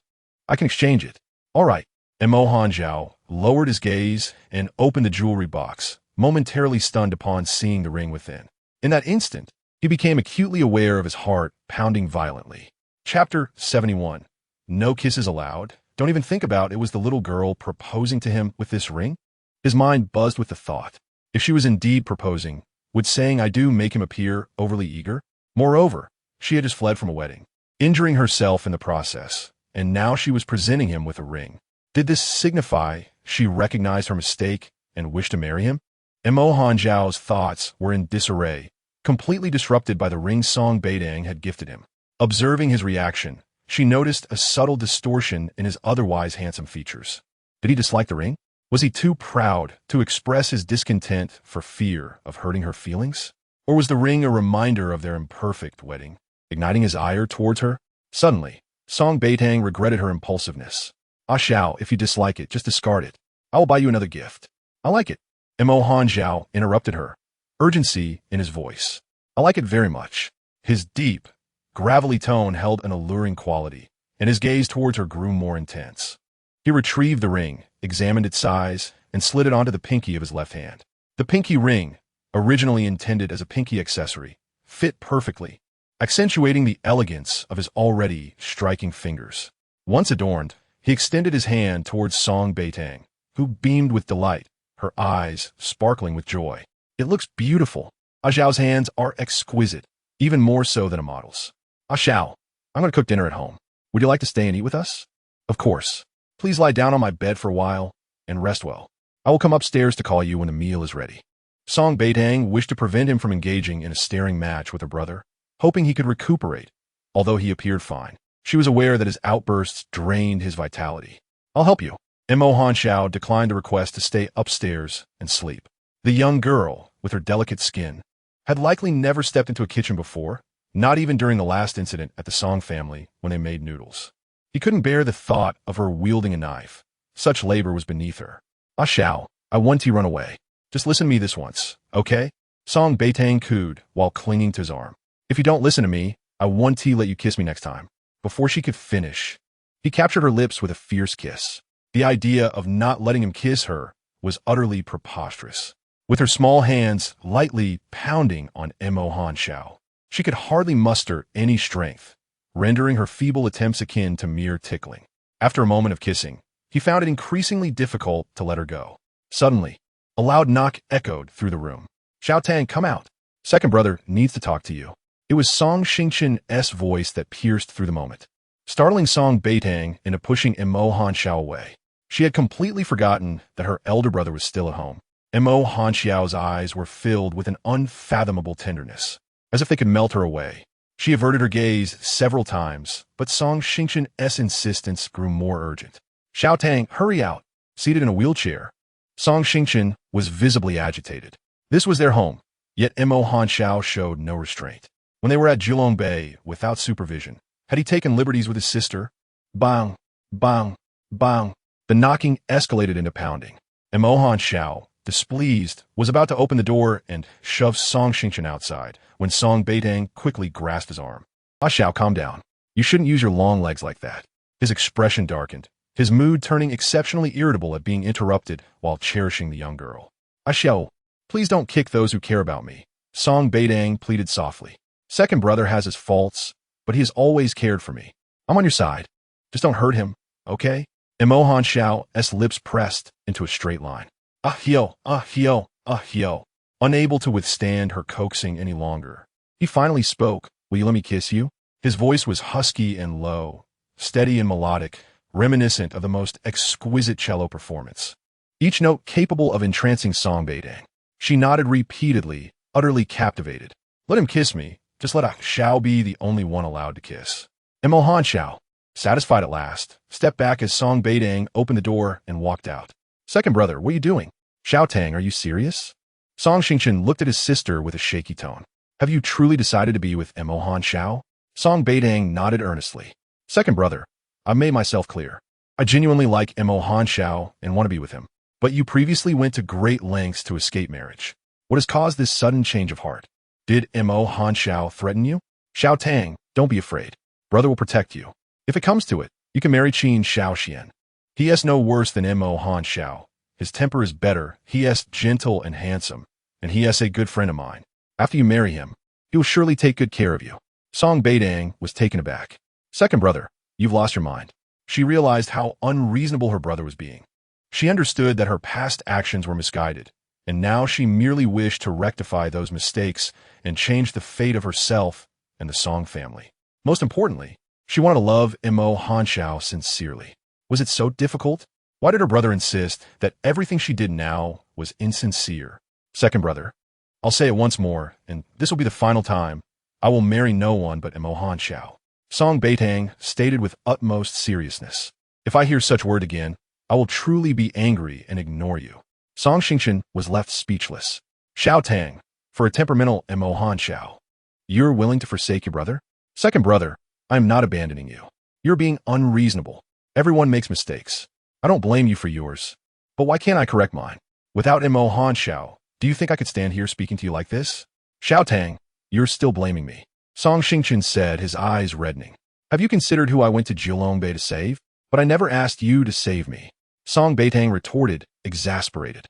I can exchange it. All right. Mo Hanjiao lowered his gaze and opened the jewelry box, momentarily stunned upon seeing the ring within. In that instant, he became acutely aware of his heart pounding violently. Chapter 71. No kisses allowed. Don't even think about it was the little girl proposing to him with this ring. His mind buzzed with the thought. If she was indeed proposing, would saying I do make him appear overly eager? Moreover, she had just fled from a wedding, injuring herself in the process, and now she was presenting him with a ring. Did this signify she recognized her mistake and wished to marry him? Mo Hanjiao's thoughts were in disarray, completely disrupted by the ring Song Beitang had gifted him. Observing his reaction, she noticed a subtle distortion in his otherwise handsome features. Did he dislike the ring? Was he too proud to express his discontent for fear of hurting her feelings? Or was the ring a reminder of their imperfect wedding, igniting his ire towards her? Suddenly, Song Beitang regretted her impulsiveness. Ah Xiao, if you dislike it, just discard it. I will buy you another gift. I like it. Mo Hanjiao interrupted her, urgency in his voice. I like it very much. His deep, gravelly tone held an alluring quality, and his gaze towards her grew more intense. He retrieved the ring, examined its size, and slid it onto the pinky of his left hand. The pinky ring, originally intended as a pinky accessory, fit perfectly, accentuating the elegance of his already striking fingers. Once adorned, he extended his hand towards Song Beitang, who beamed with delight, her eyes sparkling with joy. It looks beautiful. Ah Xiao's hands are exquisite, even more so than a model's. Ah Xiao, I'm going to cook dinner at home. Would you like to stay and eat with us? Of course. Please lie down on my bed for a while and rest well. I will come upstairs to call you when the meal is ready. Song Beitang wished to prevent him from engaging in a staring match with her brother, hoping he could recuperate, although he appeared fine. She was aware that his outbursts drained his vitality. I'll help you. Mo Hanjiao declined the request to stay upstairs and sleep. The young girl, with her delicate skin, had likely never stepped into a kitchen before, not even during the last incident at the Song family when they made noodles. He couldn't bear the thought of her wielding a knife. Such labor was beneath her. Ah Xiao, I want to run away. Just listen to me this once, okay? Song Beitang cooed while clinging to his arm. If you don't listen to me, I want to let you kiss me next time. Before she could finish, he captured her lips with a fierce kiss. The idea of not letting him kiss her was utterly preposterous. With her small hands lightly pounding on Mo Hanjiao, she could hardly muster any strength, rendering her feeble attempts akin to mere tickling. After a moment of kissing, he found it increasingly difficult to let her go. Suddenly, a loud knock echoed through the room. Xiao Tang, come out. Second brother needs to talk to you. It was Song Xingqian's voice that pierced through the moment, startling Song Beitang into pushing Mo Hanjiao away. She had completely forgotten that her elder brother was still at home. Mo Hanjiao's eyes were filled with an unfathomable tenderness, as if they could melt her away. She averted her gaze several times, but Song Xingqian's insistence grew more urgent. Xiao Tang, hurry out. Seated in a wheelchair, Song Xingqian was visibly agitated. This was their home, yet Mo Hanjiao showed no restraint. When they were at Jilong Bay without supervision, had he taken liberties with his sister? Bang, bang, bang. The knocking escalated into pounding. Mo Hanjiao, displeased, was about to open the door and shove Song Xingqian outside, when Song Beitang quickly grasped his arm. Ah Xiao, calm down. You shouldn't use your long legs like that. His expression darkened, his mood turning exceptionally irritable at being interrupted while cherishing the young girl. Ah Xiao, please don't kick those who care about me, Song Beitang pleaded softly. Second brother has his faults, but he has always cared for me. I'm on your side. Just don't hurt him, okay? Mo Hanjiao's lips pressed into a straight line. Ah Hio, ah Hio, ah Hio. Unable to withstand her coaxing any longer, he finally spoke. Will you let me kiss you? His voice was husky and low, steady and melodic, reminiscent of the most exquisite cello performance, each note capable of entrancing Song Beitang. She nodded repeatedly, utterly captivated. Let him kiss me. Just let Ah Xiao be the only one allowed to kiss. Mo Hanjiao, satisfied at last, stepped back as Song Beitang opened the door and walked out. Second brother, what are you doing? Xiao Tang, are you serious? Song Xingqian looked at his sister with a shaky tone. Have you truly decided to be with Mo Hanjiao? Song Beitang nodded earnestly. Second brother, I've made myself clear. I genuinely like Mo Hanjiao and want to be with him. But you previously went to great lengths to escape marriage. What has caused this sudden change of heart? Did Mo Hanjiao threaten you? Xiao Tang, don't be afraid. Brother will protect you. If it comes to it, you can marry Qin Xiao Xian. He is no worse than Mo Han Xiao. His temper is better, he is gentle and handsome, and he is a good friend of mine. After you marry him, he will surely take good care of you. Song Beitang was taken aback. Second brother, you've lost your mind. She realized how unreasonable her brother was being. She understood that her past actions were misguided, and now she merely wished to rectify those mistakes and change the fate of herself and the Song family. Most importantly, she wanted to love Mo Han Xiao sincerely. Was it so difficult? Why did her brother insist that everything she did now was insincere? Second brother, I'll say it once more, and this will be the final time. I will marry no one but Mo Han Xiao. Song Beitang stated with utmost seriousness. If I hear such word again, I will truly be angry and ignore you. Song Xingchen was left speechless. Xiao Tang, for a temperamental Mo Han Xiao, you're willing to forsake your brother? Second brother, I am not abandoning you. You're being unreasonable. Everyone makes mistakes. I don't blame you for yours. But why can't I correct mine? Without Mo Han Xiao, do you think I could stand here speaking to you like this? Xiao Tang, you're still blaming me. Song Xingchen said, his eyes reddening. Have you considered who I went to Jilongbei to save? But I never asked you to save me. Song Beitang retorted, exasperated.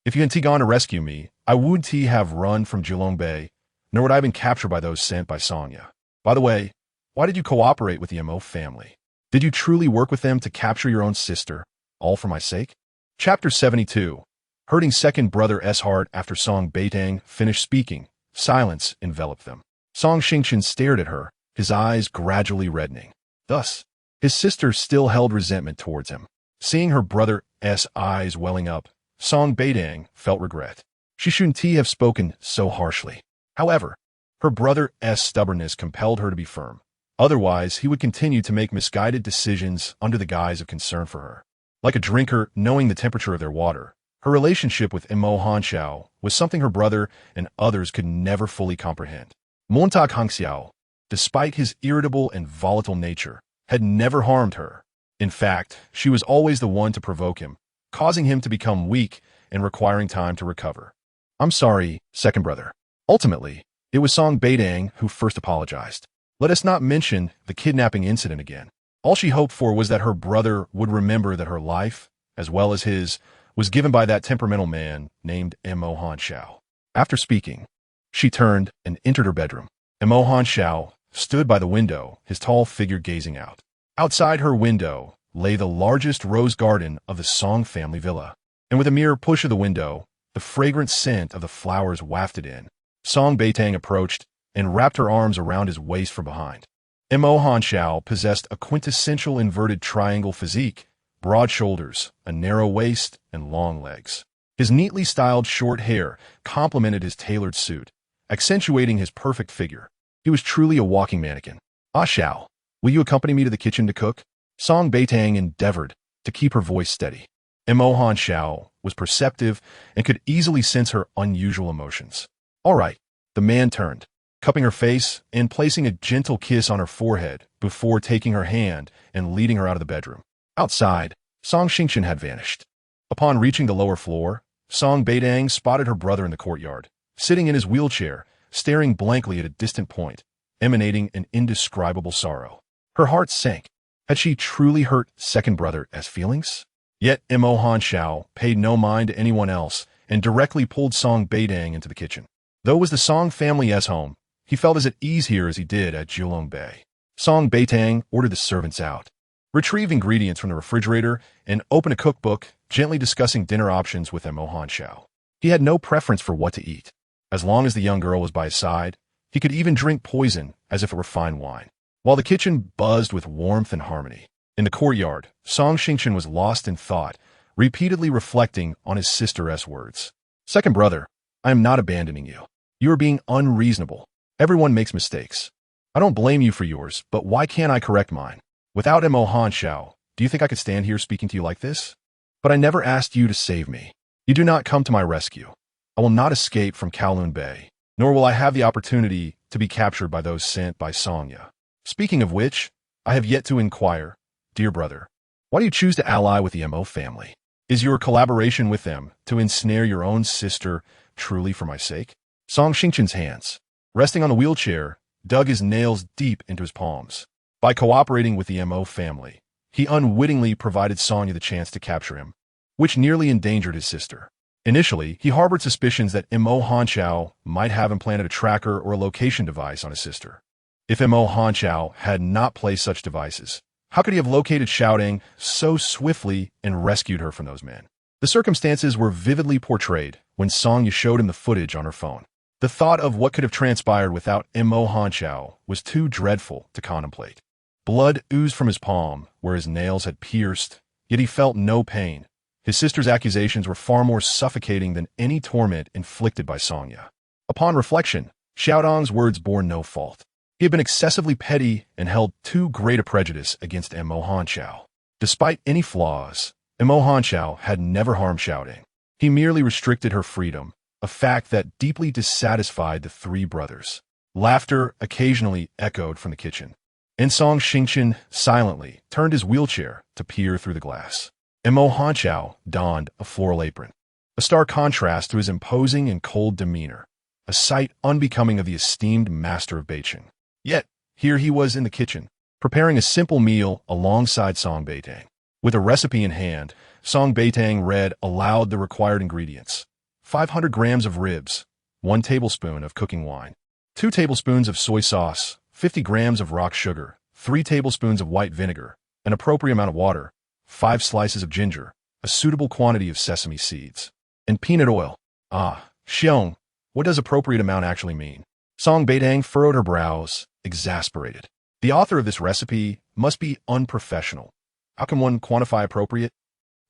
If you hadn't gone to rescue me, I wouldn't have run from Jilongbei, nor would I have been captured by those sent by Songya. By the way, why did you cooperate with the Mo family? Did you truly work with them to capture your own sister, all for my sake? Chapter 72. Hurting second brother S. heart. After Song Beitang finished speaking, silence enveloped them. Song Xingchen stared at her, his eyes gradually reddening. Thus, his sister still held resentment towards him. Seeing her brother's eyes welling up, Song Beitang felt regret. She shouldn't have spoken so harshly. However, her brother's stubbornness compelled her to be firm. Otherwise, he would continue to make misguided decisions under the guise of concern for her. Like a drinker knowing the temperature of their water, her relationship with Mo Han Xiao was something her brother and others could never fully comprehend. Montag Hangxiao, despite his irritable and volatile nature, had never harmed her. In fact, she was always the one to provoke him, causing him to become weak and requiring time to recover. I'm sorry, second brother. Ultimately, it was Song Beitang who first apologized. Let us not mention the kidnapping incident again. All she hoped for was that her brother would remember that her life, as well as his, was given by that temperamental man named Mo Han Xiao. After speaking, she turned and entered her bedroom. Mo Han Xiao stood by the window, his tall figure gazing out. Outside her window lay the largest rose garden of the Song family villa, and with a mere push of the window, the fragrant scent of the flowers wafted in. Song Beitang approached and wrapped her arms around his waist from behind. Mo Han Xiao possessed a quintessential inverted triangle physique, broad shoulders, a narrow waist, and long legs. His neatly styled short hair complemented his tailored suit, accentuating his perfect figure. He was truly a walking mannequin. Ah Xiao, will you accompany me to the kitchen to cook? Song Beitang endeavored to keep her voice steady. Mo Han Xiao was perceptive and could easily sense her unusual emotions. All right, the man turned, cupping her face and placing a gentle kiss on her forehead before taking her hand and leading her out of the bedroom. Outside, Song Xingchen had vanished. Upon reaching the lower floor, Song Beitang spotted her brother in the courtyard, sitting in his wheelchair, staring blankly at a distant point, emanating an indescribable sorrow. Her heart sank. Had she truly hurt second brother's feelings? Yet Mo Han Xiao paid no mind to anyone else and directly pulled Song Beitang into the kitchen. Though it was the Song family's home, he felt as at ease here as he did at Jilongbei. Song Beitang ordered the servants out, retrieved ingredients from the refrigerator, and opened a cookbook, gently discussing dinner options with Mo Han Xiao. He had no preference for what to eat. As long as the young girl was by his side, he could even drink poison as if it were fine wine. While the kitchen buzzed with warmth and harmony, in the courtyard, Song Xingchen was lost in thought, repeatedly reflecting on his sister's words. Second brother, I am not abandoning you. You are being unreasonable. Everyone makes mistakes. I don't blame you for yours, but why can't I correct mine? Without Mo Han Xiao, do you think I could stand here speaking to you like this? But I never asked you to save me. You do not come to my rescue. I will not escape from Kowloon Bay, nor will I have the opportunity to be captured by those sent by Songya. Speaking of which, I have yet to inquire, dear brother, why do you choose to ally with the Mo family? Is your collaboration with them to ensnare your own sister truly for my sake? Song Xingchen's hands, resting on the wheelchair, dug his nails deep into his palms. By cooperating with the Mo family, he unwittingly provided Sonya the chance to capture him, which nearly endangered his sister. Initially, he harbored suspicions that Mo Hanqiao might have implanted a tracker or a location device on his sister. If Mo Hanqiao had not placed such devices, how could he have located Xiaodong so swiftly and rescued her from those men? The circumstances were vividly portrayed when Sonya showed him the footage on her phone. The thought of what could have transpired without Mo Hanqiao was too dreadful to contemplate. Blood oozed from his palm where his nails had pierced, yet he felt no pain. His sister's accusations were far more suffocating than any torment inflicted by Sonya. Upon reflection, Xiaodong's words bore no fault. He had been excessively petty and held too great a prejudice against Mo Hanqiao. Despite any flaws, Mo Hanqiao had never harmed Xiaodong. He merely restricted her freedom, a fact that deeply dissatisfied the three brothers. Laughter occasionally echoed from the kitchen. And Song Xingchen silently turned his wheelchair to peer through the glass. Mo Hanqiao donned a floral apron, a stark contrast to his imposing and cold demeanor, a sight unbecoming of the esteemed master of Beitang. Yet, here he was in the kitchen, preparing a simple meal alongside Song Beitang. With a recipe in hand, Song Beitang read aloud the required ingredients: 500 grams of ribs, 1 tablespoon of cooking wine, 2 tablespoons of soy sauce, 50 grams of rock sugar, 3 tablespoons of white vinegar, an appropriate amount of water, 5 slices of ginger, a suitable quantity of sesame seeds, and peanut oil. Ah, Xiong, what does appropriate amount actually mean? Song Beitang furrowed her brows, exasperated. The author of this recipe must be unprofessional. How can one quantify appropriate?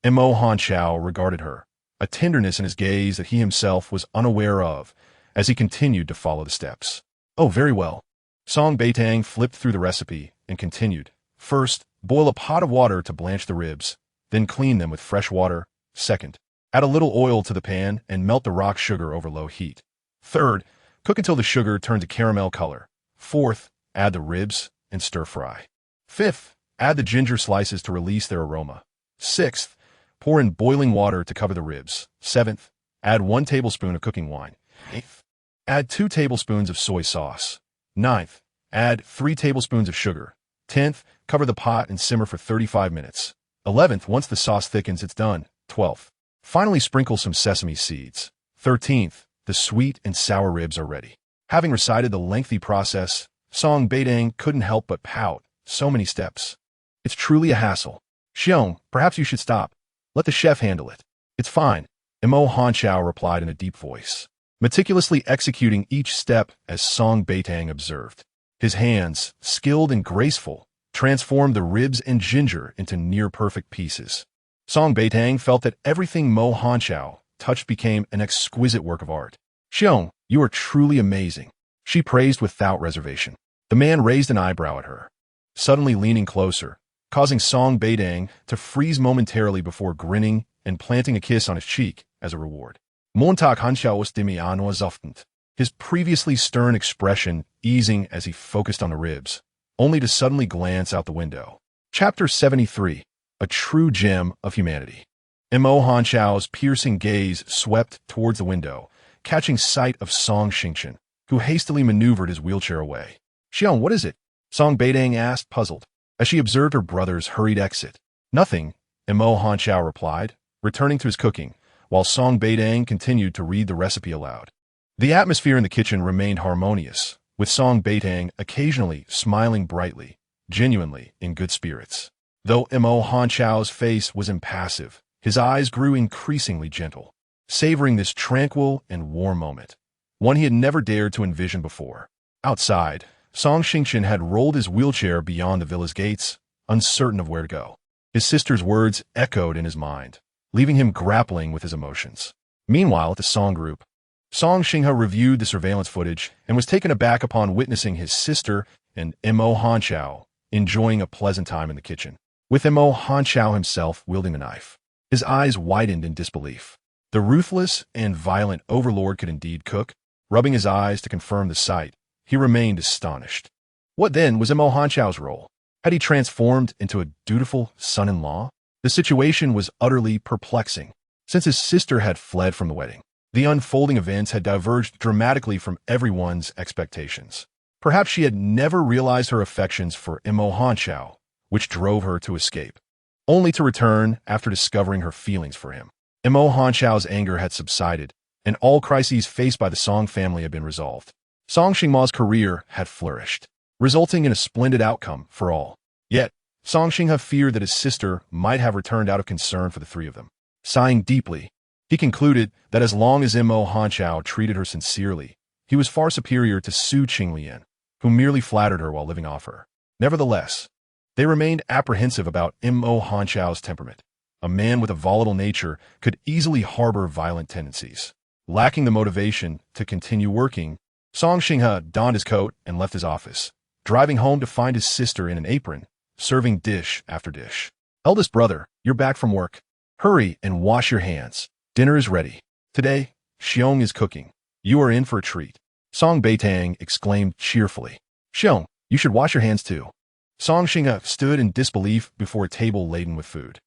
Mo Hanqiao regarded her, a tenderness in his gaze that he himself was unaware of, as he continued to follow the steps. Oh, very well. Song Beitang flipped through the recipe and continued. First, boil a pot of water to blanch the ribs, then clean them with fresh water. Second, add a little oil to the pan and melt the rock sugar over low heat. Third, cook until the sugar turns a caramel color. Fourth, add the ribs and stir fry. Fifth, add the ginger slices to release their aroma. Sixth, pour in boiling water to cover the ribs. Seventh, add 1 tablespoon of cooking wine. Eighth, add 2 tablespoons of soy sauce. Ninth, add 3 tablespoons of sugar. 10th, cover the pot and simmer for 35 minutes. 11th, once the sauce thickens, it's done. 12th, finally sprinkle some sesame seeds. 13th, the sweet and sour ribs are ready. Having recited the lengthy process, Song Beitang couldn't help but pout. So many steps. It's truly a hassle. Xiong, perhaps you should stop. Let the chef handle it. It's fine, Mo Hanqiao replied in a deep voice, meticulously executing each step as Song Beitang observed. His hands, skilled and graceful, transformed the ribs and ginger into near-perfect pieces. Song Beitang felt that everything Mo Hanqiao touched became an exquisite work of art. Xiong, you are truly amazing, she praised without reservation. The man raised an eyebrow at her, suddenly leaning closer, causing Song Beitang to freeze momentarily before grinning and planting a kiss on his cheek as a reward. Montag Hanqiao was demi anwazuftent, his previously stern expression easing as he focused on the ribs, only to suddenly glance out the window. Chapter 73, A True Gem of Humanity. Mo Hanqiao's piercing gaze swept towards the window, catching sight of Song Xingchen, who hastily maneuvered his wheelchair away. Xiong, what is it? Song Beitang asked, puzzled, as she observed her brother's hurried exit. Nothing, Mo Hanqiao replied, returning to his cooking, while Song Beitang continued to read the recipe aloud. The atmosphere in the kitchen remained harmonious, with Song Beitang occasionally smiling brightly, genuinely in good spirits. Though Mo Hanqiao's face was impassive, his eyes grew increasingly gentle, savoring this tranquil and warm moment, one he had never dared to envision before. Outside, Song Xingchen had rolled his wheelchair beyond the villa's gates, uncertain of where to go. His sister's words echoed in his mind, leaving him grappling with his emotions. Meanwhile, at the Song group, Song Xinghe reviewed the surveillance footage and was taken aback upon witnessing his sister and Mo Hanqiao enjoying a pleasant time in the kitchen, with Mo Hanqiao himself wielding the knife. His eyes widened in disbelief. The ruthless and violent overlord could indeed cook. Rubbing his eyes to confirm the sight, he remained astonished. What then was Mo Hanqiao's role? Had he transformed into a dutiful son-in-law? The situation was utterly perplexing, since his sister had fled from the wedding. The unfolding events had diverged dramatically from everyone's expectations. Perhaps she had never realized her affections for Imo Hanchao, which drove her to escape, only to return after discovering her feelings for him. Imo Hanchao's anger had subsided, and all crises faced by the Song family had been resolved. Song Xingma's career had flourished, resulting in a splendid outcome for all. Yet, Song Xingha feared that his sister might have returned out of concern for the three of them. Sighing deeply, he concluded that as long as Imo Hanchao treated her sincerely, he was far superior to Su Qinglian, who merely flattered her while living off her. Nevertheless, they remained apprehensive about Imo Hanchao's temperament. A man with a volatile nature could easily harbor violent tendencies. Lacking the motivation to continue working, Song Xingha donned his coat and left his office, driving home to find his sister in an apron, serving dish after dish. "Eldest brother, you're back from work. Hurry and wash your hands. Dinner is ready. Today, Xiong is cooking. You are in for a treat." Song Beitang exclaimed cheerfully. "Xiong, you should wash your hands too." Song Xingha stood in disbelief before a table laden with food.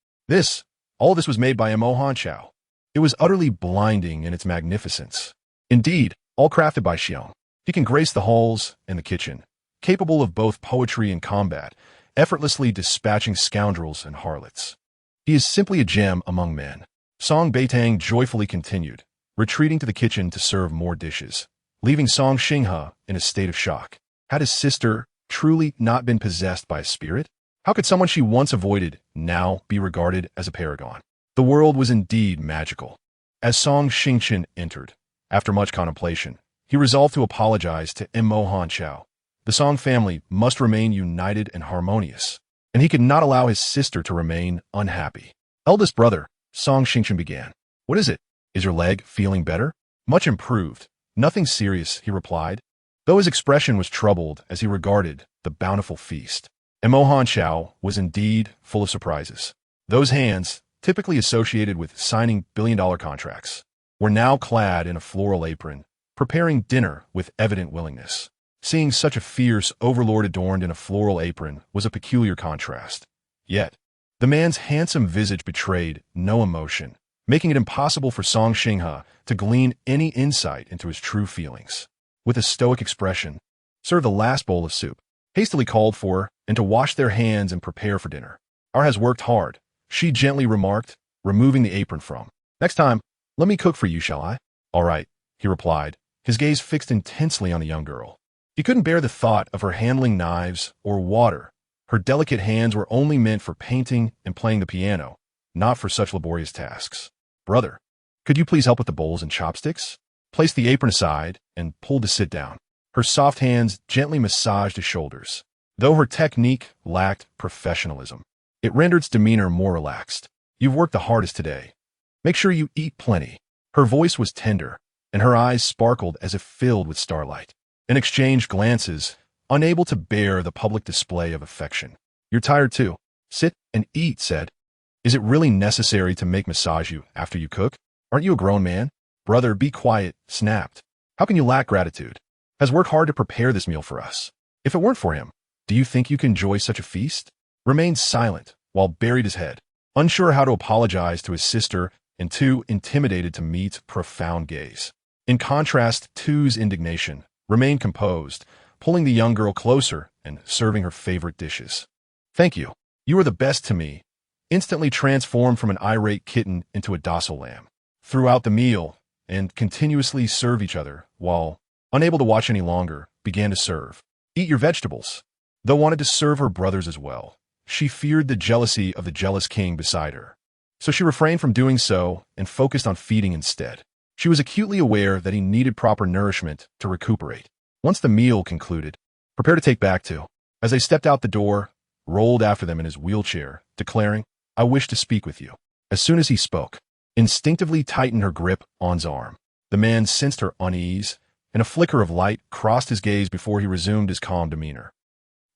All this was made by Imo Hanchao. It was utterly blinding in its magnificence. Indeed, all crafted by Xiong. He can grace the halls and the kitchen, capable of both poetry and combat, effortlessly dispatching scoundrels and harlots. He is simply a gem among men. Song Beitang joyfully continued, retreating to the kitchen to serve more dishes, leaving Song Xingha in a state of shock. Had his sister truly not been possessed by a spirit? How could someone she once avoided now be regarded as a paragon? The world was indeed magical. As Song Xingchen entered, after much contemplation, he resolved to apologize to Imo Hanchao. The Song family must remain united and harmonious, and he could not allow his sister to remain unhappy. "Eldest brother," Song Xingchen began. "What is it? Is your leg feeling better?" "Much improved. Nothing serious," he replied, though his expression was troubled as he regarded the bountiful feast. Imo Hanchao was indeed full of surprises. Those hands, typically associated with signing billion-dollar contracts, were now clad in a floral apron, preparing dinner with evident willingness. Seeing such a fierce overlord adorned in a floral apron was a peculiar contrast. Yet, the man's handsome visage betrayed no emotion, making it impossible for Song Xingha to glean any insight into his true feelings. With a stoic expression, serve the last bowl of soup, hastily called for, and to wash their hands and prepare for dinner. "Our has worked hard," she gently remarked, removing the apron from. "Next time, let me cook for you, shall I?" "All right," he replied, his gaze fixed intensely on the young girl. He couldn't bear the thought of her handling knives or water. Her delicate hands were only meant for painting and playing the piano, not for such laborious tasks. "Brother, could you please help with the bowls and chopsticks?" Placed the apron aside and pulled to sit down. Her soft hands gently massaged his shoulders. Though her technique lacked professionalism, it rendered its demeanor more relaxed. "You've worked the hardest today. Make sure you eat plenty." Her voice was tender, and her eyes sparkled as if filled with starlight. An exchanged glances, unable to bear the public display of affection. "You're tired too. Sit and eat," said. "Is it really necessary to massage you after you cook? Aren't you a grown man?" "Brother, be quiet," snapped. "How can you lack gratitude? Has worked hard to prepare this meal for us. If it weren't for him, do you think you can enjoy such a feast?" Remained silent while buried his head, unsure how to apologize to his sister and too intimidated to meet profound gaze. In contrast, Tu's indignation remained composed, pulling the young girl closer and serving her favorite dishes. "Thank you. You are the best to me," instantly transformed from an irate kitten into a docile lamb. Throughout the meal, and continuously serve each other, while, unable to watch any longer, began to serve. "Eat your vegetables." Though wanted to serve her brothers as well, she feared the jealousy of the jealous king beside her. So she refrained from doing so and focused on feeding instead. She was acutely aware that he needed proper nourishment to recuperate. Once the meal concluded, prepare to take back to. As they stepped out the door, rolled after them in his wheelchair, declaring, "I wish to speak with you." As soon as he spoke, instinctively tightened her grip on his arm. The man sensed her unease, and a flicker of light crossed his gaze before he resumed his calm demeanor.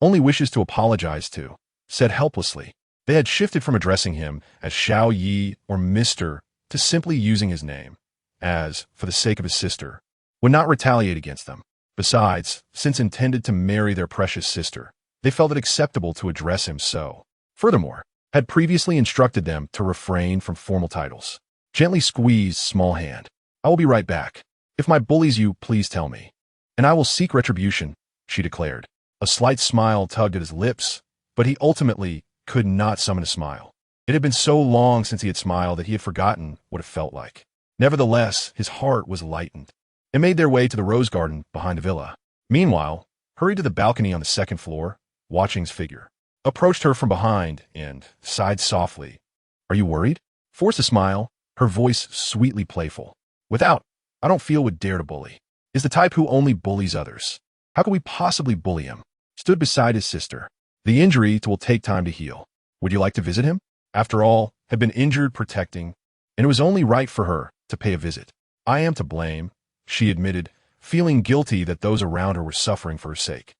"Only wishes to apologize to," said helplessly. They had shifted from addressing him as Xiao Yi or Mr. to simply using his name, as, for the sake of his sister, would not retaliate against them. Besides, since intended to marry their precious sister, they felt it acceptable to address him so. Furthermore, had previously instructed them to refrain from formal titles. Gently squeezed small hand. "I will be right back. If my bullies you, please tell me, and I will seek retribution." she declared. A slight smile tugged at his lips, but he ultimately could not summon a smile. It had been so long since he had smiled that he had forgotten what it felt like. Nevertheless, his heart was lightened. They made their way to the rose garden behind the villa. Meanwhile, hurried to the balcony on the second floor, watching his figure. Approached her from behind and sighed softly. Are you worried? Forced a smile, her voice sweetly playful. Without, I don't feel would dare to bully. Is the type who only bullies others. How could we possibly bully him? Stood beside his sister. The injury will take time to heal. Would you like to visit him? After all, had been injured protecting, and it was only right for her to pay a visit. I am to blame, she admitted, feeling guilty that those around her were suffering for her sake.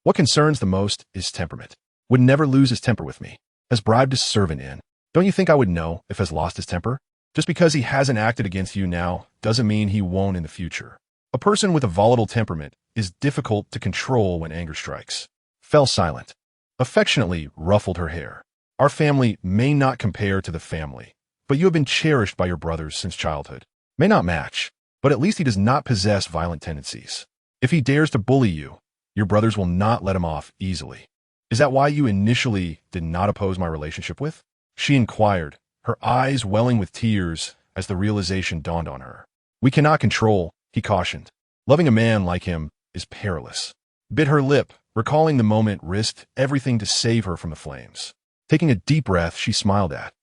What concerns the most is temperament. Would never lose his temper with me. Has bribed his servant in. Don't you think I would know if has lost his temper? Just because he hasn't acted against you now doesn't mean he won't in the future. A person with a volatile temperament is difficult to control when anger strikes. Fell silent. Affectionately ruffled her hair. Our family may not compare to the family, but you have been cherished by your brothers since childhood. May not match, but at least he does not possess violent tendencies. If he dares to bully you, your brothers will not let him off easily. Is that why you initially did not oppose my relationship with? She inquired, her eyes welling with tears as the realization dawned on her. We cannot control, he cautioned. Loving a man like him is perilous. Bit her lip, recalling the moment risked everything to save her from the flames. Taking a deep breath, she smiled at.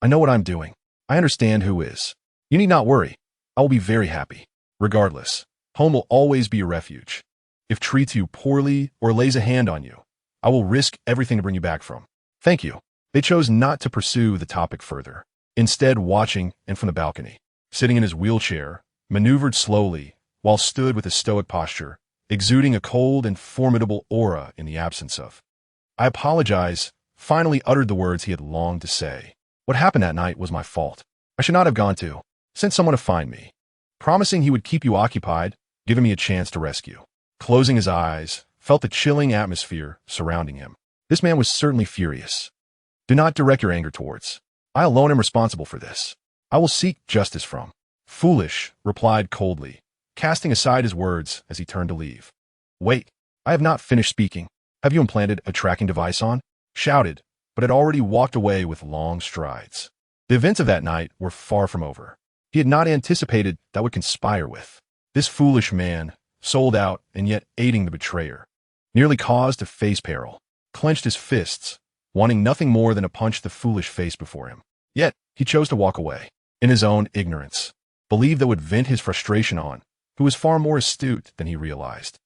I know what I'm doing. I understand who is. You need not worry. I will be very happy. Regardless, home will always be a refuge. If treats you poorly or lays a hand on you, I will risk everything to bring you back from. Thank you. They chose not to pursue the topic further, instead watching and from the balcony. Sitting in his wheelchair, maneuvered slowly, while stood with a stoic posture, exuding a cold and formidable aura in the absence of. I apologize, finally uttered the words he had longed to say. What happened that night was my fault. I should not have gone to. Sent someone to find me. Promising he would keep you occupied, giving me a chance to rescue. Closing his eyes, felt the chilling atmosphere surrounding him. This man was certainly furious. Do not direct your anger towards. I alone am responsible for this. I will seek justice from. Foolish, replied coldly, casting aside his words as he turned to leave. Wait, I have not finished speaking. Have you implanted a tracking device on? Shouted, but had already walked away with long strides. The events of that night were far from over. He had not anticipated that would conspire with. This foolish man, sold out and yet aiding the betrayer, nearly caused to face peril, clenched his fists, wanting nothing more than to punch the foolish face before him. Yet, he chose to walk away, in his own ignorance, believed that would vent his frustration on, who was far more astute than he realized.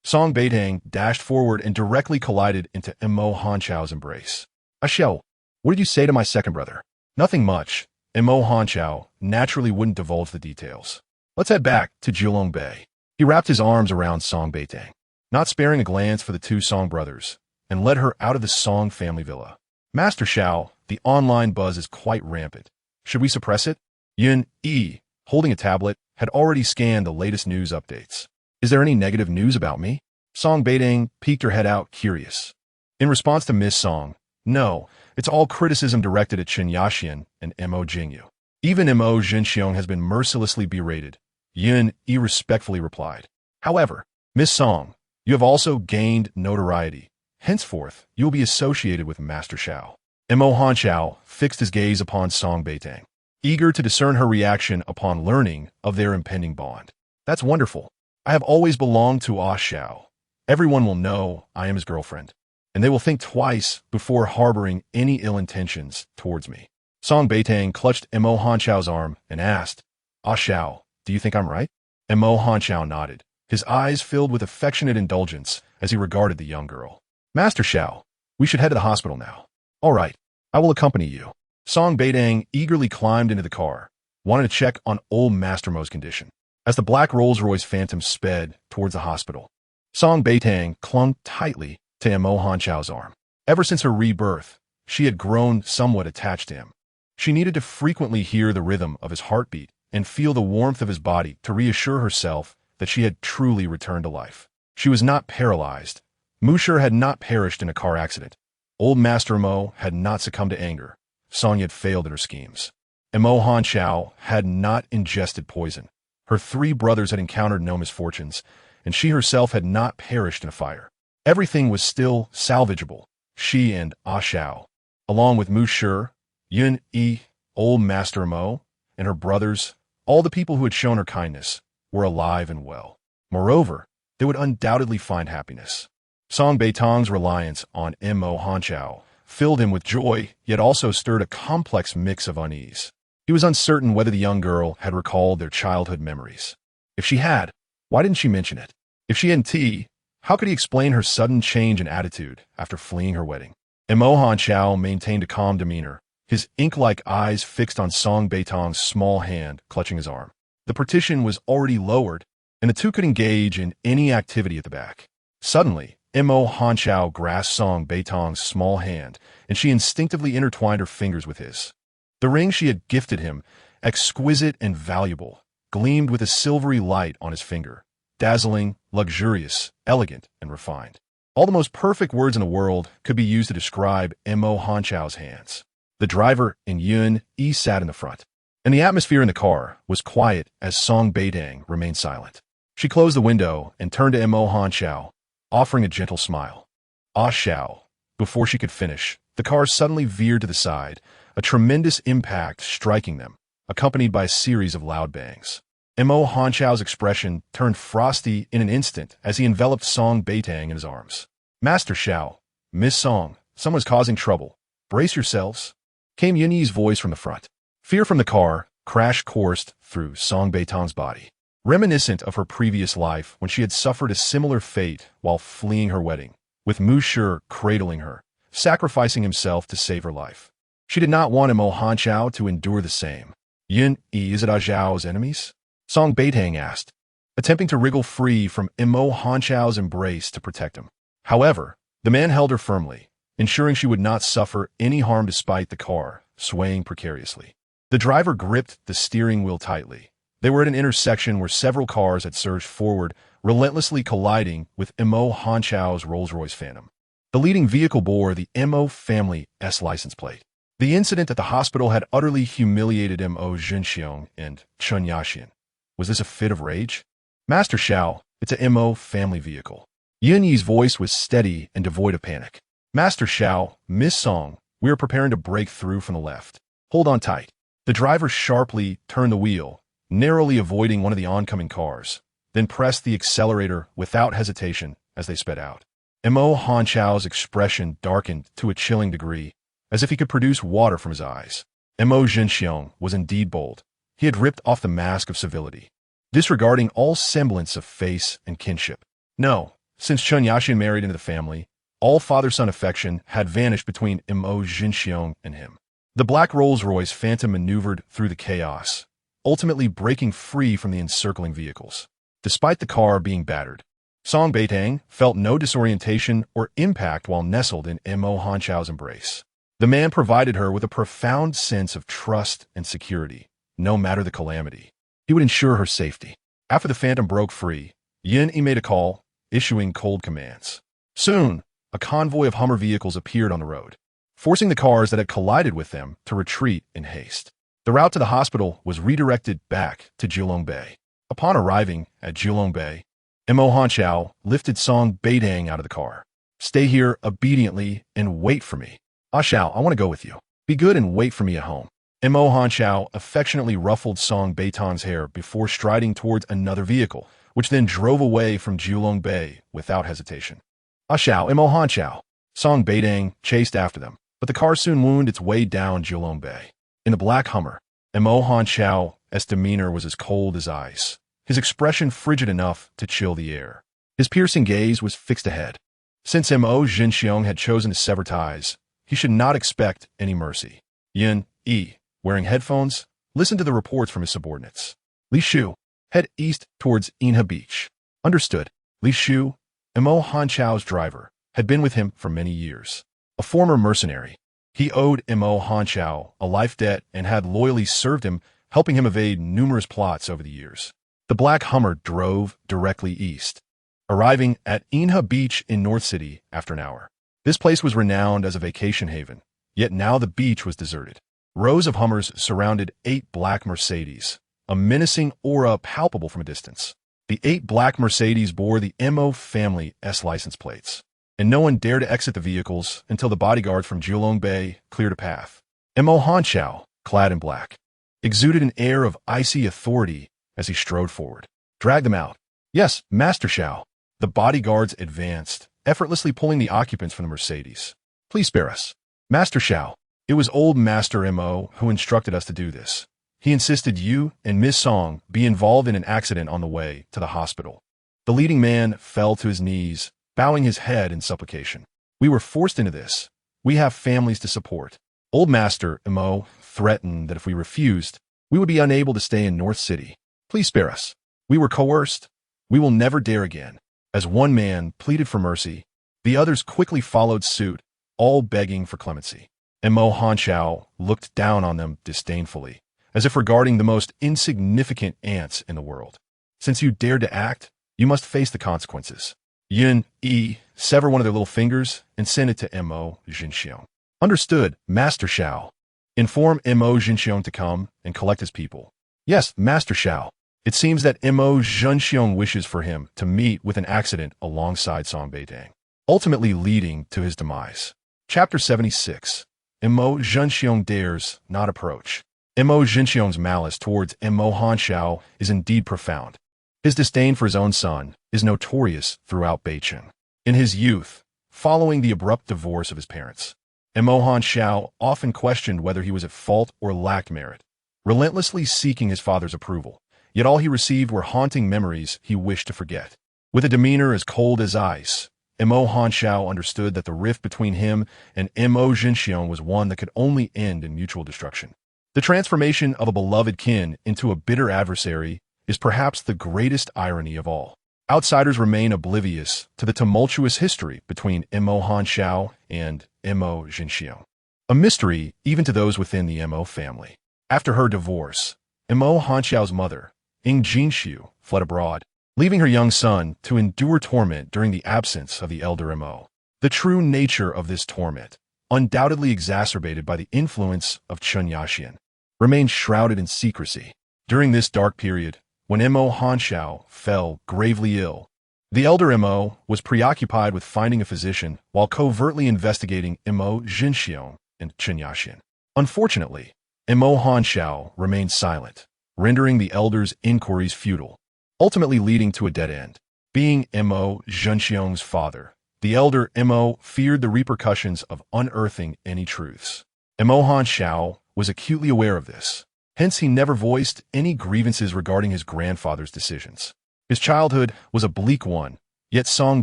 Song Beitang dashed forward and directly collided into Mo Hanchao's embrace. Xiao, what did you say to my second brother? Nothing much. Mo Hanchao naturally wouldn't divulge the details. Let's head back to Julong Bay. He wrapped his arms around Song Beitang, not sparing a glance for the two Song brothers, and led her out of the Song family villa. Master Xiao, the online buzz is quite rampant. Should we suppress it? Yun Yi, holding a tablet, had already scanned the latest news updates. Is there any negative news about me? Song Beitang peeked her head out, curious. In response to Miss Song, no, it's all criticism directed at Chen Yaxian and Mo Jingyu. Even Mo Zhenxiong has been mercilessly berated, Yun Yi respectfully replied. However, Miss Song, you have also gained notoriety. Henceforth, you will be associated with Master Xiao. Mo Hanchao fixed his gaze upon Song Beitang, eager to discern her reaction upon learning of their impending bond. That's wonderful. I have always belonged to Xiao. Everyone will know I am his girlfriend, and they will think twice before harboring any ill intentions towards me. Song Beitang clutched Mo Hanchao's arm and asked, Xiao, do you think I'm right? Mo Hanchao nodded, his eyes filled with affectionate indulgence as he regarded the young girl. Master Xiao, we should head to the hospital now. All right, I will accompany you. Song Beitang eagerly climbed into the car, wanted to check on old Master Mo's condition. As the black Rolls-Royce Phantom sped towards the hospital, Song Beitang clung tightly to Mo Hanchao's arm. Ever since her rebirth, she had grown somewhat attached to him. She needed to frequently hear the rhythm of his heartbeat and feel the warmth of his body to reassure herself that she had truly returned to life. She was not paralyzed. Musher had not perished in a car accident. Old Master Mo had not succumbed to anger. Song had failed at her schemes. Mo Hanchao had not ingested poison. Her three brothers had encountered no misfortunes, and she herself had not perished in a fire. Everything was still salvageable. She and Ah Xiao, along with Mu Shi, Yun Yi, old Master Mo, and her brothers, all the people who had shown her kindness, were alive and well. Moreover, they would undoubtedly find happiness. Song Beitang's reliance on Mo Hanchao filled him with joy, yet also stirred a complex mix of unease. He was uncertain whether the young girl had recalled their childhood memories. If she had, why didn't she mention it? If she hadn't, how could he explain her sudden change in attitude after fleeing her wedding? Mo Hanchao maintained a calm demeanor, his ink-like eyes fixed on Song Beitang's small hand clutching his arm. The partition was already lowered, and the two could engage in any activity at the back. Suddenly, Mo Hanchao grasped Song Beitang's small hand, and she instinctively intertwined her fingers with his. The ring she had gifted him, exquisite and valuable, gleamed with a silvery light on his finger, dazzling, luxurious, elegant, and refined. All the most perfect words in the world could be used to describe Mo Hanchao's hands. The driver and Yun Yi sat in the front, and the atmosphere in the car was quiet as Song Beitang remained silent. She closed the window and turned to Mo Hanchao, offering a gentle smile. Ah Xiao. Before she could finish, the car suddenly veered to the side, a tremendous impact striking them, accompanied by a series of loud bangs. Mo Hanchao's expression turned frosty in an instant as he enveloped Song Beitang in his arms. Master Xiao, Miss Song, someone's causing trouble. Brace yourselves, came Yun Yi's voice from the front. Fear from the car crash-coursed through Song Beitang's body, reminiscent of her previous life when she had suffered a similar fate while fleeing her wedding, with Mu Shi cradling her, sacrificing himself to save her life. She did not want Mo Hanchao to endure the same. Yun Yi, is it Ah Xiao's enemies? Song Beitang asked, attempting to wriggle free from Mo Hanchao's embrace to protect him. However, the man held her firmly, ensuring she would not suffer any harm despite the car swaying precariously. The driver gripped the steering wheel tightly. They were at an intersection where several cars had surged forward, relentlessly colliding with Mo Hanchao's Rolls-Royce Phantom. The leading vehicle bore the Mo family's license plate. The incident at the hospital had utterly humiliated Mo Zhenxiong and Chen Yaxian. Was this a fit of rage? Master Xiao, it's a Mo family vehicle. Yun Yi's voice was steady and devoid of panic. Master Xiao, Miss Song, we are preparing to break through from the left. Hold on tight. The driver sharply turned the wheel, narrowly avoiding one of the oncoming cars, then pressed the accelerator without hesitation as they sped out. Mo Hanchao's expression darkened to a chilling degree, as if he could produce water from his eyes. Mo Zhenxiong was indeed bold. He had ripped off the mask of civility, disregarding all semblance of face and kinship. No, since Chen Yaxian married into the family, all father-son affection had vanished between Mo Zhenxiong and him. The black Rolls-Royce Phantom maneuvered through the chaos, ultimately breaking free from the encircling vehicles. Despite the car being battered, Song Beitang felt no disorientation or impact while nestled in Mo Hanchao's embrace. The man provided her with a profound sense of trust and security. No matter the calamity, he would ensure her safety. After the Phantom broke free, Yun Yi made a call, issuing cold commands. Soon, a convoy of Hummer vehicles appeared on the road, forcing the cars that had collided with them to retreat in haste. The route to the hospital was redirected back to Jilongbei. Upon arriving at Jilongbei, Mo Hanchao lifted Song Beitang out of the car. Stay here obediently and wait for me. Ah Xiao, I want to go with you. Be good and wait for me at home. Mo Hanchao affectionately ruffled Song Beitang's hair before striding towards another vehicle, which then drove away from Jilongbei without hesitation. Ah Xiao, Mo Hanchao. Song Beitang chased after them, but the car soon wound its way down Jilongbei. In the black Hummer, Mo Hanchao's demeanor was as cold as ice, his expression frigid enough to chill the air. His piercing gaze was fixed ahead. Since Mo Zhenxiong had chosen to sever ties, he should not expect any mercy. Yun Yi, wearing headphones, listened to the reports from his subordinates. Li Shu, head east towards Inha Beach. Understood. Li Shu, Mo Hanchao's driver, had been with him for many years. A former mercenary, he owed Mo Hanchao a life debt and had loyally served him, helping him evade numerous plots over the years. The black Hummer drove directly east, arriving at Inha Beach in North City after an hour. This place was renowned as a vacation haven, yet now the beach was deserted. Rows of Hummers surrounded 8 black Mercedes, a menacing aura palpable from a distance. The 8 black Mercedes bore the MO family's license plates, and no one dared to exit the vehicles until the bodyguards from Julong Bay cleared a path. MO Hanshao, clad in black, exuded an air of icy authority as he strode forward. Drag them out. Yes, Master Shao. The bodyguards advanced, effortlessly pulling the occupants from the Mercedes. Please spare us. Master Shao. It was old Master Mo who instructed us to do this. He insisted you and Miss Song be involved in an accident on the way to the hospital. The leading man fell to his knees, bowing his head in supplication. We were forced into this. We have families to support. Old Master Mo threatened that if we refused, we would be unable to stay in North City. Please spare us. We were coerced. We will never dare again. As one man pleaded for mercy, the others quickly followed suit, all begging for clemency. Mo Hanshao looked down on them disdainfully, as if regarding the most insignificant ants in the world. Since you dared to act, you must face the consequences. Yun Yi, sever one of their little fingers and send it to Mo Jinxiong. Understood, Master Shao. Inform Mo Jinxiong to come and collect his people. Yes, Master Shao. It seems that Mo Jinxiong wishes for him to meet with an accident alongside Song Beitang, ultimately leading to his demise. Chapter 76. Mo Jinxiong dares not approach. Mo Jinxiong's malice towards Mo Hanshao is indeed profound. His disdain for his own son is notorious throughout Beitang. In his youth, following the abrupt divorce of his parents, Mo Hanshao often questioned whether he was at fault or lacked merit, relentlessly seeking his father's approval. Yet all he received were haunting memories he wished to forget. With a demeanor as cold as ice, Mo Hanshao understood that the rift between him and Mo Jinxiong was one that could only end in mutual destruction. The transformation of a beloved kin into a bitter adversary is perhaps the greatest irony of all. Outsiders remain oblivious to the tumultuous history between Mo Hanshao and Mo Jinxiong, a mystery even to those within the Mo family. After her divorce, Mo Hanshao's mother, Ing Jinshu, fled abroad, leaving her young son to endure torment during the absence of the elder Mo. The true nature of this torment, undoubtedly exacerbated by the influence of Chun Yaxian, remains shrouded in secrecy. During this dark period, when Mo Hanshao fell gravely ill, the elder Mo was preoccupied with finding a physician while covertly investigating Mo Jinxiong and Chun Yaxian. Unfortunately, Mo Hanshao remained silent, rendering the elder's inquiries futile, ultimately leading to a dead end. Being Mo Jinxiong's father, the elder Mo feared the repercussions of unearthing any truths. Mo Hanshao was acutely aware of this. Hence, he never voiced any grievances regarding his grandfather's decisions. His childhood was a bleak one, yet Song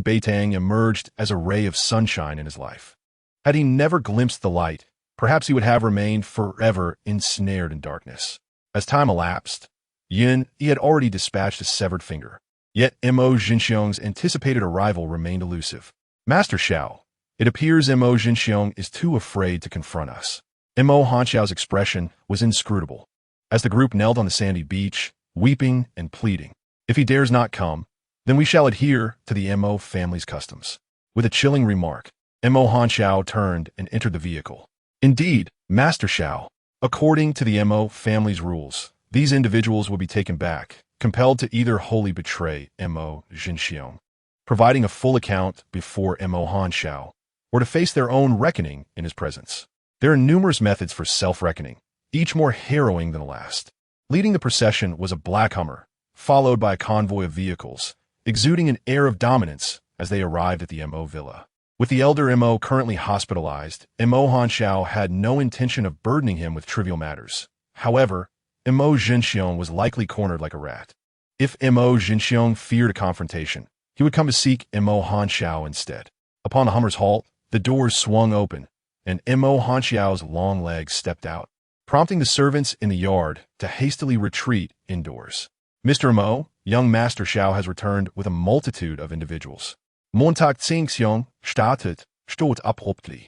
Beitang emerged as a ray of sunshine in his life. Had he never glimpsed the light, perhaps he would have remained forever ensnared in darkness. As time elapsed, He had already dispatched a severed finger. Yet Mo Jinxiong's anticipated arrival remained elusive. Master Shao, it appears Mo Jinxiong is too afraid to confront us. Mo Hanshao's expression was inscrutable, as the group knelt on the sandy beach, weeping and pleading. If he dares not come, then we shall adhere to the Mo family's customs. With a chilling remark, Mo Hanshao turned and entered the vehicle. Indeed, Master Shao, according to the Mo family's rules, these individuals will be taken back, compelled to either wholly betray Mo Jinxiong, providing a full account before Mo Hanshao, or to face their own reckoning in his presence. There are numerous methods for self-reckoning, each more harrowing than the last. Leading the procession was a black Hummer, followed by a convoy of vehicles, exuding an air of dominance as they arrived at the Mo villa. With the elder Mo currently hospitalized, Mo Hanshao had no intention of burdening him with trivial matters. However, Mo Jinxiong was likely cornered like a rat. If Mo Jinxiong feared a confrontation, he would come to seek Mo Hanshao instead. Upon the Hummer's halt, the doors swung open, and Mo Hanshao's long legs stepped out, prompting the servants in the yard to hastily retreat indoors. Mr. Mo, young Master Shao has returned with a multitude of individuals. Montag Xingxiong startet abruptly.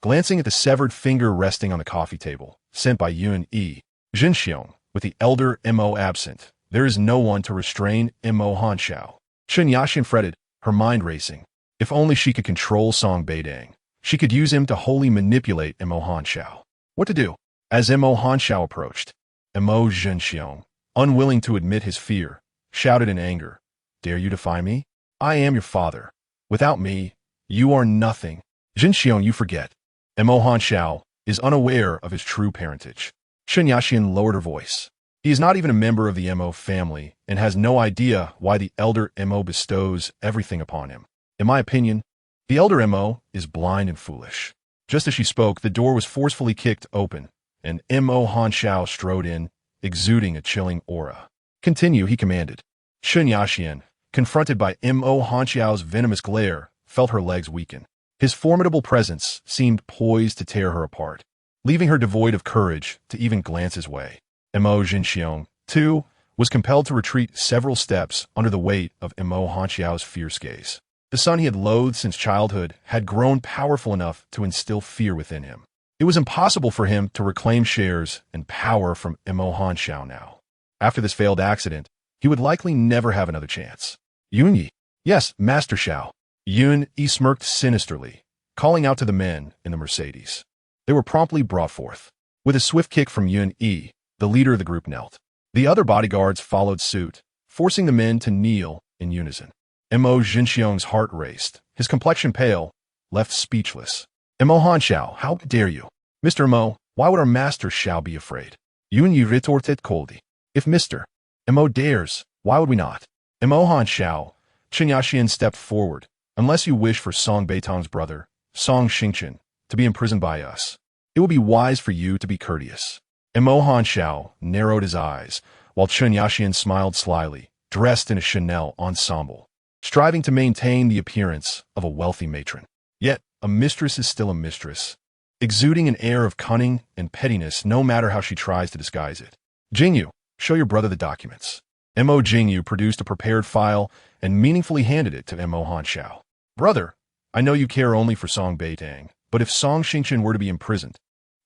Glancing at the severed finger resting on the coffee table, sent by Yun Yi, Jinxiong, with the elder Mo absent, there is no one to restrain Mo Hanshao. Chun Yaxian fretted, her mind racing. If only she could control Song Beitang, she could use him to wholly manipulate Mo Hanshao. What to do? As Mo Hanshao approached, Mo Jinxiong, unwilling to admit his fear, shouted in anger, Dare you defy me? I am your father. Without me, you are nothing. Jin Xiong, you forget. Mo Hanxiao is unaware of his true parentage. Chen Yaxian lowered her voice. He is not even a member of the Mo family and has no idea why the elder Mo bestows everything upon him. In my opinion, the elder Mo is blind and foolish. Just as she spoke, the door was forcefully kicked open, and Mo Hanxiao strode in, exuding a chilling aura. Continue, he commanded. Chen Yaxian, confronted by Mo Hanxiao's venomous glare, felt her legs weaken. His formidable presence seemed poised to tear her apart, leaving her devoid of courage to even glance his way. Mo Jinxiong, too, was compelled to retreat several steps under the weight of Mo Hanxiao's fierce gaze. The son he had loathed since childhood had grown powerful enough to instill fear within him. It was impossible for him to reclaim shares and power from Mo Hanxiao now. After this failed accident, he would likely never have another chance. Yunyi. Yes, Master Xiao. Yun Yi smirked sinisterly, calling out to the men in the Mercedes. They were promptly brought forth. With a swift kick from Yun Yi, the leader of the group knelt. The other bodyguards followed suit, forcing the men to kneel in unison. Mo Jinxiong's heart raced, his complexion pale, left speechless. Mo Hanxiao, how dare you? Mr. Mo, why would our Master Xiao be afraid? Yun Yi retorted coldly. If Mr. Mo dares, why would we not? Mo Hanxiao, Chen Yaxian stepped forward. Unless you wish for Song Beitang's brother, Song Xingqian, to be imprisoned by us, it will be wise for you to be courteous. Mo Hanxiao narrowed his eyes, while Chen Yaxian smiled slyly, dressed in a Chanel ensemble, striving to maintain the appearance of a wealthy matron. Yet, a mistress is still a mistress, exuding an air of cunning and pettiness no matter how she tries to disguise it. Jingyu, show your brother the documents. Mo Jingyu produced a prepared file and meaningfully handed it to Mo Hanxiao. Brother, I know you care only for Song Beitang, but if Song Xingqian were to be imprisoned,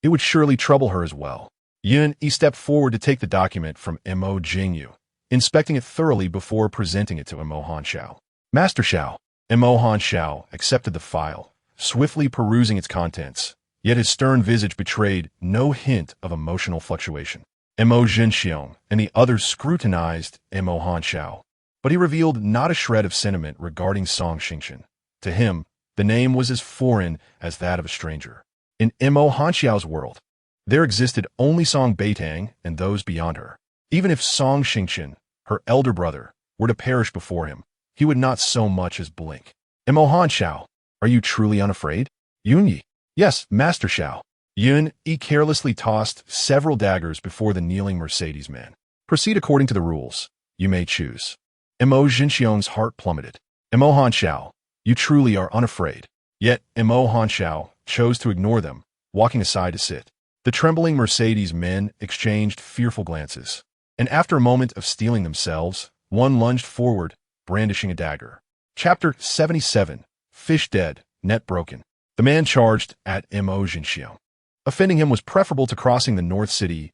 it would surely trouble her as well. Yun Yi stepped forward to take the document from Mo Jingyu, inspecting it thoroughly before presenting it to Mo Hanxiao. Master Xiao. Mo Hanxiao accepted the file, swiftly perusing its contents, yet his stern visage betrayed no hint of emotional fluctuation. Mo Jinxiong and the others scrutinized Mo Hanxiao, but he revealed not a shred of sentiment regarding Song Xingqian. To him, the name was as foreign as that of a stranger. In Mo Hanxiao's world, there existed only Song Beitang and those beyond her. Even if Song Xingqian, her elder brother, were to perish before him, he would not so much as blink. Mo Hanxiao, are you truly unafraid? Yun Yi. Yes, Master Xiao. Yun Yi carelessly tossed several daggers before the kneeling Mercedes man. Proceed according to the rules. You may choose. Mo Jinxiong's heart plummeted. Mo Hanxiao, you truly are unafraid. Yet Mo Hanxiao chose to ignore them, walking aside to sit. The trembling Mercedes men exchanged fearful glances, and after a moment of steeling themselves, one lunged forward, brandishing a dagger. Chapter 77. Fish dead, net broken. The man charged at Mo Jinxiong. Offending him was preferable to crossing the North City's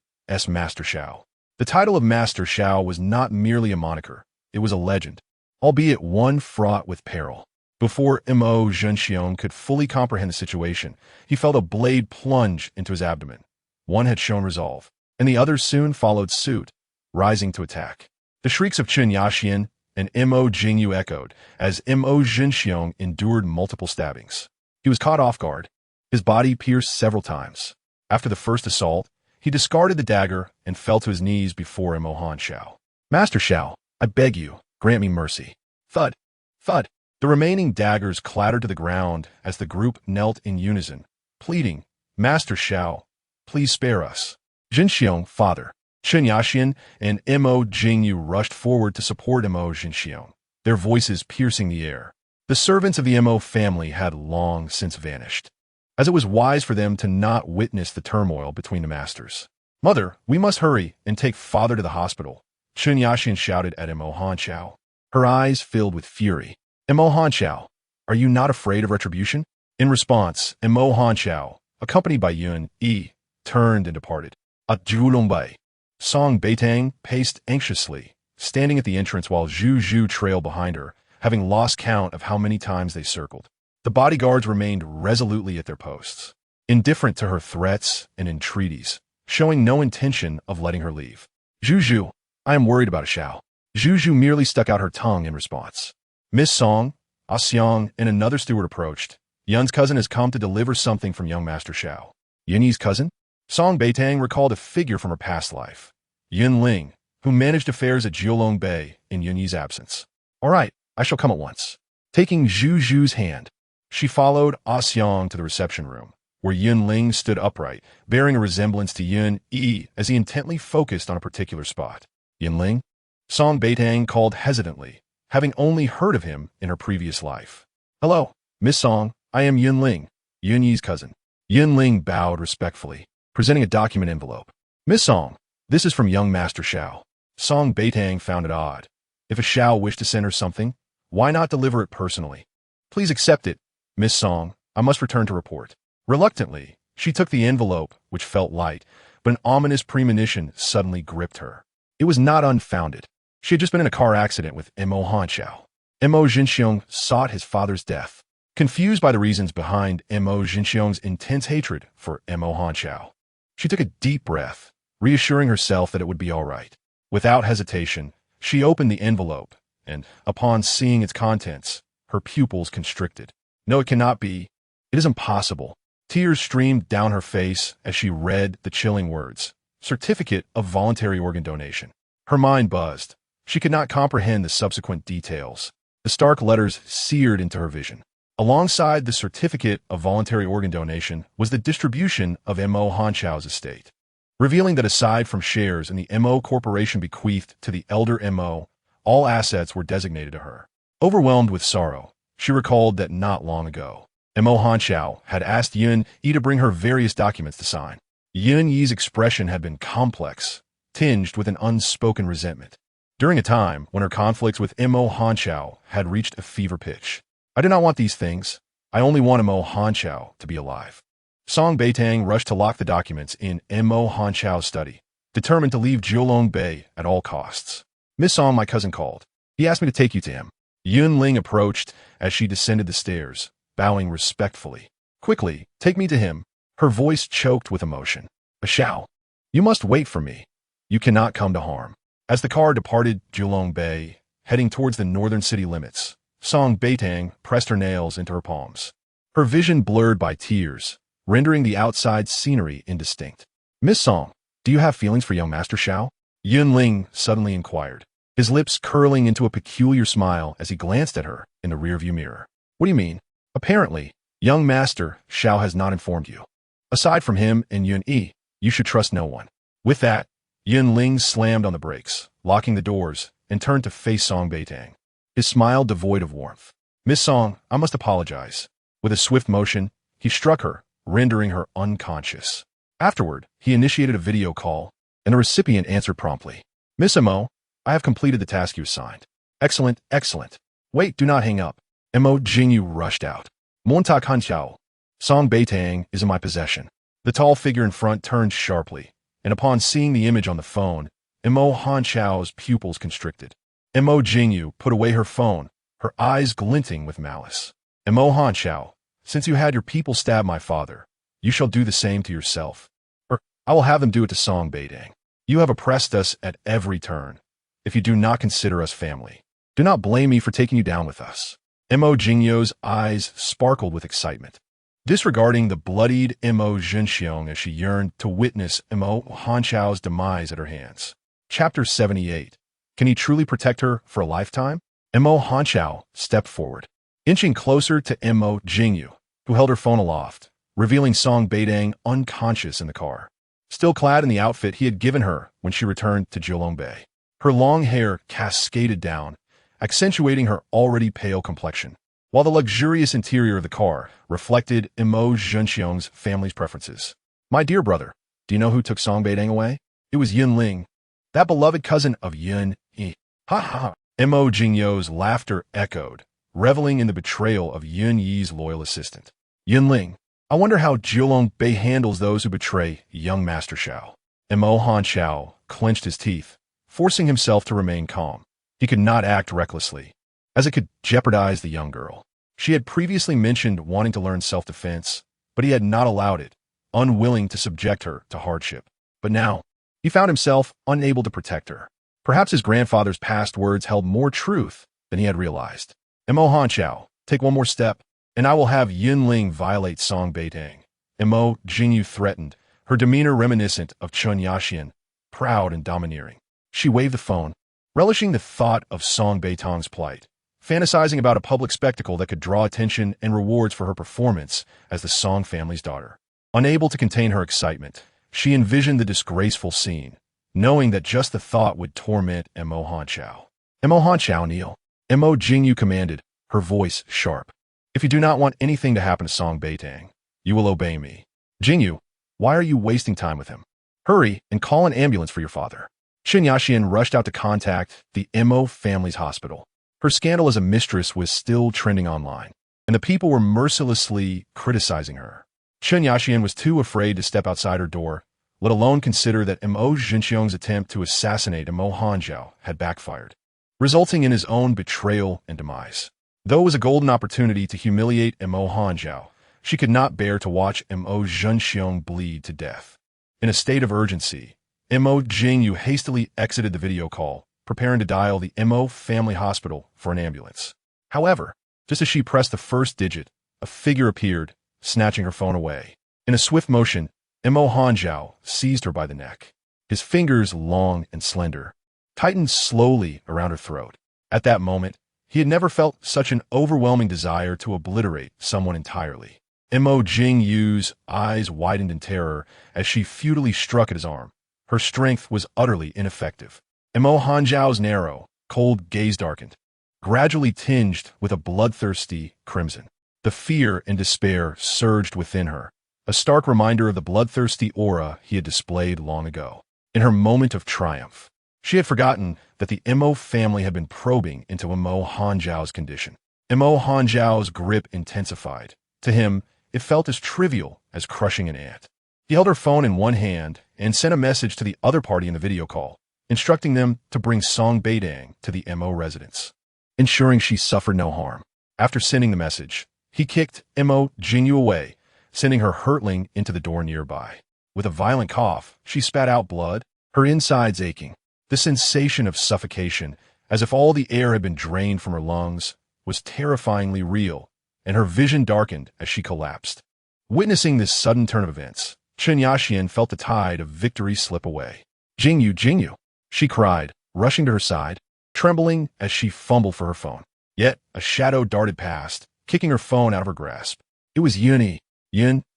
Master Xiao. The title of Master Xiao was not merely a moniker, it was a legend, albeit one fraught with peril. Before Mo Jinxiong could fully comprehend the situation, he felt a blade plunge into his abdomen. One had shown resolve, and the others soon followed suit, rising to attack. The shrieks of Chen Yaxian and Mo Jingyu echoed as Mo Jinxiong endured multiple stabbings. He was caught off guard, his body pierced several times. After the first assault, he discarded the dagger and fell to his knees before Mo Hanxiao. Master Xiao, I beg you, grant me mercy. Thud, thud. The remaining daggers clattered to the ground as the group knelt in unison, pleading, Master Xiao, please spare us. Jinxiong, father. Chen Yaxian and Mo Jingyu rushed forward to support Mo Jinxiong, their voices piercing the air. The servants of the Mo family had long since vanished, as it was wise for them to not witness the turmoil between the masters. Mother, we must hurry and take father to the hospital, Chen Yaxian shouted at Mo Hanxiao. Her eyes filled with fury. Mo Hanxiao, are you not afraid of retribution? In response, Mo Hanxiao, accompanied by Yun Yi, turned and departed. At Julongbai, Song Beitang paced anxiously, standing at the entrance while Zhu Zhu trailed behind her, having lost count of how many times they circled. The bodyguards remained resolutely at their posts, indifferent to her threats and entreaties, showing no intention of letting her leave. Zhu Zhu, I am worried about Xiao. Zhu merely stuck out her tongue in response. Miss Song, Ah Xiang, and another steward approached. Yun's cousin has come to deliver something from young Master Xiao. Yunyi's cousin? Song Beitang recalled a figure from her past life. Yun Ling, who managed affairs at Jiulong Bay in Yunyi's absence. All right, I shall come at once. Taking Zhu's hand, she followed Ah Xiang to the reception room, where Yun Ling stood upright, bearing a resemblance to Yun Yi as he intently focused on a particular spot. Yun Ling? Song Beitang called hesitantly, having only heard of him in her previous life. Hello, Miss Song, I am Yun Ling, Yun Yi's cousin. Yun Ling bowed respectfully, presenting a document envelope. Miss Song, this is from young Master Xiao. Song Beitang found it odd. If a Xiao wished to send her something, why not deliver it personally? Please accept it, Miss Song. I must return to report. Reluctantly, she took the envelope, which felt light, but an ominous premonition suddenly gripped her. It was not unfounded. She had just been in a car accident with Mo Hanxiao. Mo Jinxiong sought his father's death. Confused by the reasons behind Mo Jinxiong's intense hatred for Mo Hanxiao, she took a deep breath, reassuring herself that it would be all right. Without hesitation, she opened the envelope, and, upon seeing its contents, her pupils constricted. No, it cannot be. It is impossible. Tears streamed down her face as she read the chilling words. Certificate of voluntary organ donation. Her mind buzzed. She could not comprehend the subsequent details. The stark letters seared into her vision. Alongside the certificate of voluntary organ donation was the distribution of Mo Hanxiao's estate, revealing that aside from shares in the Mo Corporation bequeathed to the elder Mo, all assets were designated to her. Overwhelmed with sorrow, she recalled that not long ago, Mo Hanxiao had asked Yun Yi to bring her various documents to sign. Yun Yi's expression had been complex, tinged with an unspoken resentment. During a time when her conflicts with Mo Hanxiao had reached a fever pitch. I do not want these things. I only want Mo Hanxiao to be alive. Song Beitang rushed to lock the documents in Mo Hanxiao's study, determined to leave Jiulong Bay at all costs. Miss Song, my cousin, called. He asked me to take you to him. Yun Ling approached as she descended the stairs, bowing respectfully. Quickly, take me to him. Her voice choked with emotion. A Xiao. You must wait for me. You cannot come to harm. As the car departed Jiulong Bay, heading towards the northern city limits, Song Beitang pressed her nails into her palms. Her vision blurred by tears, rendering the outside scenery indistinct. Miss Song, do you have feelings for young Master Xiao? Yun Ling suddenly inquired, his lips curling into a peculiar smile as he glanced at her in the rearview mirror. What do you mean? Apparently, young Master Xiao has not informed you. Aside from him and Yun Yi, you should trust no one. With that, Yun Ling slammed on the brakes, locking the doors, and turned to face Song Beitang, his smile devoid of warmth. Miss Song, I must apologize. With a swift motion, he struck her, rendering her unconscious. Afterward, he initiated a video call, and the recipient answered promptly. Miss Mo, I have completed the task you assigned. Excellent, excellent. Wait, do not hang up. Mo Jingyu rushed out. Montak Hanxiao. Song Beitang is in my possession. The tall figure in front turned sharply, and upon seeing the image on the phone, Mo Hanxiao's pupils constricted. Mo Jingyu put away her phone, her eyes glinting with malice. Mo Hanxiao, since you had your people stab my father, you shall do the same to yourself. Or I will have them do it to Song Beitang. You have oppressed us at every turn. If you do not consider us family, do not blame me for taking you down with us. Mo Jingyu's eyes sparkled with excitement, disregarding the bloodied Mo Jinxiong as she yearned to witness Mo Hanxiao's demise at her hands. Chapter 78. Can he truly protect her for a lifetime? Mo Hanxiao stepped forward, inching closer to Mo Jingyu, who held her phone aloft, revealing Song Beitang unconscious in the car, still clad in the outfit he had given her when she returned to Jiulong Bay. Her long hair cascaded down, accentuating her already pale complexion, while the luxurious interior of the car reflected Mo Jinxiong's family's preferences. My dear brother, do you know who took Song Beitang away? It was Yun Ling, that beloved cousin of Yun Yi. Ha ha! Mo Jingyu's laughter echoed, reveling in the betrayal of Yun Yi's loyal assistant. Yun Ling, I wonder how Jiulong Bei handles those who betray young Master Xiao. Mo Hanxiao clenched his teeth, forcing himself to remain calm. He could not act recklessly, as it could jeopardize the young girl. She had previously mentioned wanting to learn self-defense, but he had not allowed it, unwilling to subject her to hardship. But now, he found himself unable to protect her. Perhaps his grandfather's past words held more truth than he had realized. Mo Hanchao, take one more step, and I will have Yunling violate Song Beitang. Mo Jingyu threatened, her demeanor reminiscent of Chun Yaxian, proud and domineering. She waved the phone, relishing the thought of Song Beitang's plight, fantasizing about a public spectacle that could draw attention and rewards for her performance as the Song family's daughter. Unable to contain her excitement, she envisioned the disgraceful scene, knowing that just the thought would torment Mo Hanchao. Mo Hanchao, kneel. Mo Jingyu commanded, her voice sharp. If you do not want anything to happen to Song Beitang, you will obey me. Jingyu, why are you wasting time with him? Hurry and call an ambulance for your father. Chun Yaxian rushed out to contact the Mo family's hospital. Her scandal as a mistress was still trending online, and the people were mercilessly criticizing her. Chun Yaxian was too afraid to step outside her door, let alone consider that Mo Jinxiong's attempt to assassinate Mo Hanzhao had backfired, resulting in his own betrayal and demise. Though it was a golden opportunity to humiliate Mo Hanzhao, she could not bear to watch Mo Jinxiong bleed to death. In a state of urgency, Mo Jingyu hastily exited the video call, preparing to dial the Mo family hospital for an ambulance. However, just as she pressed the first digit, a figure appeared, snatching her phone away. In a swift motion, Mo Hanzhao seized her by the neck. His fingers, long and slender, tightened slowly around her throat. At that moment, he had never felt such an overwhelming desire to obliterate someone entirely. Mo Jingyu's eyes widened in terror as she futilely struck at his arm. Her strength was utterly ineffective. Mo Hanzhao's narrow, cold gaze darkened, gradually tinged with a bloodthirsty crimson. The fear and despair surged within her, a stark reminder of the bloodthirsty aura he had displayed long ago. In her moment of triumph, she had forgotten that the Mo family had been probing into Mo Hanzhao's condition. Mo Hanzhao's grip intensified. To him, it felt as trivial as crushing an ant. He held her phone in one hand and sent a message to the other party in the video call, instructing them to bring Song Beitang to the Mo residence, ensuring she suffered no harm. After sending the message, he kicked Mo Jingyu away, sending her hurtling into the door nearby. With a violent cough, she spat out blood, her insides aching. The sensation of suffocation, as if all the air had been drained from her lungs, was terrifyingly real, and her vision darkened as she collapsed. Witnessing this sudden turn of events, Chun Yaxian felt the tide of victory slip away. Jingyu, Jingyu, she cried, rushing to her side, trembling as she fumbled for her phone. Yet, a shadow darted past, kicking her phone out of her grasp. It was Yun.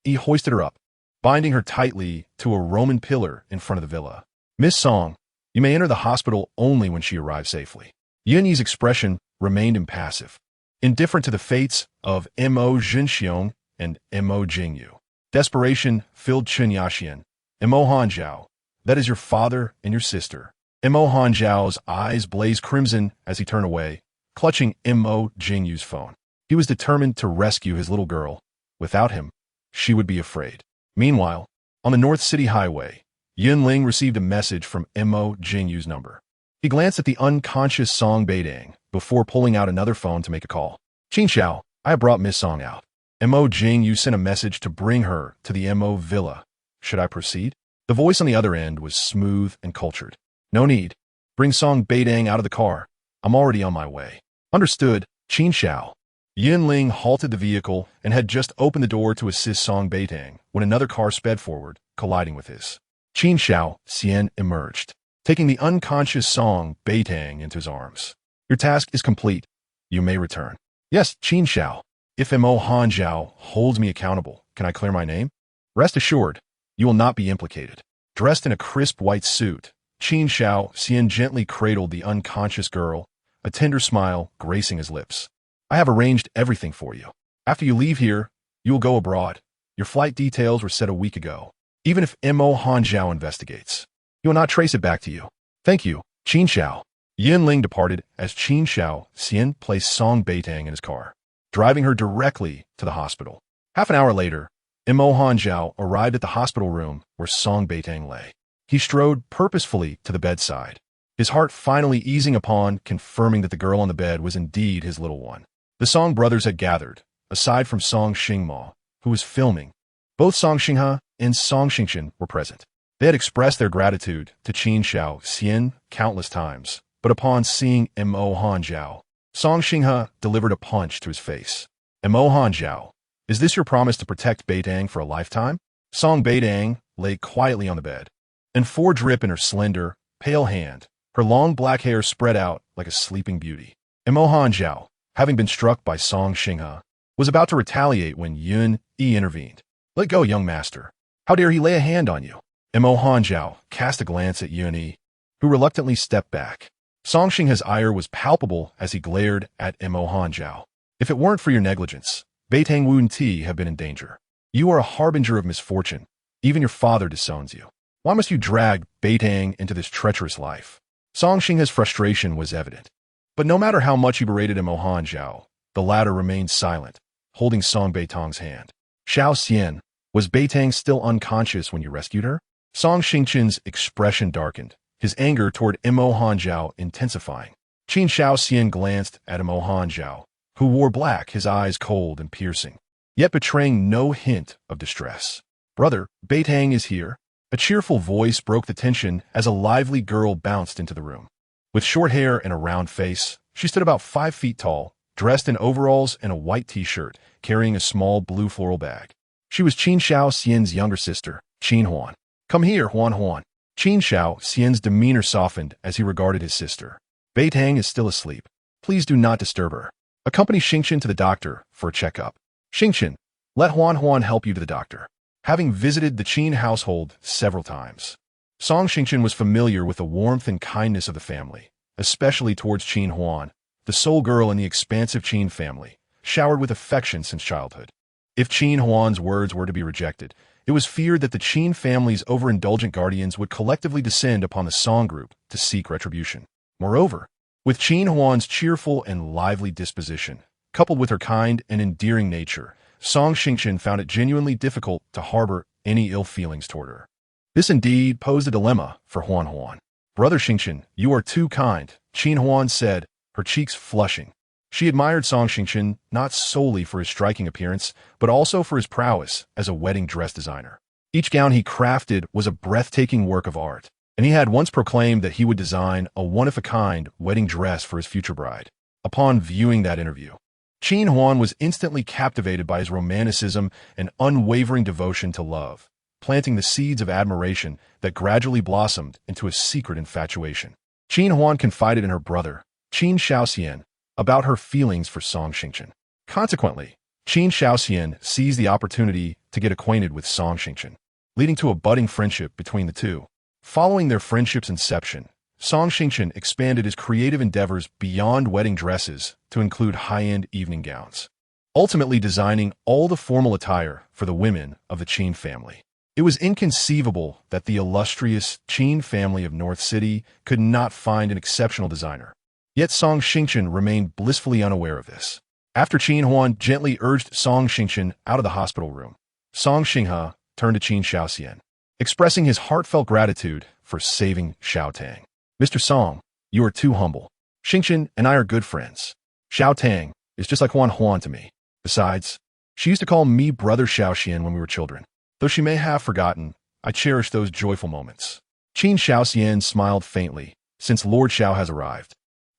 He hoisted her up, binding her tightly to a Roman pillar in front of the villa. Miss Song, you may enter the hospital only when she arrives safely. Yunyi's expression remained impassive, indifferent to the fates of Mo Jinxiong and Mo Jingyu. Desperation filled Chun Yaxian. Mo Hanzhao, that is your father and your sister. Mo Hanzhao's eyes blazed crimson as he turned away, clutching Mo Jingyu's phone. He was determined to rescue his little girl. Without him, she would be afraid. Meanwhile, on the North City Highway, Yunling received a message from Mo Jingyu's number. He glanced at the unconscious Song Beitang before pulling out another phone to make a call. Qin Xiao, I have brought Miss Song out. Mo Jingyu sent a message to bring her to the Mo villa. Should I proceed? The voice on the other end was smooth and cultured. No need. Bring Song Beitang out of the car. I'm already on my way. Understood, Qin Xiao. Yunling halted the vehicle and had just opened the door to assist Song Beitang when another car sped forward, colliding with his. Qin Xiao Xian emerged, taking the unconscious Song Beitang into his arms. Your task is complete. You may return. Yes, Qin Xiao. If Mo Hanzhao holds me accountable, can I clear my name? Rest assured, you will not be implicated. Dressed in a crisp white suit, Qin Xiao Xian gently cradled the unconscious girl, a tender smile gracing his lips. I have arranged everything for you. After you leave here, you will go abroad. Your flight details were set a week ago. Even if Mo Hanzhao investigates, he will not trace it back to you. Thank you, Qin Xiao. Yunling departed as Qin Xiao Xian placed Song Beitang in his car, driving her directly to the hospital. Half an hour later, Mo Hanzhao arrived at the hospital room where Song Beitang lay. He strode purposefully to the bedside, his heart finally easing upon confirming that the girl on the bed was indeed his little one. The Song brothers had gathered, aside from Song Xingmo, who was filming. Both Song Xinghe and Song Xingchen were present. They had expressed their gratitude to Qin Shao Xian countless times, but upon seeing Mo Hanjiao, Song Xinghe delivered a punch to his face. Mo Hanjiao, is this your promise to protect Beitang for a lifetime? Song Beitang lay quietly on the bed, and drip in her slender, pale hand, her long black hair spread out like a sleeping beauty. Mo Hanjiao, having been struck by Song Xinghe, was about to retaliate when Yun Yi intervened. Let go, young master. How dare he lay a hand on you? Mo Hanjiao cast a glance at Yun Yi, who reluctantly stepped back. Song Xinghe's ire was palpable as he glared at Mo Hanjiao. If it weren't for your negligence, Beitang Wu and Ti have been in danger. You are a harbinger of misfortune. Even your father disowns you. Why must you drag Beitang into this treacherous life? Song Xinghe's frustration was evident. But no matter how much he berated Mo Hanjiao, the latter remained silent, holding Song Beitang's hand. Xiao Xian, was Beitang still unconscious when you rescued her? Song Xingchen's expression darkened, his anger toward Mo Hanjiao intensifying. Qin Xiao Xian glanced at Mo Hanjiao, who wore black, his eyes cold and piercing, yet betraying no hint of distress. Brother, Beitang is here. A cheerful voice broke the tension as a lively girl bounced into the room. With short hair and a round face, she stood about 5 feet tall, dressed in overalls and a white t-shirt, carrying a small blue floral bag. She was Qin Xiao Xian's younger sister, Qin Huan. Come here, Huan Huan. Qin Xiao Xian's demeanor softened as he regarded his sister. Beitang is still asleep. Please do not disturb her. Accompany Xingchen to the doctor for a checkup. Xingchen, let Huan Huan help you to the doctor. Having visited the Qin household several times, Song Xingchen was familiar with the warmth and kindness of the family, especially towards Qin Huan, the sole girl in the expansive Qin family, showered with affection since childhood. If Qin Huan's words were to be rejected, it was feared that the Qin family's overindulgent guardians would collectively descend upon the Song group to seek retribution. Moreover, with Qin Huan's cheerful and lively disposition, coupled with her kind and endearing nature, Song Xingchen found it genuinely difficult to harbor any ill feelings toward her. This indeed posed a dilemma for Huan Huan. Brother Xingchen, you are too kind, Qin Huan said, her cheeks flushing. She admired Song Xingchen not solely for his striking appearance, but also for his prowess as a wedding dress designer. Each gown he crafted was a breathtaking work of art, and he had once proclaimed that he would design a one-of-a-kind wedding dress for his future bride. Upon viewing that interview, Qin Huan was instantly captivated by his romanticism and unwavering devotion to love, planting the seeds of admiration that gradually blossomed into a secret infatuation. Qin Huan confided in her brother, Qin Shaoxian, about her feelings for Song Xingchen. Consequently, Qin Shaoxian seized the opportunity to get acquainted with Song Xingchen, leading to a budding friendship between the two. Following their friendship's inception, Song Xingchen expanded his creative endeavors beyond wedding dresses to include high-end evening gowns, ultimately designing all the formal attire for the women of the Qin family. It was inconceivable that the illustrious Qin family of North City could not find an exceptional designer. Yet Song Xingchen remained blissfully unaware of this. After Qin Huan gently urged Song Xingchen out of the hospital room, Song Xinghe turned to Qin Shaoxian, expressing his heartfelt gratitude for saving Xiao Tang. Mr. Song, you are too humble. Xingchen and I are good friends. Xiao Tang is just like Huan Huan to me. Besides, she used to call me Brother Shaoxian when we were children. Though she may have forgotten, I cherish those joyful moments. Qin Shaoxian smiled faintly, since Lord Xiao has arrived.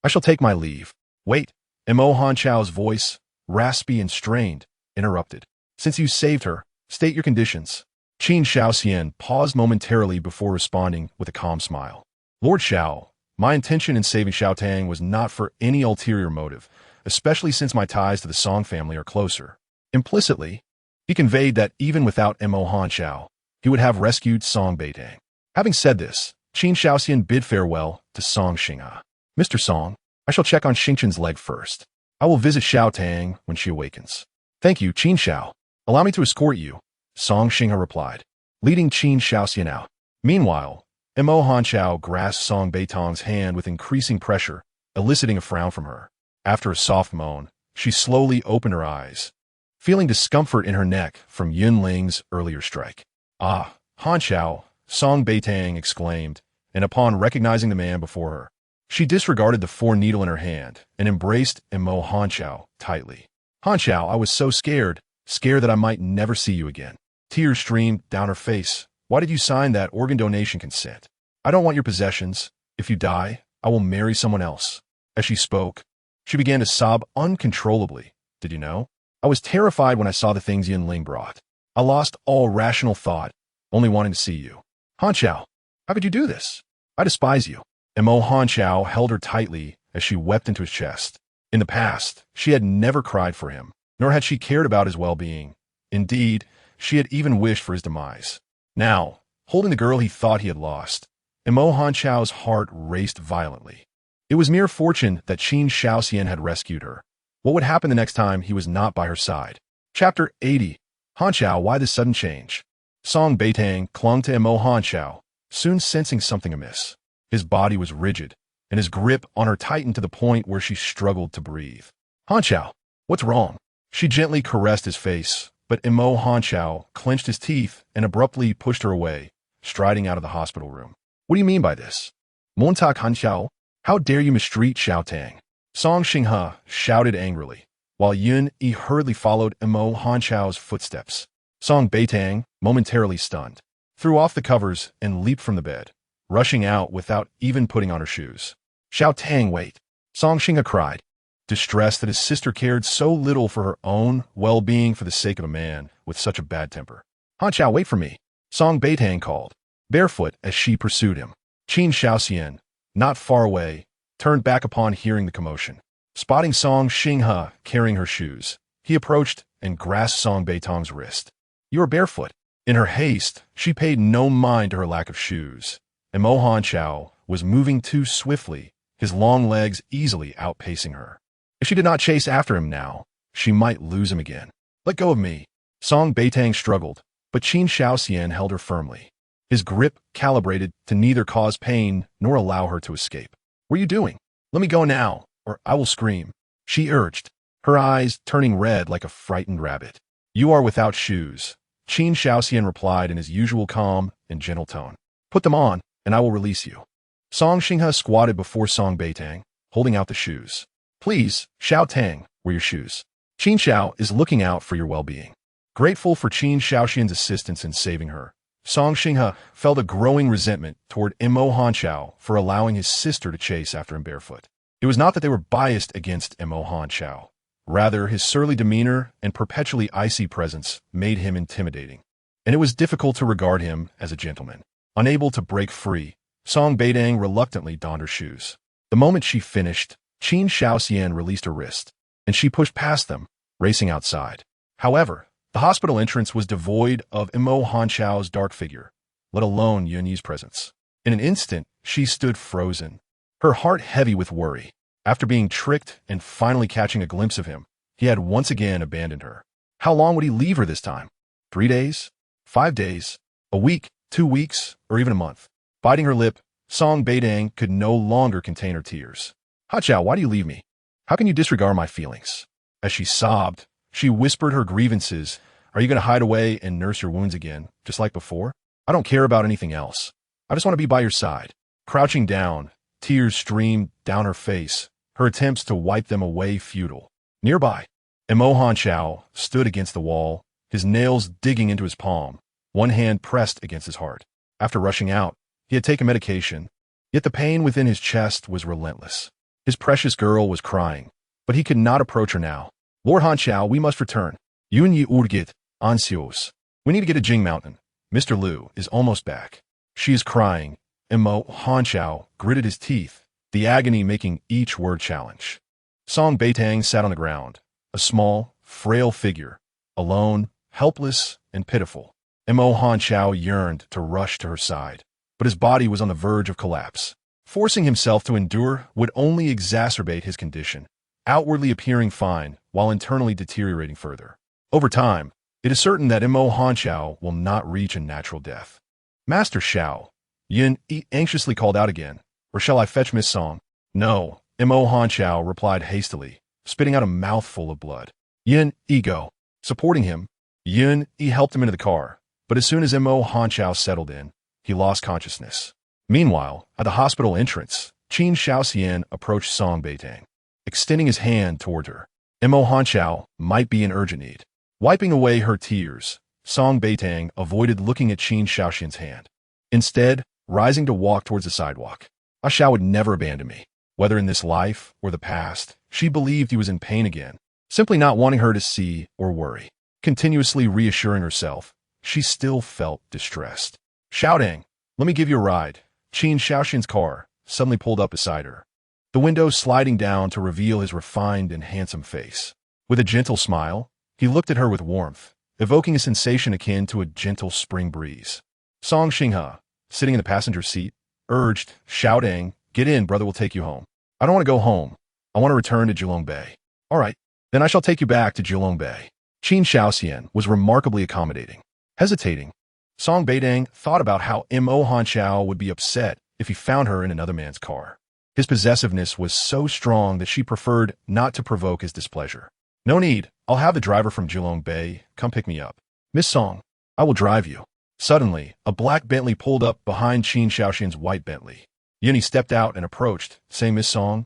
I shall take my leave. Wait, Mo Hanjiao's voice, raspy and strained, interrupted. Since you saved her, state your conditions. Qin Shaoxian paused momentarily before responding with a calm smile. Lord Xiao, my intention in saving Xiao Tang was not for any ulterior motive, especially since my ties to the Song family are closer. Implicitly, he conveyed that even without Mo Hanjiao, he would have rescued Song Beitang. Having said this, Qin Shaoxian bid farewell to Song Xinghe. Mr. Song, I shall check on Xingchen's leg first. I will visit Xiao Tang when she awakens. Thank you, Qin Xiao. Allow me to escort you, Song Xinghe replied, leading Qin Shaoxian out. Meanwhile, Mo Hanjiao grasped Song Beitang's hand with increasing pressure, eliciting a frown from her. After a soft moan, she slowly opened her eyes, feeling discomfort in her neck from Yun Ling's earlier strike. Ah, Hanjiao, Song Beitang exclaimed, and upon recognizing the man before her, she disregarded the 4-needle in her hand and embraced Mo Hanjiao tightly. Hanjiao, I was so scared that I might never see you again. Tears streamed down her face, Why did you sign that organ donation consent? I don't want your possessions. If you die, I will marry someone else. As she spoke, she began to sob uncontrollably. Did you know? I was terrified when I saw the things Yin Ling brought. I lost all rational thought, only wanting to see you. Han Chao, how could you do this? I despise you. Mo Han Chao held her tightly as she wept into his chest. In the past, she had never cried for him, nor had she cared about his well-being. Indeed, she had even wished for his demise. Now, holding the girl he thought he had lost, Mo Han Chao's heart raced violently. It was mere fortune that Qin Shaoxian had rescued her. What would happen the next time he was not by her side? Chapter 80. Han Chao, why this sudden change? Song Beitang clung to Mo Han Chao, soon sensing something amiss. His body was rigid, and his grip on her tightened to the point where she struggled to breathe. Han Chao, what's wrong? She gently caressed his face, but Mo Han Chao clenched his teeth and abruptly pushed her away, striding out of the hospital room. What do you mean by this? Montak Han Chao, how dare you mistreat Xiao Tang? Song Xinghe shouted angrily, while Yun Yi hurriedly followed Mo Han Chao's footsteps. Song Beitang, momentarily stunned, threw off the covers and leaped from the bed, rushing out without even putting on her shoes. Xiao Tang, wait! Song Xinghe cried, distressed that his sister cared so little for her own well-being for the sake of a man with such a bad temper. Han Chao, wait for me! Song Beitang called, barefoot as she pursued him. Qin Shaoxian, not far away, turned back upon hearing the commotion. Spotting Song Xinghe carrying her shoes, he approached and grasped Song Beitang's wrist. You are barefoot. In her haste, she paid no mind to her lack of shoes, and Mo Han Chao was moving too swiftly, his long legs easily outpacing her. If she did not chase after him now, she might lose him again. Let go of me. Song Beitang struggled, but Qin Shaoxian held her firmly, his grip calibrated to neither cause pain nor allow her to escape. What are you doing? Let me go now, or I will scream, she urged, her eyes turning red like a frightened rabbit. You are without shoes, Qin Shaoxian replied in his usual calm and gentle tone. Put them on, and I will release you. Song Xinghe squatted before Song Beitang, holding out the shoes. Please, Xiao Tang, wear your shoes. Qin Xiao is looking out for your well-being. Grateful for Qin Shaoxian's assistance in saving her, Song Xinghe felt a growing resentment toward Mo Han Chao for allowing his sister to chase after him barefoot. It was not that they were biased against Mo Han Chao. Rather, his surly demeanor and perpetually icy presence made him intimidating, and it was difficult to regard him as a gentleman. Unable to break free, Song Beitang reluctantly donned her shoes. The moment she finished, Qin Shaoxian released her wrist, and she pushed past them, racing outside. However, the hospital entrance was devoid of Mo Han Chao's dark figure, let alone Yun Yi's presence. In an instant, she stood frozen, her heart heavy with worry. After being tricked and finally catching a glimpse of him, he had once again abandoned her. How long would he leave her this time? 3 days? 5 days? A week? 2 weeks? Or even a month? Biting her lip, Song Beitang could no longer contain her tears. Ha Chao, why do you leave me? How can you disregard my feelings? As she sobbed, she whispered her grievances. Are you going to hide away and nurse your wounds again, just like before? I don't care about anything else. I just want to be by your side. Crouching down, tears streamed down her face, her attempts to wipe them away futile. Nearby, Mo Han Chao stood against the wall, his nails digging into his palm, one hand pressed against his heart. After rushing out, he had taken medication, yet the pain within his chest was relentless. His precious girl was crying, but he could not approach her now. Lord Han Chao, we must return. Yun Yi urgit, ansios. We need to get to Jing Mountain. Mr. Liu is almost back. She is crying. Mo Han Chao gritted his teeth, the agony making each word challenge. Song Beitang sat on the ground, a small, frail figure, alone, helpless, and pitiful. Mo Han Chao yearned to rush to her side, but his body was on the verge of collapse. Forcing himself to endure would only exacerbate his condition, outwardly appearing fine while internally deteriorating further. Over time, it is certain that Mo Han Chao will not reach a natural death. Master Xiao, Yun Yi anxiously called out again, or shall I fetch Miss Song? No, Mo Han Chao replied hastily, spitting out a mouthful of blood. Yun Yi go. Supporting him, Yun Yi helped him into the car, but as soon as Mo Han Chao settled in, he lost consciousness. Meanwhile, at the hospital entrance, Qin Shaoxian approached Song Beitang, extending his hand toward her. Mo Han Chao might be in urgent need. Wiping away her tears, Song Beitang avoided looking at Qin Shaoxian's hand, instead rising to walk towards the sidewalk. Ah Xiao would never abandon me. Whether in this life or the past, she believed he was in pain again, simply not wanting her to see or worry. Continuously reassuring herself, she still felt distressed. Shouting, "Let me give you a ride." Qin Shaoxian's car suddenly pulled up beside her, the window sliding down to reveal his refined and handsome face. With a gentle smile, he looked at her with warmth, evoking a sensation akin to a gentle spring breeze. Song Xinghe, sitting in the passenger seat, urged, shouting, "Get in, brother will take you home." "I don't want to go home. I want to return to Julongbei." "All right, then I shall take you back to Julongbei." Qin Shaoxian was remarkably accommodating. Hesitating, Song Beitang thought about how Mo Hanxiao would be upset if he found her in another man's car. His possessiveness was so strong that she preferred not to provoke his displeasure. "No need, I'll have the driver from Julongbei come pick me up." "Miss Song, I will drive you." Suddenly, a black Bentley pulled up behind Qin Shaoxian's white Bentley. Yuni stepped out and approached, saying, "Miss Song,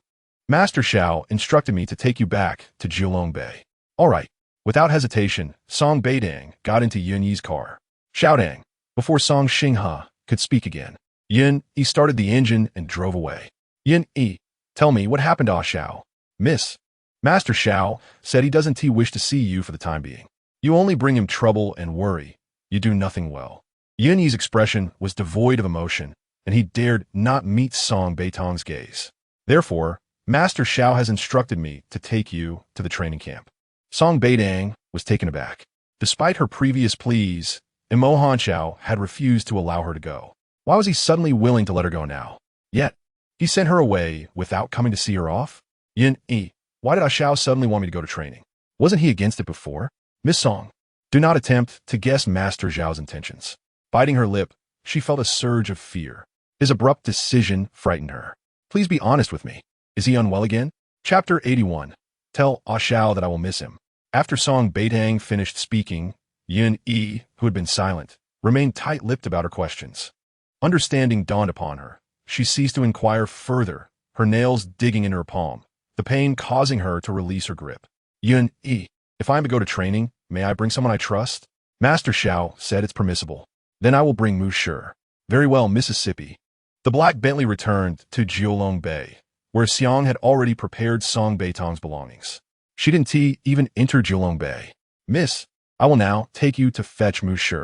Master Xiao instructed me to take you back to Julongbei." "All right." Without hesitation, Song Beitang got into Yunyi's car, shouting, before Song Xinghe could speak again. Yun Yi started the engine and drove away. "Yun Yi, tell me what happened to Ah Xiao." "Miss, Master Xiao said he doesn't wish to see you for the time being. You only bring him trouble and worry. You do nothing well." Yun Yi's expression was devoid of emotion, and he dared not meet Song Beitang's gaze. "Therefore, Master Xiao has instructed me to take you to the training camp." Song Beitang was taken aback. Despite her previous pleas, Mo Hanxiao had refused to allow her to go. Why was he suddenly willing to let her go now? Yet, he sent her away without coming to see her off? Yun Yi, why did Ah Xiao suddenly want me to go to training? Wasn't he against it before? "Miss Song, do not attempt to guess Master Zhao's intentions." Biting her lip, she felt a surge of fear. His abrupt decision frightened her. "Please be honest with me. Is he unwell again?" Chapter 81. Tell Ah Xiao that I will miss him. After Song Beitang finished speaking, Yun Yi, who had been silent, remained tight-lipped about her questions. Understanding dawned upon her. She ceased to inquire further, her nails digging into her palm, the pain causing her to release her grip. "Yun Yi, if I am to go to training, may I bring someone I trust?" Master Xiao said it's permissible. "Then I will bring Mu Shi." "Very well, Mississippi." The black Bentley returned to Julongbei, where Xiang had already prepared Song Beitang's belongings. She didn't even enter Julongbei. "Miss, I will now take you to fetch Mu Shi."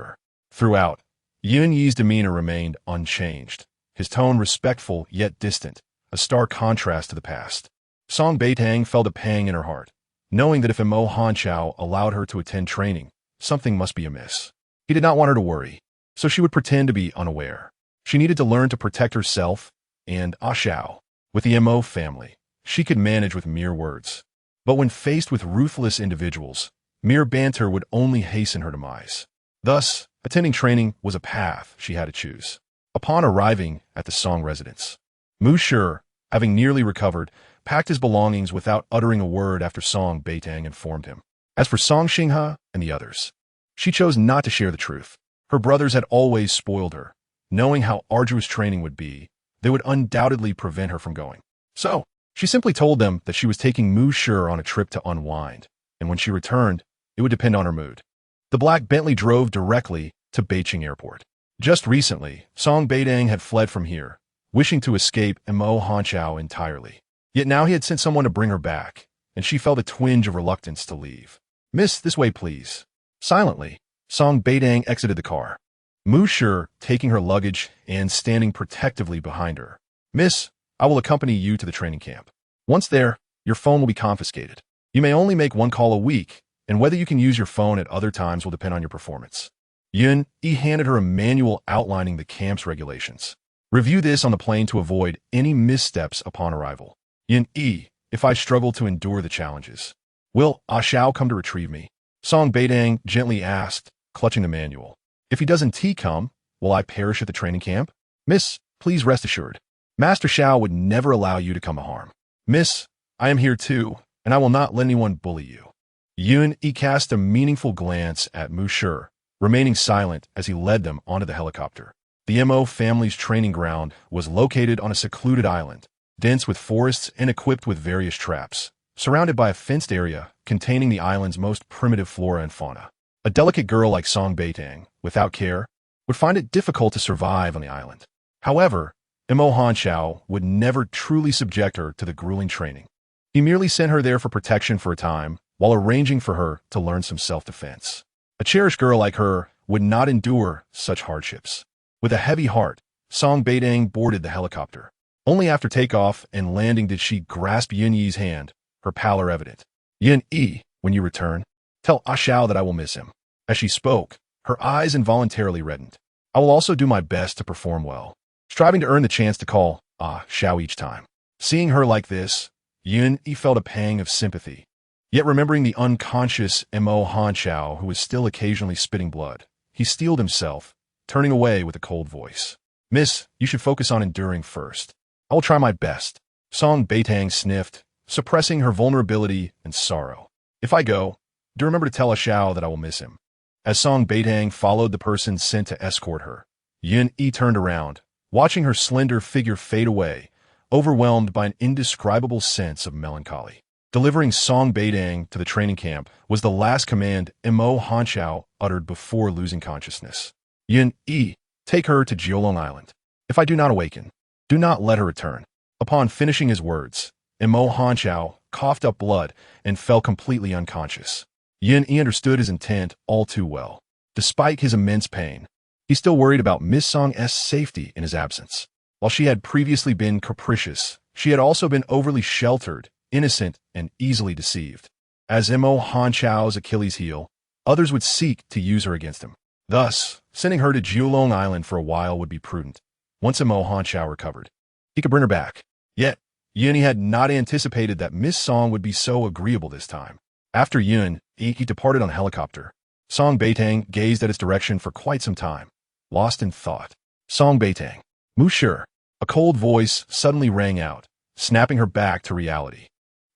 Throughout, Yun Yi's demeanor remained unchanged, his tone respectful yet distant, a stark contrast to the past. Song Beitang felt a pang in her heart, knowing that if Mo Hanxiao allowed her to attend training, something must be amiss. He did not want her to worry, so she would pretend to be unaware. She needed to learn to protect herself and Ah Xiao. With the Mo family, she could manage with mere words. But when faced with ruthless individuals, mere banter would only hasten her demise. Thus, attending training was a path she had to choose. Upon arriving at the Song residence, Mu Shi, having nearly recovered, packed his belongings without uttering a word after Song Beitang informed him. As for Song Xinghe and the others, she chose not to share the truth. Her brothers had always spoiled her. Knowing how arduous training would be, they would undoubtedly prevent her from going. So, she simply told them that she was taking Mu Shi on a trip to unwind, and when she returned, it would depend on her mood. The black Bentley drove directly to Beitang Airport. Just recently, Song Beitang had fled from here, wishing to escape Mo Hanxiao entirely. Yet now he had sent someone to bring her back, and she felt a twinge of reluctance to leave. "Miss, this way, please." Silently, Song Beitang exited the car, Mu Shi taking her luggage and standing protectively behind her. "Miss, I will accompany you to the training camp. Once there, your phone will be confiscated. You may only make one call a week, and whether you can use your phone at other times will depend on your performance." Yun Yi handed her a manual outlining the camp's regulations. "Review this on the plane to avoid any missteps upon arrival." "Yun Yi, if I struggle to endure the challenges, will Ah Xiao come to retrieve me?" Song Beitang gently asked, clutching the manual. "If he doesn't come, will I perish at the training camp?" "Miss, please rest assured. Master Xiao would never allow you to come to harm." "Miss, I am here too, and I will not let anyone bully you." Yun Yi cast a meaningful glance at Mu Shi, remaining silent as he led them onto the helicopter. The Mo family's training ground was located on a secluded island, dense with forests and equipped with various traps, surrounded by a fenced area containing the island's most primitive flora and fauna. A delicate girl like Song Beitang, without care, would find it difficult to survive on the island. However, Mo Hanshao would never truly subject her to the grueling training. He merely sent her there for protection for a time, while arranging for her to learn some self-defense. A cherished girl like her would not endure such hardships. With a heavy heart, Song Beitang boarded the helicopter. Only after takeoff and landing did she grasp Yin Yi's hand, her pallor evident. Yin Yi, when you return, tell Xiao that I will miss him. As she spoke, her eyes involuntarily reddened. I will also do my best to perform well, striving to earn the chance to call Xiao each time. Seeing her like this, Yin Yi felt a pang of sympathy. Yet remembering the unconscious Mo Hanshao who was still occasionally spitting blood, he steeled himself, turning away with a cold voice. Miss, you should focus on enduring first. I will try my best. Song Beitang sniffed, suppressing her vulnerability and sorrow. If I go, do remember to tell Xiao that I will miss him. As Song Beitang followed the person sent to escort her, Yin Yi turned around, watching her slender figure fade away, overwhelmed by an indescribable sense of melancholy. Delivering Song Beitang to the training camp was the last command Mo Hanshao uttered before losing consciousness. Yin Yi, take her to Jiolong Island. If I do not awaken, do not let her return. Upon finishing his words, Mo Hanshao coughed up blood and fell completely unconscious. Yin Yi understood his intent all too well. Despite his immense pain, he still worried about Miss Song's safety in his absence. While she had previously been capricious, she had also been overly sheltered, innocent, and easily deceived. As Mo Hanshao's Achilles heel, others would seek to use her against him. Thus, sending her to Jiolong Island for a while would be prudent. Once Mo Hanshao recovered, he could bring her back. Yet, Yin Yi had not anticipated that Miss Song would be so agreeable this time. After Yin Yi departed on a helicopter, Song Beitang gazed at its direction for quite some time, lost in thought. Song Beitang, Monsieur, a cold voice suddenly rang out, snapping her back to reality.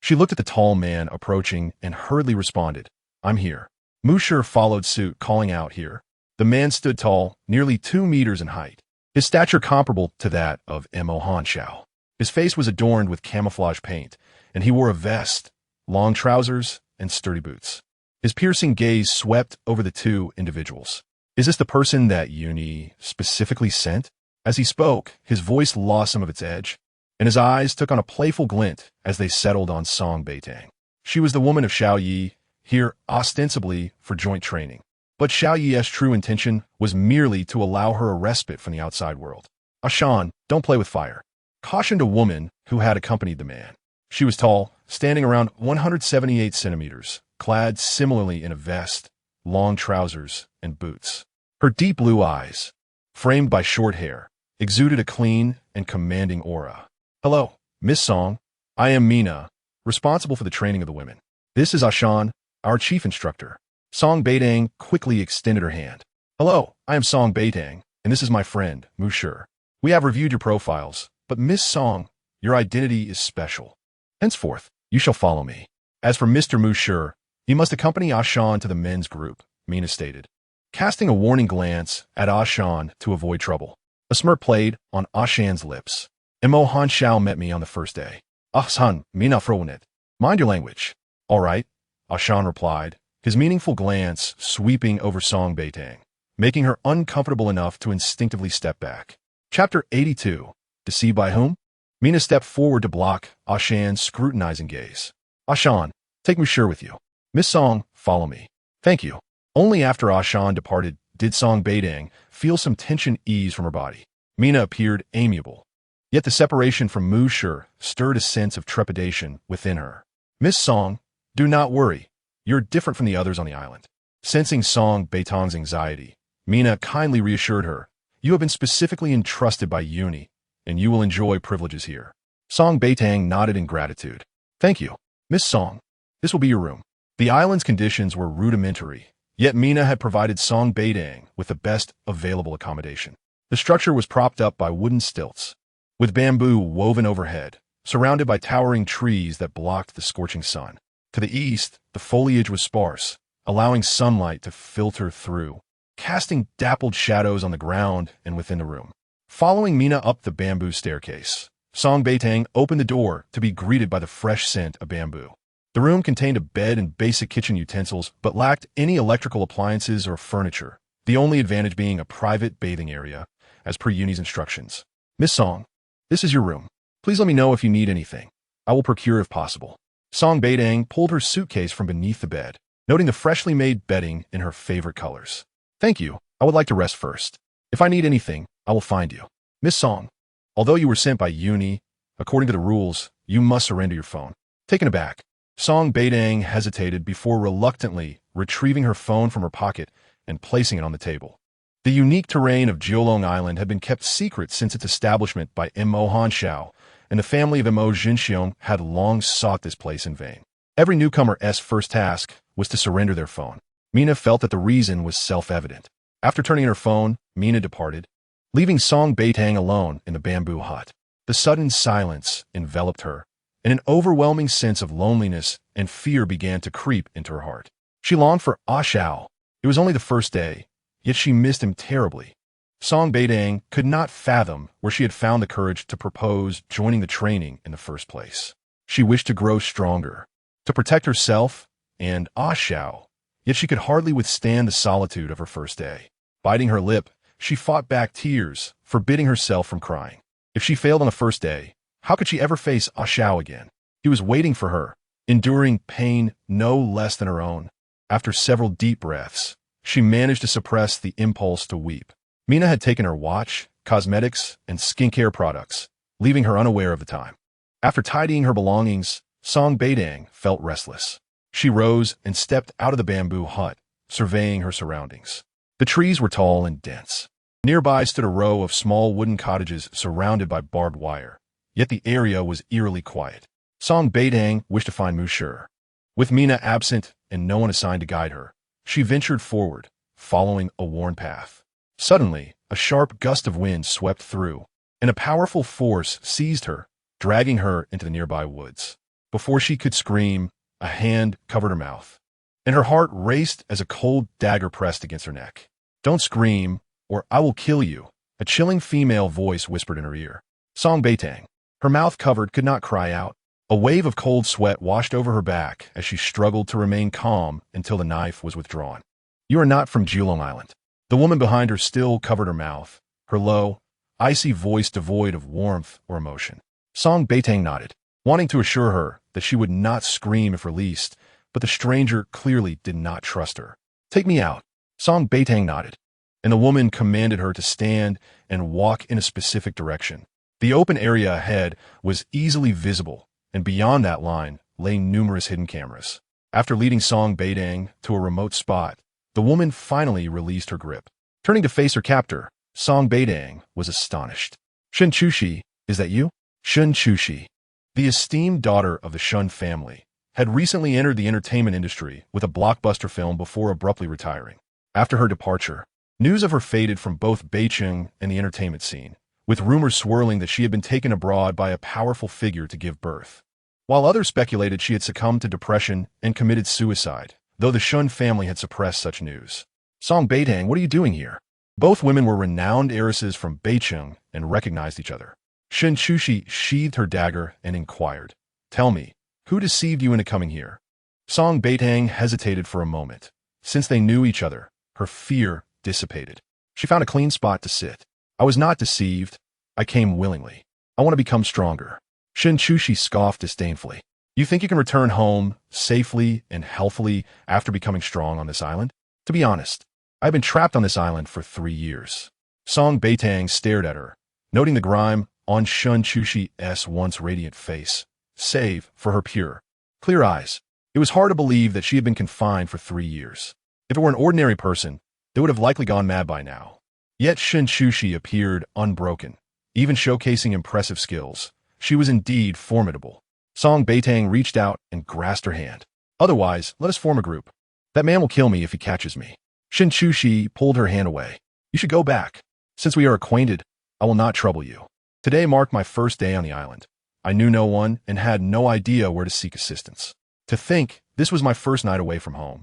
She looked at the tall man approaching and hurriedly responded, I'm here. Monsieur followed suit, calling out here. The man stood tall, nearly 2 meters in height, his stature comparable to that of Mo Hanshao. His face was adorned with camouflage paint, and he wore a vest, long trousers, and sturdy boots. His piercing gaze swept over the two individuals. Is this the person that Yin Yi specifically sent? As he spoke, his voice lost some of its edge, and his eyes took on a playful glint as they settled on Song Beitang. She was the woman of Xiao Yi, here ostensibly for joint training. But Xiao Yi's true intention was merely to allow her a respite from the outside world. Ashan, don't play with fire, cautioned a woman who had accompanied the man. She was tall, standing around 178 centimeters, clad similarly in a vest, long trousers, and boots. Her deep blue eyes, framed by short hair, exuded a clean and commanding aura. Hello, Miss Song. I am Mina, responsible for the training of the women. This is Ashan, our chief instructor. Song Beitang quickly extended her hand. Hello, I am Song Beitang, and this is my friend, Monsieur. We have reviewed your profiles, but Miss Song, your identity is special. Henceforth, you shall follow me. As for Mr. Monsieur, you must accompany Ashan to the men's group, Mina stated, casting a warning glance at Ashan to avoid trouble. A smirk played on Ashan's lips. Mo Hanshao met me on the first day. Ahsan, Mina fronet. Mind your language. All right, Ashan replied, his meaningful glance sweeping over Song Beitang, making her uncomfortable enough to instinctively step back. Chapter 82. Deceived by whom? Mina stepped forward to block Ashan's scrutinizing gaze. Ashan, take Monsieur with you. Miss Song, follow me. Thank you. Only after Ashan departed did Song Beitang feel some tension ease from her body. Mina appeared amiable, yet the separation from Monsieur stirred a sense of trepidation within her. Miss Song, do not worry. You're different from the others on the island. Sensing Song Beitang's anxiety, Mina kindly reassured her. You have been specifically entrusted by Yin Yi, and you will enjoy privileges here. Song Beitang nodded in gratitude. Thank you, Miss Song. This will be your room. The island's conditions were rudimentary, yet Mina had provided Song Beitang with the best available accommodation. The structure was propped up by wooden stilts, with bamboo woven overhead, surrounded by towering trees that blocked the scorching sun. To the east, the foliage was sparse, allowing sunlight to filter through, casting dappled shadows on the ground and within the room. Following Mina up the bamboo staircase, Song Beitang opened the door to be greeted by the fresh scent of bamboo. The room contained a bed and basic kitchen utensils, but lacked any electrical appliances or furniture, the only advantage being a private bathing area, as per Uni's instructions. Miss Song, this is your room. Please let me know if you need anything. I will procure if possible. Song Beitang pulled her suitcase from beneath the bed, noting the freshly made bedding in her favorite colors. Thank you. I would like to rest first. If I need anything, I will find you. Miss Song, although you were sent by Uni, according to the rules, you must surrender your phone. Taken aback, Song Beitang hesitated before reluctantly retrieving her phone from her pocket and placing it on the table. The unique terrain of Jiulong Island had been kept secret since its establishment by Mo Hanshao, and the family of Mo Jinxiong had long sought this place in vain. Every newcomer's first task was to surrender their phone. Mina felt that the reason was self-evident. After turning in her phone, Mina departed, leaving Song Beitang alone in the bamboo hut. The sudden silence enveloped her, and an overwhelming sense of loneliness and fear began to creep into her heart. She longed for Ah Shao. It was only the first day, yet she missed him terribly. Song Beitang could not fathom where she had found the courage to propose joining the training in the first place. She wished to grow stronger, to protect herself and Ah Shao, yet she could hardly withstand the solitude of her first day. Biting her lip, she fought back tears, forbidding herself from crying. If she failed on the first day, how could she ever face Ah Shao again? He was waiting for her, enduring pain no less than her own. After several deep breaths, she managed to suppress the impulse to weep. Mina had taken her watch, cosmetics, and skincare products, leaving her unaware of the time. After tidying her belongings, Song Beitang felt restless. She rose and stepped out of the bamboo hut, surveying her surroundings. The trees were tall and dense. Nearby stood a row of small wooden cottages surrounded by barbed wire, yet the area was eerily quiet. Song Beitang wished to find Musher. With Mina absent and no one assigned to guide her, she ventured forward, following a worn path. Suddenly, a sharp gust of wind swept through, and a powerful force seized her, dragging her into the nearby woods. Before she could scream, a hand covered her mouth, and her heart raced as a cold dagger pressed against her neck. "Don't scream, or I will kill you," a chilling female voice whispered in her ear. Song Beitang, her mouth covered, could not cry out. A wave of cold sweat washed over her back as she struggled to remain calm until the knife was withdrawn. "You are not from Jiulong Island." The woman behind her still covered her mouth, her low, icy voice devoid of warmth or emotion. Song Beitang nodded, wanting to assure her that she would not scream if released, but the stranger clearly did not trust her. "Take me out." Song Beitang nodded, and the woman commanded her to stand and walk in a specific direction. The open area ahead was easily visible, and beyond that line lay numerous hidden cameras. After leading Song Beitang to a remote spot, the woman finally released her grip. Turning to face her captor, Song Beitang was astonished. "Shun Chushi, is that you?" Shun Chushi, the esteemed daughter of the Shun family, had recently entered the entertainment industry with a blockbuster film before abruptly retiring. After her departure, news of her faded from both Beitang and the entertainment scene, with rumors swirling that she had been taken abroad by a powerful figure to give birth, while others speculated she had succumbed to depression and committed suicide, though the Shun family had suppressed such news. "Song Beitang, what are you doing here?" Both women were renowned heiresses from Beitang and recognized each other. Shun Chushi sheathed her dagger and inquired, "Tell me, who deceived you into coming here?" Song Beitang hesitated for a moment. Since they knew each other, her fear dissipated. She found a clean spot to sit. "I was not deceived. I came willingly. I want to become stronger." Shun Chushi scoffed disdainfully. "You think you can return home safely and healthily after becoming strong on this island? To be honest, I've been trapped on this island for 3 years. Song Beitang stared at her, noting the grime on Shun Chushi's once radiant face, save for her pure, clear eyes. It was hard to believe that she had been confined for 3 years. If it were an ordinary person, they would have likely gone mad by now. Yet Shun Chushi appeared unbroken, even showcasing impressive skills. She was indeed formidable. Song Beitang reached out and grasped her hand. "Otherwise, let us form a group. That man will kill me if he catches me." Shun Chushi pulled her hand away. "You should go back. Since we are acquainted, I will not trouble you. Today marked my first day on the island. I knew no one and had no idea where to seek assistance. To think this was my first night away from home.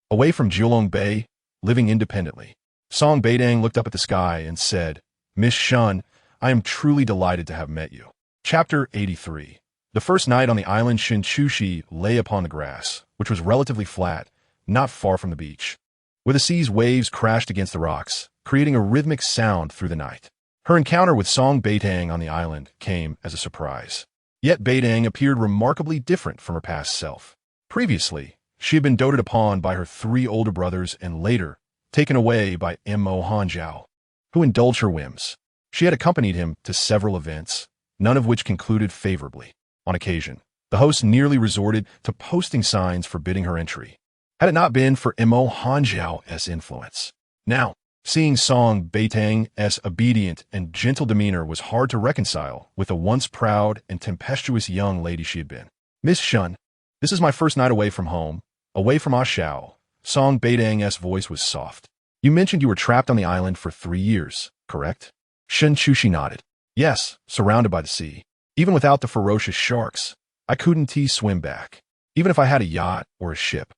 Away from Jiulong Bay, living independently." Song Beitang looked up at the sky and said, "Miss Shun, I am truly delighted to have met you." Chapter 83. The first night on the island, Shinchushi lay upon the grass, which was relatively flat, not far from the beach, where the sea's waves crashed against the rocks, creating a rhythmic sound through the night. Her encounter with Song Beitang on the island came as a surprise. Yet Beitang appeared remarkably different from her past self. Previously, she had been doted upon by her 3 older brothers and later taken away by Mo Hanjiao, who indulged her whims. She had accompanied him to several events, none of which concluded favorably. On occasion, the host nearly resorted to posting signs forbidding her entry, had it not been for Mo Hanjiao's influence. Now, seeing Song Beitang's obedient and gentle demeanor was hard to reconcile with the once proud and tempestuous young lady she had been. Miss Shun, this is my first night away from home, away from Xiao. Song Beitang's voice was soft. You mentioned you were trapped on the island for 3 years, correct? Shen Chushi nodded. Yes, surrounded by the sea. Even without the ferocious sharks, I couldn't swim back. Even if I had a yacht or a ship,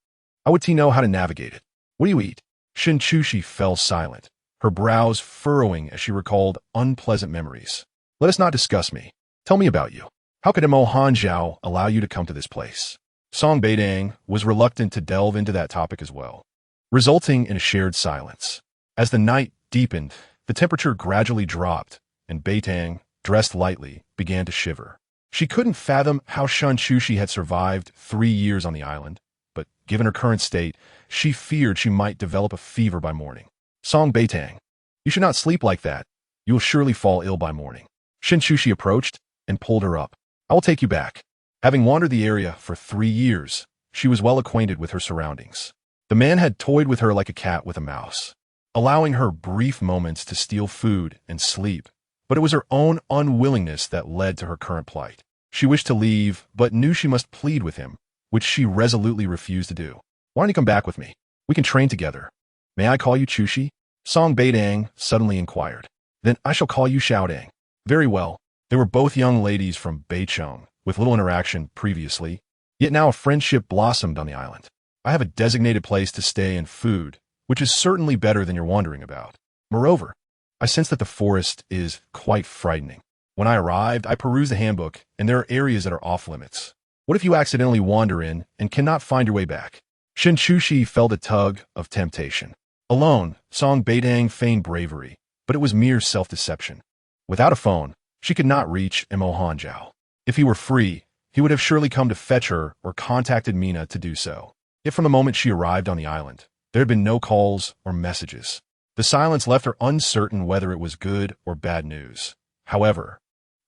I would know how to navigate it. What do you eat? Shin Chushi fell silent, her brows furrowing as she recalled unpleasant memories. Let us not discuss me. Tell me about you. How could Mo Hanjiao allow you to come to this place? Song Beitang was reluctant to delve into that topic as well, resulting in a shared silence. As the night deepened, the temperature gradually dropped, and Beitang, dressed lightly, began to shiver. She couldn't fathom how Shun Chushi had survived 3 years on the island, but given her current state, she feared she might develop a fever by morning. Song Beitang, you should not sleep like that. You will surely fall ill by morning. Shin Chushi approached and pulled her up. I will take you back. Having wandered the area for 3 years, she was well acquainted with her surroundings. The man had toyed with her like a cat with a mouse, allowing her brief moments to steal food and sleep, but it was her own unwillingness that led to her current plight. She wished to leave, but knew she must plead with him, which she resolutely refused to do. Why don't you come back with me? We can train together. May I call you Chushi? Song Beitang suddenly inquired. Then I shall call you Xiaodang. Very well. They were both young ladies from Beitang, with little interaction previously, yet now a friendship blossomed on the island. I have a designated place to stay and food, which is certainly better than you're wondering about. Moreover, I sense that the forest is quite frightening. When I arrived, I perused the handbook, and there are areas that are off-limits. What if you accidentally wander in and cannot find your way back? Shin Chushi felt a tug of temptation. Alone, Song Beitang feigned bravery, but it was mere self-deception. Without a phone, she could not reach Mo Hanjiao. If he were free, he would have surely come to fetch her or contacted Mina to do so. Yet from the moment she arrived on the island, there had been no calls or messages. The silence left her uncertain whether it was good or bad news. However,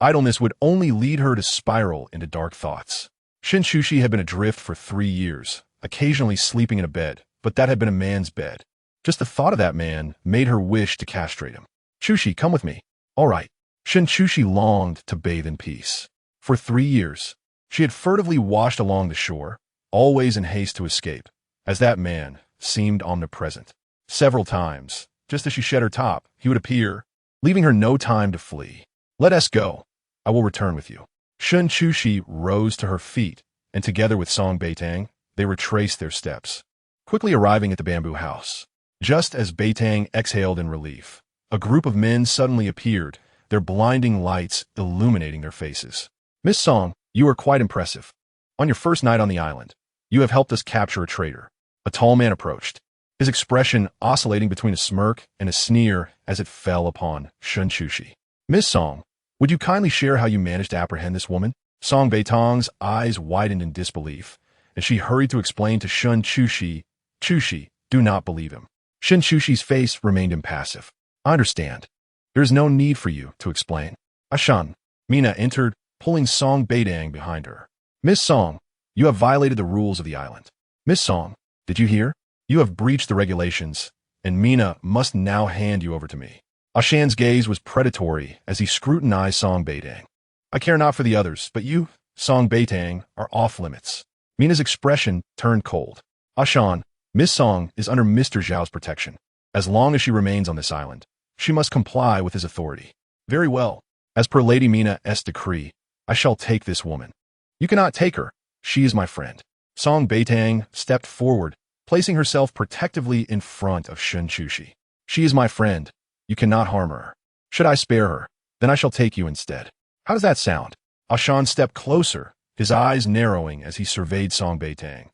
idleness would only lead her to spiral into dark thoughts. Shin Chushi had been adrift for 3 years, occasionally sleeping in a bed, but that had been a man's bed. Just the thought of that man made her wish to castrate him. Chushi, come with me. All right. Shin Chushi longed to bathe in peace. For 3 years, she had furtively washed along the shore, always in haste to escape, as that man seemed omnipresent. Several times, just as she shed her top, he would appear, leaving her no time to flee. Let us go. I will return with you. Shun Chushi rose to her feet, and together with Song Beitang, they retraced their steps, quickly arriving at the bamboo house. Just as Beitang exhaled in relief, a group of men suddenly appeared, their blinding lights illuminating their faces. Miss Song, you are quite impressive. On your first night on the island, you have helped us capture a traitor. A tall man approached, his expression oscillating between a smirk and a sneer as it fell upon Shun Chushi. Miss Song, would you kindly share how you managed to apprehend this woman? Song Beitang's eyes widened in disbelief, and she hurried to explain to Shun Chushi, Chushi, do not believe him. Shun Chushi's face remained impassive. I understand. There is no need for you to explain. Ashan, Mina entered, pulling Song Beitang behind her. Miss Song, you have violated the rules of the island. Miss Song, did you hear? You have breached the regulations, and Mina must now hand you over to me. Ashan's gaze was predatory as he scrutinized Song Beitang. I care not for the others, but you, Song Beitang, are off limits. Mina's expression turned cold. Ashan, Miss Song is under Mr. Zhao's protection. As long as she remains on this island, she must comply with his authority. Very well. As per Lady Mina's decree, I shall take this woman. You cannot take her. She is my friend. Song Beitang stepped forward, placing herself protectively in front of Shun Chushi. She is my friend. You cannot harm her. Should I spare her, then I shall take you instead. How does that sound? Ashan stepped closer, his eyes narrowing as he surveyed Song Beitang.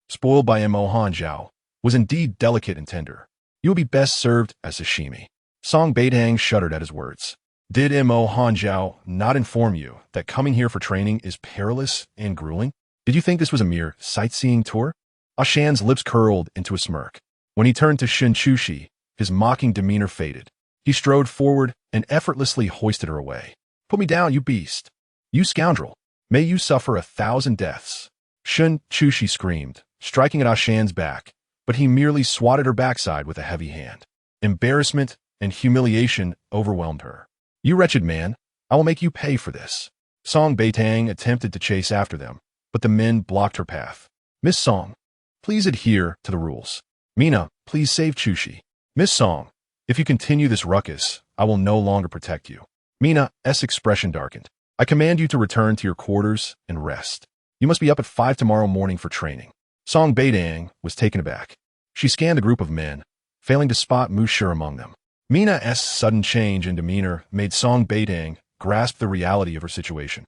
Spoiled by Mo Hanjiao, was indeed delicate and tender. You would be best served as sashimi. Song Beitang shuddered at his words. Did Mo Hanjiao not inform you that coming here for training is perilous and grueling? Did you think this was a mere sightseeing tour? Ashan's lips curled into a smirk. When he turned to Shen Chushi, his mocking demeanor faded. He strode forward and effortlessly hoisted her away. Put me down, you beast. You scoundrel. May you suffer 1,000 deaths. Shen Chushi screamed, striking at Ashan's back, but he merely swatted her backside with a heavy hand. Embarrassment and humiliation overwhelmed her. You wretched man, I will make you pay for this. Song Beitang attempted to chase after them, but the men blocked her path. Miss Song, please adhere to the rules. Mina, please save Chushi. Miss Song, if you continue this ruckus, I will no longer protect you. Mina's expression darkened. I command you to return to your quarters and rest. You must be up at 5 tomorrow morning for training. Song Beitang was taken aback. She scanned the group of men, failing to spot Musher among them. Mina's sudden change in demeanor made Song Beitang grasp the reality of her situation.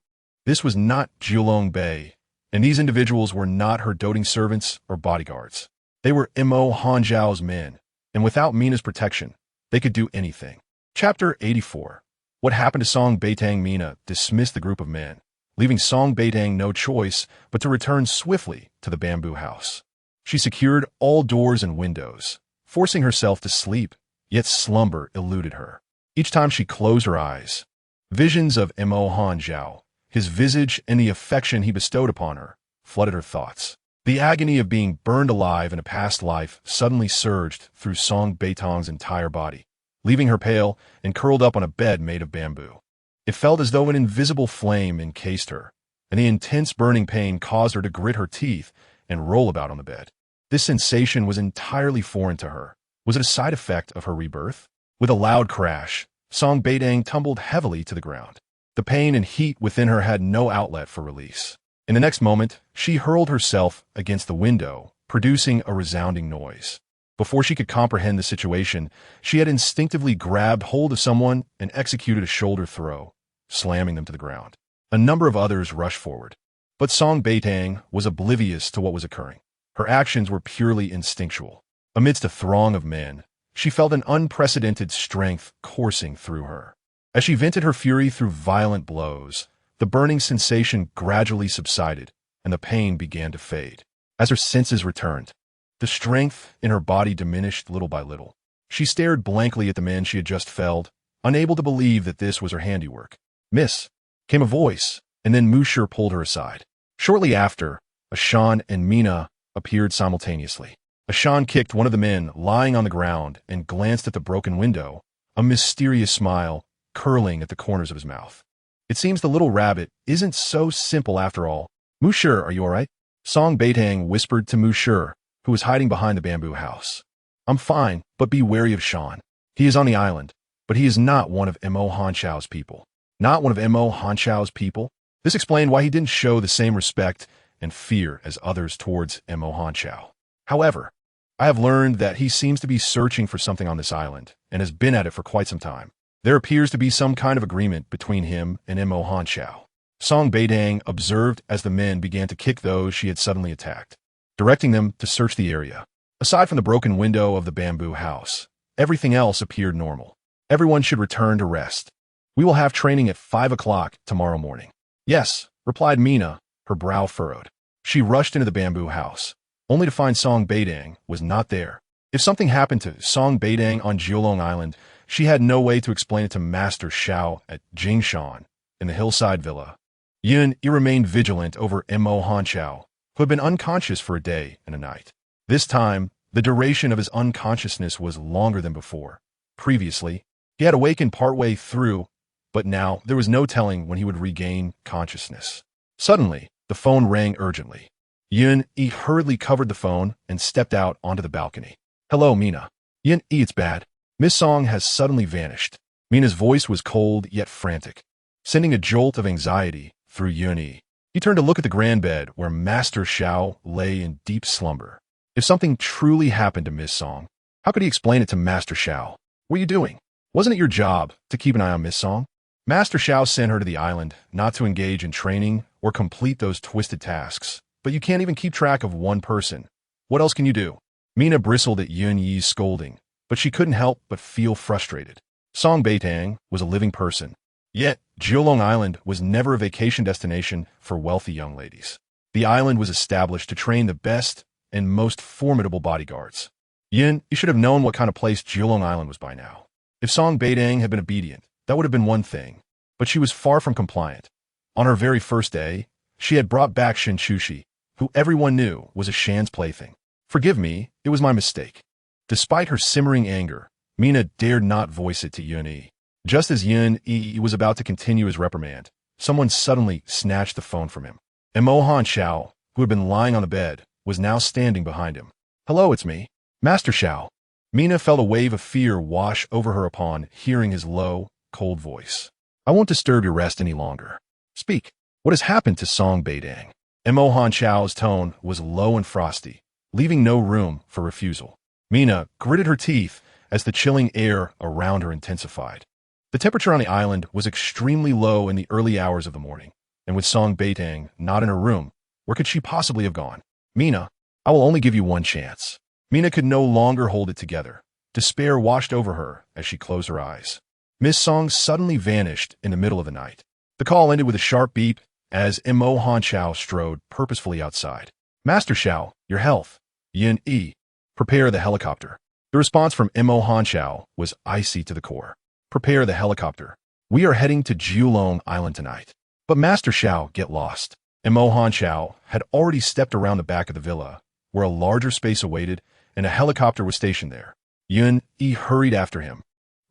This was not Jiulong Bei, and these individuals were not her doting servants or bodyguards. They were Mo Hanjiao's men, and without Mina's protection, they could do anything. Chapter 84. What happened to Song Beitang? Mina dismissed the group of men, leaving Song Beitang no choice but to return swiftly to the bamboo house. She secured all doors and windows, forcing herself to sleep, yet slumber eluded her. Each time she closed her eyes, visions of Mo Hanjiao, his visage and the affection he bestowed upon her, flooded her thoughts. The agony of being burned alive in a past life suddenly surged through Song Beitang's entire body, leaving her pale and curled up on a bed made of bamboo. It felt as though an invisible flame encased her, and the intense burning pain caused her to grit her teeth and roll about on the bed. This sensation was entirely foreign to her. Was it a side effect of her rebirth? With a loud crash, Song Beitang tumbled heavily to the ground. The pain and heat within her had no outlet for release. In the next moment, she hurled herself against the window, producing a resounding noise. Before she could comprehend the situation, she had instinctively grabbed hold of someone and executed a shoulder throw, slamming them to the ground. A number of others rushed forward, but Song Beitang was oblivious to what was occurring. Her actions were purely instinctual. Amidst a throng of men, she felt an unprecedented strength coursing through her. As she vented her fury through violent blows, the burning sensation gradually subsided, and the pain began to fade. As her senses returned, the strength in her body diminished little by little. She stared blankly at the men she had just felled, unable to believe that this was her handiwork. Miss, came a voice, and then Musher pulled her aside. Shortly after, Ashan and Mina appeared simultaneously. Ashan kicked one of the men lying on the ground and glanced at the broken window, a mysterious smile curling at the corners of his mouth. It seems the little rabbit isn't so simple after all. Musher, are you all right? Song Beitang whispered to Musher, who was hiding behind the bamboo house. I'm fine, but be wary of Shan. He is on the island, but he is not one of Mo Hanjiao's people. Not one of Mo Hanjiao's people? This explained why he didn't show the same respect and fear as others towards Mo Hanjiao. However, I have learned that he seems to be searching for something on this island, and has been at it for quite some time. There appears to be some kind of agreement between him and Mo Hanjiao. Song Beitang observed as the men began to kick those she had suddenly attacked, directing them to search the area. Aside from the broken window of the bamboo house, everything else appeared normal. Everyone should return to rest. We will have training at 5 o'clock tomorrow morning. Yes, replied Mina, her brow furrowed. She rushed into the bamboo house, only to find Song Beitang was not there. If something happened to Song Beitang on Jiulong Island, she had no way to explain it to Master Xiao at Jingshan in the hillside villa. Yun remained vigilant over Mo Hanjiao, who had been unconscious for a day and a night. This time, the duration of his unconsciousness was longer than before. Previously, he had awakened partway through, but now there was no telling when he would regain consciousness. Suddenly, the phone rang urgently. Yun hurriedly covered the phone and stepped out onto the balcony. Hello, Mina. Yun, it's bad. Miss Song has suddenly vanished. Mina's voice was cold yet frantic, sending a jolt of anxiety through Yun. He turned to look at the grand bed where Master Xiao lay in deep slumber. If something truly happened to Miss Song, how could he explain it to Master Xiao? What are you doing? Wasn't it your job to keep an eye on Miss Song? Master Xiao sent her to the island not to engage in training or complete those twisted tasks. But you can't even keep track of one person. What else can you do? Mina bristled at Yun Yi's scolding, but she couldn't help but feel frustrated. Song Beitang was a living person. Yet, Jiulong Island was never a vacation destination for wealthy young ladies. The island was established to train the best and most formidable bodyguards. Yin, you should have known what kind of place Jiulong Island was by now. If Song Beitang had been obedient, that would have been one thing. But she was far from compliant. On her very first day, she had brought back Shen Chushi, who everyone knew was a Shan's plaything. Forgive me, it was my mistake. Despite her simmering anger, Mina dared not voice it to Yun Yi. Just as Yun Yi was about to continue his reprimand, someone suddenly snatched the phone from him. Mo Han Xiao, who had been lying on the bed, was now standing behind him. Hello, it's me, Master Xiao. Mina felt a wave of fear wash over her upon hearing his low, cold voice. I won't disturb your rest any longer. Speak. What has happened to Song Beitang? Mo Han Xiao's tone was low and frosty, leaving no room for refusal. Mina gritted her teeth as the chilling air around her intensified. The temperature on the island was extremely low in the early hours of the morning, and with Song Beitang not in her room, where could she possibly have gone? Mina, I will only give you one chance. Mina could no longer hold it together. Despair washed over her as she closed her eyes. Miss Song suddenly vanished in the middle of the night. The call ended with a sharp beep as Mo Han Xiao strode purposefully outside. Master Xiao, your health. Yin Yi, prepare the helicopter. The response from Mo Han Xiao was icy to the core. Prepare the helicopter. We are heading to Jiulong Island tonight. But Master Xiao, get lost. Mo Han Xiao had already stepped around the back of the villa, where a larger space awaited, and a helicopter was stationed there. Yun Yi hurried after him.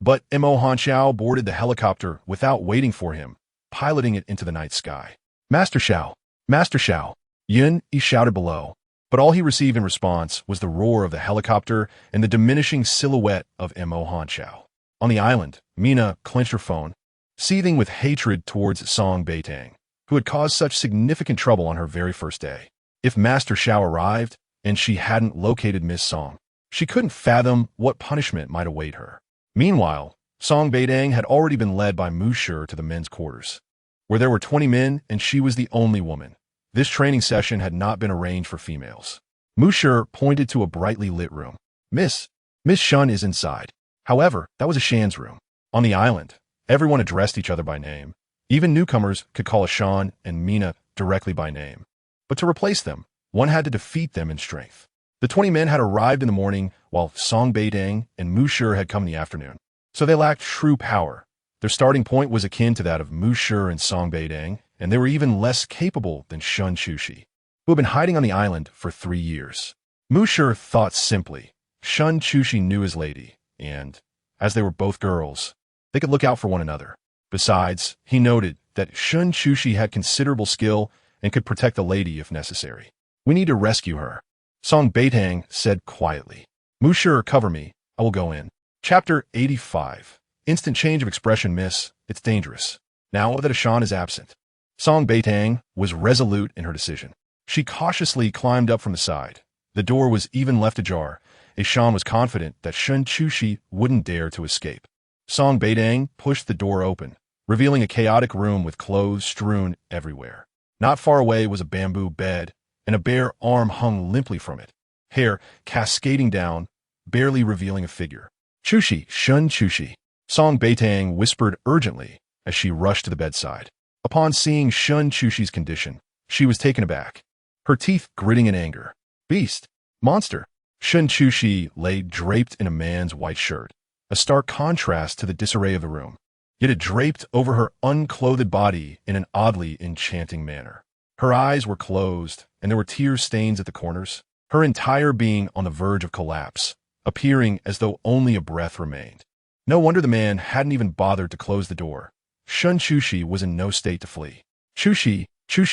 But Mo Han Xiao boarded the helicopter without waiting for him, piloting it into the night sky. Master Xiao! Master Xiao! Yun Yi shouted below, but all he received in response was the roar of the helicopter and the diminishing silhouette of Mo Han Xiao. On the island, Mina clenched her phone, seething with hatred towards Song Beitang, who had caused such significant trouble on her very first day. If Master Xiao arrived, and she hadn't located Miss Song, she couldn't fathom what punishment might await her. Meanwhile, Song Beitang had already been led by Mu Shi to the men's quarters, where there were 20 men and she was the only woman. This training session had not been arranged for females. Mu Shi pointed to a brightly lit room. Miss Shun is inside. However, that was a Shan's room. On the island, everyone addressed each other by name. Even newcomers could call a Shan and Mina directly by name. But to replace them, one had to defeat them in strength. The 20 men had arrived in the morning, while Song Beitang and Mu Shi had come in the afternoon. So they lacked true power. Their starting point was akin to that of Mu Shi and Song Beitang, and they were even less capable than Shen Chushi, who had been hiding on the island for 3 years. Mu Shi thought simply. Shen Chushi knew his lady, and, as they were both girls, they could look out for one another. Besides, he noted that Shen Chushi had considerable skill and could protect the lady if necessary. We need to rescue her, Song Beitang said quietly. Mu Shi, cover me. I will go in. Chapter 85. Instant change of expression, miss. It's dangerous. Now that a Shan is absent. Song Beitang was resolute in her decision. She cautiously climbed up from the side. The door was even left ajar. A Shan was confident that Shen Chushi wouldn't dare to escape. Song Beitang pushed the door open, revealing a chaotic room with clothes strewn everywhere. Not far away was a bamboo bed, and a bare arm hung limply from it, hair cascading down, barely revealing a figure. Chushi, Shen Chushi, Song Beitang whispered urgently as she rushed to the bedside. Upon seeing Shen Chushi's condition, she was taken aback, her teeth gritting in anger. Beast! Monster! Shen Chushi lay draped in a man's white shirt, a stark contrast to the disarray of the room. Yet it draped over her unclothed body in an oddly enchanting manner. Her eyes were closed, and there were tear stains at the corners, her entire being on the verge of collapse, appearing as though only a breath remained. No wonder the man hadn't even bothered to close the door. Shen Chushi was in no state to flee. Chushi,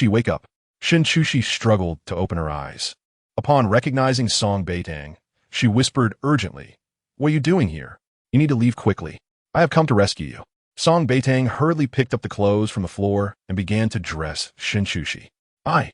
wake up. Shen Chushi struggled to open her eyes. Upon recognizing Song Beitang, she whispered urgently, What are you doing here? You need to leave quickly. I have come to rescue you. Song Beitang hurriedly picked up the clothes from the floor and began to dress Shen Chushi. I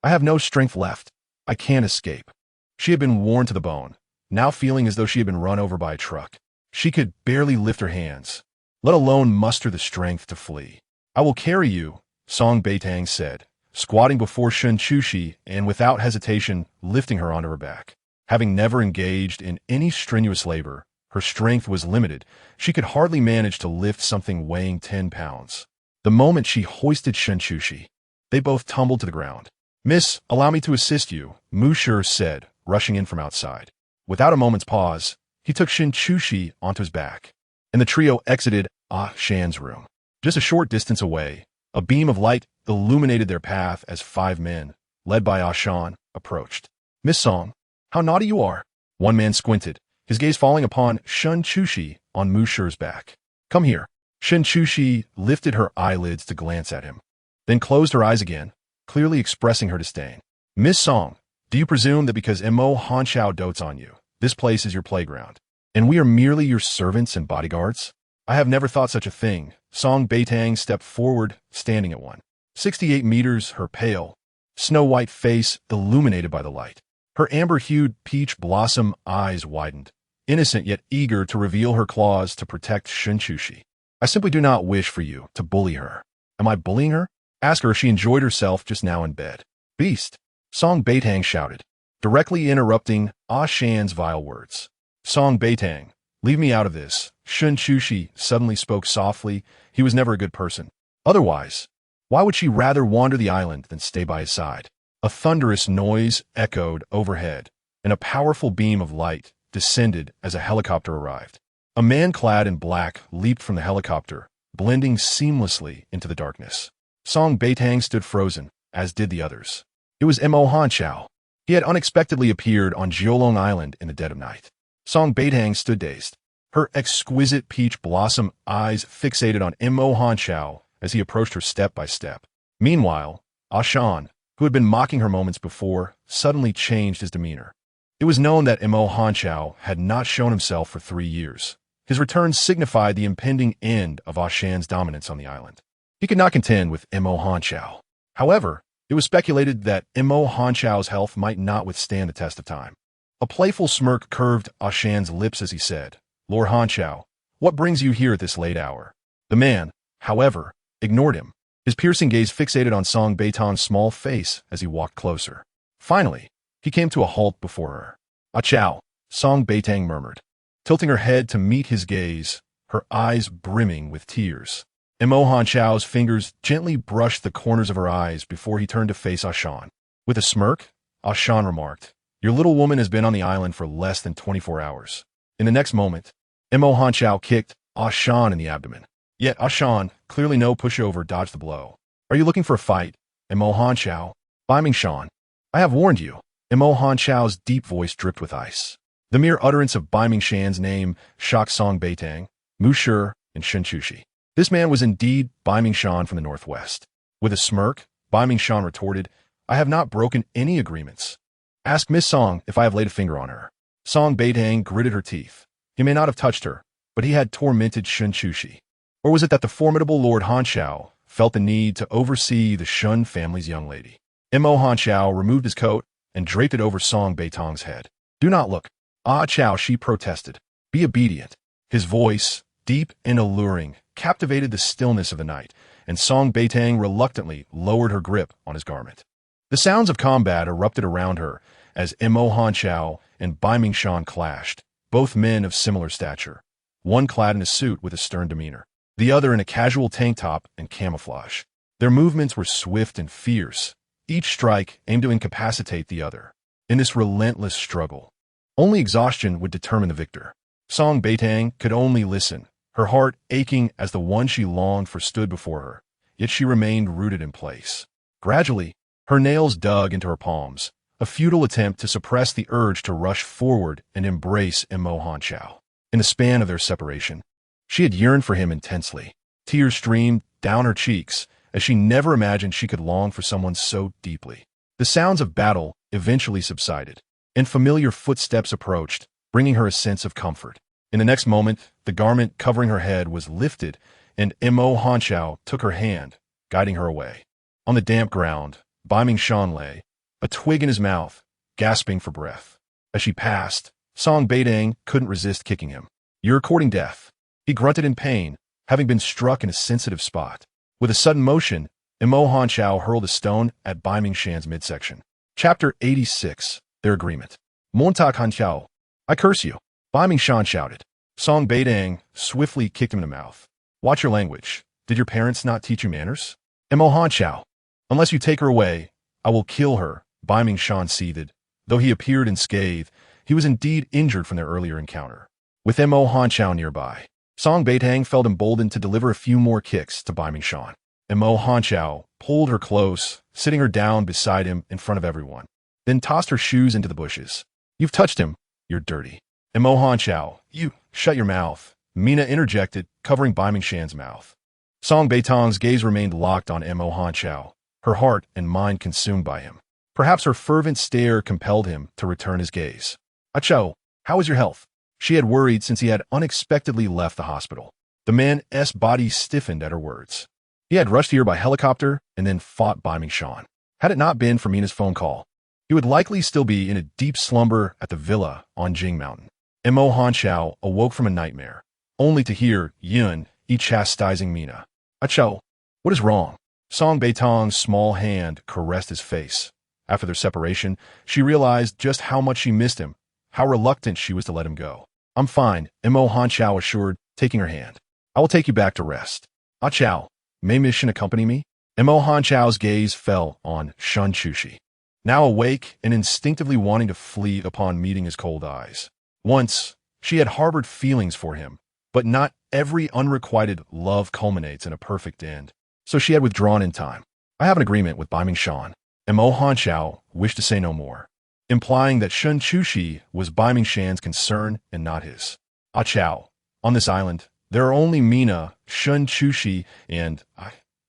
have no strength left. I can't escape. She had been worn to the bone, now feeling as though she had been run over by a truck. She could barely lift her hands. let alone muster the strength to flee. I will carry you, Song Beitang said, squatting before Shun Chushi and without hesitation lifting her onto her back. Having never engaged in any strenuous labor, her strength was limited. She could hardly manage to lift something weighing 10 pounds. The moment she hoisted Shun Chushi, they both tumbled to the ground. Miss, allow me to assist you, Mu Shi said, rushing in from outside. Without a moment's pause, he took Shin Chushi onto his back, and the trio exited Ah Shan's room. Just a short distance away, a beam of light illuminated their path as 5 men, led by Ah Shan, approached. Miss Song, how naughty you are. One man squinted, his gaze falling upon Shun Chushi on Mu Shi's back. Come here. Shin Chushi lifted her eyelids to glance at him, then closed her eyes again, clearly expressing her disdain. Miss Song, do you presume that because Mo Hanchao dotes on you, this place is your playground, and we are merely your servants and bodyguards? I have never thought such a thing. Song Beitang stepped forward, standing at 168 meters, her pale, snow-white face illuminated by the light. Her amber-hued peach blossom eyes widened, innocent yet eager to reveal her claws to protect Shun Chushi. I simply do not wish for you to bully her. Am I bullying her? Ask her if she enjoyed herself just now in bed. Beast! Song Beitang shouted, directly interrupting Ah Shan's vile words. Song Beitang, leave me out of this. Shun Chushi suddenly spoke softly. He was never a good person. Otherwise, why would she rather wander the island than stay by his side? A thunderous noise echoed overhead, and a powerful beam of light descended as a helicopter arrived. A man clad in black leaped from the helicopter, blending seamlessly into the darkness. Song Beitang stood frozen, as did the others. It was Mo Hanchao. He had unexpectedly appeared on Jiolong Island in the dead of night. Song Beitang stood dazed, her exquisite peach blossom eyes fixated on Mo Hanchao as he approached her step by step. Meanwhile, Ah Shan, who had been mocking her moments before, suddenly changed his demeanor. It was known that Mo Hanchao had not shown himself for 3 years. His return signified the impending end of Ah Shan's dominance on the island. He could not contend with Mo Hanchao. However, it was speculated that Mo Hanchao's health might not withstand the test of time. A playful smirk curved Ah Shan's lips as he said, Lord Hanchao, what brings you here at this late hour? The man, however, ignored him, his piercing gaze fixated on Song Beitang's small face as he walked closer. Finally, he came to a halt before her. Ah Chao, Song Beitang murmured, tilting her head to meet his gaze, her eyes brimming with tears. Mo Hanchao's fingers gently brushed the corners of her eyes before he turned to face Ah Shan. With a smirk, Ah Shan remarked, your little woman has been on the island for less than 24 hours. In the next moment, Mo Hanchao kicked Ah Shan in the abdomen. Yet Ah Shan, clearly no pushover, dodged the blow. Are you looking for a fight? Mo Hanchao. Biming Shan. I have warned you. Mo Hanchao's deep voice dripped with ice. The mere utterance of Biming Shan's name shocked Song Beitang, Mu Shi, and Shun Chushi. This man was indeed Biming Shan from the northwest. With a smirk, Biming Shan retorted, I have not broken any agreements. Ask Miss Song if I have laid a finger on her. Song Beitang gritted her teeth. He may not have touched her, but he had tormented Shun Chushi. Or was it that the formidable Lord Hanchao felt the need to oversee the Shun family's young lady? Mo Hanchao removed his coat and draped it over Song Beitang's head. Do not look. Ah Chao, she protested. Be obedient. His voice, deep and alluring, captivated the stillness of the night, and Song Beitang reluctantly lowered her grip on his garment. The sounds of combat erupted around her as Mo Hanchao and Biming Shan clashed, both men of similar stature, one clad in a suit with a stern demeanor, the other in a casual tank top and camouflage. Their movements were swift and fierce, each strike aimed to incapacitate the other. In this relentless struggle, only exhaustion would determine the victor. Song Beitang could only listen, her heart aching as the one she longed for stood before her, yet she remained rooted in place. Gradually, her nails dug into her palms, a futile attempt to suppress the urge to rush forward and embrace Mo Hanchao. In the span of their separation, she had yearned for him intensely. Tears streamed down her cheeks as she never imagined she could long for someone so deeply. The sounds of battle eventually subsided, and familiar footsteps approached, bringing her a sense of comfort. In the next moment, the garment covering her head was lifted, and Mo Hanchao took her hand, guiding her away. On the damp ground, Biming Shan lay, a twig in his mouth, gasping for breath. As she passed, Song Beitang couldn't resist kicking him. You're courting death. He grunted in pain, having been struck in a sensitive spot. With a sudden motion, Mo Hanchao hurled a stone at Bai Mingshan's midsection. Chapter 86. Their Agreement. Montak Hanchao. I curse you. Bai Mingshan shouted. Song Beitang swiftly kicked him in the mouth. Watch your language. Did your parents not teach you manners? Mo Hanchao. Unless you take her away, I will kill her, Bai Mingshan seethed. Though he appeared unscathed, he was indeed injured from their earlier encounter. With Mo Hanchao nearby, Song Beitang felt emboldened to deliver a few more kicks to Bai Mingshan. Mo Hanchao pulled her close, sitting her down beside him in front of everyone, then tossed her shoes into the bushes. You've touched him. You're dirty. Mo Hanchao, you, shut your mouth, Mina interjected, covering Bai Mingshan's mouth. Song Beitang's gaze remained locked on Mo Hanchao, her heart and mind consumed by him. Perhaps her fervent stare compelled him to return his gaze. Achao, how is your health? She had worried since he had unexpectedly left the hospital. The man's body stiffened at her words. He had rushed here by helicopter and then fought Bai Mingshan. Had it not been for Mina's phone call, he would likely still be in a deep slumber at the villa on Jing Mountain. Mo Hanchao awoke from a nightmare, only to hear Yun chastising Mina. Achao, what is wrong? Song Beitang's small hand caressed his face. After their separation, she realized just how much she missed him, how reluctant she was to let him go. I'm fine, Mo Hanchao assured, taking her hand. I will take you back to rest. Achao, may Miss Shin accompany me? Mo Hanchao's gaze fell on Shun Chushi, now awake and instinctively wanting to flee upon meeting his cold eyes. Once, she had harbored feelings for him, but not every unrequited love culminates in a perfect end, so she had withdrawn in time. I have an agreement with Bai Mingshan. Mo Hanchao wished to say no more, implying that Shun Chushi was Bai Mingshan's concern and not his. Achao, on this island, there are only Mina, Shun Chushi, and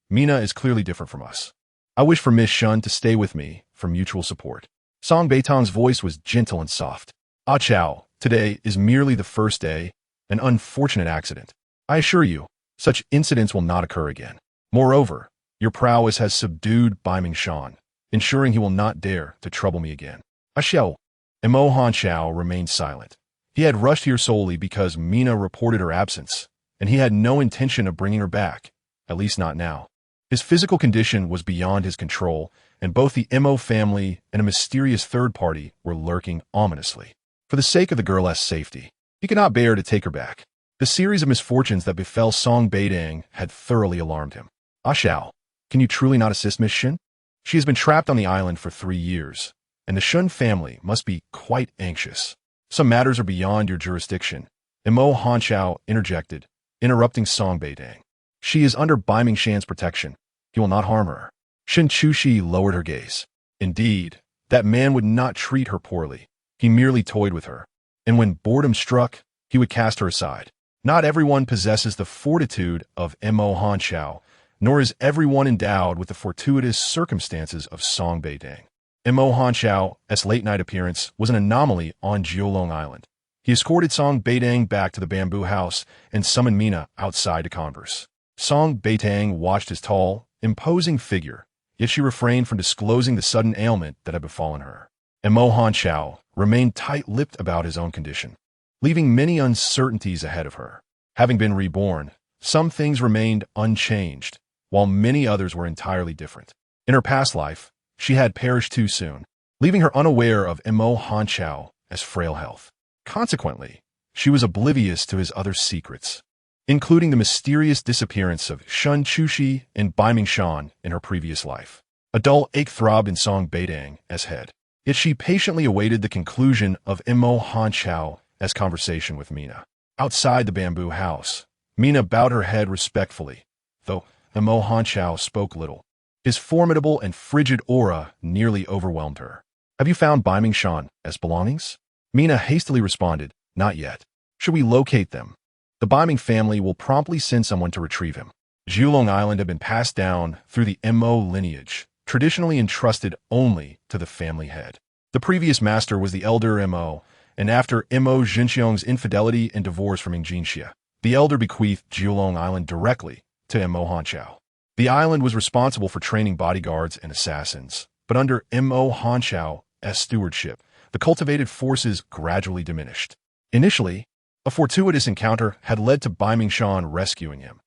Mina is clearly different from us. I wish for Miss Shun to stay with me for mutual support. Song Beitang's voice was gentle and soft. Achao, today is merely the first day, an unfortunate accident. I assure you, such incidents will not occur again. Moreover, your prowess has subdued Bai Mingshan, ensuring he will not dare to trouble me again. Achao. Mo Hanchao remained silent. He had rushed here solely because Mina reported her absence, and he had no intention of bringing her back, at least not now. His physical condition was beyond his control, and both the Mo family and a mysterious third party were lurking ominously. For the sake of the girl's safety, he could not bear to take her back. The series of misfortunes that befell Song Beitang had thoroughly alarmed him. Achao, can you truly not assist Miss Shin? She has been trapped on the island for 3 years, and the Shun family must be quite anxious. Some matters are beyond your jurisdiction, Mo Hanchao interjected, interrupting Song Beitang. She is under Bai Mingshan's protection. He will not harm her. Shun Chushi lowered her gaze. Indeed, that man would not treat her poorly. He merely toyed with her, and when boredom struck, he would cast her aside. Not everyone possesses the fortitude of Mo Hanchao, nor is everyone endowed with the fortuitous circumstances of Song Beitang. Mo Hanchao's late-night appearance was an anomaly on Jiulong Island. He escorted Song Beitang back to the bamboo house and summoned Mina outside to converse. Song Beitang watched his tall, imposing figure, yet she refrained from disclosing the sudden ailment that had befallen her. Mo Hanchao remained tight-lipped about his own condition, leaving many uncertainties ahead of her. Having been reborn, some things remained unchanged, while many others were entirely different. In her past life, she had perished too soon, leaving her unaware of Mo Hanchao's frail health. Consequently, she was oblivious to his other secrets, including the mysterious disappearance of Shun Chushi and Bai Mingshan in her previous life. A dull ache throbbed in Song Beitang's head, yet she patiently awaited the conclusion of Mo Hanchao's conversation with Mina. Outside the bamboo house, Mina bowed her head respectfully, though Mo Hanchao spoke little. His formidable and frigid aura nearly overwhelmed her. Have you found Bai Mingshan's belongings? Mina hastily responded, not yet. Should we locate them? The Bai Ming family will promptly send someone to retrieve him. Jiulong Island had been passed down through the Mo lineage, traditionally entrusted only to the family head. The previous master was the elder Mo, and after Mo Jinxiong's infidelity and divorce from Ming Jinxia, the elder bequeathed Jiulong Island directly to Mo Hanchao. The island was responsible for training bodyguards and assassins, but under Mo Hanchao's stewardship, the cultivated forces gradually diminished. Initially, a fortuitous encounter had led to Bai Mingshan rescuing him,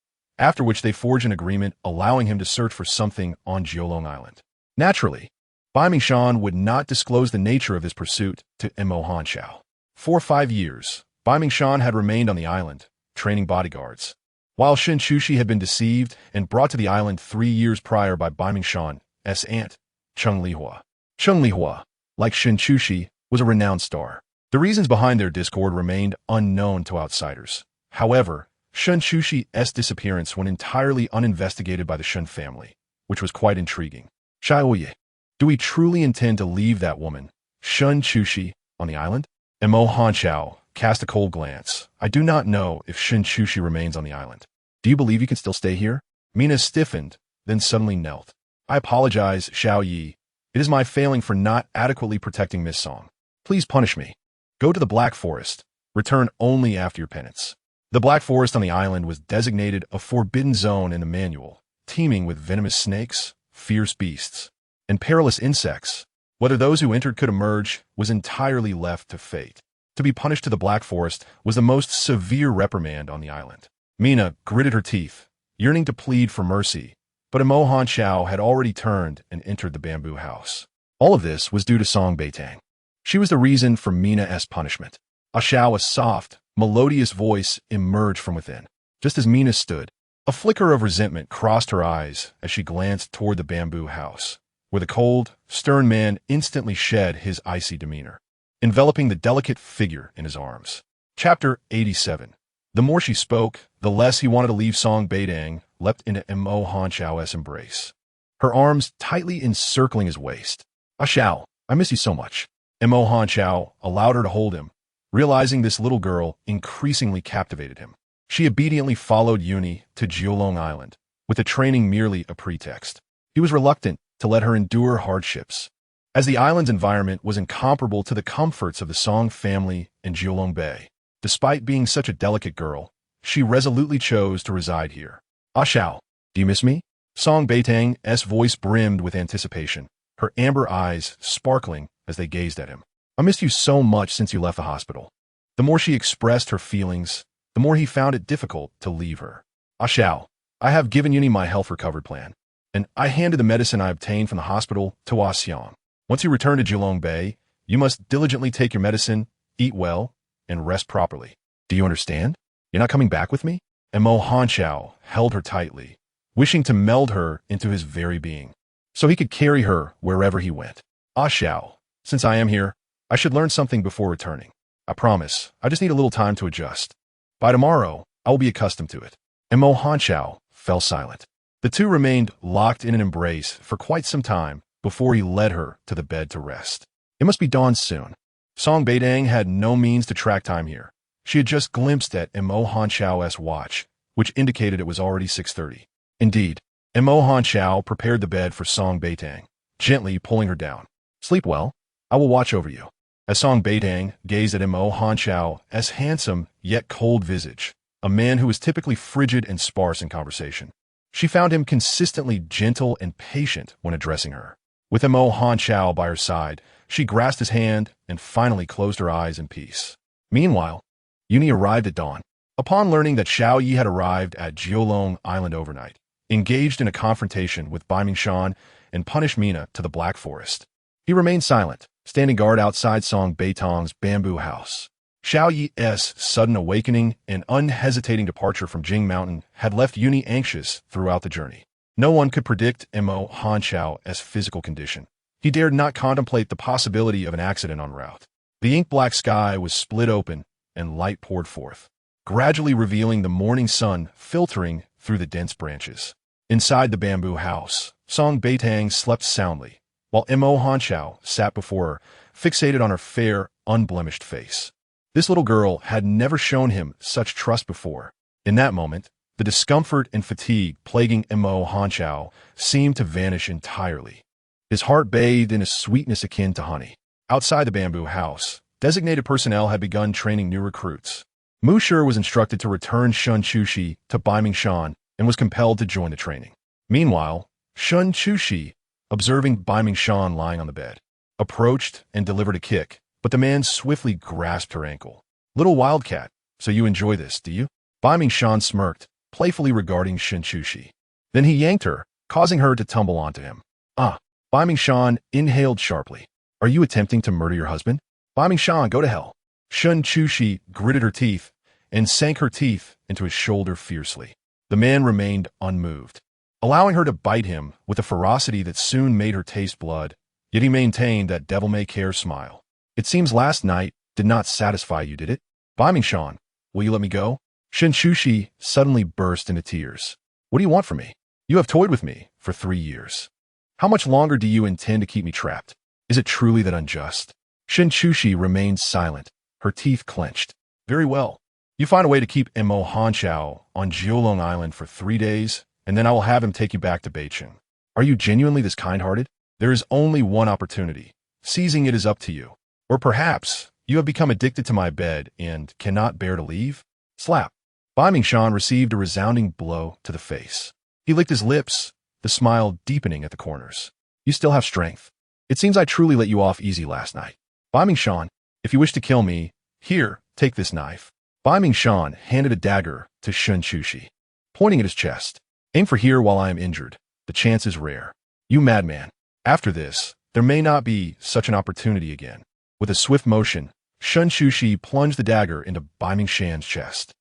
after which they forged an agreement allowing him to search for something on Jiulong Island. Naturally, Bai Mingshan would not disclose the nature of his pursuit to Mo Hanqiao. For 5 years, Bai Mingshan had remained on the island, training bodyguards. While Shen Chushi had been deceived and brought to the island 3 years prior by Bai Mingshan's aunt, Cheng Lihua. Cheng Lihua, like Shen Chushi, was a renowned star. The reasons behind their discord remained unknown to outsiders. However, Shen Chushi's disappearance went entirely uninvestigated by the Shen family, which was quite intriguing. Xiaoye, do we truly intend to leave that woman, Shen Chushi, on the island? Mo Hanqiao cast a cold glance. I do not know if Shen Chushi remains on the island. Do you believe you can still stay here? Mina stiffened, then suddenly knelt. I apologize, Xiao Yi. It is my failing for not adequately protecting Miss Song. Please punish me. Go to the Black Forest. Return only after your penance. The Black Forest on the island was designated a forbidden zone in the manual, teeming with venomous snakes, fierce beasts, and perilous insects. Whether those who entered could emerge was entirely left to fate. To be punished to the Black Forest was the most severe reprimand on the island. Mina gritted her teeth, yearning to plead for mercy, but Mo Hanqiao had already turned and entered the bamboo house. All of this was due to Song Beitang. She was the reason for Mina's punishment. A soft, melodious voice emerged from within. Just as Mina stood, a flicker of resentment crossed her eyes as she glanced toward the bamboo house, where the cold, stern man instantly shed his icy demeanor, enveloping the delicate figure in his arms. Chapter 87. The more she spoke, the less he wanted to leave. Song Beitang leapt into Mo Hanqiao's embrace, her arms tightly encircling his waist. Xiao, I miss you so much. Mo Hanqiao allowed her to hold him, realizing this little girl increasingly captivated him. She obediently followed Uni to Jiulong Island, with the training merely a pretext. He was reluctant to let her endure hardships, as the island's environment was incomparable to the comforts of the Song family in Jiulong Bay. Despite being such a delicate girl, she resolutely chose to reside here. Xiao, do you miss me? Song Beitang's voice brimmed with anticipation, her amber eyes sparkling as they gazed at him. I missed you so much since you left the hospital. The more she expressed her feelings, the more he found it difficult to leave her. Xiao, I have given Uni my health recovery plan, and I handed the medicine I obtained from the hospital to Xiang. Once you return to Jiulong Bay, you must diligently take your medicine, eat well, and rest properly. Do you understand? You're not coming back with me? And Mo Hanqiao held her tightly, wishing to meld her into his very being, so he could carry her wherever he went. Xiao, since I am here, I should learn something before returning. I promise, I just need a little time to adjust. By tomorrow, I will be accustomed to it. And Mo Hanqiao fell silent. The two remained locked in an embrace for quite some time before he led her to the bed to rest. It must be dawn soon. Song Beitang had no means to track time here. She had just glimpsed at Mo Hanqiao's watch, which indicated it was already 6:30. Indeed, Mo Hanqiao prepared the bed for Song Beitang, gently pulling her down. Sleep well. I will watch over you. As Song Beitang gazed at Mo Hanqiao's handsome yet cold visage, a man who was typically frigid and sparse in conversation, she found him consistently gentle and patient when addressing her. With Mo Hanqiao by her side, she grasped his hand and finally closed her eyes in peace. Meanwhile, Uni arrived at dawn. Upon learning that Xiao Yi had arrived at Jiulong Island overnight, engaged in a confrontation with Bai Mingshan and punished Mina to the Black Forest. He remained silent, standing guard outside Song Beitang's bamboo house. Xiao Yi's sudden awakening and unhesitating departure from Jing Mountain had left Uni anxious throughout the journey. No one could predict Mo Hanqiao's physical condition. He dared not contemplate the possibility of an accident en route. The ink-black sky was split open and light poured forth, gradually revealing the morning sun filtering through the dense branches. Inside the bamboo house, Song Beitang slept soundly, while Mo Hanqiao sat before her, fixated on her fair, unblemished face. This little girl had never shown him such trust before. In that moment, the discomfort and fatigue plaguing Mo Hanqiao seemed to vanish entirely. His heart bathed in a sweetness akin to honey. Outside the bamboo house, designated personnel had begun training new recruits. Mu Shi was instructed to return Shen Chushi to Bai Mingshan and was compelled to join the training. Meanwhile, Shen Chushi, observing Bai Mingshan lying on the bed, approached and delivered a kick, but the man swiftly grasped her ankle. Little wildcat, so you enjoy this, do you? Bai Mingshan smirked, playfully regarding Shen Chushi. Then he yanked her, causing her to tumble onto him. Ah! Bai Mingshan inhaled sharply. Are you attempting to murder your husband? Bai Mingshan, go to hell. Shen Chushi gritted her teeth and sank her teeth into his shoulder fiercely. The man remained unmoved, allowing her to bite him with a ferocity that soon made her taste blood, yet he maintained that devil-may-care smile. It seems last night did not satisfy you, did it? Bai Mingshan, will you let me go? Shen Chushi suddenly burst into tears. What do you want from me? You have toyed with me for 3 years. How much longer do you intend to keep me trapped? Is it truly that unjust? Shen Chushi remained silent, her teeth clenched. Very well. You find a way to keep Mo Hanchao on Jiulong Island for 3 days, and then I will have him take you back to Beitang. Are you genuinely this kind-hearted? There is only one opportunity. Seizing it is up to you. Or perhaps you have become addicted to my bed and cannot bear to leave? Slap. Bai Mingshan received a resounding blow to the face. He licked his lips, the smile deepening at the corners. You still have strength. It seems I truly let you off easy last night. Bai Mingshan, if you wish to kill me, here, take this knife. Bai Mingshan handed a dagger to Shen Chushi, pointing at his chest. Aim for here while I am injured. The chance is rare. You madman. After this, there may not be such an opportunity again. With a swift motion, Shen Chushi plunged the dagger into Bai Mingshan's chest.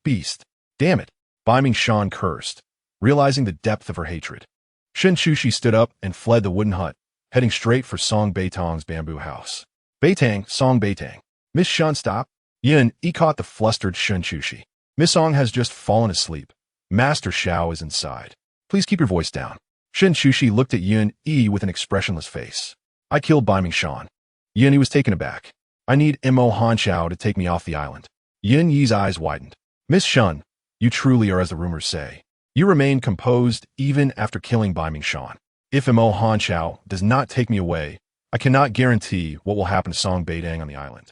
Beast. Damn it. Bai Mingshan cursed, realizing the depth of her hatred. Shen Chushi stood up and fled the wooden hut, heading straight for Song Beitang's bamboo house. Beitang, Song Beitang. Miss Shen, stop. Yin Yi caught the flustered Shen Chushi. Miss Song has just fallen asleep. Master Xiao is inside. Please keep your voice down. Shen Chushi looked at Yin Yi with an expressionless face. I killed Bai Mingshan. Yin Yi was taken aback. I need Mo Hanchao to take me off the island. Yin Yi's eyes widened. Miss Shen, you truly are as the rumors say. You remain composed even after killing Bai Mingshan. If Mo Hanchao does not take me away, I cannot guarantee what will happen to Song Beitang on the island.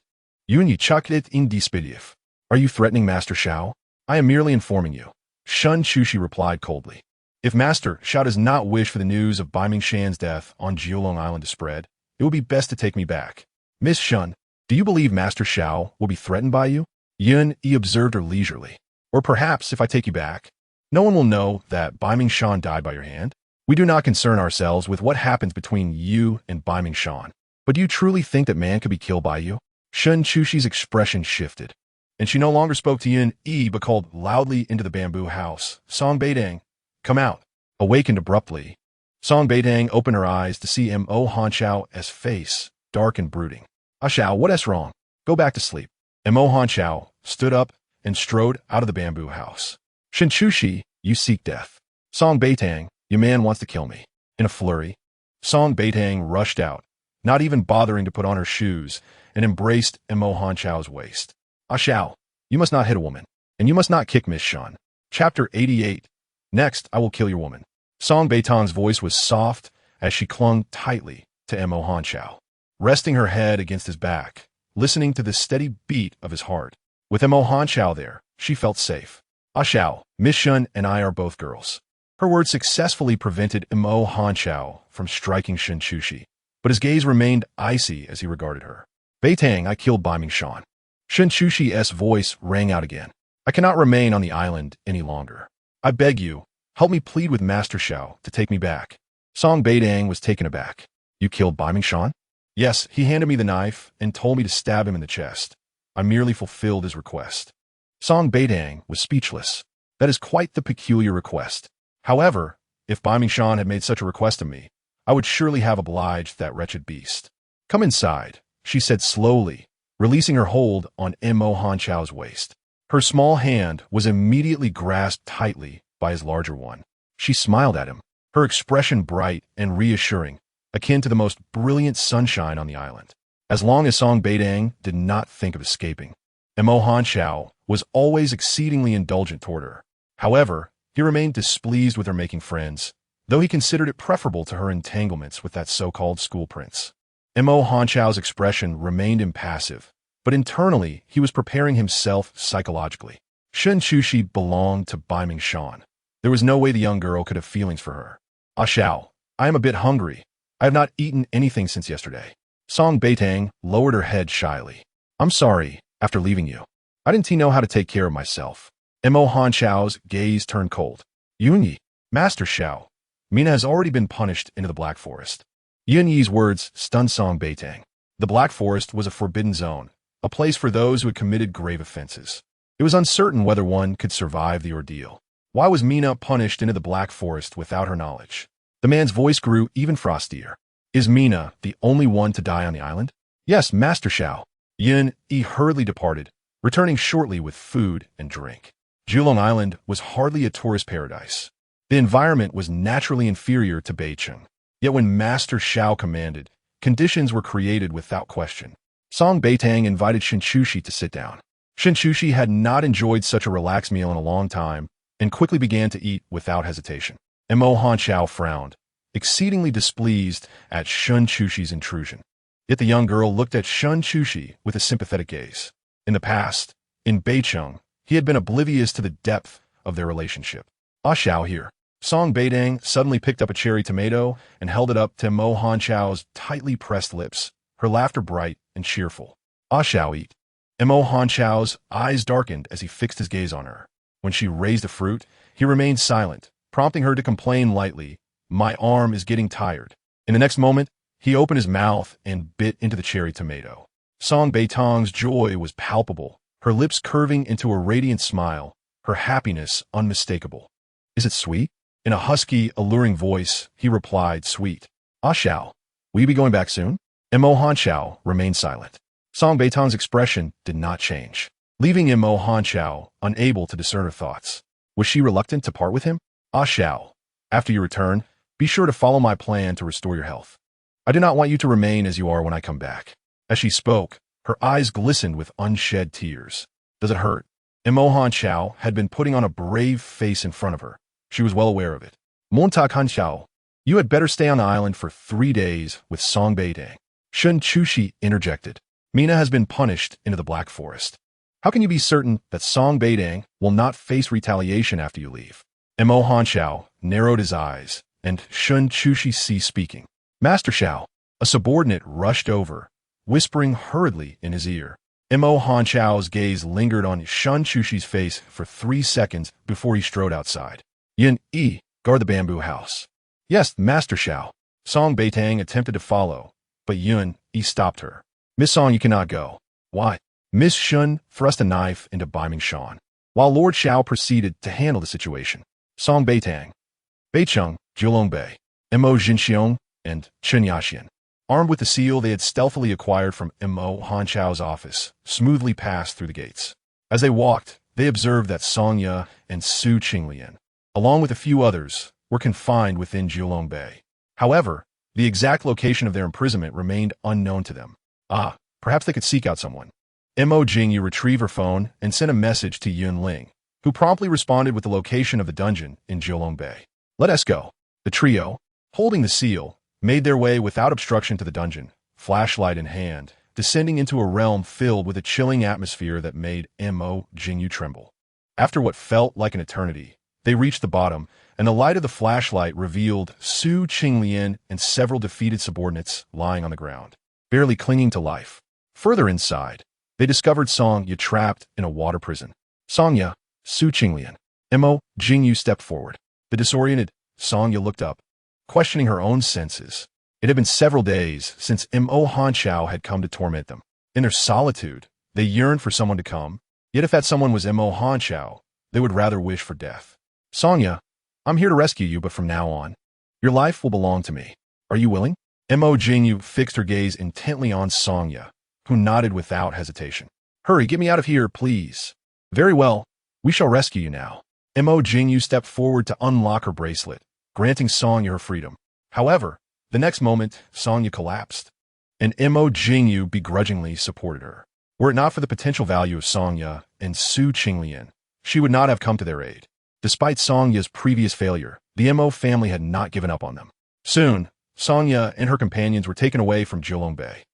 Yun Yi chucked it in disbelief. Are you threatening Master Xiao? I am merely informing you. Shen Chushi replied coldly. If Master Xiao does not wish for the news of Bai Mingshan's death on Jiulong Island to spread, it would be best to take me back. Miss Shen, do you believe Master Xiao will be threatened by you? Yun Yi observed her leisurely. Or perhaps if I take you back, no one will know that Bai Mingshan died by your hand. We do not concern ourselves with what happens between you and Bai Mingshan. But do you truly think that man could be killed by you? Shen Chushi's expression shifted, and she no longer spoke to Yin Yi but called loudly into the bamboo house. Song Beitang, come out. Awakened abruptly, Song Beitang opened her eyes to see Mo Hanchao's face, dark and brooding. Ah Xiao, what is wrong? Go back to sleep. Mo Hanchao stood up and strode out of the bamboo house. Shen Chushi, you seek death. Song Beitang, your man wants to kill me. In a flurry, Song Beitang rushed out, not even bothering to put on her shoes, and embraced Mo Hanchao's waist. Ah Xiao, you must not hit a woman, and you must not kick Miss Shen. Chapter 88. Next, I will kill your woman. Song Beitang's voice was soft as she clung tightly to Mo Hanchao, resting her head against his back, listening to the steady beat of his heart. With Mo Hanchao there, she felt safe. Ah Xiao, Miss Shen and I are both girls. Her words successfully prevented Mo Hanchao from striking Shen Chushi, but his gaze remained icy as he regarded her. Beitang, I killed Bai Mingshan. Shen Chushi's voice rang out again. I cannot remain on the island any longer. I beg you, help me plead with Master Xiao to take me back. Song Beitang was taken aback. You killed Bai Mingshan? Yes, he handed me the knife and told me to stab him in the chest. I merely fulfilled his request. Song Beitang was speechless. That is quite the peculiar request. However, if Bai Mingshan had made such a request of me, I would surely have obliged that wretched beast. Come inside, she said slowly, releasing her hold on Mo Hanchao's waist. Her small hand was immediately grasped tightly by his larger one. She smiled at him, her expression bright and reassuring, akin to the most brilliant sunshine on the island. As long as Song Beitang did not think of escaping, Mo Hanchao was always exceedingly indulgent toward her. However, he remained displeased with her making friends, though he considered it preferable to her entanglements with that so-called school prince. Mo Hanchao's expression remained impassive, but internally he was preparing himself psychologically. Shen Chushi belonged to Bai Mingshan. There was no way the young girl could have feelings for her. Ah Xiao, I am a bit hungry. I have not eaten anything since yesterday. Song Beitang lowered her head shyly. I'm sorry, after leaving you. I didn't know how to take care of myself. Mo Hanchao's gaze turned cold. Yunyi, Master Xiao, Mina has already been punished into the Black Forest. Yunyi's words stunned Song Beitang. The Black Forest was a forbidden zone, a place for those who had committed grave offenses. It was uncertain whether one could survive the ordeal. Why was Mina punished into the Black Forest without her knowledge? The man's voice grew even frostier. Is Mina the only one to die on the island? Yes, Master Xiao. Yun-Yi hurriedly departed, returning shortly with food and drink. Julong Island was hardly a tourist paradise. The environment was naturally inferior to Beitang. Yet when Master Xiao commanded, conditions were created without question. Song Beitang invited Shinchushi to sit down. Shinchushi had not enjoyed such a relaxed meal in a long time and quickly began to eat without hesitation. Mo Hanchao frowned, exceedingly displeased at Shunchushi's intrusion. Yet the young girl looked at Shunchushi with a sympathetic gaze. In the past, in Beitang, he had been oblivious to the depth of their relationship. Ah Xiao here. Song Beitang suddenly picked up a cherry tomato and held it up to Mo Hanchao's tightly pressed lips, her laughter bright and cheerful. Ah Xiao eat. Mo Hanchao's eyes darkened as he fixed his gaze on her. When she raised the fruit, he remained silent, prompting her to complain lightly, "My arm is getting tired." In the next moment, he opened his mouth and bit into the cherry tomato. Song Beitang's joy was palpable, her lips curving into a radiant smile, her happiness unmistakable. Is it sweet? In a husky, alluring voice, he replied, "Sweet." Ah Xiao, will you be going back soon? Mo Hanchao remained silent. Song Beitang's expression did not change, leaving Mo Hanchao unable to discern her thoughts. Was she reluctant to part with him? Ah Xiao, after you return, be sure to follow my plan to restore your health. I do not want you to remain as you are when I come back. As she spoke, her eyes glistened with unshed tears. Does it hurt? Mo Hanchao had been putting on a brave face in front of her. She was well aware of it. Montag Hanchao, you had better stay on the island for 3 days with Song Beitang. Shun Chushi interjected. Mina has been punished into the Black Forest. How can you be certain that Song Beitang will not face retaliation after you leave? Mo Hanchao narrowed his eyes, and Shun Chushi ceased speaking. Master Xiao, a subordinate rushed over, whispering hurriedly in his ear. Mo Hanchao's gaze lingered on Shun Chushi's face for 3 seconds before he strode outside. Yun-Yi, guard the bamboo house. Yes, Master Xiao. Song Beitang attempted to follow, but Yun-Yi stopped her. Miss Song, you cannot go. Why? Miss Shun thrust a knife into Beiming Shan, while Lord Xiao proceeded to handle the situation. Song Beitang, Beicheng, Julong Bei, Mo Jinxiong, and Chen Yaxian, armed with the seal they had stealthily acquired from Mo Hanchao's office, smoothly passed through the gates. As they walked, they observed that Song Ya and Su Qinglian, along with a few others, were confined within Julong Bei. However, the exact location of their imprisonment remained unknown to them. Perhaps they could seek out someone. Mo Jingyu retrieved her phone and sent a message to Yun Ling, who promptly responded with the location of the dungeon in Julong Bei. Let us go. The trio, holding the seal, made their way without obstruction to the dungeon, flashlight in hand, descending into a realm filled with a chilling atmosphere that made Mo Jingyu tremble. After what felt like an eternity, they reached the bottom, and the light of the flashlight revealed Su Qinglian and several defeated subordinates lying on the ground, barely clinging to life. Further inside, they discovered Song Ya trapped in a water prison. Song Ya, Su Qinglian, Mo Jingyu stepped forward. The disoriented Song Ya looked up, questioning her own senses. It had been several days since Mo Hanchao had come to torment them. In their solitude, they yearned for someone to come, yet if that someone was Mo Hanchao, they would rather wish for death. Song Ya, I'm here to rescue you, but from now on, your life will belong to me. Are you willing? Mo Jingyu fixed her gaze intently on Song Ya, who nodded without hesitation. Hurry, get me out of here, please. Very well, we shall rescue you now. Mo Jingyu stepped forward to unlock her bracelet, granting Song Ya her freedom. However, the next moment, Song Ya collapsed, and Mo Jingyu begrudgingly supported her. Were it not for the potential value of Song Ya and Su Qinglian, she would not have come to their aid. Despite Song Ya's previous failure, the Mo family had not given up on them. Soon, Song Ya and her companions were taken away from Julong Bei.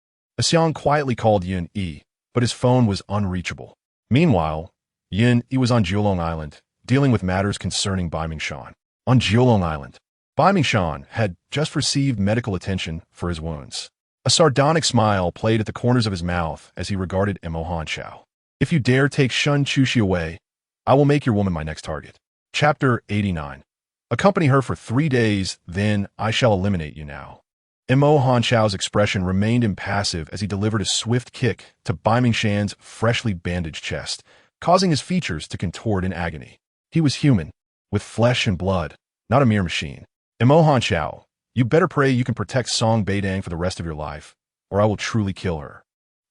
Xiang quietly called Yun-Yi, but his phone was unreachable. Meanwhile, Yun-Yi was on Julong Island, dealing with matters concerning Beiming Shan. On Julong Island, Beiming Shan had just received medical attention for his wounds. A sardonic smile played at the corners of his mouth as he regarded Mo Hanchao. If you dare take Shun Chushi away, I will make your woman my next target. Chapter 89. Accompany her for 3 days, then I shall eliminate you now. Mo Hanchao's expression remained impassive as he delivered a swift kick to Bai Mingshan's freshly bandaged chest, causing his features to contort in agony. He was human, with flesh and blood, not a mere machine. Mo Hanchao, you better pray you can protect Song Beitang for the rest of your life, or I will truly kill her.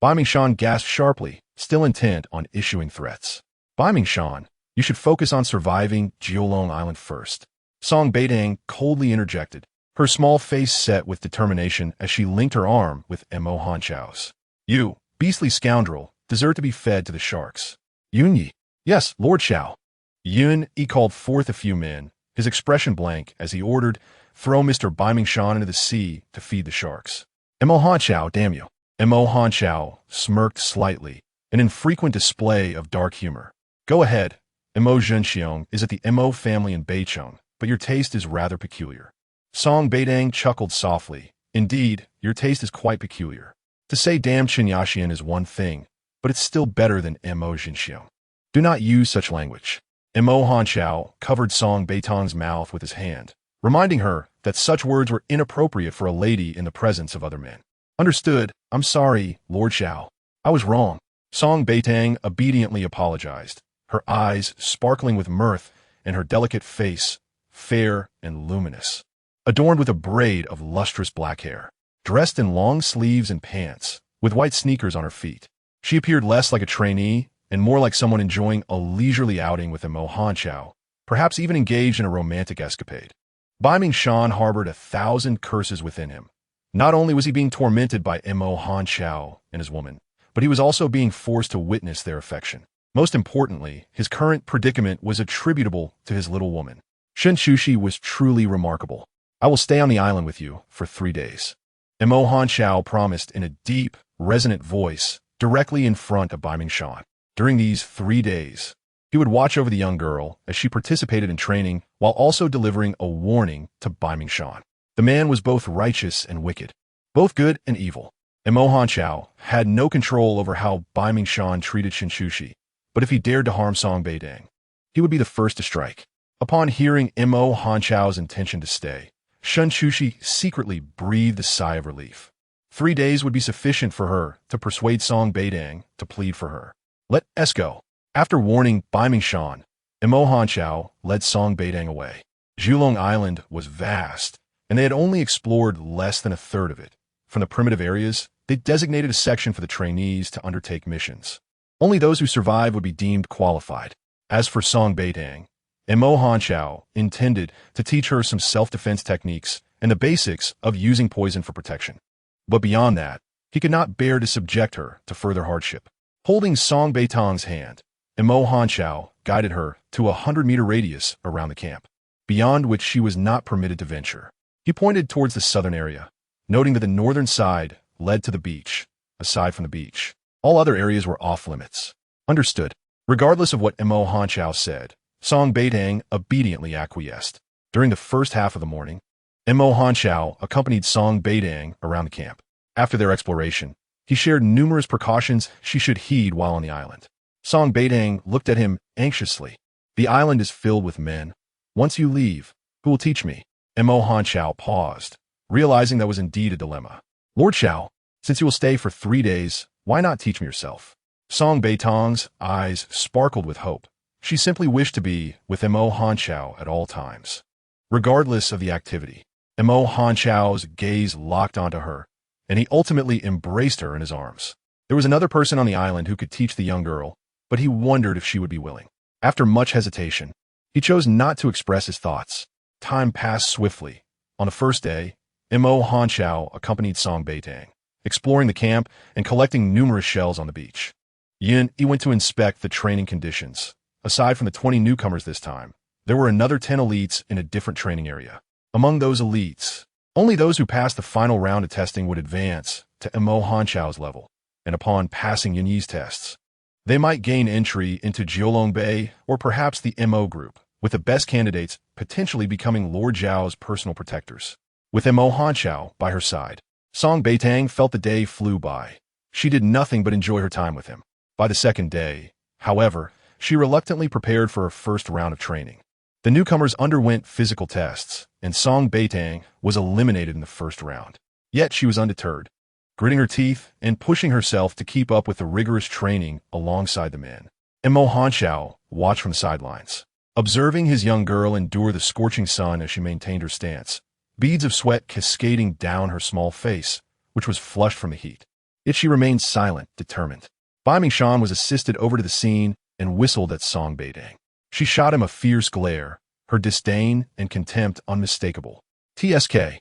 Bai Mingshan gasped sharply, still intent on issuing threats. Bai Mingshan, you should focus on surviving Jiulong Island first. Song Beitang coldly interjected, her small face set with determination as she linked her arm with Mo Hanchao's. You, beastly scoundrel, deserve to be fed to the sharks. Yun Yi. Yes, Lord Xiao. Yun Yi called forth a few men, his expression blank as he ordered, throw Mr. Bai Mingshan into the sea to feed the sharks. Mo Hanchao, damn you. Mo Hanchao smirked slightly, an infrequent display of dark humor. Go ahead. Mo Zhenxiong is at the Mo family in Beitang, but your taste is rather peculiar. Song Beitang chuckled softly. Indeed, your taste is quite peculiar. To say damn Qinyaxian is one thing, but it's still better than Mo Zhenxiong. Do not use such language. Mo Hanchao covered Song Beitang's mouth with his hand, reminding her that such words were inappropriate for a lady in the presence of other men. Understood. I'm sorry, Lord Xiao. I was wrong. Song Beitang obediently apologized, her eyes sparkling with mirth and her delicate face fair and luminous, adorned with a braid of lustrous black hair. Dressed in long sleeves and pants, with white sneakers on her feet, she appeared less like a trainee and more like someone enjoying a leisurely outing with Mo Hanchao, perhaps even engaged in a romantic escapade. Bai Mingshan harbored 1,000 curses within him. Not only was he being tormented by Mo Hanchao and his woman, but he was also being forced to witness their affection. Most importantly, his current predicament was attributable to his little woman. Shen Shushi was truly remarkable. I will stay on the island with you for 3 days. Mo Hanchao promised in a deep, resonant voice directly in front of Bai Mingshan. During these 3 days, he would watch over the young girl as she participated in training while also delivering a warning to Bai Mingshan. The man was both righteous and wicked, both good and evil. Mo Hanchao had no control over how Bai Mingshan treated Shen Shushi, but if he dared to harm Song Beitang, he would be the first to strike. Upon hearing Mo Hanchao's intention to stay, Shen Shushi secretly breathed a sigh of relief. 3 days would be sufficient for her to persuade Song Beitang to plead for her. Let us go. After warning Bai Mingshan, Mo Hanchao led Song Beitang away. Jiulong Island was vast, and they had only explored less than a third of it. From the primitive areas, they designated a section for the trainees to undertake missions. Only those who survived would be deemed qualified. As for Song Beitang, Mo Hanchao intended to teach her some self-defense techniques and the basics of using poison for protection. But beyond that, he could not bear to subject her to further hardship. Holding Song Beitang's hand, Mo Hanchao guided her to a 100-meter radius around the camp, beyond which she was not permitted to venture. He pointed towards the southern area, noting that the northern side led to the beach. Aside from the beach, all other areas were off-limits. Understood. Regardless of what Mo Hanchao said, Song Beitang obediently acquiesced. During the first half of the morning, Mo Hanchao accompanied Song Beitang around the camp. After their exploration, he shared numerous precautions she should heed while on the island. Song Beitang looked at him anxiously. The island is filled with men. Once you leave, who will teach me? Mo Hanchao paused, realizing that was indeed a dilemma. Lord Xiao, since you will stay for 3 days, why not teach me yourself? Song Beitang's eyes sparkled with hope. She simply wished to be with Mo Hanchao at all times. Regardless of the activity, Mo Hanchao's gaze locked onto her, and he ultimately embraced her in his arms. There was another person on the island who could teach the young girl, but he wondered if she would be willing. After much hesitation, he chose not to express his thoughts. Time passed swiftly. On the first day, Mo Hanchao accompanied Song Beitang, exploring the camp and collecting numerous shells on the beach. Yin Yi went to inspect the training conditions. Aside from the 20 newcomers this time, there were another 10 elites in a different training area. Among those elites, only those who passed the final round of testing would advance to Mo Hanchao's level, and upon passing Yin Yi's tests, they might gain entry into Jiulong Bay or perhaps the Mo group, with the best candidates potentially becoming Lord Zhao's personal protectors. With Mo Hanchao by her side, Song Beitang felt the day flew by. She did nothing but enjoy her time with him. By the second day, however, she reluctantly prepared for her first round of training. The newcomers underwent physical tests, and Song Beitang was eliminated in the first round. Yet she was undeterred, gritting her teeth and pushing herself to keep up with the rigorous training alongside the men. And Mo Hanshao watched from the sidelines, observing his young girl endure the scorching sun as she maintained her stance, beads of sweat cascading down her small face, which was flushed from the heat. Yet she remained silent, determined. Beiming Shan was assisted over to the scene and whistled at Song Beitang. She shot him a fierce glare, her disdain and contempt unmistakable. TSK.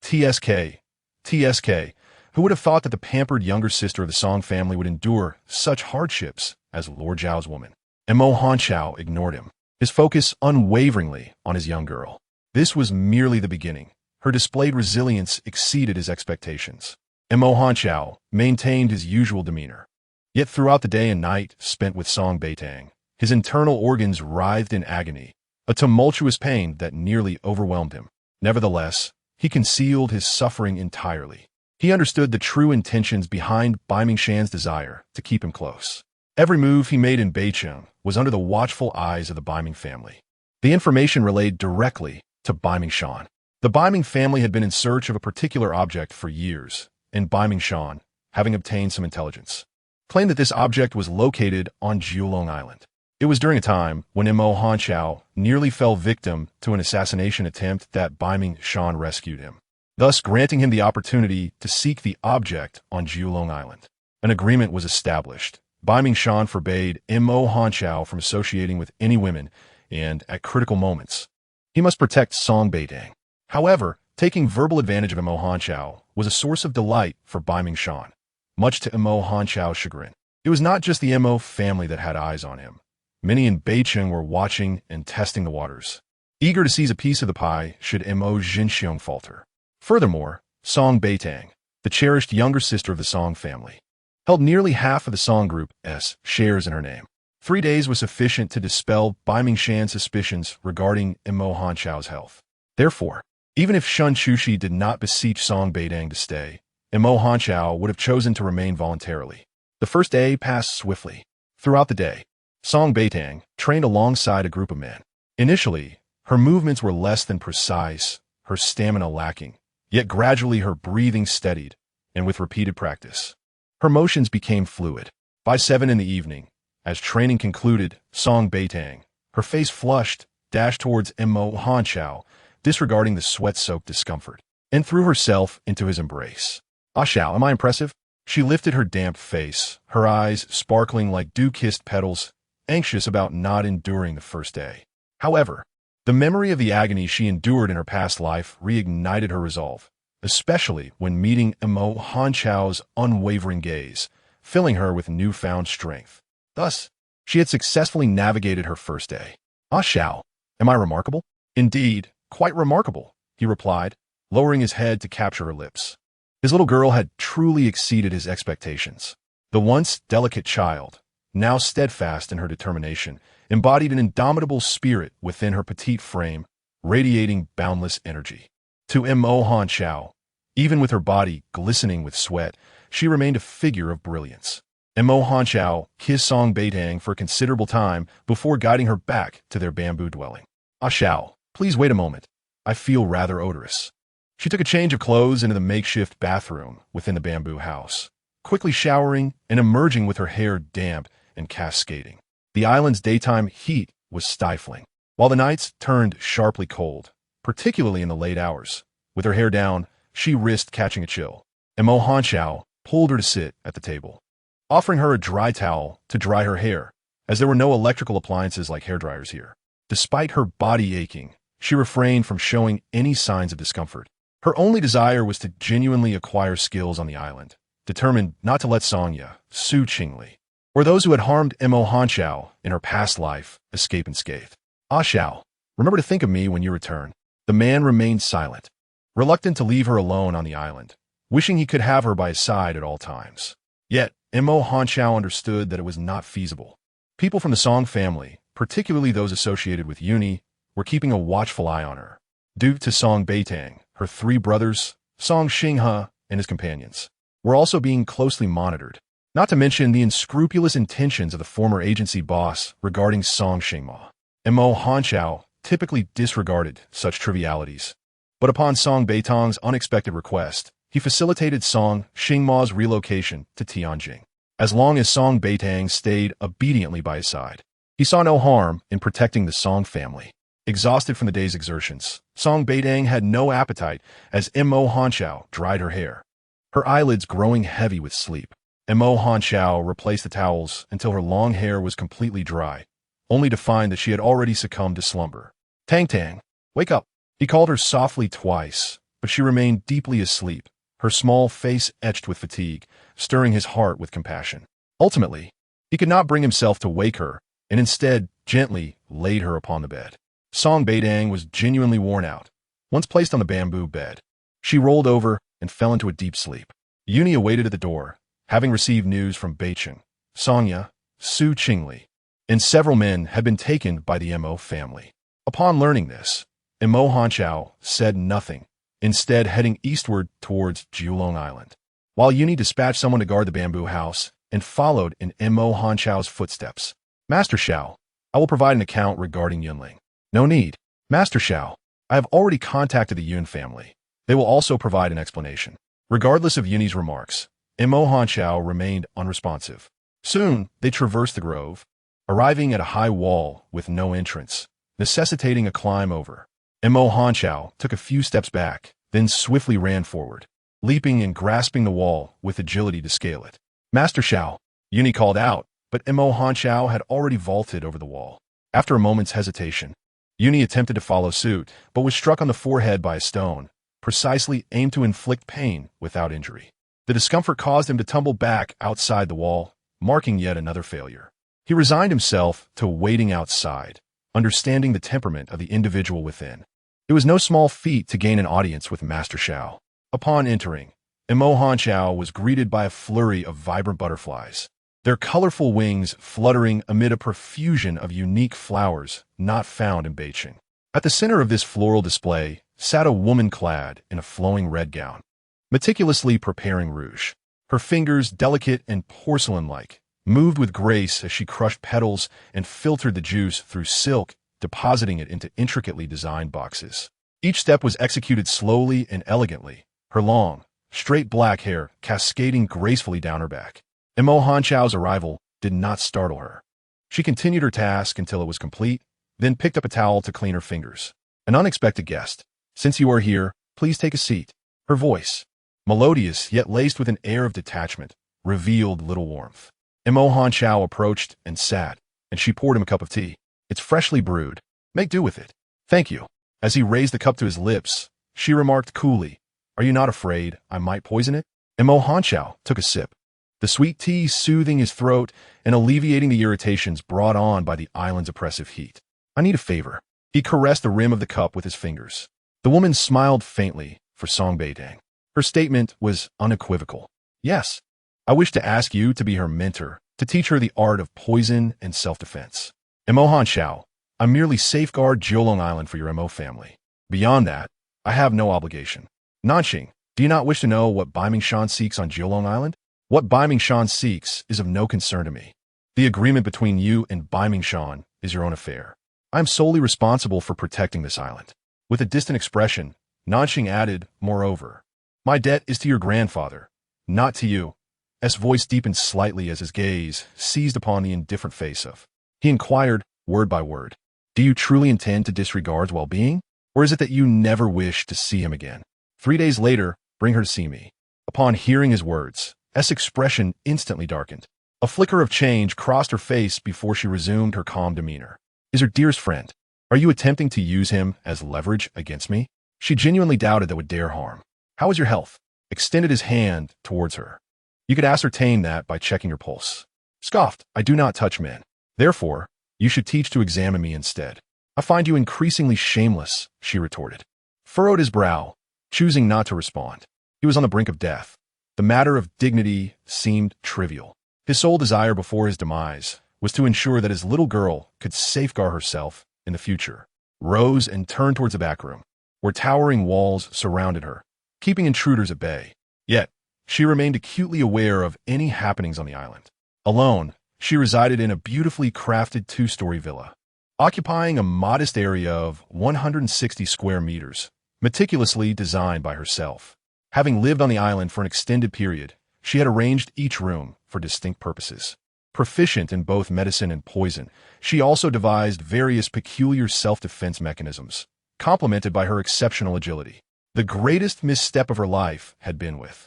TSK. TSK. Who would have thought that the pampered younger sister of the Song family would endure such hardships as Lord Zhao's woman? And Mo Hanshao ignored him, his focus unwaveringly on his young girl. This was merely the beginning. Her displayed resilience exceeded his expectations. And Mo Hanshao maintained his usual demeanor. Yet throughout the day and night spent with Song Beitang, his internal organs writhed in agony, a tumultuous pain that nearly overwhelmed him. Nevertheless, he concealed his suffering entirely. He understood the true intentions behind Beiming Shan's desire to keep him close. Every move he made in Beitang was under the watchful eyes of the Beiming family. The information relayed directly to Beiming Shan. The Beiming family had been in search of a particular object for years, and Beiming Shan, having obtained some intelligence, claimed that this object was located on Jiulong Island. It was during a time when Mo Hanshao nearly fell victim to an assassination attempt that Beiming Shan rescued him, thus granting him the opportunity to seek the object on Jiulong Island. An agreement was established. Beiming Shan forbade Mo Hanshao from associating with any women, and, at critical moments, he must protect Song Beitang. However, taking verbal advantage of Mo Hanshao was a source of delight for Beiming Shan, much to Mo Hanshao's chagrin. It was not just the Mo family that had eyes on him. Many in Beitang were watching and testing the waters, eager to seize a piece of the pie should Mo Jinxiong falter. Furthermore, Song Beitang, the cherished younger sister of the Song family, held nearly half of the Song Group's shares in her name. 3 days was sufficient to dispel Beiming Shan's suspicions regarding Mo Hanshao's health. Therefore, even if Shun Chushi did not beseech Song Beitang to stay, Mo Hanshao would have chosen to remain voluntarily. The first day passed swiftly. Throughout the day, Song Beitang trained alongside a group of men. Initially, her movements were less than precise, her stamina lacking, yet gradually her breathing steadied, and with repeated practice, her motions became fluid. By 7 in the evening, as training concluded, Song Beitang, her face flushed, dashed towards Mo Hanshao, disregarding the sweat-soaked discomfort, and threw herself into his embrace. "Ah Shao, am I impressive?" She lifted her damp face, her eyes sparkling like dew-kissed petals, anxious about not enduring the first day. However, the memory of the agony she endured in her past life reignited her resolve, especially when meeting Mo Hanshao's unwavering gaze, filling her with newfound strength. Thus, she had successfully navigated her first day. "Ah Shao, am I remarkable?" "Indeed, quite remarkable," he replied, lowering his head to capture her lips. His little girl had truly exceeded his expectations. The once delicate child, now steadfast in her determination, embodied an indomitable spirit within her petite frame, radiating boundless energy. To Mo Hanshao, even with her body glistening with sweat, she remained a figure of brilliance. Mo Hanshao kissed Song Beitang for a considerable time before guiding her back to their bamboo dwelling. "Ah Shao, please wait a moment. I feel rather odorous." She took a change of clothes into the makeshift bathroom within the bamboo house, quickly showering and emerging with her hair damp and cascading. The island's daytime heat was stifling, while the nights turned sharply cold, particularly in the late hours. With her hair down, she risked catching a chill. Mo Hanshao pulled her to sit at the table, offering her a dry towel to dry her hair, as there were no electrical appliances like hairdryers here. Despite her body aching, she refrained from showing any signs of discomfort. Her only desire was to genuinely acquire skills on the island, determined not to let Songya, Su Qingli, or those who had harmed Mo Hanshao in her past life escape unscathed. "Ah Shao, remember to think of me when you return." The man remained silent, reluctant to leave her alone on the island, wishing he could have her by his side at all times. Yet, Mo Hanshao understood that it was not feasible. People from the Song family, particularly those associated with Uni, were keeping a watchful eye on her. Due to Song Beitang, her 3 brothers, Song Xinghe, and his companions, were also being closely monitored. Not to mention the unscrupulous intentions of the former agency boss regarding Song Xingma. Mo Hanqiao typically disregarded such trivialities. But upon Song Beitang's unexpected request, he facilitated Song Xingma's relocation to Tianjin. As long as Song Beitang stayed obediently by his side, he saw no harm in protecting the Song family. Exhausted from the day's exertions, Song Beitang had no appetite as Mo Hanqiao dried her hair, her eyelids growing heavy with sleep. Mo Hanqiao replaced the towels until her long hair was completely dry, only to find that she had already succumbed to slumber. Tang Tang, wake up! He called her softly twice, but she remained deeply asleep, her small face etched with fatigue, stirring his heart with compassion. Ultimately, he could not bring himself to wake her, and instead gently laid her upon the bed. Song Beitang was genuinely worn out. Once placed on the bamboo bed, she rolled over and fell into a deep sleep. Yuni awaited at the door, having received news from Beitang, Songya, Su Qingli, and several men had been taken by the Mo family. Upon learning this, Mo Hanqiao said nothing, instead heading eastward towards Julong Island, while Yuni dispatched someone to guard the bamboo house and followed in Mo Hanqiao's footsteps. Master Xiao, I will provide an account regarding Yunling. No need. Master Xiao, I have already contacted the Yun family. They will also provide an explanation. Regardless of Yuni's remarks, Mo Hanqiao remained unresponsive. Soon, they traversed the grove, arriving at a high wall with no entrance, necessitating a climb over. Mo Hanqiao took a few steps back, then swiftly ran forward, leaping and grasping the wall with agility to scale it. Master Xiao, Yuni called out, but Mo Hanqiao had already vaulted over the wall. After a moment's hesitation, Yuni attempted to follow suit, but was struck on the forehead by a stone, precisely aimed to inflict pain without injury. The discomfort caused him to tumble back outside the wall, marking yet another failure. He resigned himself to waiting outside, understanding the temperament of the individual within. It was no small feat to gain an audience with Master Xiao. Upon entering, Mo Hanqiao was greeted by a flurry of vibrant butterflies, their colorful wings fluttering amid a profusion of unique flowers not found in Beitang. At the center of this floral display sat a woman clad in a flowing red gown, meticulously preparing rouge. Her fingers, delicate and porcelain-like, moved with grace as she crushed petals and filtered the juice through silk, depositing it into intricately designed boxes. Each step was executed slowly and elegantly, her long, straight black hair cascading gracefully down her back. Mo Hanqiao's arrival did not startle her. She continued her task until it was complete, then picked up a towel to clean her fingers. An unexpected guest. Since you are here, please take a seat. Her voice, melodious yet laced with an air of detachment, revealed little warmth. Mo Hanqiao approached and sat, and she poured him a cup of tea. It's freshly brewed. Make do with it. Thank you. As he raised the cup to his lips, she remarked coolly, Are you not afraid I might poison it? Mo Hanqiao took a sip, the sweet tea soothing his throat and alleviating the irritations brought on by the island's oppressive heat. I need a favor. He caressed the rim of the cup with his fingers. The woman smiled faintly for Song Beitang. Her statement was unequivocal. Yes, I wish to ask you to be her mentor, to teach her the art of poison and self-defense. Mo Hanqiao, I merely safeguard Jiulong Island for your Mo family. Beyond that, I have no obligation. Nanxing, do you not wish to know what Beiming seeks on Jiulong Island? What Beiming seeks is of no concern to me. The agreement between you and Beiming is your own affair. I am solely responsible for protecting this island. With a distant expression, Nanxing added, moreover, my debt is to your grandfather, not to you. S voice deepened slightly as his gaze seized upon the indifferent face of. He inquired, word by word, do you truly intend to disregard his well-being? Or is it that you never wish to see him again? 3 days later, bring her to see me. Upon hearing his words, S' expression instantly darkened. A flicker of change crossed her face before she resumed her calm demeanor. Is her dearest friend. Are you attempting to use him as leverage against me? She genuinely doubted that would dare harm. How is your health? Extended his hand towards her. You could ascertain that by checking your pulse. Scoffed, I do not touch men. Therefore, you should teach to examine me instead. I find you increasingly shameless, she retorted. Furrowed his brow, choosing not to respond. He was on the brink of death. The matter of dignity seemed trivial. His sole desire before his demise was to ensure that his little girl could safeguard herself in the future. Rose and turned towards the back room, where towering walls surrounded her, keeping intruders at bay. Yet, She remained acutely aware of any happenings on the island. Alone, she resided in a beautifully crafted two-story villa, occupying a modest area of 160 square meters, meticulously designed by herself. Having lived on the island for an extended period, she had arranged each room for distinct purposes. Proficient in both medicine and poison, she also devised various peculiar self-defense mechanisms, complemented by her exceptional agility. The greatest misstep of her life had been with.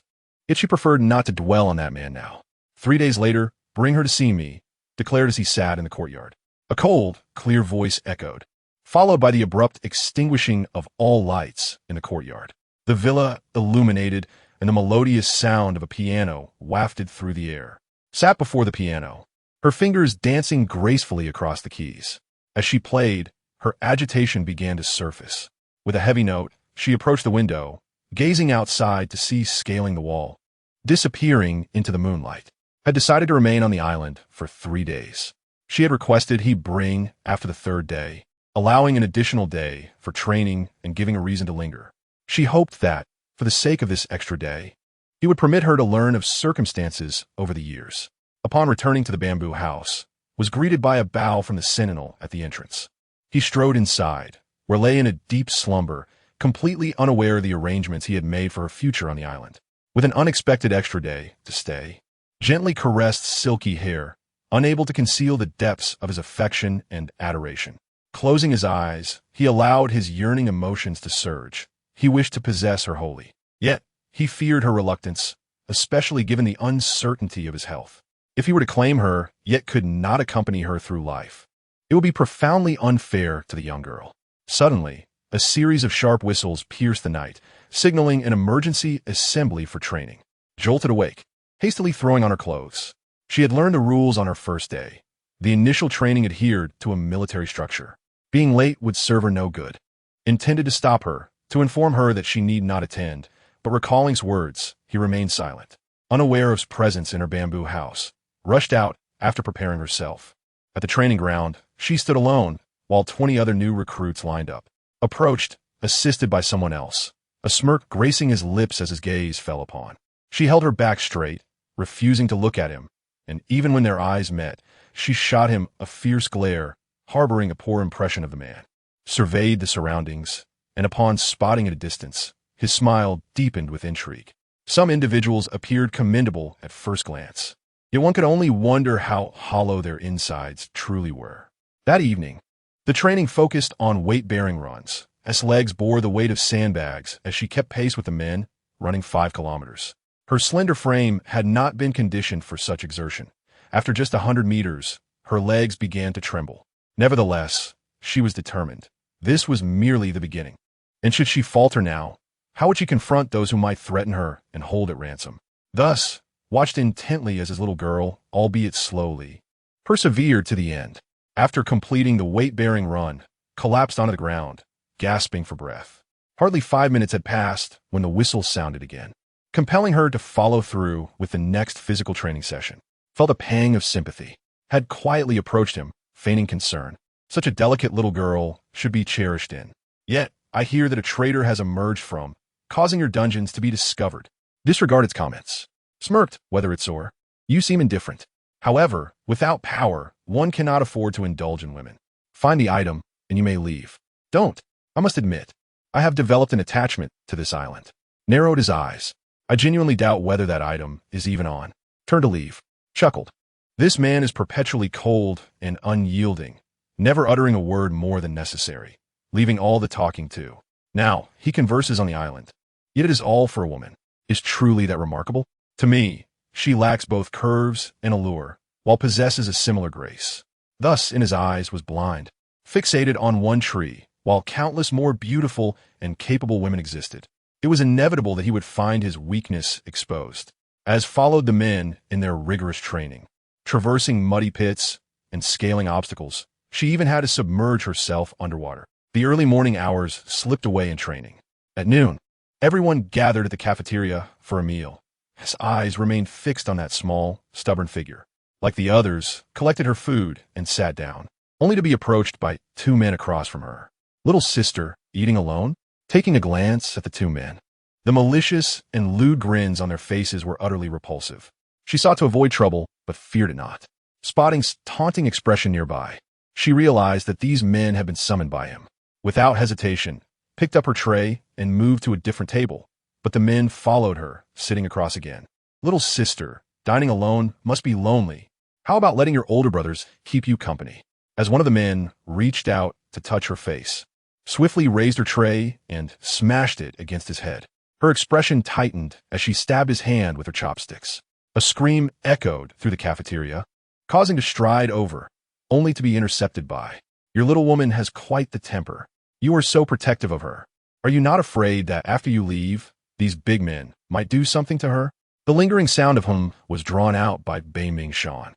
Yet she preferred not to dwell on that man now. 3 days later, "Bring her to see me," declared as he sat in the courtyard. A cold, clear voice echoed, followed by the abrupt extinguishing of all lights in the courtyard. The villa illuminated, and the melodious sound of a piano wafted through the air. Sat before the piano, her fingers dancing gracefully across the keys. As she played, her agitation began to surface. With a heavy note, she approached the window, gazing outside to see scaling the wall, disappearing into the moonlight. Had decided to remain on the island for 3 days. She had requested he bring after the 3rd day, allowing an additional day for training and giving a reason to linger. She hoped that, for the sake of this extra day, he would permit her to learn of circumstances over the years. Upon returning to the bamboo house, was greeted by a bow from the sentinel at the entrance. He strode inside, where lay in a deep slumber, completely unaware of the arrangements he had made for her future on the island. With an unexpected extra day to stay, gently caressed silky hair, unable to conceal the depths of his affection and adoration. Closing his eyes, he allowed his yearning emotions to surge. He wished to possess her wholly. Yet, he feared her reluctance, especially given the uncertainty of his health. If he were to claim her, yet could not accompany her through life, it would be profoundly unfair to the young girl. Suddenly, a series of sharp whistles pierced the night, signaling an emergency assembly for training. Jolted awake, hastily throwing on her clothes. She had learned the rules on her first day. The initial training adhered to a military structure. Being late would serve her no good. Intended to stop her, to inform her that she need not attend, but recalling his words, he remained silent, unaware of his presence in her bamboo house, rushed out after preparing herself. At the training ground, she stood alone, while 20 other new recruits lined up. Approached, assisted by someone else, a smirk gracing his lips as his gaze fell upon. She held her back straight, refusing to look at him, and even when their eyes met, she shot him a fierce glare, harboring a poor impression of the man. Surveyed the surroundings, and upon spotting at a distance, his smile deepened with intrigue. Some individuals appeared commendable at first glance, yet one could only wonder how hollow their insides truly were. That evening, the training focused on weight-bearing runs, as legs bore the weight of sandbags as she kept pace with the men, running 5 kilometers. Her slender frame had not been conditioned for such exertion. After just 100 meters, her legs began to tremble. Nevertheless, she was determined. This was merely the beginning. And should she falter now, how would she confront those who might threaten her and hold at ransom? Thus, watched intently as his little girl, albeit slowly, persevered to the end. After completing the weight-bearing run, collapsed onto the ground, gasping for breath. Hardly 5 minutes had passed when the whistle sounded again, compelling her to follow through with the next physical training session. Felt a pang of sympathy. Had quietly approached him, feigning concern. Such a delicate little girl should be cherished in. Yet, I hear that a traitor has emerged from, causing your dungeons to be discovered. Disregard its comments. Smirked, whether it's sore. You seem indifferent. However, without power, one cannot afford to indulge in women. Find the item, and you may leave. Don't. I must admit, I have developed an attachment to this island. Narrowed his eyes. I genuinely doubt whether that item is even on. Turned to leave. Chuckled. This man is perpetually cold and unyielding, never uttering a word more than necessary, leaving all the talking to. Now, he converses on the island. Yet it is all for a woman. Is truly that remarkable? To me, she lacks both curves and allure, while possesses a similar grace. Thus, in his eyes was blind, fixated on one tree, while countless more beautiful and capable women existed. It was inevitable that he would find his weakness exposed, as followed the men in their rigorous training. Traversing muddy pits and scaling obstacles, she even had to submerge herself underwater. The early morning hours slipped away in training. At noon, everyone gathered at the cafeteria for a meal. His eyes remained fixed on that small, stubborn figure. Like the others, collected her food and sat down, only to be approached by 2 men across from her. Little sister, eating alone? Taking a glance at the 2 men, The malicious and lewd grins on their faces were utterly repulsive. She sought to avoid trouble, but feared it not. Spotting's taunting expression nearby, she realized that these men had been summoned by him. Without hesitation, picked up her tray and moved to a different table, but the men followed her, sitting across again. Little sister, dining alone must be lonely. How about letting your older brothers keep you company? As one of the men reached out to touch her face, swiftly raised her tray and smashed it against his head. Her expression tightened as she stabbed his hand with her chopsticks. A scream echoed through the cafeteria, causing to stride over, only to be intercepted by, "Your little woman has quite the temper. You are so protective of her. Are you not afraid that after you leave, these big men might do something to her?" The lingering sound of whom was drawn out by Beitang Shan.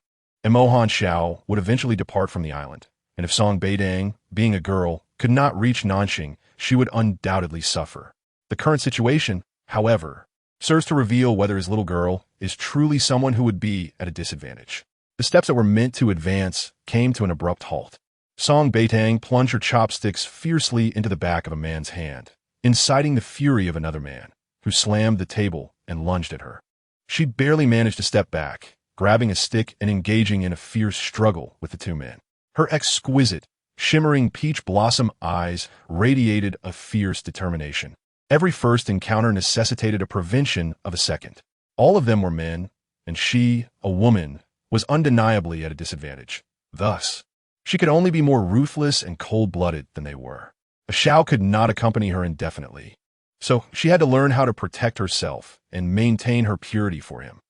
Mo Hanxiao would eventually depart from the island, and if Song Beitang, being a girl, could not reach Nanxing, she would undoubtedly suffer. The current situation, however, serves to reveal whether his little girl is truly someone who would be at a disadvantage. The steps that were meant to advance came to an abrupt halt. Song Beitang plunged her chopsticks fiercely into the back of a man's hand, inciting the fury of another man, who slammed the table and lunged at her. She barely managed to step back, grabbing a stick and engaging in a fierce struggle with the two men. Her exquisite, shimmering peach blossom eyes radiated a fierce determination. Every first encounter necessitated a prevention of a second. All of them were men, and she, a woman, was undeniably at a disadvantage. Thus, she could only be more ruthless and cold-blooded than they were. A Xiao could not accompany her indefinitely, so she had to learn how to protect herself and maintain her purity for him.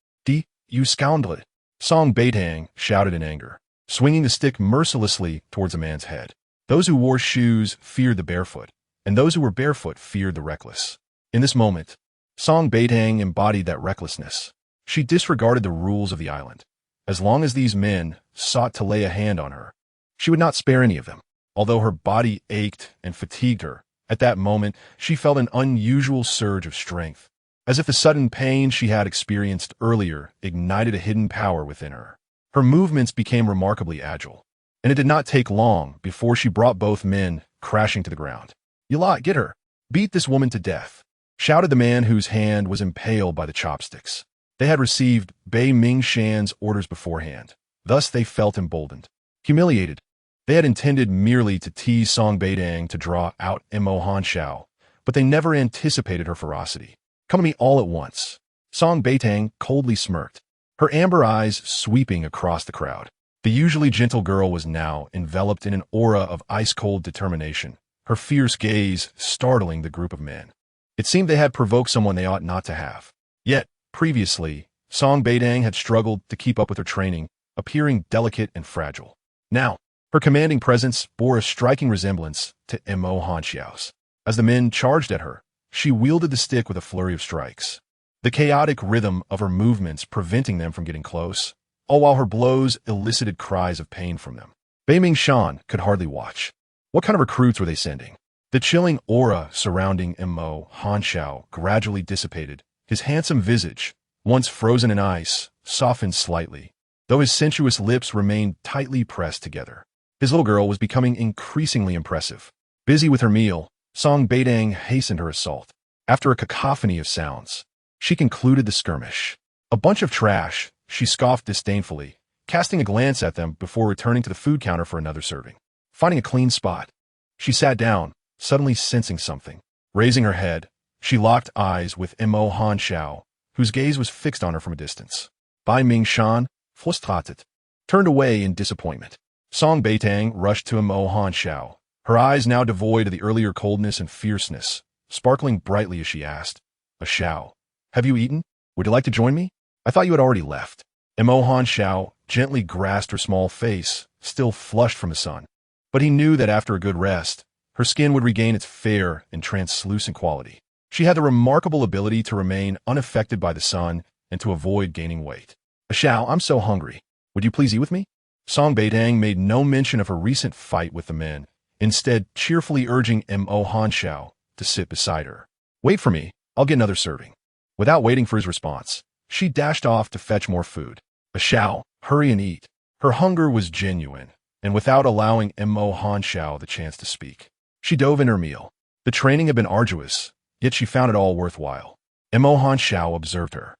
You scoundrel! Song Beitang shouted in anger, swinging the stick mercilessly towards a man's head. Those who wore shoes feared the barefoot, and those who were barefoot feared the reckless. In this moment, Song Beitang embodied that recklessness. She disregarded the rules of the island. As long as these men sought to lay a hand on her, she would not spare any of them. Although her body ached and fatigued her, at that moment she felt an unusual surge of strength, as if the sudden pain she had experienced earlier ignited a hidden power within her. Her movements became remarkably agile, and it did not take long before she brought both men crashing to the ground. "You lot, get her! Beat this woman to death!" shouted the man whose hand was impaled by the chopsticks. They had received Bei Mingshan's orders beforehand, thus they felt emboldened. Humiliated, they had intended merely to tease Song Beitang to draw out Mo Hanxiao, but they never anticipated her ferocity. "Come to me all at once." Song Beitang coldly smirked, her amber eyes sweeping across the crowd. The usually gentle girl was now enveloped in an aura of ice-cold determination, her fierce gaze startling the group of men. It seemed they had provoked someone they ought not to have. Yet, previously, Song Beitang had struggled to keep up with her training, appearing delicate and fragile. Now, her commanding presence bore a striking resemblance to Mo Hanxiao's. As the men charged at her, she wielded the stick with a flurry of strikes, the chaotic rhythm of her movements preventing them from getting close, all while her blows elicited cries of pain from them. Beiming Shan could hardly watch. What kind of recruits were they sending? The chilling aura surrounding Mo Hanxiao gradually dissipated. His handsome visage, once frozen in ice, softened slightly, though his sensuous lips remained tightly pressed together. His little girl was becoming increasingly impressive. Busy with her meal, Song Beitang hastened her assault. After a cacophony of sounds, she concluded the skirmish. "A bunch of trash," she scoffed disdainfully, casting a glance at them before returning to the food counter for another serving. Finding a clean spot, she sat down, suddenly sensing something. Raising her head, she locked eyes with Mo Hanxiao, whose gaze was fixed on her from a distance. Bai Mingshan, frustrated, turned away in disappointment. Song Beitang rushed to Mo Hanxiao, her eyes now devoid of the earlier coldness and fierceness, sparkling brightly as she asked, "A Xiao, have you eaten? Would you like to join me? I thought you had already left." Mo Hanxiao gently grasped her small face, still flushed from the sun. But he knew that after a good rest, her skin would regain its fair and translucent quality. She had the remarkable ability to remain unaffected by the sun and to avoid gaining weight. "A Xiao, I'm so hungry. Would you please eat with me?" Song Beitang made no mention of her recent fight with the men, instead cheerfully urging Mo Hanxiao to sit beside her. "Wait for me, I'll get another serving." Without waiting for his response, she dashed off to fetch more food. "A Xiao, hurry and eat." Her hunger was genuine, and without allowing Mo Hanxiao the chance to speak, she dove in her meal. The training had been arduous, yet she found it all worthwhile. Mo Hanxiao observed her.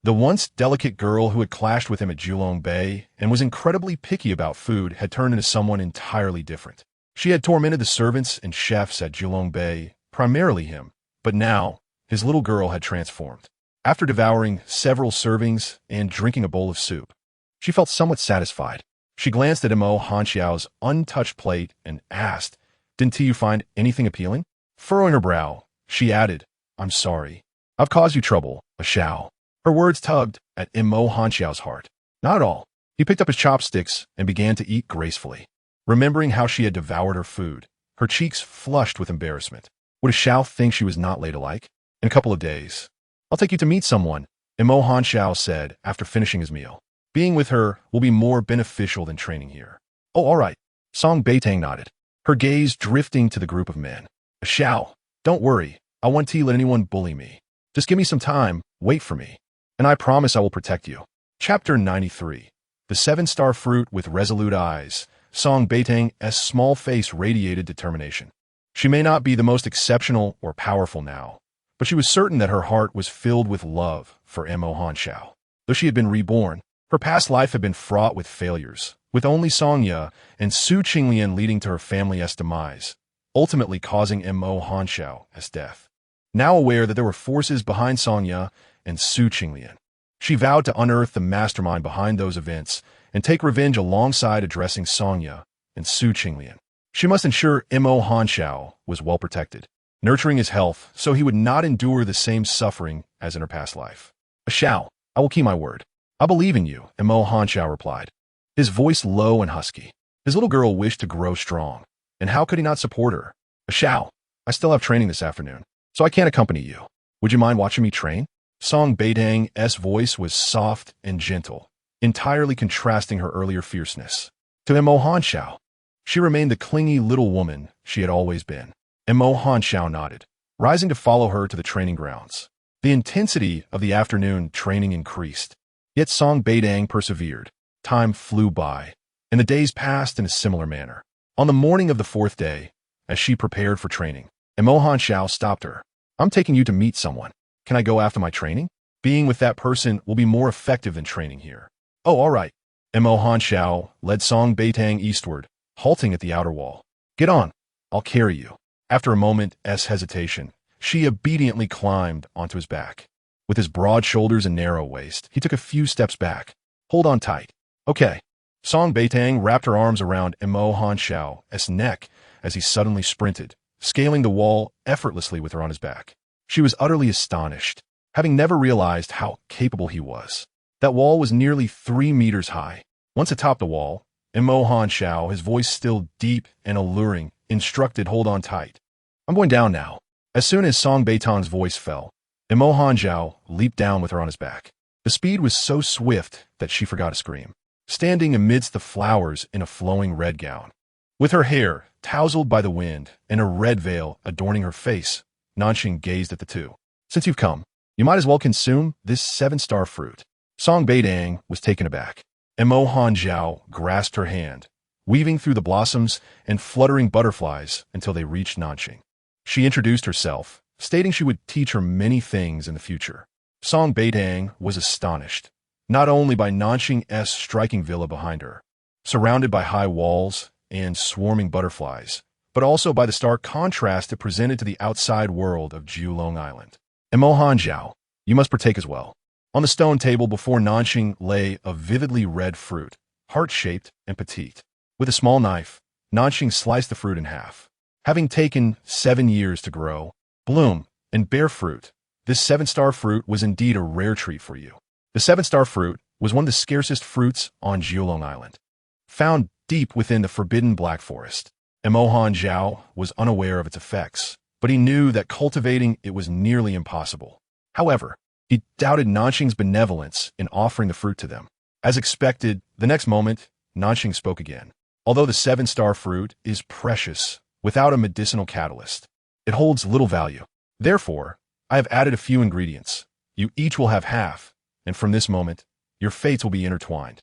The once delicate girl who had clashed with him at Julong Bay and was incredibly picky about food had turned into someone entirely different. She had tormented the servants and chefs at Julong Bay, primarily him, but now his little girl had transformed. After devouring several servings and drinking a bowl of soup, she felt somewhat satisfied. She glanced at Mo Hanxiao's untouched plate and asked, "Didn't you find anything appealing?" Furrowing her brow, she added, "I'm sorry. I've caused you trouble, Xiao." Her words tugged at Mo Hanxiao's heart. Not at all. He picked up his chopsticks and began to eat gracefully. Remembering how she had devoured her food, her cheeks flushed with embarrassment. Would Xiao think she was not ladylike? In a couple of days, I'll take you to meet someone, Mo Hanxiao said after finishing his meal. Being with her will be more beneficial than training here. Oh, all right. Song Beitang nodded, her gaze drifting to the group of men. Xiao, don't worry. I won't let anyone bully me. Just give me some time, wait for me, and I promise I will protect you. Chapter 93. The seven-star fruit with resolute eyes. Song Beitang's small face radiated determination. She may not be the most exceptional or powerful now, but she was certain that her heart was filled with love for Mo Hanxiao. Though she had been reborn, her past life had been fraught with failures, with only Songya and Su Qinglian leading to her family's demise, ultimately causing Mo Hanxiao's death. Now aware that there were forces behind Songya and Su Qinglian, she vowed to unearth the mastermind behind those events and take revenge alongside addressing Songya and Su Qinglian. She must ensure Mo Hanxiao was well protected, nurturing his health so he would not endure the same suffering as in her past life. Xiao, I will keep my word. I believe in you, Mo Hanxiao replied, his voice low and husky. His little girl wished to grow strong, and how could he not support her? Xiao, I still have training this afternoon, so I can't accompany you. Would you mind watching me train? Song Beitang's voice was soft and gentle, entirely contrasting her earlier fierceness. To Mo Hanxiao, she remained the clingy little woman she had always been. Mo Hanxiao nodded, rising to follow her to the training grounds. The intensity of the afternoon training increased, yet Song Beitang persevered. Time flew by, and the days passed in a similar manner. On the morning of the fourth day, as she prepared for training, Mo Hanxiao stopped her. I'm taking you to meet someone. Can I go after my training? Being with that person will be more effective than training here. Oh, all right. Mo Hanxiao led Song Beitang eastward, halting at the outer wall. Get on. I'll carry you. After a moment's hesitation, she obediently climbed onto his back. With his broad shoulders and narrow waist, he took a few steps back. Hold on tight. Okay. Song Beitang wrapped her arms around Mo Hanxiao's neck as he suddenly sprinted, scaling the wall effortlessly with her on his back. She was utterly astonished, having never realized how capable he was. That wall was nearly 3 meters high. Once atop the wall, Mo Hanxiao, his voice still deep and alluring, instructed, hold on tight. I'm going down now. As soon as Song Beitang's voice fell, Mo Hanxiao leaped down with her on his back. The speed was so swift that she forgot to scream, standing amidst the flowers in a flowing red gown. With her hair tousled by the wind and a red veil adorning her face, Nanxing gazed at the two. Since you've come, you might as well consume this seven-star fruit. Song Beitang was taken aback. Mo Hanxiao grasped her hand, weaving through the blossoms and fluttering butterflies until they reached Nanxing. She introduced herself, stating she would teach her many things in the future. Song Beitang was astonished, not only by Nanxing's striking villa behind her, surrounded by high walls and swarming butterflies, but also by the stark contrast it presented to the outside world of Julong Island. Mo Hanxiao, you must partake as well. On the stone table before Nanxing lay a vividly red fruit, heart-shaped and petite. With a small knife, Nanxing sliced the fruit in half. Having taken 7 years to grow, bloom, and bear fruit, this seven-star fruit was indeed a rare treat for you. The seven-star fruit was one of the scarcest fruits on Julong Island, found deep within the forbidden Black Forest. Mo Hanxiao was unaware of its effects, but he knew that cultivating it was nearly impossible. However, he doubted Nanxing's benevolence in offering the fruit to them. As expected, the next moment, Nanxing spoke again. Although the seven-star fruit is precious without a medicinal catalyst, it holds little value. Therefore, I have added a few ingredients. You each will have half, and from this moment, your fates will be intertwined.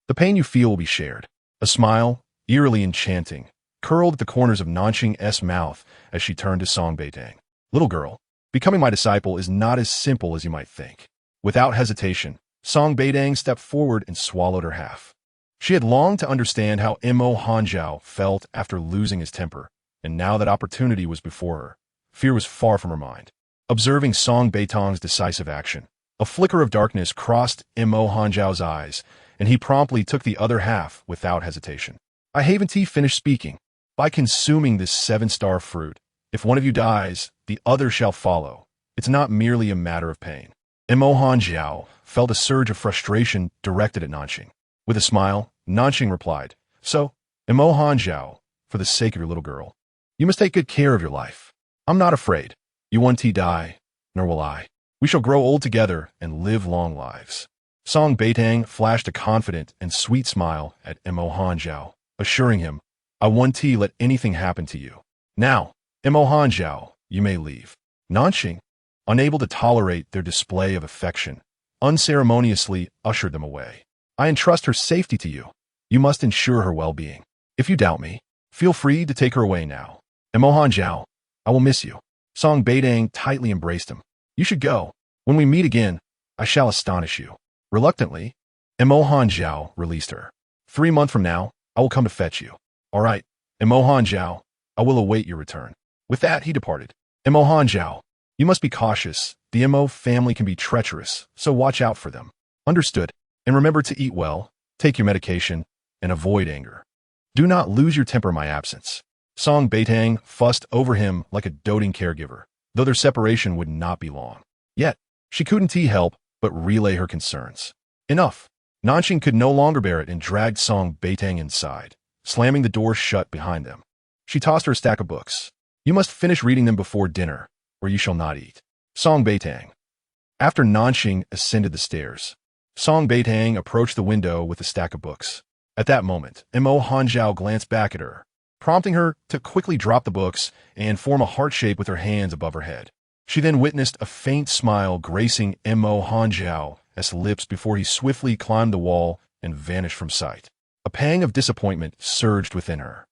The pain you feel will be shared. A smile, eerily enchanting, curled at the corners of Nanxing's mouth as she turned to Song Beitang. Little girl, Becoming my disciple is not as simple as you might think. Without hesitation, Song Beitang stepped forward and swallowed her half. She had longed to understand how Mo Hanjiao felt after losing his temper, and now that opportunity was before her, fear was far from her mind. Observing Song Beitang's decisive action, a flicker of darkness crossed Mo Hanjiao's eyes, and he promptly took the other half without hesitation. I haven't finished speaking. By consuming this 7-star fruit, if one of you dies, the other shall follow. It's not merely a matter of pain. Mo Hanjiao felt a surge of frustration directed at Nanxing. With a smile, Nanxing replied, "So, Mo Hanjiao, for the sake of your little girl, you must take good care of your life. I'm not afraid. You won't die, nor will I. We shall grow old together and live long lives." Song Beitang flashed a confident and sweet smile at Mo Hanjiao, assuring him, "I won't let anything happen to you. Now, Mo Hanjiao, you may leave." Nanxing, unable to tolerate their display of affection, unceremoniously ushered them away. "I entrust her safety to you. You must ensure her well-being. If you doubt me, feel free to take her away now. Mo Hanjiao, I will miss you." Song Beitang tightly embraced him. "You should go. When we meet again, I shall astonish you." Reluctantly, Mo Hanjiao released her. 3 months from now, I will come to fetch you. All right, Mo Hanjiao, I will await your return. With that, he departed. Mo Hanjiao, you must be cautious. The Mo family can be treacherous, so watch out for them. Understood. And remember to eat well, take your medication, and avoid anger. Do not lose your temper in my absence. Song Beitang fussed over him like a doting caregiver, though their separation would not be long. Yet, she couldn't help but relay her concerns. Enough. Nanxing could no longer bear it and dragged Song Beitang inside, slamming the door shut behind them. She tossed her a stack of books. "You must finish reading them before dinner, or you shall not eat." Song Beitang. After Nanxing ascended the stairs, Song Beitang approached the window with a stack of books. At that moment, Mo Hanjiao glanced back at her, prompting her to quickly drop the books and form a heart shape with her hands above her head. She then witnessed a faint smile gracing Mo Hanjiao's lips before he swiftly climbed the wall and vanished from sight. A pang of disappointment surged within her.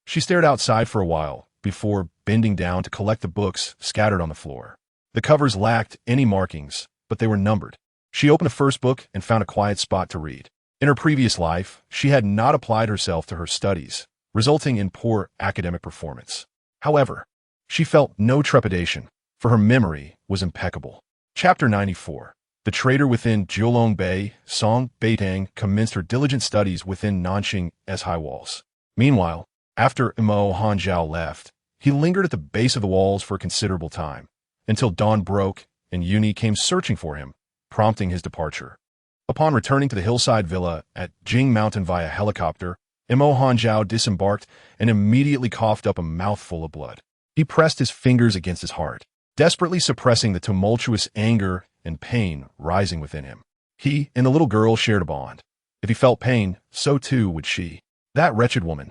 She stared outside for a while before bending down to collect the books scattered on the floor. The covers lacked any markings, but they were numbered. She opened the first book and found a quiet spot to read. In her previous life, she had not applied herself to her studies, resulting in poor academic performance. However, she felt no trepidation, for her memory was impeccable. Chapter 94. The Traitor Within Jiulong Bay. Song Beitang commenced her diligent studies within Nanxing's high walls. Meanwhile, after Mo Hanjiao left, he lingered at the base of the walls for a considerable time, until dawn broke and Yuni came searching for him, prompting his departure. Upon returning to the hillside villa at Jing Mountain via helicopter, Mo Hanjiao disembarked and immediately coughed up a mouthful of blood. He pressed his fingers against his heart, desperately suppressing the tumultuous anger and pain rising within him. He and the little girl shared a bond. If he felt pain, so too would she. That wretched woman,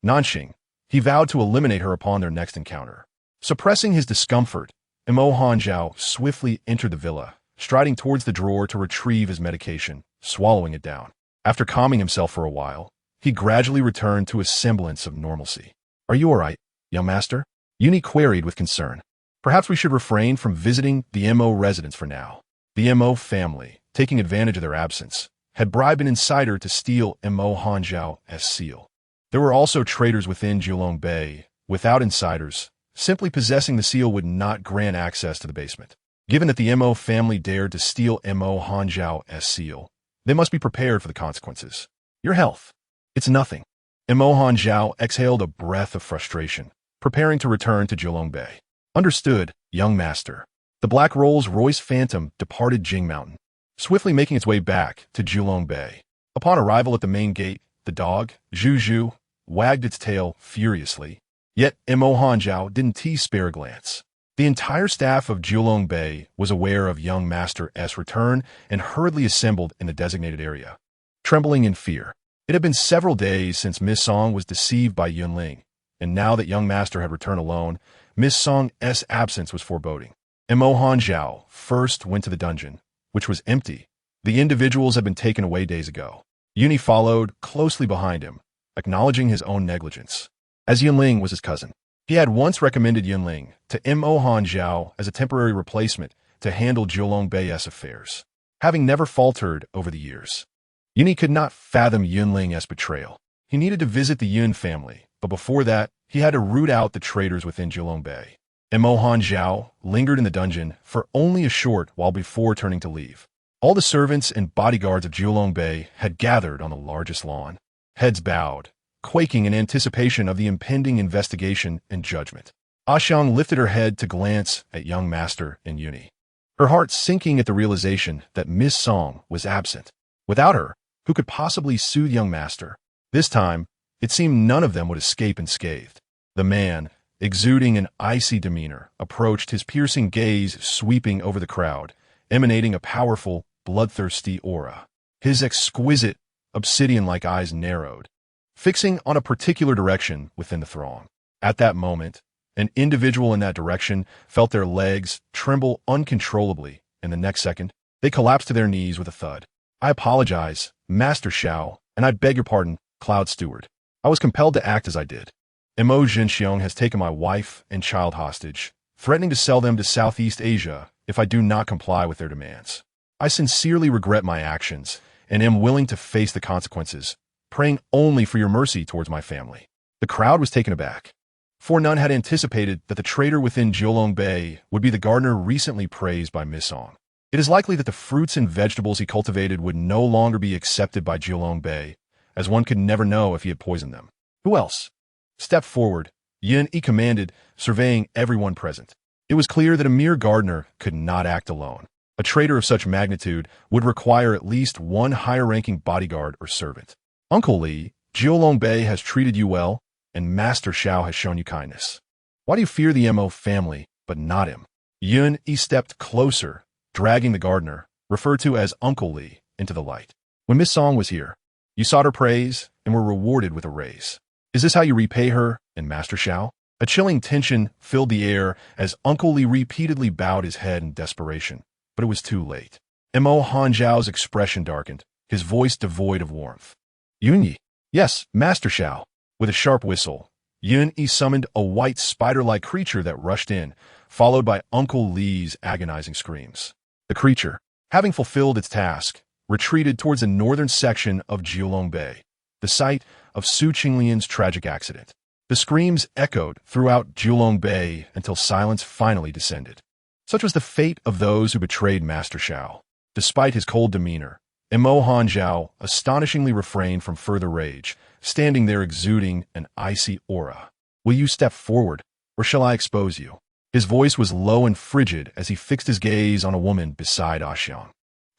Nanxing, he vowed to eliminate her upon their next encounter. Suppressing his discomfort, Mo Hanjiao swiftly entered the villa, striding towards the drawer to retrieve his medication, swallowing it down. After calming himself for a while, he gradually returned to a semblance of normalcy. "Are you all right, young master?" Yuni queried with concern. "Perhaps we should refrain from visiting the Mo residence for now." The Mo family, taking advantage of their absence, had bribed an insider to steal Mo Hanjiao's seal. There were also traitors within Jiulong Bay. Without insiders, simply possessing the seal would not grant access to the basement. Given that the Mo family dared to steal Mo Hanjiao's seal, they must be prepared for the consequences. "Your health." "It's nothing." Mo Hanjiao exhaled a breath of frustration, preparing to return to Jiulong Bay. "Understood, young master." The Black Rolls-Royce Phantom departed Jing Mountain, swiftly making its way back to Jiulong Bay. Upon arrival at the main gate, the dog, Zhu, wagged its tail furiously. Yet Mo Hanjiao didn't spare a glance. The entire staff of Jiulong Bay was aware of young master's return and hurriedly assembled in the designated area, trembling in fear. It had been several days since Miss Song was deceived by Yunling, and now that young master had returned alone, Miss Song's absence was foreboding. Mo Hanjiao first went to the dungeon, which was empty. The individuals had been taken away days ago. Yuni followed closely behind him, acknowledging his own negligence. As Yunling was his cousin, He had once recommended Yunling to Mo Hanzhao as a temporary replacement to handle Zhuolong Bei's affairs, having never faltered over the years. Yuni could not fathom Yunling's betrayal. He needed to visit the Yun family, but before that, he had to root out the traitors within Zhuolong Bei. Mo Hanzhao lingered in the dungeon for only a short while before turning to leave. All the servants and bodyguards of Zhuolong Bei had gathered on the largest lawn, heads bowed, quaking in anticipation of the impending investigation and judgment. Xiang lifted her head to glance at young master and Yuni, her heart sinking at the realization that Miss Song was absent. Without her, who could possibly soothe young master? This time, it seemed none of them would escape unscathed. The man, exuding an icy demeanor, approached, his piercing gaze sweeping over the crowd, emanating a powerful, bloodthirsty aura. His exquisite, obsidian-like eyes narrowed, fixing on a particular direction within the throng. At that moment, an individual in that direction felt their legs tremble uncontrollably, and the next second, they collapsed to their knees with a thud. "I apologize, Master Xiao, and I beg your pardon, Cloud Steward. I was compelled to act as I did. Mo Jinxiong has taken my wife and child hostage, threatening to sell them to Southeast Asia if I do not comply with their demands. I sincerely regret my actions and am willing to face the consequences, praying only for your mercy towards my family." The crowd was taken aback, for none had anticipated that the traitor within Zhuolong Bei would be the gardener recently praised by Miss Song. It is likely that the fruits and vegetables he cultivated would no longer be accepted by Zhuolong Bei, as one could never know if he had poisoned them. "Who else? Step forward," Yin Yi commanded, surveying everyone present. It was clear that a mere gardener could not act alone. A traitor of such magnitude would require at least one higher-ranking bodyguard or servant. "Uncle Li, Zhuolong Bei has treated you well, and Master Xiao has shown you kindness. Why do you fear the Mo family, but not him?" Yun Yi stepped closer, dragging the gardener, referred to as Uncle Li, into the light. "When Miss Song was here, you sought her praise and were rewarded with a raise. Is this how you repay her and Master Xiao?" A chilling tension filled the air as Uncle Li repeatedly bowed his head in desperation, but it was too late. Mo Hanzhao's expression darkened, his voice devoid of warmth. "Yun Yi." "Yes, Master Xiao." With a sharp whistle, Yun Yi summoned a white spider-like creature that rushed in, followed by Uncle Li's agonizing screams. The creature, having fulfilled its task, retreated towards the northern section of Zhuolong Bei, the site of Su Qinglian's tragic accident. The screams echoed throughout Zhuolong Bei until silence finally descended. Such was the fate of those who betrayed Master Xiao. Despite his cold demeanor, Mo Hanzhao astonishingly refrained from further rage, standing there exuding an icy aura. "Will you step forward, or shall I expose you?" His voice was low and frigid as he fixed his gaze on a woman beside Xiang,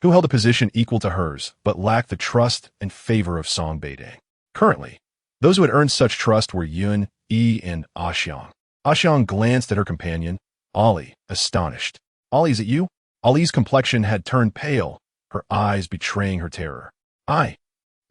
who held a position equal to hers, but lacked the trust and favor of Song Beitang. Currently, those who had earned such trust were Yun Yi and Xiang. Xiang glanced at her companion, Ali, astonished. "Ali, is it you?" Ali's complexion had turned pale, her eyes betraying her terror. I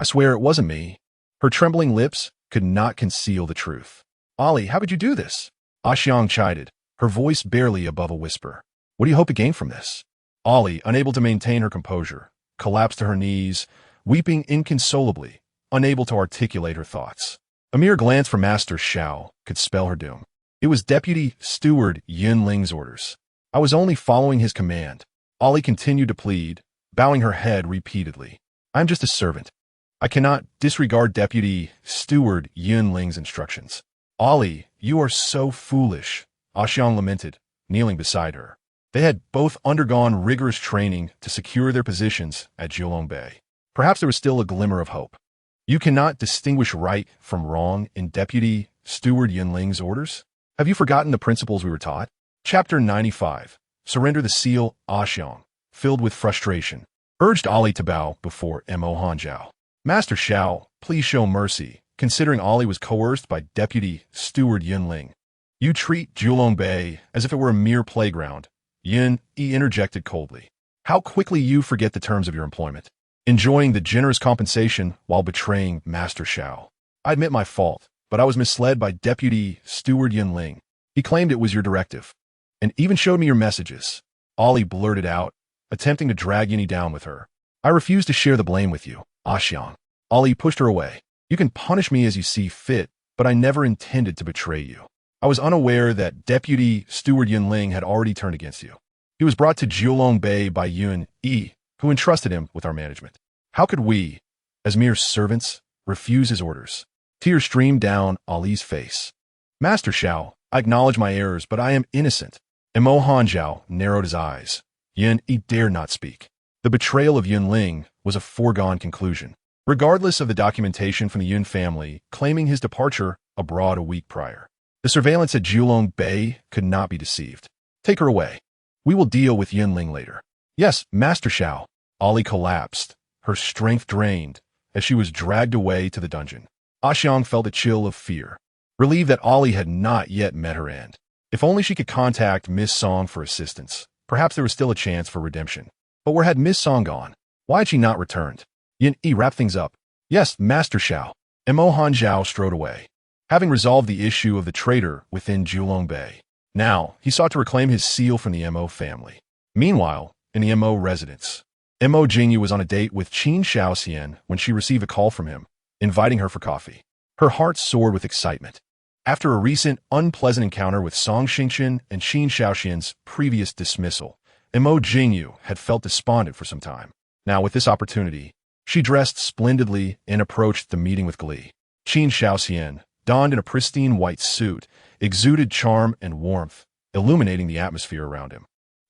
swear it wasn't me." Her trembling lips could not conceal the truth. "Ali, how could you do this?" Xiang chided, her voice barely above a whisper. "What do you hope to gain from this?" Ali, unable to maintain her composure, collapsed to her knees, weeping inconsolably, unable to articulate her thoughts. A mere glance from Master Xiao could spell her doom. It was Deputy Steward Yunling's orders. I was only following his command. Ali continued to plead, bowing her head repeatedly. "I am just a servant. I cannot disregard Deputy Steward Yunling's instructions." "Ali, you are so foolish," Xiang lamented, kneeling beside her. They had both undergone rigorous training to secure their positions at Zhuolong Bei. Perhaps there was still a glimmer of hope. "You cannot distinguish right from wrong in Deputy Steward Yunling's orders? Have you forgotten the principles we were taught?" Chapter 95. Surrender the seal. Xiang, filled with frustration, urged Ali to bow before Mo Hanzhao. "Master Xiao, please show mercy, considering Ali was coerced by Deputy Steward Yunling. You treat Zhuolong Bei as if it were a mere playground." Yun Yi interjected coldly. "How quickly you forget the terms of your employment, enjoying the generous compensation while betraying Master Xiao. I admit my fault, but I was misled by Deputy Steward Yunling. He claimed it was your directive, and even showed me your messages." Ali blurted out, attempting to drag Yuni down with her. "I refuse to share the blame with you, Xiang." Ali pushed her away. "You can punish me as you see fit, but I never intended to betray you." I was unaware that Deputy Steward Yun Ling had already turned against you. He was brought to Jiulong Bay by Yun Yi, who entrusted him with our management. How could we, as mere servants, refuse his orders? Tears streamed down Ali's face. Master Xiao, I acknowledge my errors, but I am innocent. Mo Hanzhao narrowed his eyes. Yun Yi dared not speak. The betrayal of Yun Ling was a foregone conclusion, regardless of the documentation from the Yun family claiming his departure abroad a week prior. The surveillance at Jiulong Bay could not be deceived. Take her away. We will deal with Yun Ling later. Yes, Master Xiao. Ali collapsed, her strength drained, as she was dragged away to the dungeon. Xiang felt a chill of fear, relieved that Ali had not yet met her end. If only she could contact Miss Song for assistance, perhaps there was still a chance for redemption. But where had Miss Song gone? Why had she not returned? Yin Yi wrapped things up. Yes, Master Xiao. Mo Hanzhao strode away, having resolved the issue of the traitor within Jiulong Bay. Now, he sought to reclaim his seal from the Mo family. Meanwhile, in the Mo residence, Mo Jingyu was on a date with Qin Shaoxian when she received a call from him, inviting her for coffee. Her heart soared with excitement. After a recent unpleasant encounter with Song Xingqian and Qin Shaoxian's previous dismissal, Mo Jingyu had felt despondent for some time. Now, with this opportunity, she dressed splendidly and approached the meeting with glee. Qin Shaoxian, donned in a pristine white suit, exuded charm and warmth, illuminating the atmosphere around him.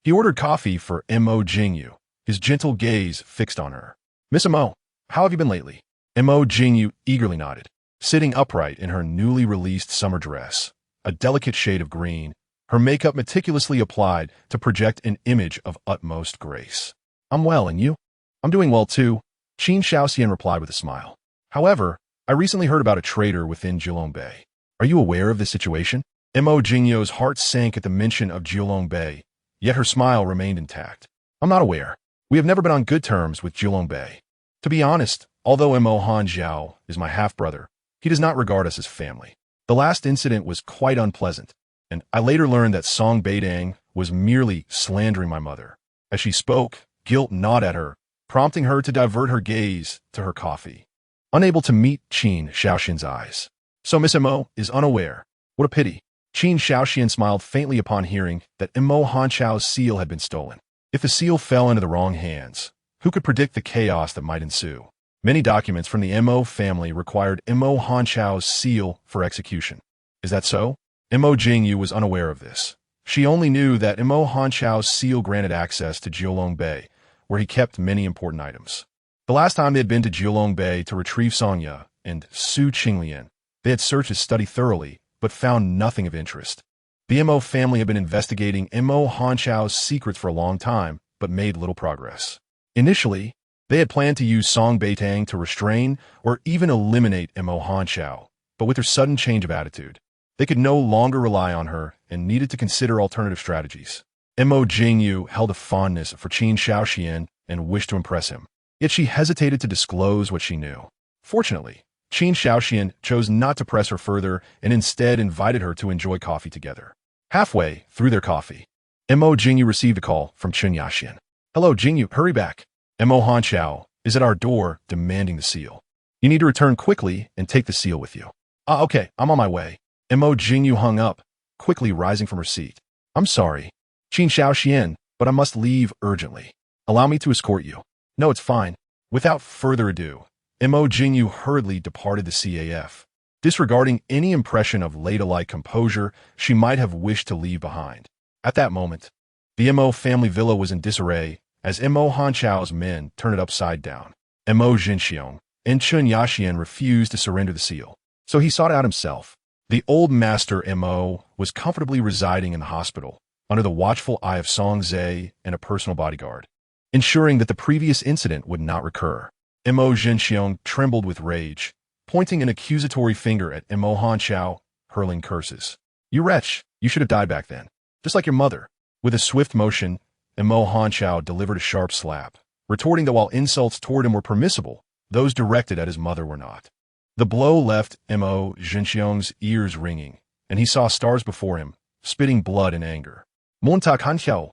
He ordered coffee for Mo Jingyu, his gentle gaze fixed on her. Miss Mo, how have you been lately? Mo Jingyu eagerly nodded, sitting upright in her newly released summer dress, a delicate shade of green, her makeup meticulously applied to project an image of utmost grace. I'm well, and you? I'm doing well too, Qin Shaoxian replied with a smile. However, I recently heard about a traitor within Jiulong Bay. Are you aware of this situation? Mo Jingyu's heart sank at the mention of Jiulong Bay, yet her smile remained intact. I'm not aware. We have never been on good terms with Jiulong Bay. To be honest, although Mo Hanzhao is my half-brother, he does not regard us as family. The last incident was quite unpleasant, and I later learned that Song Beitang was merely slandering my mother. As she spoke, guilt gnawed at her, prompting her to divert her gaze to her coffee. Unable to meet Qin Shaoxian's eyes. So Miss Mo is unaware. What a pity. Qin Shaoxian smiled faintly upon hearing that Mo Hanchao's seal had been stolen. If the seal fell into the wrong hands, who could predict the chaos that might ensue? Many documents from the Mo family required Mo Hanchao's seal for execution. Is that so? Mo Jingyu was unaware of this. She only knew that Mo Hanchao's seal granted access to Jiulong Bay, where he kept many important items. The last time they had been to Jiulong Bay to retrieve Songya and Su Qinglian, they had searched his study thoroughly, but found nothing of interest. The Mo family had been investigating Mo Hanchao's secrets for a long time, but made little progress. Initially, they had planned to use Song Beitang to restrain or even eliminate Mo Hanchao, but with her sudden change of attitude, they could no longer rely on her and needed to consider alternative strategies. Mo Jingyu held a fondness for Qin Shaoxian and wished to impress him, yet she hesitated to disclose what she knew. Fortunately, Qin Shaoxian chose not to press her further and instead invited her to enjoy coffee together. Halfway through their coffee, Mo Jingyu received a call from Qin Yaxian. Hello, Jingyu, hurry back. Mo Hanchao is at our door demanding the seal. You need to return quickly and take the seal with you. Okay, I'm on my way. Mo Jingyu hung up, quickly rising from her seat. I'm sorry, Qin Shaoxian, but I must leave urgently. Allow me to escort you. No, it's fine. Without further ado, Mo Jingyu hurriedly departed the CAF, disregarding any impression of ladylike composure she might have wished to leave behind. At that moment, the Mo family villa was in disarray as Mo Hanchao's men turned it upside down. Mo Jinxiong and Qin Yaxian refused to surrender the seal, so he sought it out himself. The old master Mo was comfortably residing in the hospital, under the watchful eye of Song Zhe and a personal bodyguard, ensuring that the previous incident would not recur. Mo Jinxiong trembled with rage, pointing an accusatory finger at Mo Hanchao, hurling curses. You wretch, you should have died back then, just like your mother. With a swift motion, Mo Hanchao delivered a sharp slap, retorting that while insults toward him were permissible, those directed at his mother were not. The blow left Mo Jinxiong's ears ringing, and he saw stars before him, spitting blood in anger. Montak Hanchao!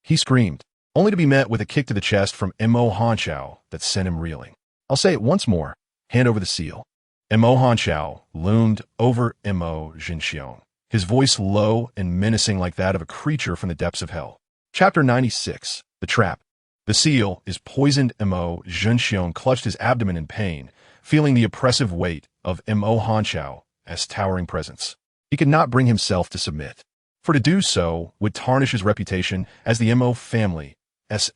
He screamed, only to be met with a kick to the chest from Mo Hanchao that sent him reeling. I'll say it once more. Hand over the seal. Mo Hanchao loomed over Mo Jinxiong, his voice low and menacing like that of a creature from the depths of hell. Chapter 96. The Trap. The seal is poisoned. Mo Zhenxiong clutched his abdomen in pain, feeling the oppressive weight of Mo Hanchao's towering presence. He could not bring himself to submit, for to do so would tarnish his reputation as the Mo family's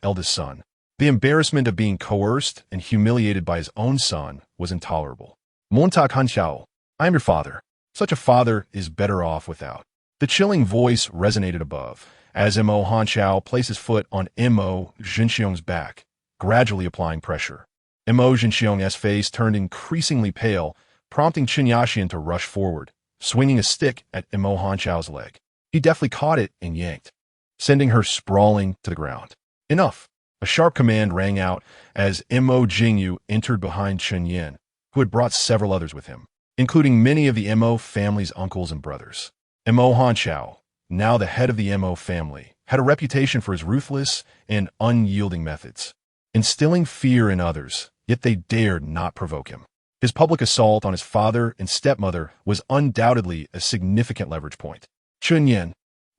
eldest son. The embarrassment of being coerced and humiliated by his own son was intolerable. Montag Hanchao, I am your father. Such a father is better off without. The chilling voice resonated above, as Mo Hanchao placed his foot on Mo Zhenxiong's back, gradually applying pressure. Mo Zhenxiong's face turned increasingly pale, prompting Chen Yaxian to rush forward, swinging a stick at Mo Hanchao's leg. He deftly caught it and yanked, sending her sprawling to the ground. Enough! A sharp command rang out as Mo Jingyu entered behind Chen Yin, who had brought several others with him, including many of the Mo family's uncles and brothers. Mo Hanchao, now the head of the Mo family, had a reputation for his ruthless and unyielding methods, instilling fear in others, yet they dared not provoke him. His public assault on his father and stepmother was undoubtedly a significant leverage point. Chen Yin,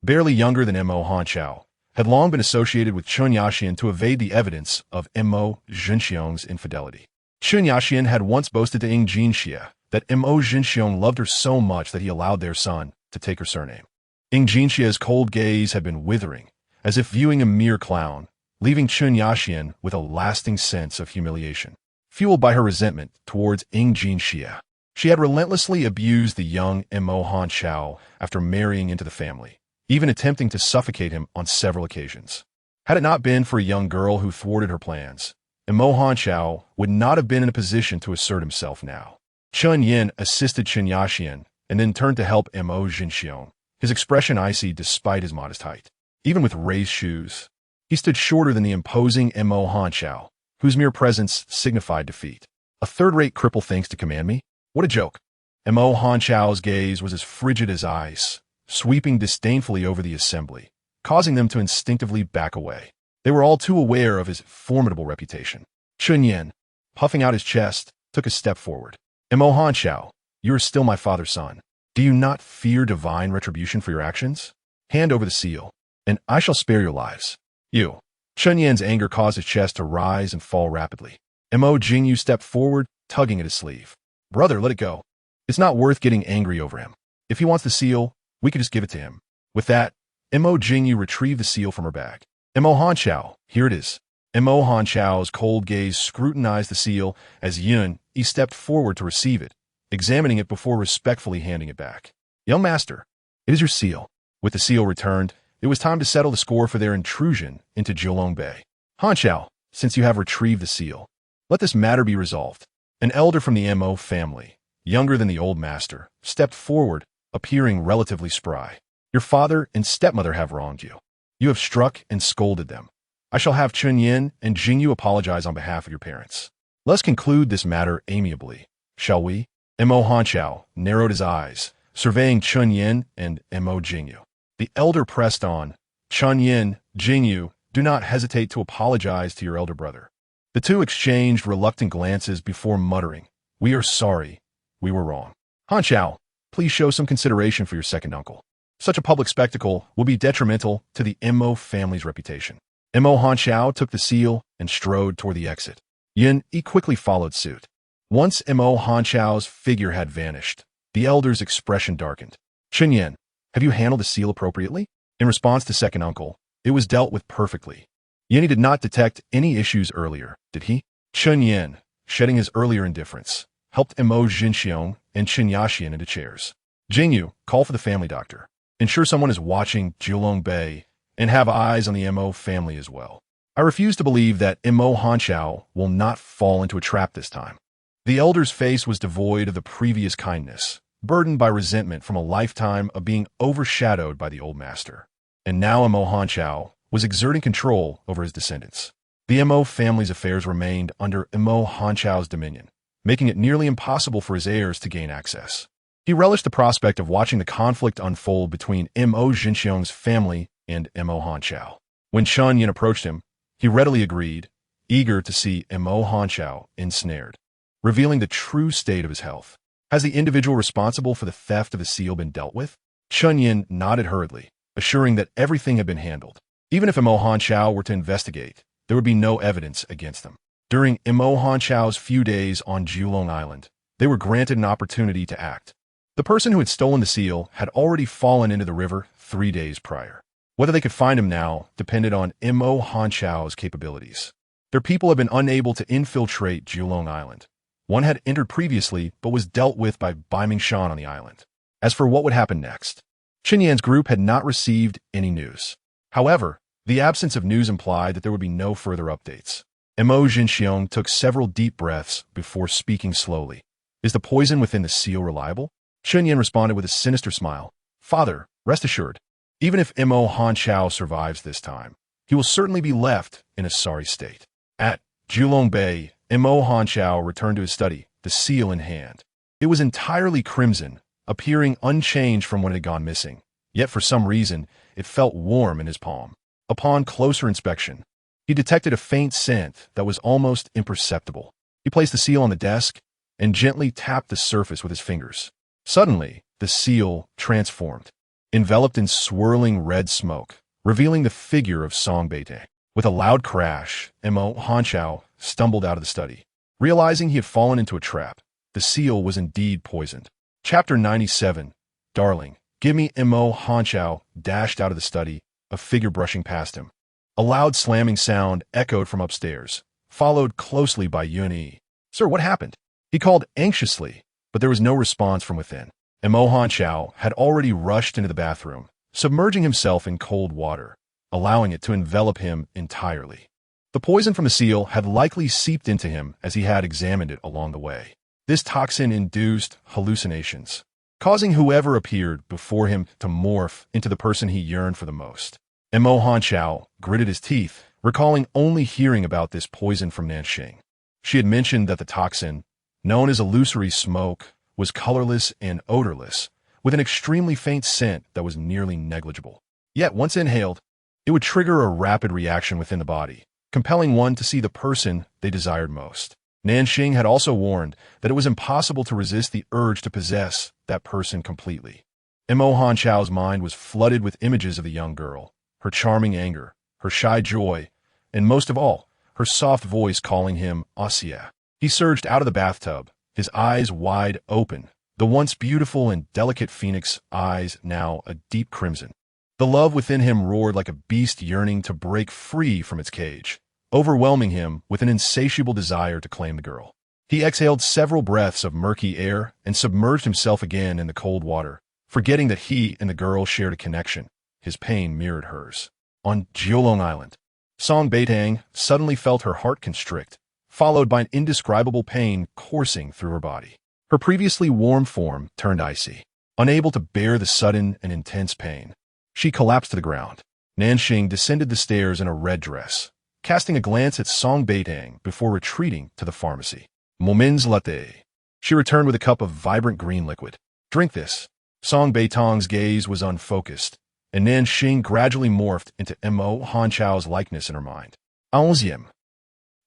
barely younger than Mo Hanchao, had long been associated with Chen Yaxian to evade the evidence of Mo Zhenxiong's infidelity. Chen Yaxian had once boasted to Ying Jinxia that Mo Zhenxiong loved her so much that he allowed their son to take her surname. Ying Jinxia's cold gaze had been withering, as if viewing a mere clown, leaving Chen Yaxian with a lasting sense of humiliation. Fueled by her resentment towards Ying Jinxia, she had relentlessly abused the young Mo Hanchao after marrying into the family, even attempting to suffocate him on several occasions. Had it not been for a young girl who thwarted her plans, Mo Hanchao would not have been in a position to assert himself now. Chen Yin assisted Chen Yaxian and then turned to help Mo Zhenxiong, his expression icy despite his modest height. Even with raised shoes, he stood shorter than the imposing Mo Hanchao, whose mere presence signified defeat. A third-rate cripple thinks to command me? What a joke! Mo Hanchao's gaze was as frigid as ice, sweeping disdainfully over the assembly, causing them to instinctively back away. They were all too aware of his formidable reputation. Chen Yin, puffing out his chest, took a step forward. Mo Hanchao, you are still my father's son. Do you not fear divine retribution for your actions? Hand over the seal, and I shall spare your lives. You. Chen Yin's anger caused his chest to rise and fall rapidly. Mo Jingyu stepped forward, tugging at his sleeve. Brother, let it go. It's not worth getting angry over him. If he wants the seal, we could just give it to him. With that, Mo Jingyu retrieved the seal from her bag. Mo Hanchao, here it is. Mo Hanchao's cold gaze scrutinized the seal as Yun stepped forward to receive it, examining it before respectfully handing it back. Young master, it is your seal. With the seal returned, it was time to settle the score for their intrusion into Jiulong Bay. Hanchao, since you have retrieved the seal, let this matter be resolved. An elder from the Mo family, younger than the old master, stepped forward, appearing relatively spry. Your father and stepmother have wronged you. You have struck and scolded them. I shall have Chen Yin and Jingyu apologize on behalf of your parents. Let's conclude this matter amiably, shall we? Mo Hanchao narrowed his eyes, surveying Chen Yin and Mo Jingyu. The elder pressed on. Chen Yin, Jingyu, do not hesitate to apologize to your elder brother. The two exchanged reluctant glances before muttering, we are sorry, we were wrong. Hanchao, please show some consideration for your second uncle. Such a public spectacle will be detrimental to the Mo family's reputation. Mo Hanchao took the seal and strode toward the exit. Yin quickly followed suit. Once Mo Hanchao's figure had vanished, the elder's expression darkened. Chen Yin, have you handled the seal appropriately? In response to second uncle, it was dealt with perfectly. Yin did not detect any issues earlier, did he? Chen Yin, shedding his earlier indifference, helped Mo Zhenxiong and Chen Yaxian into chairs. Jingyu, call for the family doctor. Ensure someone is watching Jiulong Bay and have eyes on the Mo family as well. I refuse to believe that Mo Hanchao will not fall into a trap this time. The elder's face was devoid of the previous kindness, burdened by resentment from a lifetime of being overshadowed by the old master. And now Mo Hanchao was exerting control over his descendants. The Mo family's affairs remained under Mo Hanchao's dominion, making it nearly impossible for his heirs to gain access. He relished the prospect of watching the conflict unfold between Mo Zhenxiong's family and Mo Hanchao. When Chen Yin approached him, he readily agreed, eager to see Mo Hanchao ensnared, revealing the true state of his health. Has the individual responsible for the theft of the seal been dealt with? Chun Yin nodded hurriedly, assuring that everything had been handled. Even if Imo Hanchao were to investigate, there would be no evidence against them. During Imo Hanchao's few days on Julong Island, they were granted an opportunity to act. The person who had stolen the seal had already fallen into the river 3 days prior. Whether they could find him now depended on Imo Hanchao's capabilities. Their people had been unable to infiltrate Julong Island. One had entered previously but was dealt with by Beiming Shan on the island. As for what would happen next, Qin Yan's group had not received any news. However, the absence of news implied that there would be no further updates. Mo Jinxiong took several deep breaths before speaking slowly. Is the poison within the seal reliable? Qin Yan responded with a sinister smile. Father, rest assured, even if Mo Hanchao survives this time, he will certainly be left in a sorry state. At Julong Bay, Mo Hanchao returned to his study, the seal in hand. It was entirely crimson, appearing unchanged from when it had gone missing, yet for some reason, it felt warm in his palm. Upon closer inspection, he detected a faint scent that was almost imperceptible. He placed the seal on the desk and gently tapped the surface with his fingers. Suddenly, the seal transformed, enveloped in swirling red smoke, revealing the figure of Song Beitang. With a loud crash, Mo Hanchao stumbled out of the study. Realizing he had fallen into a trap, the seal was indeed poisoned. Chapter 97, Darling, give me. Mo Hanchao dashed out of the study, a figure brushing past him. A loud slamming sound echoed from upstairs, followed closely by Yun Yi. Sir, what happened? He called anxiously, but there was no response from within. Mo Hanchao had already rushed into the bathroom, submerging himself in cold water, allowing it to envelop him entirely. The poison from the seal had likely seeped into him as he had examined it along the way. This toxin induced hallucinations, causing whoever appeared before him to morph into the person he yearned for the most. Mo Hanchao gritted his teeth, recalling only hearing about this poison from Nanxing. She had mentioned that the toxin, known as illusory smoke, was colorless and odorless, with an extremely faint scent that was nearly negligible. Yet once inhaled, it would trigger a rapid reaction within the body, compelling one to see the person they desired most. Nanxing had also warned that it was impossible to resist the urge to possess that person completely. Mo Hanchao's mind was flooded with images of the young girl, her charming anger, her shy joy, and most of all, her soft voice calling him Asia. He surged out of the bathtub, his eyes wide open, the once beautiful and delicate phoenix eyes now a deep crimson. The love within him roared like a beast yearning to break free from its cage, overwhelming him with an insatiable desire to claim the girl. He exhaled several breaths of murky air and submerged himself again in the cold water, forgetting that he and the girl shared a connection. His pain mirrored hers. On Jiolong Island, Song Beitang suddenly felt her heart constrict, followed by an indescribable pain coursing through her body. Her previously warm form turned icy. Unable to bear the sudden and intense pain, she collapsed to the ground. Nanxing descended the stairs in a red dress, casting a glance at Song Beitang before retreating to the pharmacy. Moments latte. She returned with a cup of vibrant green liquid. Drink this. Song Beitang's gaze was unfocused, and Nanxing gradually morphed into Mo Hanchao's likeness in her mind. Aoziam.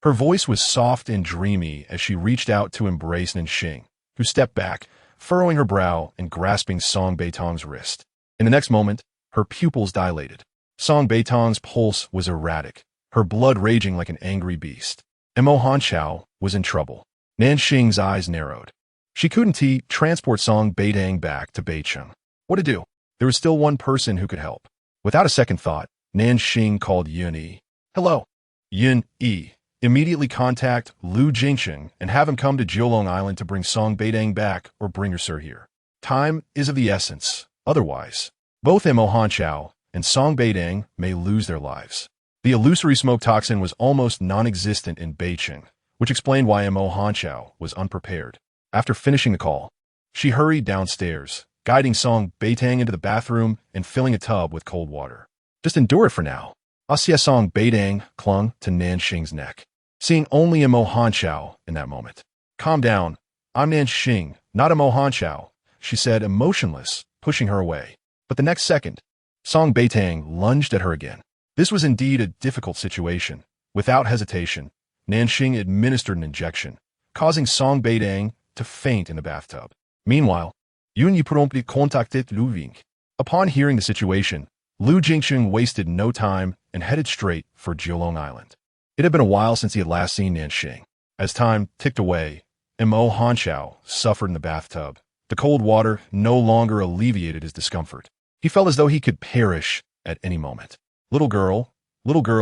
Her voice was soft and dreamy as she reached out to embrace Nanxing, who stepped back, furrowing her brow and grasping Song Beitang's wrist. In the next moment, her pupils dilated. Song Beitang's pulse was erratic, her blood raging like an angry beast. Mo Hanchao was in trouble. Nanxing's eyes narrowed. She couldn't transport Song Beitang back to Beitang. What to do? There was still one person who could help. Without a second thought, Nanxing called Yun Yi. Hello. Yun Yi. Immediately contact Lu Jingsheng and have him come to Jiolong Island to bring Song Beitang back or bring her sir here. Time is of the essence. Otherwise, both Mo Hanchao and Song Beitang may lose their lives. The illusory smoke toxin was almost non-existent in Beijing, which explained why Mo Hanchao was unprepared. After finishing the call, she hurried downstairs, guiding Song Beitang into the bathroom and filling a tub with cold water. Just endure it for now. Asia Song Beitang clung to Nanxing's neck, seeing only Mo Hanchao in that moment. Calm down. I'm Nanxing, not Mo Hanchao, she said, emotionless, pushing her away. But the next second, Song Beitang lunged at her again. This was indeed a difficult situation. Without hesitation, Nanxing administered an injection, causing Song Beitang to faint in the bathtub. Meanwhile, Yun Yi promptly contacted Lu Ving. Upon hearing the situation, Lu Jingcheng wasted no time and headed straight for Jiulong Island. It had been a while since he had last seen Nanxing. As time ticked away, Mo Hanqiao suffered in the bathtub. The cold water no longer alleviated his discomfort. He felt as though he could perish at any moment. Little girl,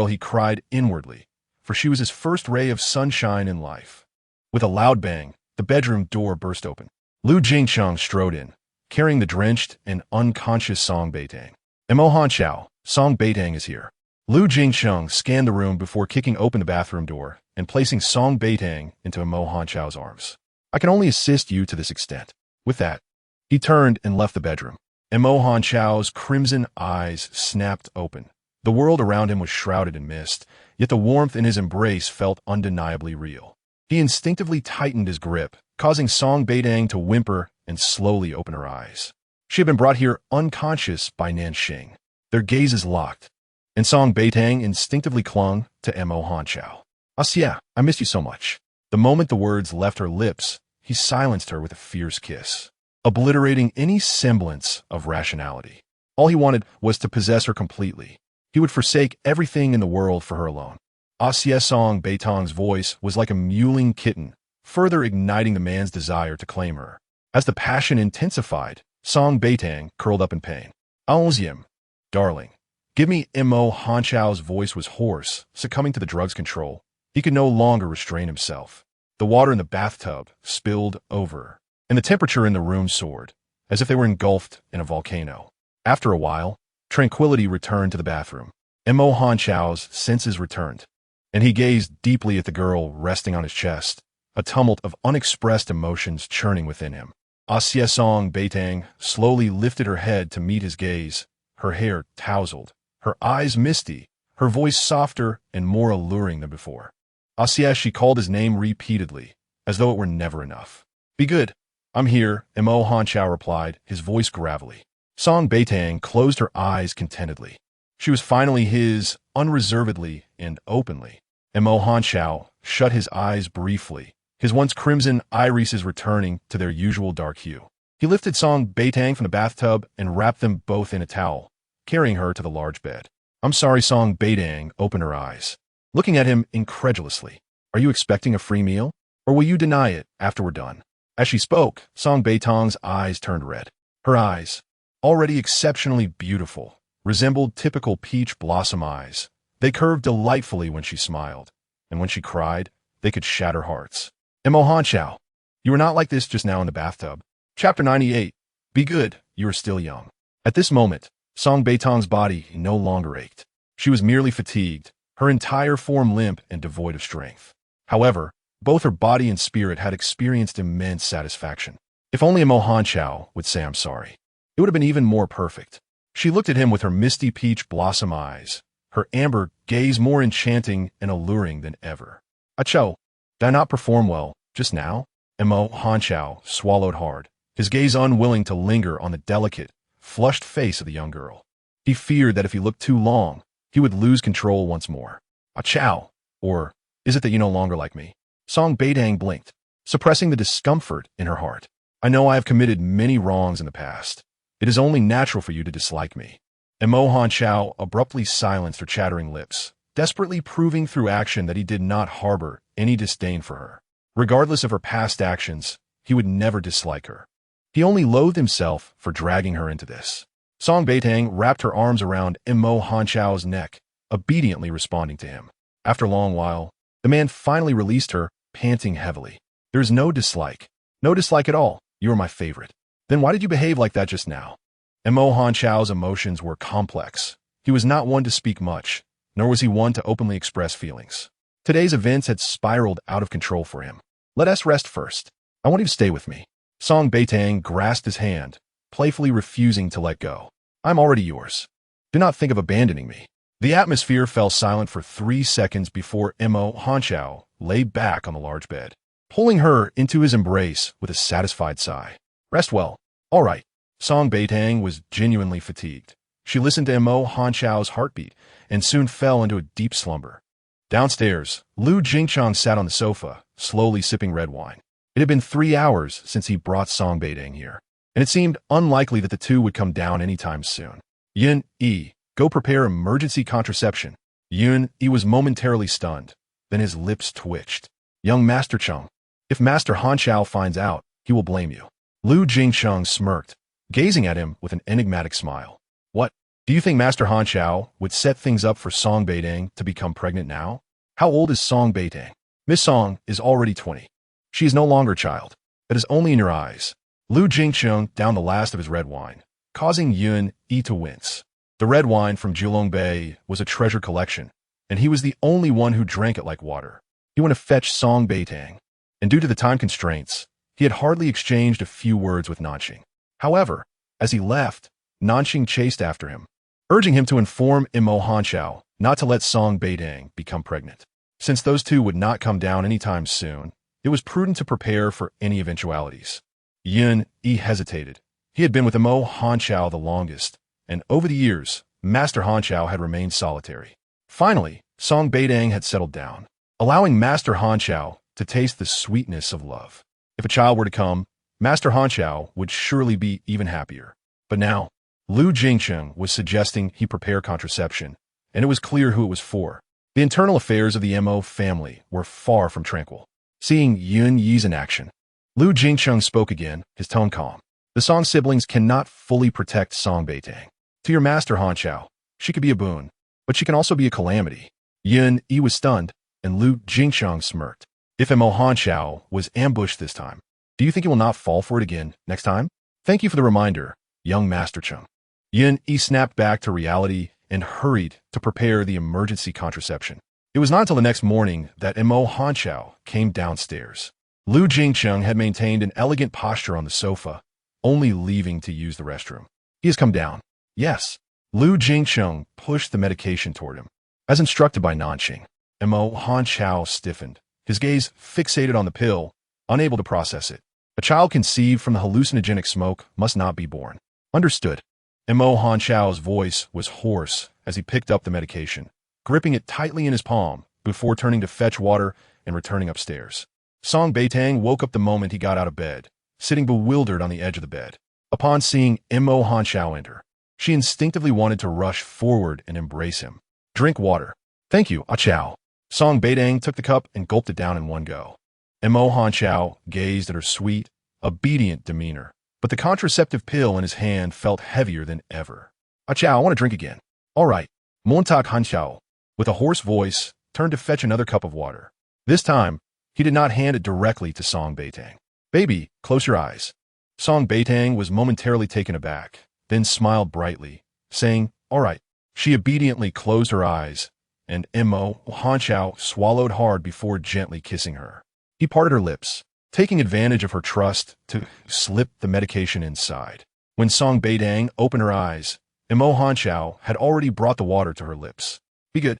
he cried inwardly, for she was his first ray of sunshine in life. With a loud bang, the bedroom door burst open. Lu Jingcheng strode in, carrying the drenched and unconscious Song Beitang. Mo Hanqiao, Song Beitang is here. Lu Jingcheng scanned the room before kicking open the bathroom door and placing Song Beitang into Mo Hanqiao's arms. I can only assist you to this extent. With that, he turned and left the bedroom. Mo Hanqiao's crimson eyes snapped open. The world around him was shrouded in mist, yet the warmth in his embrace felt undeniably real. He instinctively tightened his grip, causing Song Beitang to whimper and slowly open her eyes. She had been brought here unconscious by Nanxing. Their gazes locked, and Song Beitang instinctively clung to Mo Hanqiao. "Xia, I missed you so much." The moment the words left her lips, he silenced her with a fierce kiss, obliterating any semblance of rationality. All he wanted was to possess her completely. He would forsake everything in the world for her alone. Xia. Song Beitang's voice was like a mewling kitten, further igniting the man's desire to claim her. As the passion intensified, Song Beitang curled up in pain. "Aozium, darling, give me." Mo Hanqiao's voice was hoarse, succumbing to the drug's control. He could no longer restrain himself. The water in the bathtub spilled over, and the temperature in the room soared, as if they were engulfed in a volcano. After a while, tranquility returned to the bathroom. Mo Hanqiao's senses returned, and he gazed deeply at the girl resting on his chest, a tumult of unexpressed emotions churning within him. Xia. Song Beitang slowly lifted her head to meet his gaze, her hair tousled, her eyes misty, her voice softer and more alluring than before. Xia, she called his name repeatedly, as though it were never enough. "Be good. I'm here," Mo Hanqiao replied, his voice gravelly. Song Beitang closed her eyes contentedly. She was finally his, unreservedly and openly. Mo Hanqiao shut his eyes briefly, his once crimson irises returning to their usual dark hue. He lifted Song Beitang from the bathtub and wrapped them both in a towel, carrying her to the large bed. "I'm sorry." Song Beitang opened her eyes, looking at him incredulously. "Are you expecting a free meal? Or will you deny it after we're done?" As she spoke, Song Beitang's eyes turned red. Her eyes, already exceptionally beautiful, resembled typical peach blossom eyes. They curved delightfully when she smiled, and when she cried, they could shatter hearts. "Mo Hanqiao, you were not like this just now in the bathtub." Chapter 98. Be good, you are still young. At this moment, Song Beitang's body no longer ached. She was merely fatigued, her entire form limp and devoid of strength. However, both her body and spirit had experienced immense satisfaction. If only Mo Hanqiao would say "I'm sorry," it would have been even more perfect. She looked at him with her misty peach blossom eyes, her amber gaze more enchanting and alluring than ever. "Acho, did I not perform well just now?" Mo Hanqiao swallowed hard, his gaze unwilling to linger on the delicate, flushed face of the young girl. He feared that if he looked too long, he would lose control once more. "Achao, or is it that you no longer like me?" Song Beitang blinked, suppressing the discomfort in her heart. "I know I have committed many wrongs in the past. It is only natural for you to dislike me." Mo Hanqiao abruptly silenced her chattering lips, desperately proving through action that he did not harbor any disdain for her. Regardless of her past actions, he would never dislike her. He only loathed himself for dragging her into this. Song Beitang wrapped her arms around Mo Hanqiao's neck, obediently responding to him. After a long while, the man finally released her, panting heavily. "There is no dislike. No dislike at all. You are my favorite." "Then why did you behave like that just now?" Mo Hanqiao's emotions were complex. He was not one to speak much, nor was he one to openly express feelings. Today's events had spiraled out of control for him. "Let us rest first. I want you to stay with me." Song Beitang grasped his hand, playfully refusing to let go. "I'm already yours. Do not think of abandoning me." The atmosphere fell silent for 3 seconds before Mo Hanqiao lay back on the large bed, pulling her into his embrace with a satisfied sigh. "Rest well. All right." Song Beitang was genuinely fatigued. She listened to Mo Hanqiao's heartbeat and soon fell into a deep slumber. Downstairs, Lu Jingcheng sat on the sofa, slowly sipping red wine. It had been 3 hours since he brought Song Beitang here. and it seemed unlikely that the two would come down anytime soon. Yun-E, go prepare emergency contraception. Yun-E was momentarily stunned. Then his lips twitched. Young Master Chung, if Master Hanqiao finds out, he will blame you. Lu Jingcheng smirked, gazing at him with an enigmatic smile. What? Do you think Master Hanqiao would set things up for Song Beitang to become pregnant now? How old is Song Beitang? Miss Song is already 20. She is no longer a child. That is only in your eyes. Lu Jingcheng downed the last of his red wine, causing Yun-E to wince. The red wine from Julong Bay was a treasure collection, and he was the only one who drank it like water. He went to fetch Song Beitang, and due to the time constraints, he had hardly exchanged a few words with Nanqing. However, as he left, Nanqing chased after him, urging him to inform Imo Hanqiao not to let Song Beitang become pregnant. Since those two would not come down anytime soon, it was prudent to prepare for any eventualities. Yun-E hesitated. He had been with Imo Hanqiao the longest, and over the years, Master Hanqiao had remained solitary. Finally, Song Beitang had settled down, allowing Master Hanqiao to taste the sweetness of love. If a child were to come, Master Hanqiao would surely be even happier. But now, Lu Jingcheng was suggesting he prepare contraception, and it was clear who it was for. The internal affairs of the Mo family were far from tranquil. Seeing Yun-Ye's in action, Lu Jingcheng spoke again, his tone calm. The Song siblings cannot fully protect Song Beitang. To your Master Hanqiao, she could be a boon, but she can also be a calamity. Yun-E was stunned, and Lu Jingcheng smirked. If Imo Hanqiao was ambushed this time, do you think he will not fall for it again next time? Thank you for the reminder, young Master Chung. Yun-E snapped back to reality and hurried to prepare the emergency contraception. It was not until the next morning that Imo Hanqiao came downstairs. Lu Jingcheng had maintained an elegant posture on the sofa, only leaving to use the restroom. He has come down. Yes. Lu Jingcheng pushed the medication toward him. As instructed by Nanqing, Imo Hanqiao stiffened, his gaze fixated on the pill, unable to process it. A child conceived from the hallucinogenic smoke must not be born. Understood. Imo Hanqiao's voice was hoarse as he picked up the medication, gripping it tightly in his palm before turning to fetch water and returning upstairs. Song Beitang woke up the moment he got out of bed, sitting bewildered on the edge of the bed. Upon seeing Imo Hanqiao enter, she instinctively wanted to rush forward and embrace him. Drink water. Thank you, Aqiao. Song Beitang took the cup and gulped it down in one go. Imo Hanqiao gazed at her sweet, obedient demeanor, but the contraceptive pill in his hand felt heavier than ever. Aqiao, I want to drink again. All right. Montak Hanqiao, with a hoarse voice, turned to fetch another cup of water. This time, he did not hand it directly to Song Beitang. Baby, close your eyes. Song Beitang was momentarily taken aback, then smiled brightly, saying, all right. She obediently closed her eyes, and Imo Hanqiao swallowed hard before gently kissing her. He parted her lips, taking advantage of her trust to slip the medication inside. When Song Beitang opened her eyes, Imo Hanqiao had already brought the water to her lips. Be good.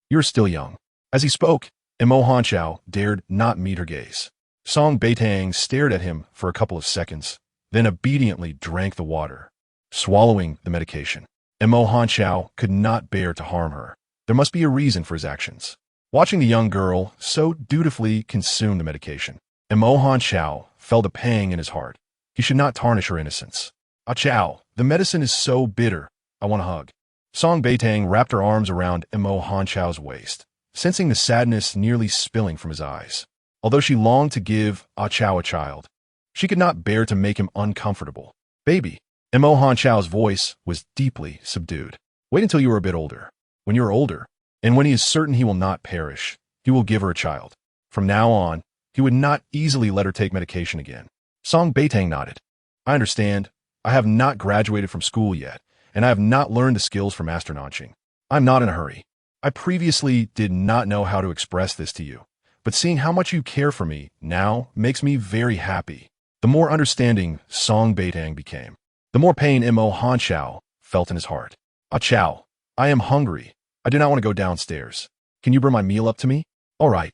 You're still young. As he spoke, Imo Hanqiao dared not meet her gaze. Song Beitang stared at him for a couple of seconds, then obediently drank the water, swallowing the medication. Imo Hanqiao could not bear to harm her. There must be a reason for his actions. Watching the young girl so dutifully consume the medication, Imo Hanqiao felt a pang in his heart. He should not tarnish her innocence. Aqiao, the medicine is so bitter. I want a hug. Song Beitang wrapped her arms around Imo Hanqiao's waist, sensing the sadness nearly spilling from his eyes. Although she longed to give Aqiao a child, she could not bear to make him uncomfortable. Baby. Imo Hanqiao's voice was deeply subdued. Wait until you are a bit older. When you are older, and when he is certain he will not perish, he will give her a child. From now on, he would not easily let her take medication again. Song Beitang nodded. I understand. I have not graduated from school yet, and I have not learned the skills from Master Nanqing. I'm not in a hurry. I previously did not know how to express this to you, but seeing how much you care for me now makes me very happy. The more understanding Song Beitang became, the more pain Imo Hanqiao felt in his heart. Aqiao, I am hungry. I do not want to go downstairs. Can you bring my meal up to me? All right.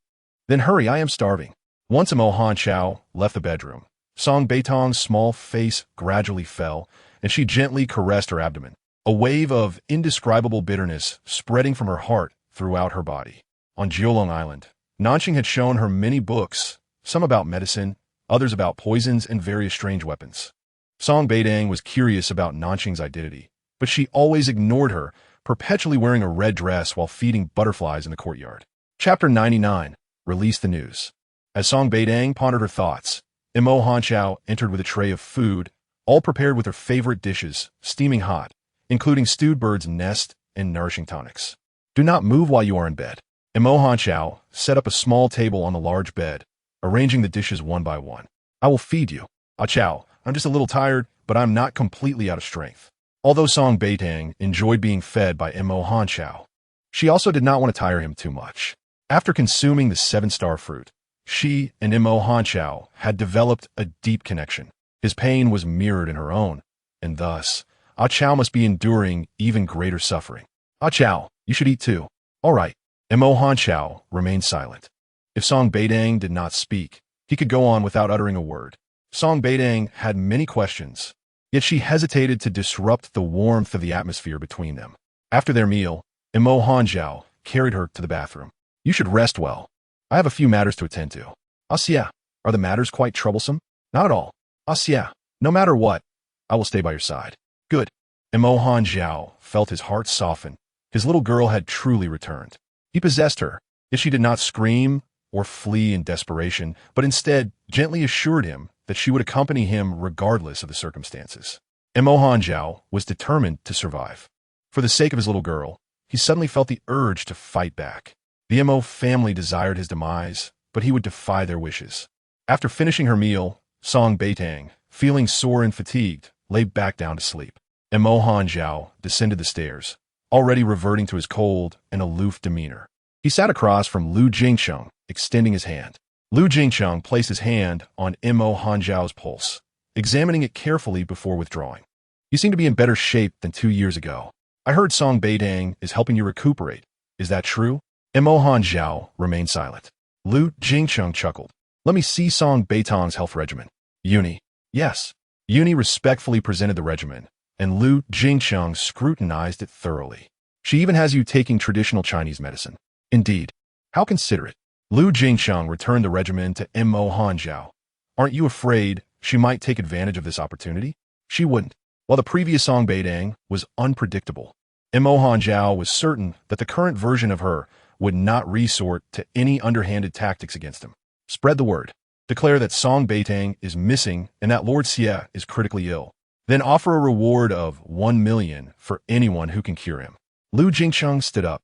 Then hurry, I am starving. Once Imo Hanqiao left the bedroom, Song Beitang's small face gradually fell, and she gently caressed her abdomen. A wave of indescribable bitterness spreading from her heart throughout her body. On Jiolong Island, Nanqing had shown her many books, some about medicine, others about poisons and various strange weapons. Song Beitang was curious about Nanqing's identity, but she always ignored her, perpetually wearing a red dress while feeding butterflies in the courtyard. Chapter 99. Release the news. As Song Beitang pondered her thoughts, Mo Hanqiao entered with a tray of food, all prepared with her favorite dishes, steaming hot, including stewed bird's nest and nourishing tonics. Do not move while you are in bed. Mo Hanqiao set up a small table on the large bed, arranging the dishes one by one. I will feed you. Ah Chow, I'm just a little tired, but I'm not completely out of strength. Although Song Beitang enjoyed being fed by Mo Hanqiao, she also did not want to tire him too much. After consuming the 7-star fruit, she and Mo Hanqiao had developed a deep connection. His pain was mirrored in her own, and thus, Ah Chow must be enduring even greater suffering. Ah Chow, you should eat too. All right. Mo Hanqiao remained silent. If Song Beitang did not speak, he could go on without uttering a word. Song Beitang had many questions, yet she hesitated to disrupt the warmth of the atmosphere between them. After their meal, Mo Hanqiao carried her to the bathroom. You should rest well. I have a few matters to attend to. Xia, are the matters quite troublesome? Not at all. Xia, no matter what, I will stay by your side. Good. Mo Hanqiao felt his heart soften. His little girl had truly returned. He possessed her, yet she did not scream or flee in desperation, but instead gently assured him that she would accompany him regardless of the circumstances. Mo Hanqiao was determined to survive. For the sake of his little girl, he suddenly felt the urge to fight back. The Mo family desired his demise, but he would defy their wishes. After finishing her meal, Song Beitang, feeling sore and fatigued, lay back down to sleep. Mo Hanqiao descended the stairs, already reverting to his cold and aloof demeanor. He sat across from Lu Jingcheng, extending his hand. Lu Jingcheng placed his hand on Mo Hanqiao's pulse, examining it carefully before withdrawing. You seem to be in better shape than 2 years ago. I heard Song Beitang is helping you recuperate. Is that true? Mo Hanqiao remained silent. Lu Jingcheng chuckled. Let me see Song Beitang's health regimen. Uni. Yes. Uni respectfully presented the regimen, and Lu Jingcheng scrutinized it thoroughly. She even has you taking traditional Chinese medicine. Indeed. How considerate. Lu Jingcheng returned the regimen to Mo Hanqiao. Aren't you afraid she might take advantage of this opportunity? She wouldn't. While the previous Song Beitang was unpredictable, Mo Hanqiao was certain that the current version of her would not resort to any underhanded tactics against him. Spread the word. Declare that Song Beitang is missing and that Lord Xie is critically ill. Then offer a reward of 1 million for anyone who can cure him. Lu Jingcheng stood up.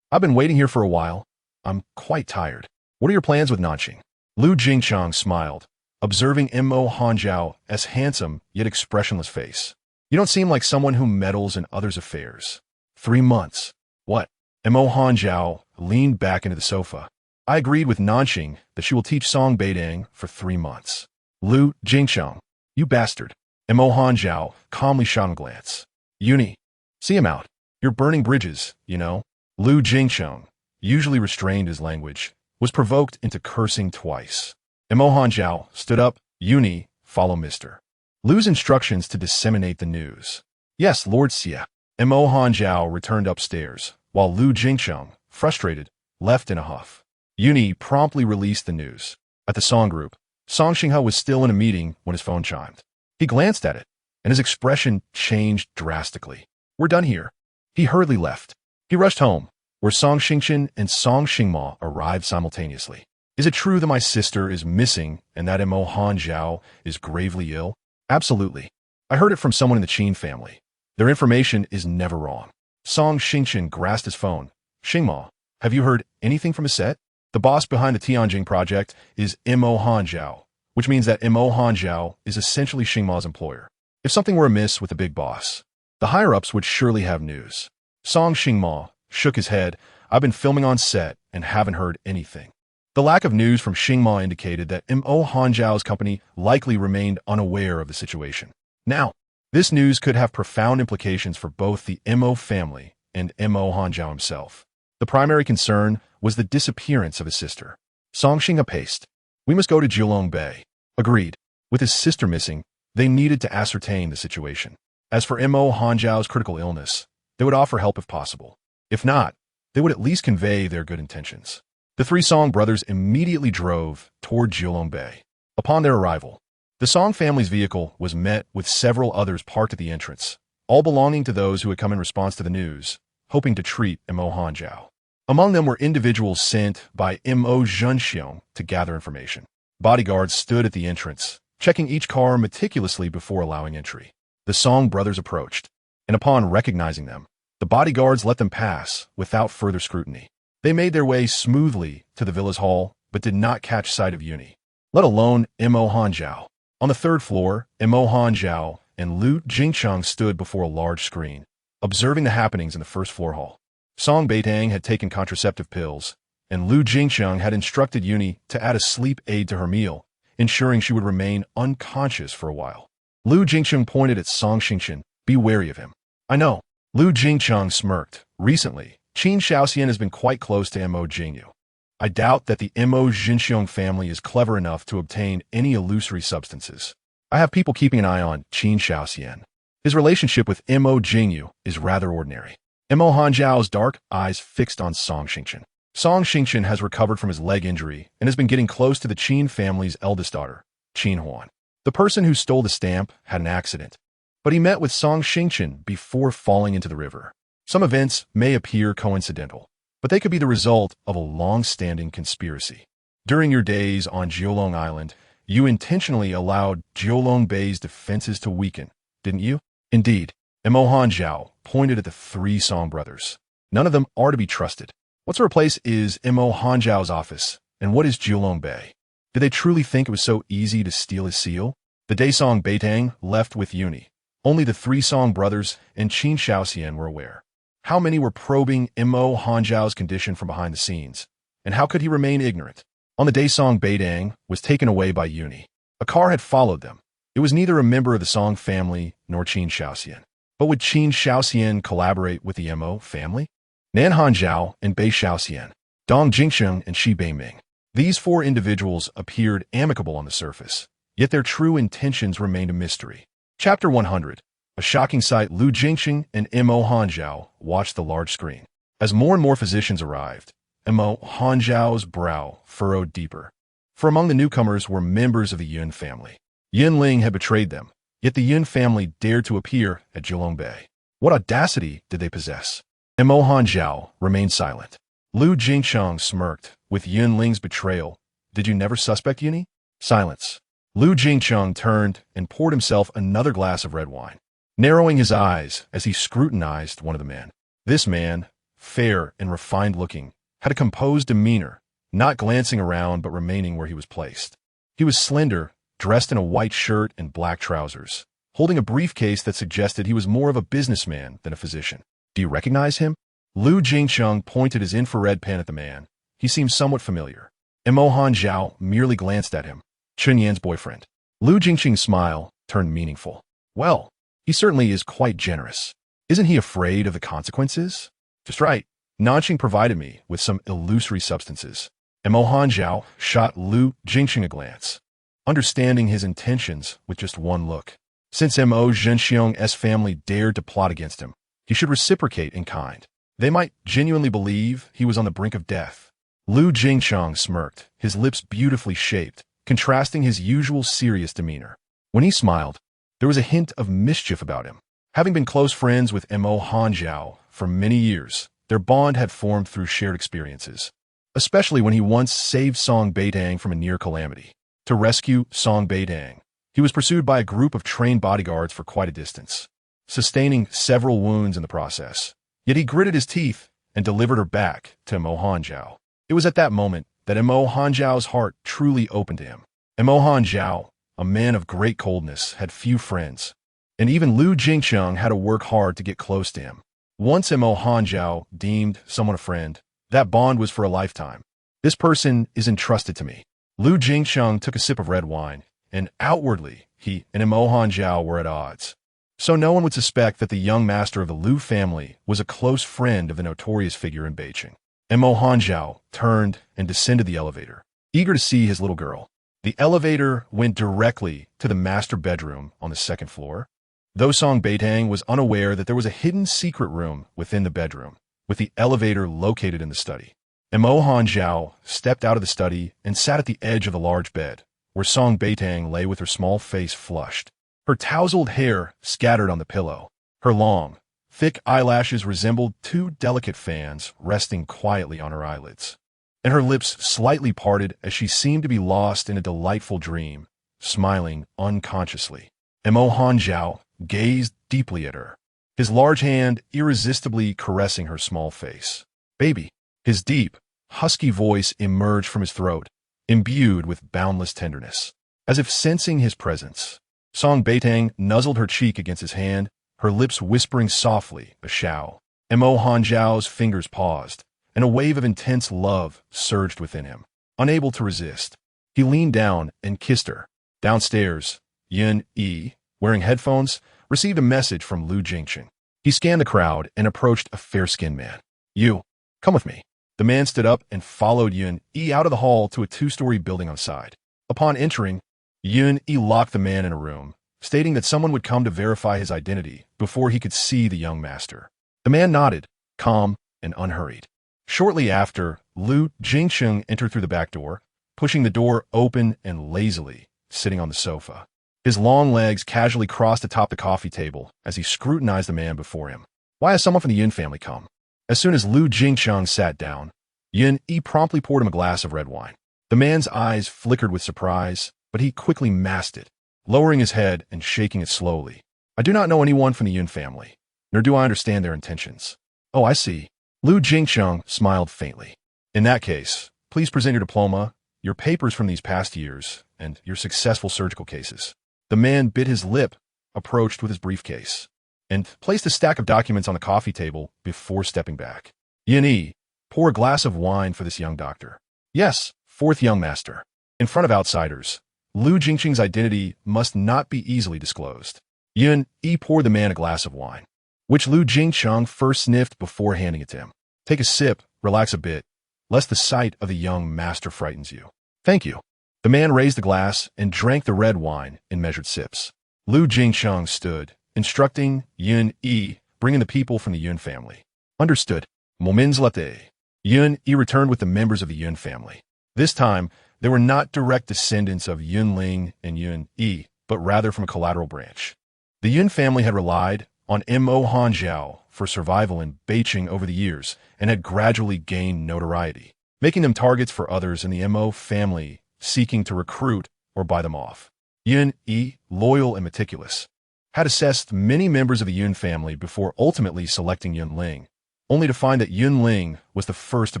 I've been waiting here for a while. I'm quite tired. What are your plans with Nanqing? Lu Jingcheng smiled, observing Mo Hanqiao's handsome yet expressionless face. You don't seem like someone who meddles in others' affairs. 3 months. What? Mo Hanqiao leaned back into the sofa. I agreed with Nanqing that she will teach Song Beitang for 3 months. Lu Jingcheng, you bastard. Mo Hanqiao calmly shot him a glance. Uni, see him out. You're burning bridges, you know. Lu Jingcheng, usually restrained his language, was provoked into cursing twice. Mo Hanqiao stood up. Uni, follow Mr. Lu's instructions to disseminate the news. Yes, Lord Xie. Mo Hanqiao returned upstairs, while Lu Jingcheng, frustrated, left in a huff. Uni promptly released the news. At the Song group, Song Xinghe was still in a meeting when his phone chimed. He glanced at it, and his expression changed drastically. We're done here. He hurriedly left. He rushed home, where Song Xingchen and Song Xingma arrived simultaneously. Is it true that my sister is missing and that Mo Hanqiao is gravely ill? Absolutely. I heard it from someone in the Qin family. Their information is never wrong. Song Xingchen grasped his phone. Xingma, have you heard anything from Aset? The boss behind the Tianjing project is Mo Hanqiao, which means that Mo Hanqiao is essentially Xingma's employer. If something were amiss with the big boss, the higher-ups would surely have news. Song Xingma shook his head. I've been filming on set and haven't heard anything. The lack of news from Xingma indicated that Mo Hanqiao's company likely remained unaware of the situation. Now, this news could have profound implications for both the Mo family and Mo Hanqiao himself. The primary concern was the disappearance of his sister. Song Xinghe paced. We must go to Jilong Bay. Agreed. With his sister missing, they needed to ascertain the situation. As for Mo Hanqiao's critical illness, they would offer help if possible. If not, they would at least convey their good intentions. The 3 Song brothers immediately drove toward Jilong Bay. Upon their arrival, The Song family's vehicle was met with several others parked at the entrance, all belonging to those who had come in response to the news, hoping to treat Mo Hanjiao. Among them were individuals sent by Mo Zhenxiong to gather information. Bodyguards stood at the entrance, checking each car meticulously before allowing entry. The Song brothers approached, and upon recognizing them, the bodyguards let them pass without further scrutiny. They made their way smoothly to the villa's hall, but did not catch sight of Yuni, let alone Mo Hanjiao. On the third floor, Mo Hanjiao and Lu Jingcheng stood before a large screen, observing the happenings in the first floor hall. Song Beitang had taken contraceptive pills, and Lu Jingcheng had instructed Yuni to add a sleep aid to her meal, ensuring she would remain unconscious for a while. Lu Jingcheng pointed at Song Xingqian. Be wary of him. I know. Lu Jingcheng smirked. Recently, Qin Shaoxian has been quite close to Mo Jingyu. I doubt that the Mo Zhenxiong family is clever enough to obtain any illusory substances. I have people keeping an eye on Qin Shaoxian. His relationship with Mo Jingyu is rather ordinary. Mo Hanjiao's dark eyes fixed on Song Xingqian. Song Xingqian has recovered from his leg injury and has been getting close to the Qin family's eldest daughter, Qin Huan. The person who stole the stamp had an accident, but he met with Song Xingqian before falling into the river. Some events may appear coincidental, but they could be the result of a long-standing conspiracy. During your days on Jiulong Island, you intentionally allowed Jiulong Bay's defenses to weaken, didn't you? Indeed. Mo Hanjiao pointed at the three Song brothers. None of them are to be trusted. What sort of place is Mo Hanjiao's office, and what is Jiulong Bay? Did they truly think it was so easy to steal his seal? The day Song Beitang left with Yuni, only the three Song brothers and Qin Shaoxian were aware. How many were probing Mo Hanjiao's condition from behind the scenes, and how could he remain ignorant? On the day Song Beitang was taken away by Yuni, a car had followed them. It was neither a member of the Song family nor Qin Shaoxian. But would Qin Shaoxian collaborate with the Mo family? Nan Hanjiao and Bei Shaoxian, Dong Jingsheng and Shi Beiming. These four individuals appeared amicable on the surface, yet their true intentions remained a mystery. Chapter 100. A shocking sight. Lu Jingsheng and Mo Hanjiao watched the large screen. As more and more physicians arrived, Mo Hanjiao's brow furrowed deeper. For among the newcomers were members of the Yun family. Yin Ling had betrayed them, yet the Yun family dared to appear at Jiulong Bay. What audacity did they possess? Mo Hanjiao remained silent. Lu Jingcheng smirked. With Yun Ling's betrayal, did you never suspect Yuni? Silence. Lu Jingcheng turned and poured himself another glass of red wine, narrowing his eyes as he scrutinized one of the men. This man, fair and refined-looking, had a composed demeanor, not glancing around but remaining where he was placed. He was slender, dressed in a white shirt and black trousers, holding a briefcase that suggested he was more of a businessman than a physician. Do you recognize him? Lu Jingcheng pointed his infrared pen at the man. He seemed somewhat familiar. Mo Hanjiao merely glanced at him. Chun Yan's boyfriend. Lu Jingcheng's smile turned meaningful. Well, he certainly is quite generous. Isn't he afraid of the consequences? Just right. Nanqing provided me with some illusory substances. Mo Hanjiao shot Lu Jingcheng a glance, understanding his intentions with just one look. Since Mo Zhenxiong's family dared to plot against him, he should reciprocate in kind. They might genuinely believe he was on the brink of death. Lu Jingcheng smirked, his lips beautifully shaped, contrasting his usual serious demeanor. When he smiled, there was a hint of mischief about him. Having been close friends with Mo Hanjiao for many years, their bond had formed through shared experiences, especially when he once saved Song Beitang from a near calamity. To rescue Song Beitang, he was pursued by a group of trained bodyguards for quite a distance, sustaining several wounds in the process. Yet he gritted his teeth and delivered her back to Mo Hanjiao. It was at that moment that Mo Hanjiao's heart truly opened to him. Mo Hanjiao, a man of great coldness, had few friends, and even Lu Jingcheng had to work hard to get close to him. Once Mo Hanjiao deemed someone a friend, that bond was for a lifetime. This person is entrusted to me. Lu Jingcheng took a sip of red wine, and outwardly, he and Mo Hanjiao were at odds. So no one would suspect that the young master of the Lu family was a close friend of the notorious figure in Beitang. Mo Hanjiao turned and descended the elevator, eager to see his little girl. The elevator went directly to the master bedroom on the second floor. Though Song Beitang was unaware that there was a hidden secret room within the bedroom, with the elevator located in the study. Mo Hanjiao stepped out of the study and sat at the edge of the large bed, where Song Beitang lay with her small face flushed. Her tousled hair scattered on the pillow. Her long, thick eyelashes resembled two delicate fans resting quietly on her eyelids, and her lips slightly parted as she seemed to be lost in a delightful dream, smiling unconsciously. Mo Hanjiao gazed deeply at her, his large hand irresistibly caressing her small face. "Baby." His deep, husky voice emerged from his throat, imbued with boundless tenderness. As if sensing his presence, Song Beitang nuzzled her cheek against his hand, her lips whispering softly a shao. Mo Hanjiao's fingers paused, and a wave of intense love surged within him. Unable to resist, he leaned down and kissed her. Downstairs, Yun Yi, wearing headphones, received a message from Lu Jingqing. He scanned the crowd and approached a fair-skinned man. "You, come with me." The man stood up and followed Yun Yi out of the hall to a two-story building on the side. Upon entering, Yun Yi locked the man in a room, stating that someone would come to verify his identity before he could see the young master. The man nodded, calm and unhurried. Shortly after, Lu Jingqing entered through the back door, pushing the door open and lazily sitting on the sofa. His long legs casually crossed atop the coffee table as he scrutinized the man before him. "Why has someone from the Yun family come?" As soon as Lu Jingqing sat down, Yun Yi promptly poured him a glass of red wine. The man's eyes flickered with surprise, but he quickly masked it, lowering his head and shaking it slowly. "I do not know anyone from the Yun family, nor do I understand their intentions." "Oh, I see." Lu Jingqing smiled faintly. "In that case, please present your diploma, your papers from these past years, and your successful surgical cases." The man bit his lip, approached with his briefcase, and placed a stack of documents on the coffee table before stepping back. "Yun Yi, pour a glass of wine for this young doctor." "Yes, fourth young master." In front of outsiders, Lu Jingqing's identity must not be easily disclosed. Yun Yi poured the man a glass of wine, which Lu Jingqing first sniffed before handing it to him. "Take a sip, relax a bit, lest the sight of the young master frightens you." "Thank you." The man raised the glass and drank the red wine in measured sips. Lu Jingqing stood, instructing Yun Yi, bringing the people from the Yun family. "Understood." Moments later, Yun Yi returned with the members of the Yun family. This time, they were not direct descendants of Yun Ling and Yun Yi, but rather from a collateral branch. The Yun family had relied on Mo Hanjiao for survival in Beitang over the years and had gradually gained notoriety, making them targets for others in the Mo family seeking to recruit or buy them off. Yun Yi, loyal and meticulous, had assessed many members of the Yun family before ultimately selecting Yun Ling, only to find that Yun Ling was the first to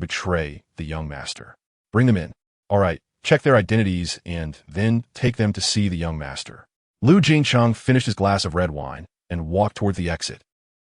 betray the young master. "Bring them in." "All right, check their identities and then take them to see the young master." Lu Jingqing finished his glass of red wine and walked toward the exit.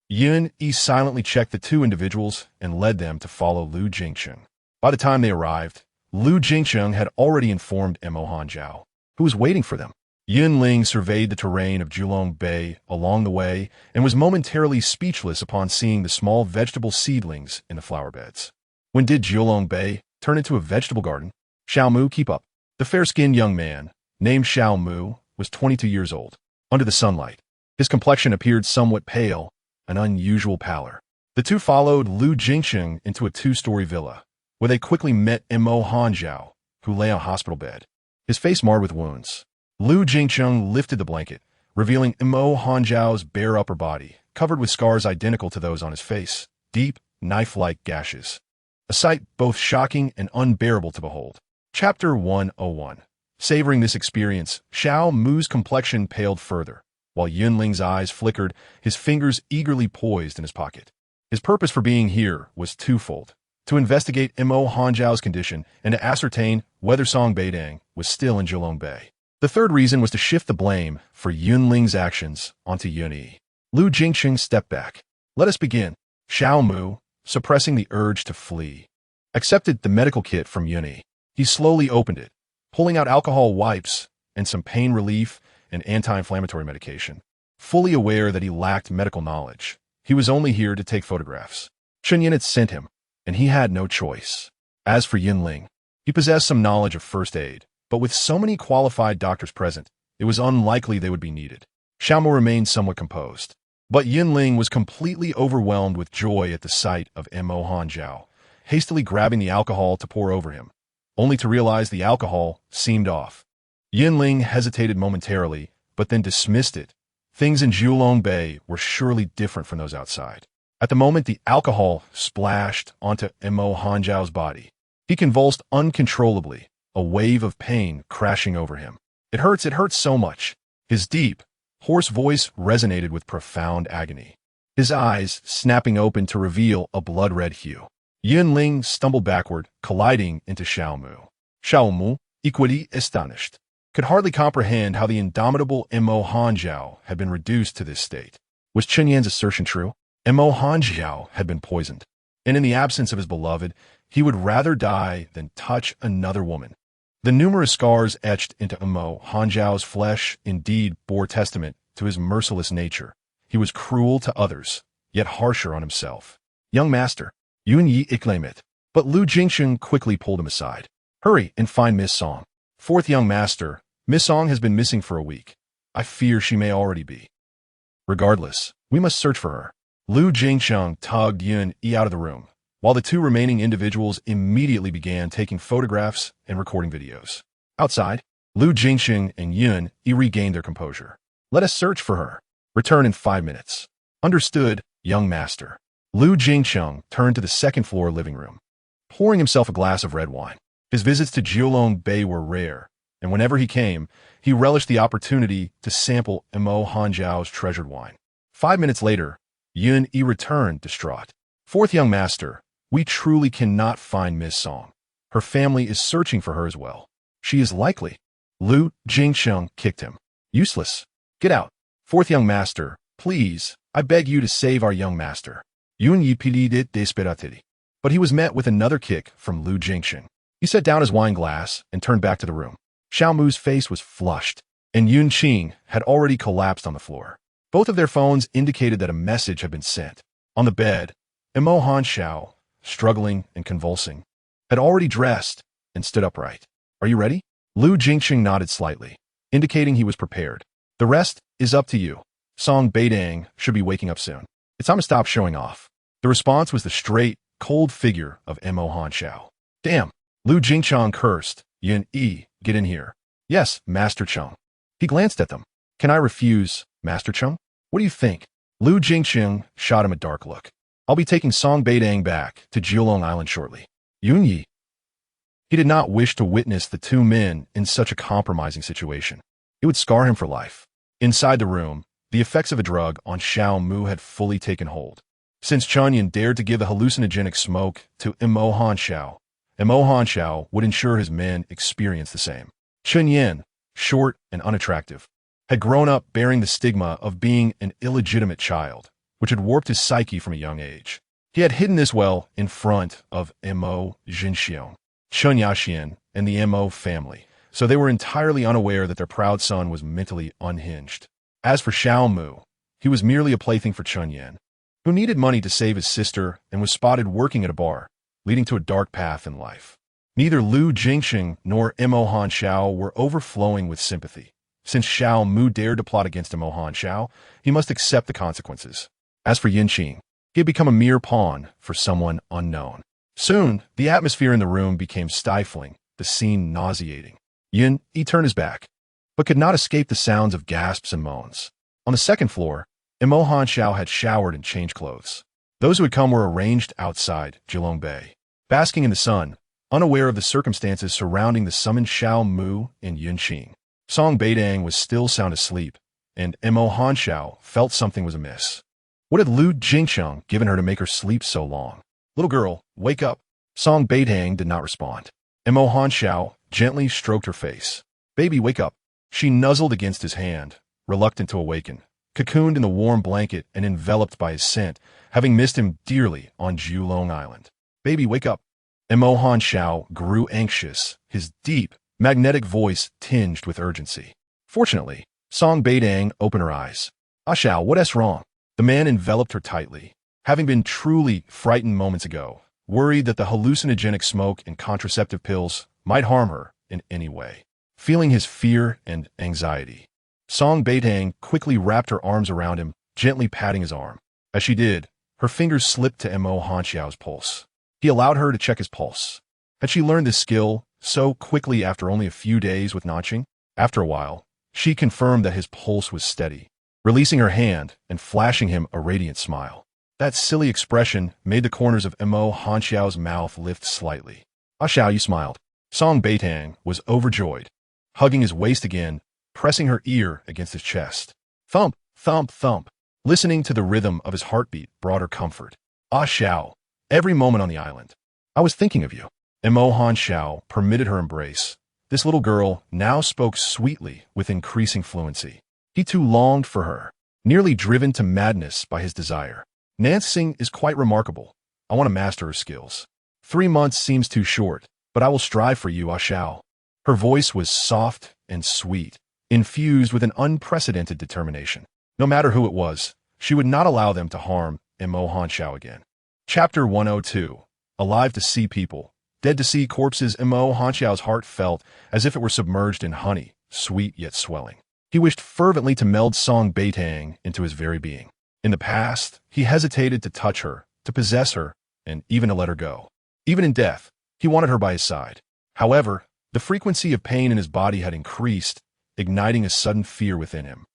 Yun Yi silently checked the two individuals and led them to follow Lu Jingqing. By the time they arrived, Lu Jingqing had already informed Mo Hanjiao, who was waiting for them. Yun Ling surveyed the terrain of Julong Bay along the way and was momentarily speechless upon seeing the small vegetable seedlings in the flower beds. When did Julong Bay turn into a vegetable garden? "Xiao Mu, keep up." The fair-skinned young man, named Xiao Mu, was 22 years old. Under the sunlight, his complexion appeared somewhat pale, an unusual pallor. The two followed Lu Jingqing into a two-story villa, where they quickly met Mo Hanjiao, who lay on a hospital bed, his face marred with wounds. Lu Jingqing lifted the blanket, revealing Mo Hanjiao's bare upper body, covered with scars identical to those on his face, deep, knife-like gashes. A sight both shocking and unbearable to behold. Chapter 101. Savoring this experience, Xiao Mu's complexion paled further, while Yun Ling's eyes flickered, his fingers eagerly poised in his pocket. His purpose for being here was twofold: to investigate Mo Hanjiao's condition and to ascertain whether Song Beitang was still in Julong Bay. The third reason was to shift the blame for Yun Ling's actions onto Yun Yi. Lu Jingqing stepped back. "Let us begin." Xiao Mu, suppressing the urge to flee, accepted the medical kit from Yun Yi. He slowly opened it, pulling out alcohol wipes and some pain relief and anti-inflammatory medication. Fully aware that he lacked medical knowledge, he was only here to take photographs. Chen Yin had sent him, and he had no choice. As for Yun Ling, he possessed some knowledge of first aid, but with so many qualified doctors present, it was unlikely they would be needed. Xiao Mu remained somewhat composed, but Yun Ling was completely overwhelmed with joy at the sight of Mo Hanjiao, hastily grabbing the alcohol to pour over him, only to realize the alcohol seemed off. Yinling hesitated momentarily, but then dismissed it. Things in Jiulong Bay were surely different from those outside. At the moment, the alcohol splashed onto Mo Hanjiao's body. He convulsed uncontrollably, a wave of pain crashing over him. It hurts so much. His deep, hoarse voice resonated with profound agony. His eyes snapping open to reveal a blood-red hue. Yinling stumbled backward, colliding into Xiao Mu. Xiao Mu, equally astonished, could hardly comprehend how the indomitable Mo Hanjiao had been reduced to this state. Was Chen Yan's assertion true? Mo Hanjiao had been poisoned, and in the absence of his beloved, he would rather die than touch another woman. The numerous scars etched into Mo Hanjiao's flesh indeed bore testament to his merciless nature. He was cruel to others, yet harsher on himself. Young master, Yun Yi exclaimed, but Lu Jingsheng quickly pulled him aside. Hurry and find Miss Song. Fourth young master, Miss Song has been missing for a week. I fear she may already be. Regardless, we must search for her. Lu Jingsheng tugged Yun Yi out of the room, while the two remaining individuals immediately began taking photographs and recording videos. Outside, Lu Jingsheng and Yun Yi regained their composure. Let us search for her. Return in 5 minutes. Understood, young master. Lu Jingsheng turned to the second-floor living room, pouring himself a glass of red wine. His visits to Jiulong Bay were rare, and whenever he came, he relished the opportunity to sample Mo Hanjiao's treasured wine. 5 minutes later, Yun Yi returned distraught. Fourth young master, we truly cannot find Miss Song. Her family is searching for her as well. She is likely. Lu Jingsheng kicked him. Useless. Get out. Fourth young master, please, I beg you to save our young master. Yun Yi pleaded desperately. But he was met with another kick from Lu Jingsheng. He set down his wine glass and turned back to the room. Xiao Mu's face was flushed, and Yun Qing had already collapsed on the floor. Both of their phones indicated that a message had been sent. On the bed, Mo Hanjiao, struggling and convulsing, had already dressed and stood upright. Are you ready? Lu Jingsheng nodded slightly, indicating he was prepared. The rest is up to you. Song Beitang should be waking up soon. It's time to stop showing off. The response was the straight, cold figure of Mo Hanjiao. Damn! Lu Jingsheng cursed. Yun Yi, get in here. Yes, Master Cheng. He glanced at them. Can I refuse, Master Cheng? What do you think? Lu Jingsheng shot him a dark look. I'll be taking Song Beitang back to Jiulong Island shortly. Yun Yi. He did not wish to witness the two men in such a compromising situation. It would scar him for life. Inside the room, the effects of a drug on Xiao Mu had fully taken hold. Since Chunyan dared to give the hallucinogenic smoke to Mo Hanjiao would ensure his men experienced the same. Chunyan, short and unattractive, had grown up bearing the stigma of being an illegitimate child, which had warped his psyche from a young age. He had hidden this well in front of Mo Jinxiong, Chun Yaxian, and the Mo family, so they were entirely unaware that their proud son was mentally unhinged. As for Xiao Mu, he was merely a plaything for Chunyan, who needed money to save his sister and was spotted working at a bar, leading to a dark path in life. Neither Lu Jingsheng nor Mo Hanjiao were overflowing with sympathy. Since Xiao Mu dared to plot against Mo Hanjiao, he must accept the consequences. As for Yin Qing, he had become a mere pawn for someone unknown. Soon, the atmosphere in the room became stifling, the scene nauseating. Yin Yi turned his back, but could not escape the sounds of gasps and moans. On the second floor, Mo Hanjiao had showered and changed clothes. Those who had come were arranged outside Jiulong Bay, basking in the sun, unaware of the circumstances surrounding the summoned Xiao Mu and Yun Qing. Song Beitang was still sound asleep, and Mo Hanjiao felt something was amiss. What had Lu Jingsheng given her to make her sleep so long? Little girl, wake up. Song Beitang did not respond. Mo Hanjiao gently stroked her face. Baby, wake up. She nuzzled against his hand, reluctant to awaken, cocooned in the warm blanket and enveloped by his scent, having missed him dearly on Jiulong Island. Baby, wake up. Mo Hanjiao grew anxious, his deep, magnetic voice tinged with urgency. Fortunately, Song Beitang opened her eyes. Ah Xiao, what's wrong? The man enveloped her tightly, having been truly frightened moments ago, worried that the hallucinogenic smoke and contraceptive pills might harm her in any way. Feeling his fear and anxiety, Song Beitang quickly wrapped her arms around him, gently patting his arm. As she did, her fingers slipped to Mo Hanjiao's pulse. He allowed her to check his pulse. Had she learned this skill so quickly after only a few days with Nanqing? After a while, she confirmed that his pulse was steady, releasing her hand and flashing him a radiant smile. That silly expression made the corners of Mo Hanxiao's mouth lift slightly. "Ah Xiao," you smiled. Song Beitang was overjoyed, hugging his waist again, pressing her ear against his chest. Thump, thump, thump. Listening to the rhythm of his heartbeat brought her comfort. "Ah Xiao, every moment on the island. I was thinking of you." Mo Hanxiao permitted her embrace. This little girl now spoke sweetly with increasing fluency. He too longed for her, nearly driven to madness by his desire. "Dancing is quite remarkable. I want to master her skills. 3 months seems too short, but I will strive for you, Ah Xiao." Her voice was soft and sweet, infused with an unprecedented determination. No matter who it was, she would not allow them to harm Mo Hanxiao again. Chapter 102. Alive to see people, dead to see corpses. Mo Hanxiao's heart felt as if it were submerged in honey, sweet yet swelling. He wished fervently to meld Song Beitang into his very being. In the past, he hesitated to touch her, to possess her, and even to let her go. Even in death, he wanted her by his side. However, the frequency of pain in his body had increased, igniting a sudden fear within him.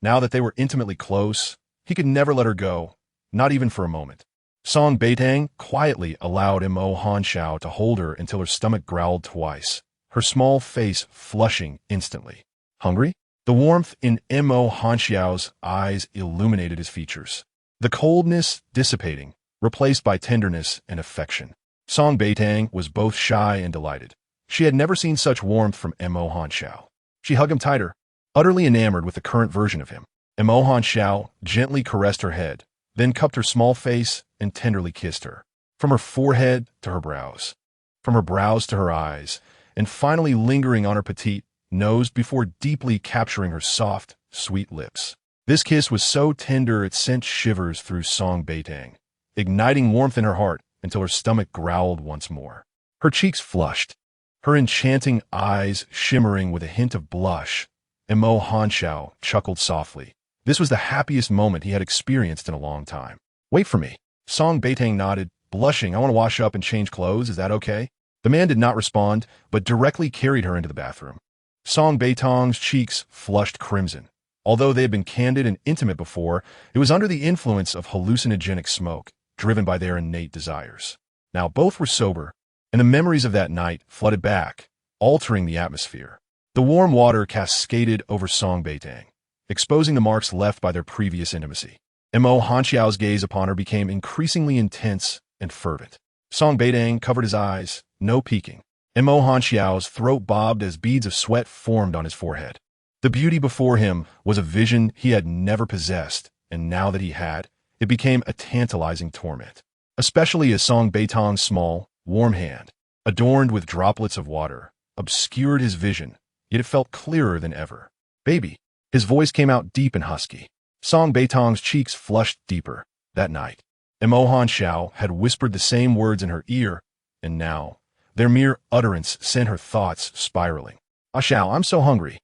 Now that they were intimately close, he could never let her go, not even for a moment. Song Beitang quietly allowed Mo Hanxiao to hold her until her stomach growled twice, her small face flushing instantly. Hungry? The warmth in Mo Hanxiao's eyes illuminated his features. The coldness dissipating, replaced by tenderness and affection. Song Beitang was both shy and delighted. She had never seen such warmth from Mo Hanxiao. She hugged him tighter, utterly enamored with the current version of him. Mo Hanxiao gently caressed her head, then cupped her small face and tenderly kissed her. From her forehead to her brows, from her brows to her eyes, and finally lingering on her petite nose before deeply capturing her soft, sweet lips. This kiss was so tender it sent shivers through Song Beitang, igniting warmth in her heart until her stomach growled once more. Her cheeks flushed, her enchanting eyes shimmering with a hint of blush. Mo Hanxiao chuckled softly. This was the happiest moment he had experienced in a long time. "Wait for me." Song Beitang nodded, blushing. "I want to wash up and change clothes. Is that okay?" The man did not respond, but directly carried her into the bathroom. Song Beitang's cheeks flushed crimson. Although they had been candid and intimate before, it was under the influence of hallucinogenic smoke, driven by their innate desires. Now both were sober, and the memories of that night flooded back, altering the atmosphere. The warm water cascaded over Song Beitang, exposing the marks left by their previous intimacy. Mo Hanxiao's gaze upon her became increasingly intense and fervent. Song Beitang covered his eyes, no peeking. Mo Hanxiao's throat bobbed as beads of sweat formed on his forehead. The beauty before him was a vision he had never possessed, and now that he had, it became a tantalizing torment. Especially as Song Beitang's small, warm hand, adorned with droplets of water, obscured his vision, yet it felt clearer than ever. "Baby." His voice came out deep and husky. Song Beitang's cheeks flushed deeper. That night, Mo Hanxiao had whispered the same words in her ear, and now, their mere utterance sent her thoughts spiraling. "Ah Xiao, I'm so hungry."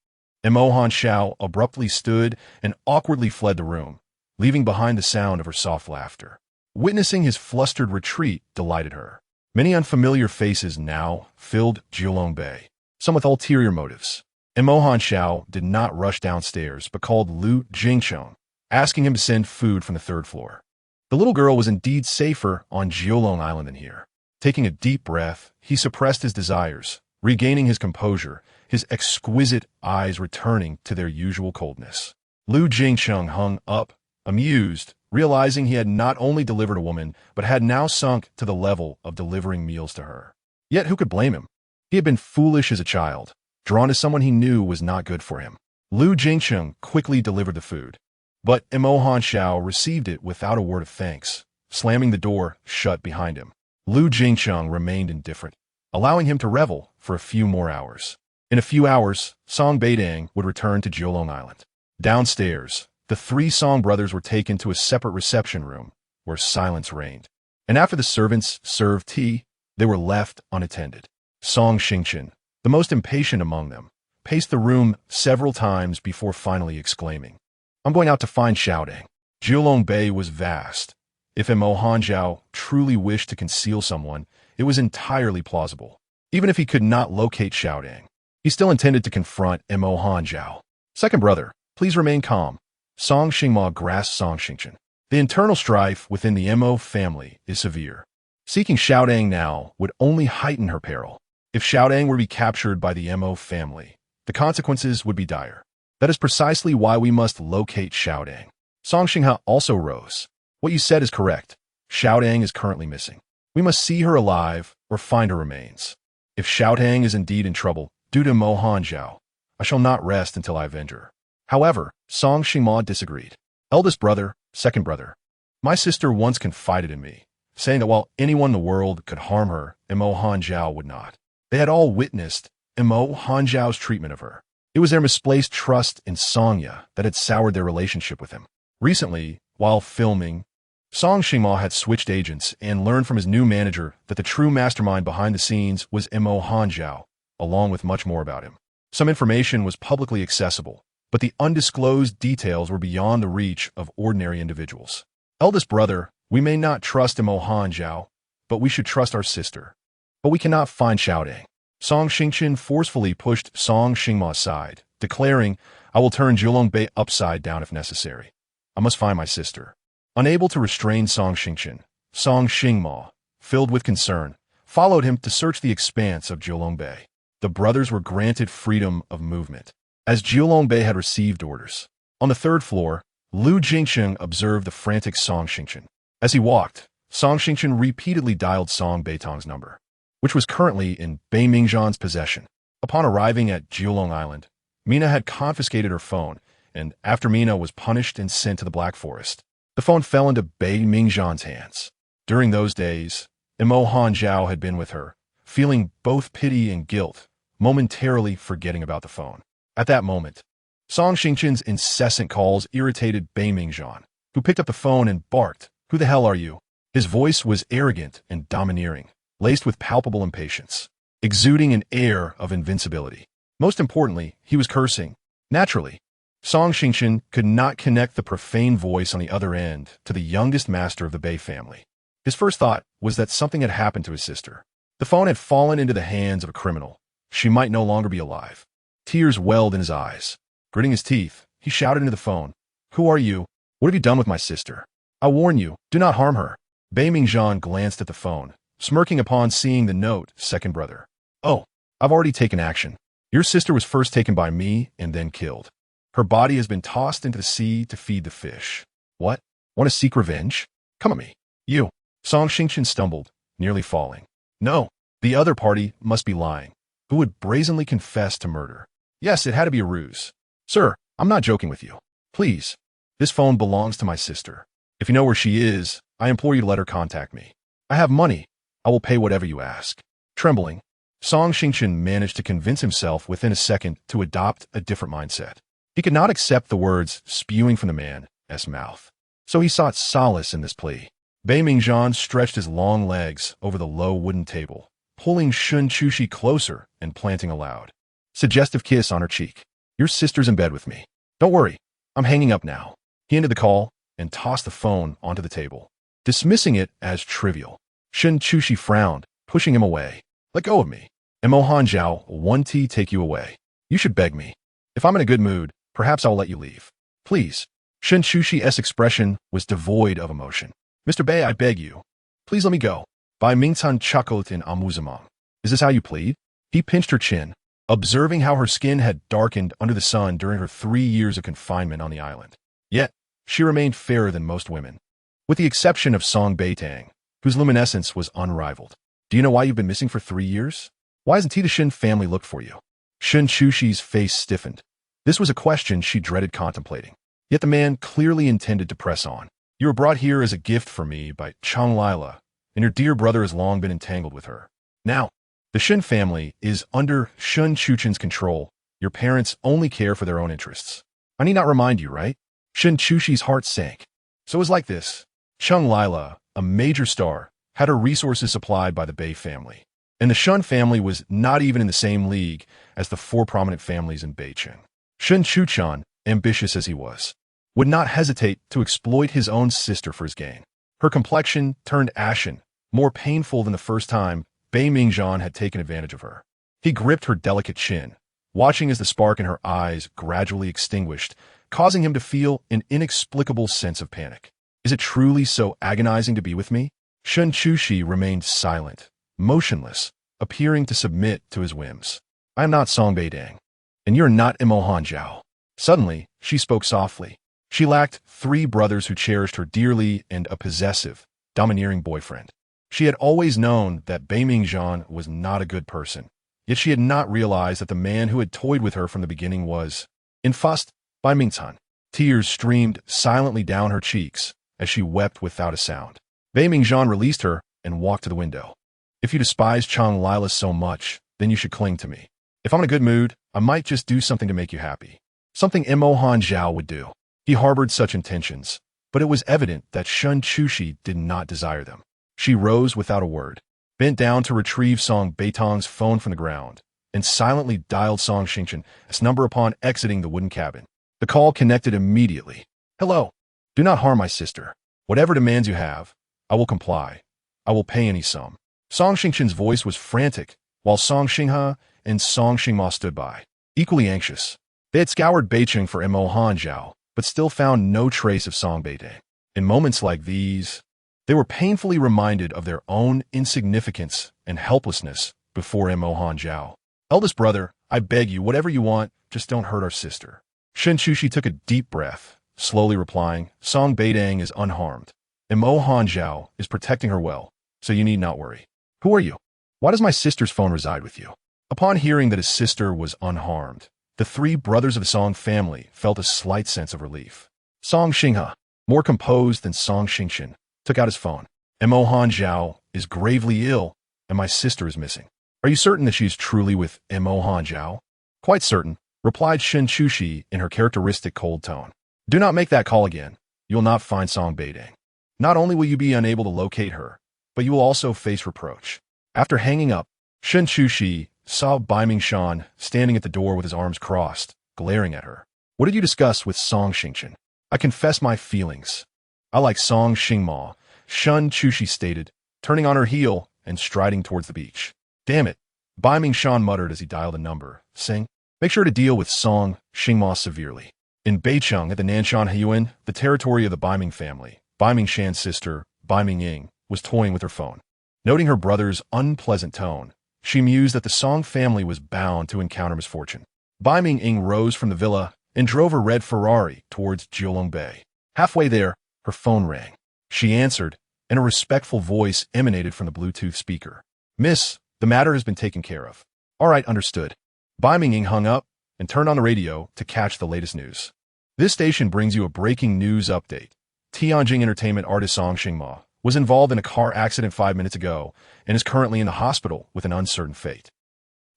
Mo Hanxiao abruptly stood and awkwardly fled the room, leaving behind the sound of her soft laughter. Witnessing his flustered retreat delighted her. Many unfamiliar faces now filled Jiulong Bay, some with ulterior motives. Mo Hanxiao did not rush downstairs, but called Lu Jingcheng, asking him to send food from the 3rd floor. The little girl was indeed safer on Jiulong Island than here. Taking a deep breath, he suppressed his desires, regaining his composure, his exquisite eyes returning to their usual coldness. Lu Jingcheng hung up, amused, realizing he had not only delivered a woman, but had now sunk to the level of delivering meals to her. Yet who could blame him? He had been foolish as a child, drawn to someone he knew was not good for him. Lu Jingcheng quickly delivered the food, but Mo Hanxiao received it without a word of thanks, slamming the door shut behind him. Lu Jingcheng remained indifferent, allowing him to revel for a few more hours. In a few hours, Song Beitang would return to Jiulong Island. Downstairs, the 3 Song brothers were taken to a separate reception room, where silence reigned. And after the servants served tea, they were left unattended. Song Xingqian, the most impatient among them, paced the room several times before finally exclaiming, "I'm going out to find Xiaodang." Jiulong Bay was vast. If Mo Hanxiao truly wished to conceal someone, it was entirely plausible. Even if he could not locate Xiaodang, He still intended to confront Mo Hanzhao. Second brother, please remain calm. Song Xingma grasped Song Xingchen. The internal strife within the Mo family is severe. Seeking Xiaodang now would only heighten her peril. If Xiaodang were to be captured by the Mo family, the consequences would be dire. That is precisely why we must locate Xiaodang. Song Xingha also rose. What you said is correct. Xiaodang is currently missing. We must see her alive or find her remains. If Xiaodang is indeed in trouble due to Mo Hanzhao, I shall not rest until I avenge her. However, Song Xingma disagreed. Eldest brother, second brother. My sister once confided in me, saying that while anyone in the world could harm her, Mo Hanzhao would not. They had all witnessed Mo Hanzhao's treatment of her. It was their misplaced trust in Songya that had soured their relationship with him. Recently, while filming, Song Xingma had switched agents and learned from his new manager that the true mastermind behind the scenes was Mo Hanzhao, along with much more about him. Some information was publicly accessible, but the undisclosed details were beyond the reach of ordinary individuals. Eldest brother, we may not trust Mo Hanzhao, but we should trust our sister. But we cannot find Xiaodang. Song Xingchen forcefully pushed Song Xingma aside, declaring, I will turn Zhulongbei upside down if necessary. I must find my sister. Unable to restrain Song Xingchen, Song Xingma, filled with concern, followed him to search the expanse of Zhulongbei. The brothers were granted freedom of movement, as Zhulongbei had received orders. On the third floor, Lu Jingsheng observed the frantic Song Xingchen. As he walked, Song Xingchen repeatedly dialed Song Beitang's number, which was currently in Bei Mingzhan's possession. Upon arriving at Jiulong Island, Mina had confiscated her phone, and after Mina was punished and sent to the Black Forest, the phone fell into Bei Mingzhan's hands. During those days, Mo Hanzhao had been with her, feeling both pity and guilt, momentarily forgetting about the phone. At that moment, Song Xingchen's incessant calls irritated Bei Mingzhan, who picked up the phone and barked, "Who the hell are you?" His voice was arrogant and domineering, laced with palpable impatience, exuding an air of invincibility. Most importantly, he was cursing. Naturally, Song Xingchen could not connect the profane voice on the other end to the youngest master of the Bei family. His first thought was that something had happened to his sister. The phone had fallen into the hands of a criminal. She might no longer be alive. Tears welled in his eyes. Gritting his teeth, he shouted into the phone, "Who are you? What have you done with my sister? I warn you, do not harm her." Bei Mingzhan glanced at the phone, smirking upon seeing the note, "Second brother. Oh, I've already taken action. Your sister was first taken by me and then killed. Her body has been tossed into the sea to feed the fish." "What? Want to seek revenge? Come at me. You." Song Xingchen stumbled, nearly falling. No, the other party must be lying. Who would brazenly confess to murder? Yes, it had to be a ruse. "Sir, I'm not joking with you. Please. This phone belongs to my sister. If you know where she is, I implore you to let her contact me. I have money. I will pay whatever you ask." Trembling, Song Xingchen managed to convince himself within a second to adopt a different mindset. He could not accept the words spewing from the man's mouth. So he sought solace in this plea. Bei Mingzhan stretched his long legs over the low wooden table, pulling Shun Chushi closer and planting a loud, suggestive kiss on her cheek. "Your sister's in bed with me. Don't worry, I'm hanging up now." He ended the call and tossed the phone onto the table, dismissing it as trivial. Shun Chushi frowned, pushing him away. "Let go of me. Mo Hanzhao will one tea take you away. You should beg me. If I'm in a good mood, perhaps I'll let you leave. Please." Shun Chushi's expression was devoid of emotion. "Mr. Bei, I beg you. Please let me go." Bai Mingtan chuckled in amusement. "Is this how you plead?" He pinched her chin, observing how her skin had darkened under the sun during her 3 years of confinement on the island. Yet, she remained fairer than most women, with the exception of Song Beitang, whose luminescence was unrivaled. "Do you know why you've been missing for 3 years? Why hasn't the Shin family looked for you?" Shun Chushi's face stiffened. This was a question she dreaded contemplating. Yet the man clearly intended to press on. "You were brought here as a gift for me by Chang Lila, and your dear brother has long been entangled with her. Now, the Shin family is under Shun Chuchen's control. Your parents only care for their own interests. I need not remind you, right?" Shun Chushi's heart sank. So it was like this. Chang Lila, a major star, had her resources supplied by the Bei family. And the Shun family was not even in the same league as the 4 prominent families in Beitang. Shun Chuchan, ambitious as he was, would not hesitate to exploit his own sister for his gain. Her complexion turned ashen, more painful than the first time Bei Mingzhan had taken advantage of her. He gripped her delicate chin, watching as the spark in her eyes gradually extinguished, causing him to feel an inexplicable sense of panic. Is it truly so agonizing to be with me? Shun Chushi remained silent, motionless, appearing to submit to his whims. I am not Song Beitang, and you're not Imohan Zhao. Suddenly, she spoke softly. She lacked 3 brothers who cherished her dearly and a possessive, domineering boyfriend. She had always known that Beiming Zhan was not a good person, yet she had not realized that the man who had toyed with her from the beginning was infust by Mingtan. Tears streamed silently down her cheeks as she wept without a sound. Beiming Zhan released her and walked to the window. If you despise Chang Lila so much, then you should cling to me. If I'm in a good mood, I might just do something to make you happy. Something Imohan Zhao would do. He harbored such intentions, but it was evident that Shun Chushi did not desire them. She rose without a word, bent down to retrieve Song Beitang's phone from the ground, and silently dialed Song Xingchen's number upon exiting the wooden cabin. The call connected immediately. Hello. Do not harm my sister. Whatever demands you have, I will comply. I will pay any sum. Song Xingchen's voice was frantic, while Song Xinghe and Song Xingma stood by, equally anxious. They had scoured Beitang for Imohan Zhao, but still found no trace of Song Beitang. In moments like these, they were painfully reminded of their own insignificance and helplessness before Imohan Zhao. Eldest brother, I beg you, whatever you want, just don't hurt our sister. Shen Chushi took a deep breath, slowly replying, Song Beitang is unharmed. Imohan Zhao is protecting her well, so you need not worry. Who are you? Why does my sister's phone reside with you? Upon hearing that his sister was unharmed, the 3 brothers of the Song family felt a slight sense of relief. Song Xinghe, more composed than Song Xingchen, took out his phone. Imohan Zhao is gravely ill, and my sister is missing. Are you certain that she is truly with Imohan Zhao? Quite certain, replied Shen Chushi in her characteristic cold tone. Do not make that call again. You will not find Song Beitang. Not only will you be unable to locate her, but you will also face reproach. After hanging up, Shen Chushi saw Beiming Zhan standing at the door with his arms crossed, glaring at her. What did you discuss with Song Xingchen? I confess my feelings. I like Song Xingma, Shun Chushi stated, turning on her heel and striding towards the beach. Damn it, Beiming Zhan muttered as he dialed a number. Sing, make sure to deal with Song Xingma severely. In Beitang at the Nanshan Huyuan, the territory of the Beiming family, Beiming Shan's sister, Beiming Ying, was toying with her phone. Noting her brother's unpleasant tone, she mused that the Song family was bound to encounter misfortune. Beiming Ying rose from the villa and drove her red Ferrari towards Jiulong Bay. Halfway there, her phone rang. She answered, and a respectful voice emanated from the Bluetooth speaker. Miss, the matter has been taken care of. All right, understood. Beiming Ying hung up and turned on the radio to catch the latest news. This station brings you a breaking news update. Tianjin entertainment artist Song Xingma was involved in a car accident 5 minutes ago and is currently in the hospital with an uncertain fate.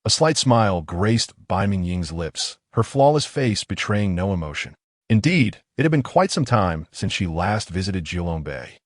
A slight smile graced Beiming Ying's lips, her flawless face betraying no emotion. Indeed, it had been quite some time since she last visited Jiulong Bay.